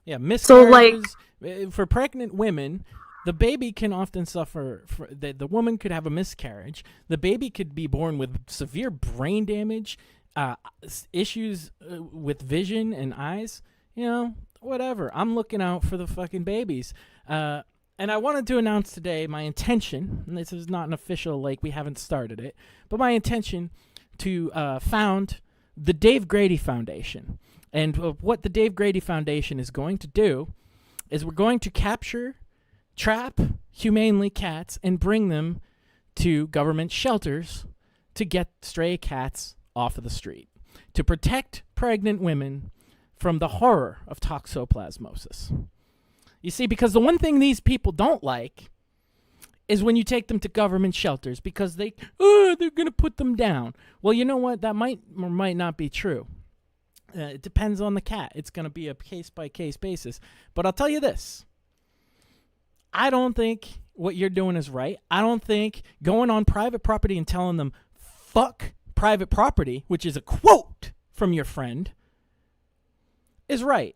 Yeah, miscarriages. So, for pregnant women, the baby can often suffer. The woman could have a miscarriage. The baby could be born with severe brain damage, issues with vision and eyes. Whatever. I'm looking out for the fucking babies. And I wanted to announce today my intention, and this is not an official, we haven't started it, but my intention to found the Dave Grady Foundation. And what the Dave Grady Foundation is going to do is we're going to trap humanely cats and bring them to government shelters to get stray cats off of the street, to protect pregnant women from the horror of toxoplasmosis. You see, because the one thing these people don't like is when you take them to government shelters because they're going to put them down. Well, you know what? That might or might not be true. It depends on the cat. It's going to be a case-by-case basis. But I'll tell you this. I don't think what you're doing is right. I don't think going on private property and telling them, fuck private property, which is a quote from your friend, is right.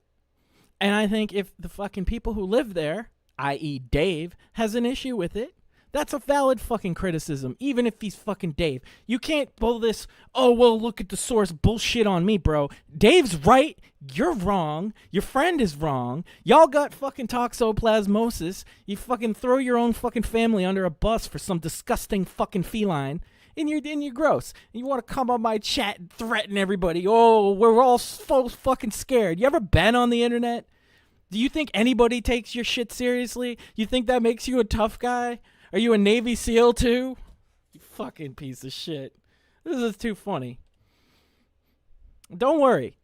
And I think if the fucking people who live there, i.e. Dave, has an issue with it, that's a valid fucking criticism, even if he's fucking Dave. You can't pull this, oh, well, look at the source bullshit on me, bro. Dave's right. You're wrong. Your friend is wrong. Y'all got fucking toxoplasmosis. You fucking throw your own fucking family under a bus for some disgusting fucking feline. And you're gross. And you want to come on my chat and threaten everybody. Oh, we're all so fucking scared. You ever been on the internet? Do you think anybody takes your shit seriously? You think that makes you a tough guy? Are you a Navy SEAL too? You fucking piece of shit. This is too funny. Don't worry.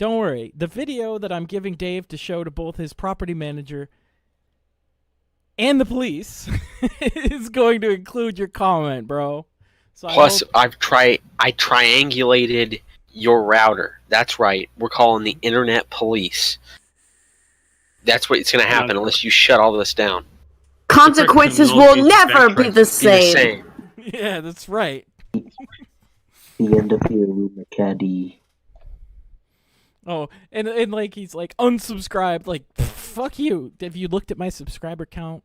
The video that I'm giving Dave to show to both his property manager and the police is going to include your comment, bro. So Plus, I triangulated your router. That's right. We're calling the internet police. That's what's going to happen unless you shut all this down. Consequences will never be the same. Yeah, that's right. The end of your rumor caddy. Oh, and like he's like unsubscribed. Like, fuck you. Have you looked at my subscriber count?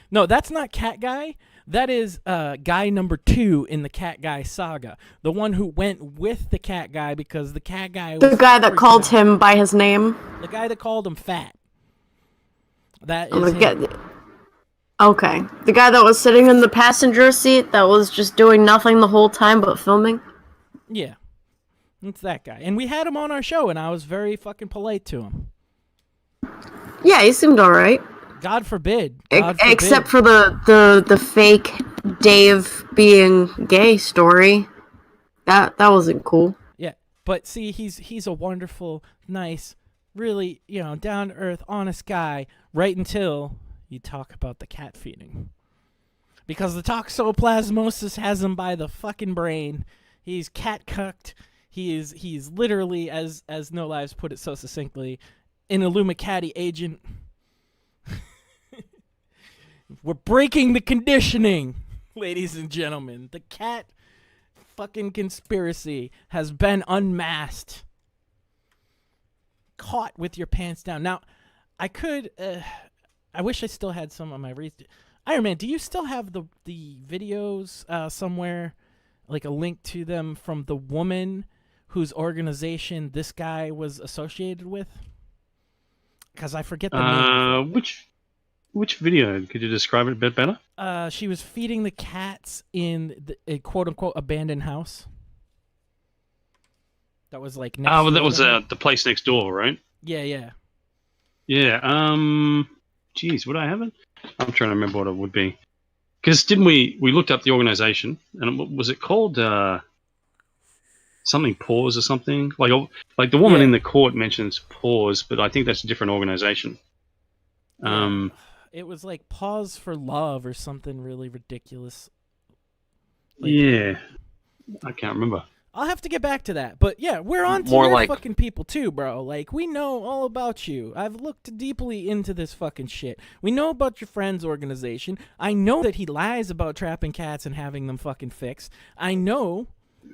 No, that's not Cat Guy. That is guy number 2 in the Cat Guy saga. The one who went with the Cat Guy because the Cat Guy was the guy that called him by his name. The guy that called him fat. That is him. Okay. The guy that was sitting in the passenger seat that was just doing nothing the whole time but filming? Yeah. It's that guy. And we had him on our show, and I was very fucking polite to him. Yeah, he seemed alright. God forbid. Except for the fake Dave being gay story. That wasn't cool. Yeah. But see, he's a wonderful, nice, really, down to earth, honest guy, right until you talk about the cat feeding. Because the toxoplasmosis has him by the fucking brain. He's cat cucked. He's literally, as No Lives put it so succinctly, an Illumicati agent. We're breaking the conditioning, ladies and gentlemen. The cat fucking conspiracy has been unmasked. Caught with your pants down. Now, I wish I still had some on my Iron Man, do you still have the videos somewhere, like a link to them from the woman whose organization this guy was associated with? Because I forget the name. Which video? Could you describe it a bit better? She was feeding the cats in a quote-unquote abandoned house. That was like next well, that was the place next door, right? Yeah. Yeah, geez, would I have it? I'm trying to remember what it would be. Because didn't we looked up the organization, and was it called something Pause or something? Like the woman in the court mentions Pause, but I think that's a different organization. It was like Pause for Love or something really ridiculous. Yeah, I can't remember. I'll have to get back to that. But yeah, we're on to your fucking people too, bro. Like, we know all about you. I've looked deeply into this fucking shit. We know about your friend's organization. I know that he lies about trapping cats and having them fucking fixed. I know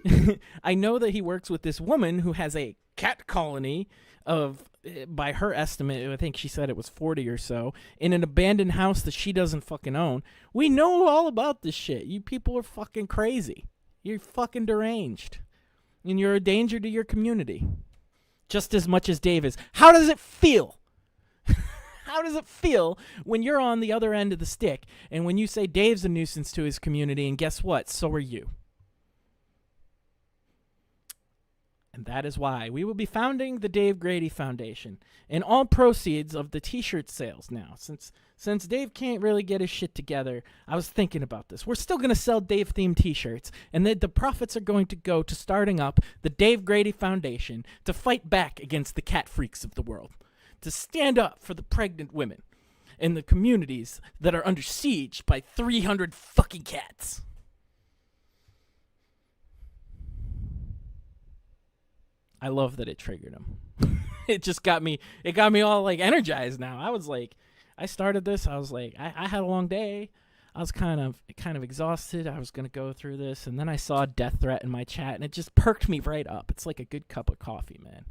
that he works with this woman who has a cat colony of, by her estimate, I think she said it was 40 or so, in an abandoned house that she doesn't fucking own. We know all about this shit. You people are fucking crazy. You're fucking deranged. And you're a danger to your community. Just as much as Dave is. How does it feel? How does it feel when you're on the other end of the stick and when you say Dave's a nuisance to his community, and guess what? So are you. And that is why we will be founding the Dave Grady Foundation. And all proceeds of the t-shirt sales now. Since Dave can't really get his shit together, I was thinking about this. We're still going to sell Dave-themed t-shirts, and the profits are going to go to starting up the Dave Grady Foundation to fight back against the cat freaks of the world, to stand up for the pregnant women and the communities that are under siege by 300 fucking cats. I love that it triggered him. it just got me. It got me all like energized. Now I was like, I started this. I was like, I had a long day. I was kind of exhausted. I was gonna go through this, and then I saw a death threat in my chat, and it just perked me right up. It's like a good cup of coffee, man.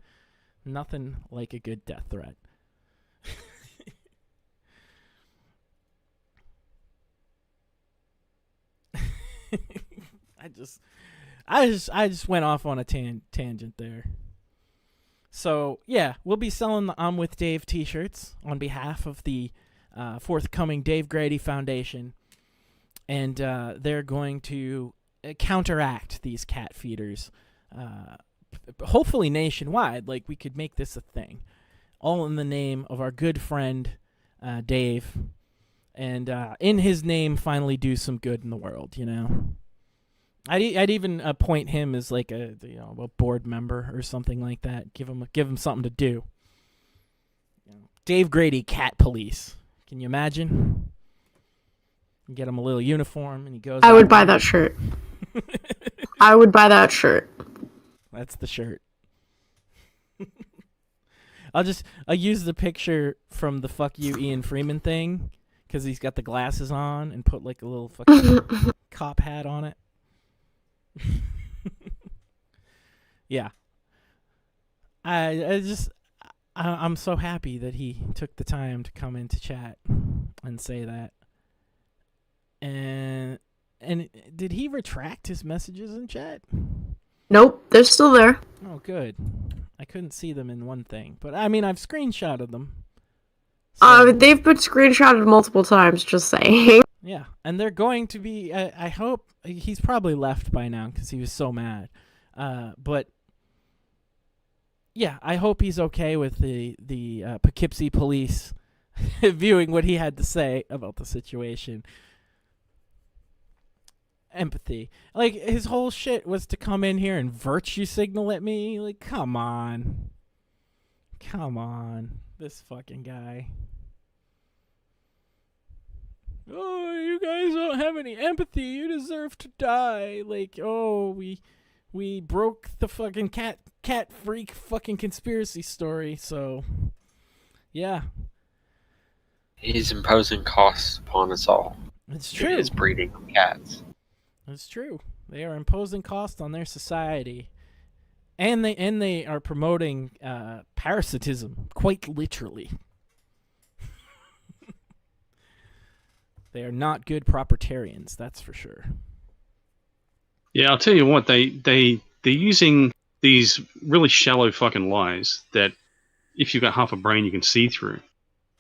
Nothing like a good death threat. I just went off on a tangent there. So yeah, we'll be selling the I'm with Dave t-shirts on behalf of the forthcoming Dave Grady Foundation, and they're going to counteract these cat feeders, hopefully nationwide. Like, we could make this a thing, all in the name of our good friend Dave, and in his name finally do some good in the world, you know. I'd even appoint him as like a board member or something like that. Give him something to do. Dave Grady Cat Police. Can you imagine? Get him a little uniform and he goes. I would buy that shirt. I would buy that shirt. That's the shirt. I'll use the picture from the "Fuck You, Ian Freeman" thing, because he's got the glasses on, and put like a little fucking cop hat on it. Yeah. I'm so happy that he took the time to come into chat and say that. And did he retract his messages in chat? Nope, they're still there. Oh, good. I couldn't see them in one thing, but I mean, I've screenshotted them. So. They've been screenshotted multiple times, just saying. Yeah, and they're going to be, I hope, he's probably left by now because he was so mad. But, yeah, I hope he's okay with the Poughkeepsie police viewing what he had to say about the situation. Empathy. Like, his whole shit was to come in here and virtue signal at me. Like, come on. Come on. This fucking guy. Oh, you guys don't have any empathy. You deserve to die. Like, oh, we broke the fucking cat freak fucking conspiracy story. So, yeah. He's imposing costs upon us all. It's true. He is breeding cats. It's true. They are imposing costs on their society, and they are promoting parasitism, quite literally. They are not good propertarians, that's for sure. Yeah, I'll tell you what, they're using these really shallow fucking lies that if you've got half a brain you can see through.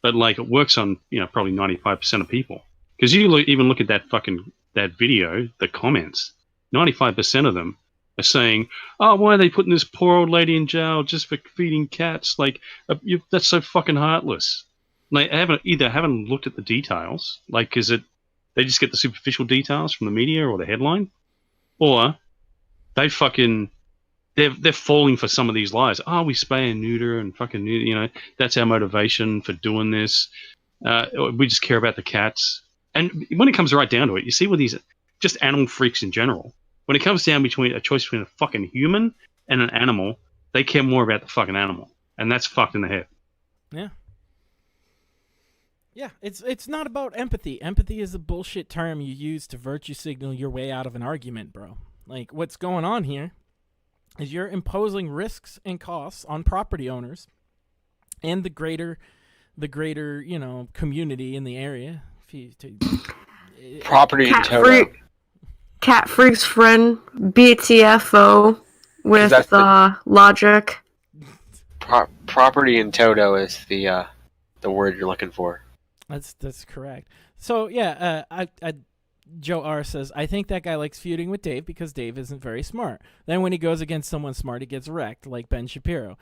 But like, it works on, probably 95% of people. Because you even look at that video, the comments, 95% of them are saying, "Oh, why are they putting this poor old lady in jail just for feeding cats? Like, that's so fucking heartless." Like, I haven't looked at the details. Like, they just get the superficial details from the media or the headline, or they're falling for some of these lies. Oh, we spay and neuter and fucking that's our motivation for doing this. We just care about the cats. And when it comes right down to it, you see with these just animal freaks in general, when it comes down between a choice between a fucking human and an animal, they care more about the fucking animal, and that's fucked in the head. Yeah. Yeah, it's not about empathy. Empathy is a bullshit term you use to virtue signal your way out of an argument, bro. Like, what's going on here is you're imposing risks and costs on property owners and the greater community in the area. Property in total. Cat Freak's friend, BTFO, with logic. Property in toto is the word you're looking for. That's correct. So yeah, Joe R says, I think that guy likes feuding with Dave because Dave isn't very smart. Then when he goes against someone smart, he gets wrecked, like Ben Shapiro.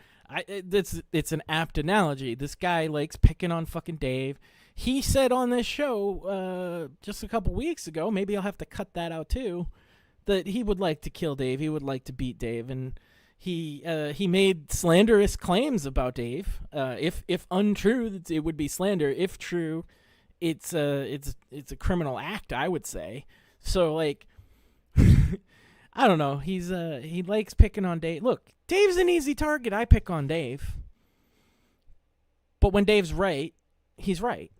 It's an apt analogy. This guy likes picking on fucking Dave. He said on this show just a couple weeks ago, maybe I'll have to cut that out too, that he would like to kill Dave. He would like to beat Dave, and he made slanderous claims about Dave. If untrue, it would be slander. If true, it's a criminal act, I would say. So like, I don't know. He likes picking on Dave. Look, Dave's an easy target. I pick on Dave. But when Dave's right, he's right.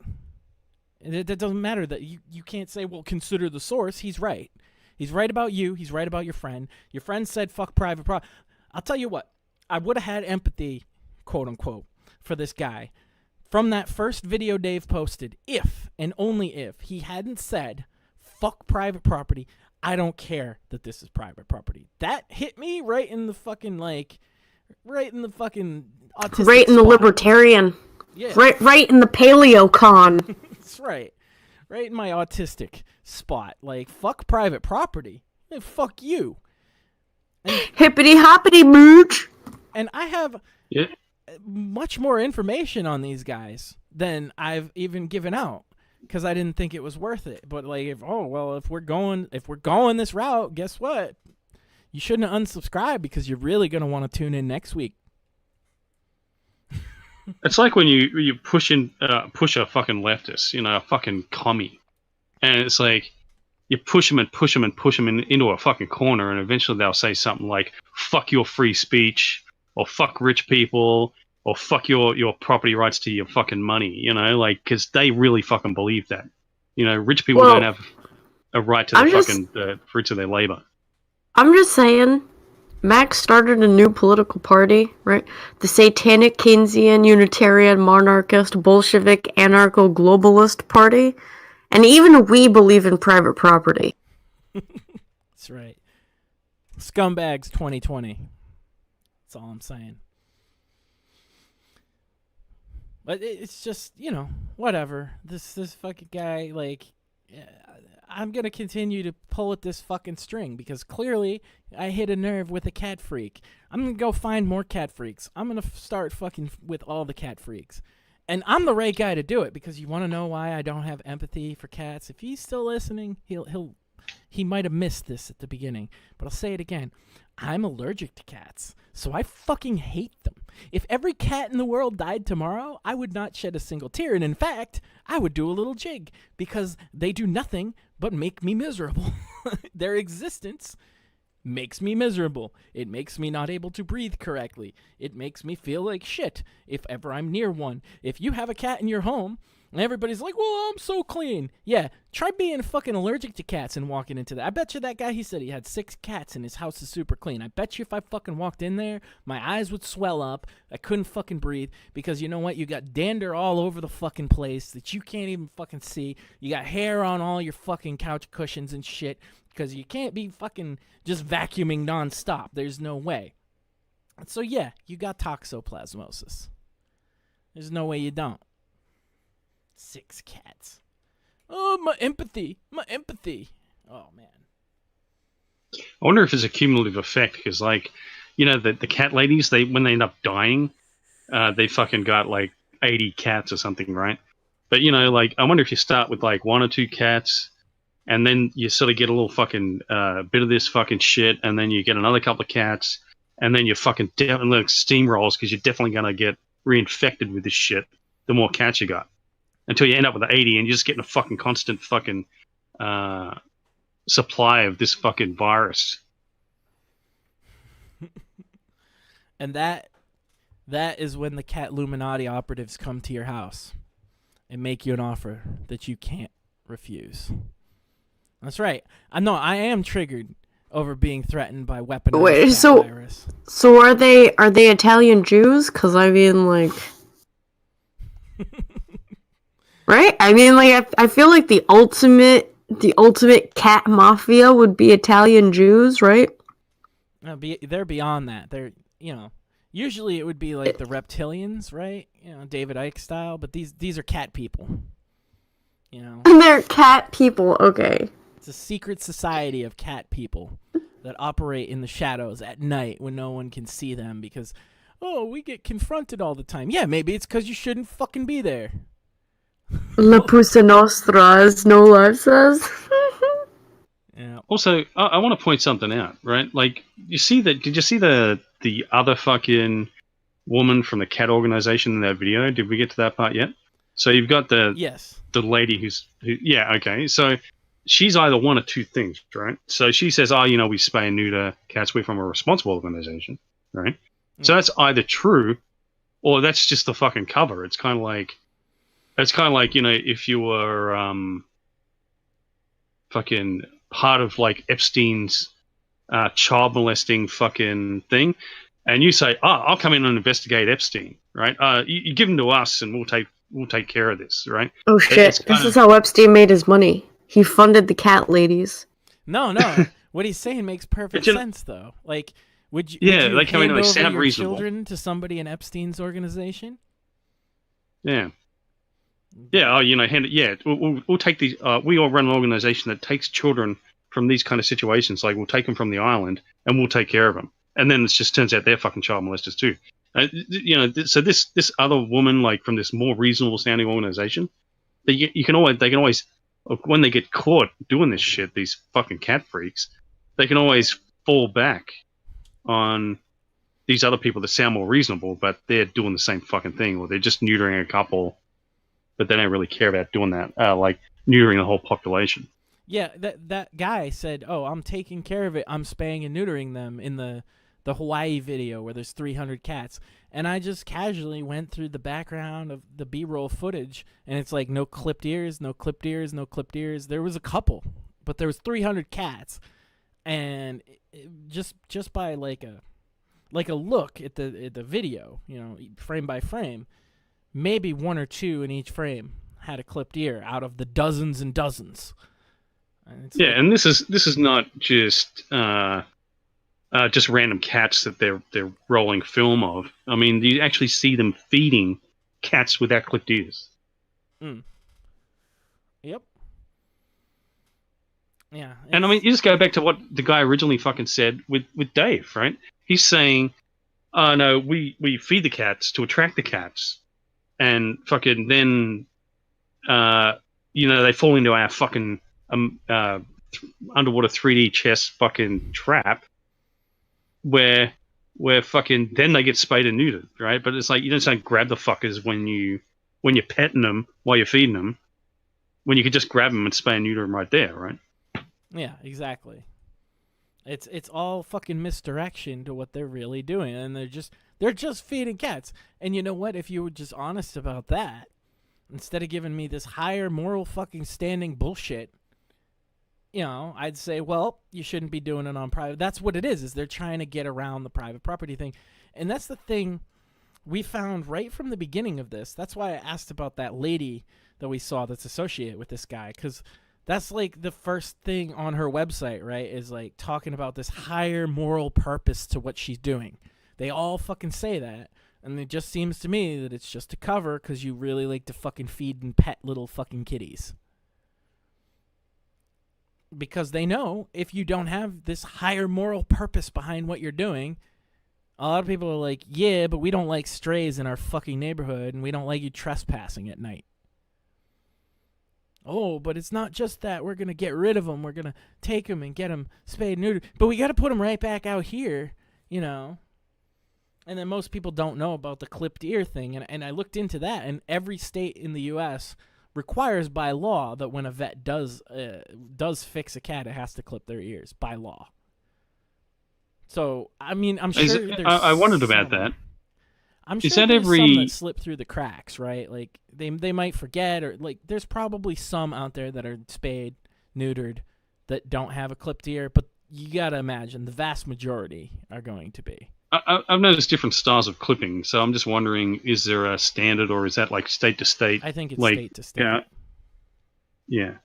It doesn't matter that you can't say, well, consider the source. He's right. He's right about you. He's right about your friend. Your friend said, fuck private property. I'll tell you what. I would have had empathy, quote unquote, for this guy from that first video Dave posted if, and only if, he hadn't said, fuck private property. I don't care that this is private property. That hit me right in the fucking, like, right in the fucking autistic Right in the spot. libertarian. Yeah. Right in the paleocon. That's right. Right in my autistic spot. Like, fuck private property. And fuck you. Hippity hoppity mooch. And I have much more information on these guys than I've even given out because I didn't think it was worth it. But like, if we're going this route, guess what? You shouldn't unsubscribe because you're really gonna want to tune in next week. It's like when you push a fucking leftist, a fucking commie, and it's like you push them into a fucking corner, and eventually they'll say something like "fuck your free speech" or "fuck rich people" or "fuck your property rights to your fucking money," because they really fucking believe that. Rich people don't have a right to the fruits of their labor. I'm just saying. Max started a new political party, right? The Satanic Keynesian Unitarian Monarchist Bolshevik Anarcho-Globalist Party. And even we believe in private property. That's right. Scumbags 2020. That's all I'm saying. But it's just, whatever. This fucking guy, like... I'm going to continue to pull at this fucking string because clearly I hit a nerve with a cat freak. I'm going to go find more cat freaks. I'm going to start fucking with all the cat freaks. And I'm the right guy to do it because you want to know why I don't have empathy for cats? If he's still listening, he might have missed this at the beginning. But I'll say it again. I'm allergic to cats, so I fucking hate them. If every cat in the world died tomorrow, I would not shed a single tear. And in fact, I would do a little jig because they do nothing but make me miserable. Their existence makes me miserable. It makes me not able to breathe correctly. It makes me feel like shit if ever I'm near one. If you have a cat in your home, and everybody's like, well, I'm so clean. Yeah, try being fucking allergic to cats and walking into that. I bet you that guy, he said he had 6 cats and his house is super clean. I bet you if I fucking walked in there, my eyes would swell up. I couldn't fucking breathe because you know what? You got dander all over the fucking place that you can't even fucking see. You got hair on all your fucking couch cushions and shit because you can't be fucking just vacuuming nonstop. There's no way. So yeah, you got toxoplasmosis. There's no way you don't. 6 cats. Oh, my empathy. Oh, man. I wonder if it's a cumulative effect because, the cat ladies, when they end up dying, they fucking got 80 cats or something, right? But I wonder if you start with 1 or 2 cats, and then you sort of get a little fucking bit of this fucking shit, and then you get another couple of cats, and then you fucking definitely steamrolls because you're definitely gonna get reinfected with this shit. The more cats you got. Until you end up with 80 and you're just getting a fucking constant fucking supply of this fucking virus. And that is when the cat Illuminati operatives come to your house and make you an offer that you can't refuse. That's right. I am triggered over being threatened by weaponized virus. So are they Italian Jews? Because I mean, right? I mean, I feel like the ultimate cat mafia would be Italian Jews, right? No, they're beyond that. They're, usually it would be like the reptilians, right? David Icke style, but these are cat people. They're cat people, okay. It's a secret society of cat people that operate in the shadows at night when no one can see them because, we get confronted all the time. Yeah, maybe it's because you shouldn't fucking be there. La Pusa Nostra, as No Life says. Yeah. Also, I want to point something out, right? Did you see the other fucking woman from the cat organization in that video? Did we get to that part yet? So you've got the lady okay. So she's either one of 2 things, right? So she says, we spay and neuter cats. We're from a responsible organization, right? So that's either true or that's just the fucking cover. It's kind of like if you were fucking part of like Epstein's child molesting fucking thing, and you say, "Oh, I'll come in and investigate Epstein," right? You give him to us, and we'll take care of this, right? Oh shit! This is how Epstein made his money. He funded the cat ladies. No. What he's saying makes perfect sense, though. Like, would you they come in and they hand over sound your reasonable. children to somebody in Epstein's organization? Yeah. Yeah, we'll take these. We all run an organization that takes children from these kind of situations. Like, we'll take them from the island and we'll take care of them. And then it just turns out they're fucking child molesters too. So this other woman, like from this more reasonable sounding organization, they can always, when they get caught doing this shit, these fucking cat freaks, they can always fall back on these other people that sound more reasonable, but they're doing the same fucking thing, or they're just neutering a couple. But they don't really care about doing that, like neutering the whole population. Yeah, that guy said, "Oh, I'm taking care of it. I'm spaying and neutering them," in the Hawaii video where there's 300 cats. And I just casually went through the background of the B-roll footage, and it's like no clipped ears, no clipped ears, no clipped ears. There was a couple, but there was 300 cats, and just by like a look at the video, frame by frame. Maybe one or two in each frame had a clipped ear out of the dozens and dozens. And this is not just random cats that they're rolling film of. I mean, you actually see them feeding cats without clipped ears. Yep. Yeah. And I mean, you just go back to what the guy originally fucking said with Dave, right? He's saying, "Oh no, we feed the cats to attract the cats." And fucking then, they fall into our fucking underwater 3D chess fucking trap, where fucking then they get spayed and neutered, right? But it's like you don't grab the fuckers when you're petting them while you're feeding them, when you could just grab them and spay and neuter them right there, right? Yeah, exactly. It's all fucking misdirection to what they're really doing, and they're just feeding cats. And you know what? If you were just honest about that, instead of giving me this higher moral fucking standing bullshit, I'd say, well, you shouldn't be doing it on private. That's what it is they're trying to get around the private property thing. And that's the thing we found right from the beginning of this. That's why I asked about that lady that we saw that's associated with this guy, because that's like the first thing on her website, right, is like talking about this higher moral purpose to what she's doing. They all fucking say that, and it just seems to me that it's just a cover because you really like to fucking feed and pet little fucking kitties. Because they know if you don't have this higher moral purpose behind what you're doing, a lot of people are like, yeah, but we don't like strays in our fucking neighborhood, and we don't like you trespassing at night. Oh, but it's not just that. We're going to get rid of them. We're going to take them and get them spayed and neutered. But we got to put them right back out here, And then most people don't know about the clipped ear thing. And I looked into that, and every state in the U.S. requires by law that when a vet does fix a cat, it has to clip their ears by law. So, I mean, I'm sure I wondered about that. I'm sure is that there's every... some that slip through the cracks, right? Like they might forget, or like there's probably some out there that are spayed, neutered, that don't have a clipped ear. But you gotta imagine the vast majority are going to be. I've noticed different styles of clipping, so I'm just wondering: is there a standard, or is that like state to state? I think it's like, state to state. Yeah.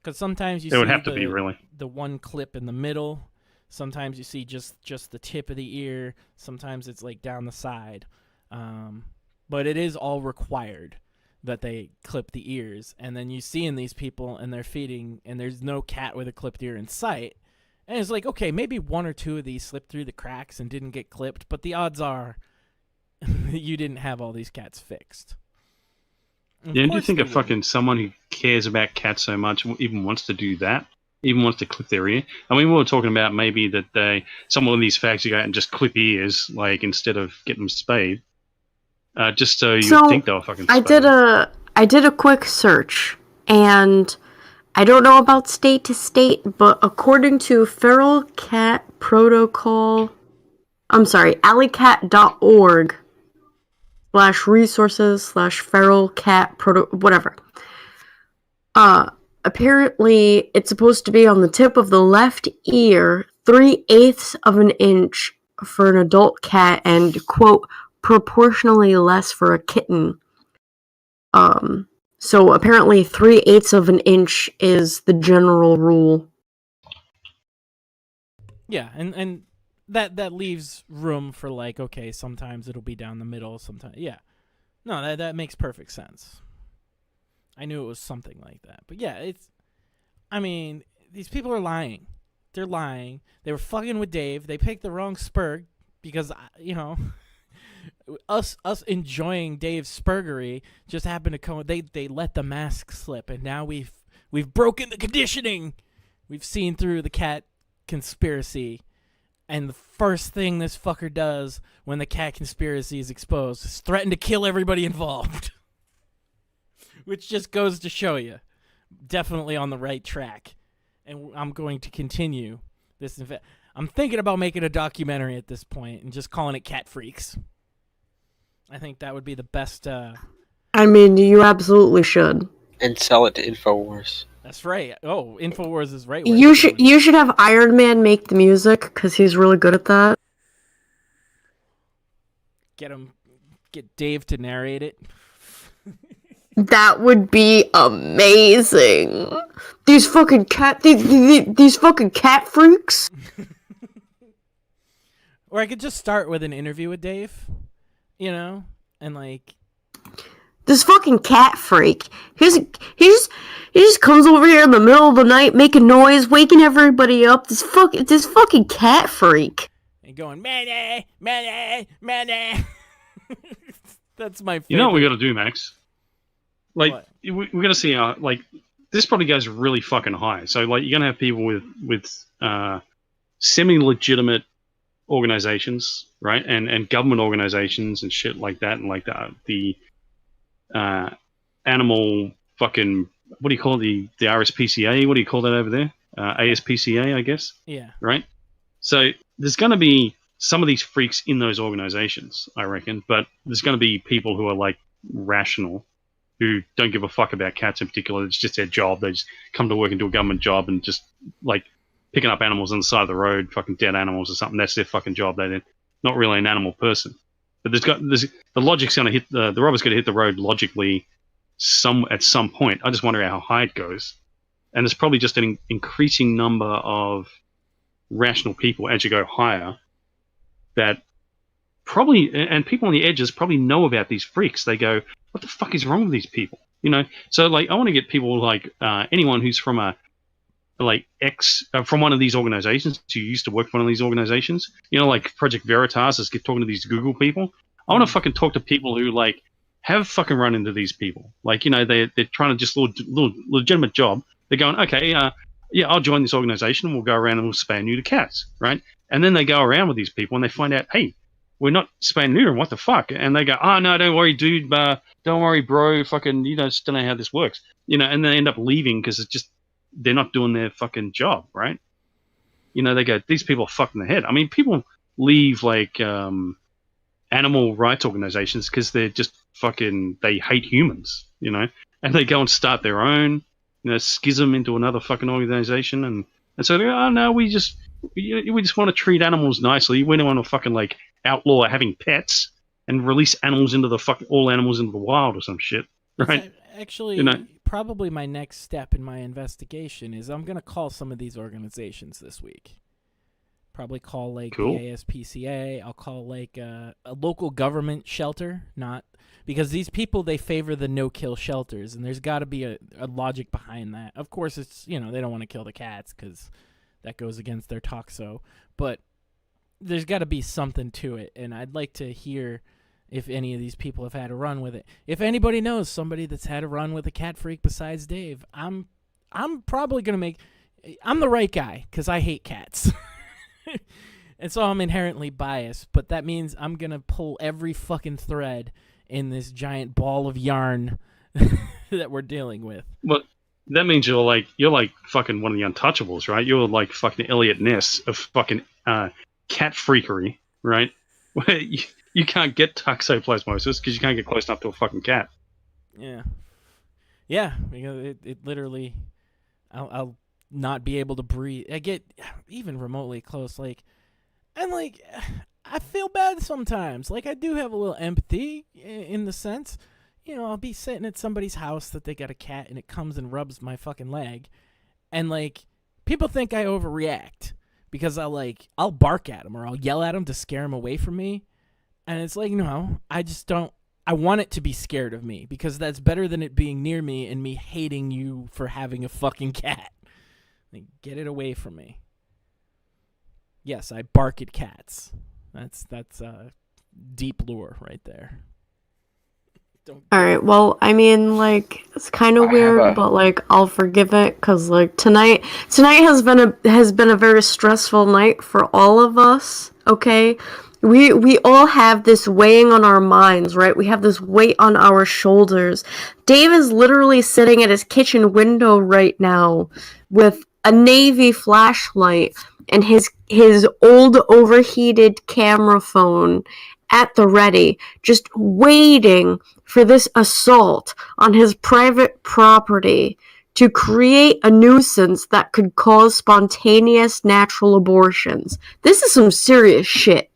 Because sometimes you it see would have to be really the one clip in the middle. Sometimes you see just the tip of the ear. Sometimes it's like down the side. But it is all required that they clip the ears. And then you see in these people and they're feeding and there's no cat with a clipped ear in sight. And it's like, okay, maybe one or two of these slipped through the cracks and didn't get clipped. But the odds are you didn't have all these cats fixed. Yeah, and do you think of fucking someone who cares about cats so much even wants to do that? Even wants to clip their ear? I mean, we were talking about maybe that some of these fags who go out and just clip ears, like, instead of getting them spayed, just so you would think they were fucking spayed. I did a quick search, and I don't know about state to state, but according to Feral Cat Protocol, I'm sorry, alleycat.org, /resources/feral cat whatever. Apparently it's supposed to be on the tip of the left ear, 3/8 of an inch for an adult cat, and quote, proportionally less for a kitten. So apparently 3/8 of an inch is the general rule. Yeah, and that leaves room for like, okay, sometimes it'll be down the middle, sometimes no, that makes perfect sense. I knew it was something like that. But yeah, I mean, these people are lying. They're lying. They were fucking with Dave. They picked the wrong Spurg because, us enjoying Dave's Spurgery just happened to come. They let the mask slip, and now we've broken the conditioning. We've seen through the cat conspiracy, and the first thing this fucker does when the cat conspiracy is exposed is threaten to kill everybody involved. Which just goes to show you, definitely on the right track. And I'm going to continue this. I'm thinking about making a documentary at this point and just calling it Cat Freaks. I think that would be the best. I mean, you absolutely should. And sell it to InfoWars. That's right. Oh, InfoWars is right. You should have Iron Man make the music because he's really good at that. Get Dave to narrate it. That would be amazing. These fucking cat freaks. Or I could just start with an interview with Dave, and like this fucking cat freak. He just comes over here in the middle of the night making noise, waking everybody up. This fucking cat freak. And going Manny. That's my favorite. You know what we got to do, Max? Like, we got to see, this probably goes really fucking high. So, like, you're going to have people with semi-legitimate organizations, right? And government organizations and shit like that. And, like, the animal fucking, what do you call it? The RSPCA? What do you call that over there? ASPCA, I guess? Yeah. Right? So, there's going to be some of these freaks in those organizations, I reckon. But there's going to be people who are, like, rational, who don't give a fuck about cats in particular. It's just their job. They just come to work and do a government job and just, like, picking up animals on the side of the road, fucking dead animals or something. That's their fucking job. They're not really an animal person. But the logic's going to hit, the rubber's going to hit the road logically at some point. I just wonder how high it goes. And there's probably just an increasing number of rational people as you go higher that probably, and people on the edges probably know about these freaks. They go, what the fuck is wrong with these people? So like, I want to get people like anyone who's from from one of these organizations, who used to work for one of these organizations, like Project Veritas is talking to these Google people. I want to fucking talk to people who like have fucking run into these people. Like, they're trying to just little legitimate job. They're going, okay, yeah, I'll join this organization. We'll go around and we'll spay and neuter cats, right? And then they go around with these people and they find out, hey, we're not spay and neuter, what the fuck? And they go, oh, no, don't worry, dude, don't worry, bro, fucking, just don't know how this works. And they end up leaving because it's just, they're not doing their fucking job, right? They go, these people are fucked in the head. I mean, people leave, like, animal rights organizations because they're just fucking, they hate humans, and they go and start their own, schism into another fucking organization. And so they go, oh, no, we just want to treat animals nicely. We don't want to fucking, like, outlaw having pets and release animals into all animals into the wild or some shit, right? Actually, probably my next step in my investigation is I'm gonna call some of these organizations this week. Probably call like the ASPCA. I'll call like a local government shelter, not because these people, they favor the no-kill shelters, and there's got to be a logic behind that. Of course, it's they don't want to kill the cats because that goes against their toxo, but there's got to be something to it, and I'd like to hear if any of these people have had a run with it. If anybody knows somebody that's had a run with a cat freak besides Dave, I'm probably gonna I'm the right guy because I hate cats, and so I'm inherently biased. But that means I'm gonna pull every fucking thread in this giant ball of yarn that we're dealing with. Well, that means you're like fucking one of the untouchables, right? You're like fucking Elliot Ness of fucking cat freakery, right? Where you you can't get toxoplasmosis because you can't get close enough to a fucking cat. Yeah. Yeah, because it literally, I'll not be able to breathe. I get even remotely close, like, and like, I feel bad sometimes. Like, I do have a little empathy in the sense, I'll be sitting at somebody's house that they got a cat and it comes and rubs my fucking leg, and like, people think I overreact because I'll bark at them or I'll yell at them to scare them away from me, and it's like, no, I just don't. I want it to be scared of me because that's better than it being near me and me hating you for having a fucking cat. Like, get it away from me. Yes, I bark at cats. That's deep lore right there. Alright, well, I mean, like, it's kind of weird, but, like, I'll forgive it, because, like, tonight has been a very stressful night for all of us, okay? We all have this weighing on our minds, right? We have this weight on our shoulders. Dave is literally sitting at his kitchen window right now with a navy flashlight and his old overheated camera phone at the ready, just waiting for this assault on his private property to create a nuisance that could cause spontaneous natural abortions. This is some serious shit.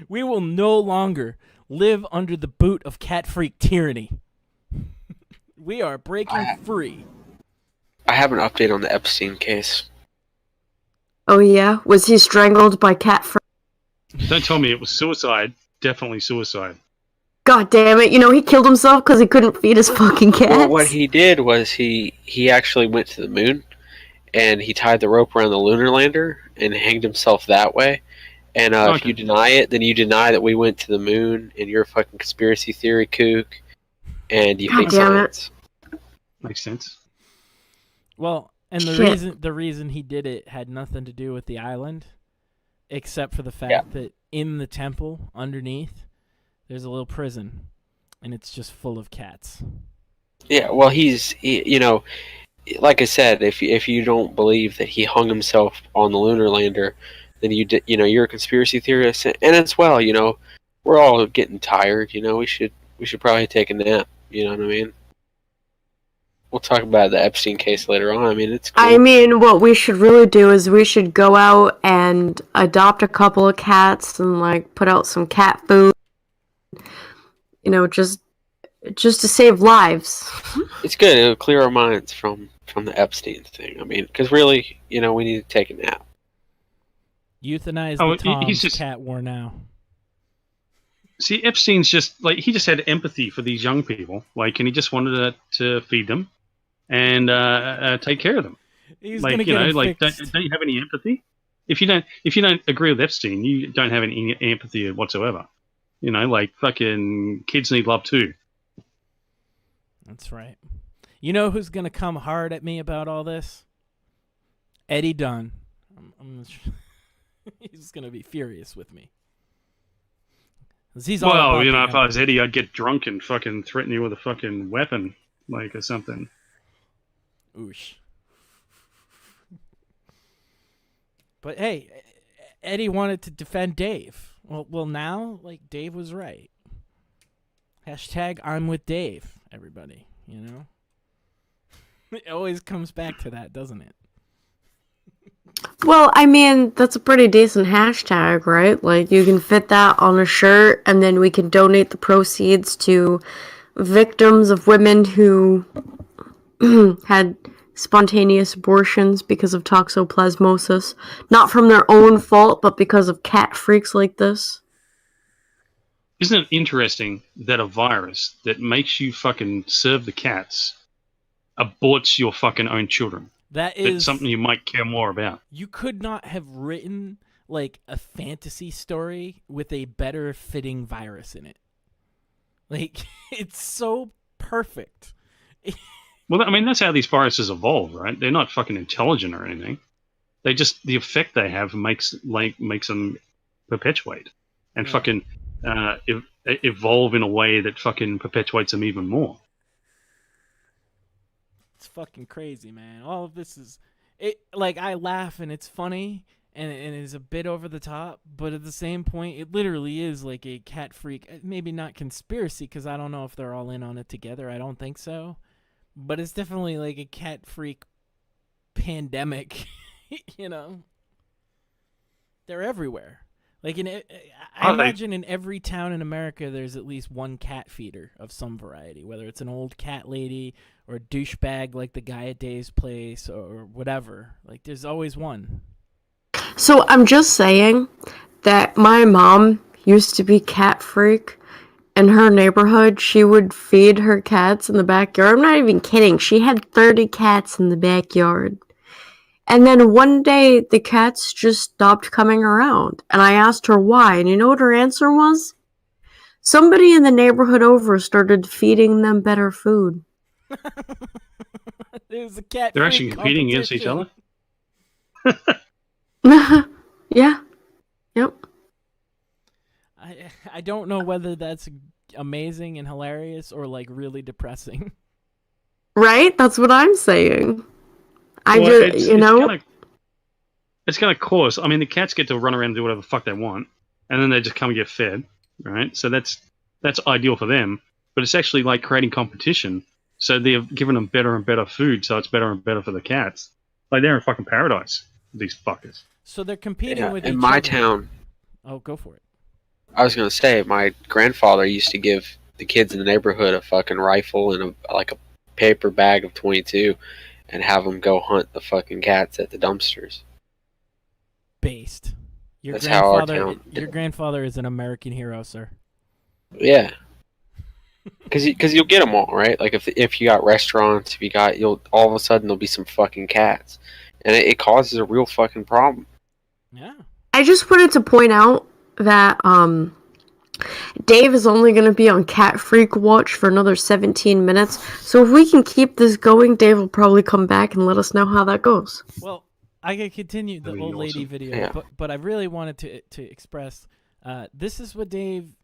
We will no longer live under the boot of cat freak tyranny. We are breaking free. I have an update on the Epstein case. Oh yeah? Was he strangled by cat freak? Don't tell me it was suicide. Definitely suicide. God damn it, he killed himself because he couldn't feed his fucking cats? Well, what he did was he actually went to the moon, and he tied the rope around the lunar lander and hanged himself that way. And if you deny it, then you deny that we went to the moon, and you're a fucking conspiracy theory kook, and you hate science. Makes sense. Well, and the reason he did it had nothing to do with the island, except for the fact that in the temple underneath, there's a little prison, and it's just full of cats. Yeah, well, like I said, if you don't believe that he hung himself on the lunar lander, then you're a conspiracy theorist, and as well, we're all getting tired. We should probably take a nap. You know what I mean? We'll talk about the Epstein case later on. I mean, it's cool. I mean, what we should really do is we should go out and adopt a couple of cats and, like, put out some cat food. Just to save lives. It's good. It'll clear our minds from the Epstein thing. I mean, because really, we need to take a nap. Euthanize the Tom's cat war now. See, Epstein's just, like, he just had empathy for these young people, like, and he just wanted to feed them and take care of them. He's like, gonna get like, fixed. don't you have any empathy? If you don't agree with Epstein, you don't have any empathy whatsoever. Like, fucking kids need love too. That's right. You know who's gonna come hard at me about all this? Eddie Dunn. He's gonna be furious with me. He's all if I was Eddie, I'd get drunk and fucking threaten you with a fucking weapon, like, or something. Oosh. But hey, Eddie wanted to defend Dave. Well, now, like, Dave was right. Hashtag I'm with Dave, everybody, It always comes back to that, doesn't it? Well, I mean, that's a pretty decent hashtag, right? Like, you can fit that on a shirt, and then we can donate the proceeds to victims of women who had spontaneous abortions because of toxoplasmosis. Not from their own fault, but because of cat freaks like this. Isn't it interesting that a virus that makes you fucking serve the cats aborts your fucking own children? That's something you might care more about. You could not have written, like, a fantasy story with a better fitting virus in it. Like, it's so perfect. Well, I mean, that's how these viruses evolve, right? They're not fucking intelligent or anything. They just, the effect they have makes them perpetuate and fucking evolve in a way that fucking perpetuates them even more. It's fucking crazy, man. All of this is, like, I laugh and it's funny, and it is a bit over the top, but at the same point, it literally is like a cat freak. Maybe not conspiracy, because I don't know if they're all in on it together. I don't think so. But it's definitely like a cat freak pandemic, you know? They're everywhere. Like, I imagine in every town in America, there's at least one cat feeder of some variety, whether it's an old cat lady or a douchebag like the guy at Dave's place or whatever. Like, there's always one. So I'm just saying that my mom used to be cat freak. In her neighborhood, she would feed her cats in the backyard. I'm not even kidding. She had 30 cats in the backyard. And then one day, the cats just stopped coming around. And I asked her why. And you know what her answer was? Somebody in the neighborhood over started feeding them better food. There's a cat. They're actually competing against each other? Yeah. Yep. I don't know whether that's amazing and hilarious or like really depressing. Right? That's what I'm saying. It's kind of coarse. I mean, the cats get to run around and do whatever the fuck they want, and then they just come and get fed, right? So that's ideal for them. But it's actually like creating competition. So they're giving them better and better food, so it's better and better for the cats. Like, they're in fucking paradise, these fuckers. So they're competing with each other. In my town. Oh, go for it. I was going to say, my grandfather used to give the kids in the neighborhood a fucking rifle and a paper bag of 22 and have them go hunt the fucking cats at the dumpsters. Based. That's how our town... Your grandfather is an American hero, sir. Yeah. Because you'll get them all, right? Like, if you got restaurants, all of a sudden there'll be some fucking cats. And it causes a real fucking problem. Yeah. I just wanted to point out that Dave is only going to be on Cat Freak Watch for another 17 minutes. So if we can keep this going, Dave will probably come back and let us know how that goes. Well, I can continue the old lady video, yeah. but I really wanted to express this is what Dave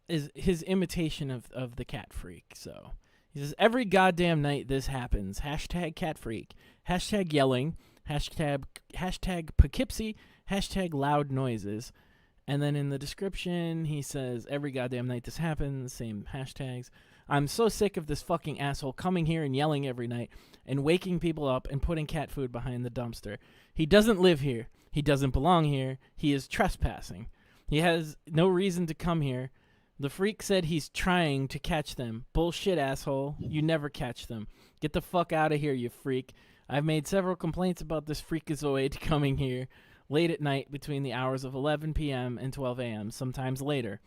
is his imitation of the cat freak. So he says, every goddamn night this happens. Hashtag cat freak. Hashtag yelling. Hashtag Poughkeepsie. Hashtag loud noises. And then in the description, he says, every goddamn night this happens, same hashtags. I'm so sick of this fucking asshole coming here and yelling every night and waking people up and putting cat food behind the dumpster. He doesn't live here. He doesn't belong here. He is trespassing. He has no reason to come here. The freak said he's trying to catch them. Bullshit, asshole. You never catch them. Get the fuck out of here, you freak. I've made several complaints about this freakazoid coming here late at night between the hours of 11 p.m. and 12 a.m., sometimes later.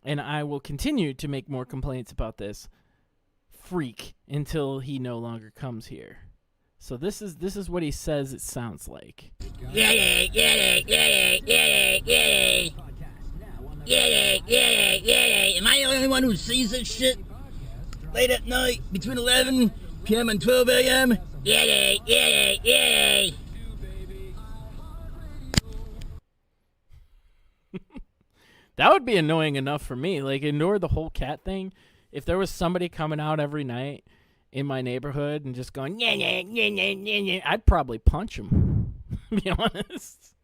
And I will continue to make more complaints about this freak until he no longer comes here. So this is what he says it sounds like. Yay, yay, yay, yay, yay. Yay, yay, yay. Am I the only one who sees this shit? Late at night, between 11 p.m. and 12 a.m.? Yay, yay, yay. That would be annoying enough for me. Like, ignore the whole cat thing. If there was somebody coming out every night in my neighborhood and just going, yeah, yeah, yeah, yeah, yeah, yeah, I'd probably punch him, to be honest.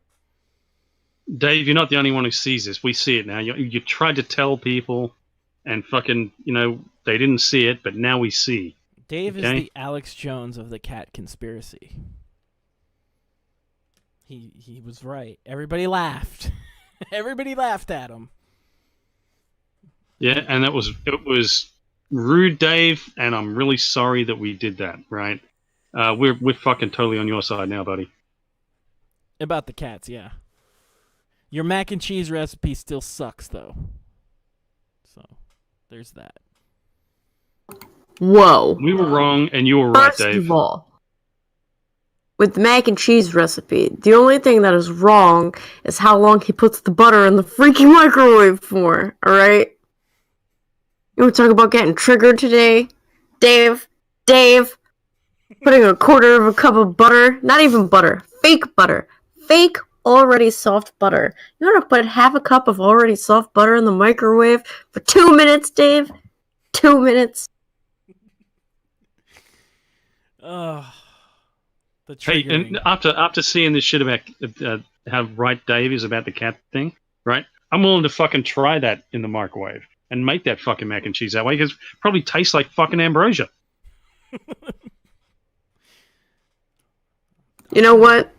Dave, you're not the only one who sees this. We see it now. You tried to tell people and fucking, they didn't see it, but now we see. Dave is the Alex Jones of the cat conspiracy. He was right. Everybody laughed. Everybody laughed at him. Yeah, and it was rude, Dave, and I'm really sorry that we did that, right? We're fucking totally on your side now, buddy. About the cats, yeah. Your mac and cheese recipe still sucks, though. So, there's that. Whoa. We were wrong, and you were right, Dave. First of all, with the mac and cheese recipe, the only thing that is wrong is how long he puts the butter in the freaking microwave for, alright? You want to talk about getting triggered today? Dave, putting a quarter of a cup of butter, not even butter, fake already soft butter. You want to put half a cup of already soft butter in the microwave for 2 minutes, Dave? 2 minutes. Hey, and after seeing this shit about how right Dave is about the cat thing, right? I'm willing to fucking try that in the microwave and make that fucking mac and cheese that way because it probably tastes like fucking ambrosia. You know what?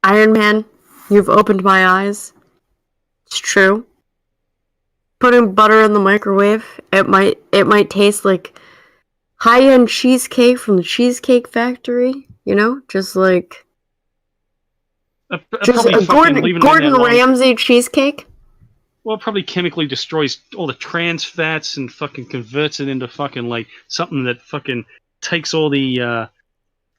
Iron Man, you've opened my eyes. It's true. Putting butter in the microwave, it might taste like high-end cheesecake from the Cheesecake Factory, you know? Just like just a Gordon Ramsay cheesecake. Well, it probably chemically destroys all the trans fats and fucking converts it into fucking like something that fucking takes all the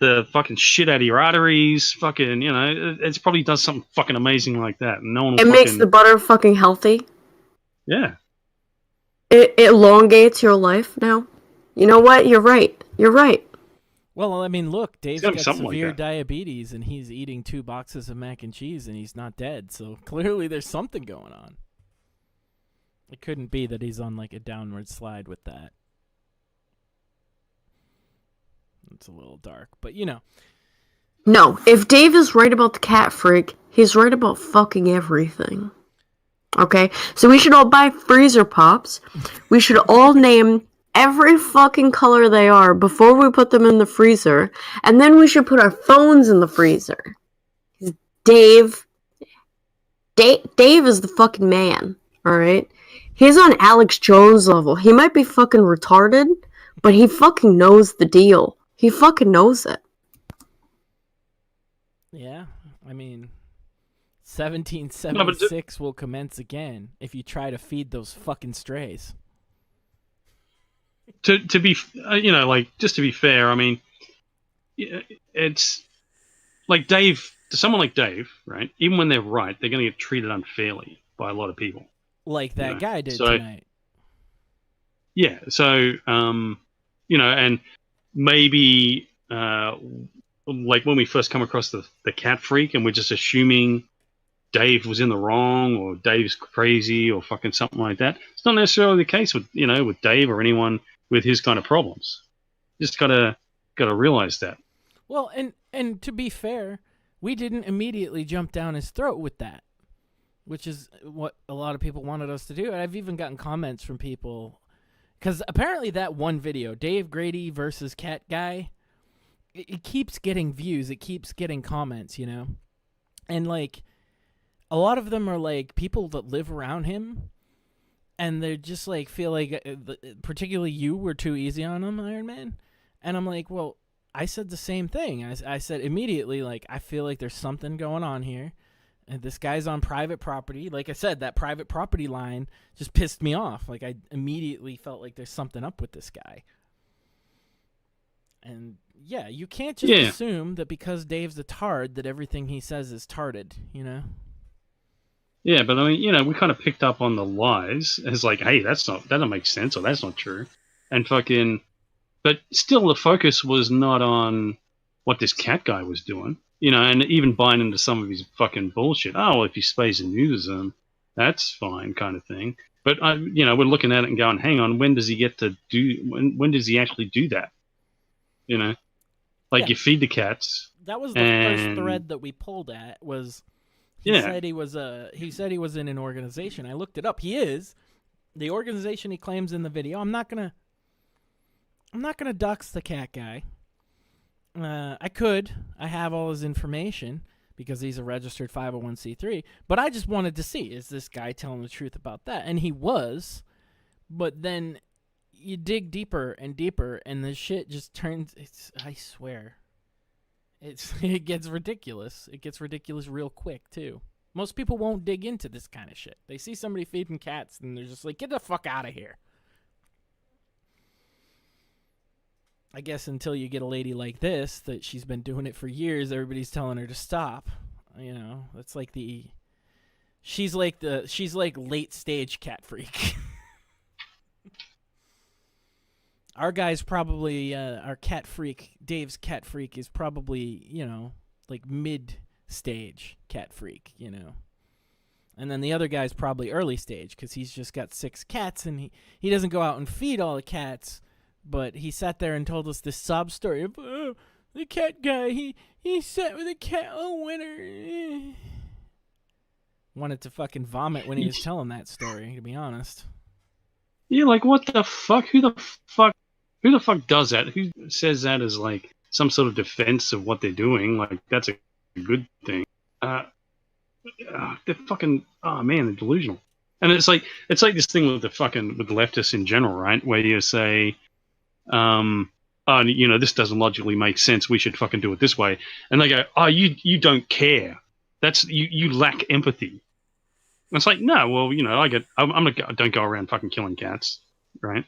fucking shit out of your arteries. Fucking, you know, it probably does something fucking amazing like that. And no one will It makes the butter fucking healthy. Yeah. It elongates your life now. You know what? You're right. You're right. Well, I mean, look, Dave's got something severe like diabetes, and he's eating 2 boxes of mac and cheese, and he's not dead. So clearly, there's something going on. It couldn't be that he's on like a downward slide with that. It's a little dark, but you know. No, if Dave is right about the cat freak, he's right about fucking everything. Okay? So we should all buy freezer pops. We should all name every fucking color they are before we put them in the freezer. And then we should put our phones in the freezer. Dave is the fucking man. Alright? He's on Alex Jones level. He might be fucking retarded, but he fucking knows the deal. He fucking knows it. Yeah, I mean, 1776 will commence again if you try to feed those fucking strays. To be, you know, like, just to be fair, I mean, it's like Dave, to someone like Dave, right? Even when they're right, they're going to get treated unfairly by a lot of people. Like that guy did tonight. Yeah, so, you know, and maybe, like when we first come across the cat freak and we're just assuming Dave was in the wrong or Dave's crazy or fucking something like that. It's not necessarily the case with, you know, with Dave or anyone with his kind of problems. Just gotta realize that. Well, and to be fair, we didn't immediately jump down his throat with that, which is what a lot of people wanted us to do. And I've even gotten comments from people, because apparently that one video, Dave Grady versus Cat Guy, it keeps getting views. It keeps getting comments, you know? And, like, a lot of them are, like, people that live around him, and they're just, like, feel like, particularly you were too easy on him, Iron Man. And I'm like, well, I said the same thing. I said immediately, like, I feel like there's something going on here. And this guy's on private property. Like I said, that private property line just pissed me off. Like, I immediately felt like there's something up with this guy. And, yeah, you can't just assume that because Dave's a tard that everything he says is tarded, you know? Yeah, but I mean, you know, we kind of picked up on the lies as like, hey, that don't make sense or that's not true. And fucking, but still the focus was not on what this cat guy was doing. You know, and even buying into some of his fucking bullshit. Oh, well, if he spays and neuters them, that's fine, kind of thing. But you know, we're looking at it and going, "Hang on, when does he get to do? When does he actually do that?" You know, like you feed the cats. That was the first thread that we pulled at. Was he said he was in an organization. I looked it up. He is the organization he claims in the video. I'm not gonna dox the cat guy. I have all his information because he's a registered 501c3, but I just wanted to see, is this guy telling the truth about that? And he was, but then you dig deeper and deeper and the shit just turns, I swear, it gets ridiculous. It gets ridiculous real quick too. Most people won't dig into this kind of shit. They see somebody feeding cats and they're just like, get the fuck out of here. I guess until you get a lady like this, that she's been doing it for years, everybody's telling her to stop. You know, that's like she's like late stage cat freak. Our guy's probably, our cat freak, Dave's cat freak is probably, you know, like mid stage cat freak, you know. And then the other guy's probably early stage because he's just got 6 cats and he doesn't go out and feed all the cats. But he sat there and told us this sob story of the cat guy. He sat with a cat all winter. Wanted to fucking vomit when he was telling that story, to be honest. Yeah, like what the fuck? Who the fuck does that? Who says that as like some sort of defense of what they're doing? Like that's a good thing. They're fucking they're delusional. And it's like this thing with the leftists in general, right? Where you say, this doesn't logically make sense. We should fucking do it this way. And they go, oh, you don't care. That's you lack empathy. And it's like, no, well, I don't go around fucking killing cats, right?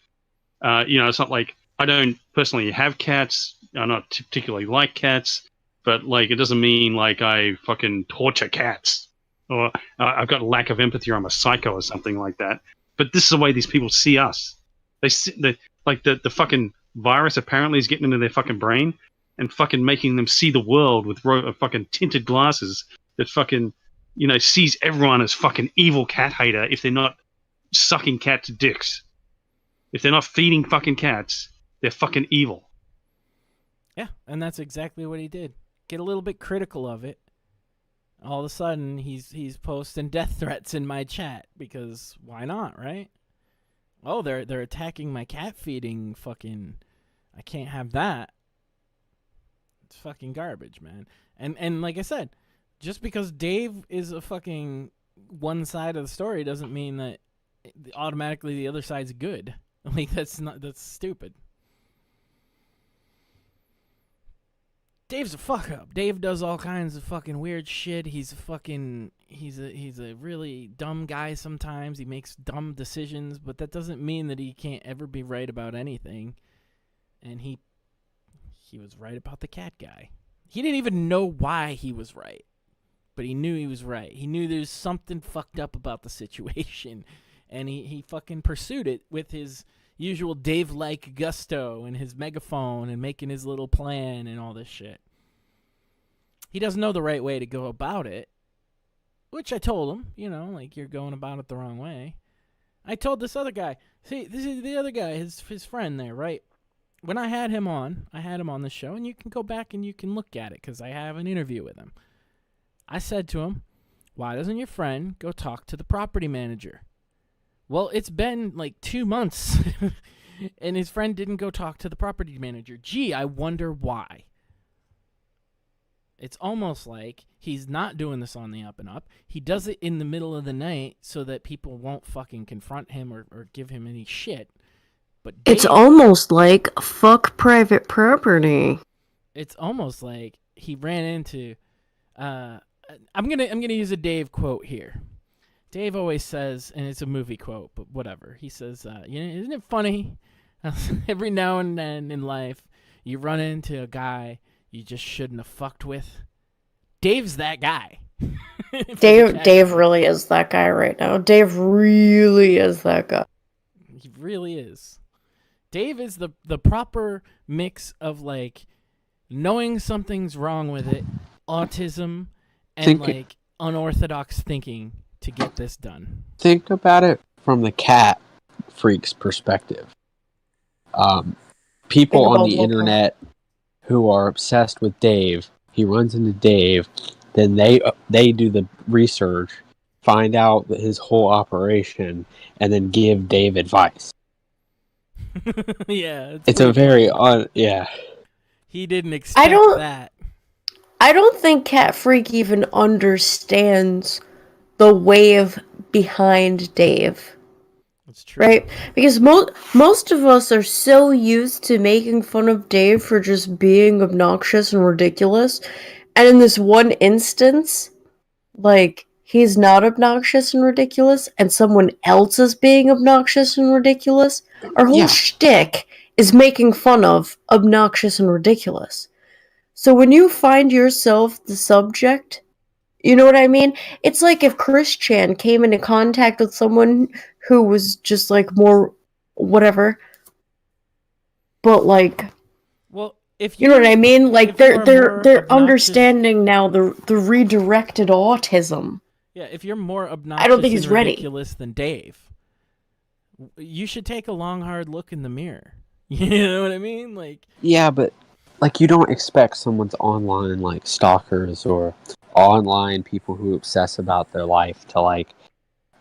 It's not like I don't personally have cats. I not particularly like cats, but like it doesn't mean like I fucking torture cats or I've got a lack of empathy or I'm a psycho or something like that. But this is the way these people see us. They see the fucking virus apparently is getting into their fucking brain and fucking making them see the world with fucking tinted glasses that fucking, sees everyone as fucking evil cat hater if they're not sucking cats' dicks. If they're not feeding fucking cats, they're fucking evil. Yeah, and that's exactly what he did. Get a little bit critical of it. All of a sudden, he's posting death threats in my chat because why not, right? Oh, they're attacking my cat feeding fucking. I can't have that. It's fucking garbage, man. And like I said, just because Dave is a fucking one side of the story doesn't mean that automatically the other side's good. Like that's stupid. Dave's a fuck up. Dave does all kinds of fucking weird shit. He's a really dumb guy sometimes. He makes dumb decisions, but that doesn't mean that he can't ever be right about anything. And he was right about the cat guy. He didn't even know why he was right, but he knew he was right. He knew there's something fucked up about the situation, and he fucking pursued it with his usual Dave-like gusto and his megaphone and making his little plan and all this shit. He doesn't know the right way to go about it, which I told him, you're going about it the wrong way. I told this other guy, see, this is the other guy, his friend there, right? When I had him on the show, and you can go back and you can look at it because I have an interview with him. I said to him, why doesn't your friend go talk to the property manager? Well, it's been like 2 months, and his friend didn't go talk to the property manager. Gee, I wonder why. It's almost like he's not doing this on the up and up. He does it in the middle of the night so that people won't fucking confront him or give him any shit. But Dave, it's almost like fuck private property. It's almost like he ran into. I'm gonna use a Dave quote here. Dave always says, and it's a movie quote, but whatever. He says, isn't it funny? Every now and then in life, you run into a guy you just shouldn't have fucked with. Dave's that guy. Dave really is that guy right now. Dave really is that guy. He really is. Dave is the proper mix of like knowing something's wrong with it, autism, and unorthodox thinking to get this done. Think about it from the cat freak's perspective. People on the internet who are obsessed with Dave, he runs into Dave, then they do the research, find out his whole operation, and then give Dave advice. Yeah. It's a very yeah. He didn't expect that. I don't think Cat Freak even understands the wave behind Dave. That's true. Right? Because most of us are so used to making fun of Dave for just being obnoxious and ridiculous. And in this one instance, like, he's not obnoxious and ridiculous, and someone else is being obnoxious and ridiculous. Our whole shtick is making fun of obnoxious and ridiculous. So when you find yourself the subject, you know what I mean? It's like if Chris Chan came into contact with someone who was just like more whatever, but like, well, if you know what I mean, like they're understanding now the redirected autism. Yeah, if you're more obnoxious I don't think he's and ready. ridiculous than Dave, you should take a long, hard look in the mirror. You know what I mean? Like, yeah, but like you don't expect someone's online like stalkers or online people who obsess about their life to like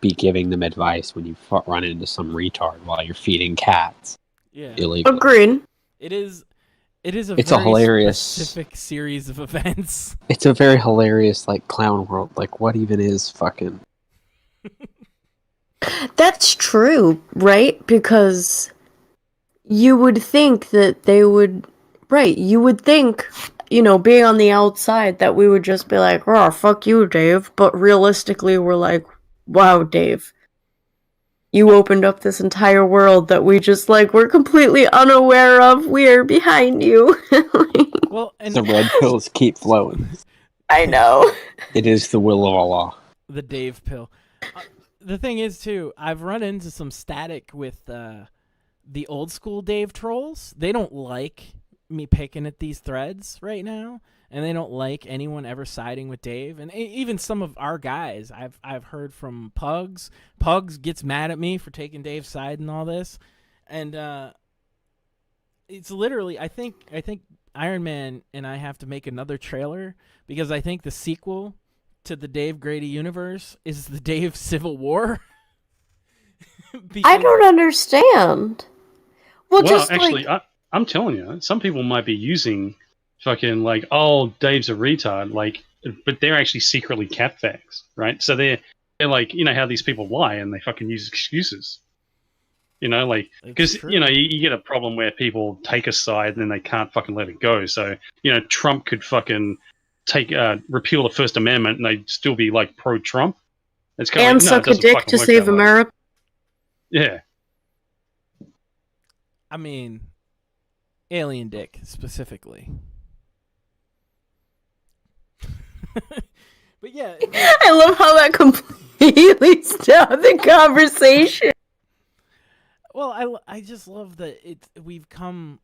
be giving them advice when you run into some retard while you're feeding cats. Yeah. Illegally. Agreed. It is It's very a hilarious specific series of events. It's a very hilarious like clown world. Like what even is fucking That's true, right? Because you would think that they would, right, you would think, you know, being on the outside that we would just be like, oh, fuck you, Dave. But realistically, we're like, wow, Dave. You opened up this entire world that we just, like, we're completely unaware of. We're behind you. Well, and the red pills keep flowing. I know. It is the will of Allah. The Dave pill. The thing is, too, I've run into some static with the old school Dave trolls. They don't like me picking at these threads right now, and they don't like anyone ever siding with Dave. And even some of our guys, I've heard from Pugs. Pugs gets mad at me for taking Dave's side and all this, and it's literally I think Iron Man and I have to make another trailer because I think the sequel to the Dave Grady universe is the Dave Civil War. I don't understand. Well, just actually, like... I'm telling you, some people might be using fucking like, oh, Dave's a retard, like, but they're actually secretly cat fags, right? So they're like, you know how these people lie and they fucking use excuses, you know, like because you know you get a problem where people take a side and then they can't fucking let it go. So you know, Trump could fucking repeal the First Amendment and they'd still be like pro-Trump. It's kind and of like, suck a dick to save America. Yeah. I mean, alien dick specifically. But yeah, I love how that completely stopped the conversation. Well, I just love that we've come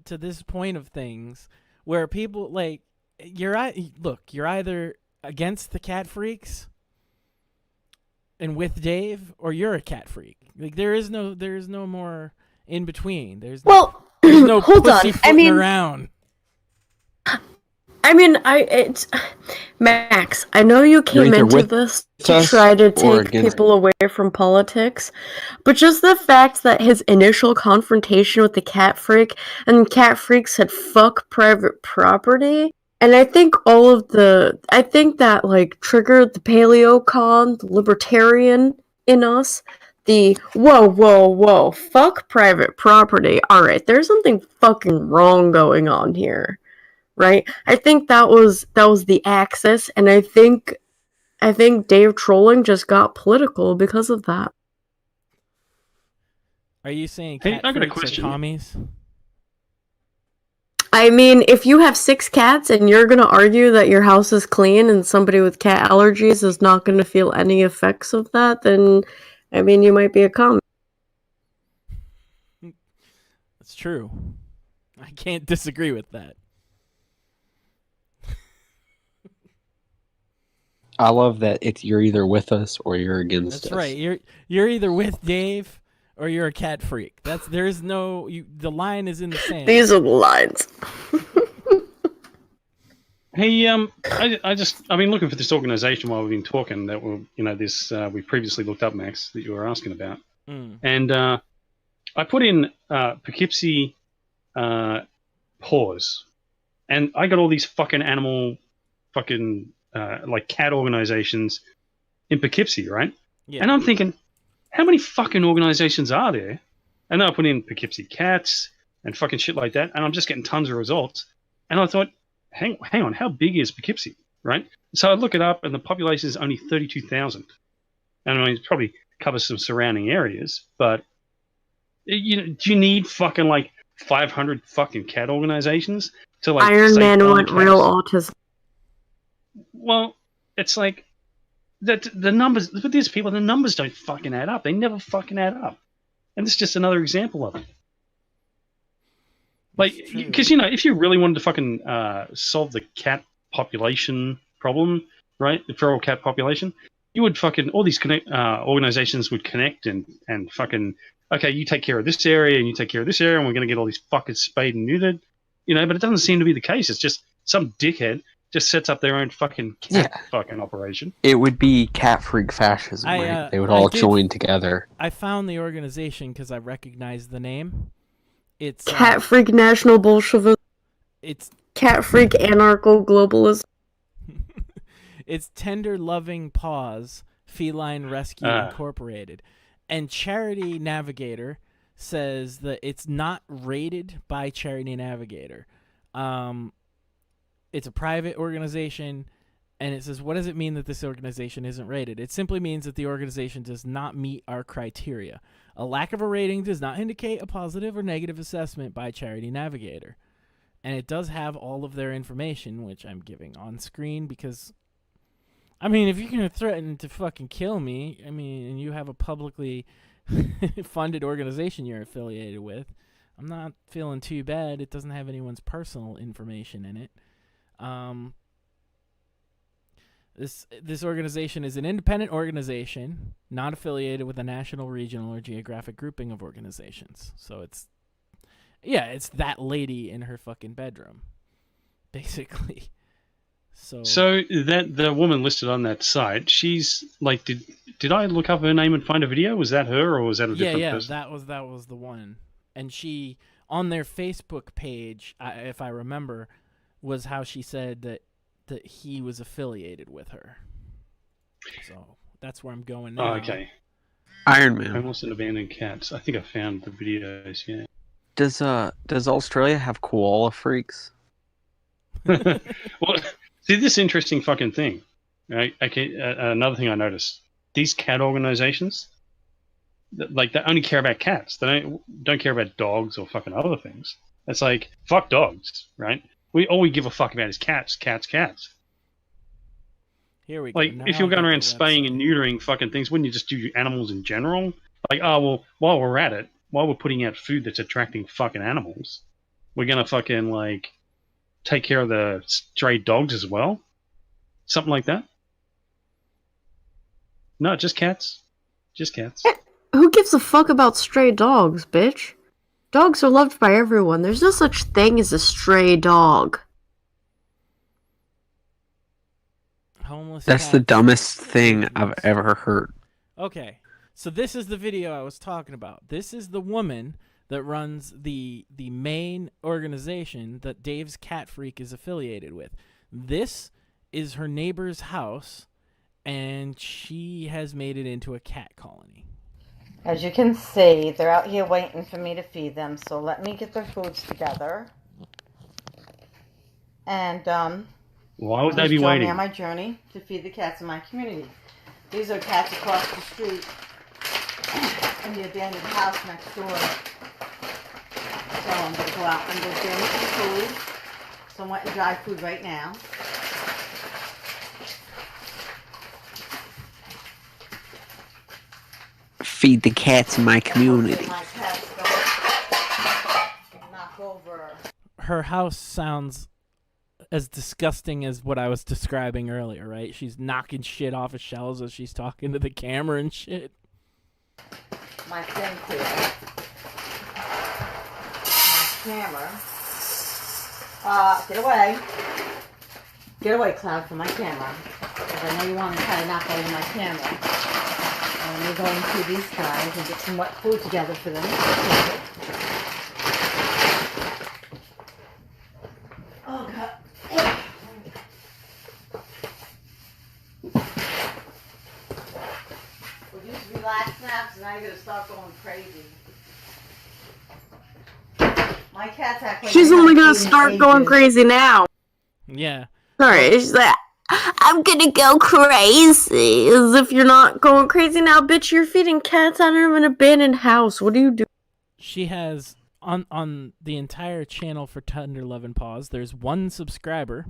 to this point of things where people like you're either against the cat freaks and with Dave, or you're a cat freak. Like there is no more in between. There's no hold on. I mean, around. I mean, it's Max. I know you came into this to try to take people away from politics, but just the fact that his initial confrontation with the cat freak and cat freak said "fuck private property," and I think that like triggered the paleocon, the libertarian in us. The whoa, fuck private property. All right, there's something fucking wrong going on here. Right? I think that was the axis, and I think Dave trolling just got political because of that. Are you saying cat freaks are commies? I mean, if you have 6 cats and you're gonna argue that your house is clean and somebody with cat allergies is not gonna feel any effects of that, then I mean you might be a commie. That's true. I can't disagree with that. I love that you're either with us or you're against us. That's right. You're either with Dave or you're a cat freak. The line is in the sand. These are the lines. Hey, I've been looking for this organization while we've been talking that we previously looked up, Max, that you were asking about. And I put in Poughkeepsie paws, and I got all these fucking animal fucking like cat organizations in Poughkeepsie, right? Yeah. And I'm thinking, how many fucking organizations are there? And I put in Poughkeepsie cats and fucking shit like that, and I'm just getting tons of results. And I thought, hang on, how big is Poughkeepsie, right? So I look it up, and the population is only 32,000. And I mean, it probably covers some surrounding areas, but do you need fucking like 500 fucking cat organizations to like Iron Man went real autism? Well, it's like that the numbers with these people, the numbers don't fucking add up. They never fucking add up, and this is just another example of it. Like, because if you really wanted to fucking solve the cat population problem, right, the feral cat population, you would fucking all these organizations would connect and fucking okay, you take care of this area and you take care of this area, and we're gonna get all these fuckers spayed and neutered, but it doesn't seem to be the case. It's just some dickhead just sets up their own fucking cat fucking operation. It would be cat freak fascism, right? They would all join together. I found the organization because I recognized the name. It's Cat Freak National Bolshevism. It's Cat Freak Anarcho Globalism. It's Tender Loving Paws Feline Rescue Incorporated. And Charity Navigator says that it's not rated by Charity Navigator. It's a private organization, and it says, what does it mean that this organization isn't rated? It simply means that the organization does not meet our criteria. A lack of a rating does not indicate a positive or negative assessment by Charity Navigator. And it does have all of their information, which I'm giving on screen because, I mean, if you're going to threaten to fucking kill me, I mean, and you have a publicly funded organization you're affiliated with, I'm not feeling too bad. It doesn't have anyone's personal information in it. This organization is an independent organization, not affiliated with a national, regional, or geographic grouping of organizations. So it's that lady in her fucking bedroom, basically. So that the woman listed on that site, she's like, did I look up her name and find a video? Was that her or was that a different person? that was the one. And she, on their Facebook page, if I remember, was how she said that he was affiliated with her. So that's where I'm going now. Oh, okay. Iron Man. Homeless and abandoned cats. I think I found the videos. Yeah. Does Australia have koala freaks? Well, see this interesting fucking thing. Right? Okay. Another thing I noticed: these cat organizations, like they only care about cats. They don't care about dogs or fucking other things. It's like fuck dogs, right? All we give a fuck about is cats. Here we go. Like, if you're going around spaying and neutering fucking things, wouldn't you just do animals in general? Like, oh, well, while we're at it, while we're putting out food that's attracting fucking animals, we're going to fucking, like, take care of the stray dogs as well? Something like that? No, just cats. Just cats. Who gives a fuck about stray dogs, bitch? Dogs are loved by everyone. There's no such thing as a stray dog. That's the dumbest thing I've ever heard. Okay, so this is the video I was talking about. This is the woman that runs the main organization that Dave's Cat Freak is affiliated with. This is her neighbor's house, and she has made it into a cat colony. As you can see, they're out here waiting for me to feed them, so let me get their foods together. And, why would they be waiting? Join me on my journey to feed the cats in my community. These are cats across the street in the abandoned house next door. So I'm going to go out and go get them some food, some wet and dry food right now. Feed the cats in my community. Her house sounds as disgusting as what I was describing earlier, right? She's knocking shit off of shelves as she's talking to the camera and shit. My thing here. My camera. Get away. Get away, Cloud, from my camera. Because I know you want to try to knock over my camera. And we're going through these guys and get some wet food together for them. Oh, God. Well, just relax now, because now you're going to start going crazy. My cat's actually... She's only gonna start going crazy now. Yeah. Sorry, she's like, I'm gonna go crazy. As if you're not going crazy now, bitch. You're feeding cats out of an abandoned house. What do you do? She has, on the entire channel for Tender Loving Paws, there's 1 subscriber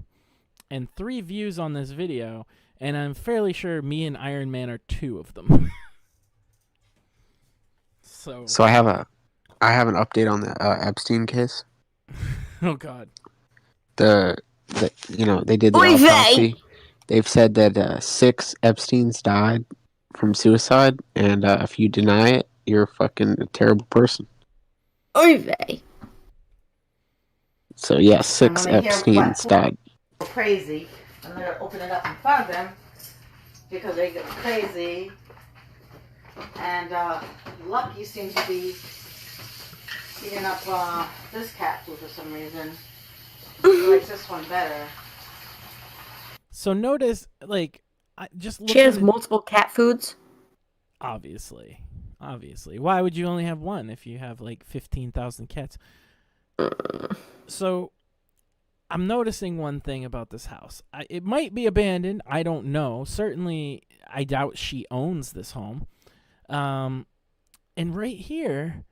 and 3 views on this video, and I'm fairly sure me and Iron Man are 2 of them. So I have an update on the Epstein case. Oh God. They did the autopsy. They've said that 6 Epsteins died from suicide, and if you deny it, you're a fucking terrible person. Oy vey. So yeah, 6 Epsteins died crazy, I'm going to open it up in front of them because they get crazy. And Lucky seems to be eating up this cat food for some reason. He likes this one better. So notice, like, just look. She has multiple cat foods. Obviously. Why would you only have one if you have like 15,000 cats? So I'm noticing one thing about this house. It might be abandoned. I don't know. Certainly, I doubt she owns this home. And right here,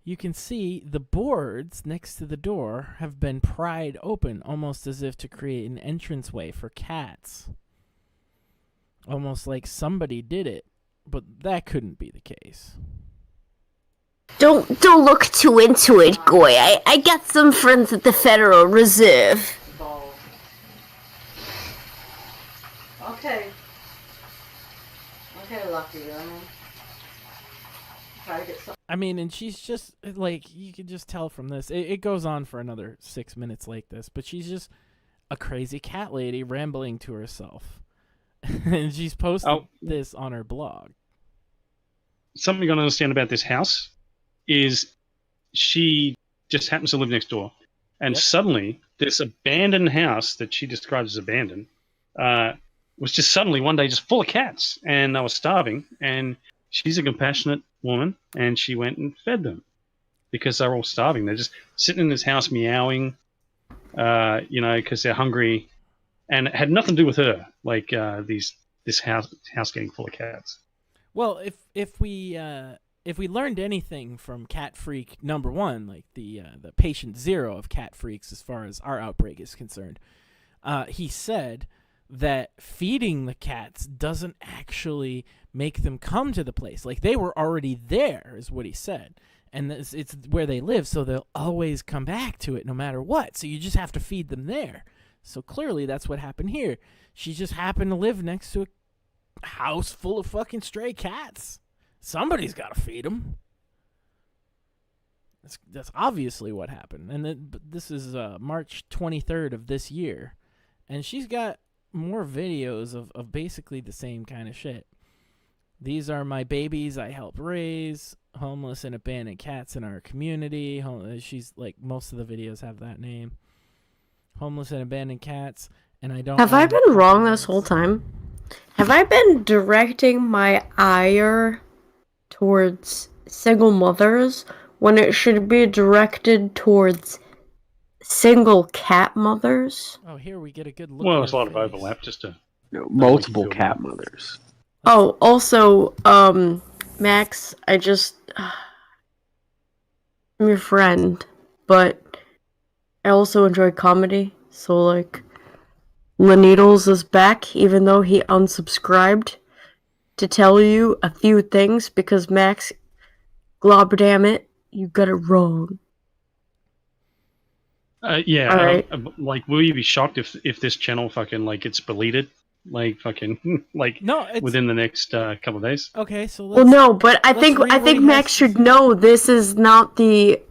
you can see the boards next to the door have been pried open, almost as if to create an entranceway for cats. Almost like somebody did it, but that couldn't be the case. Don't look too into it, Goy. I got some friends at the Federal Reserve. Okay, Lucky. Try to get some. I mean, and she's just, like, you can just tell from this. It goes on for another 6 minutes like this, but she's just a crazy cat lady rambling to herself. And she's posted this on her blog. Something you got to understand about this house is she just happens to live next door. And suddenly, this abandoned house that she describes as abandoned was just suddenly one day just full of cats. And they were starving. And she's a compassionate woman, and she went and fed them because they're all starving. They're just sitting in this house meowing, because they're hungry. And it had nothing to do with her, like this house getting full of cats. Well, if we learned anything from Cat Freak #1, like the patient zero of Cat Freaks as far as our outbreak is concerned, he said that feeding the cats doesn't actually make them come to the place. Like, they were already there, is what he said. And it's where they live, so they'll always come back to it no matter what. So you just have to feed them there. So clearly that's what happened here. She just happened to live next to a house full of fucking stray cats. Somebody's got to feed them. That's obviously what happened. And this is March 23rd of this year. And she's got more videos of basically the same kind of shit. These are my babies I help raise. Homeless and abandoned cats in our community. She's like, most of the videos have that name. Homeless and abandoned cats. And I don't. Have I been wrong this whole time? Have I been directing my ire towards single mothers when it should be directed towards single cat mothers? Oh, here we get a good look. Well, there's a lot of overlap, just to multiple cat mothers. Oh, also, Max, I'm your friend, but I also enjoy comedy, so, like, Needles is back, even though he unsubscribed, to tell you a few things, because Max, globberdamn you got it wrong. Yeah, Alright. Like, will you be shocked if this channel fucking, like, gets deleted? Like, fucking, like, within the next couple of days? Okay, so Well, no, but I think Max should know this is not the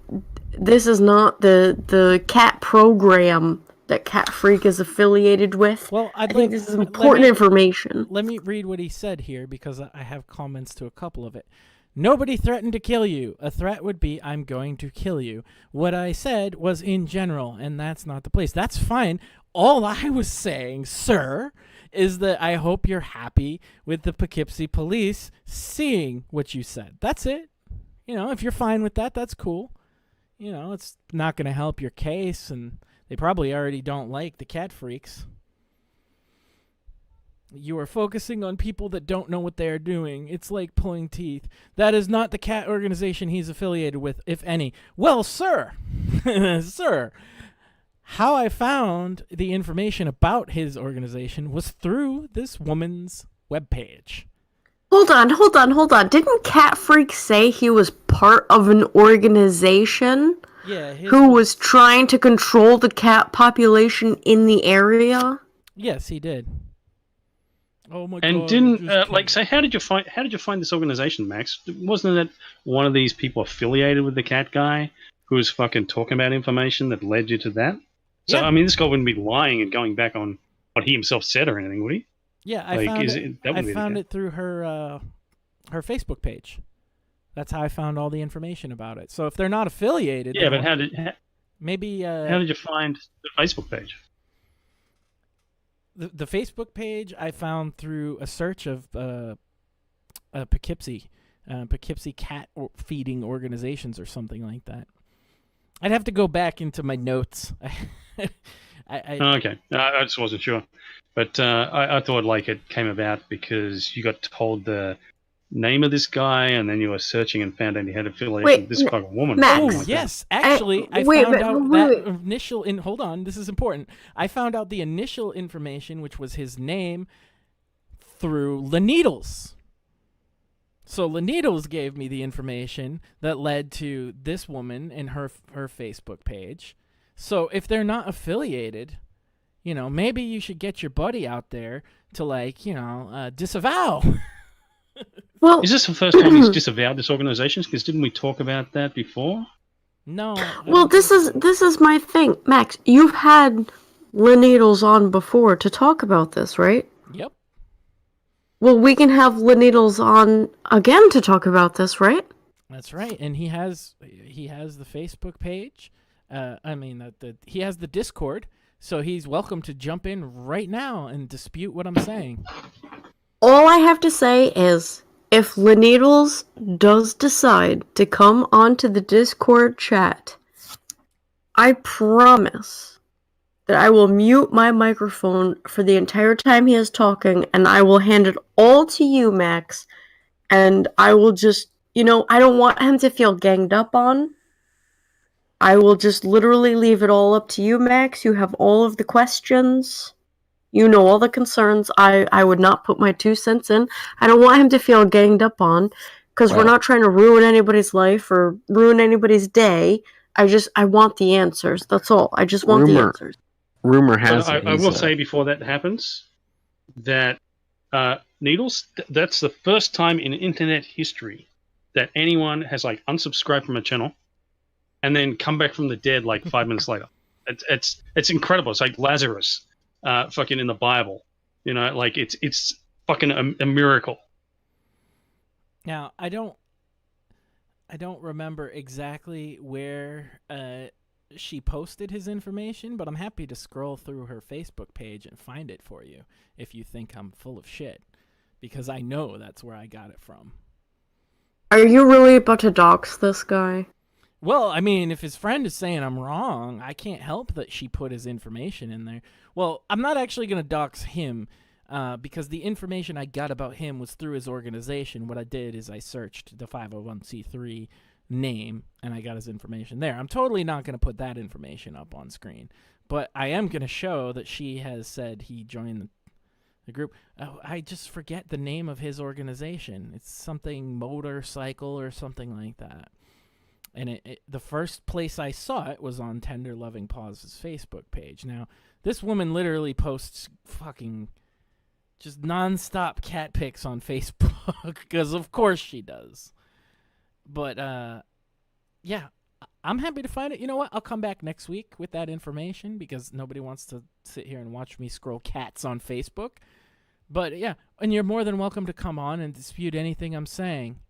cat program that Cat Freak is affiliated with. Well, I think this is important information. Let me read what he said here, because I have comments to a couple of it. Nobody threatened to kill you. A threat would be, I'm going to kill you. What I said was in general, and that's not the place. That's fine. All I was saying, sir, is that I hope you're happy with the Poughkeepsie police seeing what you said. That's it. You know, if you're fine with that, that's cool. You know, it's not going to help your case, and they probably already don't like the cat freaks. You are focusing on people that don't know what they are doing. It's like pulling teeth. That is not the cat organization he's affiliated with, if any. Well, sir, sir, how I found the information about his organization was through this woman's webpage. Hold on. Didn't Cat Freak say he was part of an organization who was trying to control the cat population in the area? Yes, he did. Oh my and God, didn't so how did you find this organization, Max? Wasn't that one of these people affiliated with the cat guy who was fucking talking about information that led you to that? So Yeah. I mean, this guy wouldn't be lying and going back on what he himself said or anything, would he? Yeah, I Like, found is it. it- that I wouldn't be the found case. it through her Facebook page. That's how I found all the information about it. So if they're not affiliated, Yeah, then but maybe how did you find the Facebook page? the Facebook page I found through a search of Poughkeepsie cat feeding organizations or something like that. I'd have to go back into my notes. Okay, I just wasn't sure, but I thought like it came about because you got told the name of this guy, and then you were searching and found out he had affiliation with this fucking woman. Oh, Something like that. yes. Actually, I wait, found but- out wait, that initial... hold on, this is important. I found out the initial information, which was his name, through Needles. So Needles gave me the information that led to this woman and her Facebook page. So if they're not affiliated, you know, maybe you should get your buddy out there to, like, you know, disavow. Well, is this the first time he's disavowed this organization? Because didn't we talk about that before? No. Well, this is my thing, Max. You've had Needles on before to talk about this, right? Yep. Well, we can have Needles on again to talk about this, right? That's right, and he has the Facebook page. He has the Discord, so he's welcome to jump in right now and dispute what I'm saying. All I have to say is, if Needles does decide to come onto the Discord chat, I promise that I will mute my microphone for the entire time he is talking, and I will hand it all to you, Max, and I will just, you know, I don't want him to feel ganged up on. I will just literally leave it all up to you, Max. You have all of the questions. You know all the concerns. I would not put my 2 cents in. I don't want him to feel ganged up on, because we're not trying to ruin anybody's life or ruin anybody's day. I want the answers. That's all. I just want the answers. Rumor has So it. I will say before that happens that Needles, that's the first time in internet history that anyone has like unsubscribed from a channel and then come back from the dead like 5 minutes later. It's incredible. It's like Lazarus, fucking in the Bible. You know, like it's fucking a miracle. Now, I don't remember exactly where she posted his information, but I'm happy to scroll through her Facebook page and find it for you if you think I'm full of shit, because I know that's where I got it from. Are you really about to dox this guy? Well, I mean, if his friend is saying I'm wrong, I can't help that she put his information in there. Well, I'm not actually going to dox him because the information I got about him was through his organization. What I did is I searched the 501c3 name, and I got his information there. I'm totally not going to put that information up on screen, but I am going to show that she has said he joined the group. Oh, I just forget the name of his organization. It's something motorcycle or something like that. And the first place I saw it was on Tender Loving Paw's Facebook page. Now, this woman literally posts fucking just nonstop cat pics on Facebook, because of course she does. But, yeah, I'm happy to find it. You know what? I'll come back next week with that information, because nobody wants to sit here and watch me scroll cats on Facebook. But, yeah, and you're more than welcome to come on and dispute anything I'm saying.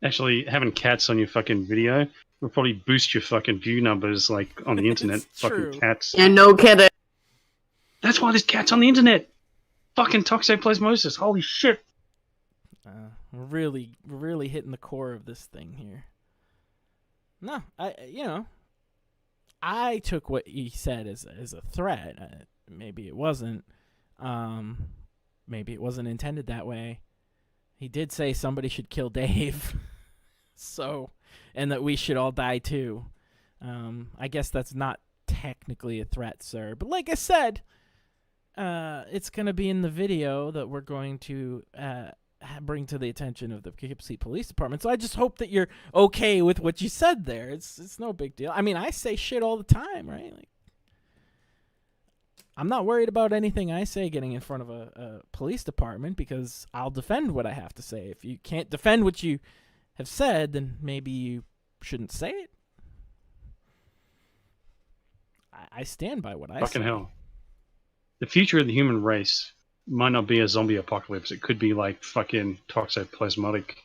Actually, having cats on your fucking video will probably boost your fucking view numbers, like, on the internet. Fucking true. cats. Yeah, no kidding. That's why there's cats on the internet. Fucking toxoplasmosis. Holy shit. We're really hitting the core of this thing here. No, I took what he said as a threat. Maybe it wasn't. Maybe it wasn't intended that way. He did say somebody should kill Dave, and that we should all die too. I guess that's not technically a threat, sir. But like I said, it's going to be in the video that we're going to bring to the attention of the Poughkeepsie Police Department. So I just hope that you're okay with what you said there. It's no big deal. I mean, I say shit all the time, right? Like, I'm not worried about anything I say getting in front of a police department, because I'll defend what I have to say. If you can't defend what you have said, then maybe you shouldn't say it. I stand by what I Fucking say. hell. The future of the human race might not be a zombie apocalypse. It could be like fucking toxoplasmatic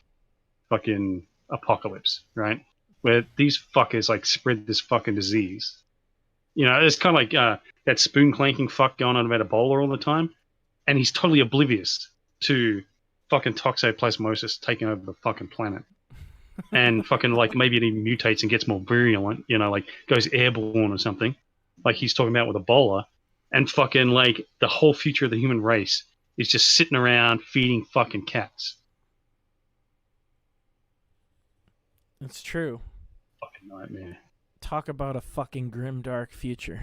fucking apocalypse, right? Where these fuckers like spread this fucking disease. You know, it's kind of like that spoon clanking fuck going on about Ebola all the time, and he's totally oblivious to fucking toxoplasmosis taking over the fucking planet. And fucking like maybe it even mutates and gets more virulent, you know, like goes airborne or something, like he's talking about with Ebola. And fucking like the whole future of the human race is just sitting around feeding fucking cats. It's true. Fucking nightmare. Talk about a fucking grim dark future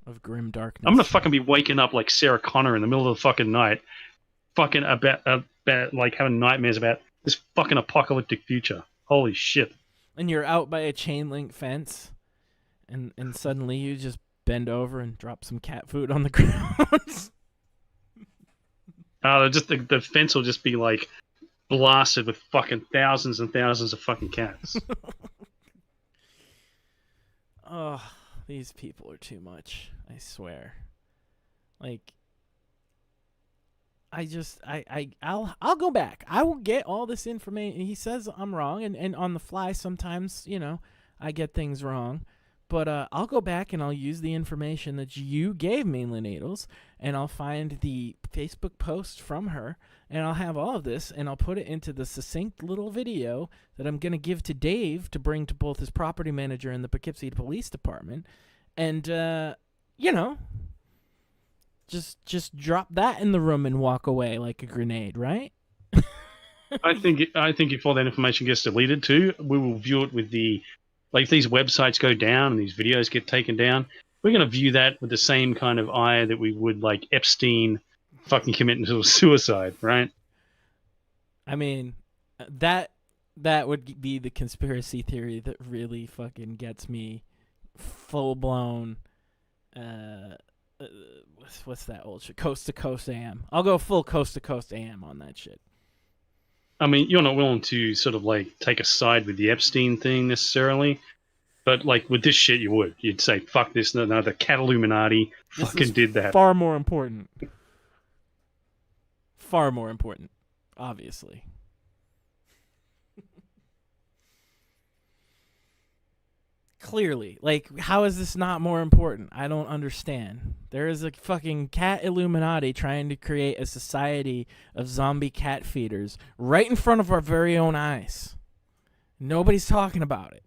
of grim darkness. I'm gonna fucking be waking up like Sarah Connor in the middle of the fucking night, fucking about like having nightmares about this fucking apocalyptic future. Holy shit! And you're out by a chain link fence, and suddenly you just bend over and drop some cat food on the ground. Just the fence will just be like blasted with fucking thousands and thousands of fucking cats. Oh, these people are too much. I swear. Like, I'll go back. I will get all this information. He says I'm wrong, and on the fly sometimes, you know, I get things wrong. But I'll go back and I'll use the information that you gave me, Lineadles, and I'll find the Facebook post from her, and I'll have all of this, and I'll put it into the succinct little video that I'm going to give to Dave to bring to both his property manager and the Poughkeepsie Police Department. And, you know, just drop that in the room and walk away like a grenade, right? I think if all that information gets deleted too, we will view it with the... Like, if these websites go down and these videos get taken down, we're going to view that with the same kind of eye that we would, like, Epstein fucking committing suicide, right? I mean, that would be the conspiracy theory that really fucking gets me full-blown, what's that old shit? Coast to Coast AM. I'll go full Coast to Coast AM on that shit. I mean, you're not willing to sort of like take a side with the Epstein thing necessarily, but like with this shit, you would. You'd say, "Fuck this!" No, the cat Illuminati fucking did that. Far more important. Far more important, obviously. Clearly, like, how is this not more important? I don't understand. There is a fucking cat Illuminati trying to create a society of zombie cat feeders right in front of our very own eyes. Nobody's talking about it.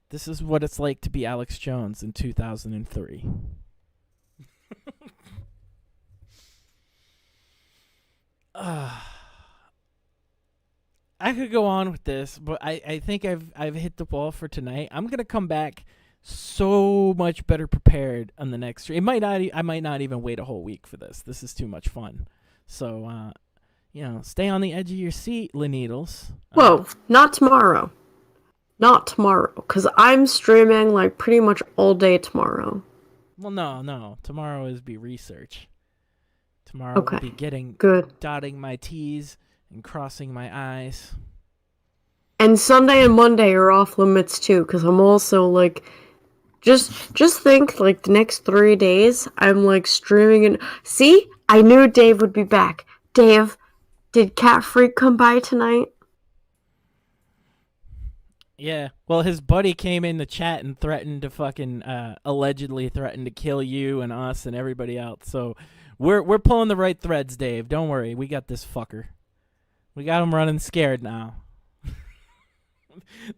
This is what it's like to be Alex Jones in 2003. I could go on with this, but I think I've hit the wall for tonight. I'm gonna come back so much better prepared on the next stream. I might not even wait a whole week for this. This is too much fun. So you know, stay on the edge of your seat, Lineadles. Whoa, not tomorrow. Not tomorrow, because I'm streaming like pretty much all day tomorrow. Well, no. Tomorrow is be research. Tomorrow will be dotting my T's and crossing my I's. And Sunday and Monday are off limits too, because I'm also like, just think like the next 3 days I'm like streaming and see, I knew Dave would be back. Dave, did Cat Freak come by tonight? Yeah, well, his buddy came in the chat and threatened to fucking allegedly threatened to kill you and us and everybody else. So we're pulling the right threads, Dave. Don't worry, we got this fucker. We got him running scared now.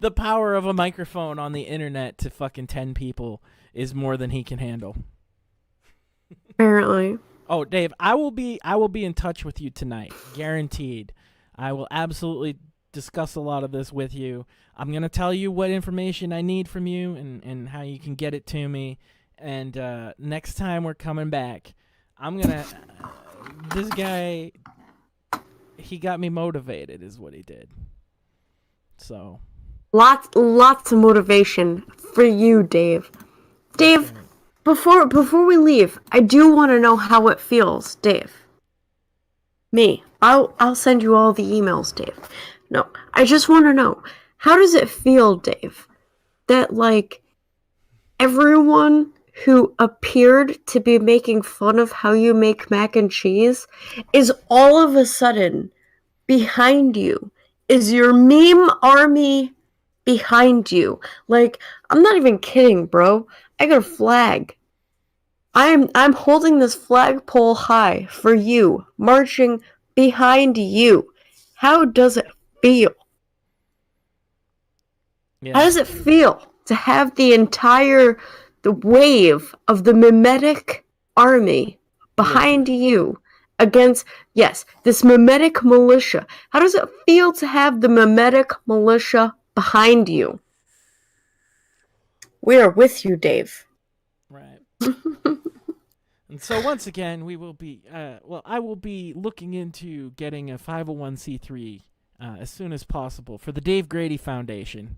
The power of a microphone on the internet to fucking 10 people is more than he can handle. Apparently. Oh, Dave, I will be in touch with you tonight, guaranteed. I will absolutely discuss a lot of this with you. I'm going to tell you what information I need from you and how you can get it to me. And next time we're coming back, I'm going to... this guy... He got me motivated, is what he did. So, lots of motivation for you, Dave. Dave, before we leave, I do want to know how it feels, Dave. Me, I'll send you all the emails, Dave. No, I just want to know, how does it feel, Dave, that like everyone who appeared to be making fun of how you make mac and cheese is all of a sudden behind you. Is your meme army behind you? Like, I'm not even kidding, bro. I got a flag. I'm holding this flagpole high for you, marching behind you. How does it feel? Yeah. How does it feel to have the wave of the mimetic army behind you against, yes, this mimetic militia? How does it feel to have the mimetic militia behind you? We are with you, Dave. Right. And so once again, we will be, I will be looking into getting a 501c3 as soon as possible for the Dave Grady Foundation.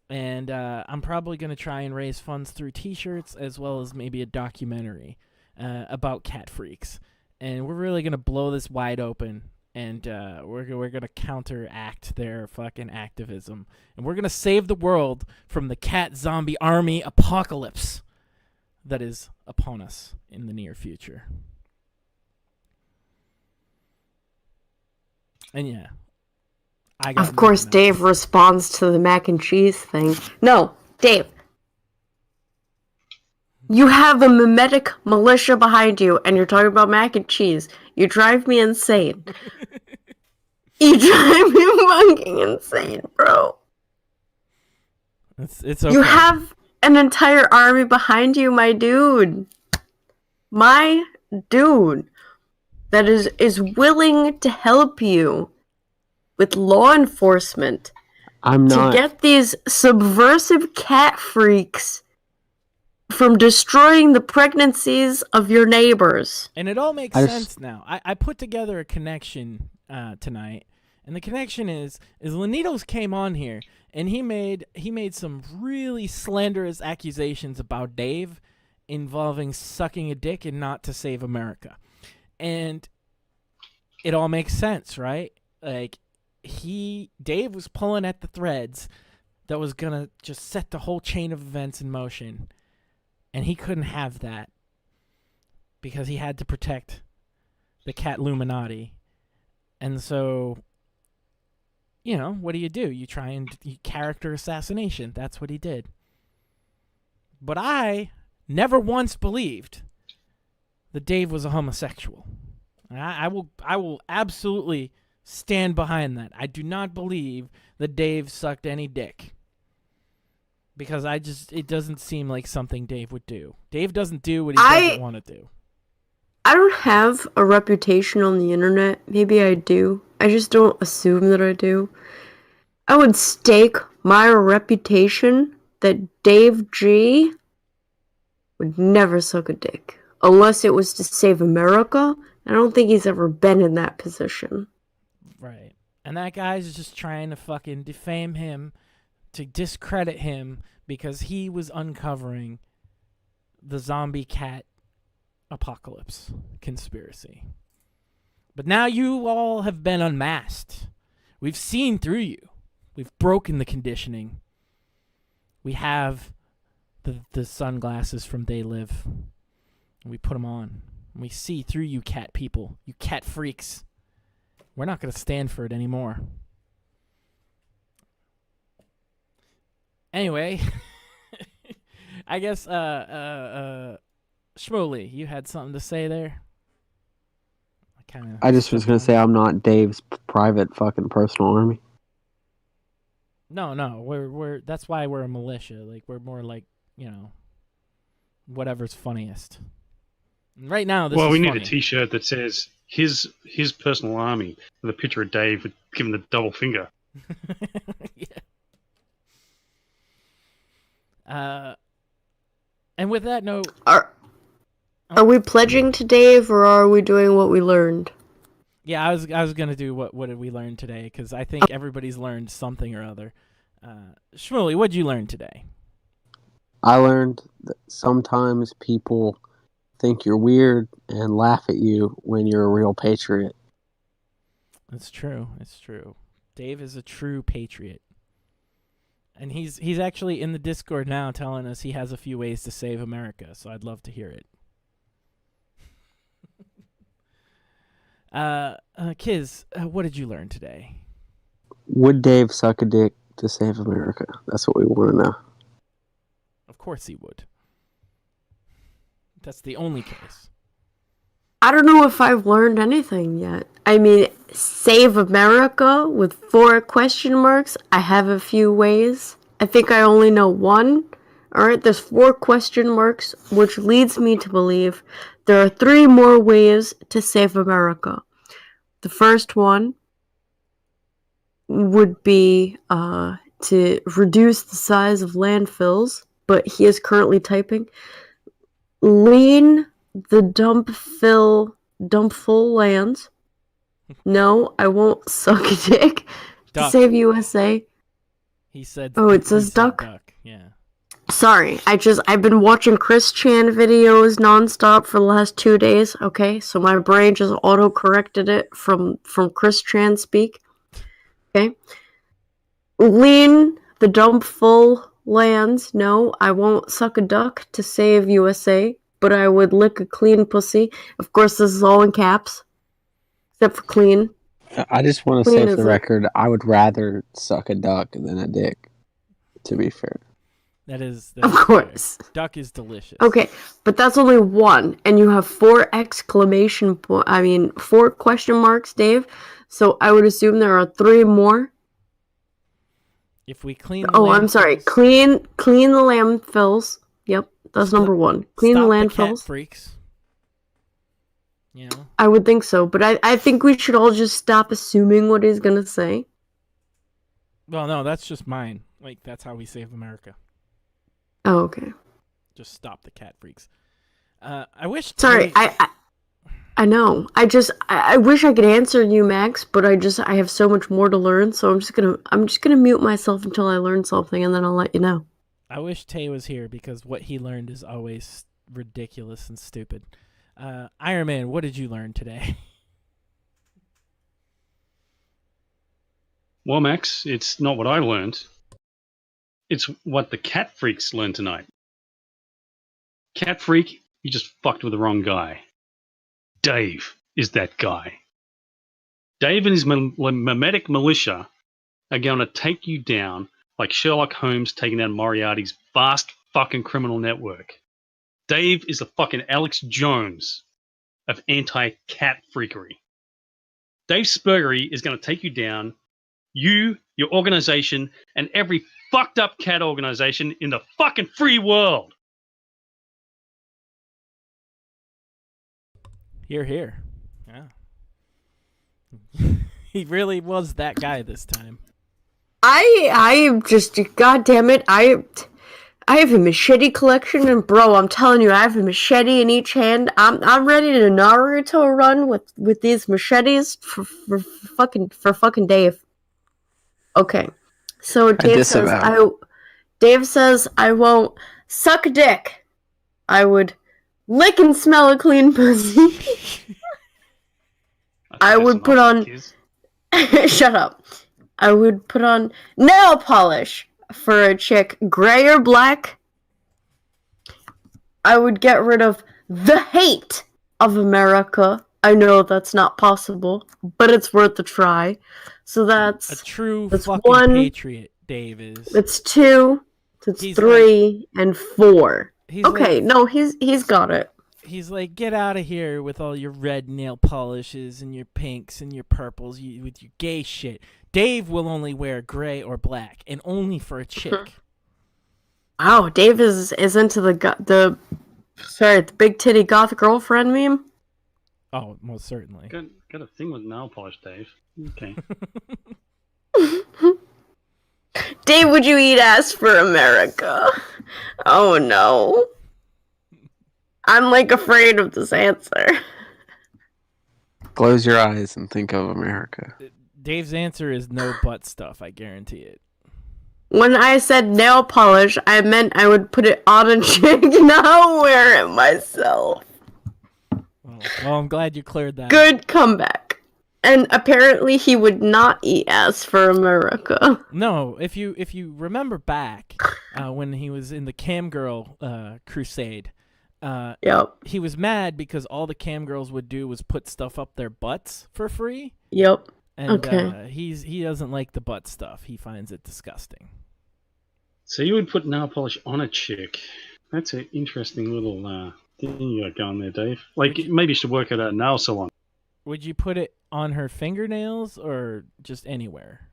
And I'm probably going to try and raise funds through t-shirts as well as maybe a documentary about cat freaks. And we're really going to blow this wide open. And we're going to counteract their fucking activism. And we're going to save the world from the cat zombie army apocalypse that is upon us in the near future. And yeah. Of course, Dave responds to the mac and cheese thing. No, Dave. You have a mimetic militia behind you, and you're talking about mac and cheese. You drive me insane. You drive me fucking insane, bro. It's okay. You have an entire army behind you, my dude. My dude. That is willing to help you with law enforcement. To get these subversive cat freaks from destroying the pregnancies of your neighbors. And it all makes sense now. I put together a connection tonight, and the connection is Lanitos came on here, and he made some really slanderous accusations about Dave involving sucking a dick and not to save America. And it all makes sense, right? Like, Dave was pulling at the threads that was gonna just set the whole chain of events in motion, and he couldn't have that because he had to protect the cat Illuminati. And so, you know, what do? You try and character assassination. That's what he did. But I never once believed that Dave was a homosexual. I will absolutely stand behind that. I do not believe that Dave sucked any dick. Because it doesn't seem like something Dave would do. Dave doesn't do what he doesn't want to do. I don't have a reputation on the internet. Maybe I do. I just don't assume that I do. I would stake my reputation that Dave G would never suck a dick. Unless it was to save America. I don't think he's ever been in that position. Right. And that guy's just trying to fucking defame him, to discredit him, because he was uncovering the zombie cat apocalypse conspiracy. But now you all have been unmasked. We've seen through you. We've broken the conditioning. We have the sunglasses from They Live. We put them on. We see through you cat people. You cat freaks. We're not going to stand for it anymore. Anyway, I guess Shmuley, you had something to say there? I just was going to say I'm not Dave's private fucking personal army. No, we're that's why we're a militia. Like, we're more like, you know, whatever's funniest. And right now, this is we need funny. a T-shirt that says his personal army with a picture of Dave giving the double finger. And with that note, are we pledging to Dave, or are we doing what we learned? Yeah, I was gonna do what did we learn today, because I think everybody's learned something or other. Shmuley, what'd you learn today? I learned that sometimes people think you're weird and laugh at you when you're a real patriot. It's true. It's true. Dave is a true patriot. And he's actually in the Discord now telling us he has a few ways to save America, so I'd love to hear it. Kiz, what did you learn today? Would Dave suck a dick to save America? That's what we want to know. Of course he would. That's the only case. I don't know if I've learned anything yet. I mean, save America with 4 question marks. I have a few ways. I think I only know one. Alright, there's 4 question marks, which leads me to believe there are 3 more ways to save America. The first one would be to reduce the size of landfills, but he is currently typing. Lean the dumpful lands. No, I won't suck a dick to save USA. He said. Oh, it says duck. Yeah. Sorry, I've been watching Chris Chan videos nonstop for the last 2 days. Okay, so my brain just auto corrected it from Chris Chan speak. Okay. Lean the dumpful lands. No, I won't suck a duck to save USA, but I would lick a clean pussy. Of course, this is all in caps, except for clean. I just want to say for the record, I would rather suck a duck than a dick, to be fair. That is of course. Fair. Duck is delicious. Okay, but that's only one, and you have 4 4 question marks, Dave. So I would assume there are 3 more. If we clean. I'm sorry. Clean the landfills. Yep, that's number 1. Clean the landfills. The cat freaks. You know. I would think so, but I think we should all just stop assuming what he's gonna say. Well, no, that's just mine. Like, that's how we save America. Oh, okay. Just stop the cat freaks. I wish. Sorry, I know. I wish I could answer you, Max, but I have so much more to learn, so I'm just gonna mute myself until I learn something, and then I'll let you know. I wish Tay was here because what he learned is always ridiculous and stupid. Iron Man, what did you learn today? Well, Max, it's not what I learned. It's what the cat freaks learned tonight. Cat freak, you just fucked with the wrong guy. Dave is that guy. Dave and his mimetic militia are going to take you down like Sherlock Holmes taking down Moriarty's vast fucking criminal network. Dave is the fucking Alex Jones of anti-cat freakery. Dave Spurgery is going to take you down, you, your organization, and every fucked up cat organization in the fucking free world. Hear, hear. Yeah. He really was that guy this time. I just, god damn it, I have a machete collection, and bro, I'm telling you, I have a machete in each hand. I'm ready to Naruto run with these machetes for fucking Dave. Okay, so Dave says I won't suck a dick. I would lick and smell a clean pussy. I would put on. Shut up. I would put on nail polish for a chick, gray or black. I would get rid of the hate of America. I know that's not possible, but it's worth a try. So that's a true that's fucking 1, patriot. Dave is. It's 2. It's 3 and 4. Okay, like, no, he's got it. He's like, get out of here with all your red nail polishes and your pinks and your purples with your gay shit. Dave will only wear gray or black, and only for a chick. Wow, Dave is into the big titty goth girlfriend meme. Oh, most certainly. Got a thing with nail polish, Dave. Okay. Dave, would you eat ass for America? Oh no. I'm like afraid of this answer. Close your eyes and think of America. Dave's answer is no butt stuff, I guarantee it. When I said nail polish, I meant I would put it on a chick, not wear it myself. Well, I'm glad you cleared that. Good comeback. And apparently he would not eat ass for America. No, if you remember back when he was in the cam girl crusade, Yep. he was mad because all the cam girls would do was put stuff up their butts for free. Yep. And Okay. he doesn't like the butt stuff. He finds it disgusting. So you would put nail polish on a chick. That's an interesting little thing you got going there, Dave. Like, maybe you should work at a nail salon. Would you put it on her fingernails or just anywhere?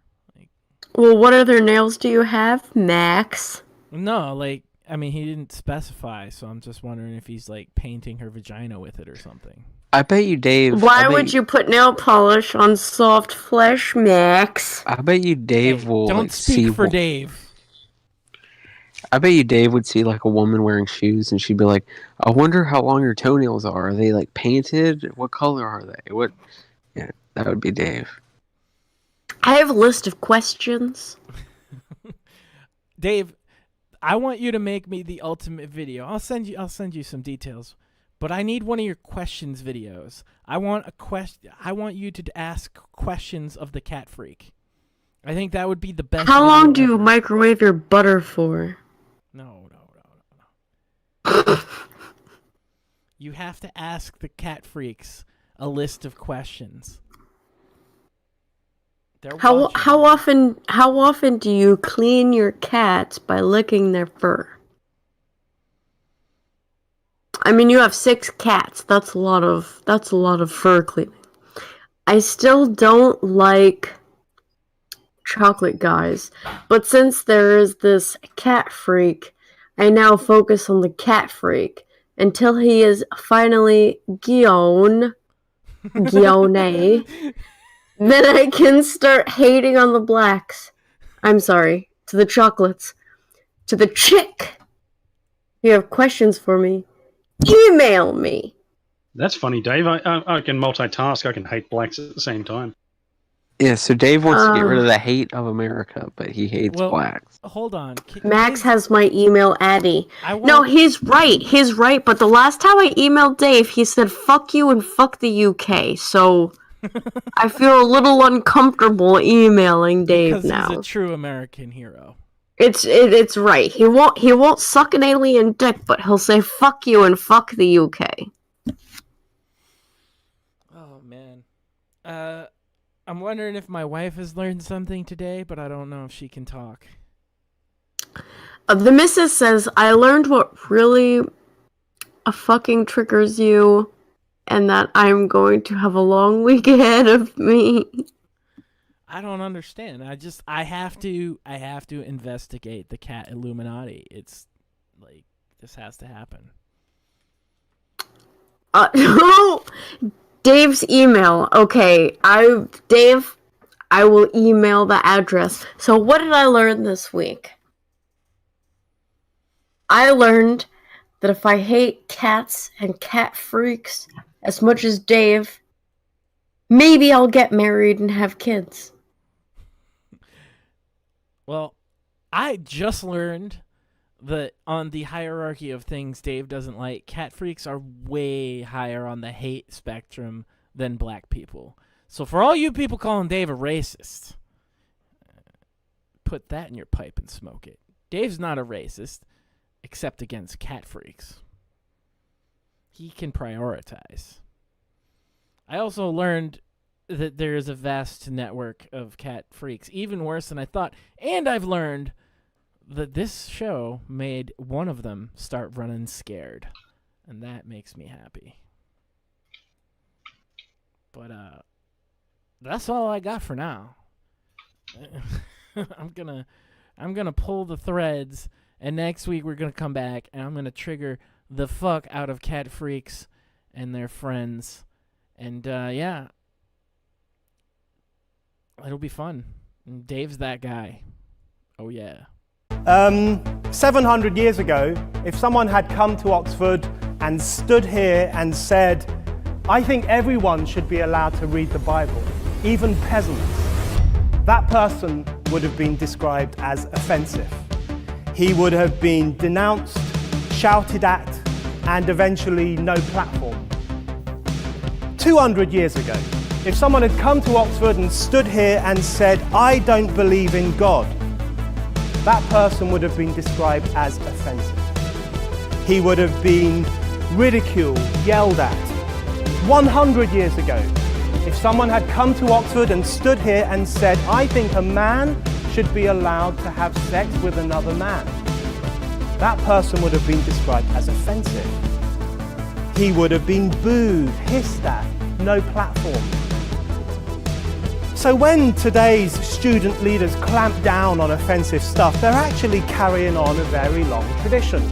Well, what other nails do you have, Max? No, like, I mean, he didn't specify, so I'm just wondering if he's, like, painting her vagina with it or something. I bet you, Dave. Why would you put nail polish on soft flesh, Max? I bet you, Dave will. Don't like, speak see for Dave. I bet you Dave would see like a woman wearing shoes and she'd be like, I wonder how long your toenails are. Are they like painted? What color are they? What? Yeah, that would be Dave. I have a list of questions. Dave, I want you to make me the ultimate video. I'll send you some details. But I need one of your questions videos. I want you to ask questions of the cat freak. I think that would be the best. How long do video you ever. microwave your butter for? No. You have to ask the cat freaks a list of questions. How often do you clean your cats by licking their fur? I mean, you have 6 cats. That's a lot of fur cleaning. I still don't like chocolate guys, but since there is this cat freak, I now focus on the cat freak until he is finally Guione, then I can start hating on the blacks. I'm sorry, to the chocolates. To the chick. If you have questions for me, email me. That's funny, Dave. I can multitask. I can hate blacks at the same time. Yeah, so Dave wants to get rid of the hate of America, but he hates blacks. Hold on. Max has my email Addy. No, he's right, but the last time I emailed Dave, he said fuck you and fuck the UK, so I feel a little uncomfortable emailing Dave because now. he's a true American hero. It's right. He won't suck an alien dick, but he'll say fuck you and fuck the UK. Oh man. I'm wondering if my wife has learned something today, but I don't know if she can talk. The missus says, I learned what really fucking triggers you, and that I'm going to have a long week ahead of me. I don't understand. I have to investigate the cat Illuminati. It's like, this has to happen. Dave's email. Okay, Dave, I will email the address. So what did I learn this week? I learned that if I hate cats and cat freaks as much as Dave, maybe I'll get married and have kids. Well, I just learned that on the hierarchy of things Dave doesn't like, cat freaks are way higher on the hate spectrum than black people. So for all you people calling Dave a racist, put that in your pipe and smoke it. Dave's not a racist, except against cat freaks. He can prioritize. I also learned that there is a vast network of cat freaks, even worse than I thought. And I've learned that this show made one of them start running scared. And that makes me happy. But, that's all I got for now. I'm gonna pull the threads, and next week we're gonna come back, and I'm gonna trigger the fuck out of cat freaks and their friends. And, yeah. It'll be fun. And Dave's that guy. Oh, yeah. 700 years ago, if someone had come to Oxford and stood here and said, I think everyone should be allowed to read the Bible, even peasants, that person would have been described as offensive. He would have been denounced, shouted at, and eventually no platform. 200 years ago, If someone had come to Oxford and stood here and said, I don't believe in God, that person would have been described as offensive. He would have been ridiculed, yelled at. 100 years ago, if someone had come to Oxford and stood here and said, I think a man should be allowed to have sex with another man, that person would have been described as offensive. He would have been booed, hissed at, no platform. So when today's student leaders clamp down on offensive stuff, they're actually carrying on a very long tradition.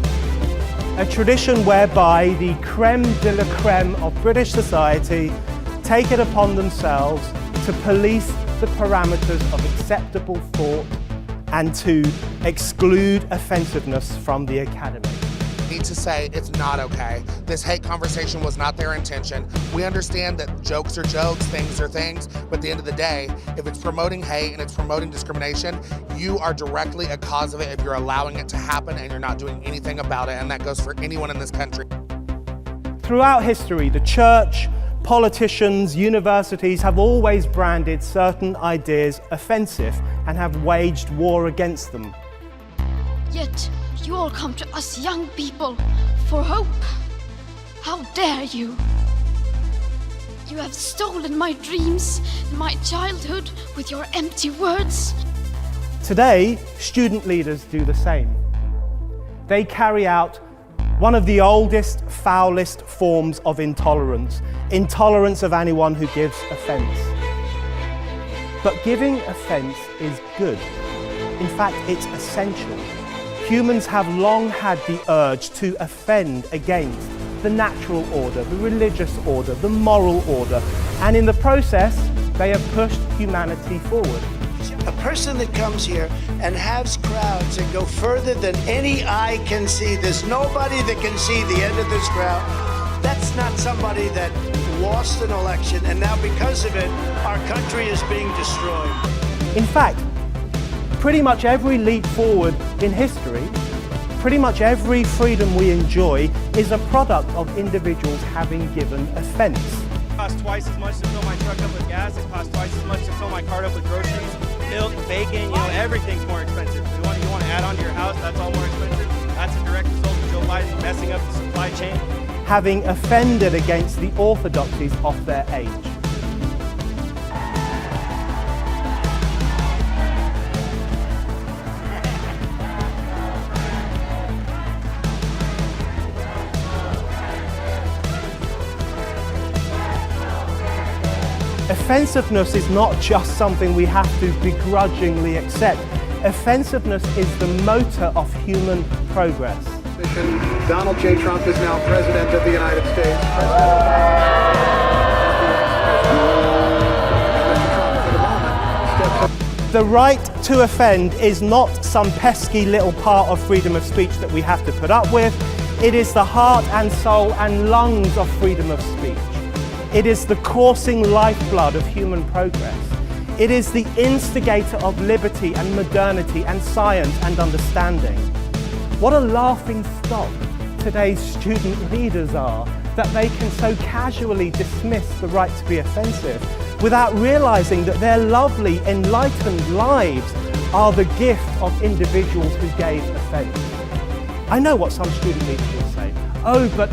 A tradition whereby the creme de la creme of British society take it upon themselves to police the parameters of acceptable thought and to exclude offensiveness from the academy. Need to say it's not okay. This hate conversation was not their intention. We understand that jokes are jokes, things are things, but at the end of the day, if it's promoting hate and it's promoting discrimination, you are directly a cause of it if you're allowing it to happen and you're not doing anything about it, and that goes for anyone in this country. Throughout history, the church, politicians, universities have always branded certain ideas offensive and have waged war against them. Yet, you all come to us young people for hope. How dare you? You have stolen my dreams, my childhood, with your empty words. Today, student leaders do the same. They carry out one of the oldest, foulest forms of intolerance, intolerance of anyone who gives offense. But giving offense is good. In fact, it's essential. Humans have long had the urge to offend against the natural order, the religious order, the moral order, and in the process, they have pushed humanity forward. A person that comes here and has crowds that go further than any eye can see, there's nobody that can see the end of this crowd. That's not somebody that lost an election, and now because of it, our country is being destroyed. In fact, pretty much every leap forward in history, pretty much every freedom we enjoy is a product of individuals having given offense. It costs twice as much to fill my truck up with gas. It costs twice as much to fill my cart up with groceries. Milk, bacon, everything's more expensive. You want to add on to your house, that's all more expensive. That's a direct result of Joe Biden messing up the supply chain. Having offended against the orthodoxies of their age. Offensiveness is not just something we have to begrudgingly accept. Offensiveness is the motor of human progress. Donald J. Trump is now President of the United States. The right to offend is not some pesky little part of freedom of speech that we have to put up with. It is the heart and soul and lungs of freedom of speech. It is the coursing lifeblood of human progress. It is the instigator of liberty and modernity and science and understanding. What a laughing stock today's student leaders are, that they can so casually dismiss the right to be offensive without realizing that their lovely, enlightened lives are the gift of individuals who gave offense. I know what some student leaders will say. Oh, but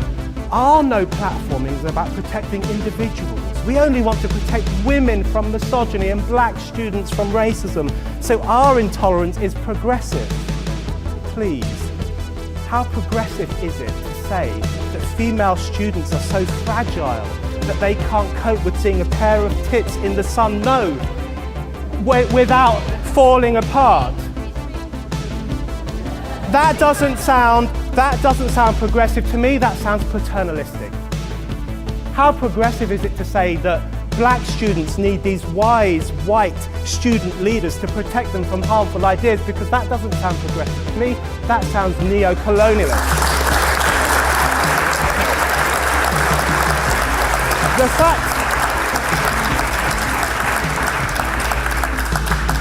our no platforming is about protecting individuals. We only want to protect women from misogyny and black students from racism, so our intolerance is progressive. Please, how progressive is it to say that female students are so fragile that they can't cope with seeing a pair of tits in the sun? No, without falling apart. That doesn't sound progressive to me. That sounds paternalistic. How progressive is it to say that black students need these wise, white student leaders to protect them from harmful ideas? Because that doesn't sound progressive to me. That sounds neo-colonialist.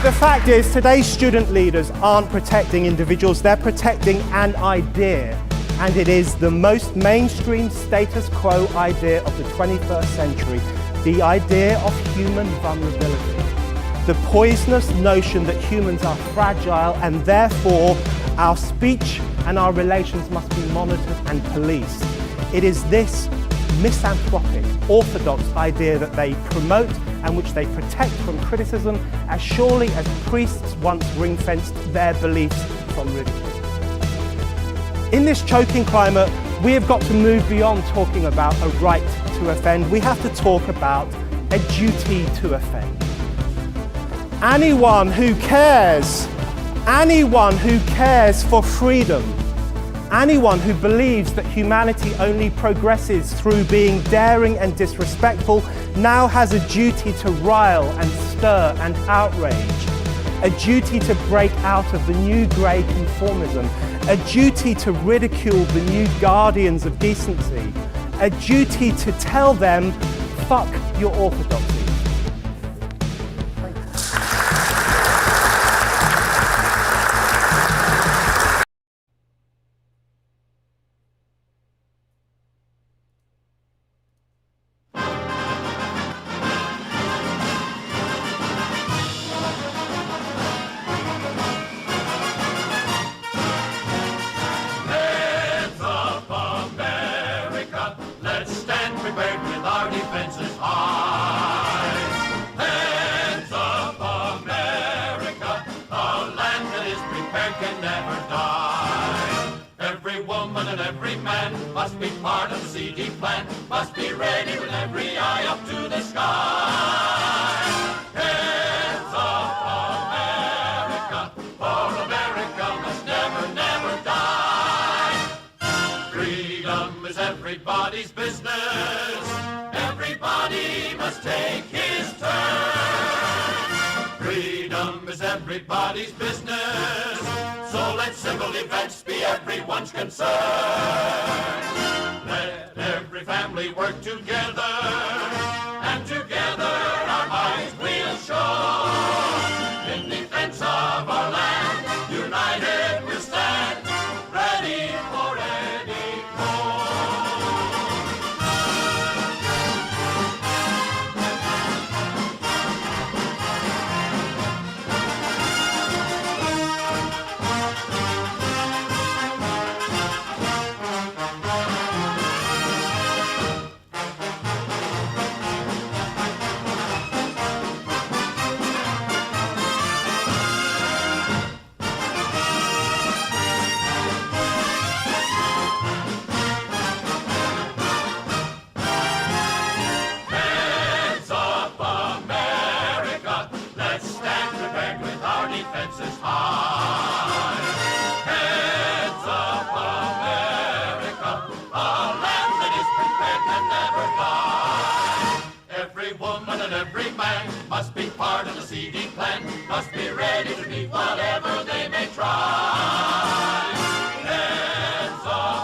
The fact is, today's student leaders aren't protecting individuals, they're protecting an idea. And it is the most mainstream status quo idea of the 21st century. the idea of human vulnerability, the poisonous notion that humans are fragile and therefore our speech and our relations must be monitored and policed. It is this misanthropic, orthodox idea that they promote and which they protect from criticism as surely as priests once ring-fenced their beliefs from ridicule. In this choking climate, we have got to move beyond talking about a right to offend. We have to talk about a duty to offend. Anyone who cares for freedom, anyone who believes that humanity only progresses through being daring and disrespectful now has a duty to rile and stir and outrage, a duty to break out of the new grey conformism, a duty to ridicule the new guardians of decency, a duty to tell them, fuck your orthodoxy. Everybody's business, so let civil events be everyone's concern. Let every family work together, and together our minds we'll show. In defense of our land, united we'll stand, ready for any call. Must be part of the CD plan, must be ready to meet whatever they may try. Heads of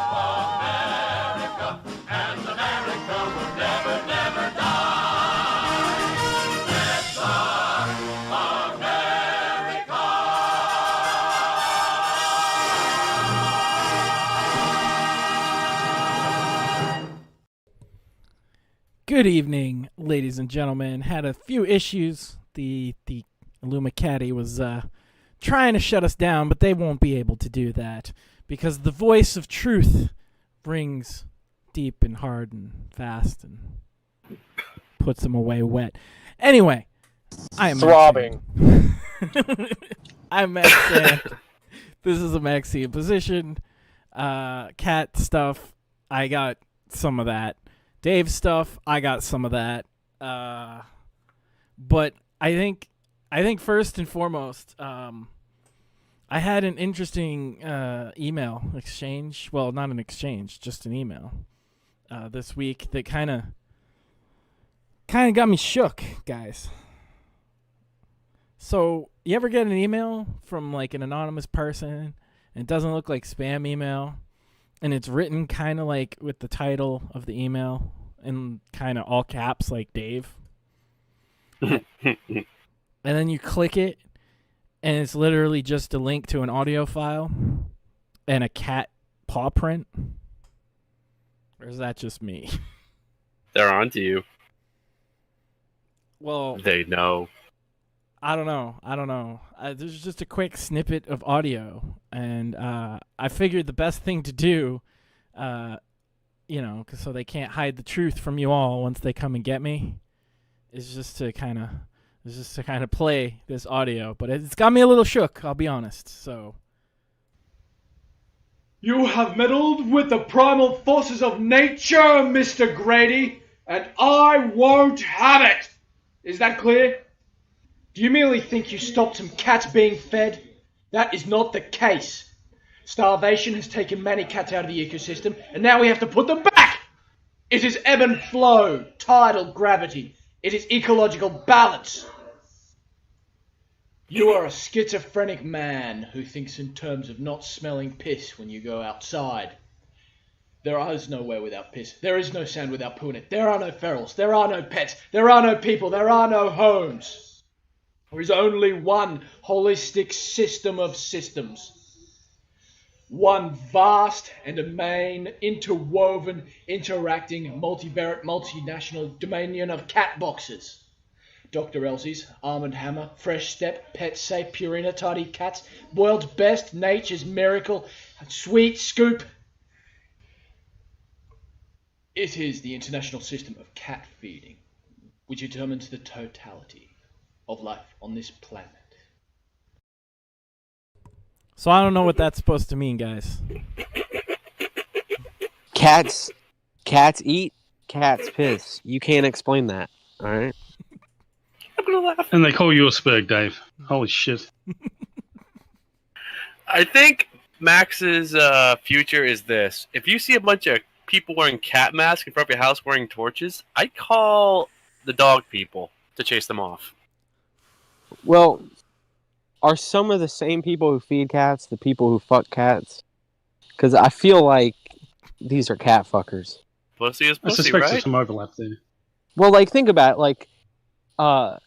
America, and America will never, never die. Heads of America. Good evening, ladies and gentlemen. Had a few issues. The Illumicati was trying to shut us down, but they won't be able to do that because the voice of truth rings deep and hard and fast and puts them away wet. Anyway, I am throbbing. I'm Max Sand. This is a Maxi position. Cat stuff, I got some of that. Dave stuff, I got some of that. But I think first and foremost, I had an interesting email exchange. Well, not an exchange, just an email this week that kind of got me shook, guys. So, you ever get an email from like an anonymous person and it doesn't look like spam email and it's written kind of like with the title of the email in kind of all caps like Dave? And then you click it and it's literally just a link to an audio file and a cat paw print? Or is that just me? They're onto you. Well, They know. I don't know. There's just a quick snippet of audio, and I figured the best thing to do, so they can't hide the truth from you all once they come and get me, is just to kind of play this audio. But it's got me a little shook, I'll be honest. So. You have meddled with the primal forces of nature, Mr. Grady, and I won't have it! Is that clear? Do you merely think you stopped some cats being fed? That is not the case. Starvation has taken many cats out of the ecosystem, and now we have to put them back! It is ebb and flow, tidal gravity. It is ecological balance. You are a schizophrenic man who thinks in terms of not smelling piss when you go outside. There is nowhere without piss. There is no sand without poo in it. There are no ferals. There are no pets. There are no people. There are no homes. There is only one holistic system of systems. One vast and amain, interwoven, interacting, multivariate, multinational dominion of cat boxes. Dr. Elsie's, Arm & Hammer, Fresh Step, Pet Safe, Purina, Tidy Cats, World's Best, Nature's Miracle, Sweet Scoop. It is the international system of cat feeding, which determines the totality of life on this planet. So I don't know what that's supposed to mean, guys. Cats eat, cats piss. You can't explain that, all right? I'm gonna laugh. And they call you a spurg, Dave. Holy shit. I think Max's future is this. If you see a bunch of people wearing cat masks in front of your house wearing torches, I'd call the dog people to chase them off. Well, are some of the same people who feed cats the people who fuck cats? Because I feel like these are cat fuckers. Pussy is I pussy, suspect right? there's some overlap there. Well, like, think about it. Like, I've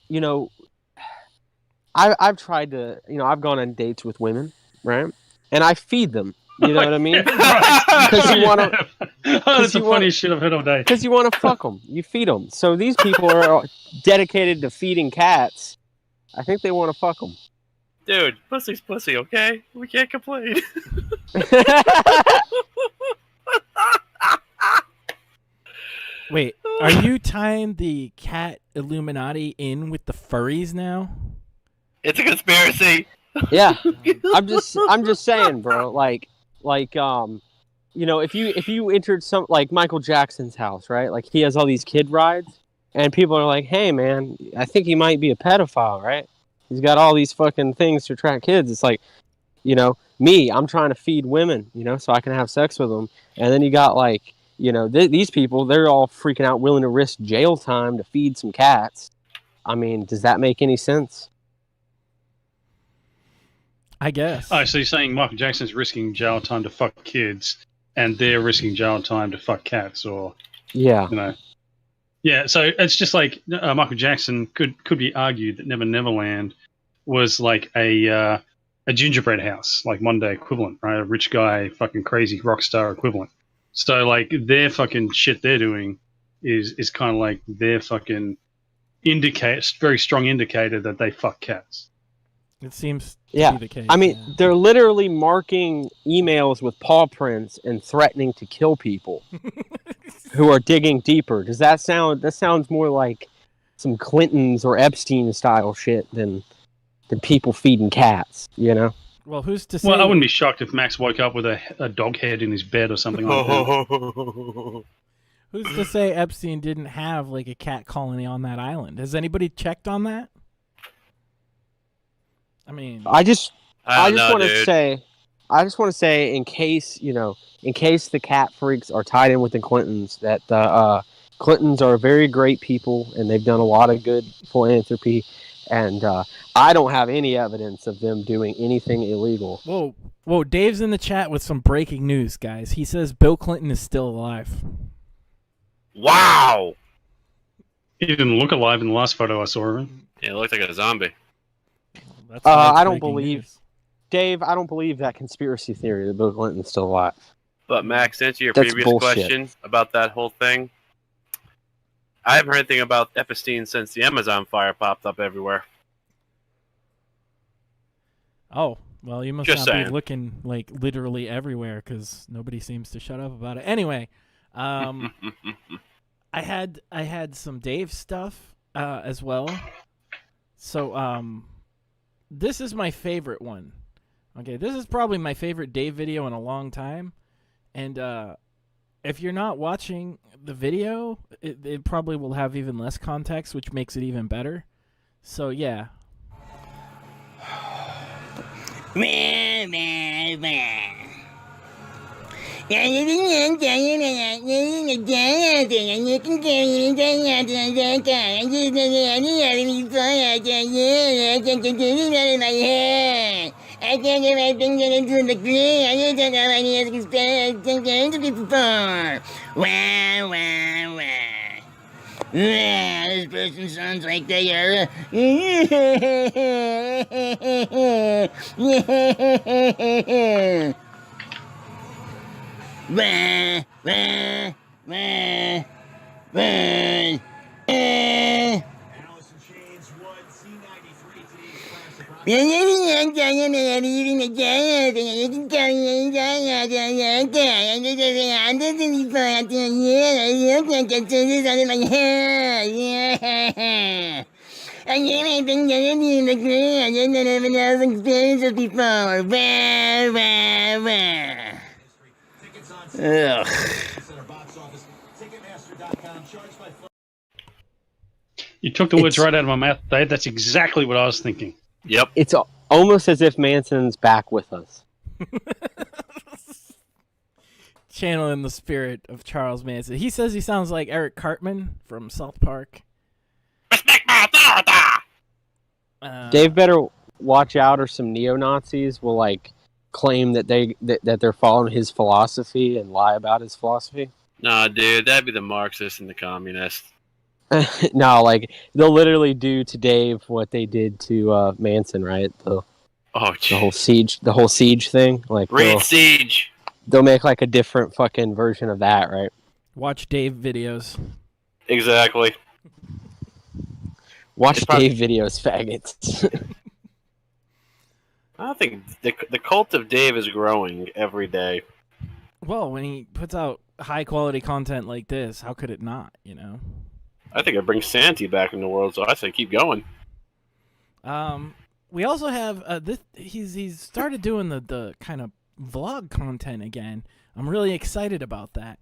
tried to, I've gone on dates with women, right? And I feed them. You know what I mean? Because you want to. That's the funniest shit I've heard all day. Because you want to fuck them. You feed them. So these people are dedicated to feeding cats. I think they want to fuck them. Dude, pussy's pussy, okay? We can't complain. Wait, are you tying the cat Illuminati in with the furries now? It's a conspiracy. Yeah, I'm just saying, bro. If you entered some like Michael Jackson's house, right? Like he has all these kid rides, and people are like, "Hey, man, I think he might be a pedophile, right? He's got all these fucking things to attract kids." It's like, me, I'm trying to feed women, so I can have sex with them, and then you got like, these people, they're all freaking out, willing to risk jail time to feed some cats. I mean, does that make any sense? I guess. Oh, so you're saying Michael Jackson's risking jail time to fuck kids, and they're risking jail time to fuck cats, or yeah, yeah. So it's just like Michael Jackson could be argued that Never Neverland was like a gingerbread house, like modern day equivalent, right? A rich guy, fucking crazy rock star equivalent. So like their fucking shit they're doing is kind of like their fucking very strong indicator that they fuck cats. It seems to be the case. I mean, they're literally marking emails with paw prints and threatening to kill people who are digging deeper. Does that sound? That sounds more like some Clintons or Epstein style shit than people feeding cats. Well, who's to say? Well, I wouldn't be shocked if Max woke up with a dog head in his bed or something like that. Who's to say Epstein didn't have like a cat colony on that island? Has anybody checked on that? I mean, I just want to say, in case the cat freaks are tied in with the Clintons, that the Clintons are very great people and they've done a lot of good philanthropy, and I don't have any evidence of them doing anything illegal. Whoa! Dave's in the chat with some breaking news, guys. He says Bill Clinton is still alive. Wow! He didn't look alive in the last photo I saw of him. Yeah, it looked like a zombie. I don't believe, Dave. I don't believe that conspiracy theory that Bill Clinton's still alive. But Max, to answer your That's previous bullshit. question about that whole thing, I haven't heard anything about Epstein since the Amazon fire popped up everywhere. Oh, well, you must Just not saying. be looking like literally everywhere because nobody seems to shut up about it. Anyway, I had some Dave stuff as well. So this is my favorite one. Okay, this is probably my favorite Dave video in a long time, and if you're not watching the video, it probably will have even less context, which makes it even better. So yeah. I can't get my finger into the green. I need to know my hands before. Wow. This person sounds like they are. I can't even get in the green. I didn't have enough experience before. Ugh. You took the words right out of my mouth, Dave. That's exactly what I was thinking. Yep. It's almost as if Manson's back with us. Channeling the spirit of Charles Manson. He says he sounds like Eric Cartman from South Park. Dave better watch out, or some neo-Nazis will like claim that they're following his philosophy and lie about his philosophy. Nah, dude, that'd be the Marxists and the communists. No, like they'll literally do to Dave what they did to Manson, right? The whole siege thing. Like Siege. They'll make like a different fucking version of that, right? Watch Dave videos. Exactly. Watch Dave videos, faggots. I think the cult of Dave is growing every day. Well, when he puts out high quality content like this, how could it not? You know. I think it brings sanity back in the world, so I say keep going. We also have this. He's started doing the kind of vlog content again. I'm really excited about that.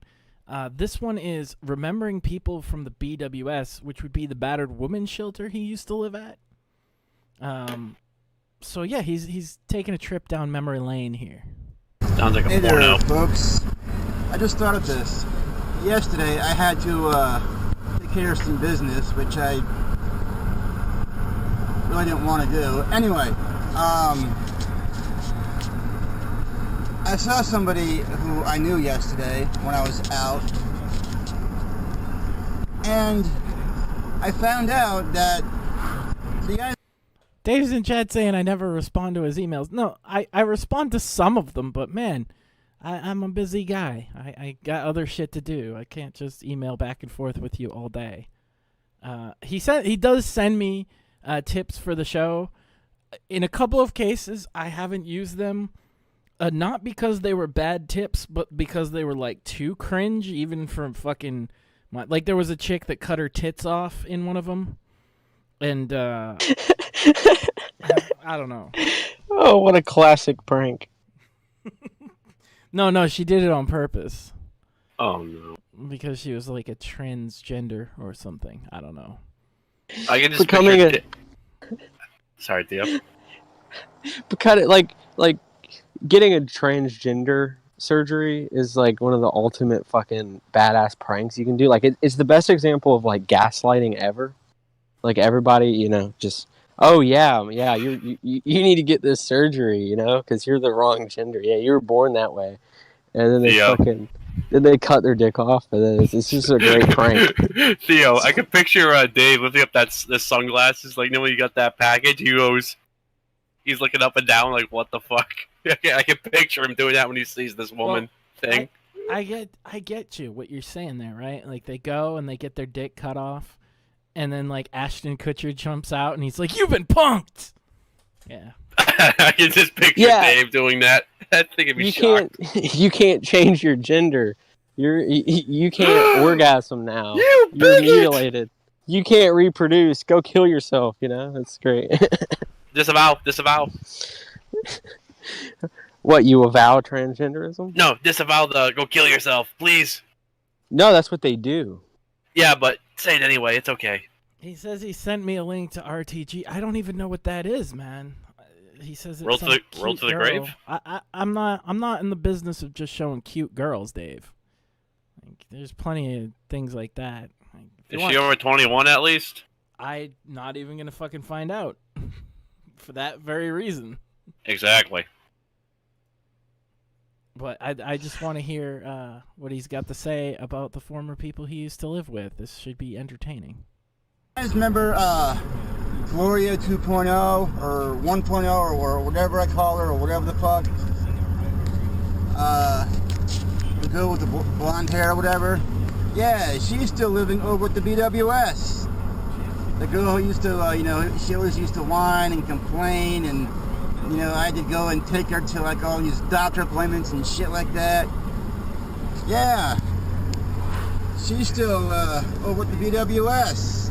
This one is remembering people from the BWS, which would be the battered woman shelter he used to live at. So yeah, he's taking a trip down memory lane here. Sounds like a Hey porno. there, folks. I just thought of this. Yesterday, I had to take care of some business, which I really didn't want to do. Anyway, I saw somebody who I knew yesterday when I was out, and I found out that the guy... Dave's in chat saying I never respond to his emails. No, I respond to some of them, but man, I'm a busy guy. I got other shit to do. I can't just email back and forth with you all day. He does send me tips for the show. In a couple of cases, I haven't used them. Not because they were bad tips, but because they were like too cringe, even from fucking like there was a chick that cut her tits off in one of them, and I don't know. Oh, what a classic prank! No, she did it on purpose. Oh no! Because she was like a transgender or something. I don't know. I can just Becoming picture Sorry, Theo. But kind of like getting a transgender surgery is like one of the ultimate fucking badass pranks you can do. Like it's the best example of like gaslighting ever. Like everybody, you know, just you need to get this surgery, you know, because you're the wrong gender. Yeah, you were born that way, and then they cut their dick off, and then it's just a great prank. Theo, I can picture Dave lifting up the sunglasses. Like, you know when you got that package, he's looking up and down like, what the fuck? I can picture him doing that when he sees this woman thing. I get you what you're saying there, right? Like they go and they get their dick cut off, and then like Ashton Kutcher jumps out and he's like, "You've been punked." Yeah. I can just picture Dave doing that. I think it'd be shocked. You can't change your gender. You can't orgasm now. You're mutilated. You can't reproduce. Go kill yourself. You know, that's great. Disavow. What, you avow transgenderism? No, disavow the go kill yourself, please. No, that's what they do. Yeah, but say it anyway. It's okay. He says he sent me a link to RTG. I don't even know what that is, man. He says it's roll to the grave. I'm not in the business of just showing cute girls, Dave. Like, there's plenty of things like that. Like, Is she over 21 at least? I'm not even gonna fucking find out. For that very reason. Exactly. But I just want to hear what he's got to say about the former people he used to live with. This should be entertaining. You guys remember Gloria 2.0 or 1.0 or whatever I call her or whatever the fuck? The girl with the blonde hair or whatever? Yeah, she's still living over at the BWS. The girl who used to, she always used to whine and complain, and, I had to go and take her to, like, all these doctor appointments and shit like that. Yeah. She's still over at the BWS.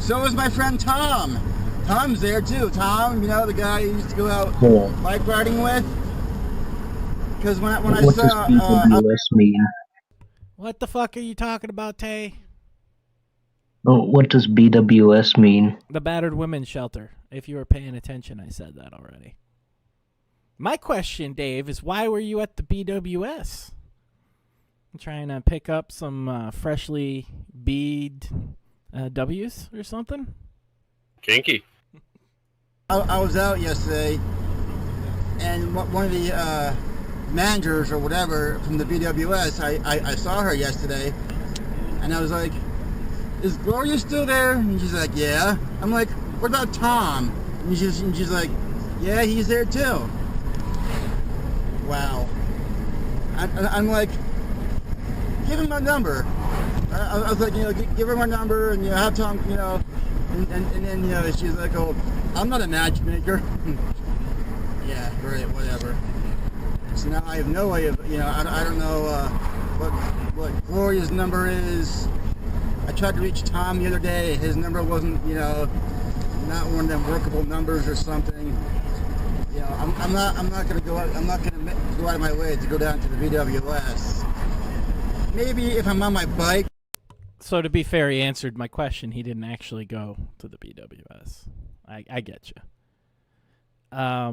So is my friend Tom. Tom's there, too. Tom, the guy who used to go out bike riding with. Because when I what saw... does BWS mean? What the fuck are you talking about, Tay? Oh, what does BWS mean? The Battered Women's Shelter. If you were paying attention, I said that already. My question, Dave, is why were you at the BWS? I'm trying to pick up some freshly bead W's or something? Kinky. I was out yesterday, and one of the managers or whatever from the BWS, I saw her yesterday, and I was like, is Gloria still there? And she's like, yeah. I'm like, what about Tom? And she's like, yeah, he's there too. Wow. I'm like, give him my number. I was like, give her my number and have Tom, and then she's like, oh, I'm not a matchmaker. Yeah, great, whatever. So now I have no way of, I don't know what Gloria's number is. I tried to reach Tom the other day. His number wasn't, not one of them workable numbers or something. I'm not gonna go out. I'm not gonna go out of my way to go down to the BWS. Maybe if I'm on my bike. So to be fair, he answered my question. He didn't actually go to the BWS. I get you. I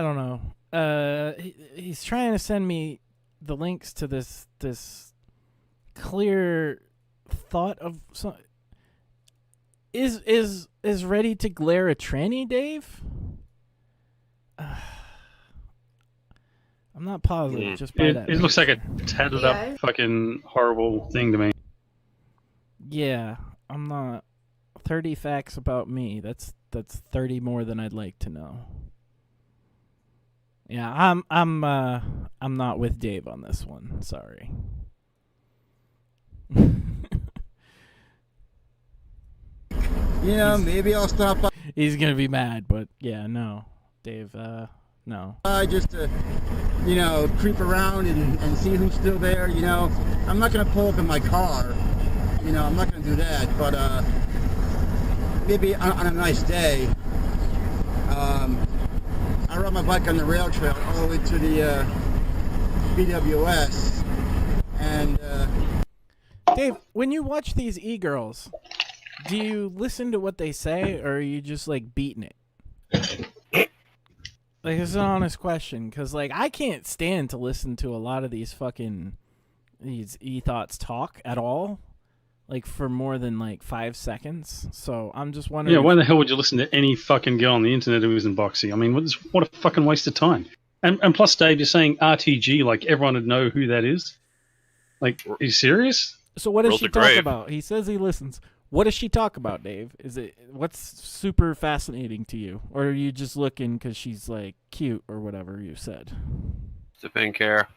don't know. He's trying to send me the links to this clear thought of some. Is ready to glare a tranny, Dave? I'm not positive. Just by that. It looks like a tatted up fucking horrible thing to me. Yeah, I'm not. 30 facts about me. That's 30 more than I'd like to know. Yeah, I'm not with Dave on this one. Sorry. Maybe I'll stop by. He's gonna be mad, but yeah, no, Dave, no. Just to, creep around and see who's still there. I'm not gonna pull up in my car. I'm not gonna do that. But maybe on a nice day, I ride my bike on the rail trail all the way to the BWS, and Dave, when you watch these e-girls, do you listen to what they say, or are you just like beating it? Like, it's an honest question, because like I can't stand to listen to a lot of these e-thoughts talk at all, like for more than like 5 seconds. So I'm just wondering. Yeah, why the hell would you listen to any fucking girl on the internet who isn't boxy? I mean, what a fucking waste of time. And plus, Dave, you're saying RTG, like everyone would know who that is. Like, are you serious? So what does she talk about? He says he listens. What does she talk about, Dave? What's super fascinating to you, or are you just looking because she's like cute or whatever you said? It's a pink hair.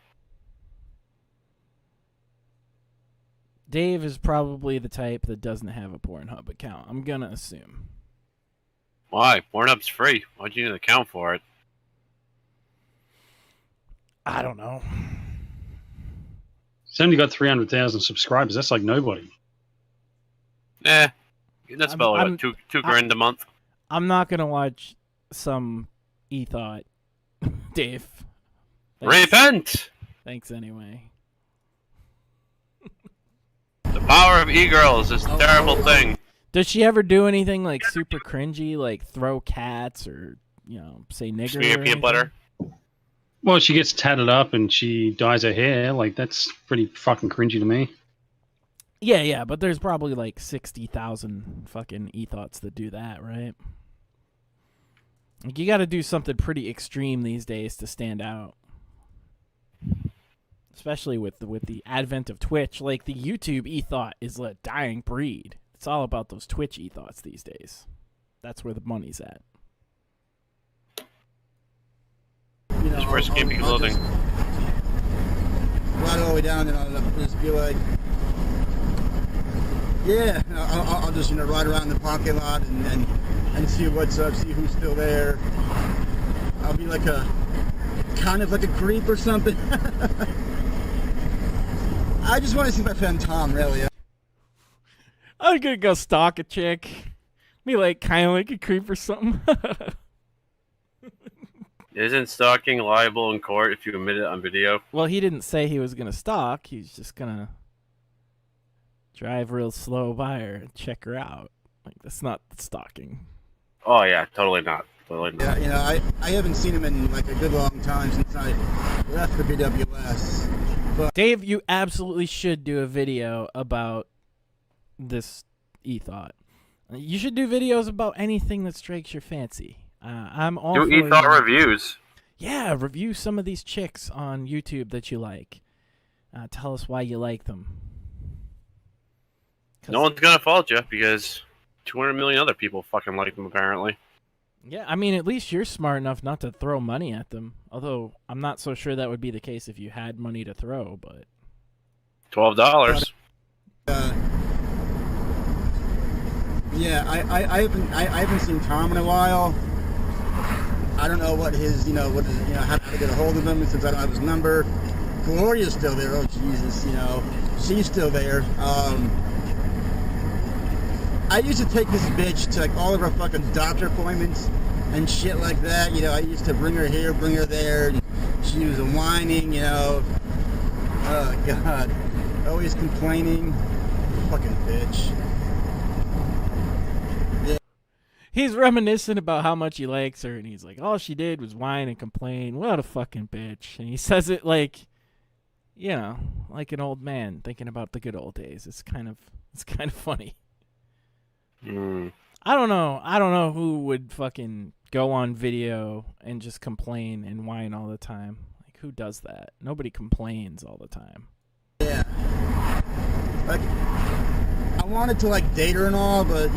Dave is probably the type that doesn't have a Pornhub account. I'm gonna assume. Why? Pornhub's free. Why'd you need an account for it? I don't know. It's only got 300,000 subscribers. That's like nobody. That's about what, two grand a month. I'm not gonna watch some e-thought, Dave. Repent! Thanks anyway. The power of e-girls is a terrible thing. Does she ever do anything like super cringy, like throw cats or, say nigger? Smear or peanut butter? Well, she gets tatted up and she dyes her hair. Like, that's pretty fucking cringy to me. Yeah, but there's probably like 60,000 fucking e-thoughts that do that, right? Like, you gotta do something pretty extreme these days to stand out. Especially with the advent of Twitch. Like, the YouTube e-thought is a dying breed. It's all about those Twitch e-thoughts these days. That's where the money's at. Just wear skimpy clothing. Ride all the way down and I'll just be like, yeah, I'll just ride around the parking lot and see what's up, see who's still there. I'll be like kind of like a creep or something. I just want to see my friend Tom, really. I'm gonna go stalk a chick. Be like kind of like a creep or something. Isn't stalking liable in court if you admit it on video? Well, he didn't say he was gonna stalk. He's just gonna drive real slow by her and check her out. Like, that's not stalking. Oh yeah, totally not. Totally not. Yeah, I haven't seen him in like a good long time since I left the BWS. But Dave, you absolutely should do a video about this e-thought. You should do videos about anything that strikes your fancy. I'm all do for e-thought reviews. Yeah, review some of these chicks on YouTube that you like. Tell us why you like them. No one's gonna fault you because 200 million other people fucking like them apparently. Yeah, I mean, at least you're smart enough not to throw money at them. Although I'm not so sure that would be the case if you had money to throw. But $12. yeah, I haven't seen Tom in a while. I don't know what his how to get a hold of him since I don't have his number. Gloria's still there. Oh Jesus, she's still there. I used to take this bitch to like all of her fucking doctor appointments and shit like that. I used to bring her here, bring her there. And she was whining, Oh God, always complaining. Fucking bitch. Yeah. he's reminiscent about how much he likes her, and he's like, all she did was whine and complain. What a fucking bitch. And he says it like, like an old man thinking about the good old days. It's kind of funny. I don't know who would fucking go on video and just complain and whine all the time. Like, who does that? Nobody complains all the time. Yeah. Like, I wanted to like date her and all, but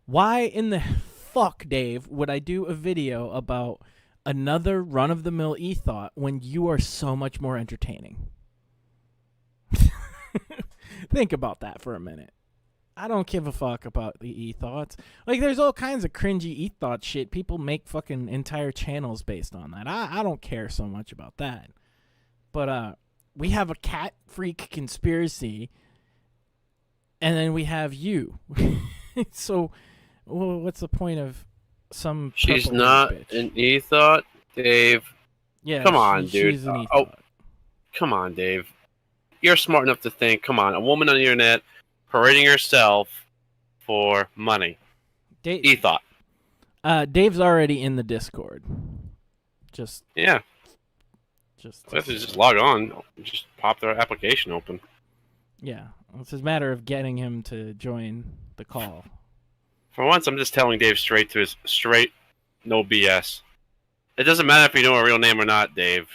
Why in the fuck, Dave, would I do a video about another run-of-the-mill e-thought when you are so much more entertaining? Think about that for a minute. I don't give a fuck about the e-thoughts. Like, there's all kinds of cringy e-thought shit. People make fucking entire channels based on that. I don't care so much about that. But we have a cat freak conspiracy, and then we have you. So, what's the point of some? She's not an e-thought, Dave. Yeah, come on, dude. She's an e-thought. Come on, Dave. You're smart enough to think. Come on, a woman on the internet parading herself for money. E-thought. Dave's already in the Discord. Yeah. Just log on. Just pop their application open. Yeah, it's a matter of getting him to join the call. For once, I'm just telling Dave straight, no BS. It doesn't matter if you know a real name or not, Dave.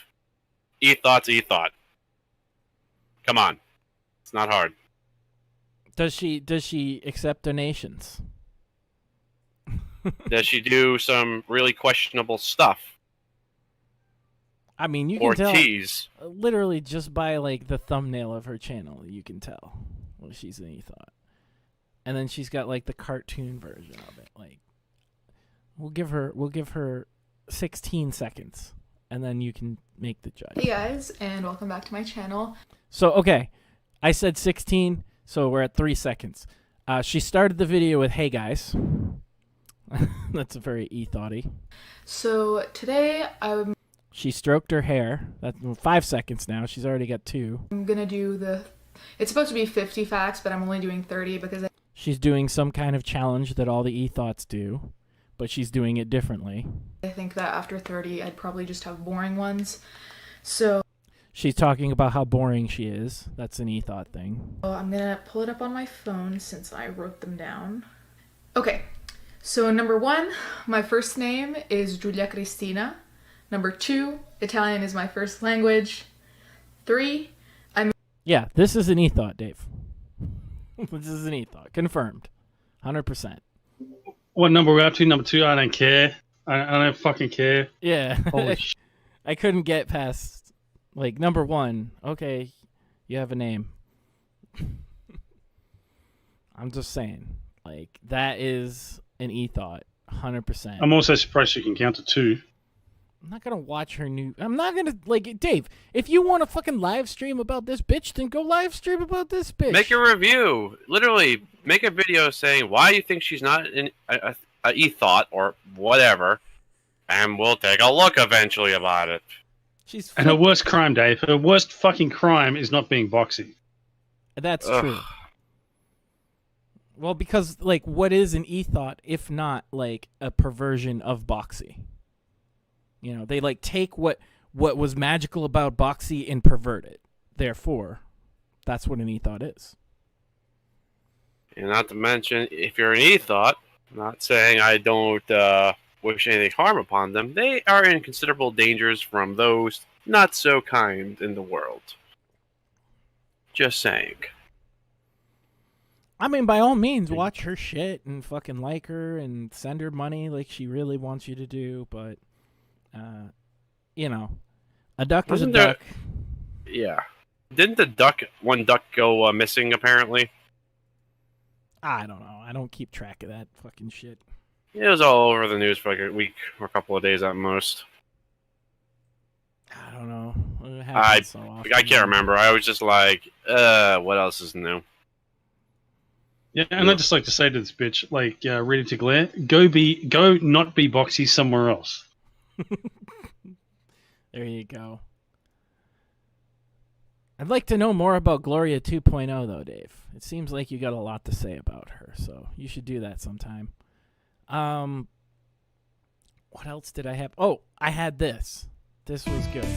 E-thought's e-thought. Come on. It's not hard. Does she accept donations? Does she do some really questionable stuff? I mean, you or can tell. tease? Literally, just by like the thumbnail of her channel, you can tell what she's an ethot. And then she's got like the cartoon version of it. Like, we'll give her 16 seconds, and then you can make the judge. Hey guys, and welcome back to my channel. So okay, I said 16, so we're at 3 seconds. She started the video with "Hey guys." That's a very ethot-y. So today She stroked her hair. That's 5 seconds now. She's already got 2. I'm gonna do it's supposed to be 50 facts, but I'm only doing 30 because She's doing some kind of challenge that all the ethots do, but she's doing it differently. I think that after 30, I'd probably just have boring ones. So She's talking about how boring she is. That's an ethot thing. I'm gonna pull it up on my phone since I wrote them down. Okay, so number 1, my first name is Giulia Cristina. Number 2, Italian is my first language. 3, Yeah, this is an ethot, Dave. This is an ethot. Confirmed. 100%. What number we're up to? Number 2? I don't care. I don't fucking care. Yeah. Holy shit. I couldn't get past, like, number 1. Okay, you have a name. I'm just saying. Like, that is an ethot. 100%. I'm also surprised you can count to 2. I'm not gonna watch her new. I'm not gonna, like, Dave. If you want to fucking live stream about this bitch, then go live stream about this bitch. Make a review. Literally, make a video saying why you think she's not an ethot or whatever, and we'll take a look eventually about it. And her worst crime, Dave. Her worst fucking crime is not being boxy. That's true. Well, because, like, what is an ethot if not, like, a perversion of boxy? You know, they, like, take what was magical about boxy and pervert it. Therefore, that's what an ethot is. And not to mention, if you're an ethot, I'm not saying I don't wish anything harm upon them, they are in considerable dangers from those not so kind in the world. Just saying. I mean, by all means, watch her shit and fucking like her and send her money like she really wants you to do, but, you know, a duck is a duck. Yeah. Didn't one duck go missing, apparently? I don't know. I don't keep track of that fucking shit. It was all over the news for like a week or a couple of days at most. I don't know. It happens so often. I can't remember. I was just like, what else is new? Yeah, and I'd just like to say to this bitch, like, ready to glare, go not be boxy somewhere else. There you go. I'd like to know more about Gloria 2.0, though, Dave. It seems like you got a lot to say about her, so you should do that sometime. What else did I have? Oh, I had this. This was good.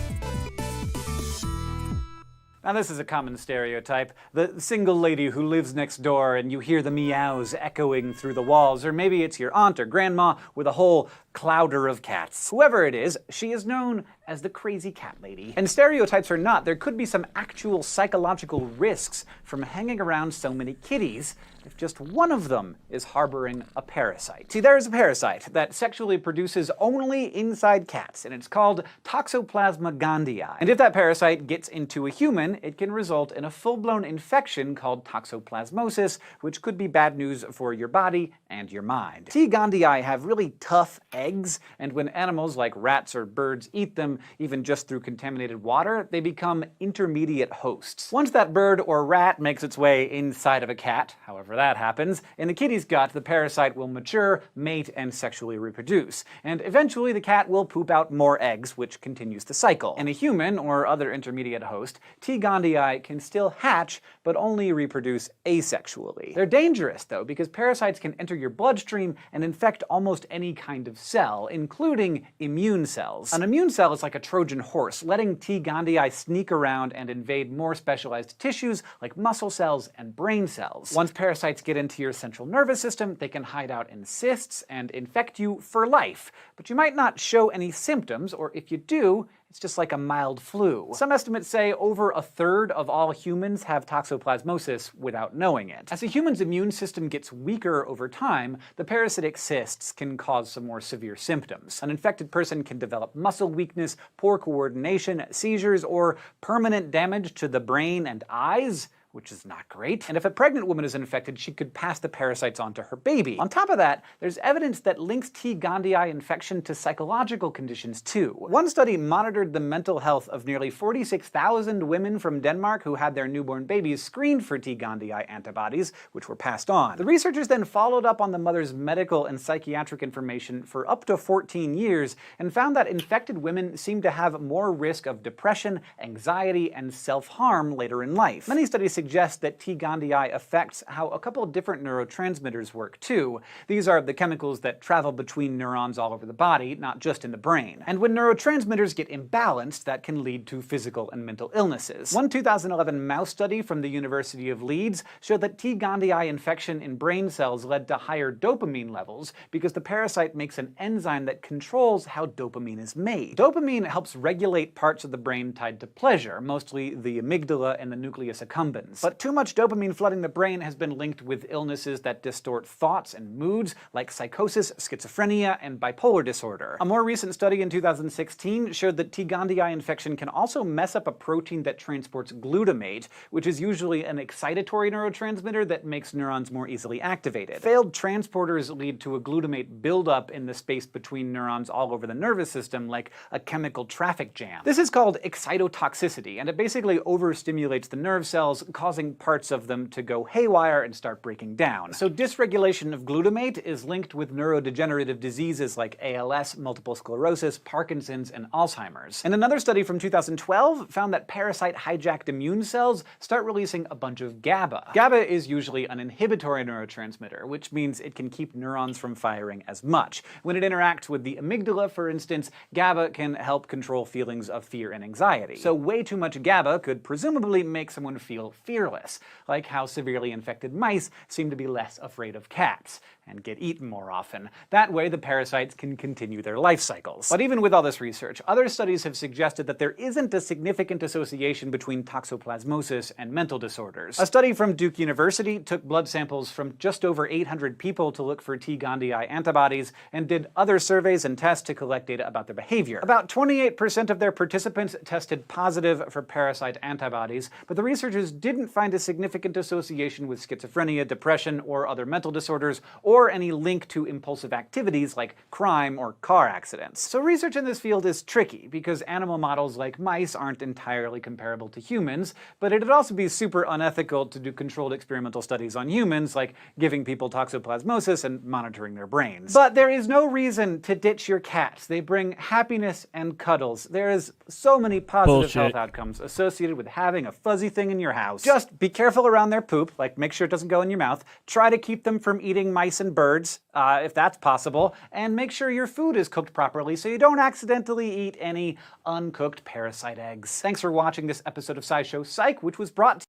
Now, this is a common stereotype. The single lady who lives next door and you hear the meows echoing through the walls, or maybe it's your aunt or grandma with a whole clouder of cats. Whoever it is, she is known as the crazy cat lady. And stereotypes or not, there could be some actual psychological risks from hanging around so many kitties if just one of them is harboring a parasite. See, there is a parasite that sexually produces only inside cats, and it's called Toxoplasma gondii. And if that parasite gets into a human, it can result in a full-blown infection called toxoplasmosis, which could be bad news for your body and your mind. T. gondii have really tough eggs, and when animals like rats or birds eat them, even just through contaminated water, they become intermediate hosts. Once that bird or rat makes its way inside of a cat, however that happens, in the kitty's gut, the parasite will mature, mate, and sexually reproduce. And eventually the cat will poop out more eggs, which continues the cycle. In a human or other intermediate host, T. gondii can still hatch, but only reproduce asexually. They're dangerous, though, because parasites can enter your bloodstream and infect almost any kind of cell, including immune cells. An immune cell is like a Trojan horse, letting T. gondii sneak around and invade more specialized tissues like muscle cells and brain cells. Once parasites get into your central nervous system, they can hide out in cysts and infect you for life. But you might not show any symptoms, or if you do, It's just like a mild flu. Some estimates say over a third of all humans have toxoplasmosis without knowing it. As a human's immune system gets weaker over time, the parasitic cysts can cause some more severe symptoms. An infected person can develop muscle weakness, poor coordination, seizures, or permanent damage to the brain and eyes, which is not great. And if a pregnant woman is infected, she could pass the parasites on to her baby. On top of that, there's evidence that links T. gondii infection to psychological conditions too. One study monitored the mental health of nearly 46,000 women from Denmark who had their newborn babies screened for T. gondii antibodies, which were passed on. The researchers then followed up on the mother's medical and psychiatric information for up to 14 years and found that infected women seemed to have more risk of depression, anxiety, and self-harm later in life. Many studies suggest that T. gondii affects how a couple of different neurotransmitters work too. These are the chemicals that travel between neurons all over the body, not just in the brain. And when neurotransmitters get imbalanced, that can lead to physical and mental illnesses. One 2011 mouse study from the University of Leeds showed that T. gondii infection in brain cells led to higher dopamine levels because the parasite makes an enzyme that controls how dopamine is made. Dopamine helps regulate parts of the brain tied to pleasure, mostly the amygdala and the nucleus accumbens. But too much dopamine flooding the brain has been linked with illnesses that distort thoughts and moods, like psychosis, schizophrenia, and bipolar disorder. A more recent study in 2016 showed that T. gondii infection can also mess up a protein that transports glutamate, which is usually an excitatory neurotransmitter that makes neurons more easily activated. Failed transporters lead to a glutamate buildup in the space between neurons all over the nervous system, like a chemical traffic jam. This is called excitotoxicity, and it basically overstimulates the nerve cells, causing parts of them to go haywire and start breaking down. So dysregulation of glutamate is linked with neurodegenerative diseases like ALS, multiple sclerosis, Parkinson's, and Alzheimer's. And another study from 2012 found that parasite-hijacked immune cells start releasing a bunch of GABA. GABA is usually an inhibitory neurotransmitter, which means it can keep neurons from firing as much. When it interacts with the amygdala, for instance, GABA can help control feelings of fear and anxiety. So way too much GABA could presumably make someone feel fearless, like how severely infected mice seem to be less afraid of cats and get eaten more often. That way the parasites can continue their life cycles. But even with all this research, other studies have suggested that there isn't a significant association between toxoplasmosis and mental disorders. A study from Duke University took blood samples from just over 800 people to look for T. gondii antibodies and did other surveys and tests to collect data about their behavior. About 28% of their participants tested positive for parasite antibodies, but the researchers didn't find a significant association with schizophrenia, depression, or other mental disorders, or any link to impulsive activities like crime or car accidents. So research in this field is tricky, because animal models like mice aren't entirely comparable to humans, but it'd also be super unethical to do controlled experimental studies on humans, like giving people toxoplasmosis and monitoring their brains. But there is no reason to ditch your cats. They bring happiness and cuddles. There is so many positive health outcomes associated with having a fuzzy thing in your house. Just be careful around their poop, like make sure it doesn't go in your mouth. Try to keep them from eating mice and birds, if that's possible, and make sure your food is cooked properly so you don't accidentally eat any uncooked parasite eggs. Thanks for watching this episode of SciShow Psych, which was brought to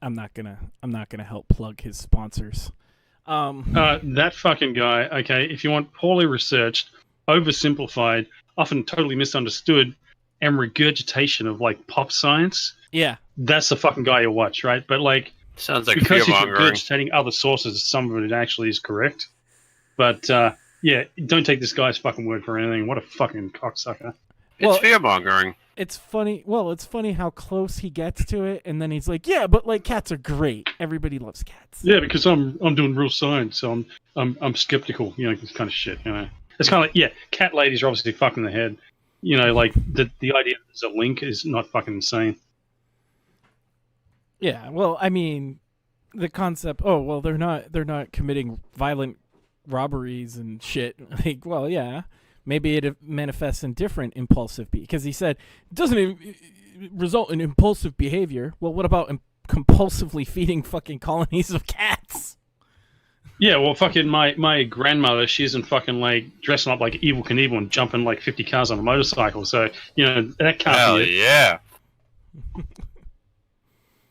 I'm not gonna help plug his sponsors. That fucking guy, okay, if you want poorly researched, oversimplified, often totally misunderstood, and regurgitation of like pop science, yeah, that's the fucking guy you watch, right? But like, sounds like because he's fear-mongering. regurgitating other sources, some of it actually is correct. But yeah, don't take this guy's fucking word for anything. What a fucking cocksucker. It's fear-mongering. It's funny. Well, it's funny how close he gets to it, and then he's like, "Yeah, but like cats are great. Everybody loves cats." Yeah, because I'm doing real science, so I'm skeptical. You know, this kind of shit. You know, it's kind of like, yeah, cat ladies are obviously fucking the head. You know, like the idea that there's a link is not fucking insane. Yeah, well, I mean, the concept. Oh, well, they're not committing violent robberies and shit. Like, well, yeah, maybe it manifests in different impulsive because he said it doesn't result in impulsive behavior. Well, what about compulsively feeding fucking colonies of cats? Yeah, well, fucking my grandmother, she isn't fucking like dressing up like Evel Knievel and jumping like 50 cars on a motorcycle. So, you know, that can't Hell be it. Yeah.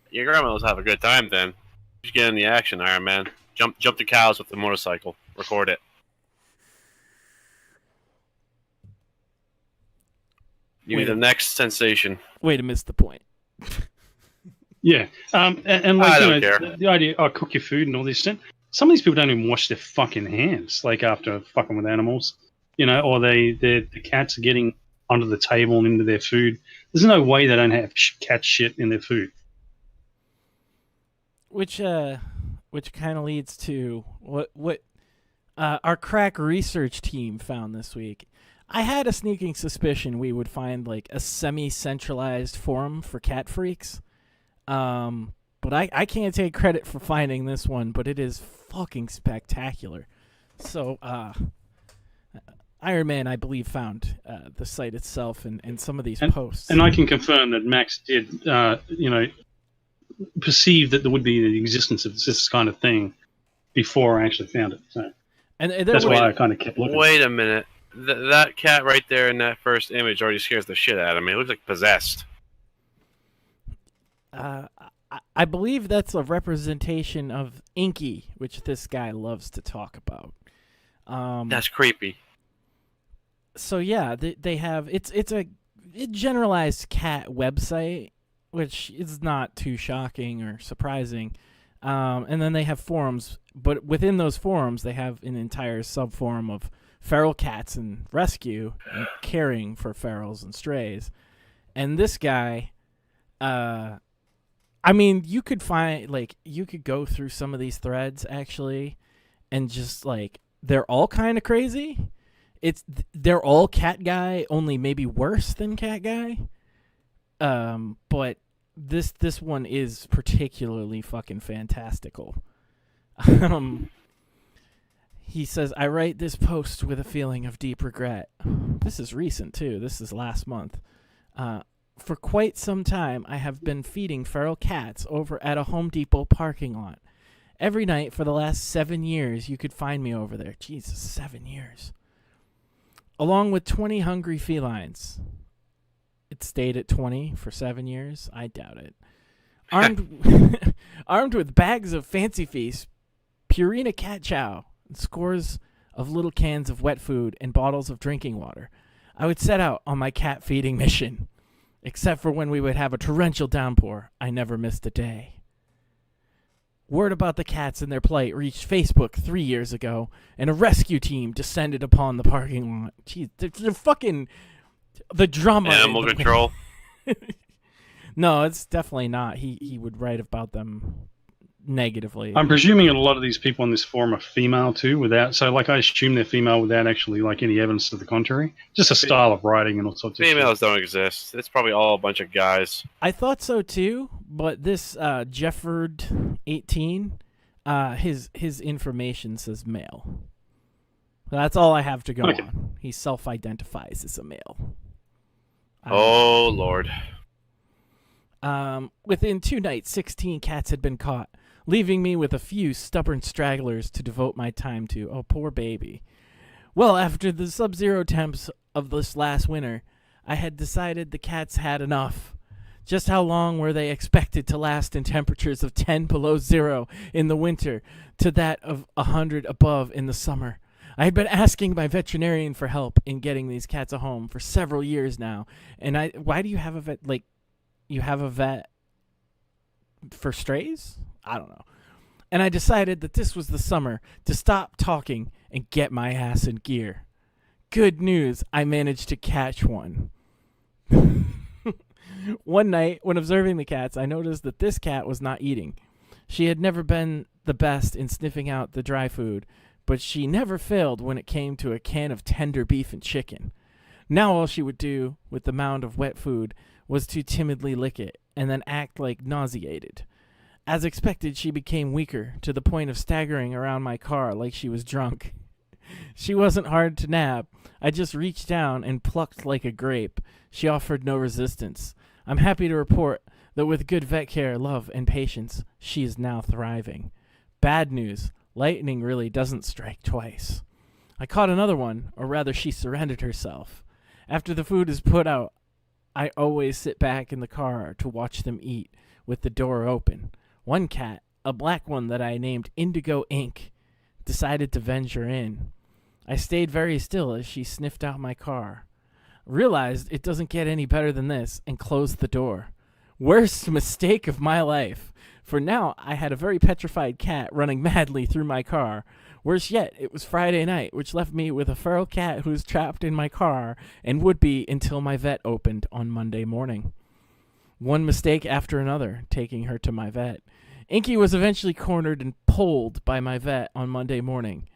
Your grandmother's have a good time then. Just get in the action, Iron Man. Jump the cows with the motorcycle. Record it. You're the next sensation. Way to miss the point. Yeah, and like I you don't know, care. the idea, cook your food and all this shit. Some of these people don't even wash their fucking hands, like after fucking with animals, you know, or the cats are getting under the table and into their food. There's no way they don't have cat shit in their food. Which kind of leads to what our crack research team found this week. I had a sneaking suspicion we would find like a semi-centralized forum for cat freaks. But I can't take credit for finding this one, but it is fucking spectacular. So, Iron Man, I believe, found the site itself and some of these posts. And I can confirm that Max did, perceive that there would be the existence of this kind of thing before I actually found it. So that's why I kind of kept looking. Wait a minute. That cat right there in that first image already scares the shit out of me. It looks like possessed. I believe that's a representation of Inky, which this guy loves to talk about. That's creepy. So yeah, they have it's a generalized cat website, which is not too shocking or surprising. And then they have forums, but within those forums, they have an entire subforum of feral cats and rescue and caring for ferals and strays. And this guy, I mean, you could go through some of these threads actually, and just like they're all kind of crazy. They're all cat guy, only maybe worse than cat guy. But this one is particularly fucking fantastical. He says, I write this post with a feeling of deep regret. This is recent, too. This is last month. For quite some time, I have been feeding feral cats over at a Home Depot parking lot. Every night for the last 7 years, you could find me over there. Jesus, 7 years. Along with 20 hungry felines. It stayed at 20 for 7 years? I doubt it. Armed with bags of Fancy Feast, Purina cat chow, and scores of little cans of wet food and bottles of drinking water, I would set out on my cat feeding mission. Except for when we would have a torrential downpour, I never missed a day. Word about the cats and their plight reached Facebook 3 years ago, and a rescue team descended upon the parking lot. Jeez, they're fucking... The drama... Animal control? No, it's definitely not. He would write about them negatively. I'm presuming that a lot of these people on this forum are female too, I assume they're female without actually like any evidence to the contrary. Just a style of writing and all sorts of shit. Females don't exist. It's probably all a bunch of guys. I thought so too, but this Jefford 18, his information says male. That's all I have to go on. He self-identifies as a male. Oh Lord. Within 2 nights, 16 cats had been caught, leaving me with a few stubborn stragglers to devote my time to. Oh, poor baby. Well, after the sub-zero temps of this last winter, I had decided the cats had enough. Just how long were they expected to last in temperatures of 10 below zero in the winter to that of 100 above in the summer? I had been asking my veterinarian for help in getting these cats a home for several years now. And why do you have a vet? Like, you have a vet for strays? I don't know. And I decided that this was the summer to stop talking and get my ass in gear. Good news, I managed to catch one. One night, when observing the cats, I noticed that this cat was not eating. She had never been the best in sniffing out the dry food, but she never failed when it came to a can of tender beef and chicken. Now all she would do with the mound of wet food was to timidly lick it and then act like nauseated. As expected, she became weaker to the point of staggering around my car like she was drunk. She wasn't hard to nab. I just reached down and plucked like a grape. She offered no resistance. I'm happy to report that with good vet care, love, and patience, she is now thriving. Bad news, lightning really doesn't strike twice. I caught another one, or rather she surrendered herself. After the food is put out, I always sit back in the car to watch them eat with the door open. One cat, a black one that I named Indigo Ink, decided to venture in. I stayed very still as she sniffed out my car. Realized it doesn't get any better than this and closed the door. Worst mistake of my life. For now, I had a very petrified cat running madly through my car. Worse yet, it was Friday night, which left me with a feral cat who was trapped in my car and would be until my vet opened on Monday morning. One mistake after another, taking her to my vet. Inky was eventually cornered and pulled by my vet on Monday morning.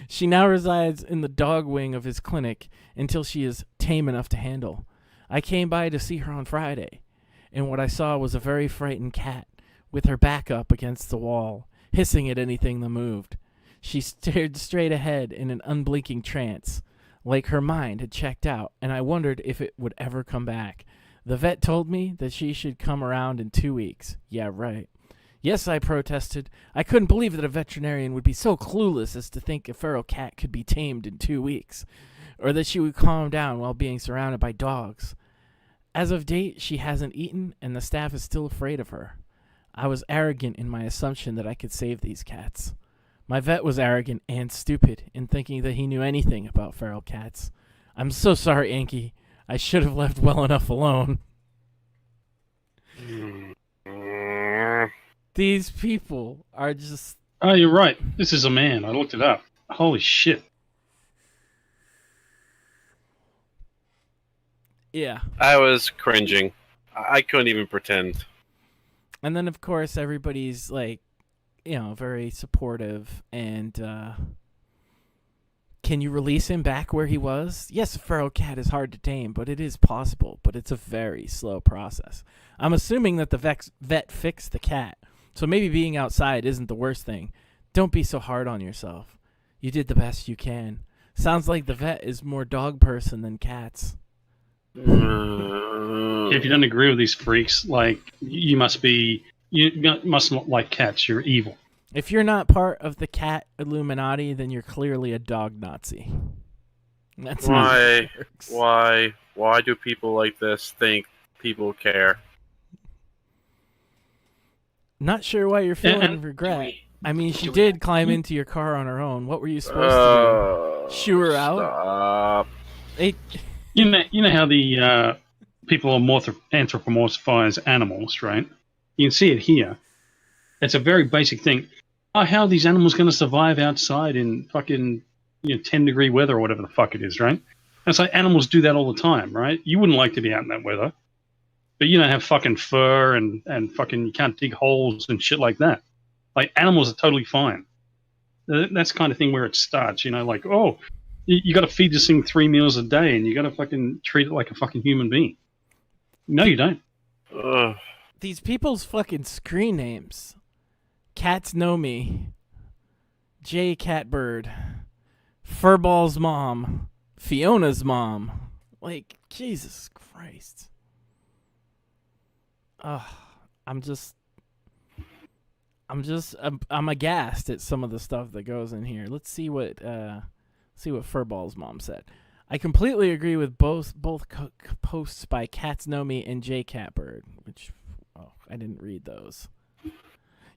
She now resides in the dog wing of his clinic until she is tame enough to handle. I came by to see her on Friday, and what I saw was a very frightened cat with her back up against the wall, hissing at anything that moved. She stared straight ahead in an unblinking trance, like her mind had checked out, and I wondered if it would ever come back. The vet told me that she should come around in 2 weeks. Yeah, right. Yes, I protested. I couldn't believe that a veterinarian would be so clueless as to think a feral cat could be tamed in 2 weeks, or that she would calm down while being surrounded by dogs. As of date, she hasn't eaten, and the staff is still afraid of her. I was arrogant in my assumption that I could save these cats. My vet was arrogant and stupid in thinking that he knew anything about feral cats. I'm so sorry, Inky. I should have left well enough alone. These people are just... Oh, you're right. This is a man. I looked it up. Holy shit. Yeah. I was cringing. I couldn't even pretend. And then, of course, everybody's, like, you know, very supportive. And, can you release him back where he was? Yes, a feral cat is hard to tame, but it is possible. But it's a very slow process. I'm assuming that the vet fixed the cat. So maybe being outside isn't the worst thing. Don't be so hard on yourself. You did the best you can. Sounds like the vet is more dog person than cats. If you don't agree with these freaks, like, you must not like cats. You're evil. If you're not part of the cat Illuminati, then you're clearly a dog Nazi. That's why do people like this think people care? Not sure why you're feeling regret. I mean, she did climb into your car on her own. What were you supposed to do? Shoo her out? You know how the people anthropomorphize animals, right? You can see it here. It's a very basic thing. Oh, how are these animals going to survive outside in fucking 10-degree weather or whatever the fuck it is, right? And it's like animals do that all the time, right? You wouldn't like to be out in that weather. But you don't have fucking fur and fucking you can't dig holes and shit like that. Like, animals are totally fine. That's the kind of thing where it starts, like, oh, you got to feed this thing 3 meals a day and you got to fucking treat it like a fucking human being. No, you don't. These people's fucking screen names. Cats Know Me. J Catbird. Furball's mom. Fiona's mom. Like, Jesus Christ. I'm aghast at some of the stuff that goes in here. Let's see what Furball's mom said. I completely agree with both posts by Cats Know Me and J Catbird, which I didn't read those.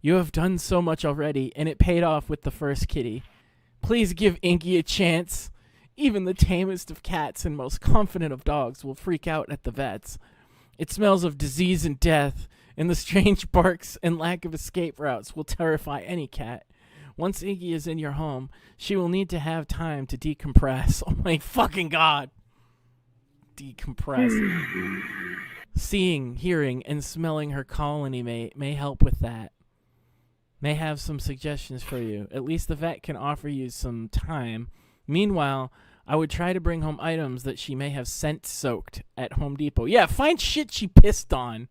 You have done so much already, and it paid off with the first kitty. Please give Inky a chance. Even the tamest of cats and most confident of dogs will freak out at the vets. It smells of disease and death, and the strange barks and lack of escape routes will terrify any cat. Once Inky is in your home, she will need to have time to decompress. Oh my fucking god! Decompress. Seeing, hearing, and smelling her colony may help with that. May have some suggestions for you. At least the vet can offer you some time. Meanwhile, I would try to bring home items that she may have scent-soaked at Home Depot. Yeah, find shit she pissed on.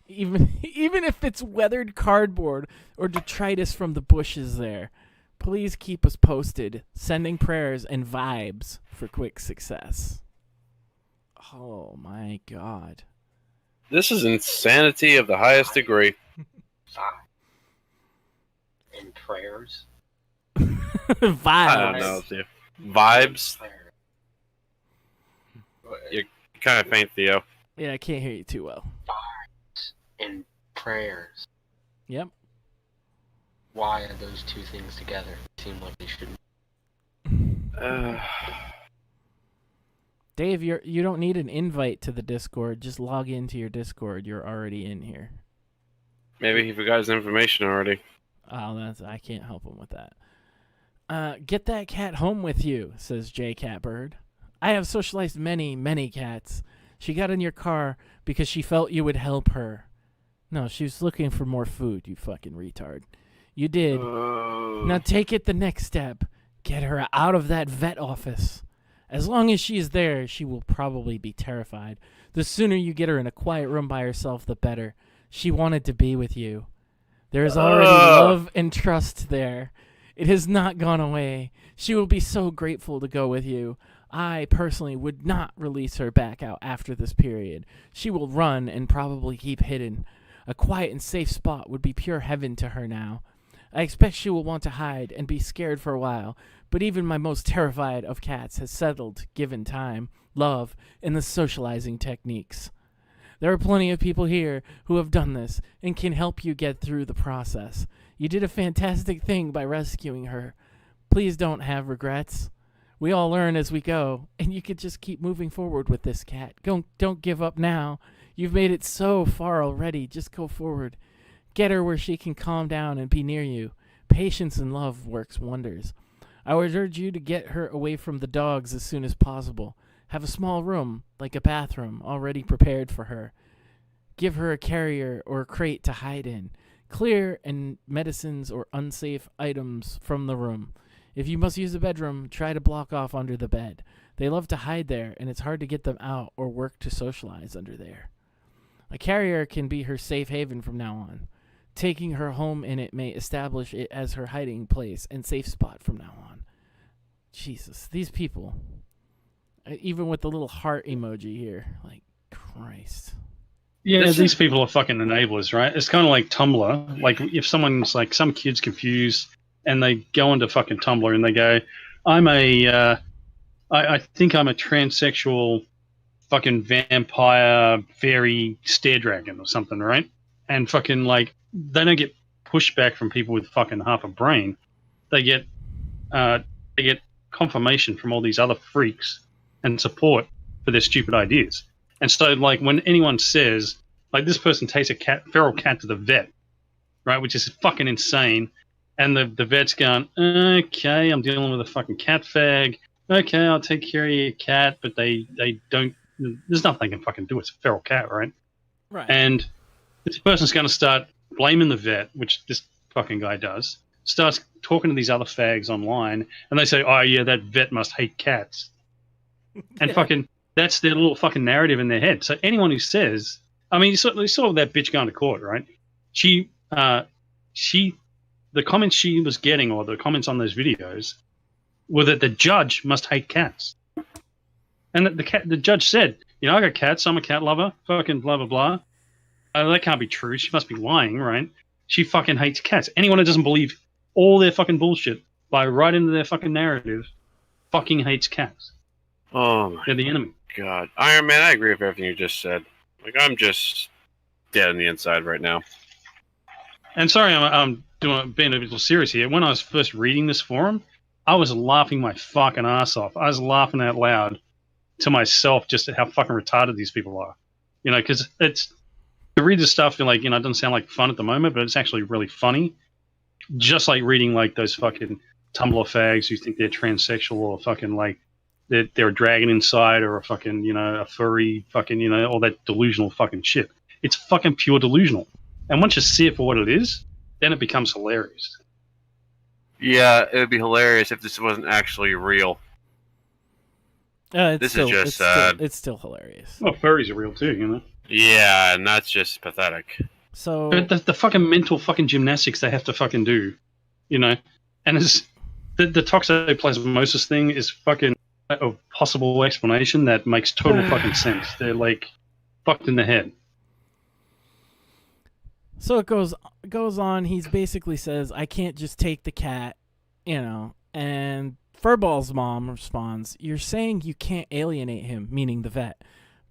Even if it's weathered cardboard or detritus from the bushes there. Please keep us posted. Sending prayers and vibes for quick success. Oh my god. This is insanity of the highest degree. And prayers? Vibes. I don't know, dude. Vibes? You're kind of faint, Theo. Yeah, I can't hear you too well. Vibes and prayers. Yep. Why are those two things together? Seem like they shouldn't. Dave, you don't need an invite to the Discord. Just log into your Discord. You're already in here. Maybe he forgot his information already. Oh, I can't help him with that. Get that cat home with you, says J. Catbird. I have socialized many, many cats. She got in your car because she felt you would help her. No, she was looking for more food, you fucking retard. You did. Now take it the next step. Get her out of that vet office. As long as she is there, she will probably be terrified. The sooner you get her in a quiet room by herself, the better. She wanted to be with you. There is already love and trust there. It has not gone away. She will be so grateful to go with you. I personally would not release her back out after this period. She will run and probably keep hidden. A quiet and safe spot would be pure heaven to her now. I expect she will want to hide and be scared for a while, but even my most terrified of cats has settled, given time, love, and the socializing techniques. There are plenty of people here who have done this and can help you get through the process. You did a fantastic thing by rescuing her. Please don't have regrets. We all learn as we go, and you could just keep moving forward with this cat. Don't give up now. You've made it so far already. Just go forward. Get her where she can calm down and be near you. Patience and love works wonders. I would urge you to get her away from the dogs as soon as possible. Have a small room, like a bathroom, already prepared for her. Give her a carrier or a crate to hide in. Clear and medicines or unsafe items from the room. If you must use the bedroom, try to block off under the bed. They love to hide there, and it's hard to get them out or work to socialize under there. A carrier can be her safe haven from now on. Taking her home in it may establish it as her hiding place and safe spot from now on. Jesus, these people. Even with the little heart emoji here. Like, Christ. Yeah, these people are fucking enablers, right? It's kind of like Tumblr. Like, if someone's like, some kid's confused and they go into fucking Tumblr and they go, I think I'm a transsexual fucking vampire fairy stair dragon or something, right? And fucking, like, they don't get pushback from people with fucking half a brain. They get confirmation from all these other freaks and support for their stupid ideas. And so, like, when anyone says, like, this person takes a feral cat to the vet, right, which is fucking insane, and the vet's going, okay, I'm dealing with a fucking cat fag, okay, I'll take care of your cat, but they don't, there's nothing they can fucking do, it's a feral cat, right? Right. And this person's going to start blaming the vet, which this fucking guy does, starts talking to these other fags online, and they say, oh yeah, that vet must hate cats. And fucking, that's their little fucking narrative in their head. So anyone who says, I mean, you saw that bitch going to court, right? The comments she was getting, or the comments on those videos, were that the judge must hate cats. And the judge said, you know, I got cats, I'm a cat lover, fucking blah, blah, blah. That can't be true. She must be lying, right? She fucking hates cats. Anyone who doesn't believe all their fucking bullshit by right into their fucking narrative fucking hates cats. Oh my. They're the enemy. God. Iron Man, I agree with everything you just said. Like, I'm just dead on the inside right now. And sorry, I'm being a little serious here. When I was first reading this forum, I was laughing my fucking ass off. I was laughing out loud to myself just at how fucking retarded these people are. You know, because it's, to read this stuff, like, you know, it doesn't sound like fun at the moment, but it's actually really funny. Just like reading, like, those fucking Tumblr fags who think they're transsexual, or fucking, like, they're a dragon inside, or a fucking, you know, a furry fucking, you know, all that delusional fucking shit. It's fucking pure delusional. And once you see it for what it is, then it becomes hilarious. Yeah, it would be hilarious if this wasn't actually real. This is just sad. It's still hilarious. Well, furries are real too, you know? Yeah, and that's just pathetic. So but the fucking mental fucking gymnastics they have to fucking do, you know? And it's, the toxoplasmosis thing is fucking a possible explanation that makes total fucking sense. They're, like, fucked in the head. So it goes on. He's basically says, I can't just take the cat, you know. And Furball's mom responds, you're saying you can't alienate him, meaning the vet.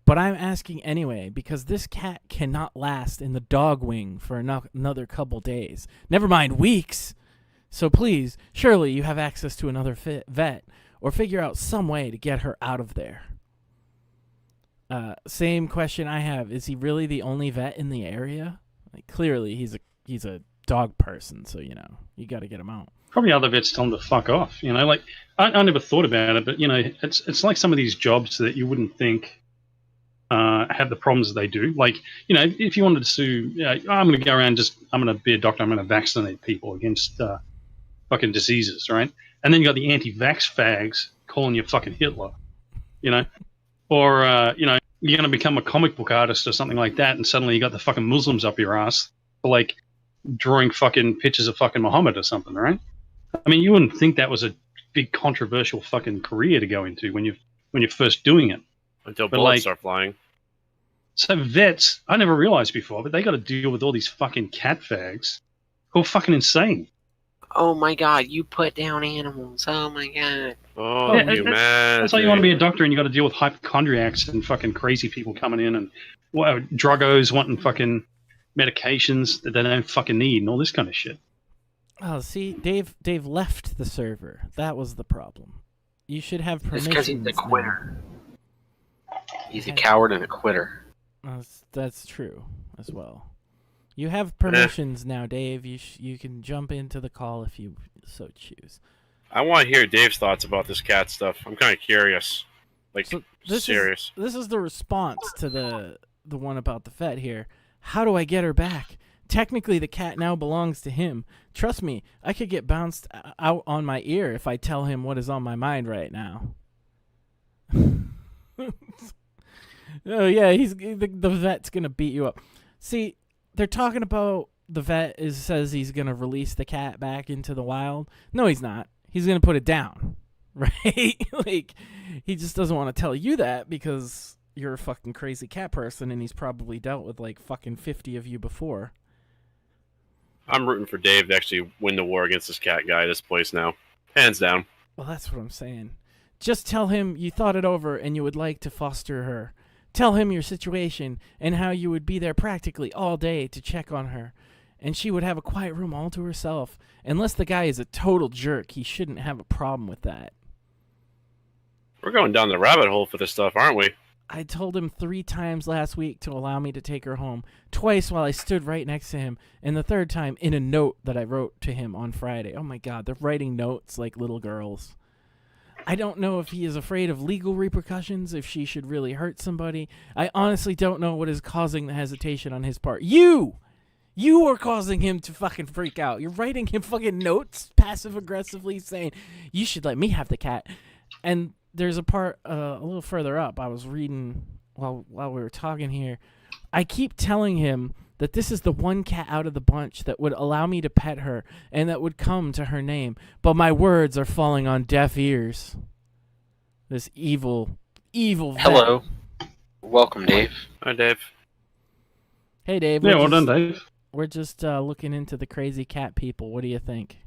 But I'm asking anyway, because this cat cannot last in the dog wing for another couple days. Never mind weeks. So please, surely you have access to another vet, or figure out some way to get her out of there. Same question I have. Is he really the only vet in the area? Like, clearly, he's a dog person, so, you know, you got to get him out. Probably other vets tell them to fuck off. You know, like, I never thought about it, but, you know, it's like some of these jobs that you wouldn't think have the problems that they do. Like, you know, if you wanted to sue, I'm going to go around I'm going to be a doctor, I'm going to vaccinate people against fucking diseases, right? And then you got the anti-vax fags calling you fucking Hitler, you know? Or, you know, you're going to become a comic book artist or something like that, and suddenly you got the fucking Muslims up your ass for, like, drawing fucking pictures of fucking Muhammad or something, right? I mean, you wouldn't think that was a big controversial fucking career to go into when you're first doing it. Until But, bullets like, start flying. So vets, I never realized before, but they got to deal with all these fucking cat fags who are fucking insane. Oh my god, you put down animals. Oh my god. Oh, Yeah, humanity. that's why you want to be a doctor and you got to deal with hypochondriacs and fucking crazy people coming in and druggos wanting fucking medications that they don't fucking need and all this kind of shit. Oh, see, Dave left the server. That was the problem. You should have permission. It's because he's a quitter. He's a coward and a quitter. That's true as well. You have permissions now, Dave. You can jump into the call if you so choose. I want to hear Dave's thoughts about this cat stuff. I'm kind of curious. Like, serious. This is the response to the one about the vet here. How do I get her back? Technically, the cat now belongs to him. Trust me, I could get bounced out on my ear if I tell him what is on my mind right now. Oh yeah, the vet's gonna beat you up. See, they're talking about the vet says he's gonna release the cat back into the wild. No, he's not. He's gonna put it down, right? Like, he just doesn't want to tell you that because you're a fucking crazy cat person, and he's probably dealt with like fucking 50 of you before. I'm rooting for Dave to actually win the war against this cat guy, this place now. Hands down. Well, that's what I'm saying. Just tell him you thought it over and you would like to foster her. Tell him your situation and how you would be there practically all day to check on her. And she would have a quiet room all to herself. Unless the guy is a total jerk, he shouldn't have a problem with that. We're going down the rabbit hole for this stuff, aren't we? I told him 3 times last week to allow me to take her home. Twice while I stood right next to him. And the 3rd time in a note that I wrote to him on Friday. Oh my god, they're writing notes like little girls. I don't know if he is afraid of legal repercussions, if she should really hurt somebody. I honestly don't know what is causing the hesitation on his part. You are causing him to fucking freak out. You're writing him fucking notes passive-aggressively saying, you should let me have the cat. And there's a part a little further up I was reading while we were talking here. I keep telling him that this is the one cat out of the bunch that would allow me to pet her and that would come to her name. But my words are falling on deaf ears. This evil vet. Hello. Welcome, Dave. Hi, Dave. Hey, Dave. Yeah, well done, Dave. We're just looking into the crazy cat people. What do you think?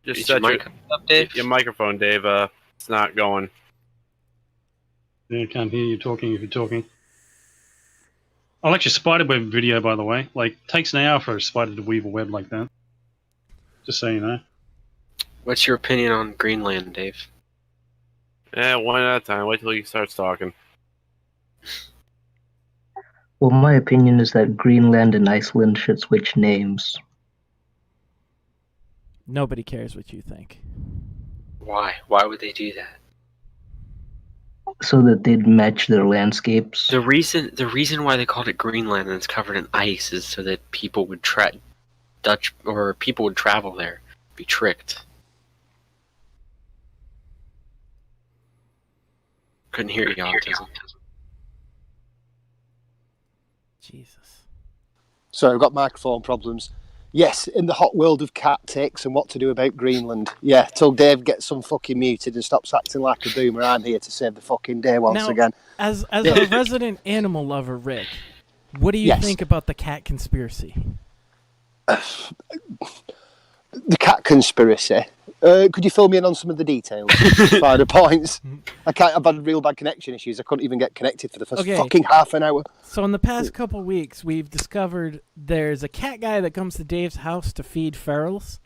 Just Is set your mic up, Dave? Your microphone, Dave. It's not going. Yeah, I can't hear you talking if you're talking. I like your spiderweb video, by the way. Like, takes an hour for a spider to weave a web like that. Just so you know. What's your opinion on Greenland, Dave? Yeah, one at a time. Wait till he starts talking. Well, my opinion is that Greenland and Iceland should switch names. Nobody cares what you think. Why? Why would they do that? So that they'd match their landscapes. The reason why they called it Greenland and it's covered in ice is so that people would people would travel there, be tricked. Couldn't hear you, autism. Jesus. So I've got microphone problems. Yes, in the hot world of cat ticks and what to do about Greenland. Yeah, till Dave gets some fucking muted and stops acting like a boomer, I'm here to save the fucking day once again. As a resident animal lover, Rick, what do you think about the cat conspiracy? The cat conspiracy? Could you fill me in on some of the details? Finer points. I've had real bad connection issues. I couldn't even get connected for the first fucking half an hour. So in the past couple weeks, we've discovered there's a cat guy that comes to Dave's house to feed ferals.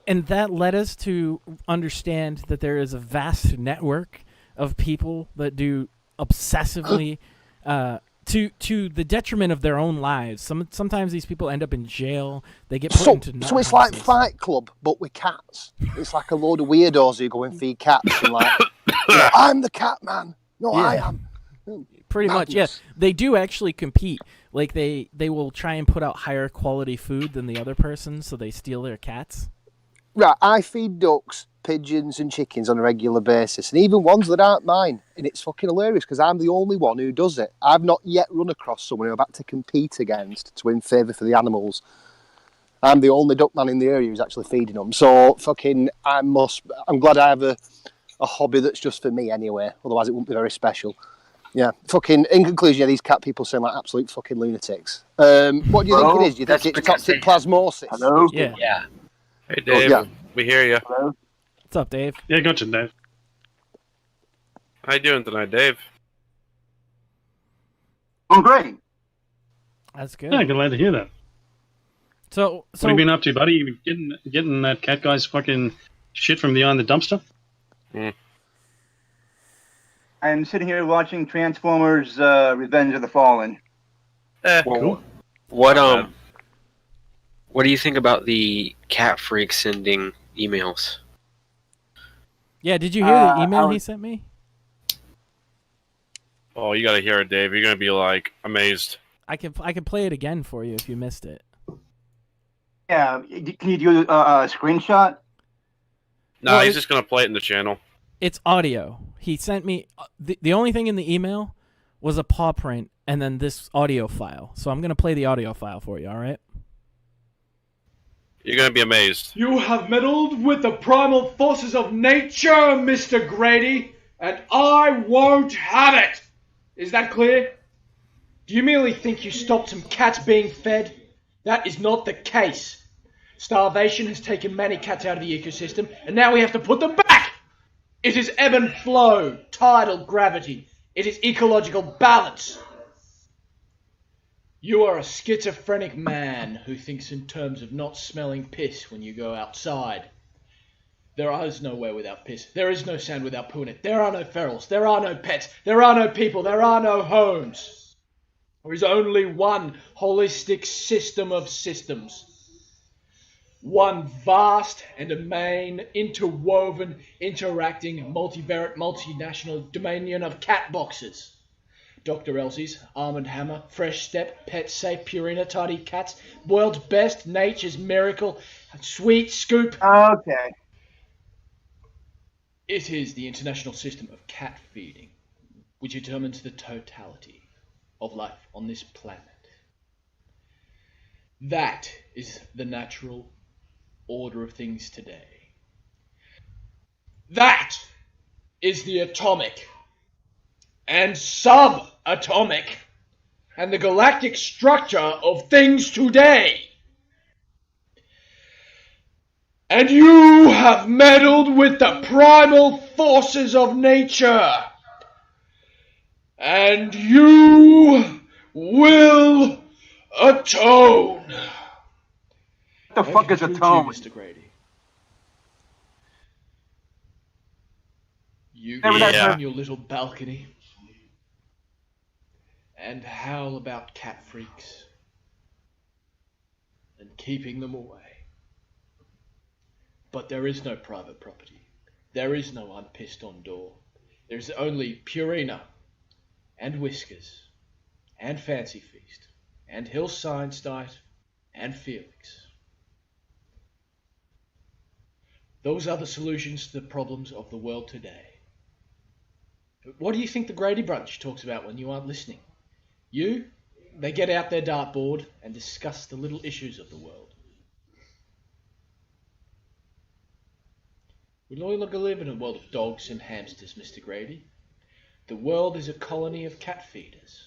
And that led us to understand that there is a vast network of people that do obsessively to the detriment of their own lives. Sometimes these people end up in jail. They get put into nut So it's houses. like Fight Club, but with cats. It's like a load of weirdos who go and feed cats and like, I'm the cat man. No, Yeah. I am. Pretty much, yeah. Madness. They do actually compete. Like they will try and put out higher quality food than the other person, so they steal their cats. Right, I feed ducks, pigeons and chickens on a regular basis, and even ones that aren't mine. And it's fucking hilarious because I'm the only one who does it. I've not yet run across someone who I've had to compete against to win favour for the animals. I'm the only duck man in the area who's actually feeding them. So fucking, I'm glad I have a hobby that's just for me anyway. Otherwise, it wouldn't be very special. Yeah, fucking. In conclusion, yeah, these cat people sound like absolute fucking lunatics. What do you think it is? Do you think it's toxic plasmosis? Hello. Yeah. Hey, Dave. yeah. We hear you. Hello. What's up, Dave? Yeah, gotcha, Dave. How you doing tonight, Dave? I'm great. That's good. Yeah, glad to hear that. So What have you been up to, buddy? You been getting that cat guy's fucking shit from behind the dumpster? I'm sitting here watching Transformers: Revenge of the Fallen. Cool. What do you think about the cat freak sending emails? Yeah, did you hear the email he sent me? Oh, you gotta hear it, Dave. You're gonna be like amazed. I can play it again for you if you missed it. Yeah, can you do a screenshot? No, Well, he's just gonna play it in the channel. It's audio. He sent me the only thing in the email was a paw print and then this audio file. So I'm gonna play the audio file for you. All right. You're gonna be amazed. You have meddled with the primal forces of nature, Mr. Grady, and I won't have it! Is that clear? Do you merely think you stopped some cats being fed? That is not the case. Starvation has taken many cats out of the ecosystem, and now we have to put them back! It is ebb and flow, tidal gravity. It is ecological balance. You are a schizophrenic man who thinks in terms of not smelling piss when you go outside. There is nowhere without piss. There is no sound without poo in it. There are no ferals. There are no pets. There are no people. There are no homes. There is only one holistic system of systems. One vast and amain, interwoven, interacting, multivariate, multinational dominion of cat boxes. Dr. Elsie's, Armand Hammer, Fresh Step, Pet Safe, Purina, Tidy Cats, World's Best, Nature's Miracle, Sweet Scoop. Okay. It is the international system of cat feeding, which determines the totality of life on this planet. That is the natural order of things today. That is the atomic and subatomic and the galactic structure of things today. And you have meddled with the primal forces of nature. And you will atone. What the fuck is atone? Mr. Grady. You Never get that on your little balcony and howl about cat freaks and keeping them away. But there is no private property. There is no unpissed on door. There's only Purina and Whiskers and Fancy Feast and Hill Science Diet and Felix. Those are the solutions to the problems of the world today. What do you think the Grady Brunch talks about when you aren't listening? They get out their dartboard and discuss the little issues of the world. We no longer live in a world of dogs and hamsters, Mr. Grady. The world is a colony of cat feeders.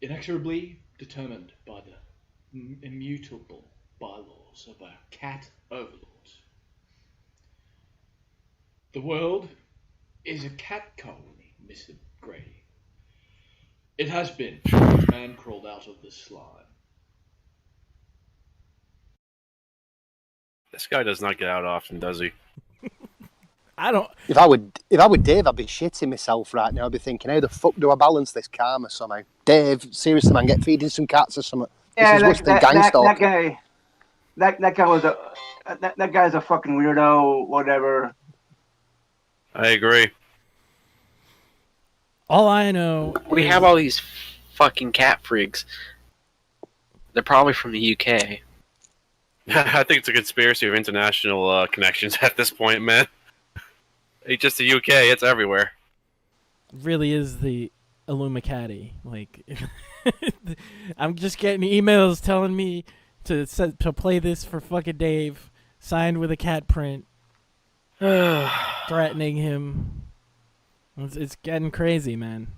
Inexorably determined by the immutable bylaws of our cat overlords. The world is a cat colony, Mr. Grady. It has been since man crawled out of the slime. This guy does not get out often, does he? I don't. If I were Dave, I'd be shitting myself right now. I'd be thinking, how the fuck do I balance this karma somehow? Dave, seriously, man, get feeding some cats or something. Yeah, this is worse than gang stalking. That guy was that guy's a fucking weirdo. Whatever. I agree. All I know, we have all these fucking cat freaks. They're probably from the UK. I think it's a conspiracy of international connections at this point, man. It's just the UK, it's everywhere. really is the Illumicati. Like, I'm just getting emails telling me to play this for fucking Dave, signed with a cat print, threatening him. It's getting crazy, man.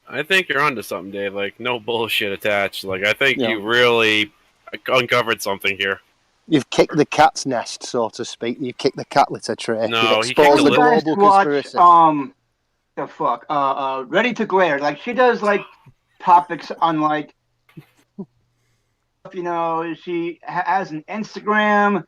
I think you're onto something, Dave. Like, no bullshit attached. Like, I think you really uncovered something here. You've kicked the cat's nest, so to speak. You've kicked the cat litter tray. No, you've exposed the global conspiracy. The fuck? Ready to Glare. Like, she does, like, topics on, like, you know, she has an Instagram.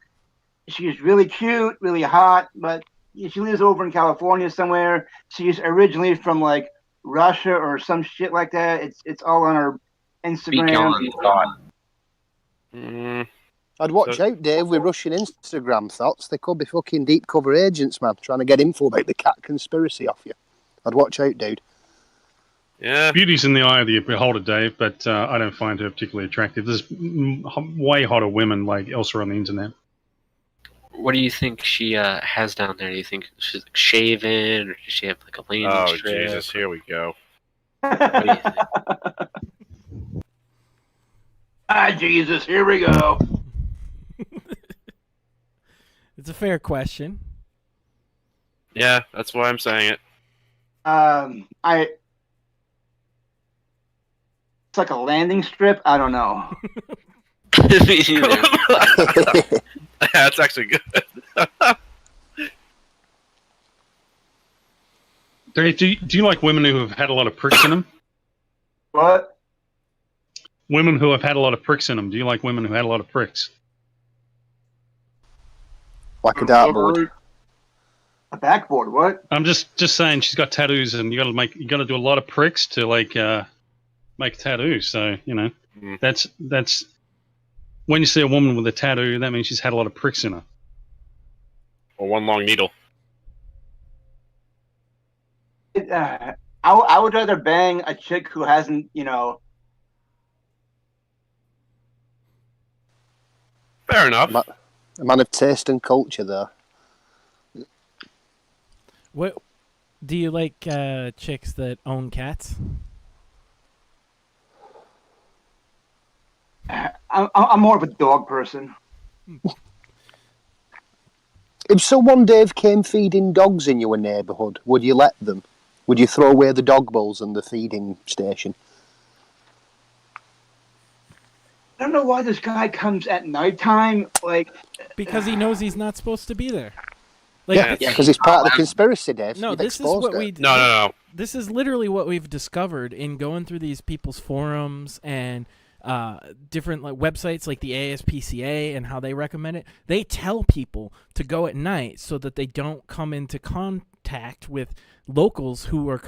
She's really cute, really hot, but she lives over in California somewhere. She's originally from, like, Russia or some shit like that. It's all on her Instagram. I'd watch out, Dave, with Russian Instagram thoughts. They could be fucking deep cover agents, man, trying to get info about the cat conspiracy off you. I'd watch out, dude. Yeah. Beauty's in the eye of the beholder, Dave, but I don't find her particularly attractive. There's way hotter women like elsewhere on the internet. What do you think she has down there? Do you think she's like, shaven, or does she have like a landing strip? Oh, Jesus, here we go. What do you think? Jesus, here we go. It's a fair question. Yeah, that's why I'm saying it. It's like a landing strip. I don't know. That's actually good. Dave, do you like women who have had a lot of pricks in them? What? Women who have had a lot of pricks in them. Do you like women who had a lot of pricks? Like a dartboard. A backboard, what? I'm just saying she's got tattoos and you gotta do a lot of pricks to like make tattoos. So, you know, that's when you see a woman with a tattoo, that means she's had a lot of pricks in her. Or one long needle. I would rather bang a chick who hasn't, you know. Fair enough. A man of taste and culture, though. What do you like chicks that own cats? I'm more of a dog person. If someone, Dave, came feeding dogs in your neighbourhood, would you let them? Would you throw away the dog bowls and the feeding station? I don't know why this guy comes at nighttime, like... Because he knows he's not supposed to be there. Like, yeah, because he's part of the conspiracy, Dave. No, You've this is what exposed it. No. This is literally what we've discovered in going through these people's forums and different like websites like the ASPCA and how they recommend it. They tell people to go at night so that they don't come into contact with locals who are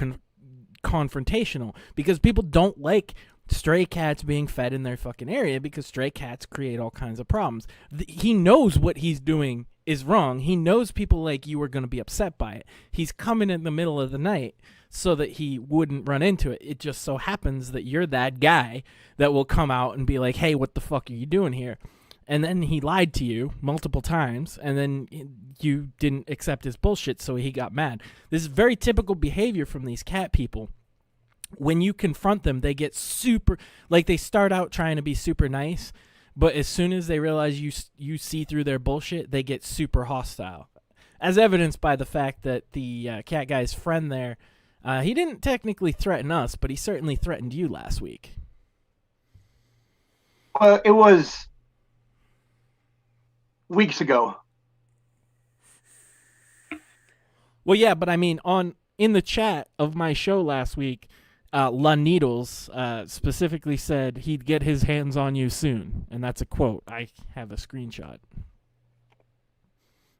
confrontational, because people don't like stray cats being fed in their fucking area because stray cats create all kinds of problems. He knows what he's doing is wrong. He knows people like you are going to be upset by it. He's coming in the middle of the night so that he wouldn't run into it. It just so happens that you're that guy that will come out and be like, hey, what the fuck are you doing here? And then he lied to you multiple times, and then you didn't accept his bullshit, so he got mad. This is very typical behavior from these cat people. When you confront them, they get super, like they start out trying to be super nice, but as soon as they realize you see through their bullshit, they get super hostile. As evidenced by the fact that the cat guy's friend there, he didn't technically threaten us, but he certainly threatened you last week. It was weeks ago. Well, yeah, but I mean, in the chat of my show last week, La Needles specifically said he'd get his hands on you soon, and that's a quote. I have a screenshot.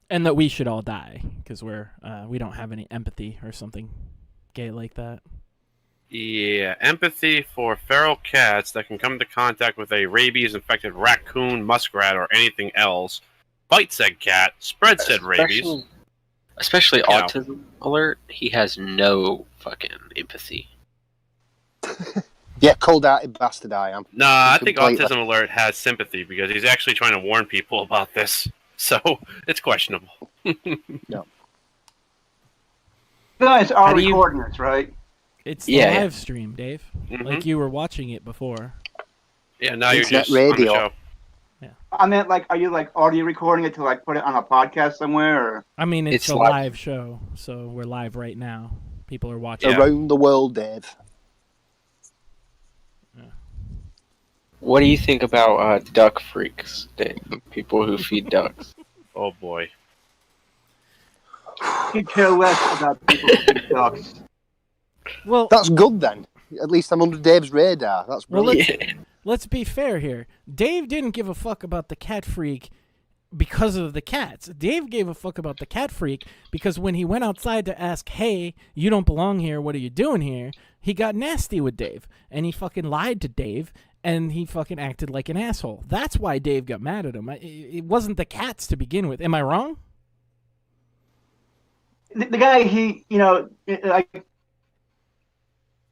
And that we should all die because we don't have any empathy or something gay like that. Yeah, empathy for feral cats that can come into contact with a rabies-infected raccoon, muskrat, or anything else, bite said cat, spread said rabies. Especially You know. autism alert, he has no fucking empathy. Yeah, cold-hearted bastard I am. Nah, I think Completely. Autism Alert has sympathy because he's actually trying to warn people about this. So, it's questionable. No. You guys are How do you- recording this, right? It's Yeah, the yeah. live stream, Dave. Like you were watching it before. Yeah, now you're Internet just on the radio. show. I meant, like, are you, like, audio recording it to, like, put it on a podcast somewhere, or? I mean, it's It's a live. live show, so we're live right now. People are watching. Yeah. Around the world, Dave. What do you think about duck freaks, Dave? People who feed ducks. Oh boy. You care less about people who eat ducks. Well, That's good then. At least I'm under Dave's radar. That's well, brilliant. let's be fair here. Dave didn't give a fuck about the cat freak because of the cats. Dave gave a fuck about the cat freak because when he went outside to ask, "Hey, you don't belong here. What are you doing here?" he got nasty with Dave, and he fucking lied to Dave, and he fucking acted like an asshole. That's why Dave got mad at him. It wasn't the cats to begin with. Am I wrong? The guy, like,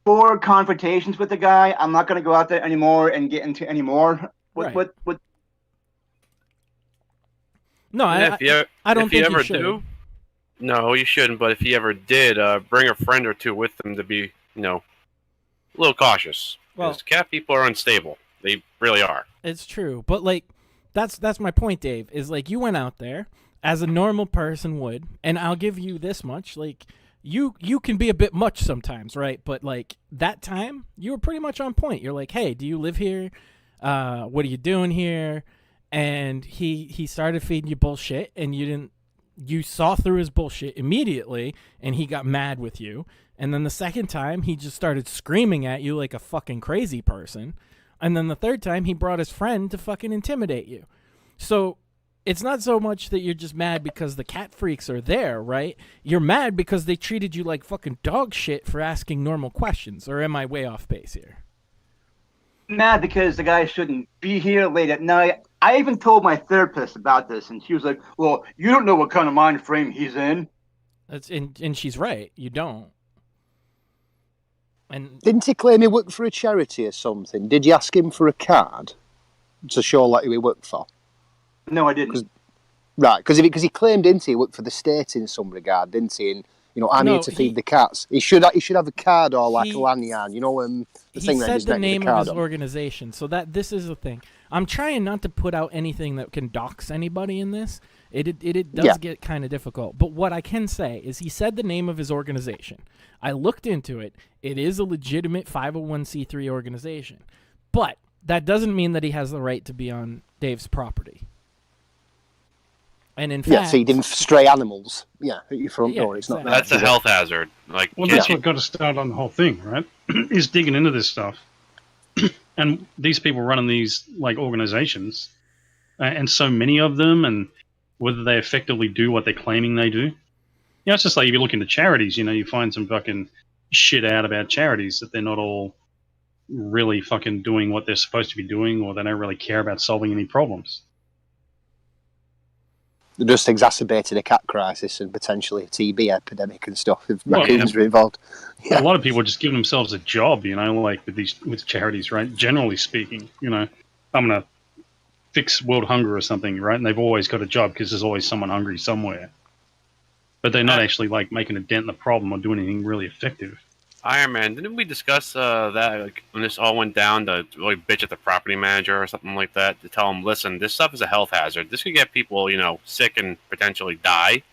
4 confrontations with the guy. I'm not going to go out there anymore and get into any more. Right. What? No, And if you don't if you think you ever should. do, no, you shouldn't. But if you ever did, bring a friend or two with them to be, a little cautious. Well- Because cat people are unstable. They really are. It's true, but like that's my point, Dave. Is like you went out there as a normal person would, and I'll give you this much: like you can be a bit much sometimes, right? But like that time, you were pretty much on point. You're like, "Hey, do you live here? What are you doing here?" And he started feeding you bullshit, and you saw through his bullshit immediately, and he got mad with you. And then the second time, he just started screaming at you like a fucking crazy person. And then the third time, he brought his friend to fucking intimidate you. So it's not so much that you're just mad because the cat freaks are there, right? You're mad because they treated you like fucking dog shit for asking normal questions. Or am I way off base here? Mad because the guy shouldn't be here late at night. I even told my therapist about this, and she was like, "Well, you don't know what kind of mind frame he's in." And she's right. You don't. And Didn't he claim he worked for a charity or something? Did you ask him for a card to show like who he worked for? No, I didn't. Right, because he claimed, didn't he worked for the state in some regard, didn't he? And I'm No, here to feed the cats. He should have a card or like He- a lanyard. The he thing that said his the neck with name the of card his on. organization, so that this is the thing. I'm trying not to put out anything that can dox anybody in this. It does Yeah. get kind of difficult. But what I can say is he said the name of his organization. I looked into it. It is a legitimate 501c3 organization. But that doesn't mean that he has the right to be on Dave's property. And in Yeah, fact, so he didn't stray animals. Yeah, at your front Yeah, door. It's not exactly. That's a is it? health hazard. Like, Well, yeah, that's what got to start on the whole thing, right? Is digging into this stuff, and these people running these like organizations, and so many of them, and whether they effectively do what they're claiming they do. It's just like if you look into charities, you find some fucking shit out about charities that they're not all really fucking doing what they're supposed to be doing, or they don't really care about solving any problems. They just exacerbated a cat crisis and potentially a TB epidemic and stuff if Well, raccoons were involved. A lot of people are just giving themselves a job, like with charities, right? Generally speaking, I'm gonna fix world hunger or something, right? And they've always got a job because there's always someone hungry somewhere. But they're not actually like making a dent in the problem or doing anything really effective. Iron Man, didn't we discuss that like when this all went down to really bitch at the property manager or something like that to tell him, listen, this stuff is a health hazard. This could get people, sick and potentially die,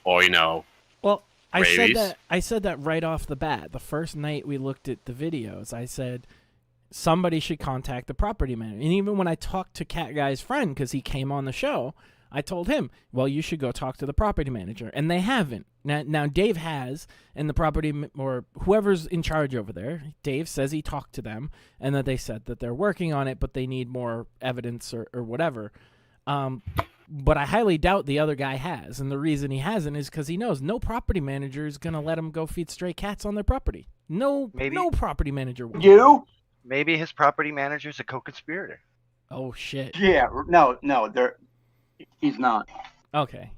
or well, rabies. I said that right off the bat. The first night we looked at the videos, I said somebody should contact the property manager. And even when I talked to Cat Guy's friend, because he came on the show, I told him, well, you should go talk to the property manager. And they haven't. Now Dave has, and the property, or whoever's in charge over there, Dave says he talked to them, and that they said that they're working on it, but they need more evidence or whatever. But I highly doubt the other guy has, and the reason he hasn't is because he knows no property manager is going to let him go feed stray cats on their property. No property manager will. You? Maybe his property manager's a co-conspirator. Oh, shit. Yeah, no, he's not. Okay.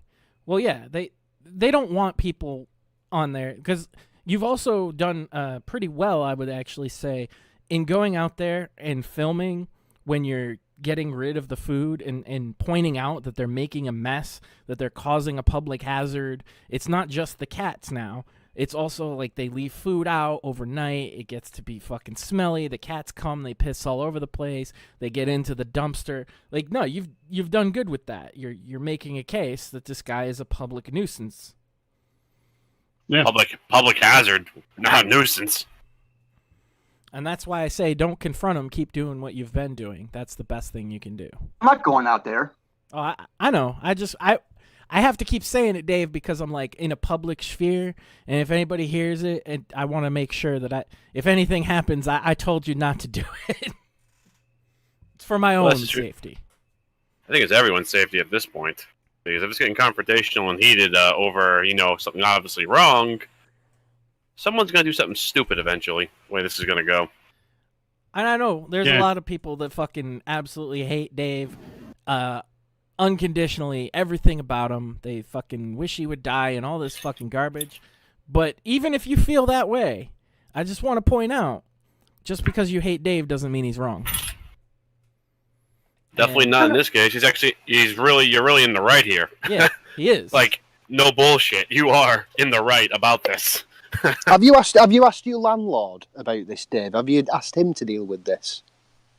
Well, yeah, they don't want people on there, because you've also done pretty well, I would actually say, in going out there and filming when you're getting rid of the food and pointing out that they're making a mess, that they're causing a public hazard. It's not just the cats now. It's also like they leave food out overnight. It gets to be fucking smelly. The cats come, they piss all over the place. They get into the dumpster. Like, no, you've done good with that. You're making a case that this guy is a public nuisance. Yeah. Public hazard, not nuisance. And that's why I say don't confront him. Keep doing what you've been doing. That's the best thing you can do. I'm not going out there. Oh, I know. I have to keep saying it, Dave, because I'm like in a public sphere, and if anybody hears it, and I want to make sure that if anything happens, I told you not to do it. It's for my own safety. I think it's everyone's safety at this point, because if it's getting confrontational and heated over, something obviously wrong, someone's gonna do something stupid eventually. The way this is gonna go. And I know there's a lot of people that fucking absolutely hate Dave. Unconditionally, everything about him. They fucking wish he would die and all this fucking garbage. But even if you feel that way, I just want to point out, just because you hate Dave doesn't mean he's wrong. Definitely not in this case. You're really in the right here. Yeah, he is. Like, no bullshit. You are in the right about this. Have you asked your landlord about this, Dave? Have you asked him to deal with this?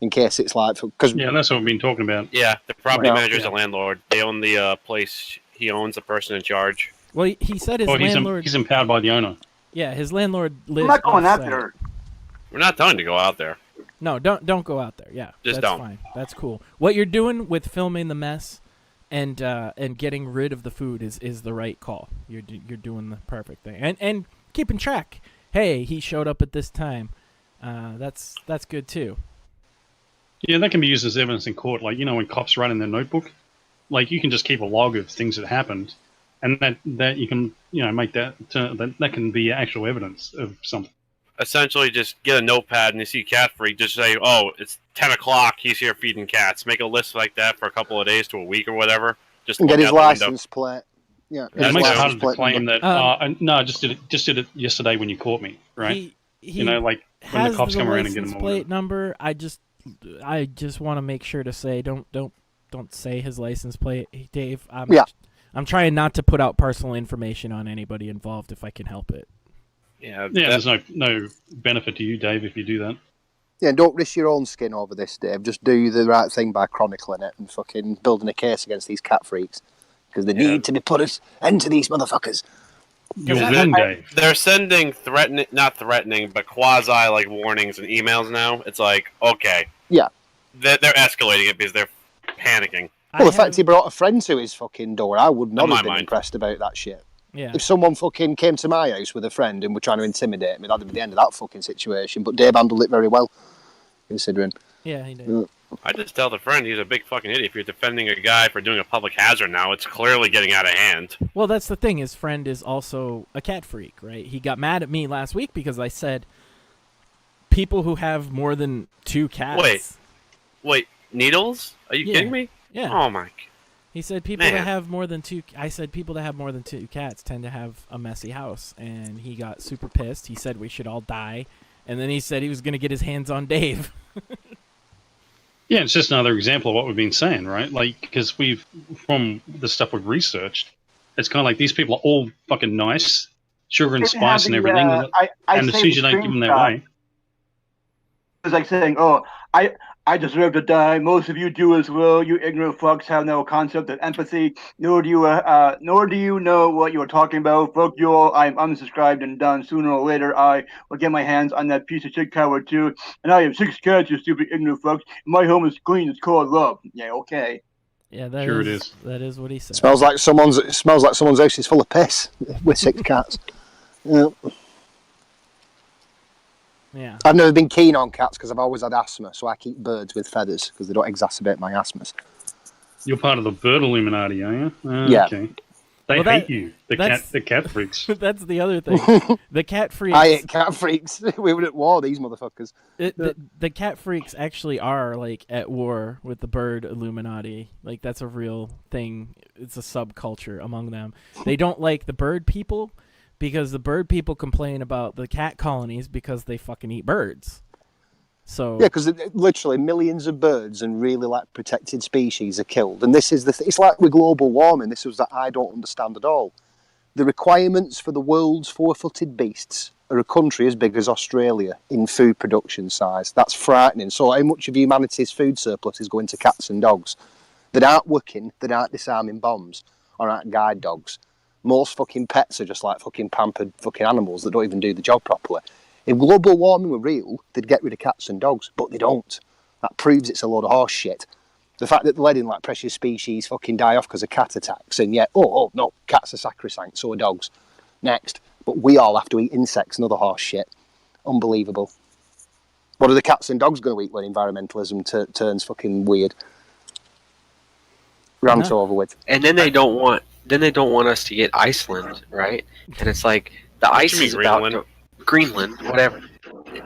In case it's like... Yeah, that's what we've been talking about. Yeah, the property manager is a landlord. They own the place. He owns the person in charge. Well, he said his landlord... He's empowered by the owner. Yeah, his landlord lives... I'm not going out off-site. there. We're not telling you to go out there. No, don't go out there. Yeah, Just that's don't. fine. That's cool. What you're doing with filming the mess and getting rid of the food is the right call. You're doing the perfect thing. And keeping track. Hey, he showed up at this time. That's good too. Yeah, that can be used as evidence in court. Like, when cops write in their notebook, like, you can just keep a log of things that happened, and that you can, make that can be actual evidence of something. Essentially, just get a notepad and you see Cat Freak, just say, oh, it's 10 o'clock, he's here feeding cats. Make a list like that for a couple of days to a week or whatever. Just and get his license plate. Yeah, it makes it harder to claim that. No, I just did it yesterday when you caught me, right? He like when the cops come around and get him. Plate number. I just want to make sure to say don't say his license plate, Dave. I'm trying not to put out personal information on anybody involved if I can help it. Yeah, there's no benefit to you, Dave, if you do that. Yeah, don't risk your own skin over this, Dave. Just do the right thing by chronicling it and fucking building a case against these cat freaks. Because they need to be put an end to these motherfuckers. They're sending not threatening, but quasi like warnings and emails now. It's like, okay. Yeah. They're escalating it because they're panicking. Well, the fact he brought a friend to his fucking door, I would not have been impressed about that shit. Yeah. If someone fucking came to my house with a friend and were trying to intimidate me, that'd be the end of that fucking situation. But Dave handled it very well, considering. Yeah, he did. I just tell the friend he's a big fucking idiot. If you're defending a guy for doing a public hazard now, it's clearly getting out of hand. Well, that's the thing. His friend is also a cat freak, right? He got mad at me last week because I said people who have more than 2 cats. Wait, Needles? Are you kidding me? Yeah. Oh my. He said people that have more than 2. I said people that have more than 2 cats tend to have a messy house, and he got super pissed. He said we should all die, and then he said he was going to get his hands on Dave. Yeah, it's just another example of what we've been saying, right? Like, because from the stuff we've researched, it's kind of like these people are all fucking nice, sugar and spice and everything, and as soon as you don't give them their way. It's like saying, oh, I deserve to die. Most of you do as well. You ignorant fucks have no concept of empathy, nor do you know what you are talking about. Fuck you all. I'm unsubscribed and done. Sooner or later, I will get my hands on that piece of shit coward too. And I have 6 cats, you stupid ignorant fucks. My home is clean. It's called love. Yeah, okay. Yeah, sure it is. That is what he said. It smells like someone's house is full of piss with 6 cats. Yeah. Yeah. I've never been keen on cats because I've always had asthma, so I keep birds with feathers because they don't exacerbate my asthmas. You're part of the bird Illuminati, are you? Yeah. Okay. They Well, hate you. The cat freaks. That's the other thing. The cat freaks. I hate cat freaks. We were at war, these motherfuckers. The cat freaks actually are like at war with the bird Illuminati. Like that's a real thing. It's a subculture among them. They don't like the bird people because the bird people complain about the cat colonies because they fucking eat birds. So yeah, because literally millions of birds and really like protected species are killed, and this is it's like with global warming. This was that I don't understand at all. The requirements for the world's four-footed beasts are a country as big as Australia in food production size. That's frightening. So how much of humanity's food surplus is going to cats and dogs that aren't working, that aren't disarming bombs, or aren't guide dogs? Most fucking pets are just like fucking pampered fucking animals that don't even do the job properly. If global warming were real, they'd get rid of cats and dogs, but they don't. That proves it's a load of horse shit. The fact that they're letting like precious species fucking die off because of cat attacks, and yet, oh no, cats are sacrosanct, so are dogs. Next. But we all have to eat insects and other horse shit. Unbelievable. What are the cats and dogs going to eat when environmentalism turns fucking weird? Rant over with. And then they don't want us to get Iceland, right? And it's like the ice is about to, Greenland, whatever.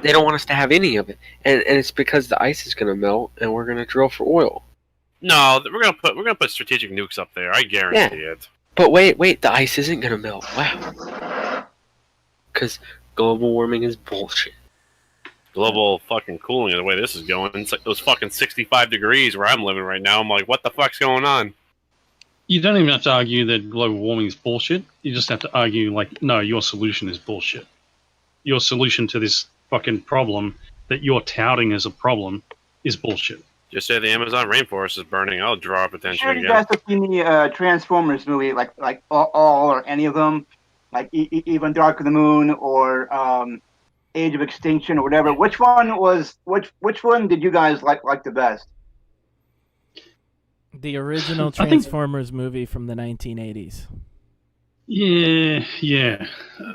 They don't want us to have any of it, and it's because the ice is going to melt, and we're going to drill for oil. No, we're gonna put strategic nukes up there. I guarantee it. But wait, the ice isn't going to melt. Wow. Because global warming is bullshit. Global fucking cooling, the way this is going, it's like those fucking 65 degrees where I'm living right now. I'm like, what the fuck's going on? You don't even have to argue that global warming is bullshit. You just have to argue, like, no, your solution is bullshit. Your solution to this fucking problem that you're touting as a problem is bullshit. Just say the Amazon rainforest is burning. I'll draw up attention Sure, again. you guys have seen the Transformers movie, like all or any of them, like even Dark of the Moon or Age of Extinction or whatever. Which one did you guys like the best? the original Transformers movie from the 1980s. Yeah.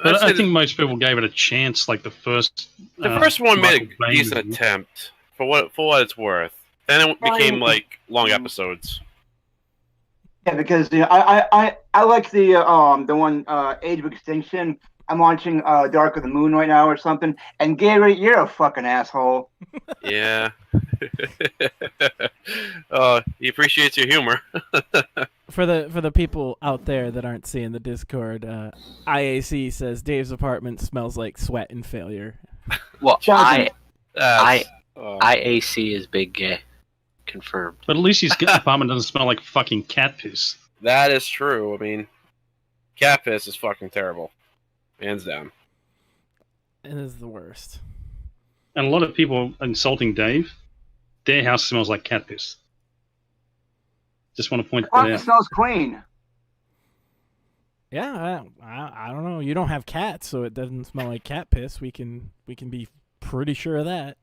But I think most people gave it a chance. Like the first one made a decent attempt for what it's worth. Then it became like long episodes. Yeah, because I like the one Age of Extinction. I'm watching Dark of the Moon right now or something. And Gary, you're a fucking asshole. Yeah. He appreciates your humor. For the people out there that aren't seeing the Discord, IAC says Dave's apartment smells like sweat and failure. Well, IAC is big gay. Confirmed. But at least his apartment doesn't smell like fucking cat piss. That is true. I mean, cat piss is fucking terrible. Hands down. It is the worst. And a lot of people insulting Dave, their house smells like cat piss. Just want to point that out. It smells clean. Yeah, I don't know. You don't have cats, so it doesn't smell like cat piss. We can be pretty sure of that.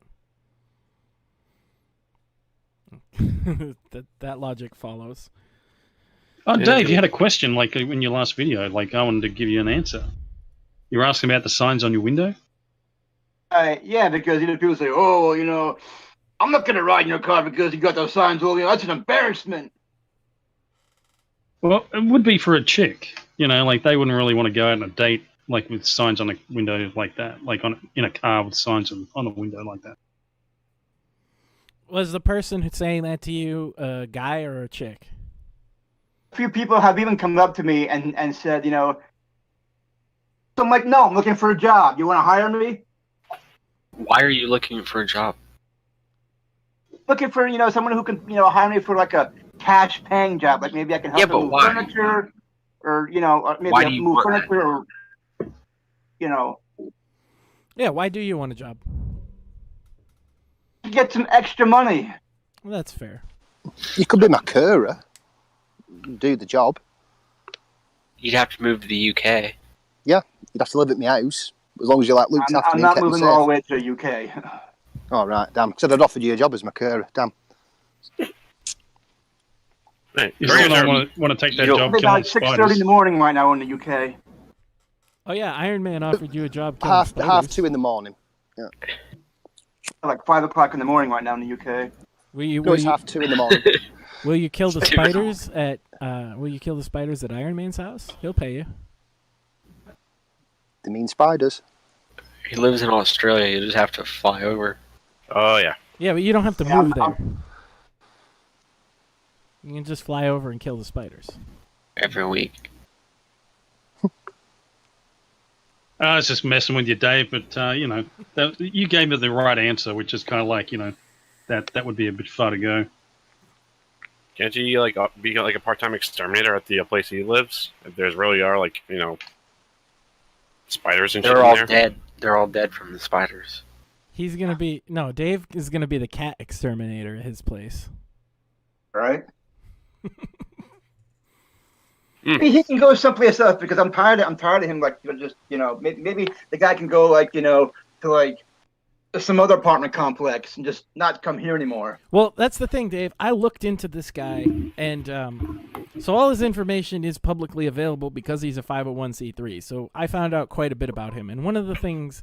that logic follows. Oh, Dave, you had a question like in your last video. Like I wanted to give you an answer. You were asking about the signs on your window? Yeah, because people say, "Oh, I'm not gonna ride in your car because you got those signs all. That's an embarrassment." Well, it would be for a chick. Like they wouldn't really want to go out on a date like with signs on a window like that, like in a car with signs on a window like that. Was the person who's saying that to you a guy or a chick? A few people have even come up to me and said, so I'm like, no, I'm looking for a job. You want to hire me? Why are you looking for a job? Looking for, someone who can, hire me for like a cash paying job. Like maybe I can help them move furniture or, maybe I can move furniture or, Yeah, why do you want a job? To get some extra money. Well, that's fair. You could be my carer. Do the job. You'd have to move to the UK. Yeah, you'd have to live at my house. As long as you looked after me. I'm not moving all the way to the UK. All right, damn. Because I'd offered you a job as my carer. Damn. Hey, you still don't want to take that job. It's about 6:30 in the morning right now in the UK. Oh yeah, Iron Man offered you a job. Half 2 in the morning. Yeah. Like 5 o'clock in the morning right now in the UK. It's half 2 in the morning. Will you kill the spiders at Iron Man's house? He'll pay you. They mean spiders. He lives in Australia. You just have to fly over. Oh yeah. Yeah, but you don't have to move there. You can just fly over and kill the spiders. Every week. I was just messing with you, Dave, but you gave me the right answer, which is kind of like, that would be a bit far to go. Can't you be like a part-time exterminator at the place he lives? If there's really are spiders and shit They're all in there? dead. They're all dead from the spiders. He's gonna be Dave is gonna be the cat exterminator at his place. Right. He can go someplace else because I'm tired of him. Maybe the guy can go to some other apartment complex and just not come here anymore. Well, that's the thing, Dave. I looked into this guy, and so all his information is publicly available because he's a 501c3. So I found out quite a bit about him, and one of the things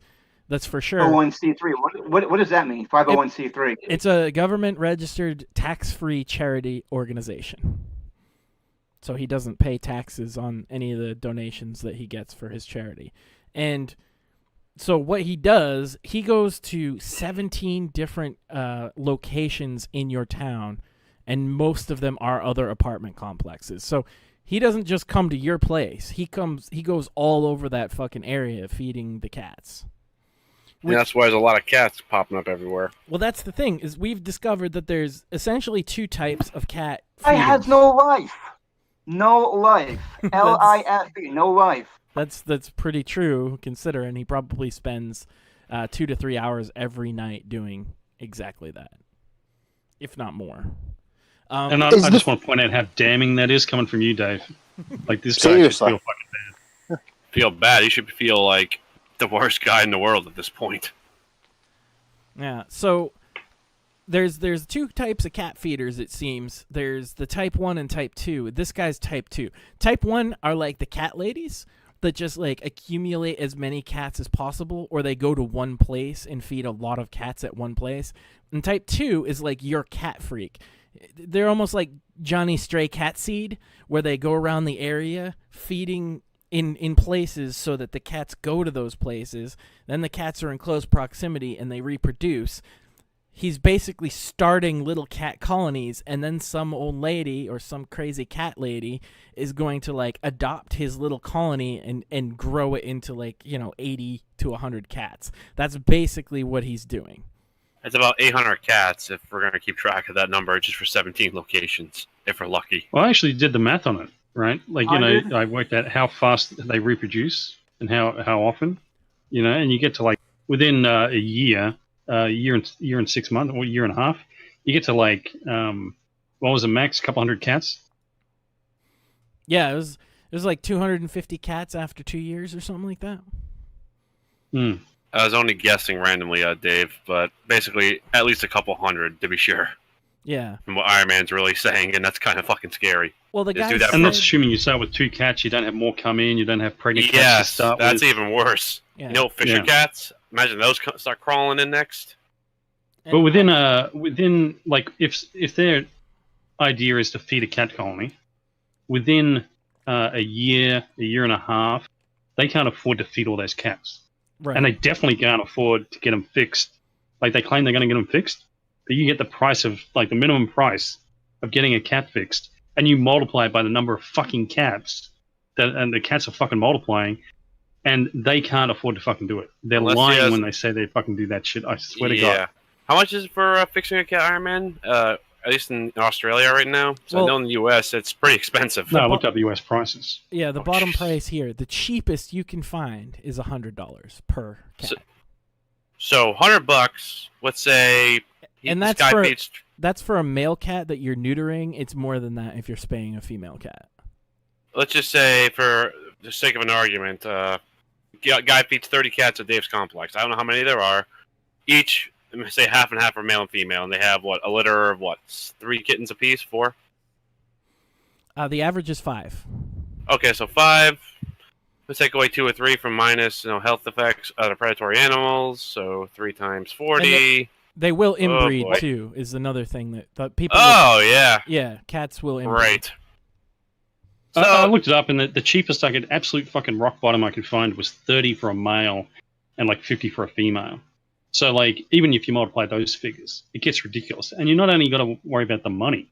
that's for sure 501c3. What does that mean? 501c3. It's a government-registered, tax-free charity organization. So he doesn't pay taxes on any of the donations that he gets for his charity. And so what he does, he goes to 17 different locations in your town, and most of them are other apartment complexes. So he doesn't just come to your place. He goes all over that fucking area feeding the cats. And that's why there's a lot of cats popping up everywhere. Well, that's the thing, is we've discovered that there's essentially two types of cat I feeders. has no life. No life. L-I-F-E. No life. That's pretty true, considering he probably spends 2 to 3 hours every night doing exactly that, if not more. And I just want to point out how damning that is coming from you, Dave. Like, this guy should feel fucking bad. Feel bad. You should feel like the worst guy in the world at this point. Yeah, so there's two types of cat feeders, it seems. There's the type 1 and type 2. This guy's type 2. Type 1 are like the cat ladies that just accumulate as many cats as possible, or they go to one place and feed a lot of cats at one place. And type 2 is like your cat freak. They're almost like Johnny Stray Cat Seed, where they go around the area feeding in places so that the cats go to those places. Then the cats are in close proximity and they reproduce. He's basically starting little cat colonies, and then some old lady or some crazy cat lady is going to adopt his little colony and grow it into 80 to 100 cats. That's basically what he's doing. It's about 800 cats if we're going to keep track of that number, just for 17 locations, if we're lucky. Well, I actually did the math on it, right? I worked out how fast they reproduce and how often, and you get to within a year, year and 6 months, or year and a half, you get to what was the max? A couple hundred cats? Yeah, it was 250 cats after 2 years or something like that. I was only guessing randomly, Dave, but basically at least a couple hundred to be sure. Yeah. From what Iron Man's really saying, and that's kind of fucking scary. Well, the guy and that's assuming you start with 2 cats, you don't have more come in, you don't have pregnant cats to start that's with. even worse. Yeah. Fisher cats. Imagine those start crawling in next. But within if their idea is to feed a cat colony, within a year and a half, they can't afford to feed all those cats. Right. And they definitely can't afford to get them fixed. They claim they're going to get them fixed, but you get the price of the minimum price of getting a cat fixed, and you multiply it by the number of fucking cats, and the cats are fucking multiplying, and they can't afford to fucking do it. They're lying when they say they fucking do that shit. I swear to God. How much is it for fixing a cat, Iron Man? At least in Australia right now. So I know in the U.S. it's pretty expensive. No, I looked up the U.S. prices. Yeah, the bottom price here, the cheapest you can find is $100 per cat. So $100. Let's say, and that's for a male cat that you're neutering. It's more than that if you're spaying a female cat. Let's just say, for the sake of an argument, guy feeds 30 cats at Dave's complex. I don't know how many there are. Each, I'm going to say half and half are male and female, and they have a litter of 3 kittens apiece? 4? The average is 5. Okay, so 5. Let's take away 2 or 3 from minus health effects, other predatory animals. So 3 times 40. They will boy. inbreed too. Is another thing that people. Oh, yeah. Yeah, cats will inbreed. Right. So, I looked it up, and the cheapest I could, absolute fucking rock bottom I could find was 30 for a male and like 50 for a female. So, like, even if you multiply those figures, it gets ridiculous. And you not only got to worry about the money,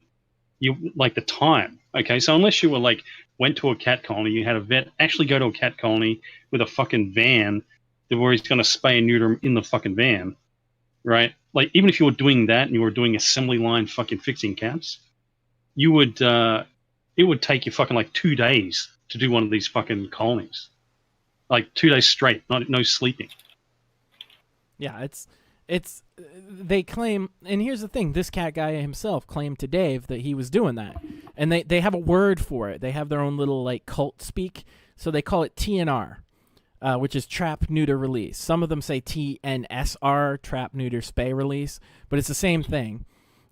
you like the time. Okay, so unless you were like went to a cat colony, you had a vet actually go to a cat colony with a fucking van where he's going to spay and neuter him in the fucking van, right? Like, even if you were doing that and you were doing assembly line fucking fixing cats, you would. It would take you fucking like 2 days to do one of these fucking colonies. Like 2 days straight, no sleeping. Yeah, they claim, and here's the thing, this cat guy himself claimed to Dave that he was doing that. And they have a word for it. They have their own little like cult speak. So they call it TNR, which is trap, neuter, release. Some of them say TNSR, trap, neuter, spay, release, but it's the same thing.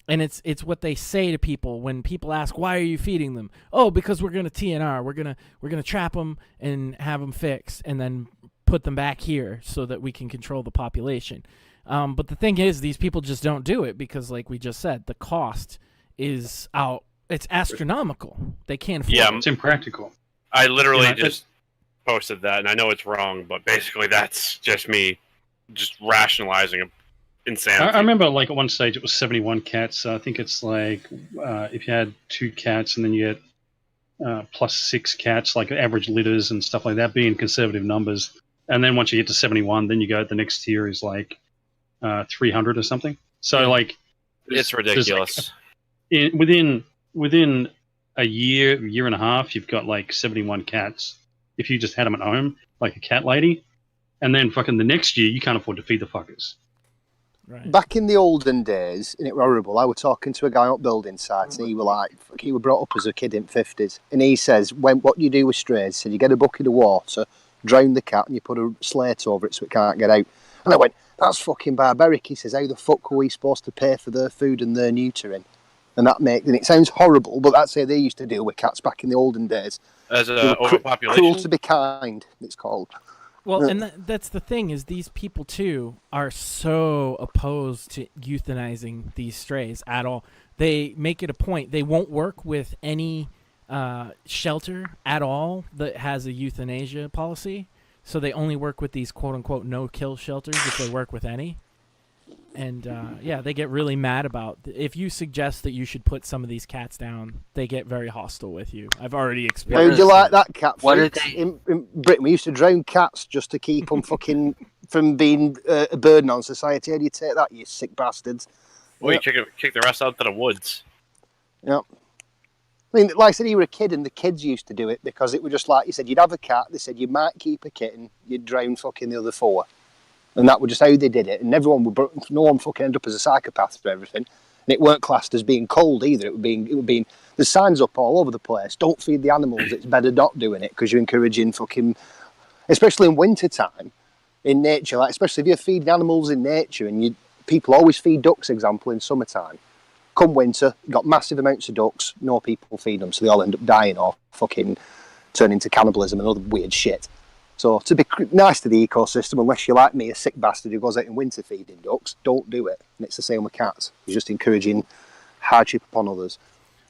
And it's what they say to people when people ask, why are you feeding them? Oh, because we're going to TNR. We're going to trap them and have them fixed and then put them back here so that we can control the population. But the thing is, these people just don't do it because, like we just said, the cost is out. It's astronomical. They can't afford it. It's impractical. I literally just posted that, and I know it's wrong, but basically that's just me just rationalizing insanity. I remember, like, at one stage it was 71 cats. I think it's like if you had 2 cats and then you get plus 6 cats, like average litters and stuff like that, being conservative numbers. And then once you get to 71, then you go, the next tier is like 300 or something. So, like... It's ridiculous. Like, within a year and a half, you've got like 71 cats. If you just had them at home, like a cat lady. And then fucking the next year, you can't afford to feed the fuckers. Right. Back in the olden days, and it were horrible, I was talking to a guy up building sites, and he was like, he was brought up as a kid in 50s, and he says, what you do with strays, he said, you get a bucket of water, drown the cat, and you put a slate over it so it can't get out. And I went, that's fucking barbaric. He says, how the fuck were we supposed to pay for their food and their neutering? And and it sounds horrible, but that's how they used to deal with cats back in the olden days. As a overpopulation? Cruel to be kind, it's called. Well, and that's the thing, is these people, too, are so opposed to euthanizing these strays at all. They make it a point. They won't work with any shelter at all that has a euthanasia policy. So they only work with these quote-unquote no-kill shelters if they work with any. And, yeah, they get really mad about... If you suggest that you should put some of these cats down, they get very hostile with you. I've already experienced... How'd you like that, cat? What did they... In Britain, we used to drown cats just to keep them fucking from being a burden on society. How do you take that, you sick bastards? Well, you kick the rest out to the woods. Yeah. I mean, like I said, you were a kid, and the kids used to do it because it was just like you said, you'd have a cat, they said you might keep a kitten, you'd drown fucking the other 4. And that was just how they did it. And no one fucking ended up as a psychopath for everything. And it weren't classed as being cold either. It would be there's signs up all over the place. Don't feed the animals. It's better not doing it because you're encouraging fucking, especially in winter time, in nature. Like especially if you're feeding animals in nature, and people always feed ducks, example, in summertime. Come winter, got massive amounts of ducks. No people feed them, so they all end up dying or fucking turn into cannibalism and other weird shit. So to be nice to the ecosystem, unless you're like me, a sick bastard who goes out in winter feeding ducks, don't do it. And it's the same with cats. You're just encouraging hardship upon others.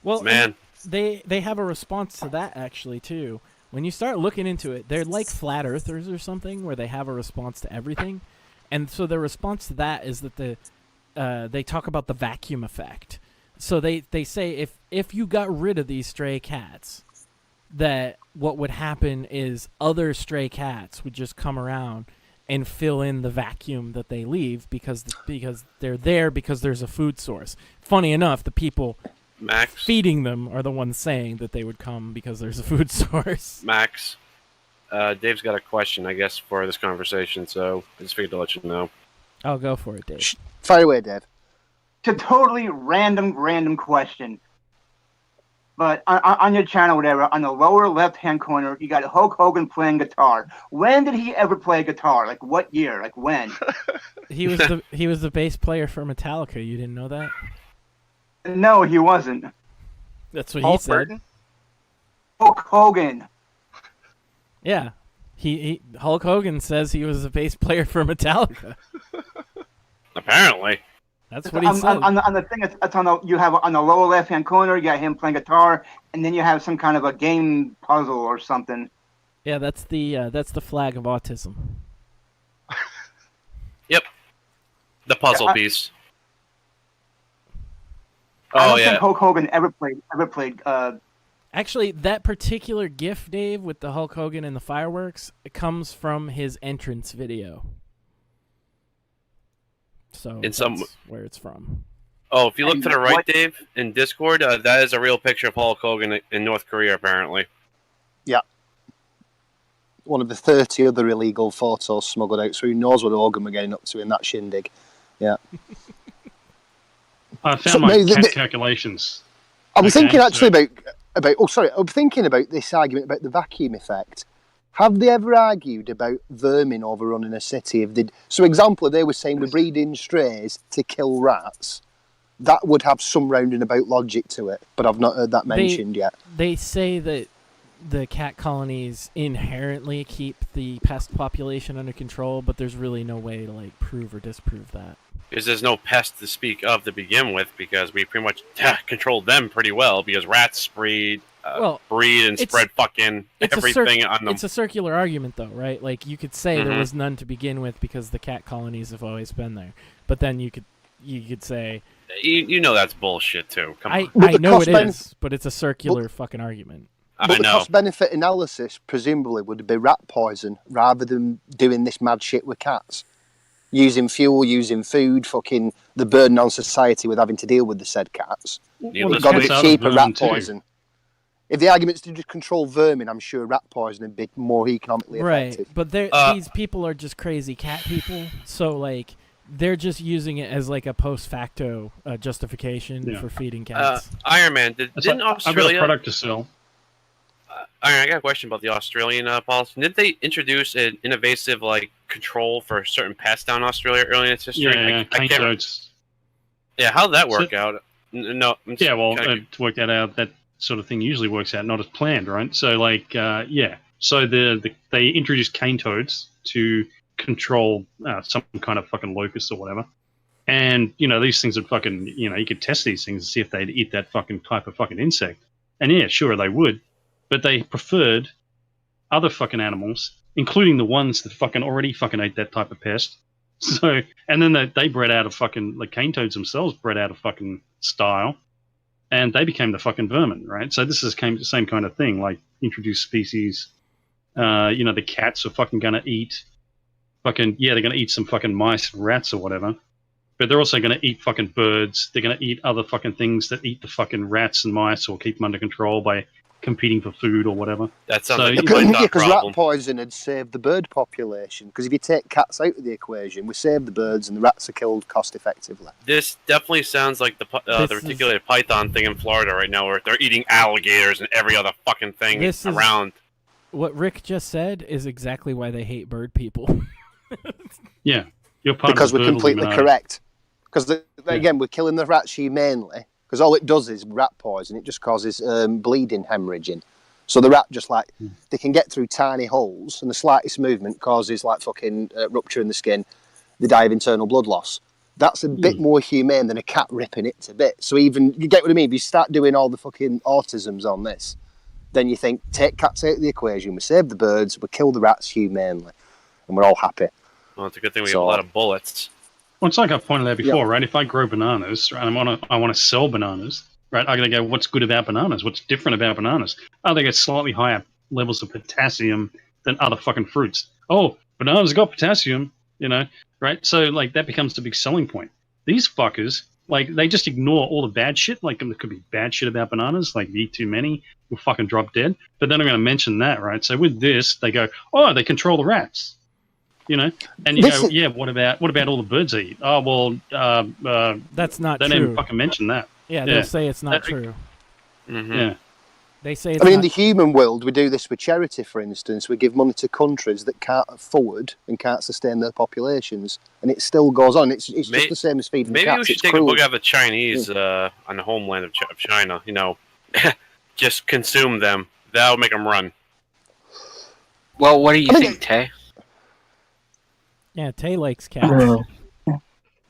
Well, man, they have a response to that actually too. When you start looking into it, they're like flat earthers or something, where they have a response to everything. And so their response to that is that they talk about the vacuum effect. So they say if you got rid of these stray cats, that what would happen is other stray cats would just come around and fill in the vacuum that they leave because they're there because there's a food source. Funny enough, the people feeding them are the ones saying that they would come because there's a food source. Max, Dave's got a question, I guess, for this conversation, so I just figured to let you know. I'll go for it, Dave. Fire away, Dave. It's a totally random question. But on your channel, whatever, on the lower left-hand corner, you got Hulk Hogan playing guitar. When did he ever play guitar? Like, what year? Like, when? He was the bass player for Metallica. You didn't know that? No, he wasn't. That's what he said. Hulk Hogan. Yeah. Hulk Hogan says he was a bass player for Metallica. Apparently. That's what he said. On the thing, it's on the, you have on the lower left-hand corner, you got him playing guitar, and then you have some kind of a game puzzle or something. Yeah, that's the flag of autism. Yep. The puzzle piece. I don't think Hulk Hogan ever played. Actually, that particular GIF, Dave, with the Hulk Hogan and the fireworks, it comes from his entrance video. So that's where it's from. Oh, if you look to the right, Dave, in Discord, that is a real picture of Hulk Hogan in North Korea, apparently. Yeah. One of the 30 other illegal photos smuggled out, so who knows what Hogan were getting up to in that shindig. Yeah. I found my calculations. I was thinking actually about. Oh, sorry. I'm thinking about this argument about the vacuum effect. Have they ever argued about vermin overrunning a city? So, example, they were saying we're breeding strays to kill rats. That would have some roundabout logic to it, but I've not heard that mentioned yet. They say that the cat colonies inherently keep the pest population under control, but there's really no way to prove or disprove that. Because there's no pest to speak of to begin with, because we pretty much controlled them pretty well, because rats breed and spread fucking everything on them. It's a circular argument, though, right? Like, you could say there was none to begin with because the cat colonies have always been there. But then you could say... You know that's bullshit, too. Come on. I know it is, but it's a circular fucking argument. But the cost-benefit analysis, presumably, would be rat poison, rather than doing this mad shit with cats. Using fuel, using food, fucking the burden on society with having to deal with the said cats. It's got to be cheaper rat poison. If the argument's to just control vermin, I'm sure rat poison would be more economically effective. Right, but these people are just crazy cat people, so they're just using it as a post facto justification for feeding cats. Iron Man, didn't Australia... I've got a product to sell. I got a question about the Australian policy. Did they introduce an invasive control for certain pests down Australia early in its history? Yeah, how did that work out? No. To work that out, that sort of thing usually works out not as planned, right? So so they introduced cane toads to control some kind of fucking locust or whatever, and these things would fucking you could test these things and see if they'd eat that fucking type of fucking insect, and sure they would. But they preferred other fucking animals, including the ones that fucking already fucking ate that type of pest. So, and then they bred out of fucking, cane toads themselves bred out of fucking style, and they became the fucking vermin, right? So this is the same kind of thing, introduced species. The cats are fucking gonna eat they're gonna eat some fucking mice and rats or whatever. But they're also gonna eat fucking birds. They're gonna eat other fucking things that eat the fucking rats and mice or keep them under control by competing for food or whatever. That sounds like a because rat poison had saved the bird population. Because if you take cats out of the equation, we save the birds and the rats are killed cost effectively. This definitely sounds like the reticulated python thing in Florida right now, where they're eating alligators and every other fucking thing around. What Rick just said is exactly why they hate bird people. Yeah, you're part because of the we're completely correct. Because again, we're killing the rats humanely. Because all it does is rat poison. It just causes bleeding, hemorrhaging. So the rat just they can get through tiny holes, and the slightest movement causes fucking rupture in the skin. They die of internal blood loss. That's a bit more humane than a cat ripping it to bits. So even, you get what I mean? If you start doing all the fucking autisms on this, then you think, take cats out of the equation, we save the birds, we kill the rats humanely, and we're all happy. Well, it's a good thing we have a lot of bullets. Well, it's like I've pointed out before, right? If I grow bananas, right, I want to sell bananas, right? I'm going to go, what's good about bananas? What's different about bananas? Oh, they get slightly higher levels of potassium than other fucking fruits. Oh, bananas got potassium, right? So, that becomes the big selling point. These fuckers, they just ignore all the bad shit. There could be bad shit about bananas, if you eat too many, you'll fucking drop dead. But then I'm going to mention that, right? So with this, they go, oh, they control the rats. And you go, what about all the birds they eat? Oh, well, that's not true. They didn't fucking mention that. Yeah, they'll say it's not true. Mm-hmm. Yeah. They say in the human world, we do this with charity, for instance. We give money to countries that can't afford and can't sustain their populations, and it still goes on. It's just the same as feeding cats. Maybe we should take a look at the Chinese on the homeland of China. Just consume them. That'll make them run. Well, what do you think, Tay? Yeah, Tay likes cats.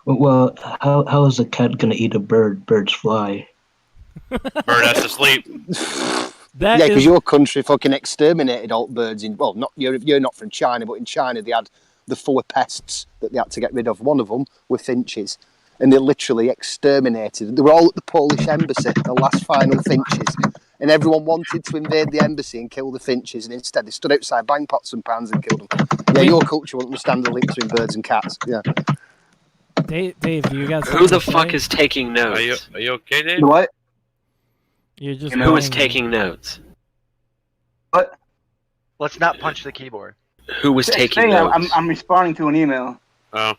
Well, how is a cat gonna eat a bird? Birds fly. Bird has to sleep. Yeah, because your country fucking exterminated all birds in. Well, not you're not from China, but in China they had the 4 pests that they had to get rid of. One of them were finches, and they literally exterminated. They were all at the Polish embassy, the last final finches, and everyone wanted to invade the embassy and kill the finches, and instead they stood outside, banged pots and pans, and killed them. Yeah, your culture wouldn't understand the link between birds and cats. Yeah. Dave, do you guys? Who the fuck is taking notes? Are you okay, Dave? What? You're just. Who is taking notes? What? Let's not punch the keyboard. Who was taking Hey, notes? I'm responding to an email. Oh.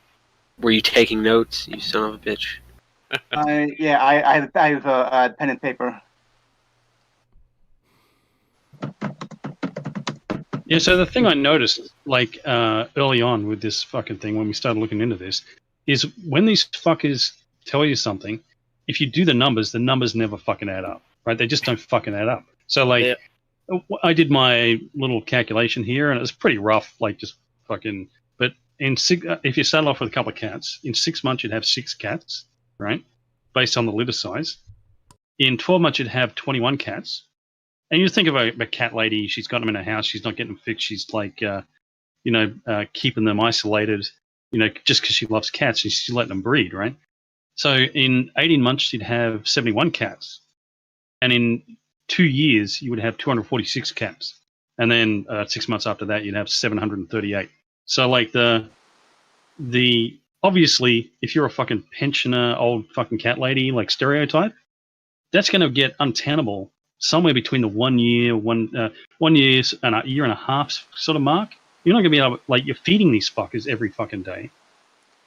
Were you taking notes, you son of a bitch? I have pen and paper. Yeah, so the thing I noticed, like, early on with this fucking thing, when we started looking into this, is when these fuckers tell you something, if you do the numbers never fucking add up, right? They just don't fucking add up. So, like, I did my little calculation here, and it was pretty rough, like, just fucking... But if you start off with a couple of cats, in 6 months you'd have 6 cats, right? Based on the litter size. In 12 months you'd have 21 cats. And you think of a cat lady, she's got them in her house, she's not getting them fixed, she's like, keeping them isolated, just because she loves cats, she's letting them breed, right? So in 18 months, she'd have 71 cats. And in 2 years, you would have 246 cats. And then 6 months after that, you'd have 738. So, like, the obviously, if you're a fucking pensioner, old fucking cat lady, like, stereotype, that's going to get untenable somewhere between the 1 year, 1 year and a year and a half sort of mark. You're not going to be able, like, you're feeding these fuckers every fucking day.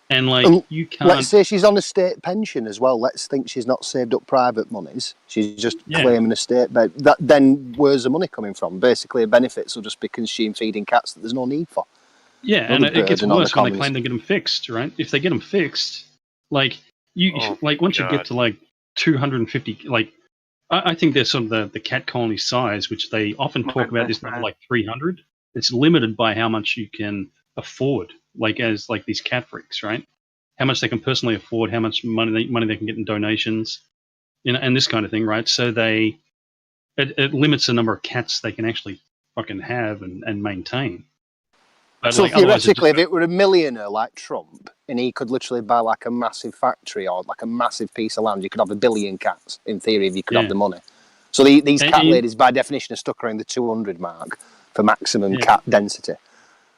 And, like, you can't... Let's say she's on a state pension as well. Let's think she's not saved up private monies. She's just claiming a state bed. Then where's the money coming from? Basically, her benefits will just be consumed feeding cats that there's no need for. Yeah, and it gets worse when they claim they get them fixed, right? If they get them fixed, like, once you get to, like, 250... Like, I think there's sort of the cat colony size, which they often talk about this number, like 300. It's limited by how much you can afford, like, as like these cat freaks, right? How much they can personally afford, how much money they can get in donations, and this kind of thing, right? So it limits the number of cats they can actually fucking have and maintain. But so like, theoretically, if it were a millionaire like Trump, and he could literally buy like a massive factory or like a massive piece of land, you could have 1 billion cats, in theory, if you could have the money. So these cat ladies, by definition, are stuck around the 200 mark for maximum cat density.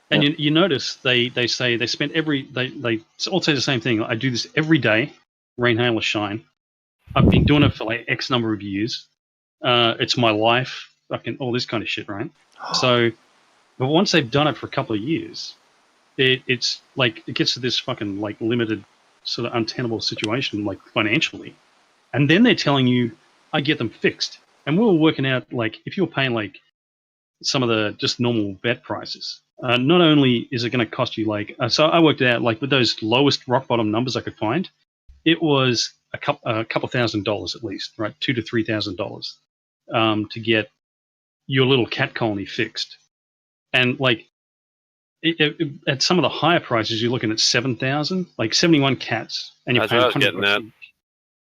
And you notice they say they spend they all say the same thing. I do this every day, rain, hail, or shine. I've been doing it for like X number of years. It's my life, fucking all this kind of shit, right? So, but once they've done it for a couple of years, it's like it gets to this fucking like limited sort of untenable situation, like financially, and then they're telling you, I get them fixed, and we were working out like if you were paying like some of the just normal vet prices. Not only is it going to cost you like, so I worked it out like with those lowest rock bottom numbers I could find, it was a couple $1,000s at least, right? $2,000 to $3,000 to get your little cat colony fixed, and like at some of the higher prices, you're looking at 7,000, like 71 cats, and you're paying $100.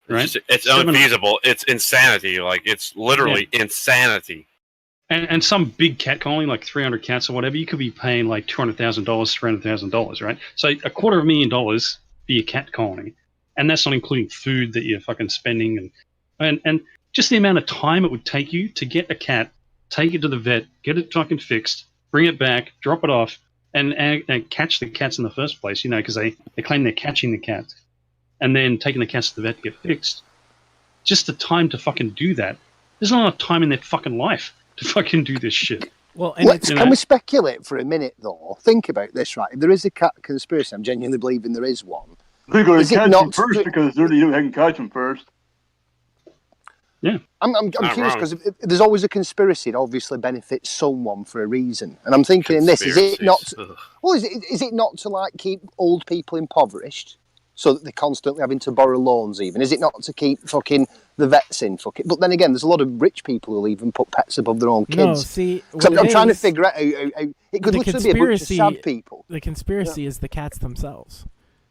Right? It's unfeasible. It's insanity. Like it's literally insanity. And some big cat colony, like 300 cats or whatever, you could be paying like $200,000, $300,000, right? So $250,000 for your cat colony, and that's not including food that you're fucking spending, and just the amount of time it would take you to get a cat, take it to the vet, get it fucking fixed, bring it back, drop it off, and catch the cats in the first place, because they claim they're catching the cats, and then taking the cats to the vet to get fixed. Just the time to fucking do that. There's not enough time in their fucking life to fucking do this shit. Well, can we speculate for a minute, though? Think about this, right? If there is a cat conspiracy, I'm genuinely believing there is one. They're going to catch them first because they're the you can catch them first. Yeah. I'm curious because if there's always a conspiracy, it obviously benefits someone for a reason. And I'm thinking in this, is it not to like keep old people impoverished so that they're constantly having to borrow loans even? Is it not to keep fucking the vets in fucking? But then again, there's a lot of rich people who'll even put pets above their own kids. No, see, I'm trying to figure out how it could literally be a bunch of sad people. The conspiracy is the cats themselves.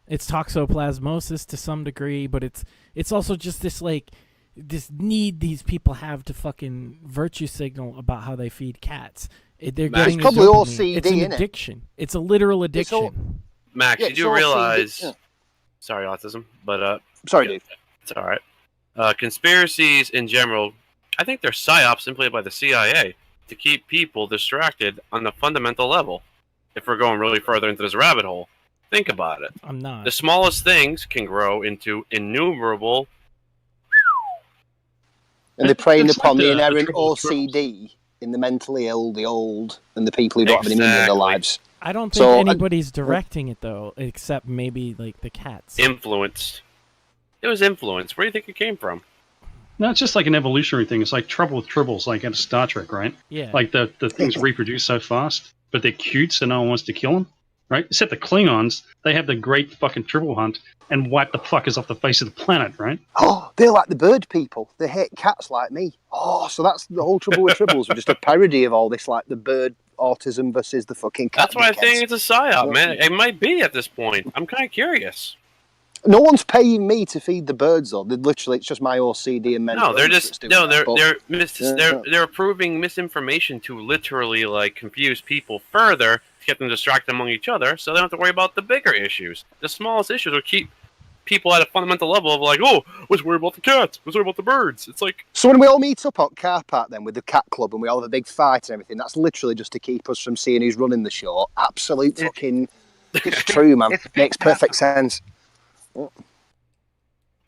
It's toxoplasmosis to some degree, but it's also just this need these people have to fucking virtue signal about how they feed cats. They're getting probably OCD, it's an innit? addiction. It's a literal addiction. Max, Yeah, you do it's realize... OCD, yeah. Sorry, autism, but... Sorry, Dave. It's all right. Conspiracies in general, I think they're psyops employed by the CIA to keep people distracted on the fundamental level. If we're going really further into this rabbit hole, think about it. I'm not. The smallest things can grow into innumerable... And they're preying It's upon like the the inherent triple OCD in the mentally ill, the old, and the people who don't have any meaning in their lives. I don't think anybody's directing it though, except maybe like the cats. Influenced. It was influenced. Where do you think it came from? No, it's just like an evolutionary thing. It's like trouble with tribbles, like out of Star Trek, right? Yeah. Like the things reproduce so fast, but they're cute, so no one wants to kill them, right? Except the Klingons, they have the great fucking tribble hunt and wipe the fuckers off the face of the planet, right? Oh, they're like the bird people. They hate cats like me. Oh, so that's the whole trouble with tribbles. We're just a parody of all this, like the bird autism versus the fucking cat. That's why I dickheads. think it's a psyop, man. It might be at this point. I'm kind of curious. No one's paying me to feed the birds, though. Literally, it's just my OCD and mental. No, they're illness just that's doing that. they're approving misinformation to literally like confuse people further to get them distracted among each other, so they don't have to worry about the bigger issues. The smallest issues will keep people at a fundamental level of like, oh, let's worry about the cats, let's worry about the birds. It's like, So when we all meet up at car park then with the cat club and we all have a big fight and everything, that's literally just to keep us from seeing who's running the show. Absolute fucking... It's true, man. Makes perfect sense.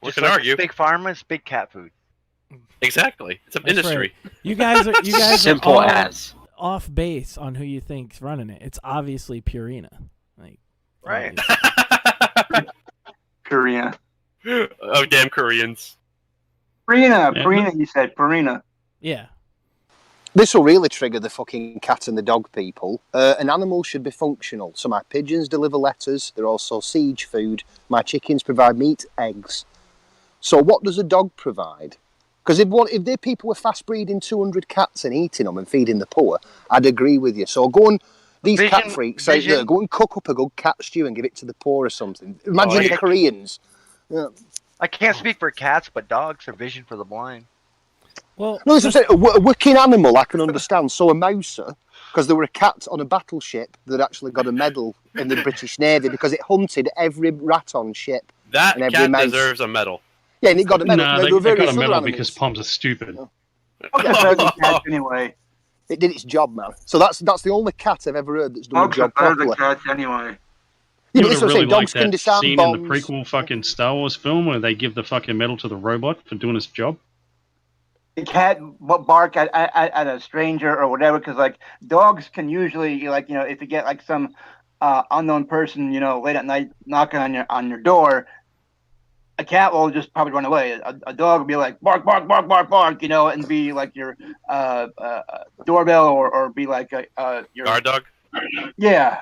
we can argue. Big pharma is big cat food. Exactly, it's an That's industry. right. You guys are Simple all as. off base on who you think's running it. It's obviously Purina. Like, right? Korea. Oh, damn Koreans. Purina, you said. Purina. Yeah. This will really trigger the fucking cat and the dog people. An animal should be functional. So my pigeons deliver letters. They're also siege food. My chickens provide meat, eggs. So what does a dog provide? Because if they people were fast breeding 200 cats and eating them and feeding the poor, I'd agree with you. So go and, these cat freaks out there, go and cook up a good cat stew and give it to the poor or something. Imagine the Koreans. Yeah. I can't speak for cats, but dogs are vision for the blind. Well, no, that's what I'm saying. A working animal I can understand. So a mouser, because there were a cat on a battleship that actually got a medal in the British Navy because it hunted every rat on ship. That and every cat mouse. deserves a medal. Yeah, and it got a medal. No, There were they got various a other medal animals. because Poms are stupid. Anyway. It did its job, man. So that's the only cat I've ever heard that's done the job Dogs are properly. cats anyway. Yeah, You but would that's have what I'm really saying. Dogs liked can that disarm scene bombs. in the prequel fucking Star Wars film where they give the fucking medal to the robot for doing its job. The cat bark at a stranger or whatever, because like dogs can usually, like, you know, if you get like some unknown person, you know, late at night knocking on your door, a cat will just probably run away. A dog will be like bark, bark, bark, bark, bark, you know, and be like your doorbell or be like your guard dog. Yeah.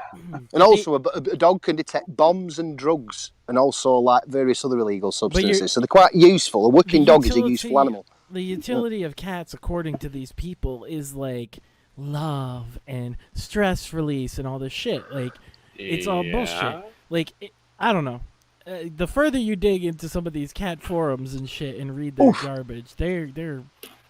And also, a dog can detect bombs and drugs, and also like various other illegal substances. So they're quite useful. A working dog is a useful animal. The utility of cats, according to these people, is like love and stress release and all this shit. Like, it's all bullshit. Like, I don't know. The further you dig into some of these cat forums and shit and read their garbage, they're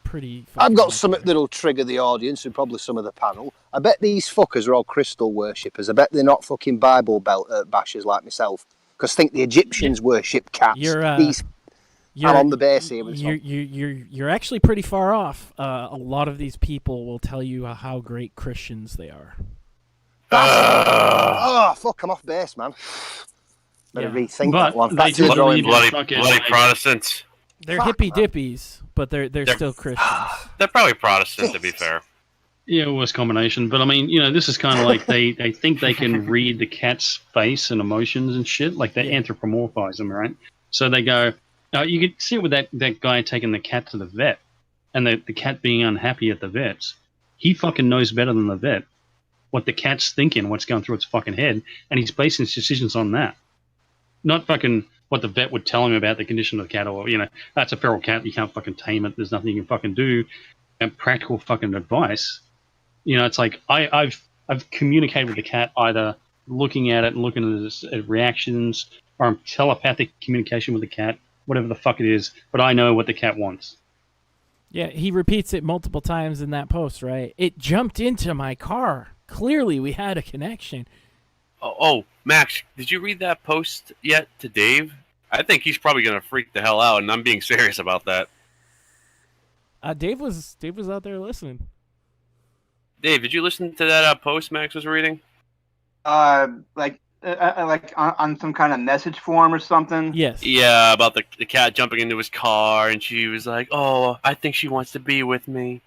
pretty. I've got something that'll trigger the audience and probably some of the panel. I bet these fuckers are all crystal worshippers. I bet they're not fucking Bible bashers like myself. Because think the Egyptians worship cats. I'm on the base here. You're actually pretty far off. A lot of these people will tell you how great Christians they are. Oh, fuck, I'm off base, man. Better rethink that one. They do believe bloody Protestants. They're hippy dippies, but they're still Christians. They're probably Protestant, to be fair. Yeah, worst combination. But I mean, you know, this is kind of like they think they can read the cat's face and emotions and shit. Like they anthropomorphize them, right? So they go, you could see it with that guy taking the cat to the vet and the cat being unhappy at the vet's. He fucking knows better than the vet what the cat's thinking, what's going through its fucking head, and he's basing his decisions on that. Not fucking what the vet would tell him about the condition of the cat, or, you know, that's a feral cat, you can't fucking tame it, there's nothing you can fucking do, and practical fucking advice. You know, it's like I've communicated with the cat either looking at it and looking at its reactions, or I'm telepathic communication with the cat, whatever the fuck it is, but I know what the cat wants. Yeah, he repeats it multiple times in that post, right? It jumped into my car. Clearly, we had a connection. Oh, Max, did you read that post yet to Dave? I think he's probably going to freak the hell out, and I'm being serious about that. Dave was out there listening. Dave, did you listen to that post Max was reading? Like on some kind of message form or something? Yes. Yeah, about the cat jumping into his car, and she was like, "Oh, I think she wants to be with me."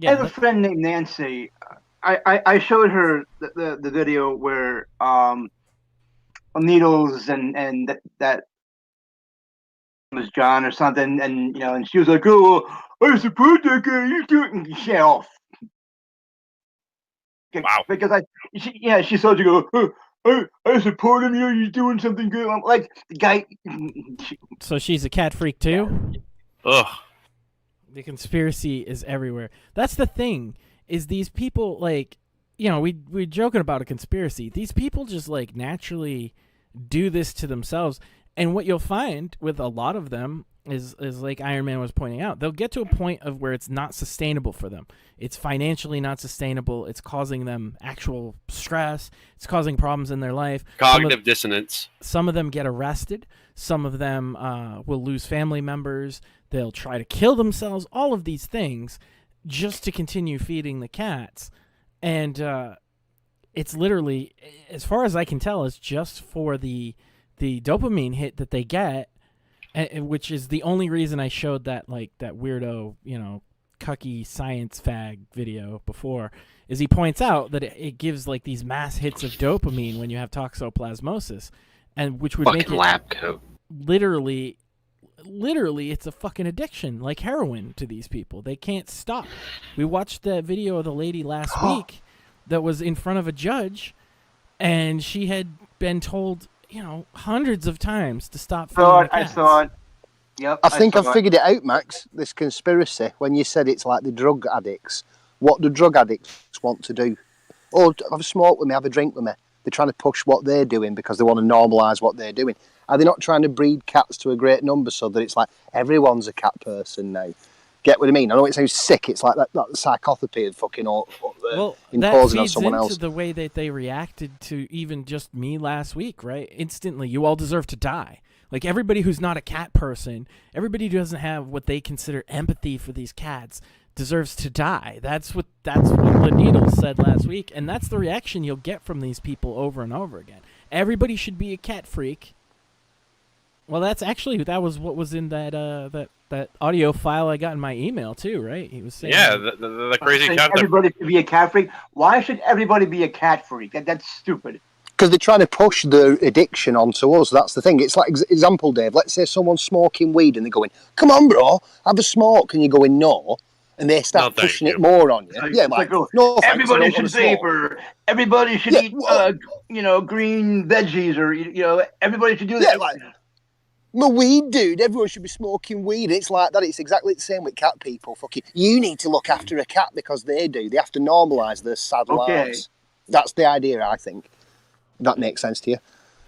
I have a friend named Nancy. I showed her the video where Needles and that was John or something, and and she was like, "Oh, I support that guy. You do it," and get off. Wow. Because she saw you go, "Oh, I support him. You're doing something good." I'm like, the guy. So she's a cat freak too? Ugh. The conspiracy is everywhere. That's the thing, is these people, like, we're joking about a conspiracy. These people just, like, naturally do this to themselves. And what you'll find with a lot of them is like Iron Man was pointing out, they'll get to a point of where it's not sustainable for them. It's financially not sustainable. It's causing them actual stress. It's causing problems in their life. Cognitive dissonance. Some of them get arrested. Some of them will lose family members. They'll try to kill themselves. All of these things just to continue feeding the cats. And it's literally, as far as I can tell, it's just for the dopamine hit that they get, which is the only reason I showed that, like, that weirdo, cucky science fag video before, is he points out that it gives, like, these mass hits of dopamine when you have toxoplasmosis, and which would make it lab coat. Literally, it's a fucking addiction, like heroin to these people. They can't stop. We watched the video of the lady last week that was in front of a judge, and she had been told, hundreds of times to stop feeding the cats. I saw it. Yep. I think I've figured it out, Max, this conspiracy, when you said it's like the drug addicts. What do drug addicts want to do? Oh, have a smoke with me, have a drink with me. They're trying to push what they're doing because they want to normalise what they're doing. Are they not trying to breed cats to a great number so that it's like everyone's a cat person now? Get what I mean? I know it sounds sick. It's like that psychopathy of fucking imposing on someone else. Into the way that they reacted to even just me last week, right? Instantly, you all deserve to die. Like, everybody who's not a cat person, everybody who doesn't have what they consider empathy for these cats deserves to die. That's what the Needles said last week, and that's the reaction you'll get from these people over and over again. Everybody should be a cat freak. Well, that was what was in that audio file I got in my email too, right? He was saying, yeah, the crazy cat. Everybody should be a cat freak. Why should everybody be a cat freak? That's stupid. Because they're trying to push the addiction onto us. That's the thing. It's like, example, Dave. Let's say someone's smoking weed and they're going, "Come on, bro, have a smoke," and you're going, "No," and they start pushing it more on you. Yeah, like, no, everybody should vape, or everybody should eat, green veggies, or everybody should do that. Yeah, like, my weed, dude. Everyone should be smoking weed. It's like that. It's exactly the same with cat people. Fucking, you need to look after a cat because they do. They have to normalise their sad lives. That's the idea, I think. That makes sense to you.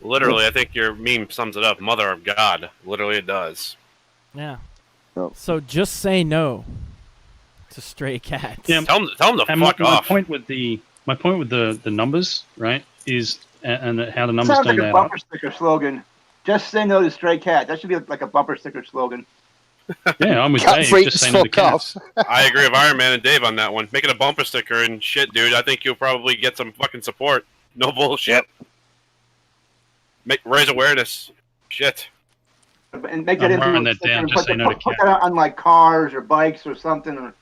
Literally, I think your meme sums it up. Mother of God. Literally, it does. Yeah. So just say no to stray cats. Yeah, tell them to fuck off. My point with the numbers, right, is and how the numbers sounds don't like a add bumper up. sticker slogan. Just say no to stray cat. That should be like a bumper sticker slogan. Yeah, I'm with Cat Dave. freaks, Just say no to fuck cats. I agree with Iron Man and Dave on that one. Make it a bumper sticker and shit, dude. I think you'll probably get some fucking support. No bullshit. Raise awareness. Shit. And make it into writing that down. Just say no to put that on like cars or bikes or something, or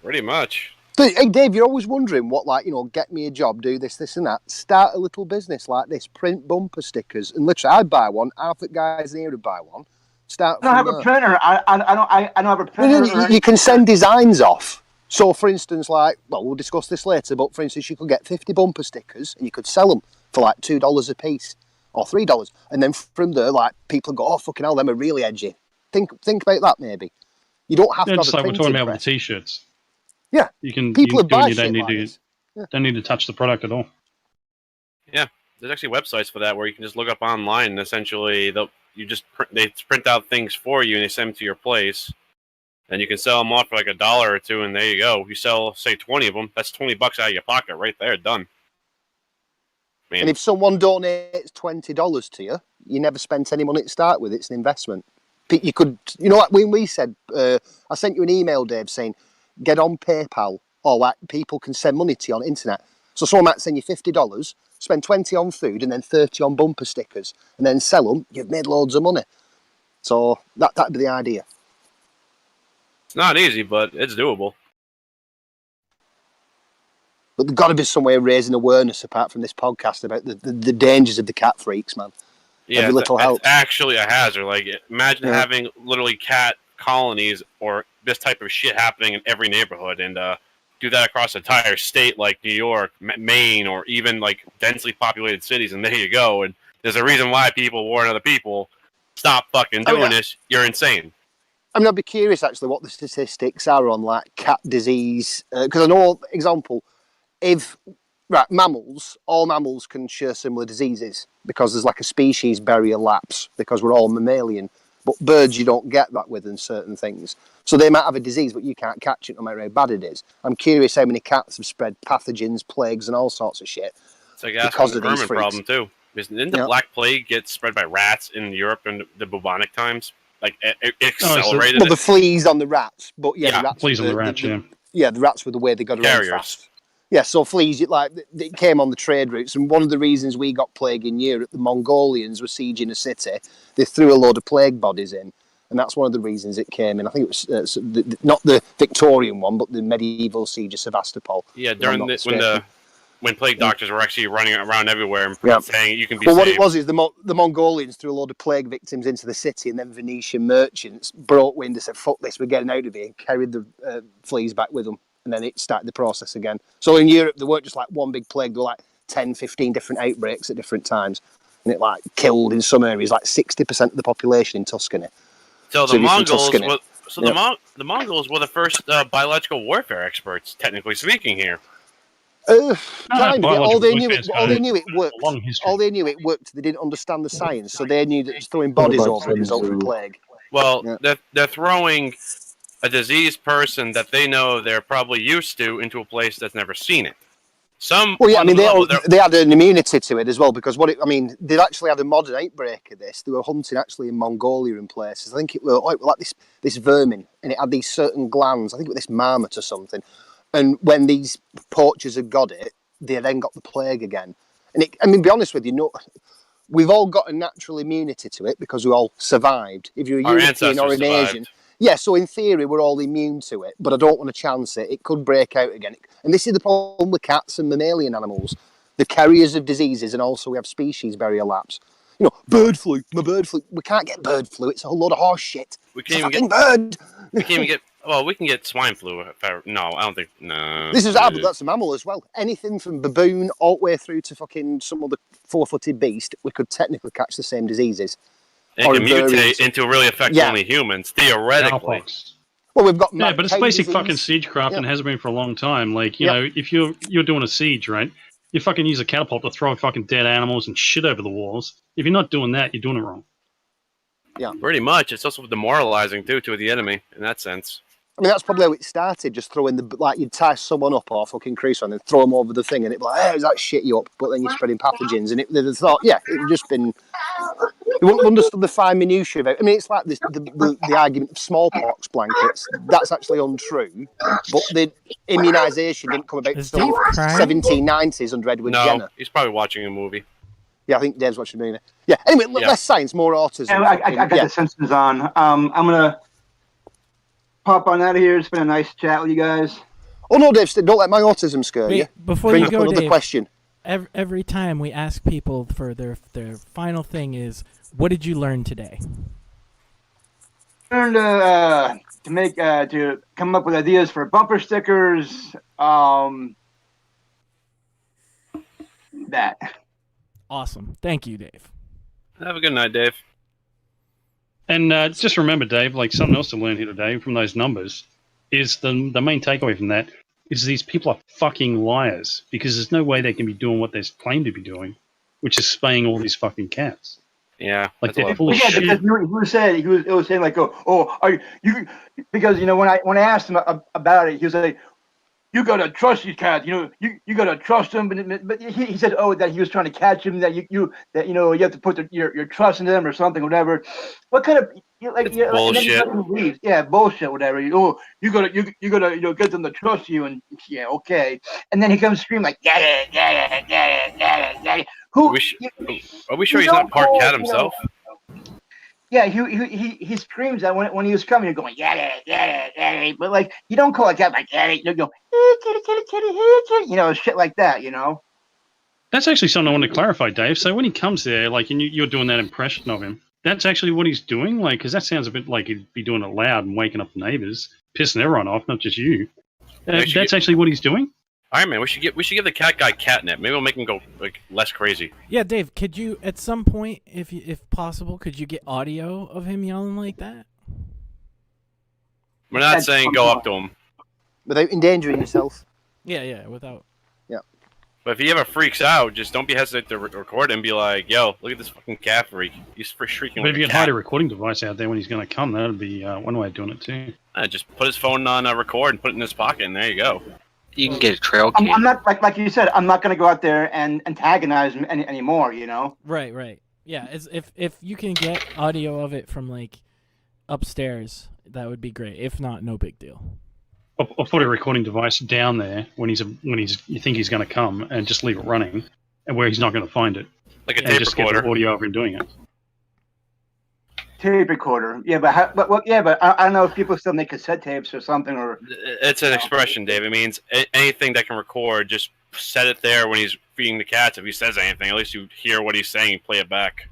Pretty much. But, hey, Dave, you're always wondering what, like, get me a job, do this, and that. Start a little business like this. Print bumper stickers, and literally, I'd buy one. Half the guys here would buy one. Start. I don't have a printer. I don't have a printer. No, you can send designs off. So, for instance, like, well, we'll discuss this later, but for instance, you could get 50 bumper stickers and you could sell them for like $2 a piece or $3. And then from there, like, people go, "Oh, fucking hell, them are really edgy." Think about that, maybe. You don't have to have Just a like we're talking about with press. the t-shirts. Yeah. You can People you buy don't shit need like to this. Yeah. don't need to touch the product at all. Yeah. There's actually websites for that where you can just look up online and essentially they print out things for you and they send them to your place, and you can sell them off for like $1 or $2, and there you go. You sell, say, 20 of them. That's $20 out of your pocket right there. Done. Man. And if someone donates $20 to you, you never spent any money to start with. It's an investment. You could, like when we said, I sent you an email, Dave, saying get on PayPal, or like people can send money to you on the internet. So someone might send you $50, spend 20 on food, and then 30 on bumper stickers, and then sell them. You've made loads of money. So that'd be the idea. It's not easy, but it's doable. But there's got to be some way of raising awareness apart from this podcast about the dangers of the cat freaks, man. Yeah, Every little helps. It's actually a hazard. Like, imagine having literally cat colonies or this type of shit happening in every neighborhood, and do that across an entire state like New York, Maine, or even like densely populated cities, and there you go. And there's a reason why people warn other people, stop fucking doing this. You're insane. I mean, I'd be curious actually what the statistics are on like cat disease, because I know, example, if mammals, all mammals can share similar diseases because there's like a species barrier lapse because we're all mammalian. But birds, you don't get that with in certain things. So they might have a disease, but you can't catch it no matter how bad it is. I'm curious how many cats have spread pathogens, plagues, and all sorts of shit. It's like asking the vermin problem too. Didn't the Black Plague get spread by rats in Europe in the bubonic times? Like it accelerated. Well, the fleas on the rats, but the rats. Fleas on the rats, Yeah, the rats were the way they got around Carriers. fast. Yeah, so fleas, it came on the trade routes, and one of the reasons we got plague in Europe, the Mongolians were sieging a city. They threw a load of plague bodies in, and that's one of the reasons it came in. I think it was not the Victorian one, but the medieval siege of Sevastopol. Yeah, during when plague doctors were actually running around everywhere and saying you can be. Well, saved. what it was is the Mongolians threw a load of plague victims into the city, and then Venetian merchants broke wind and said, "Fuck this, we're getting out of here," and carried the fleas back with them. And then it started the process again. So in Europe, there weren't just like one big plague. There were like 10, 15 different outbreaks at different times. And it like killed in some areas like 60% of the population in Tuscany. So the Mongols the Mongols were the first biological warfare experts, technically speaking here. Kind of. All they knew it worked. All they knew it worked. They didn't understand the science. So they knew that just throwing bodies over it resulted in plague. Well, they're throwing a diseased person that they know they're probably used to into a place that's never seen it. They had an immunity to it as well because they actually had a modern outbreak of this. They were hunting actually in Mongolia and places. I think it was like this vermin, and it had these certain glands. I think it was this marmot or something. And when these poachers had got it, they then got the plague again. And be honest with you, we've all got a natural immunity to it because we all survived. If you're a European or an Asian. Yeah, so in theory, we're all immune to it, but I don't want to chance it. It could break out again. And this is the problem with cats and mammalian animals. The carriers of diseases, and also we have species barrier lapse. Bird flu. We can't get bird flu. It's a whole load of horse shit. We can't even get bird. We can't even get... Well, we can get swine flu. No, I don't think... No. That's a mammal as well. Anything from baboon all the way through to fucking some other four-footed beast, we could technically catch the same diseases. It can mutate into really affect only humans, theoretically. Well, we've got but it's basic fucking siegecraft and has been for a long time. Like, you know, if you're doing a siege, right, you fucking use a catapult to throw fucking dead animals and shit over the walls. If you're not doing that, you're doing it wrong. Yeah, pretty much. It's also demoralizing too to the enemy in that sense. I mean, that's probably how it started. Just throwing you'd tie someone up or fucking crease on and throw them over the thing, and it'd be like, "Hey, does that shit you up?" But then you're spreading pathogens, and they thought, it'd just been. They wouldn't understand the fine minutiae of it. I mean, it's like the argument of smallpox blankets. That's actually untrue. But the immunisation didn't come about until the 1790s under Edward Jenner. No, he's probably watching a movie. Yeah, I think Dave's watching a movie. Yeah. Anyway, less science, more autism. Yeah, I got the Simpsons on. I'm gonna pop on out of here. It's been a nice chat with you guys. Oh no, Dave! Don't let my autism scare you. Before Bring you up go, another Dave, question. Every time we ask people for their final thing is, what did you learn today? Learned to come up with ideas for bumper stickers. That. Awesome. Thank you, Dave. Have a good night, Dave. And just remember, Dave, like something else to learn here today from those numbers is the main takeaway from that is these people are fucking liars because there's no way they can be doing what they claim to be doing. which is spaying all these fucking cats. Yeah, like that's a lot they're of full of Yeah, because shit. it was saying like, are you? Because when I asked him about it, he was like, you gotta trust these cats. You gotta trust them. But he said, that he was trying to catch him. That you have to put your trust in them or something, whatever. What kind of bullshit. And then he leaves. Yeah, bullshit, whatever. You gotta get them to trust you, and yeah, okay. And then he comes screaming like, get it. Who? Are we sure he's not part cat himself? Yeah, he screams that when he was coming, you're going, yeah. But like, you don't call a cat like, yeah, you go, kitty, shit like that, That's actually something I want to clarify, Dave. So when he comes there, like, and you're doing that impression of him, that's actually what he's doing? Like, because that sounds a bit like he'd be doing it loud and waking up the neighbors, pissing everyone off, not just you. That's actually what he's doing? Iron Man, we should give the cat guy catnip. Maybe we'll make him go like less crazy. Yeah, Dave, could you at some point, if possible, could you get audio of him yelling like that? We're not saying go up to him. Without endangering yourself. Yeah, without. Yeah. But if he ever freaks out, just don't be hesitant to record and be like, yo, look at this fucking cat freak. He's shrieking But like if you a could cat. hide a recording device out there when he's going to come, that would be one way of doing it too. Just put his phone on record and put it in his pocket, and there you go. You can get a trail I'm cam. not like you said. I'm not going to go out there and antagonize him anymore. Right. Yeah, if you can get audio of it from like upstairs, that would be great. If not, no big deal. Or put a recording device down there when you think he's going to come, and just leave it running, and where he's not going to find it. Like a and tape just recorder. get the audio of him doing it. Tape recorder. Yeah, but I don't know if people still make cassette tapes or something or. It's an expression, Dave. It means anything that can record, just set it there when he's feeding the cats. If he says anything, at least you hear what he's saying and play it back.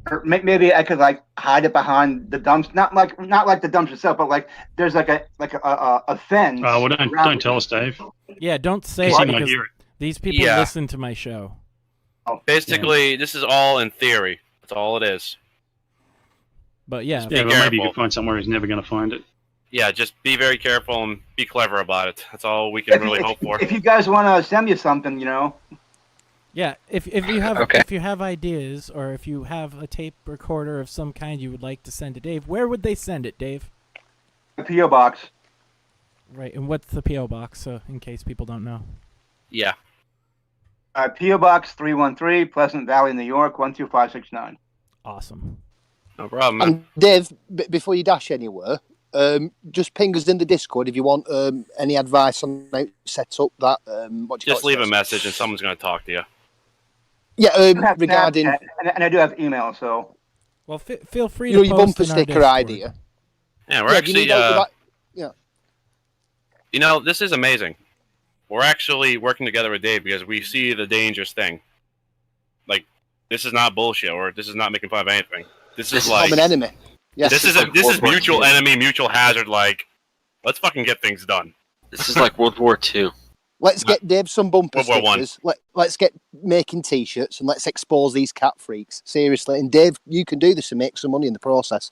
Or maybe I could like hide it behind the dumps, not like the dumps itself, but like there's like a fence. Oh, well, don't tell us, Dave. Yeah, don't say Because it he might because hear it. these people Yeah. listen to my show. Basically, this is all in theory. That's all it is. But yeah, Yeah, but maybe you can find somewhere he's never going to find it. Yeah, just be very careful and be clever about it. That's all we can really hope for. If you guys want to send me something, Yeah, if you have Okay. if you have ideas or if you have a tape recorder of some kind you would like to send to Dave, where would they send it, Dave? a PO box. Right, and what's the PO box? So in case people don't know. Yeah. PO Box 313, Pleasant Valley, New York 12569. Awesome. No problem, man. And Dave, before you dash anywhere, just ping us in the Discord if you want any advice on how to set up that. Just leave a message and someone's going to talk to you. Yeah, I have regarding Snapchat, and I do have email, so. Well, feel free your to post bumper in our sticker Discord. idea. Yeah, we're Yeah, actually, yeah. you know, this is amazing. We're actually working together with Dave because we see the dangerous thing. Like, this is not bullshit, or this is not making fun of anything. This is like common enemy. Yes. This is like this is World War mutual II. enemy, mutual hazard. Like, let's fucking get things done. This is like World War II. Let's get Dave some bumper World War I. stickers. Let's get making t-shirts and let's expose these cat freaks. Seriously. And Dave, you can do this and make some money in the process.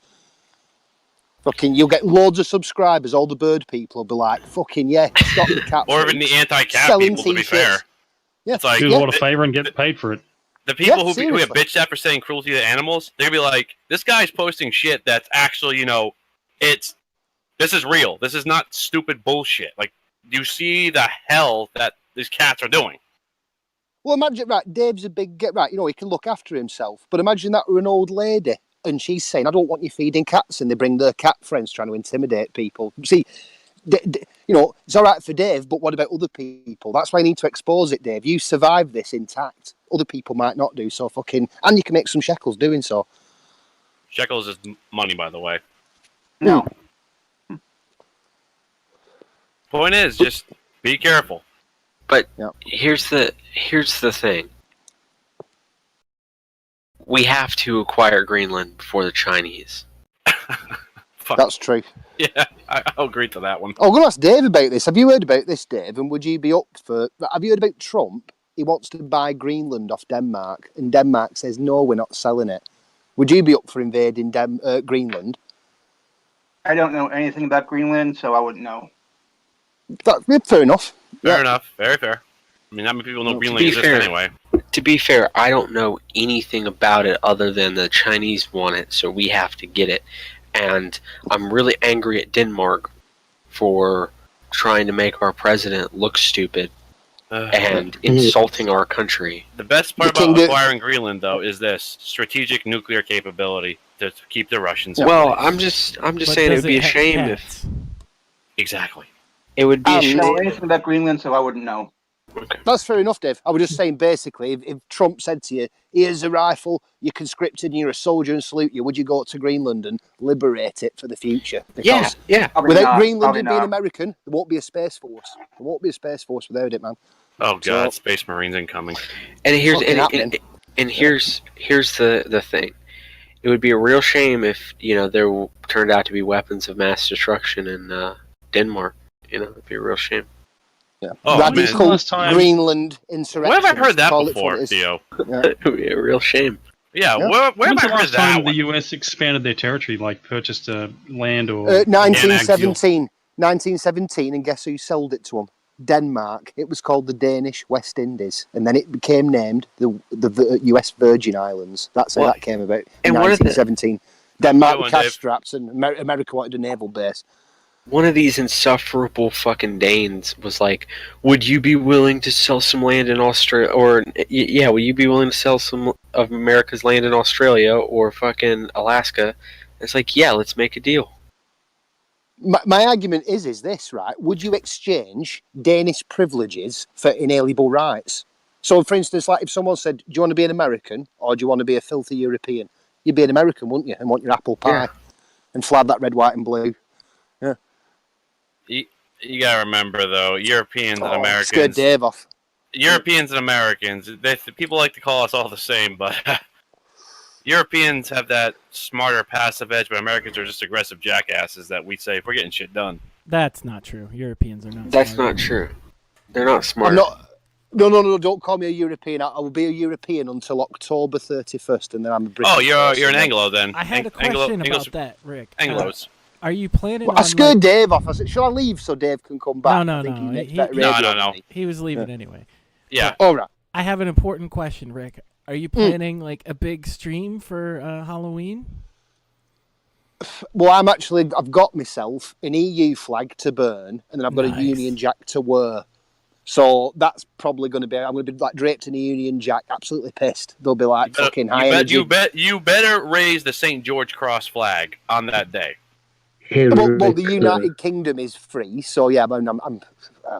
Fucking, you'll get loads of subscribers. All the bird people will be like, fucking yeah, stop the cat Or freaks. even the anti-cat Selling people, to be t-shirts. fair. Yeah. It's like Do the world a favor and get paid for it. the people Yeah, who have seriously. bitched at for saying cruelty to animals, they're gonna be like, this guy's posting shit that's actually, this is real. This is not stupid bullshit. Like, you see the hell that these cats are doing. Well, imagine, right, Dave's a big, right, he can look after himself. But imagine that were an old lady and she's saying, I don't want you feeding cats. And they bring their cat friends trying to intimidate people. See, it's all right for Dave, but what about other people? That's why you need to expose it, Dave. You survived this intact. Other people might not do so and you can make some shekels doing so. Shekels is money, by the way. No. Point is, just be careful. But here's the thing. We have to acquire Greenland before the Chinese. That's true. Yeah, I'll agree to that one. I'm going to ask Dave about this. Have you heard about this, Dave? And would you be up for... Have you heard about Trump? He wants to buy Greenland off Denmark. And Denmark says, no, we're not selling it. Would you be up for invading Greenland? I don't know anything about Greenland, so I wouldn't know. Fair enough. Fair enough. Very fair. I mean, not many people know Greenland be exists fair, anyway. to be fair, I don't know anything about it other than the Chinese want it, so we have to get it. And I'm really angry at Denmark for trying to make our president look stupid and insulting our country. The best part about acquiring Greenland, though, is this strategic nuclear capability to keep the Russians out. Well, I'm just saying it would be a shame if... Exactly. It would be a shame. I don't know anything about Greenland, so I wouldn't know. Okay. That's fair enough, Dave. I was just saying, basically, if Trump said to you, here's a rifle, you're conscripted and you're a soldier and salute you, would you go to Greenland and liberate it for the future? Because yeah. Without Greenland being American, there won't be a Space Force. There won't be a Space Force without it, man. Oh, God, Space Marines incoming. And here's the thing. It would be a real shame if, there turned out to be weapons of mass destruction in Denmark. It'd be a real shame. Yeah. Oh, Radical Greenland insurrection. Where have I heard that before, Theo? It would be a real shame. Yeah, yeah. Where have I heard last that time one? the US expanded their territory, like purchased land or... 1917. 1917, and guess who sold it to them? Denmark. It was called the Danish West Indies, and then it became named the US Virgin Islands. That's how that came about in 1917. Denmark were cash straps, and America wanted a naval base. One of these insufferable fucking Danes was like, would you be willing to sell some land in Australia, or, will you be willing to sell some of America's land in Australia or fucking Alaska? It's like, yeah, let's make a deal. My argument is this, right? Would you exchange Danish privileges for inalienable rights? So, for instance, like if someone said, do you want to be an American or do you want to be a filthy European? You'd be an American, wouldn't you? And want your apple pie and flag that red, white and blue. Yeah. You gotta remember, though, Europeans and Americans... Scared Dave off. Europeans and Americans, people like to call us all the same, but... Europeans have that smarter passive edge, but Americans are just aggressive jackasses that we say, we're getting shit done. That's not true. Europeans are not That's smart. not true. They're not smart. No, don't call me a European. I will be a European until October 31st, and then I'm a British. Oh, you're an Anglo, then. I had a question about that, Rick. Anglos. Are you planning I scared Dave off. I said, should I leave so Dave can come back? No. He was leaving anyway. Yeah. All right. I have an important question, Rick. Are you planning like a big stream for Halloween? Well, I've got myself an EU flag to burn, and then I've got a Union Jack to wear. So that's probably going to be. I'm going to be like draped in a Union Jack, absolutely pissed. They'll be like fucking high energy. You better raise the St. George Cross flag on that day. Well, the United Kingdom is free, so yeah, I'm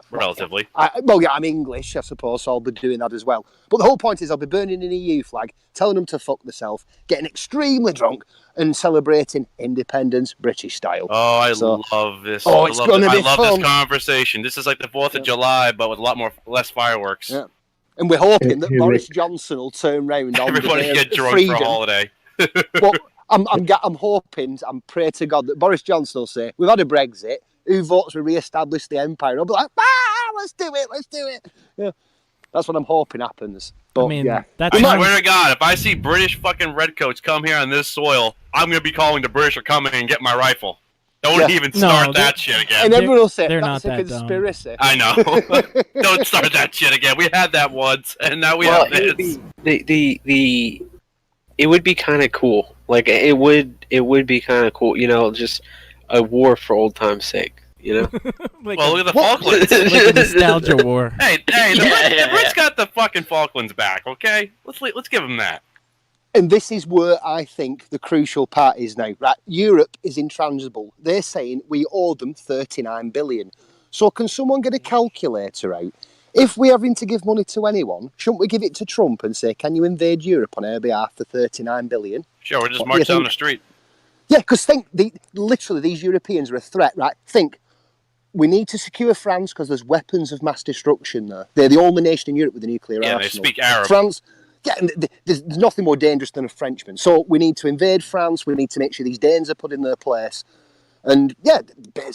relatively. I'm English, I suppose, so I'll be doing that as well. But the whole point is I'll be burning an EU flag, telling them to fuck themselves, getting extremely drunk, and celebrating independence British style. Oh, I love this. Oh, it's going to be fun. I love this conversation. This is like the 4th of July, but with a lot less fireworks. Yeah. And we're hoping that Boris Johnson will turn round on everybody the day get of drunk freedom. for a holiday. Well, I'm hoping, I'm praying to God that Boris Johnson will say, we've had a Brexit, who votes to re-establish the empire? And I'll be like, let's do it. Yeah, that's what I'm hoping happens. But, I swear to God, if I see British fucking redcoats come here on this soil, I'm going to be calling the British to come in and get my rifle. Don't even start that shit again. And everyone will say, they're that's not a that conspiracy. I know. Don't start that shit again. We had that once, and now we have this. It would be kind of cool. Like it would be kind of cool, just a war for old time's sake, Well, look at the Falklands. Like a nostalgia war. Hey, the Brits got the fucking Falklands back, okay? Let's give them that. And this is where I think the crucial part is now, right? Europe is intransferable. They're saying we owe them 39 billion. So can someone get a calculator out? If we're having to give money to anyone, shouldn't we give it to Trump and say, can you invade Europe on our behalf for 39 billion? Sure, we'll just march down the street. Yeah, because literally these Europeans are a threat, right? Think, we need to secure France because there's weapons of mass destruction there. They're the only nation in Europe with a nuclear arsenal. Yeah, they speak Arab. France, and there's nothing more dangerous than a Frenchman. So we need to invade France. We need to make sure these Danes are put in their place. And yeah,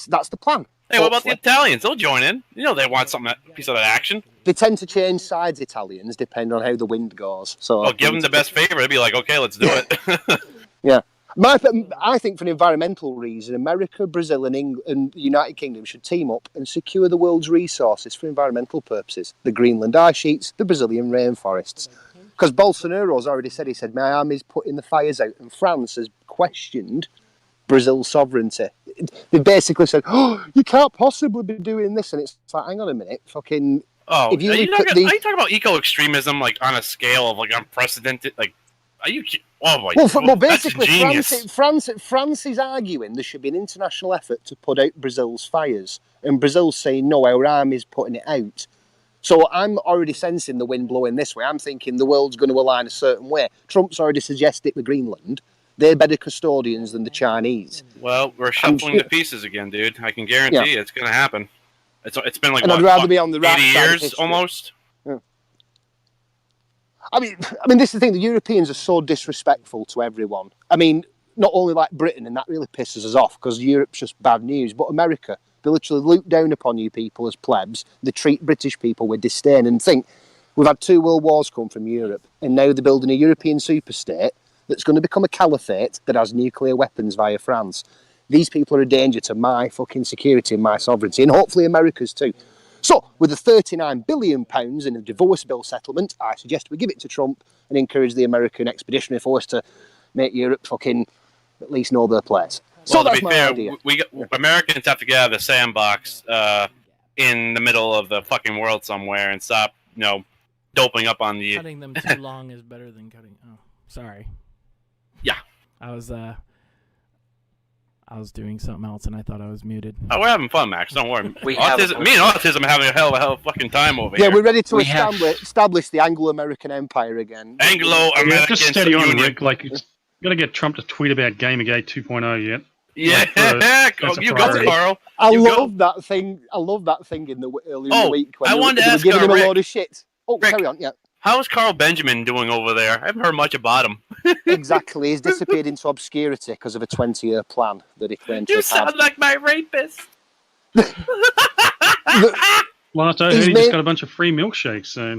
that's the plan. Hey, what about the Italians? They'll join in. They want a piece of that action. They tend to change sides, Italians, depending on how the wind goes. So give them the best favor. They'd be like, okay, let's do it. Yeah. I think for an environmental reason, America, Brazil, and the United Kingdom should team up and secure the world's resources for environmental purposes. The Greenland ice sheets, the Brazilian rainforests. Because Bolsonaro's already said, he said, my army's putting the fires out, and France has questioned Brazil's sovereignty. They basically said, oh, you can't possibly be doing this, and it's like, hang on a minute, fucking... Oh, if you are you look at talking about eco-extremism, like, on a scale of, like, unprecedented, like, are you... Oh, my God. Well, basically, that's genius. France is arguing there should be an international effort to put out Brazil's fires, and Brazil's saying, no, our army's putting it out. So I'm already sensing the wind blowing this way. I'm thinking the world's going to align a certain way. Trump's already suggested with Greenland. They're better custodians than the Chinese. Well, we're shuffling the pieces again, dude. I can guarantee it's going to happen. It's been like, and I'd rather be on the right 80 side of years, history. almost? Yeah. I mean, this is the thing. The Europeans are so disrespectful to everyone. I mean, not only like Britain, and that really pisses us off because Europe's just bad news, but America. They literally look down upon you people as plebs. They treat British people with disdain and think, we've had 2 world wars come from Europe, and now they're building a European superstate that's going to become a caliphate that has nuclear weapons via France. These people are a danger to my fucking security and my sovereignty, and hopefully America's too. So, with the £39 billion in a divorce bill settlement, I suggest we give it to Trump and encourage the American expeditionary force to make Europe fucking at least know their place. So Well, to that's be my fair, idea. Americans have to get out of the sandbox in the middle of the fucking world somewhere and stop, doping up on the... Cutting them too long is better than cutting... Oh, sorry. Yeah. I was doing something else and I thought I was muted. Oh, we're having fun, Max. Don't worry. We me and Autism are having a hell of a fucking time over here. Yeah, we're ready to establish the Anglo-American Empire again. Anglo-American Just steady on, Union. Rick. Like, it's got to get Trump to tweet about Gamergate 2.0 yet. Yeah, that's a you priority. go, Carl. I love that thing in the earlier in the week when I wanted to they were ask giving him Rick. a load of shit. Oh, Rick, carry on, yeah. How's Carl Benjamin doing over there? I haven't heard much about him. Exactly, he's disappeared into obscurity because of a 20-year plan that he claimed to You have had. sound like my rapist. Last I heard, he just got a bunch of free milkshakes, so...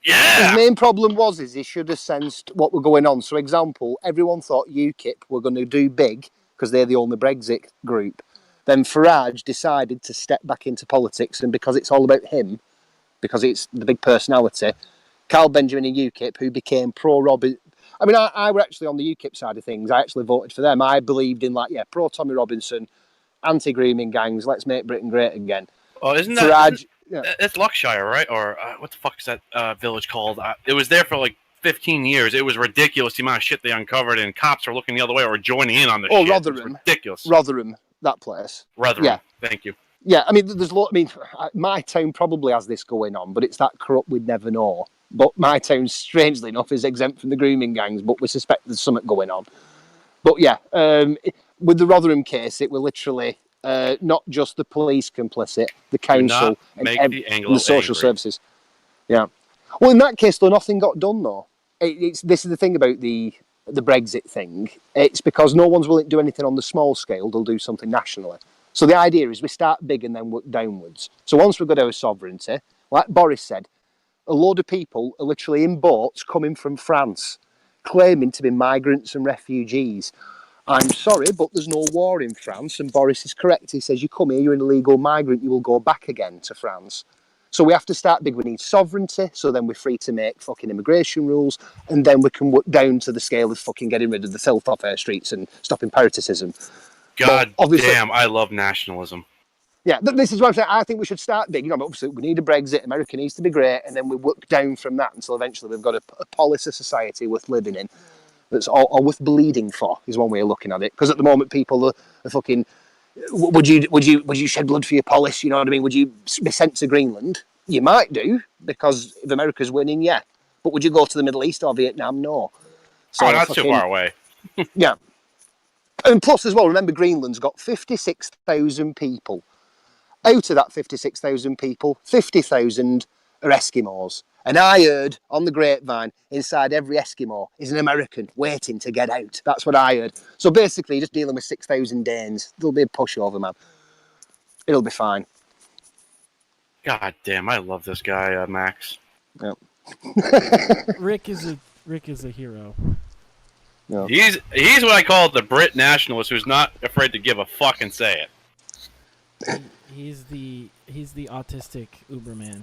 His main problem was he should have sensed what were going on. So, example, everyone thought UKIP were going to do big because they're the only Brexit group. Then Farage decided to step back into politics, and because it's all about him, because it's the big personality, Carl Benjamin and UKIP, who became pro-Robin... I mean, I were actually on the UKIP side of things. I actually voted for them. I believed in, pro-Tommy Robinson, anti-grooming gangs, let's make Britain great again. Oh, isn't Farage... It's Luckshire, right? Or what the fuck is that village called? It was there for like 15 years. It was ridiculous the amount of shit they uncovered, and cops are looking the other way or joining in on the shit. Rotherham. It's ridiculous. Rotherham, that place. Rotherham. Yeah. Thank you. Yeah, I mean, my town probably has this going on, but it's that corrupt we'd never know. But my town, strangely enough, is exempt from the grooming gangs, but we suspect there's something going on. But yeah, with the Rotherham case, it were literally not just the police complicit, the council, and the social services. Yeah. Well, in that case, though, nothing got done, though. This is the thing about the Brexit thing. It's because no one's willing to do anything on the small scale, they'll do something nationally. So the idea is we start big and then work downwards. So once we've got our sovereignty, like Boris said, a load of people are literally in boats coming from France, claiming to be migrants and refugees. I'm sorry, but there's no war in France, and Boris is correct. He says, you come here, you're an illegal migrant, you will go back again to France. So we have to start big. We need sovereignty, so then we're free to make fucking immigration rules, and then we can work down to the scale of fucking getting rid of the filth off our streets and stopping parasitism. God damn, I love nationalism. Yeah, this is what I'm saying. I think we should start big. Obviously, we need a Brexit. America needs to be great, and then we work down from that until eventually we've got a policy society worth living in. That's all worth bleeding for, is one way of looking at it. Because at the moment, people are fucking... Would you shed blood for your polis? You know what I mean? Would you be sent to Greenland? You might do, because if America's winning, yeah. But would you go to the Middle East or Vietnam? No. So not too far away. Yeah. And plus as well, remember Greenland's got 56,000 people. Out of that 56,000 people, 50,000 are Eskimos. And I heard on the grapevine, inside every Eskimo is an American waiting to get out. That's what I heard. So basically, just dealing with 6,000 Danes. There'll be a pushover, man. It'll be fine. God damn, I love this guy, Max. Yeah. Rick is a hero. No. He's what I call the Brit nationalist who's not afraid to give a fuck and say it. He's the autistic Uberman.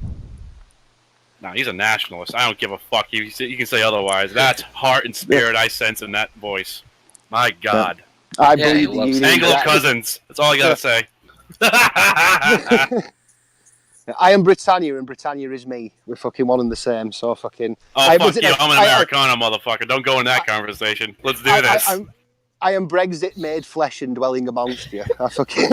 No, he's a nationalist. I don't give a fuck. You can say otherwise. That's heart and spirit I sense in that voice. My God. I believe the union. Anglo cousins. That's all I gotta say. I am Britannia, and Britannia is me. We're fucking one and the same. So fucking. Oh fuck you! I'm an Americana, motherfucker. Don't go in that conversation. Let's do this. I am Brexit made flesh and dwelling amongst you. I fucking.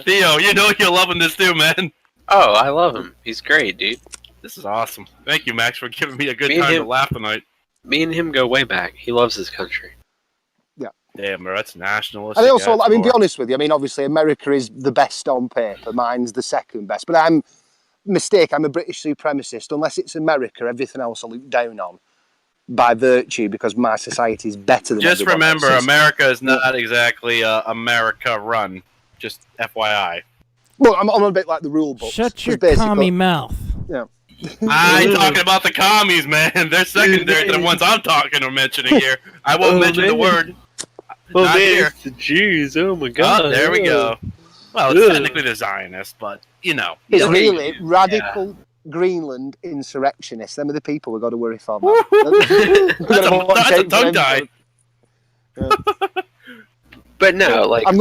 Theo, you know you're loving this too, man. Oh, I love him. He's great, dude. This is awesome. Thank you, Max, for giving me a good time to laugh tonight. Me and him go way back. He loves his country. Yeah. Damn, bro, that's nationalist. And also, I mean, be honest with you. I mean, obviously, America is the best on paper. Mine's the second best. But I'm a British supremacist. Unless it's America, everything else I look down on by virtue because my society is better than Just everyone remember, else's. America is not exactly America run. Just FYI. Well, I'm a bit like the rule book. Shut your commie mouth. Yeah. I ain't talking about the commies, man. They're secondary to the ones I'm talking or mentioning here. I won't mention the word. Oh, Not man, here. it's the Jews. Oh, my God. Oh, there we go. Well, it's technically the Zionists, but, you know. It's really radical Greenland insurrectionists. Them are the people we've got to worry for. Man. That's a tongue tie. But no, like I'm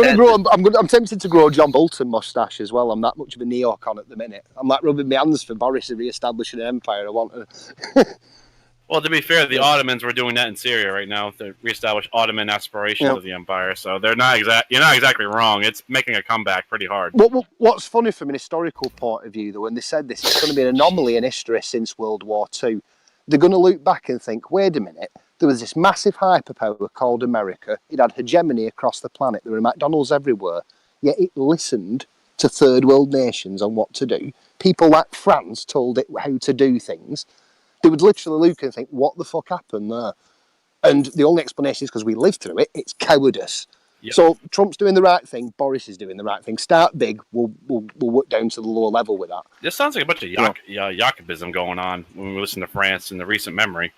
tempted to grow a John Bolton mustache as well. I'm that much of a neocon at the minute. I'm like rubbing my hands for Boris to re-establish an empire. I want to. Well, to be fair, the Ottomans were doing that in Syria right now to reestablish Ottoman aspirations of the empire. So they're not You're not exactly wrong. It's making a comeback pretty hard. What's funny from an historical point of view, though, when they said this, it's going to be an anomaly in history since World War II. They're going to look back and think, wait a minute. There was this massive hyperpower called America. It had hegemony across the planet. There were McDonald's everywhere. Yet it listened to third world nations on what to do. People like France told it how to do things. They would literally look and think, what the fuck happened there? And the only explanation is because we lived through it. It's cowardice. Yep. So Trump's doing the right thing. Boris is doing the right thing. Start big. We'll work down to the lower level with that. This sounds like a bunch of Jacobism going on when we listen to France in the recent memory.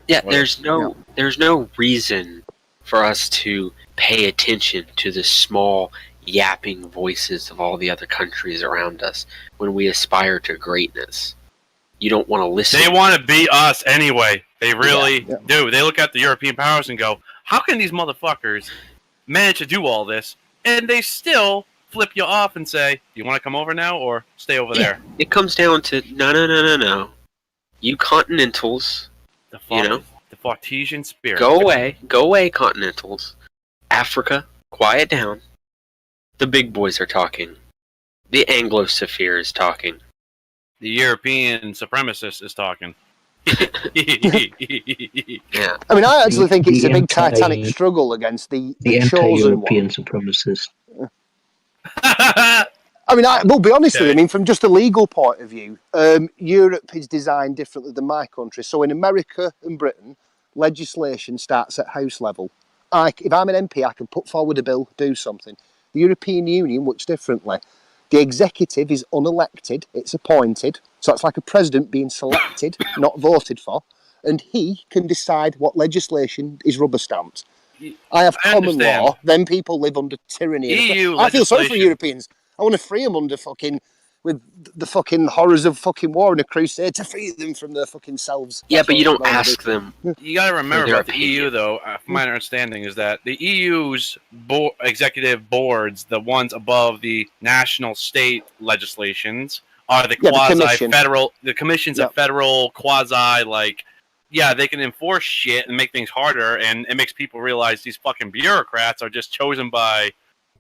Yeah, there's no reason for us to pay attention to the small yapping voices of all the other countries around us when we aspire to greatness. You don't want to listen. They want to be us anyway. They really do. They look at the European powers and go, how can these motherfuckers manage to do all this? And they still flip you off and say, you want to come over now or stay over there? It comes down to, no. You continentals... The Cartesian spirit. Go away, continentals. Africa, quiet down. The big boys are talking. The Anglo-Saphir is talking. The European supremacist is talking. Yeah. I mean, I actually think it's a big titanic struggle against the anti-European supremacist. I mean, we'll be honest with you. I mean, from just a legal point of view, Europe is designed differently than my country. So in America and Britain, legislation starts at house level. If I'm an MP, I can put forward a bill, do something. The European Union works differently. The executive is unelected, it's appointed. So it's like a president being selected, not voted for. And he can decide what legislation is rubber stamped. I have common law, then people live under tyranny. I feel sorry for Europeans. I want to free them with the fucking horrors of fucking war and a crusade to free them from their fucking selves. Yeah, but you don't ask them. You got to remember about the EU, though, from my understanding, is that the EU's executive boards, the ones above the national state legislations, are the quasi-federal, the commissions of federal quasi, they can enforce shit and make things harder, and it makes people realize these fucking bureaucrats are just chosen by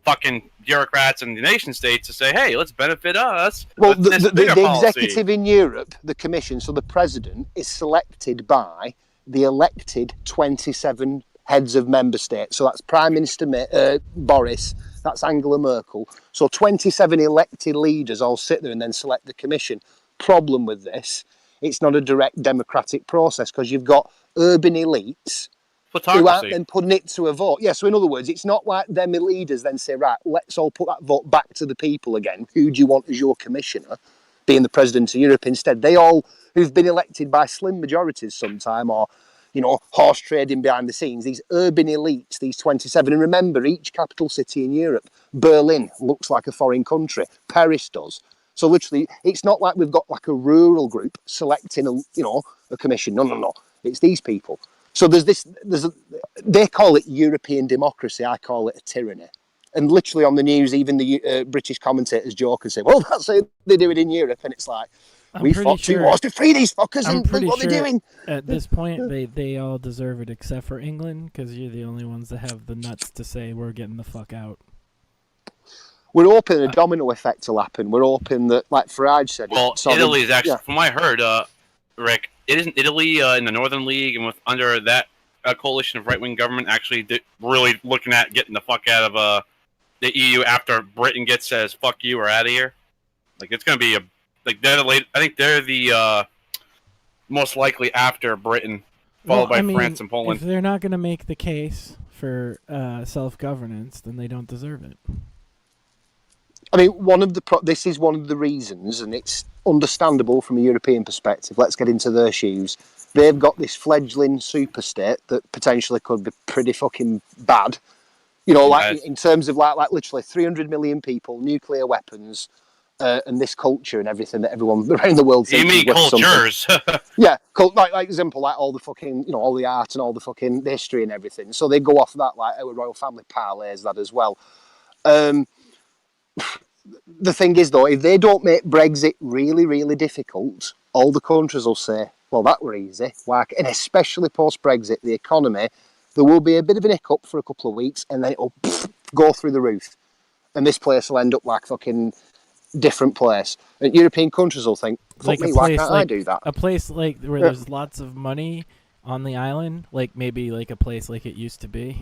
fucking bureaucrats in the nation states to say, hey, let's benefit us. Well, the executive in Europe, the commission, so the president is selected by the elected 27 heads of member states. So that's Prime Minister Boris, that's Angela Merkel. So 27 elected leaders all sit there and then select the commission. Problem with this, it's not a direct democratic process because you've got urban elites who aren't then putting it to a vote. Yeah, so in other words, it's not like them leaders then say, right, let's all put that vote back to the people again. Who do you want as your commissioner, being the president of Europe? Instead, they all, who've been elected by slim majorities sometime or, horse trading behind the scenes, these urban elites, these 27. And remember, each capital city in Europe, Berlin looks like a foreign country. Paris does. So literally, it's not like we've got like a rural group selecting a commission. No. It's these people. So they call it European democracy. I call it a tyranny. And literally on the news, even the British commentators joke and say, well, that's how they do it in Europe. And it's like, we fought 2 wars to free these fuckers, and look what they're doing. At this point, they all deserve it except for England, because you're the only ones that have the nuts to say we're getting the fuck out. We're hoping a domino effect will happen. We're hoping that, like Farage said... Well, Italy is actually, from what I heard, Rick, isn't Italy in the Northern League and under that coalition of right-wing government actually really looking at getting the fuck out of the EU after Britain says fuck you or out of here? Like, it's going to be I think they're the most likely after Britain, followed by France and Poland. If they're not going to make the case for self-governance, then they don't deserve it. I mean, this is one of the reasons, and it's understandable from a European perspective. Let's get into their shoes. They've got this fledgling super-state that potentially could be pretty fucking bad. You know, like in terms of like literally 300 million people, nuclear weapons, and this culture and everything that everyone around the world thinks. You mean cultures? Yeah, like example, like all the fucking, all the art and all the fucking history and everything. So they go off that, like our royal family parlays that as well. The thing is, though, if they don't make Brexit really, really difficult, all the countries will say, well, that were easy. Like, and especially post-Brexit, the economy, there will be a bit of an hiccup for a couple of weeks, and then it'll go through the roof. And this place will end up like fucking different place. And European countries will think, fuck me, why can't I do that? A place like where there's lots of money on the island, like maybe like a place like it used to be.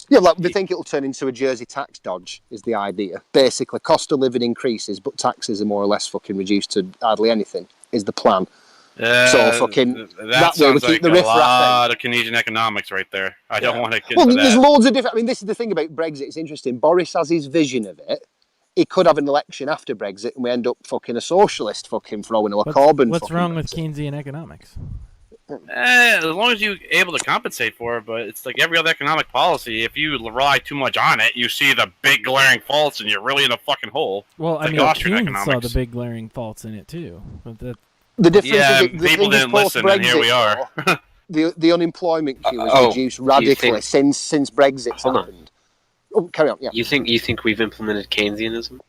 Yeah, like they think it'll turn into a Jersey tax dodge, is the idea. Basically, cost of living increases, but taxes are more or less fucking reduced to hardly anything, is the plan. So fucking... That sounds like a lot of Keynesian economics right there. I don't want to get into that. There's loads of different... I mean, this is the thing about Brexit. It's interesting. Boris has his vision of it. He could have an election after Brexit and we end up fucking a socialist fucking throwing a Corbyn. What's wrong with Keynesian economics? As long as you're able to compensate for it, but it's like every other economic policy. If you rely too much on it, you see the big glaring faults, and you're really in a fucking hole. Well, it's I like mean, Keynes saw the big glaring faults in it too. But the difference is people didn't listen, and here we are. the unemployment queue has reduced radically since Brexit's happened. Oh, carry on. Yeah. You think we've implemented Keynesianism?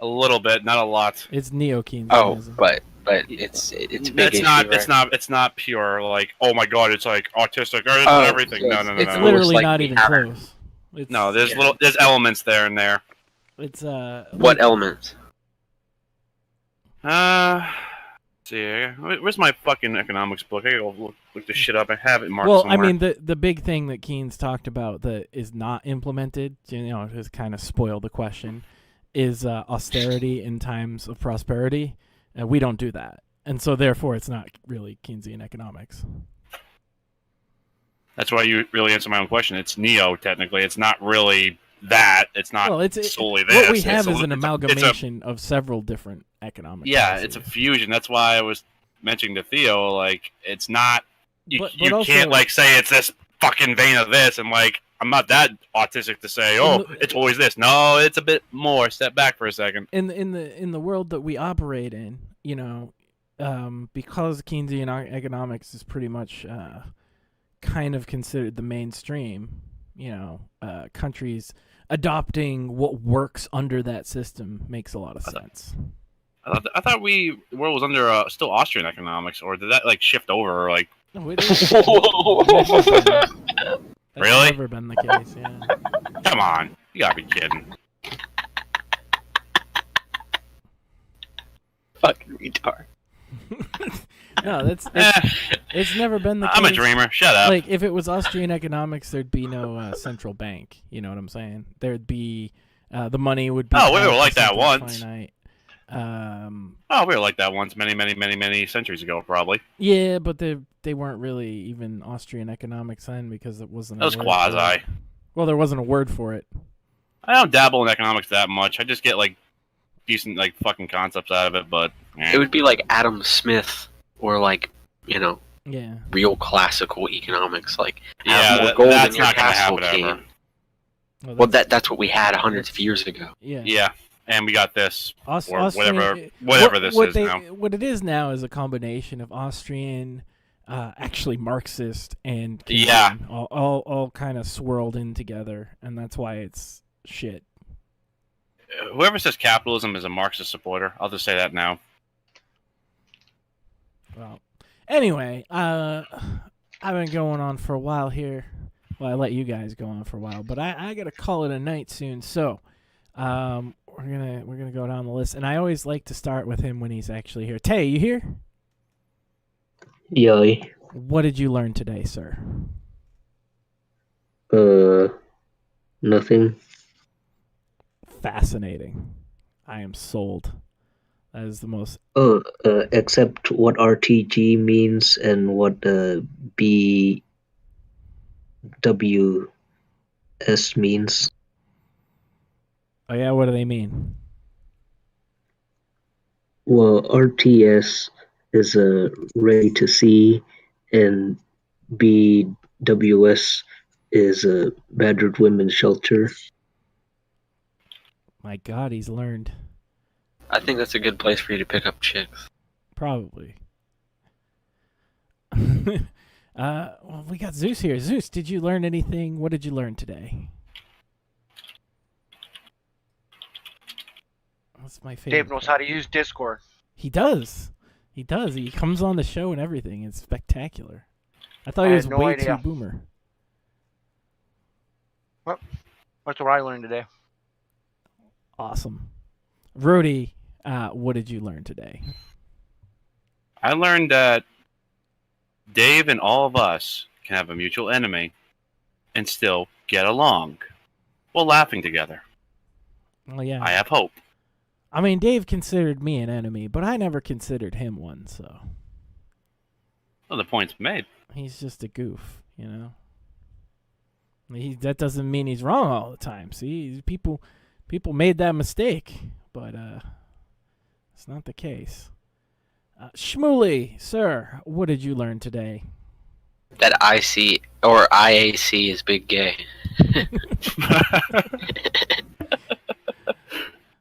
A little bit, not a lot. It's neo-Keynesianism. Oh, but it's a big issue, right? It's not pure like, oh my god, it's like autistic or everything. No. It's literally not even close. There's elements there and there. It's what elements? See, where's my fucking economics book? I gotta look this shit up. I have it marked somewhere. I mean, the big thing that Keynes talked about that is not implemented, to kind of spoil the question, is austerity in times of prosperity. We don't do that. And so, therefore, it's not really Keynesian economics. That's why you really answer my own question. It's neo, technically. It's not really that. It's not solely this. What we have is an amalgamation of several different economic policies. It's a fusion. That's why I was mentioning to Theo, like, it's not... You also, can't, like, say it's this fucking vein of this, and, like, I'm not that autistic to say, it's always this. No, it's a bit more. Step back for a second. In the world that we operate in, because Keynesian economics is pretty much kind of considered the mainstream, countries adopting what works under that system makes a lot of sense. I thought the world was under still Austrian economics, or did that like shift over? Like, no, it is. That's really? Never been the case. Yeah. Come on, you gotta be kidding. Fucking retard. No, it's never been the case. I'm a dreamer. Shut up. Like, if it was Austrian economics, there'd be no central bank. You know what I'm saying? There'd be the money would be. Oh, we were like that once. Finite. We were like that once, many centuries ago, probably. Yeah, but they weren't really even Austrian economics then because it wasn't. That was quasi. Well, there wasn't a word for it. I don't dabble in economics that much. I just get like decent like fucking concepts out of it, but it would be like Adam Smith or like real classical economics, like have more gold in your castle, king. Well, that's what we had hundreds of years ago. Yeah. and we got this, or Austrian, whatever this is now. What it is now is a combination of Austrian, actually Marxist, and Canadian, all kind of swirled in together, and that's why it's shit. Whoever says capitalism is a Marxist supporter, I'll just say that now. Well, anyway, I've been going on for a while here. Well, I let you guys go on for a while, but I gotta call it a night soon. So, we're gonna go down the list, and I always like to start with him when he's actually here. Tay, you here? Yeah. What did you learn today, sir? Nothing. Fascinating. I am sold. That is the most. Except what RTG means and what BWS means. Oh yeah, what do they mean? Well, RTS is ready to see, and BWS is a battered women's shelter. My God, he's learned. I think that's a good place for you to pick up chicks. Probably. Well, we got Zeus here. Zeus, did you learn anything? What did you learn today? That's my favorite. Dave knows how to use Discord. He does. He does. He comes on the show and everything. It's spectacular. I thought he was way too boomer. Well, that's what I learned today. Awesome. Rody, what did you learn today? I learned that Dave and all of us can have a mutual enemy and still get along while laughing together. Well, yeah. I have hope. I mean, Dave considered me an enemy, but I never considered him one, so. Well, the point's made. He's just a goof, you know? That doesn't mean he's wrong all the time. See, people made that mistake, but it's not the case. Shmuley, sir, what did you learn today? That IC or IAC is big gay.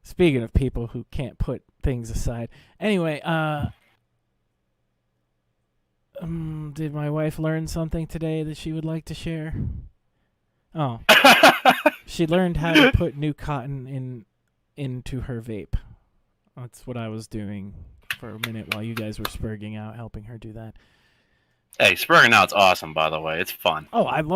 Speaking of people who can't put things aside. Anyway, did my wife learn something today that she would like to share? Oh. She learned how to put new cotton into her vape. That's what I was doing for a minute while you guys were spurging out, helping her do that. Hey, spurging out's awesome, by the way. It's fun. Oh, I'm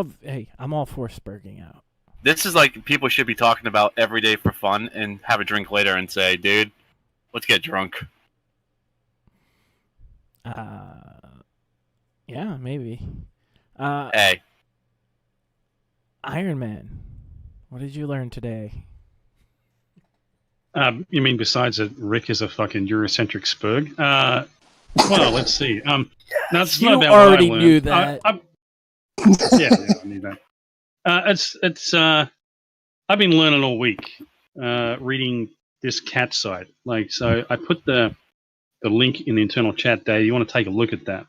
all for spurging out. This is like people should be talking about every day for fun and have a drink later and say, dude, let's get drunk. Yeah, maybe. Hey. Iron Man, what did you learn today? You mean besides that Rick is a fucking Eurocentric spurg? Well, let's see. No, it's You not about already what I knew learned. that. Yeah, I knew that. I've been learning all week, reading this cat site. So I put the link in the internal chat, Dave. You want to take a look at that,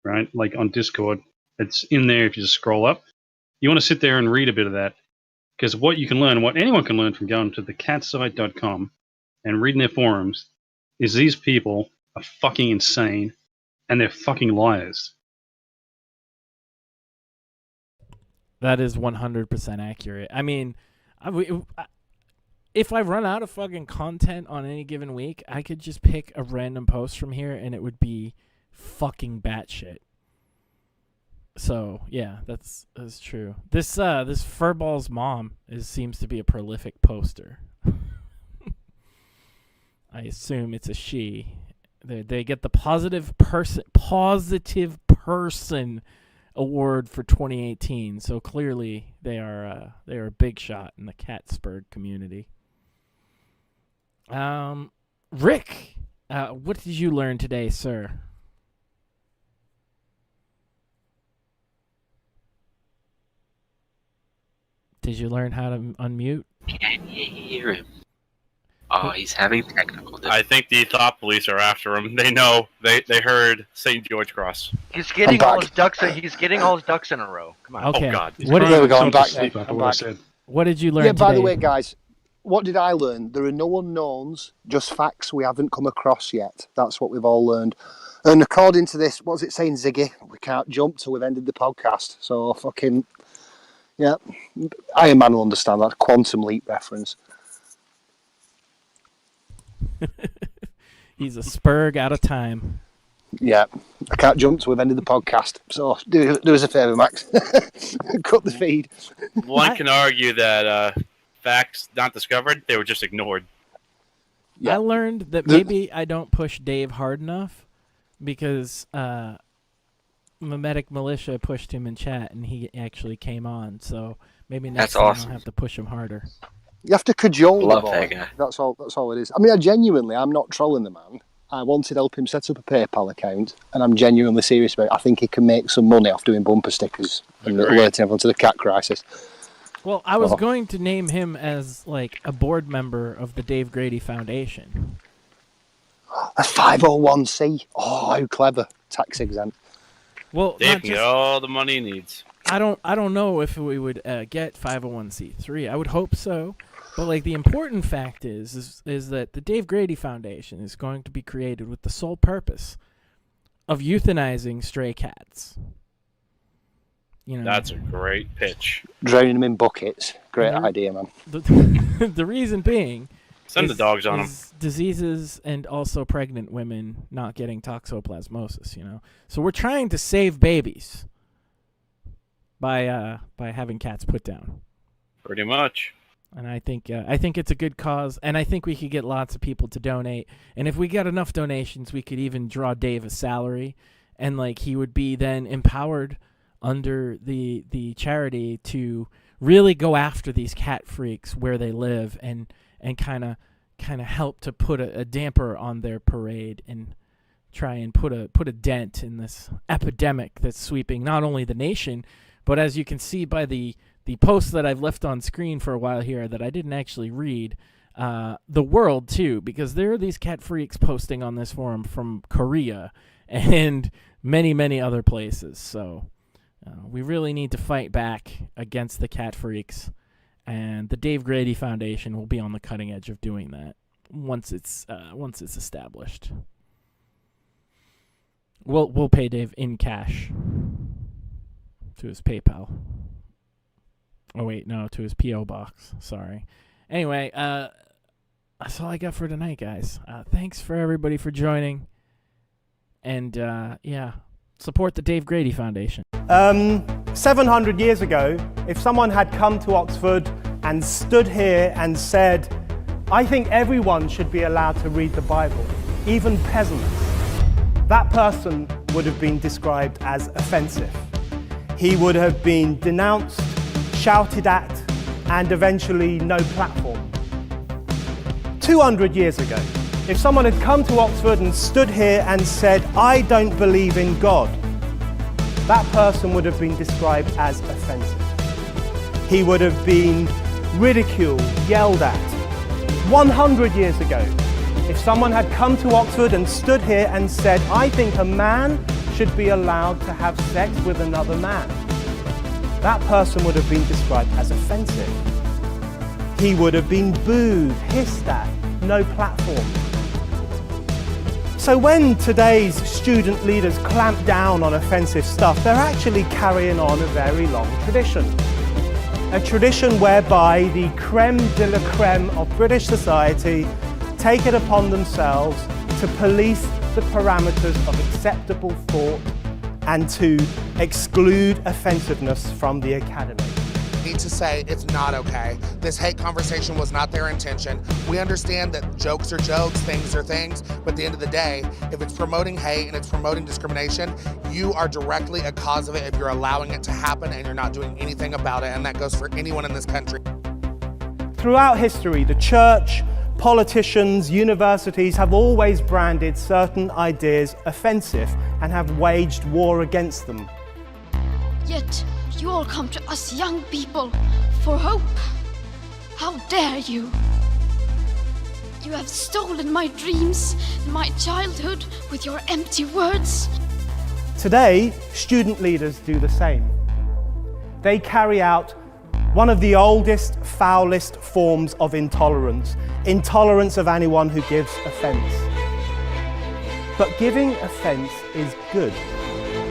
right? Like on Discord, it's in there if you just scroll up. You want to sit there and read a bit of that, because what you can learn, what anyone can learn from going to thecatsite.com and reading their forums, is these people are fucking insane and they're fucking liars. That is 100% accurate. I mean, if I run out of fucking content on any given week, I could just pick a random post from here and it would be fucking batshit. So yeah, that's true. This furball's mom seems to be a prolific poster. I assume it's a she. They get the positive person award for 2018. So clearly they are a big shot in the Catspurg community. Rick, what did you learn today, sir? Did you learn how to unmute? Can you hear him? Oh, he's having technical difficulties. I think the thought police are after him. They know. They heard St. George Cross. He's getting all his ducks. He's getting all his ducks in a row. Come on. Okay. Oh God. There we go. I'm back now. I'm back. What did you learn Yeah, by today? the way, guys, what did I learn? There are no unknowns, just facts we haven't come across yet. That's what we've all learned. And according to this, what's it saying, Ziggy? We can't jump till we've ended the podcast. So fucking, yeah. Iron Man will understand that quantum leap reference. He's a spurg out of time. Yeah, I can't jump till we've ended the podcast. So do us a favour, Max. Cut the feed. One can argue that facts not discovered, they were just ignored. I learned that maybe I don't push Dave hard enough because Memetic Militia pushed him in chat and he actually came on. So maybe next time I'll have to push him harder. You have to cajole Love the boy. that guy. That's all it is. I mean, I'm not trolling the man. I wanted to help him set up a PayPal account, and I'm genuinely serious about it. I think he can make some money off doing bumper stickers and alerting everyone to the cat crisis. Well, I was going to name him as like a board member of the Dave Grady Foundation. A 501c. Oh, how clever! Tax exempt. Well, Dave can get all the money he needs. I don't know if we would get 501c3. I would hope so. But like the important fact is that the Dave Grady Foundation is going to be created with the sole purpose of euthanizing stray cats. You know, that's a great pitch. Drowning them in buckets. Great idea, man. The reason being, send the dogs on them. Diseases and also pregnant women not getting toxoplasmosis. You know, so we're trying to save babies by having cats put down. Pretty much. And I think it's a good cause, and I think we could get lots of people to donate. And if we get enough donations, we could even draw Dave a salary, and like he would be then empowered under the charity to really go after these cat freaks where they live, and kind of help to put a damper on their parade and try and put a dent in this epidemic that's sweeping not only the nation, but as you can see by the post that I've left on screen for a while here that I didn't actually read, the world too, because there are these cat freaks posting on this forum from Korea and many, many other places. So we really need to fight back against the cat freaks, and the Dave Grady Foundation will be on the cutting edge of doing that once it's established. We'll pay Dave in cash to his PayPal. Oh, wait, no, to his P.O. box. Sorry. Anyway, that's all I got for tonight, guys. Thanks for everybody for joining. And, support the Dave Grady Foundation. 700 years ago, if someone had come to Oxford and stood here and said, I think everyone should be allowed to read the Bible, even peasants, that person would have been described as offensive. He would have been denounced, shouted at, and eventually no platform. 200 years ago, if someone had come to Oxford and stood here and said, I don't believe in God, that person would have been described as offensive. He would have been ridiculed, yelled at. 100 years ago, if someone had come to Oxford and stood here and said, I think a man should be allowed to have sex with another man, that person would have been described as offensive. He would have been booed, hissed at, no platform. So when today's student leaders clamp down on offensive stuff, they're actually carrying on a very long tradition. A tradition whereby the creme de la creme of British society take it upon themselves to police the parameters of acceptable thought and to exclude offensive-ness from the academy. Need to say it's not okay. This hate conversation was not their intention. We understand that jokes are jokes, things are things, but at the end of the day, if it's promoting hate and it's promoting discrimination, you are directly a cause of it if you're allowing it to happen and you're not doing anything about it, and that goes for anyone in this country. Throughout history, the church, politicians, universities have always branded certain ideas offensive and have waged war against them. Yet you all come to us young people for hope. How dare you? You have stolen my dreams and my childhood with your empty words. Today, student leaders do the same. They carry out One of the oldest, foulest forms of intolerance. Intolerance of anyone who gives offense. But giving offense is good.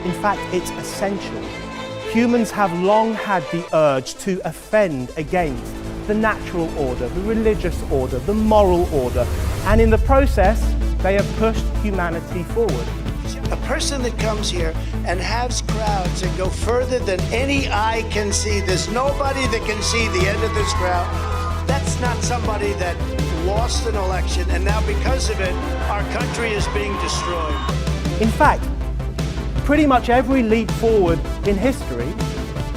In fact, it's essential. Humans have long had the urge to offend against the natural order, the religious order, the moral order, and in the process, they have pushed humanity forward. A person that comes here and has crowds that go further than any eye can see, there's nobody that can see the end of this crowd. That's not somebody that lost an election, and now because of it, our country is being destroyed. In fact, pretty much every leap forward in history,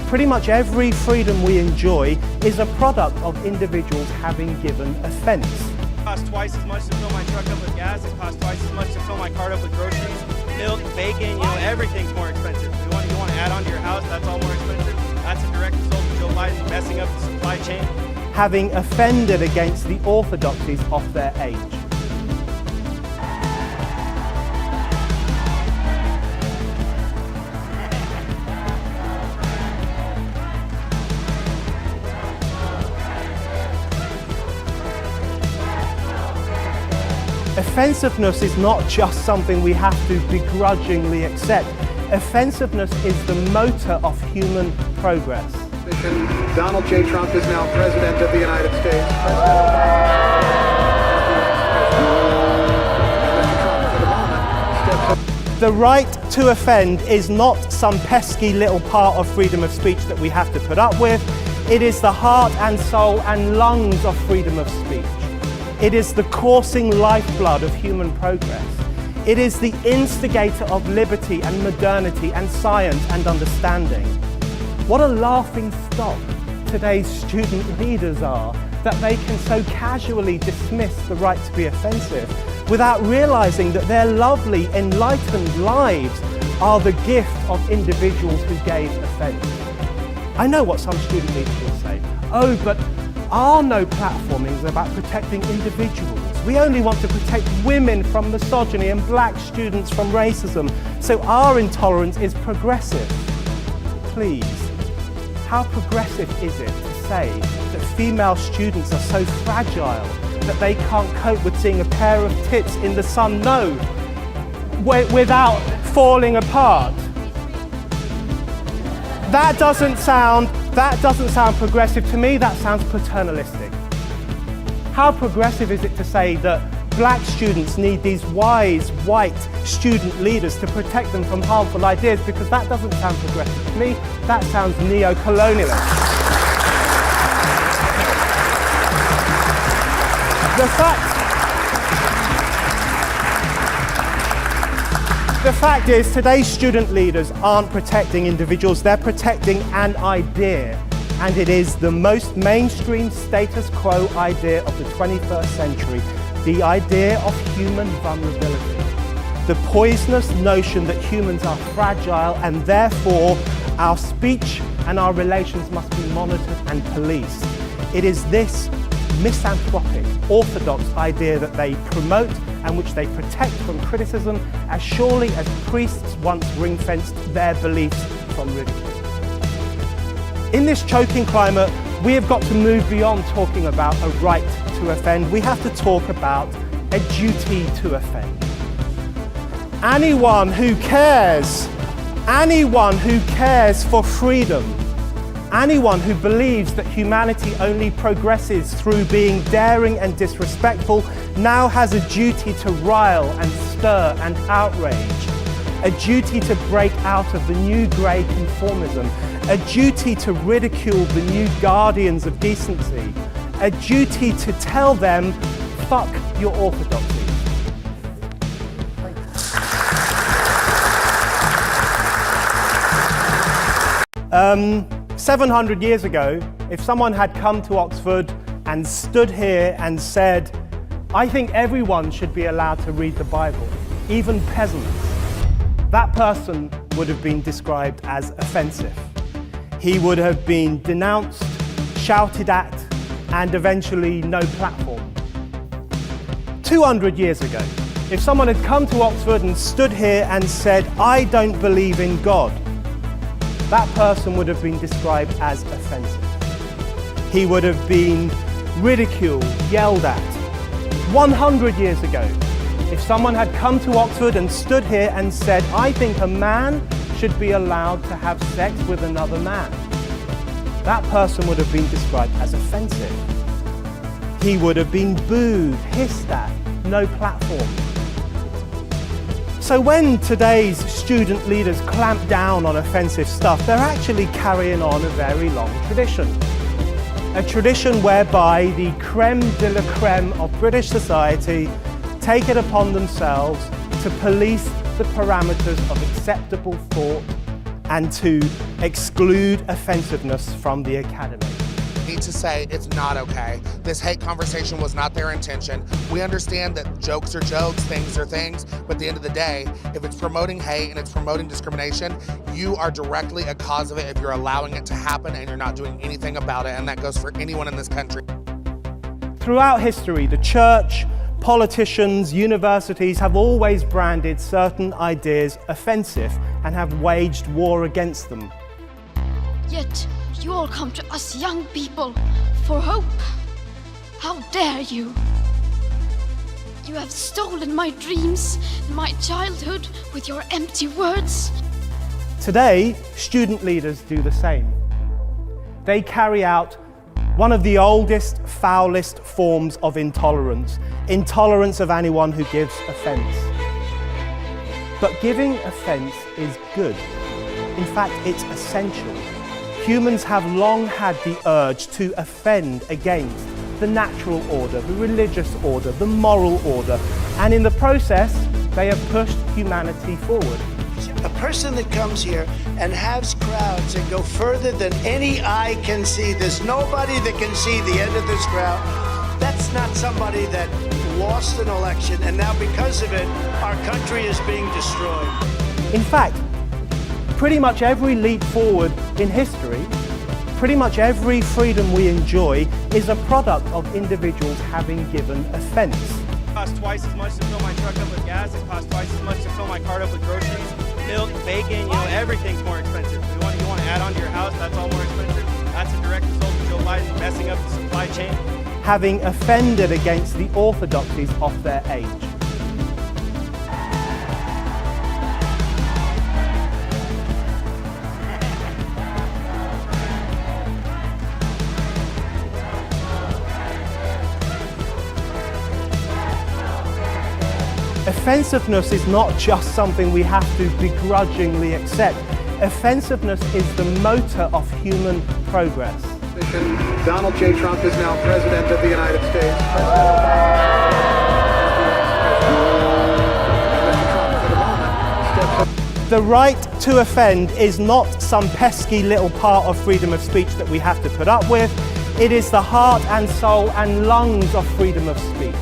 pretty much every freedom we enjoy is a product of individuals having given offense. It costs twice as much to fill my truck up with gas. It costs twice as much to fill my cart up with groceries. Milk, bacon, everything's more expensive. You want to add on to your house, that's all more expensive. That's a direct result of Joe Biden messing up the supply chain. Having offended against the orthodoxies of their age. Offensiveness is not just something we have to begrudgingly accept. Offensiveness is the motor of human progress. Donald J. Trump is now President of the United States. The right to offend is not some pesky little part of freedom of speech that we have to put up with. It is the heart and soul and lungs of freedom of speech. It is the coursing lifeblood of human progress. It is the instigator of liberty and modernity and science and understanding. What a laughing stock today's student leaders are, that they can so casually dismiss the right to be offensive without realizing that their lovely, enlightened lives are the gift of individuals who gave offense. I know what some student leaders will say. Oh, but our no platforming is about protecting individuals. We only want to protect women from misogyny and black students from racism. So our intolerance is progressive. Please, how progressive is it to say that female students are so fragile that they can't cope with seeing a pair of tits in the sun? No, without falling apart. That doesn't sound progressive to me. That sounds paternalistic. How progressive is it to say that black students need these wise, white student leaders to protect them from harmful ideas? Because that doesn't sound progressive to me. That sounds neo-colonialist. The fact is, today's student leaders aren't protecting individuals, they're protecting an idea. And it is the most mainstream status quo idea of the 21st century, the idea of human vulnerability. The poisonous notion that humans are fragile and therefore our speech and our relations must be monitored and policed. It is this misanthropic, orthodox idea that they promote and which they protect from criticism as surely as priests once ring-fenced their beliefs from ridicule. In this choking climate, we have got to move beyond talking about a right to offend. We have to talk about a duty to offend. Anyone who cares for freedom, anyone who believes that humanity only progresses through being daring and disrespectful now has a duty to rile and stir and outrage, a duty to break out of the new grey conformism, a duty to ridicule the new guardians of decency, a duty to tell them, fuck your orthodoxy. 700 years ago, if someone had come to Oxford and stood here and said, I think everyone should be allowed to read the Bible, even peasants, that person would have been described as offensive. He would have been denounced, shouted at, and eventually no platform. 200 years ago, if someone had come to Oxford and stood here and said, I don't believe in God, that person would have been described as offensive. He would have been ridiculed, yelled at. 100 years ago, if someone had come to Oxford and stood here and said, I think a man should be allowed to have sex with another man, that person would have been described as offensive. He would have been booed, hissed at, no platform. So when today's student leaders clamp down on offensive stuff, they're actually carrying on a very long tradition. A tradition whereby the creme de la creme of British society take it upon themselves to police the parameters of acceptable thought and to exclude offensiveness from the academy. Need to say it's not okay. This hate conversation was not their intention. We understand that jokes are jokes, things are things, but at the end of the day, if it's promoting hate and it's promoting discrimination, you are directly a cause of it if you're allowing it to happen and you're not doing anything about it, and that goes for anyone in this country. Throughout history, the church, politicians, universities have always branded certain ideas offensive and have waged war against them. Yet you all come to us young people for hope. How dare you? You have stolen my dreams and my childhood with your empty words. Today, student leaders do the same. They carry out one of the oldest, foulest forms of intolerance, intolerance of anyone who gives offense. But giving offense is good. In fact, it's essential. Humans have long had the urge to offend against the natural order, the religious order, the moral order, and in the process, they have pushed humanity forward. A person that comes here and has crowds and go further than any eye can see, there's nobody that can see the end of this crowd. That's not somebody that lost an election, and now because of it, our country is being destroyed. In fact, pretty much every leap forward in history, pretty much every freedom we enjoy is a product of individuals having given offense. It costs twice as much to fill my truck up with gas. It costs twice as much to fill my cart up with groceries. Milk, bacon, everything's more expensive. You want to add on to your house, that's all more expensive. That's a direct result of Joe Biden messing up the supply chain. Having offended against the orthodoxies of their age. Offensiveness is not just something we have to begrudgingly accept. Offensiveness is the motor of human progress. Donald J. Trump is now President of the United States. The right to offend is not some pesky little part of freedom of speech that we have to put up with. It is the heart and soul and lungs of freedom of speech.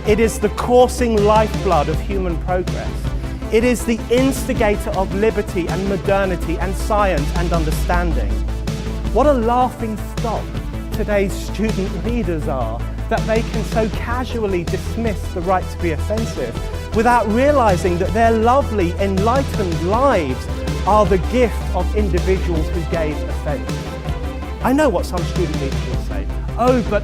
It is the coursing lifeblood of human progress. It is the instigator of liberty and modernity and science and understanding. What a laughing stock today's student leaders are, that they can so casually dismiss the right to be offensive without realizing that their lovely, enlightened lives are the gift of individuals who gave offense. I know what some student leaders will say. Oh, but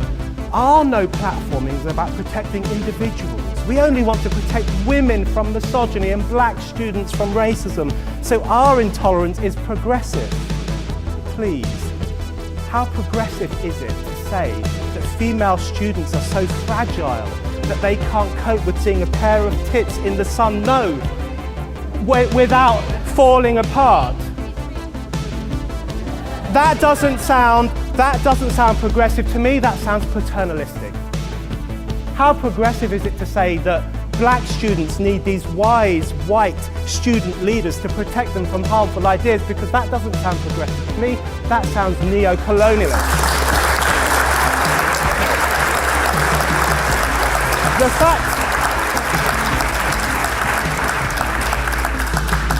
our no platforming is about protecting individuals. We only want to protect women from misogyny and black students from racism. So our intolerance is progressive. Please, how progressive is it to say that female students are so fragile that they can't cope with seeing a pair of tits in the sun? No, without falling apart. That doesn't sound progressive to me. That sounds paternalistic. How progressive is it to say that black students need these wise, white student leaders to protect them from harmful ideas? Because that doesn't sound progressive to me. That sounds neo-colonialist.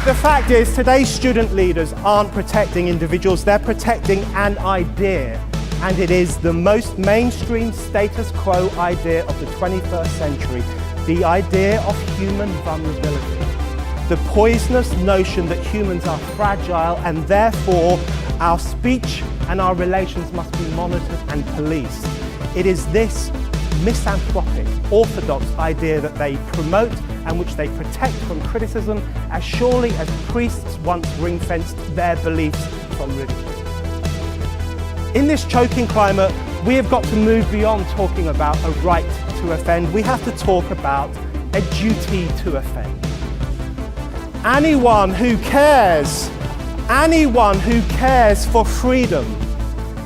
The fact is, today's student leaders aren't protecting individuals, they're protecting an idea. And it is the most mainstream status quo idea of the 21st century, the idea of human vulnerability. The poisonous notion that humans are fragile and therefore our speech and our relations must be monitored and policed. It is this misanthropic, orthodox idea that they promote and which they protect from criticism as surely as priests once ring-fenced their beliefs from ridicule. In this choking climate, we have got to move beyond talking about a right to offend. We have to talk about a duty to offend. Anyone who cares for freedom,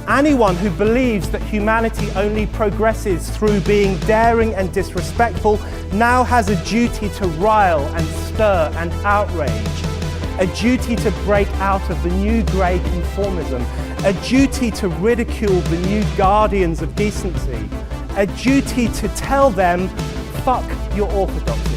anyone who believes that humanity only progresses through being daring and disrespectful now has a duty to rile and stir and outrage, a duty to break out of the new grey conformism, a duty to ridicule the new guardians of decency, a duty to tell them, fuck your orthodoxy.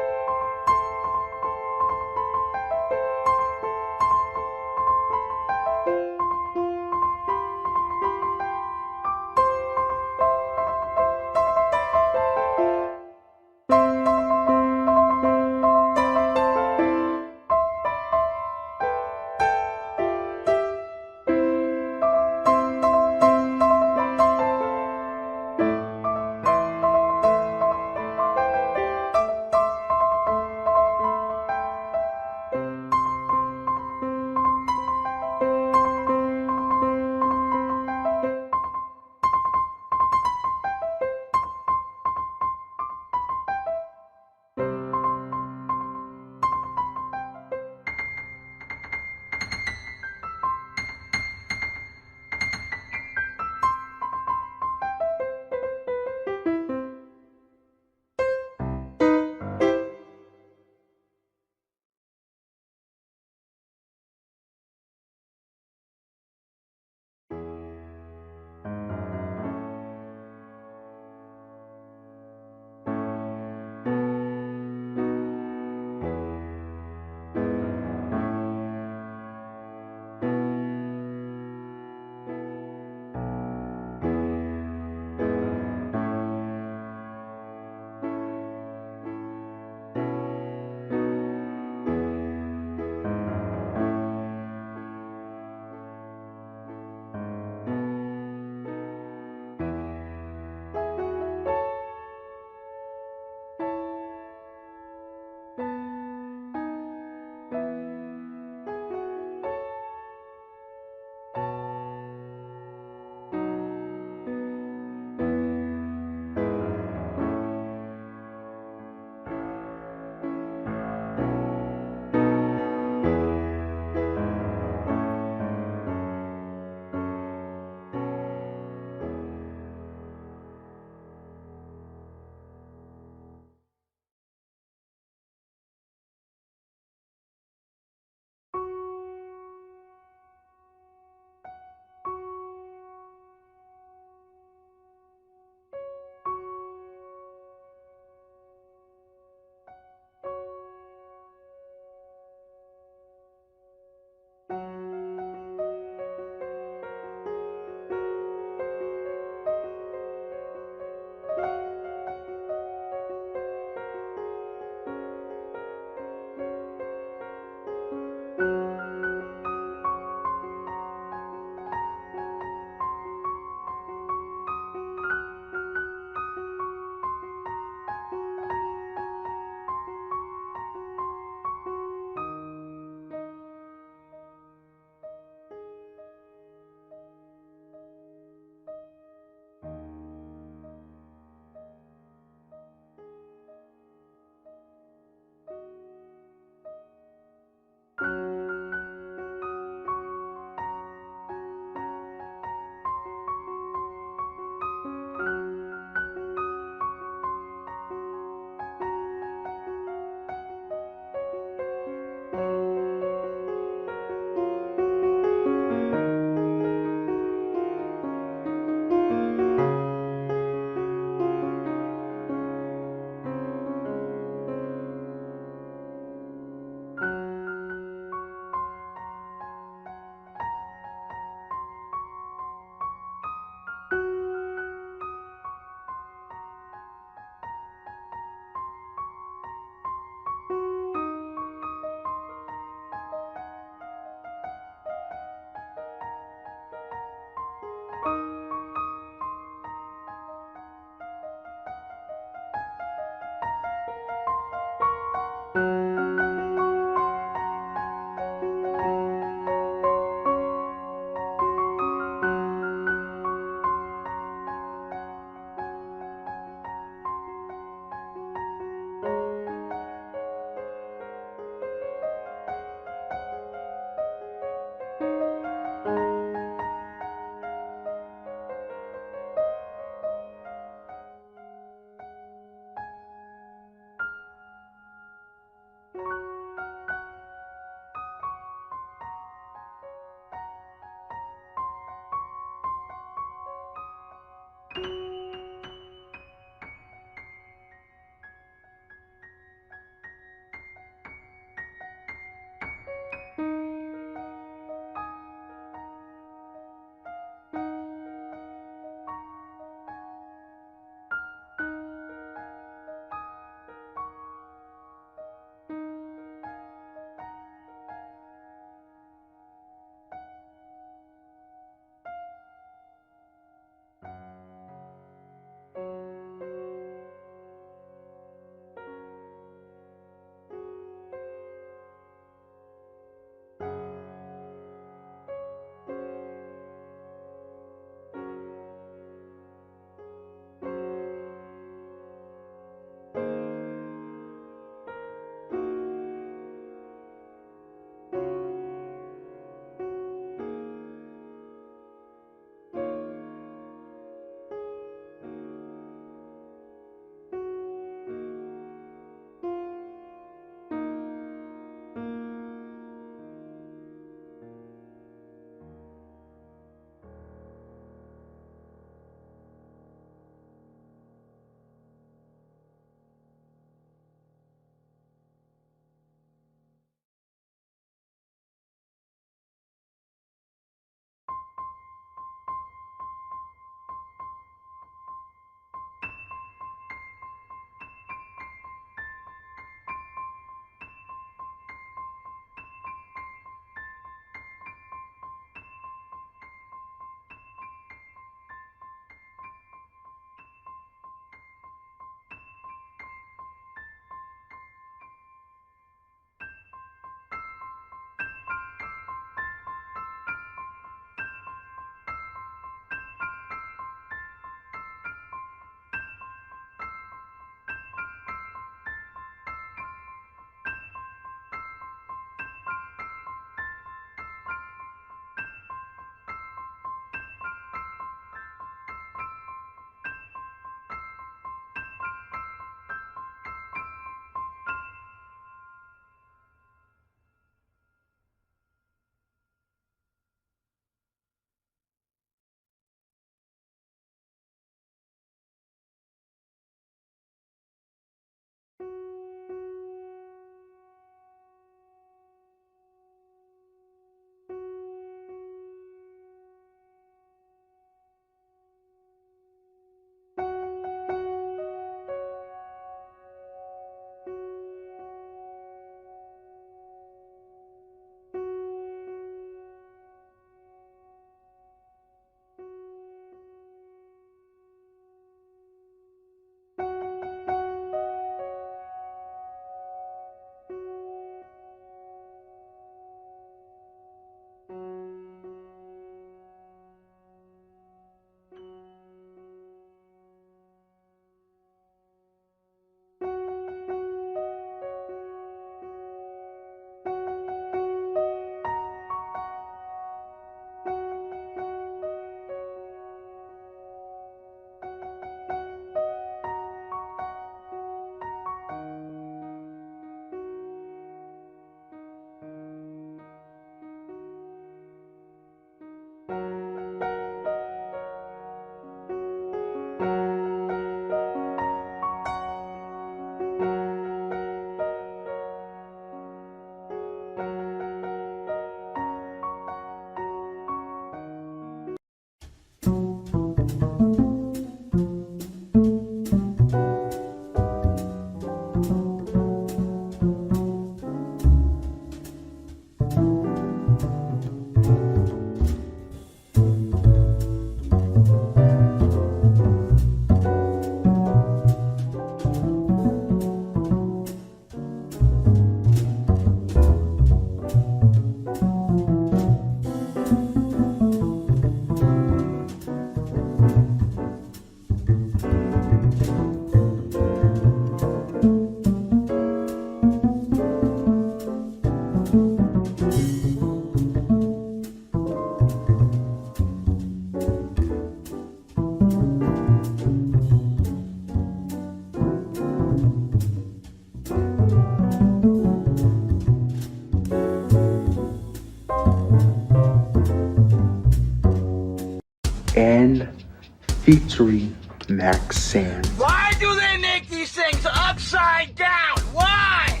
featuring Max Sand. Why do they make these things upside down? Why?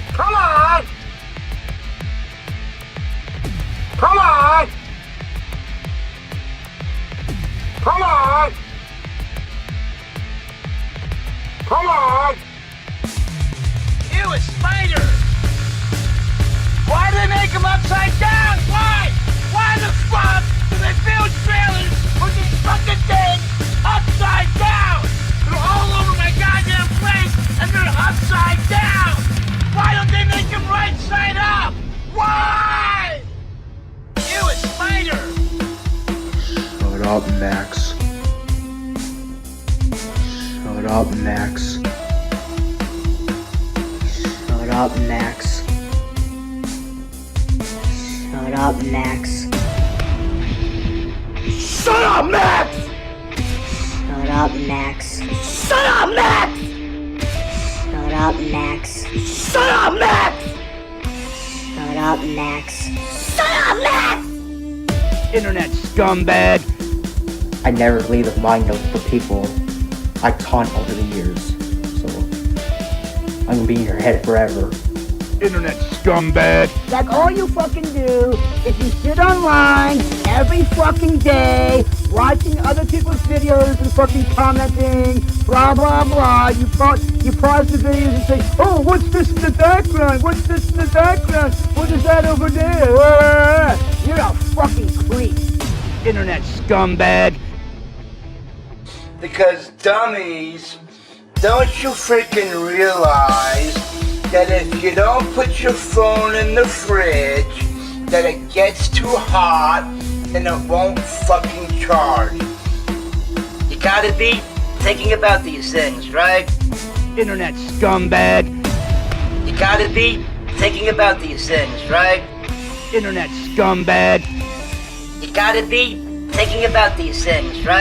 Come on! Come on! Come on! Come on! Ew, a spider! Why do they make them upside down? Why? Why the fuck do they build trailers with these fucking things upside down? They're all over my goddamn place and they're upside down! Why don't they make them right side up? Why? Ew, a spider! Shut up, Max. Shut up, Max. Shut up, Max. Shut up, Max. Shut up, Max! Shut up, Max. Shut up, Max! Shut up, Max. Shut up, Max! Shut up, Max. Shut up, Max! Internet scumbag! I never leave the mind of the people I taunt over the years, so I'm gonna be in your head forever. Internet scumbag! Like all you fucking do is you sit online every fucking day watching other people's videos and fucking commenting, blah blah blah. You pause the videos and say, oh, what's this in the background? What's this in the background? What is that over there? You're a fucking creep. Internet scumbag! Because dummies, don't you freaking realize that if you don't put your phone in the fridge, that it gets too hot and it won't fucking charge? You gotta be thinking about these things, right? Internet scumbag! You gotta be thinking about these things, right? Internet scumbag! You gotta be thinking about these things, right?